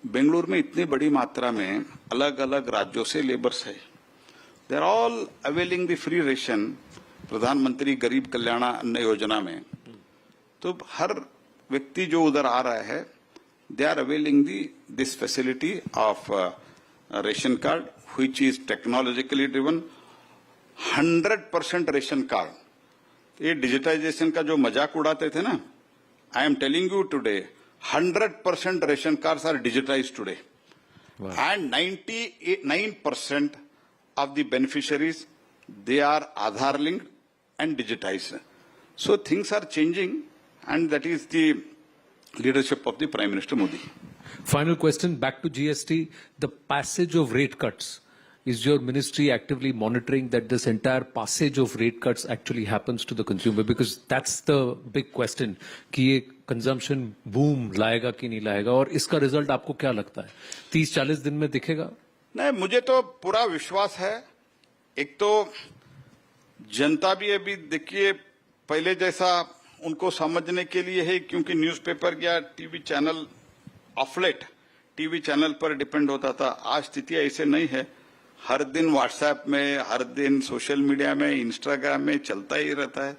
बेंगलुरु में इतनी बड़ी मात्रा में अलग अलग राज्यों से लेबर्स है, they are all availing the free ration Pradhanmantri Garib कल्याण अन्न योजना में। तो हर व्यक्ति जो उधर आ रहा है, they are availing this facility of ration card, which is technologically driven, 100% ration card. ये डिजिटाइजेशन का जो मजाक उड़ाते थे ना, I am telling you today, 100% ration cards are digitized today. Wow. And 99% of the beneficiaries, they are Aadhaar linked and digitized. So things are changing, and that is the leadership of the Prime Minister Modi. Final question, back to GST. The passage of rate cuts, is your ministry actively monitoring that this entire passage of rate cuts actually happens to the consumer? Because that's the big question, कि ये consumption boom लाएगा कि नहीं लाएगा, और इसका result आपको क्या लगता है? 30-40 दिन में दिखेगा? नहीं, मुझे तो पूरा विश्वास है। एक तो जनता भी अभी देखिए पहले जैसा उनको समझने के लिए है, क्योंकि न्यूज़पेपर या टीवी चैनल ऑफलेट टीवी चैनल पर डिपेंड होता था। आज स्थिति ऐसे नहीं है, हर दिन व्हाट्सएप में, हर दिन सोशल मीडिया में, इंस्टाग्राम में चलता ही रहता है।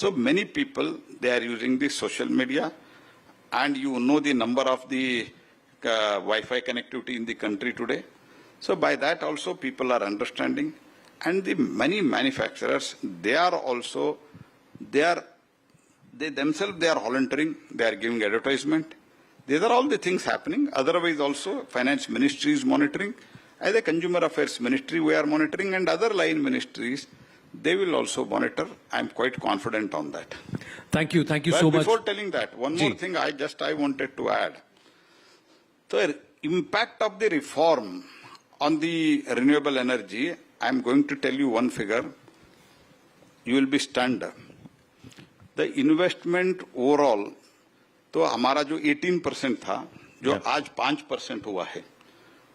So many people they are using this social media, and you know the number of the wifi connectivity in the country today. So by that also people are understanding, and the many manufacturers they are also they themselves, they are volunteering, they are giving advertisement. These are all the things happening. Otherwise also, finance ministry is monitoring. As a consumer affairs ministry, we are monitoring, and other line ministries, they will also monitor. I am quite confident on that. Thank you so much. Before telling that, one more thing I wanted to add. The impact of the reform on the renewable energy, I am going to tell you one figure. You will be stunned. The investment overall, तो हमारा जो 18% था, जो आज 5% हुआ है,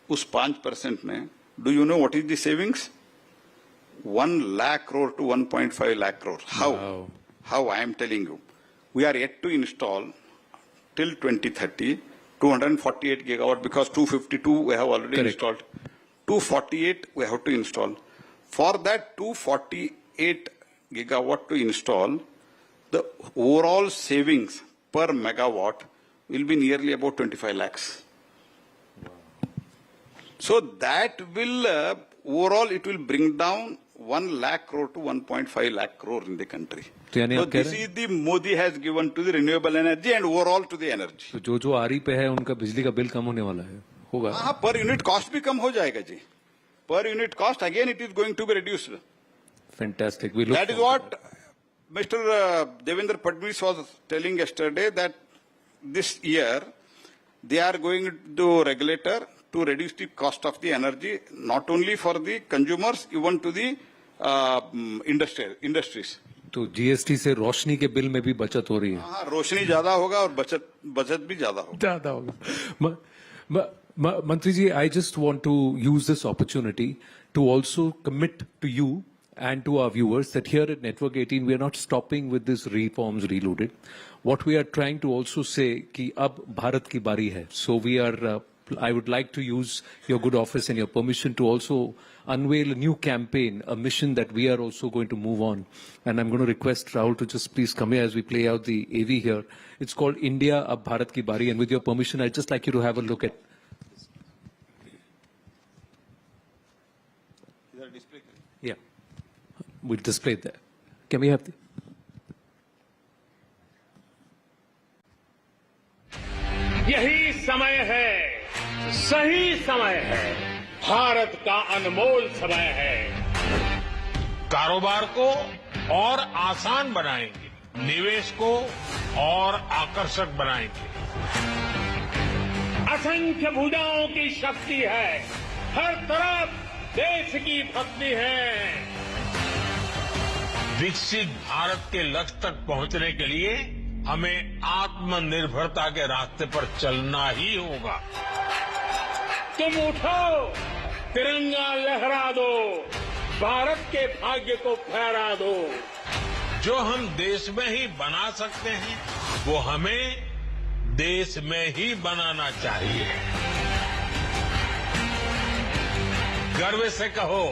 उस 5% में, do you know what is the savings? 1 lakh crore to 1.5 lakh crore. How? Wow. How? I am telling you. We are yet to install till 2030 248 gigawatt, because 252 we have already installed. 248 we have to install. For that 248 gigawatt to install, the overall savings per megawatt will be nearly about 25 lakhs. Wow. So that will, overall it will bring down 1 lakh crore to 1.5 lakh crore in the country. So this is the Modi has given to the renewable energy and overall to the energy. तो जो आरी पे है उनका बिजली का bill कम होने वाला है, होगा? हाँ, per unit cost भी कम हो जाएगा जी. Per unit cost again it is going to be reduced. Fantastic. That is what Mr. Devendra Fadnavis was telling yesterday, that this year they are going to regulator to reduce the cost of the energy, not only for the consumers, even to the industries. तो GST से रोशनी के bill में भी बचत हो रही है। हाँ, रोशनी ज्यादा होगा और बचत भी ज्यादा होगा। Mantri ji, I just want to use this opportunity to also commit to you and to our viewers that here at Network 18 we are not stopping with this reforms reloaded. What we are trying to also say कि अब भारत की बारी है. So we are I would like to use your good office and your permission to also unveil a new campaign, a mission that we are also going to move on. And I'm going to request Rahul to just please come here as we play out the AV here. It's called India Ab Bharat Ki Bari, and with your permission I'd just like you to have a look at. Yeah, we'll display it there. Can we have the... यही समय है, सही समय है, भारत का अनमोल समय है। कारोबार को और आसान बनाएंगे, निवेश को और आकर्षक बनाएंगे। असंख्य भुजाओं की शक्ति है, हर तरफ देश की भक्ति है। विकसित भारत के लक्ष्य तक पहुंचने के लिए हमें आत्मनिर्भरता के रास्ते पर चलना ही होगा। तुम उठो, तिरंगा लहरा दो, भारत के भाग्य को फहरा दो। जो हम देश में ही बना सकते हैं, वो हमें देश में ही बनाना चाहिए। गर्व से कहो,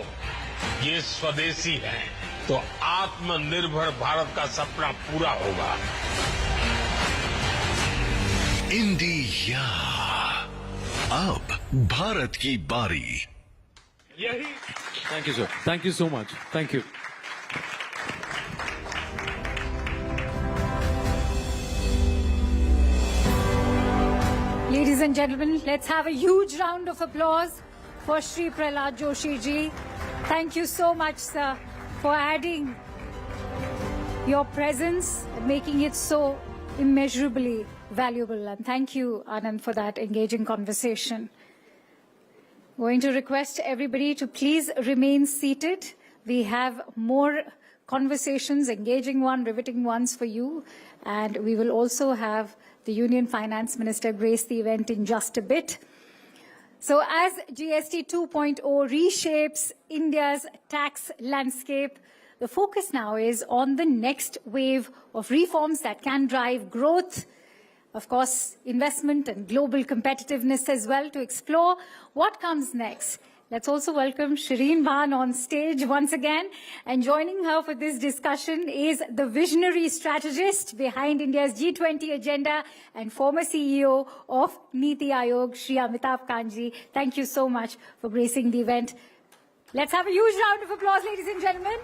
ये स्वदेशी है, तो आत्मनिर्भर भारत का सपना पूरा होगा। इंडिया, अब भारत की बारी। यही। Thank you, sir. Thank you so much. Thank you. Ladies and gentlemen, let's have a huge round of applause for Shri Prahlad Joshi ji. Thank you so much, sir, for adding your presence and making it so immeasurably valuable. And thank you, Anand, for that engaging conversation. Going to request everybody to please remain seated. We have more conversations, engaging one, riveting ones for you. And we will also have the Union Finance Minister grace the event in just a bit. So as GST 2.0 reshapes India's tax landscape, the focus now is on the next wave of reforms that can drive growth, of course, investment and global competitiveness as well. To explore what comes next, let's also welcome Shireen Bhan on stage once again. And joining her for this discussion is the visionary strategist behind India's G20 agenda and former CEO of Niti Aayog, Shri Amitabh Kant. Thank you so much for gracing the event. Let's have a huge round of applause, ladies and gentlemen.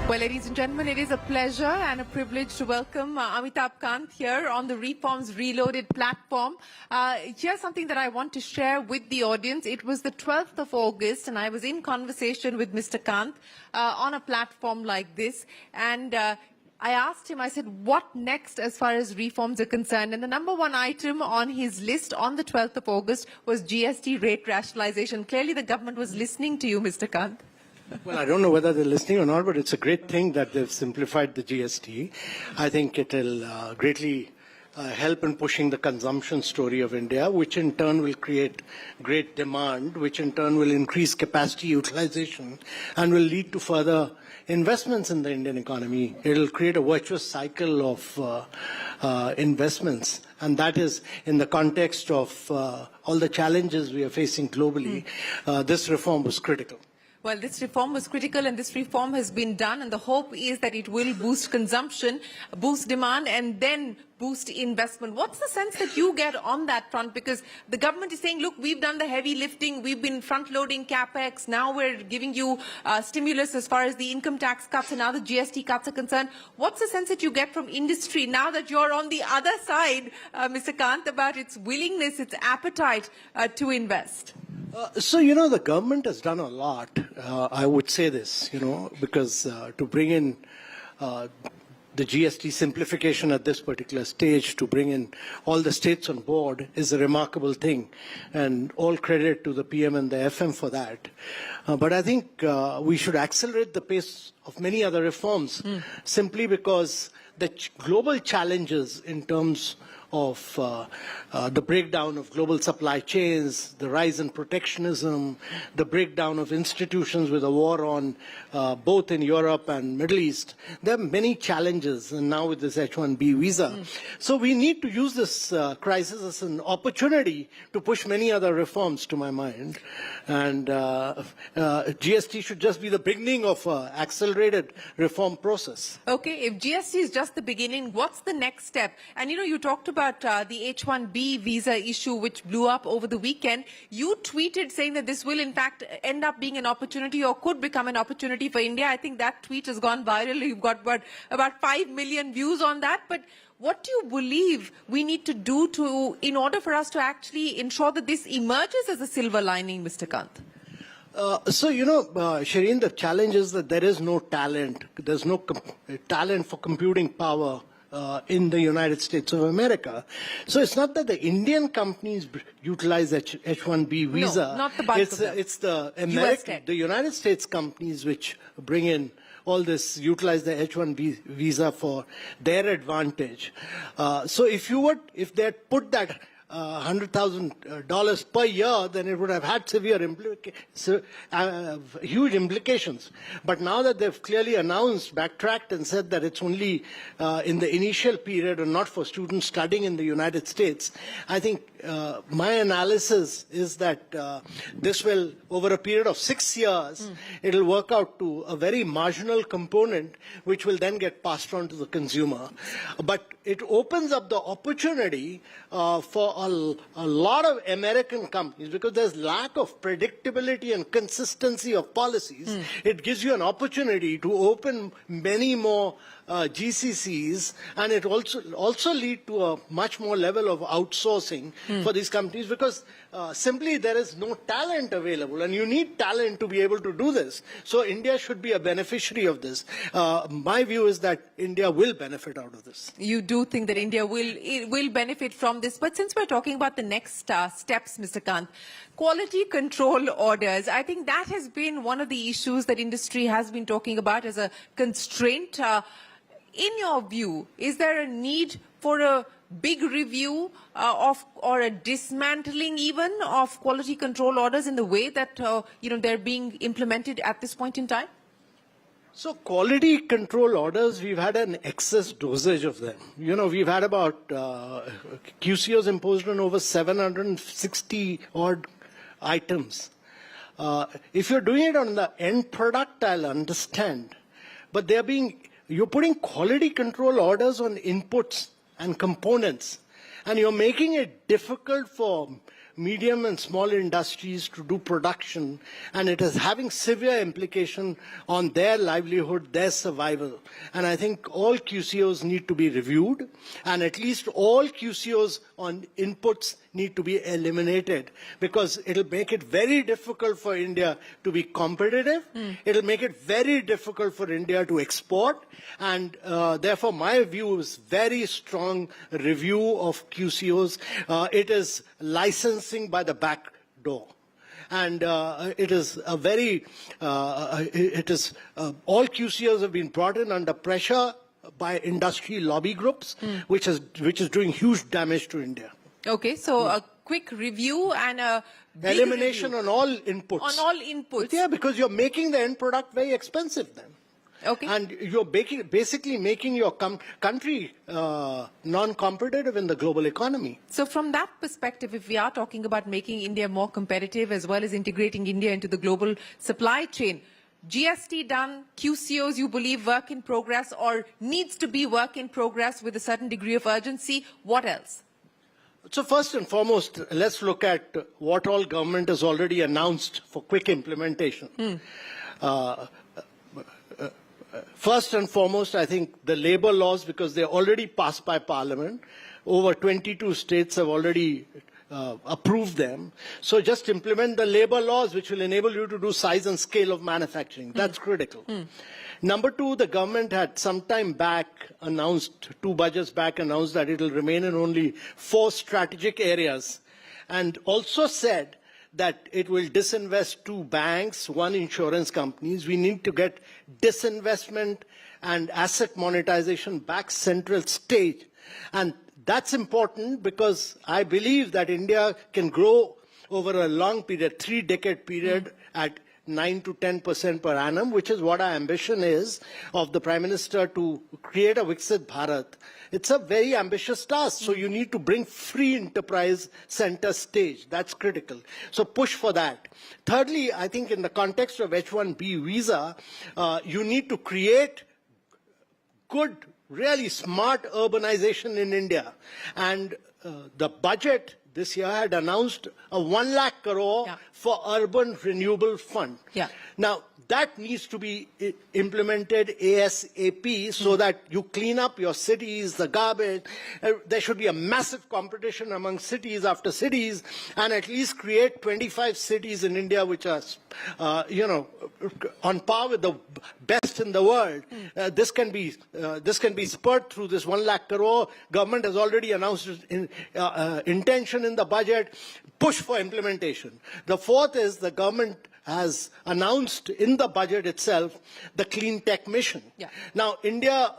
Well, ladies and gentlemen, it is a pleasure and a privilege to welcome Amitabh Kant here on the Reforms Reloaded platform. Here's something that I want to share with the audience. It was the 12th of August, and I was in conversation with Mr. Kant on a platform like this. And I asked him, I said, what next as far as reforms are concerned? And the number one item on his list on the 12th of August was GST rate rationalization. Clearly, the government was listening to you, Mr. Kant. Well, I don't know whether they're listening or not, but it's a great thing that they've simplified the GST. I think it'll greatly help in pushing the consumption story of India, which in turn will create great demand, which in turn will increase capacity utilization and will lead to further investments in the Indian economy. It'll create a virtuous cycle of investments. And that is in the context of all the challenges we are facing globally. This reform was critical. Well, this reform was critical, and this reform has been done, and the hope is that it will boost consumption, boost demand, and then boost investment. What's the sense that you get on that front? Because the government is saying, look, we've done the heavy lifting, we've been front-loading capex, now we're giving you stimulus as far as the income tax cuts and now the GST cuts are concerned. What's the sense that you get from industry now that you're on the other side, Mr. Kant, about its willingness, its appetite to invest? So, the government has done a lot. I would say this, because to bring in the GST simplification at this particular stage, to bring in all the states on board is a remarkable thing. And all credit to the PM and the FM for that. But I think we should accelerate the pace of many other reforms simply because the global challenges in terms of the breakdown of global supply chains, the rise in protectionism, the breakdown of institutions with a war on both in Europe and Middle East. There are many challenges, and now with this H-1B visa. So we need to use this crisis as an opportunity to push many other reforms, to my mind. And GST should just be the beginning of an accelerated reform process. Okay, if GST is just the beginning, what's the next step? And you talked about the H-1B visa issue, which blew up over the weekend. You tweeted saying that this will in fact end up being an opportunity or could become an opportunity for India. I think that tweet has gone viral. You've got about 5 million views on that. But what do you believe we need to do in order for us to actually ensure that this emerges as a silver lining, Mr. Kant? Shireen, the challenge is that there is no talent. There's no talent for computing power in the United States of America. So it's not that the Indian companies utilize H-1B visa. No, not the bulk of them. It's the American, the United States companies which bring in all this, utilize the H-1B visa for their advantage. So if they had put that $100,000 per year, then it would have had huge implications. But now that they've clearly announced, backtracked and said that it's only in the initial period and not for students studying in the United States, I think my analysis is that this will, over a period of 6 years, it'll work out to a very marginal component, which will then get passed on to the consumer. But it opens up the opportunity for a lot of American companies, because there's lack of predictability and consistency of policies. It gives you an opportunity to open many more GCCs, and it also lead to a much more level of outsourcing for these companies, because simply there is no talent available, and you need talent to be able to do this. So India should be a beneficiary of this. My view is that India will benefit out of this. You do think that India will benefit from this, but since we're talking about the next steps, Mr. Kant, quality control orders, I think that has been one of the issues that industry has been talking about as a constraint. In your view, is there a need for a big review or a dismantling even of quality control orders in the way that they're being implemented at this point in time? So quality control orders, we've had an excess dosage of them. We've had about QCOs imposed on over 760 odd items. If you're doing it on the end product, I'll understand. But you're putting quality control orders on inputs and components, and you're making it difficult for medium and small industries to do production, and it is having severe implication on their livelihood, their survival. And I think all QCOs need to be reviewed, and at least all QCOs on inputs need to be eliminated, because it'll make it very difficult for India to be competitive. It'll make it very difficult for India to export, and therefore my view is very strong review of QCOs. It is licensing by the back door. And it is a very, all QCOs have been brought in under pressure by industry lobby groups, which is doing huge damage to India. Okay, so a quick review and a big elimination review. on all inputs. On all inputs. Yeah, because you're making the end product very expensive then. Okay. And you're basically making your country non-competitive in the global economy. So from that perspective, if we are talking about making India more competitive as well as integrating India into the global supply chain, GST done, QCOs you believe work in progress or needs to be work in progress with a certain degree of urgency, what else? So first and foremost, let's look at what all government has already announced for quick implementation. First and foremost, I think the labor laws, because they're already passed by Parliament, over 22 states have already approved them. So just implement the labor laws, which will enable you to do size and scale of manufacturing. That's critical. Number two, the government had some time back announced, 2 budgets back announced that it will remain in only 4 strategic areas, and also said that it will disinvest 2 banks, 1 insurance companies. We need to get disinvestment and asset monetization back central stage. And that's important because I believe that India can grow over a long period, 3-decade period, at 9 to 10% per annum, which is what our ambition is of the Prime Minister to create a Viksit Bharat. It's a very ambitious task, so you need to bring free enterprise center stage. That's critical. So push for that. Thirdly, I think in the context of H-1B visa, you need to create good, really smart urbanization in India. And the budget this year had announced a 1 lakh crore for urban renewable fund. Now, that needs to be implemented ASAP so that you clean up your cities, the garbage. There should be a massive competition among cities after cities, and at least create 25 cities in India which are, on par with the best in the world. This can be spurred through this 1 lakh crore. Government has already announced intention in the budget. Push for implementation. The fourth is the government has announced in the budget itself the clean tech mission. Now, India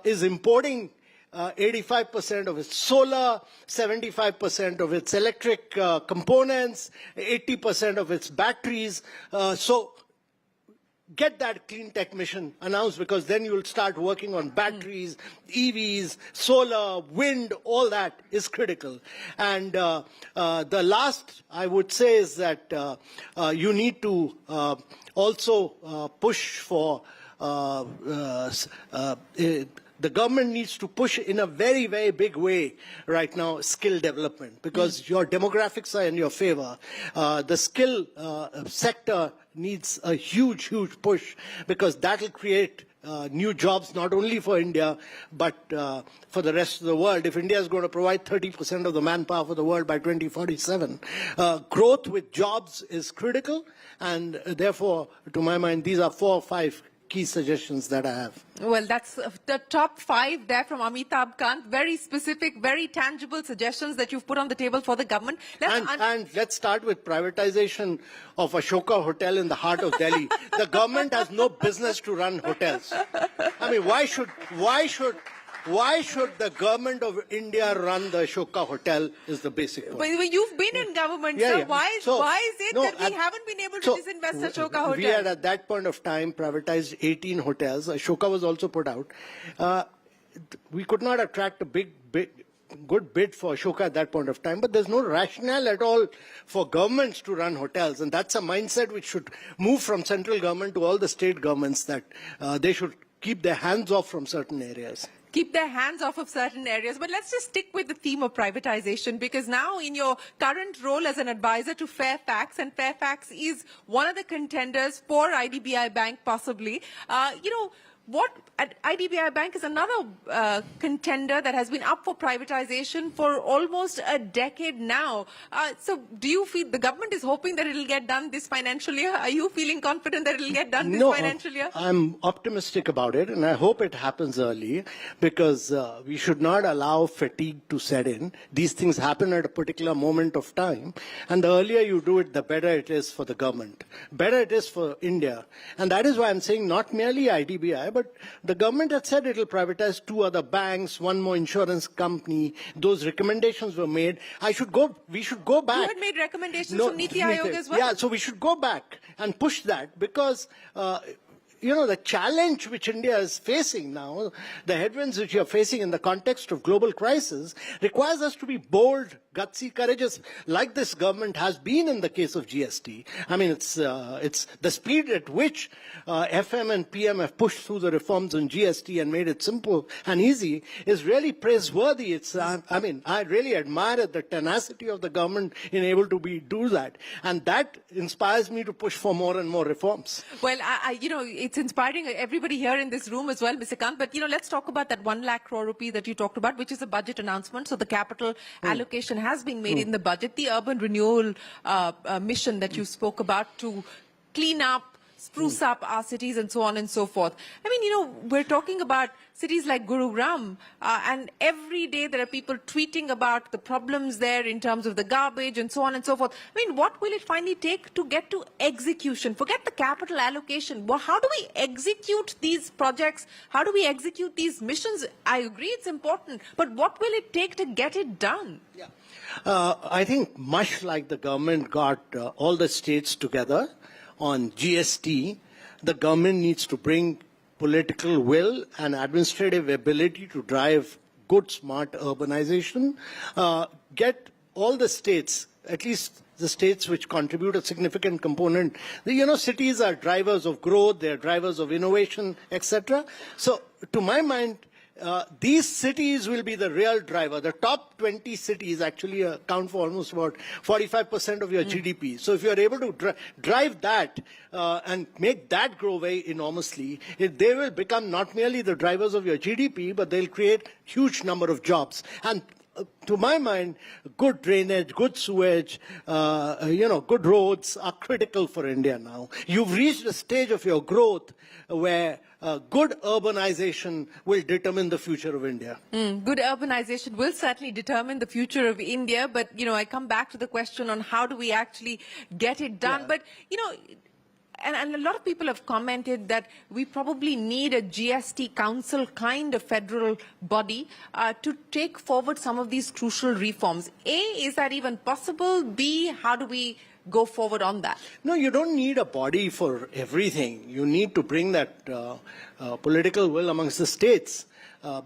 is importing 85% of its solar, 75% of its electric components, 80% of its batteries. So get that clean tech mission announced, because then you will start working on batteries, EVs, solar, wind, all that is critical. And the last I would say is that you need to also push for the government needs to push in a very, very big way right now skill development, because your demographics are in your favor. The skill sector needs a huge, huge push, because that will create new jobs not only for India but for the rest of the world. If India is going to provide 30% of the manpower for the world by 2047, growth with jobs is critical, and therefore, to my mind, these are 4 or 5 key suggestions that I have. Well, that's the top 5 there from Amitabh Kant. Very specific, very tangible suggestions that you've put on the table for the government. And let's start with privatization of Ashoka Hotel in the heart of Delhi. The government has no business to run hotels. I mean, why should the government of India run the Ashoka Hotel is the basic point. But you've been in government, sir. Why is it that we haven't been able to disinvest Ashoka Hotel? We had at that point of time privatized 18 hotels. Ashoka was also put out. We could not attract a good bid for Ashoka at that point of time, but there's no rationale at all for governments to run hotels, and that's a mindset which should move from central government to all the state governments, that they should keep their hands off from certain areas. Keep their hands off of certain areas. But let's just stick with the theme of privatization, because now in your current role as an advisor to Fairfax, and Fairfax is one of the contenders for IDBI Bank possibly, IDBI Bank is another contender that has been up for privatization for almost a decade now. So do you feel the government is hoping that it will get done this financial year? Are you feeling confident that it will get done this financial year? I'm optimistic about it, and I hope it happens early, because we should not allow fatigue to set in. These things happen at a particular moment of time, and the earlier you do it, the better it is for the government, better it is for India. And that is why I'm saying not merely IDBI, but the government had said it will privatize 2 other banks, 1 more insurance company. Those recommendations were made. We should go back. You had made recommendations from Niti Aayog as well? Yeah, so we should go back and push that, because the challenge which India is facing now, the headwinds which you're facing in the context of global crisis, requires us to be bold, gutsy, courageous, like this government has been in the case of GST. I mean, it's the speed at which FM and PM have pushed through the reforms on GST and made it simple and easy is really praiseworthy. I really admire the tenacity of the government in able to do that, and that inspires me to push for more and more reforms. Well, it's inspiring everybody here in this room as well, Mr. Kant. But let's talk about that 1 lakh crore rupee that you talked about, which is a budget announcement. So the capital allocation has been made in the budget. The urban renewal mission that you spoke about to clean up, spruce up our cities and so on and so forth. I mean, we're talking about cities like Gurugram, and every day there are people tweeting about the problems there in terms of the garbage and so on and so forth. I mean, what will it finally take to get to execution? Forget the capital allocation. Well, how do we execute these projects? How do we execute these missions? I agree it's important, but what will it take to get it done? I think much like the government got all the states together on GST, the government needs to bring political will and administrative ability to drive good, smart urbanization, get all the states, at least the states which contribute a significant component. Cities are drivers of growth, they're drivers of innovation, etc. So, to my mind, these cities will be the real driver. The top 20 cities actually account for almost about 45% of your GDP. So if you're able to drive that and make that grow very enormously, they will become not merely the drivers of your GDP, but they'll create huge number of jobs. And to my mind, good drainage, good sewage, good roads are critical for India now. You've reached a stage of your growth where good urbanization will determine the future of India. Good urbanization will certainly determine the future of India, but, I come back to the question on how do we actually get it done. But, and a lot of people have commented that we probably need a GST council kind of federal body to take forward some of these crucial reforms. A, is that even possible? B, how do we go forward on that? No, you don't need a body for everything. You need to bring that political will amongst the states.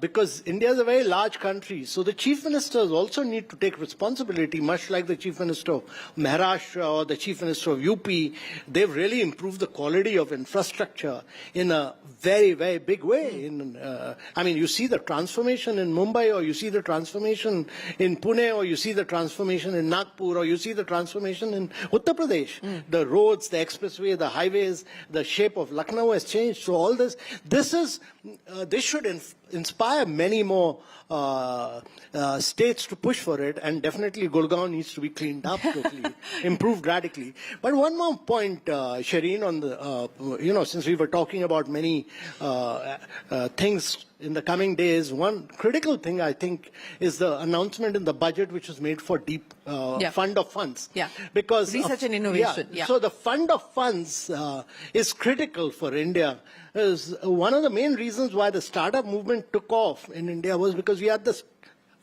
Because India is a very large country, so the chief ministers also need to take responsibility, much like the chief minister of Maharashtra or the chief minister of UP. They've really improved the quality of infrastructure in a very, very big way. You see the transformation in Mumbai, or you see the transformation in Pune, or you see the transformation in Nagpur, or you see the transformation in Uttar Pradesh. The roads, the expressway, the highways, the shape of Lucknow has changed. So all this should inspire many more states to push for it, and definitely Gurgaon needs to be cleaned up totally, improved radically. But one more point, Shireen, on the, since we were talking about many things in the coming days, one critical thing I think is the announcement in the budget which was made for deep fund of funds. Yeah. Because research and innovation. So the fund of funds is critical for India. One of the main reasons why the startup movement took off in India was because we had this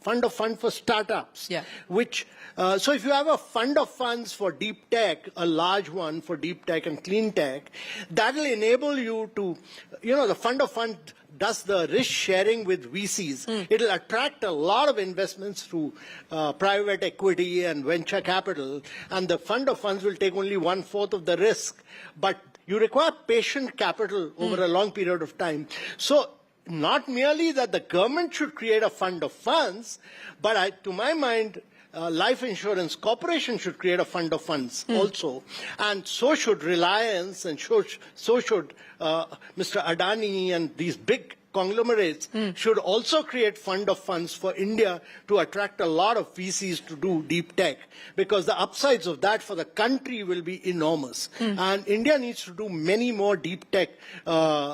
fund of funds for startups, which so if you have a fund of funds for deep tech, a large one for deep tech and clean tech, that will enable you to, the fund of funds does the risk sharing with VCs. It will attract a lot of investments through private equity and venture capital, and the fund of funds will take only 1/4 of the risk. But you require patient capital over a long period of time. So not merely that the government should create a fund of funds, but to my mind, Life Insurance Corporation should create a fund of funds also. And so should Reliance, and so should Mr. Adani, and these big conglomerates should also create fund of funds for India to attract a lot of VCs to do deep tech, because the upsides of that for the country will be enormous. And India needs to do many more deep tech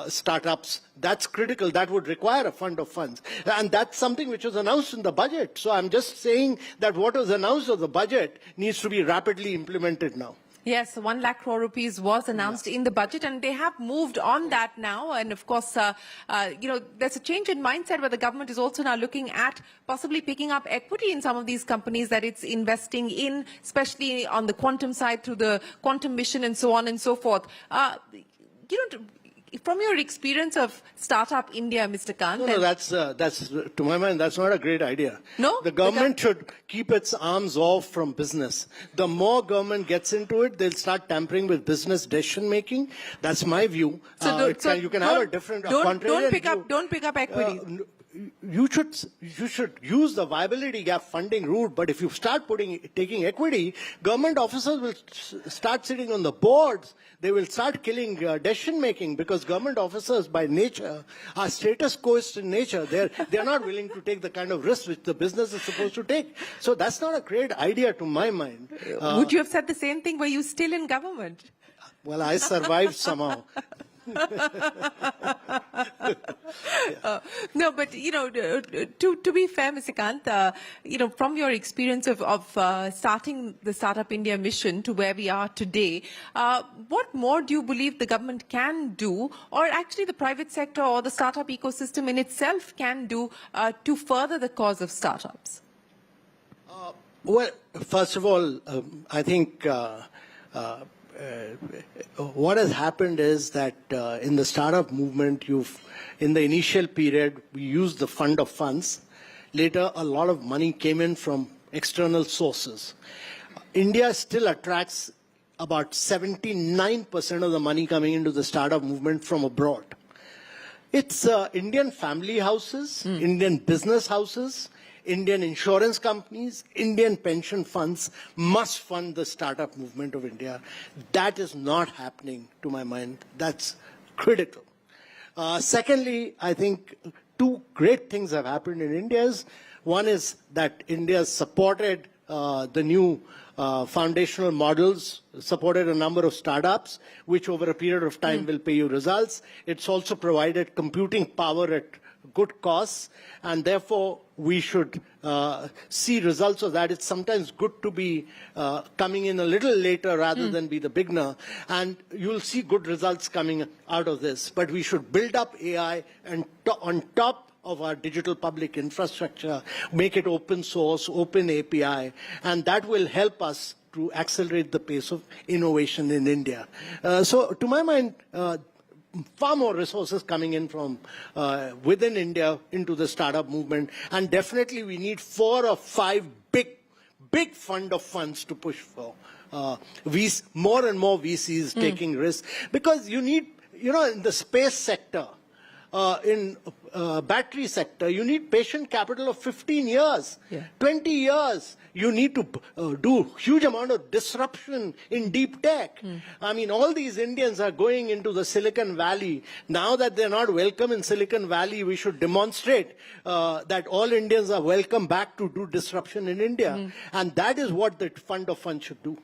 startups. That's critical. That would require a fund of funds. And that's something which was announced in the budget. So I'm just saying that what was announced of the budget needs to be rapidly implemented now. Yes, 1 lakh crore rupees was announced in the budget, and they have moved on that now. And of course, there's a change in mindset where the government is also now looking at possibly picking up equity in some of these companies that it's investing in, especially on the quantum side through the quantum mission and so on and so forth. From your experience of Startup India, Mr. Kant. No, that's to my mind, that's not a great idea. No? The government should keep its arms off from business. The more government gets into it, they'll start tampering with business decision making. That's my view. You can have a different, don't pick up equity. You should use the viability gap funding route, but if you start taking equity, government officers will start sitting on the boards. They will start killing decision making, because government officers by nature are status quoist in nature. They're not willing to take the kind of risk which the business is supposed to take. So that's not a great idea to my mind. Would you have said the same thing? Were you still in government? Well, I survived somehow. No, but to be fair, Mr. Kant, from your experience of starting the Startup India mission to where we are today, what more do you believe the government can do, or actually the private sector or the startup ecosystem in itself can do to further the cause of startups? Well, first of all, I think what has happened is that in the startup movement, in the initial period, we used the fund of funds. Later, a lot of money came in from external sources. India still attracts about 79% of the money coming into the startup movement from abroad. It's Indian family houses, Indian business houses, Indian insurance companies, Indian pension funds must fund the startup movement of India. That is not happening, to my mind. That's critical. Secondly, I think two great things have happened in India. One is that India has supported the new foundational models, supported a number of startups, which over a period of time will pay you results. It's also provided computing power at good costs, and therefore we should see results of that. It's sometimes good to be coming in a little later rather than be the beginner, and you'll see good results coming out of this. But we should build up AI and on top of our digital public infrastructure, make it open source, open API, and that will help us to accelerate the pace of innovation in India. So to my mind, far more resources coming in from within India into the startup movement, and definitely we need 4 or 5 big fund of funds to push for. More and more VCs taking risks, because you need, in the space sector, in battery sector, you need patient capital of 15 years, 20 years. You need to do huge amount of disruption in deep tech. I mean, all these Indians are going into the Silicon Valley. Now that they're not welcome in Silicon Valley, we should demonstrate that all Indians are welcome back to do disruption in India. And that is what the fund of funds should do.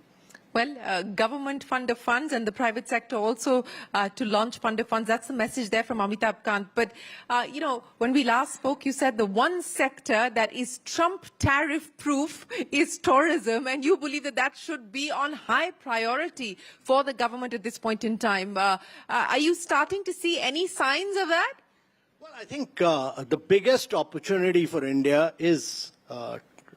Well, government fund of funds and the private sector also to launch fund of funds. That's the message there from Amitabh Kant. But, when we last spoke, you said the one sector that is Trump tariff-proof is tourism, and you believe that that should be on high priority for the government at this point in time. Are you starting to see any signs of that? Well, I think the biggest opportunity for India is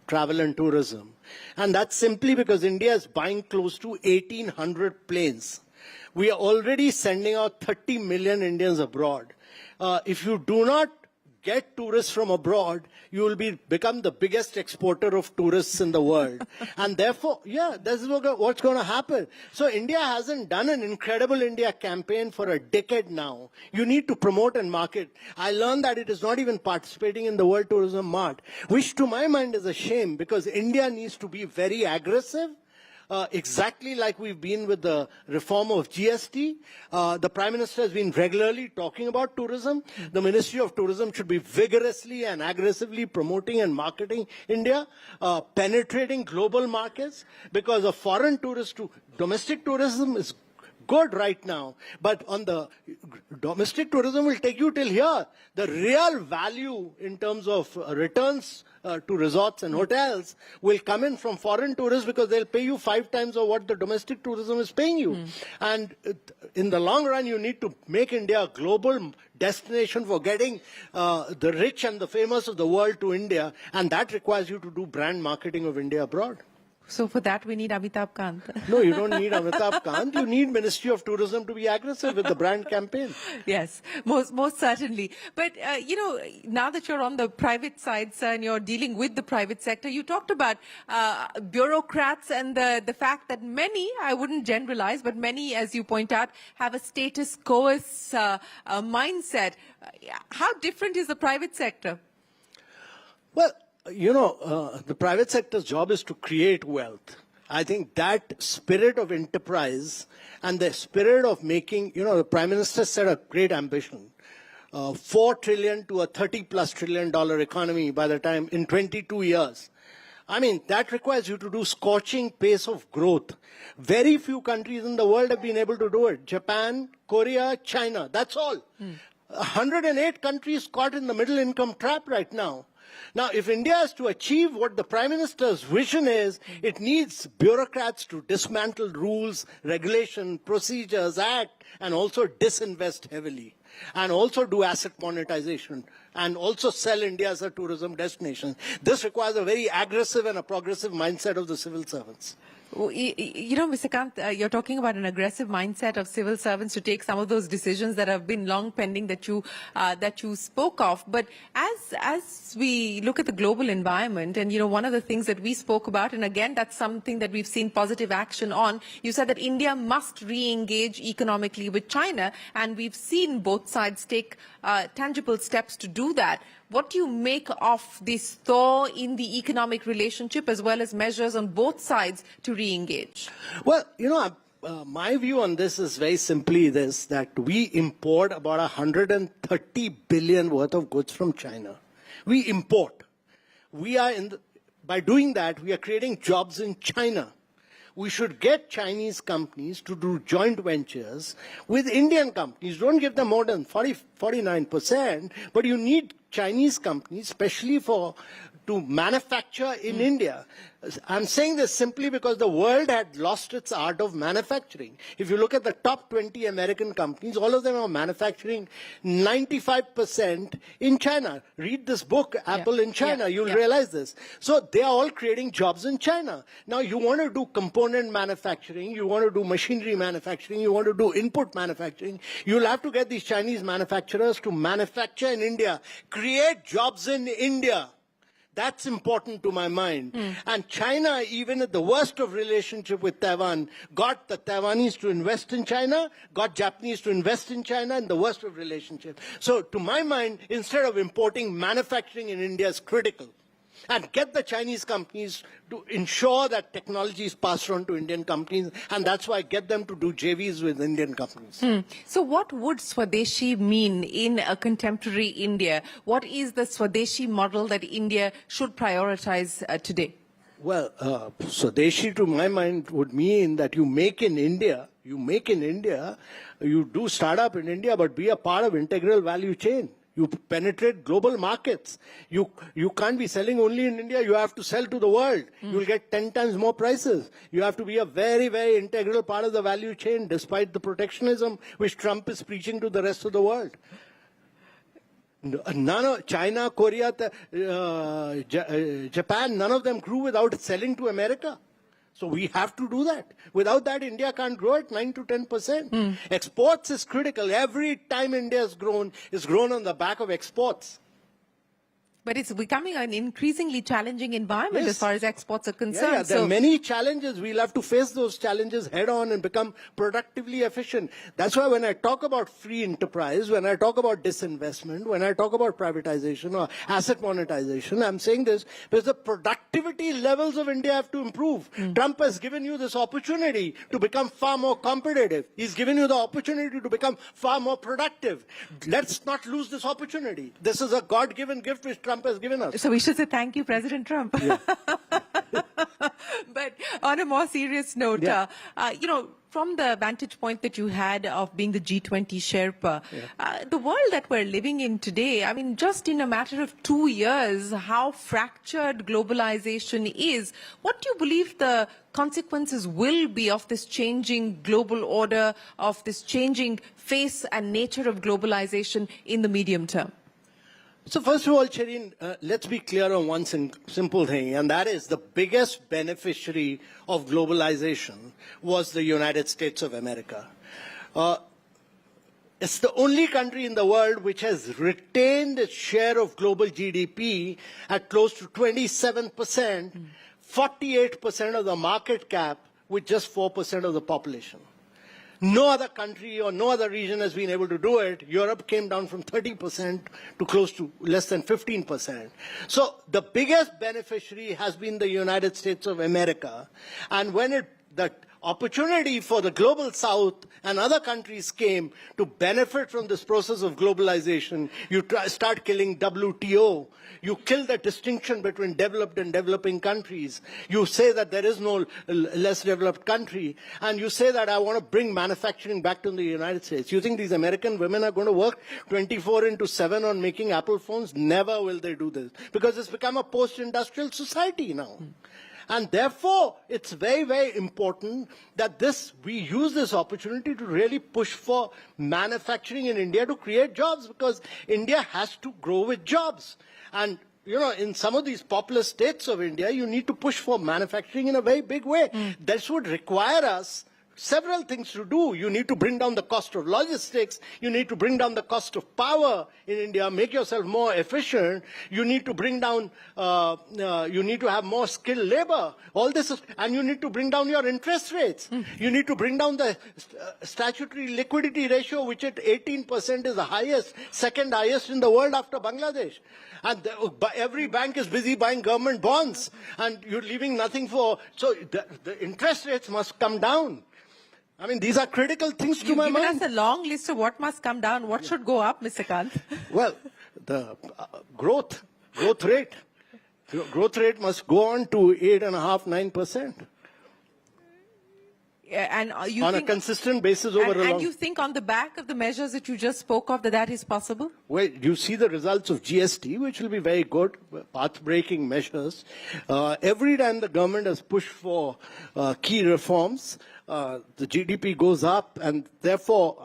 travel and tourism. And that's simply because India is buying close to 1,800 planes. We are already sending out 30 million Indians abroad. If you do not get tourists from abroad, you will become the biggest exporter of tourists in the world. And therefore, this is what's going to happen. So India hasn't done an Incredible India campaign for a decade now. You need to promote and market. I learned that it is not even participating in the World Tourism Mart, which to my mind is a shame, because India needs to be very aggressive. Exactly like we've been with the reform of GST. The Prime Minister has been regularly talking about tourism. The Ministry of Tourism should be vigorously and aggressively promoting and marketing India, penetrating global markets, because of foreign tourists to domestic tourism is good right now, but on the domestic tourism will take you till here. The real value in terms of returns to resorts and hotels will come in from foreign tourists, because they'll pay you 5 times of what the domestic tourism is paying you. And in the long run, you need to make India a global destination for getting the rich and the famous of the world to India, and that requires you to do brand marketing of India abroad. So for that, we need Amitabh Kant. No, you don't need Amitabh Kant. You need Ministry of Tourism to be aggressive with the brand campaign. Yes, most certainly. But, now that you're on the private side, sir, and you're dealing with the private sector, you talked about bureaucrats and the fact that many, I wouldn't generalize, but many, as you point out, have a status quo mindset. How different is the private sector? Well, the private sector's job is to create wealth. I think that spirit of enterprise and the spirit of making, the Prime Minister set a great ambition. $4 trillion to a $30+ trillion economy by the time in 22 years. I mean, that requires you to do scorching pace of growth. Very few countries in the world have been able to do it. Japan, Korea, China, that's all. 108 countries caught in the middle income trap right now. Now, if India is to achieve what the Prime Minister's vision is, it needs bureaucrats to dismantle rules, regulation, procedures, act, and also disinvest heavily, and also do asset monetization, and also sell India as a tourism destination. This requires a very aggressive and a progressive mindset of the civil servants. You know, Mr. Kant, you're talking about an aggressive mindset of civil servants to take some of those decisions that have been long pending that you spoke of. But as we look at the global environment, and you know, one of the things that we spoke about, and again, that's something that we've seen positive action on. You said that India must re-engage economically with China, and we've seen both sides take tangible steps to do that. What do you make of this thaw in the economic relationship as well as measures on both sides to re-engage? Well, you know, my view on this is very simply this, that we import about 130 billion worth of goods from China. We import. We are by doing that, we are creating jobs in China. We should get Chinese companies to do joint ventures with Indian companies. Don't give them more than 49%, but you need Chinese companies, especially to manufacture in India. I'm saying this simply because the world had lost its art of manufacturing. If you look at the top 20 American companies, all of them are manufacturing 95% in China. Read this book, Apple in China, you'll realize this. So they are all creating jobs in China. Now you want to do component manufacturing, you want to do machinery manufacturing, you want to do input manufacturing, you'll have to get these Chinese manufacturers to manufacture in India, create jobs in India. That's important to my mind. And China, even at the worst of relationship with Taiwan, got the Taiwanese to invest in China, got Japanese to invest in China, in the worst of relationship. So to my mind, instead of importing, manufacturing in India is critical. And get the Chinese companies to ensure that technology is passed on to Indian companies, and that's why get them to do JVs with Indian companies. So what would Swadeshi mean in a contemporary India? What is the Swadeshi model that India should prioritize today? Well, Swadeshi to my mind would mean that you make in India, you do startup in India, but be a part of integral value chain. You penetrate global markets. You can't be selling only in India. You have to sell to the world. You'll get 10 times more prices. You have to be a very, very integral part of the value chain, despite the protectionism which Trump is preaching to the rest of the world. None of China, Korea, Japan, none of them grew without selling to America. So we have to do that. Without that, India can't grow at 9 to 10%. Exports is critical. Every time India has grown, it's grown on the back of exports. But it's becoming an increasingly challenging environment as far as exports are concerned. There are many challenges. We'll have to face those challenges head on and become productively efficient. That's why when I talk about free enterprise, when I talk about disinvestment, when I talk about privatization or asset monetization, I'm saying this because the productivity levels of India have to improve. Trump has given you this opportunity to become far more competitive. He's given you the opportunity to become far more productive. Let's not lose this opportunity. This is a God-given gift which Trump has given us. So we should say thank you, President Trump. But on a more serious note, you know, from the vantage point that you had of being the G20 Sherpa, the world that we're living in today, I mean, just in a matter of 2 years, how fractured globalization is. What do you believe the consequences will be of this changing global order, of this changing face and nature of globalization in the medium term? So first of all, Shireen, let's be clear on one simple thing, and that is the biggest beneficiary of globalization was the United States of America. It's the only country in the world which has retained its share of global GDP at close to 27%, 48% of the market cap with just 4% of the population. No other country or no other region has been able to do it. Europe came down from 30% to close to less than 15%. So the biggest beneficiary has been the United States of America. And when the opportunity for the global south and other countries came to benefit from this process of globalization, you start killing WTO. You kill the distinction between developed and developing countries. You say that there is no less developed country, and you say that I want to bring manufacturing back to the United States. You think these American women are going to work 24/7 on making Apple phones? Never will they do this, because it's become a post-industrial society now. And therefore, it's very, very important that we use this opportunity to really push for manufacturing in India to create jobs, because India has to grow with jobs. And in some of these populous states of India, you need to push for manufacturing in a very big way. This would require us several things to do. You need to bring down the cost of logistics. You need to bring down the cost of power in India, make yourself more efficient. You need to bring down, you need to have more skilled labor. All this is, and you need to bring down your interest rates. You need to bring down the statutory liquidity ratio, which at 18% is the highest, second highest in the world after Bangladesh. And every bank is busy buying government bonds, and you're leaving nothing for, so the interest rates must come down. I mean, these are critical things to my mind. You've given us a long list of what must come down. What should go up, Mr. Kant? Well, the growth rate must go on to 8.5%, 9%. And you on think, a consistent basis over a long... And you think on the back of the measures that you just spoke of, that is possible? Well, you see the results of GST, which will be very good, path-breaking measures. Every time the government has pushed for key reforms, the GDP goes up, and therefore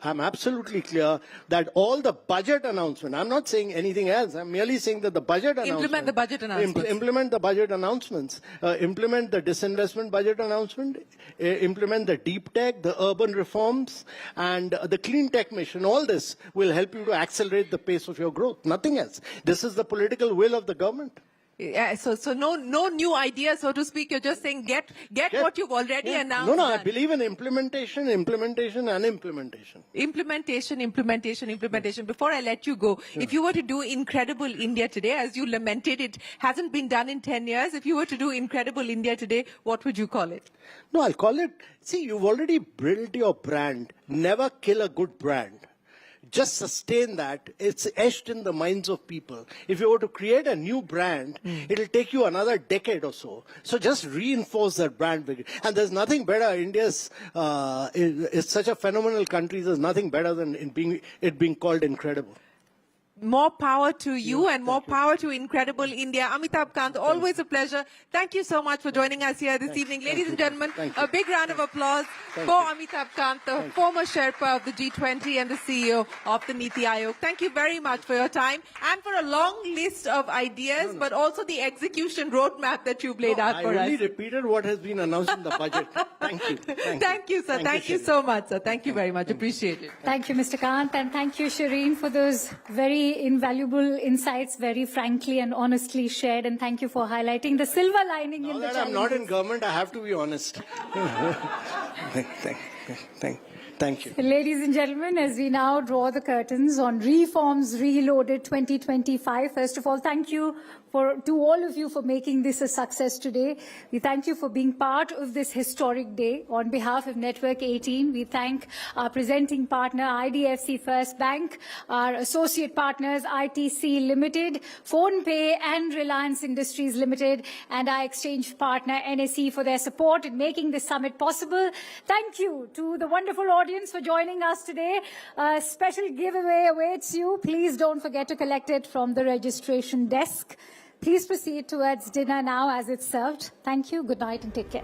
I'm absolutely clear that all the budget announcement, I'm not saying anything else, I'm merely saying that the budget announcement... Implement the budget announcements. Implement the budget announcements. Implement the disinvestment budget announcement. Implement the deep tech, the urban reforms, and the clean tech mission. All this will help you to accelerate the pace of your growth. Nothing else. This is the political will of the government. Yeah, so no new ideas, so to speak. You're just saying get what you've already announced. No, I believe in implementation. Implementation. Before I let you go, if you were to do Incredible India today, as you lamented, it hasn't been done in 10 years. If you were to do Incredible India today, what would you call it? No, I'll call it, see, you've already built your brand. Never kill a good brand. Just sustain that. It's etched in the minds of people. If you were to create a new brand, it'll take you another decade or so. So just reinforce that brand. And there's nothing better. India's is such a phenomenal country. There's nothing better than it being called incredible. More power to you and more power to Incredible India. Amitabh Kant, always a pleasure. Thank you so much for joining us here this evening. Ladies and gentlemen, a big round of applause for Amitabh Kant, the former Sherpa of the G20 and the CEO of the Niti Aayog. Thank you very much for your time and for a long list of ideas, but also the execution roadmap that you've laid out for us. I only repeated what has been announced in the budget. Thank you. Thank you, sir. Thank you so much, sir. Thank you very much. Appreciate it. Thank you, Mr. Kant, and thank you, Shireen, for those very invaluable insights, very frankly and honestly shared, and thank you for highlighting the silver lining in the challenges. I'm not in government, I have to be honest. Thank you. Ladies and gentlemen, as we now draw the curtains on Reforms Reloaded 2025, first of all, thank you to all of you for making this a success today. We thank you for being part of this historic day. On behalf of Network 18, we thank our presenting partner, IDFC First Bank, our associate partners, ITC Limited, PhonePe and Reliance Industries Limited, and our exchange partner, NSE, for their support in making this summit possible. Thank you to the wonderful audience for joining us today. A special giveaway awaits you. Please don't forget to collect it from the registration desk. Please proceed towards dinner now as it's served. Thank you. Good night and take care.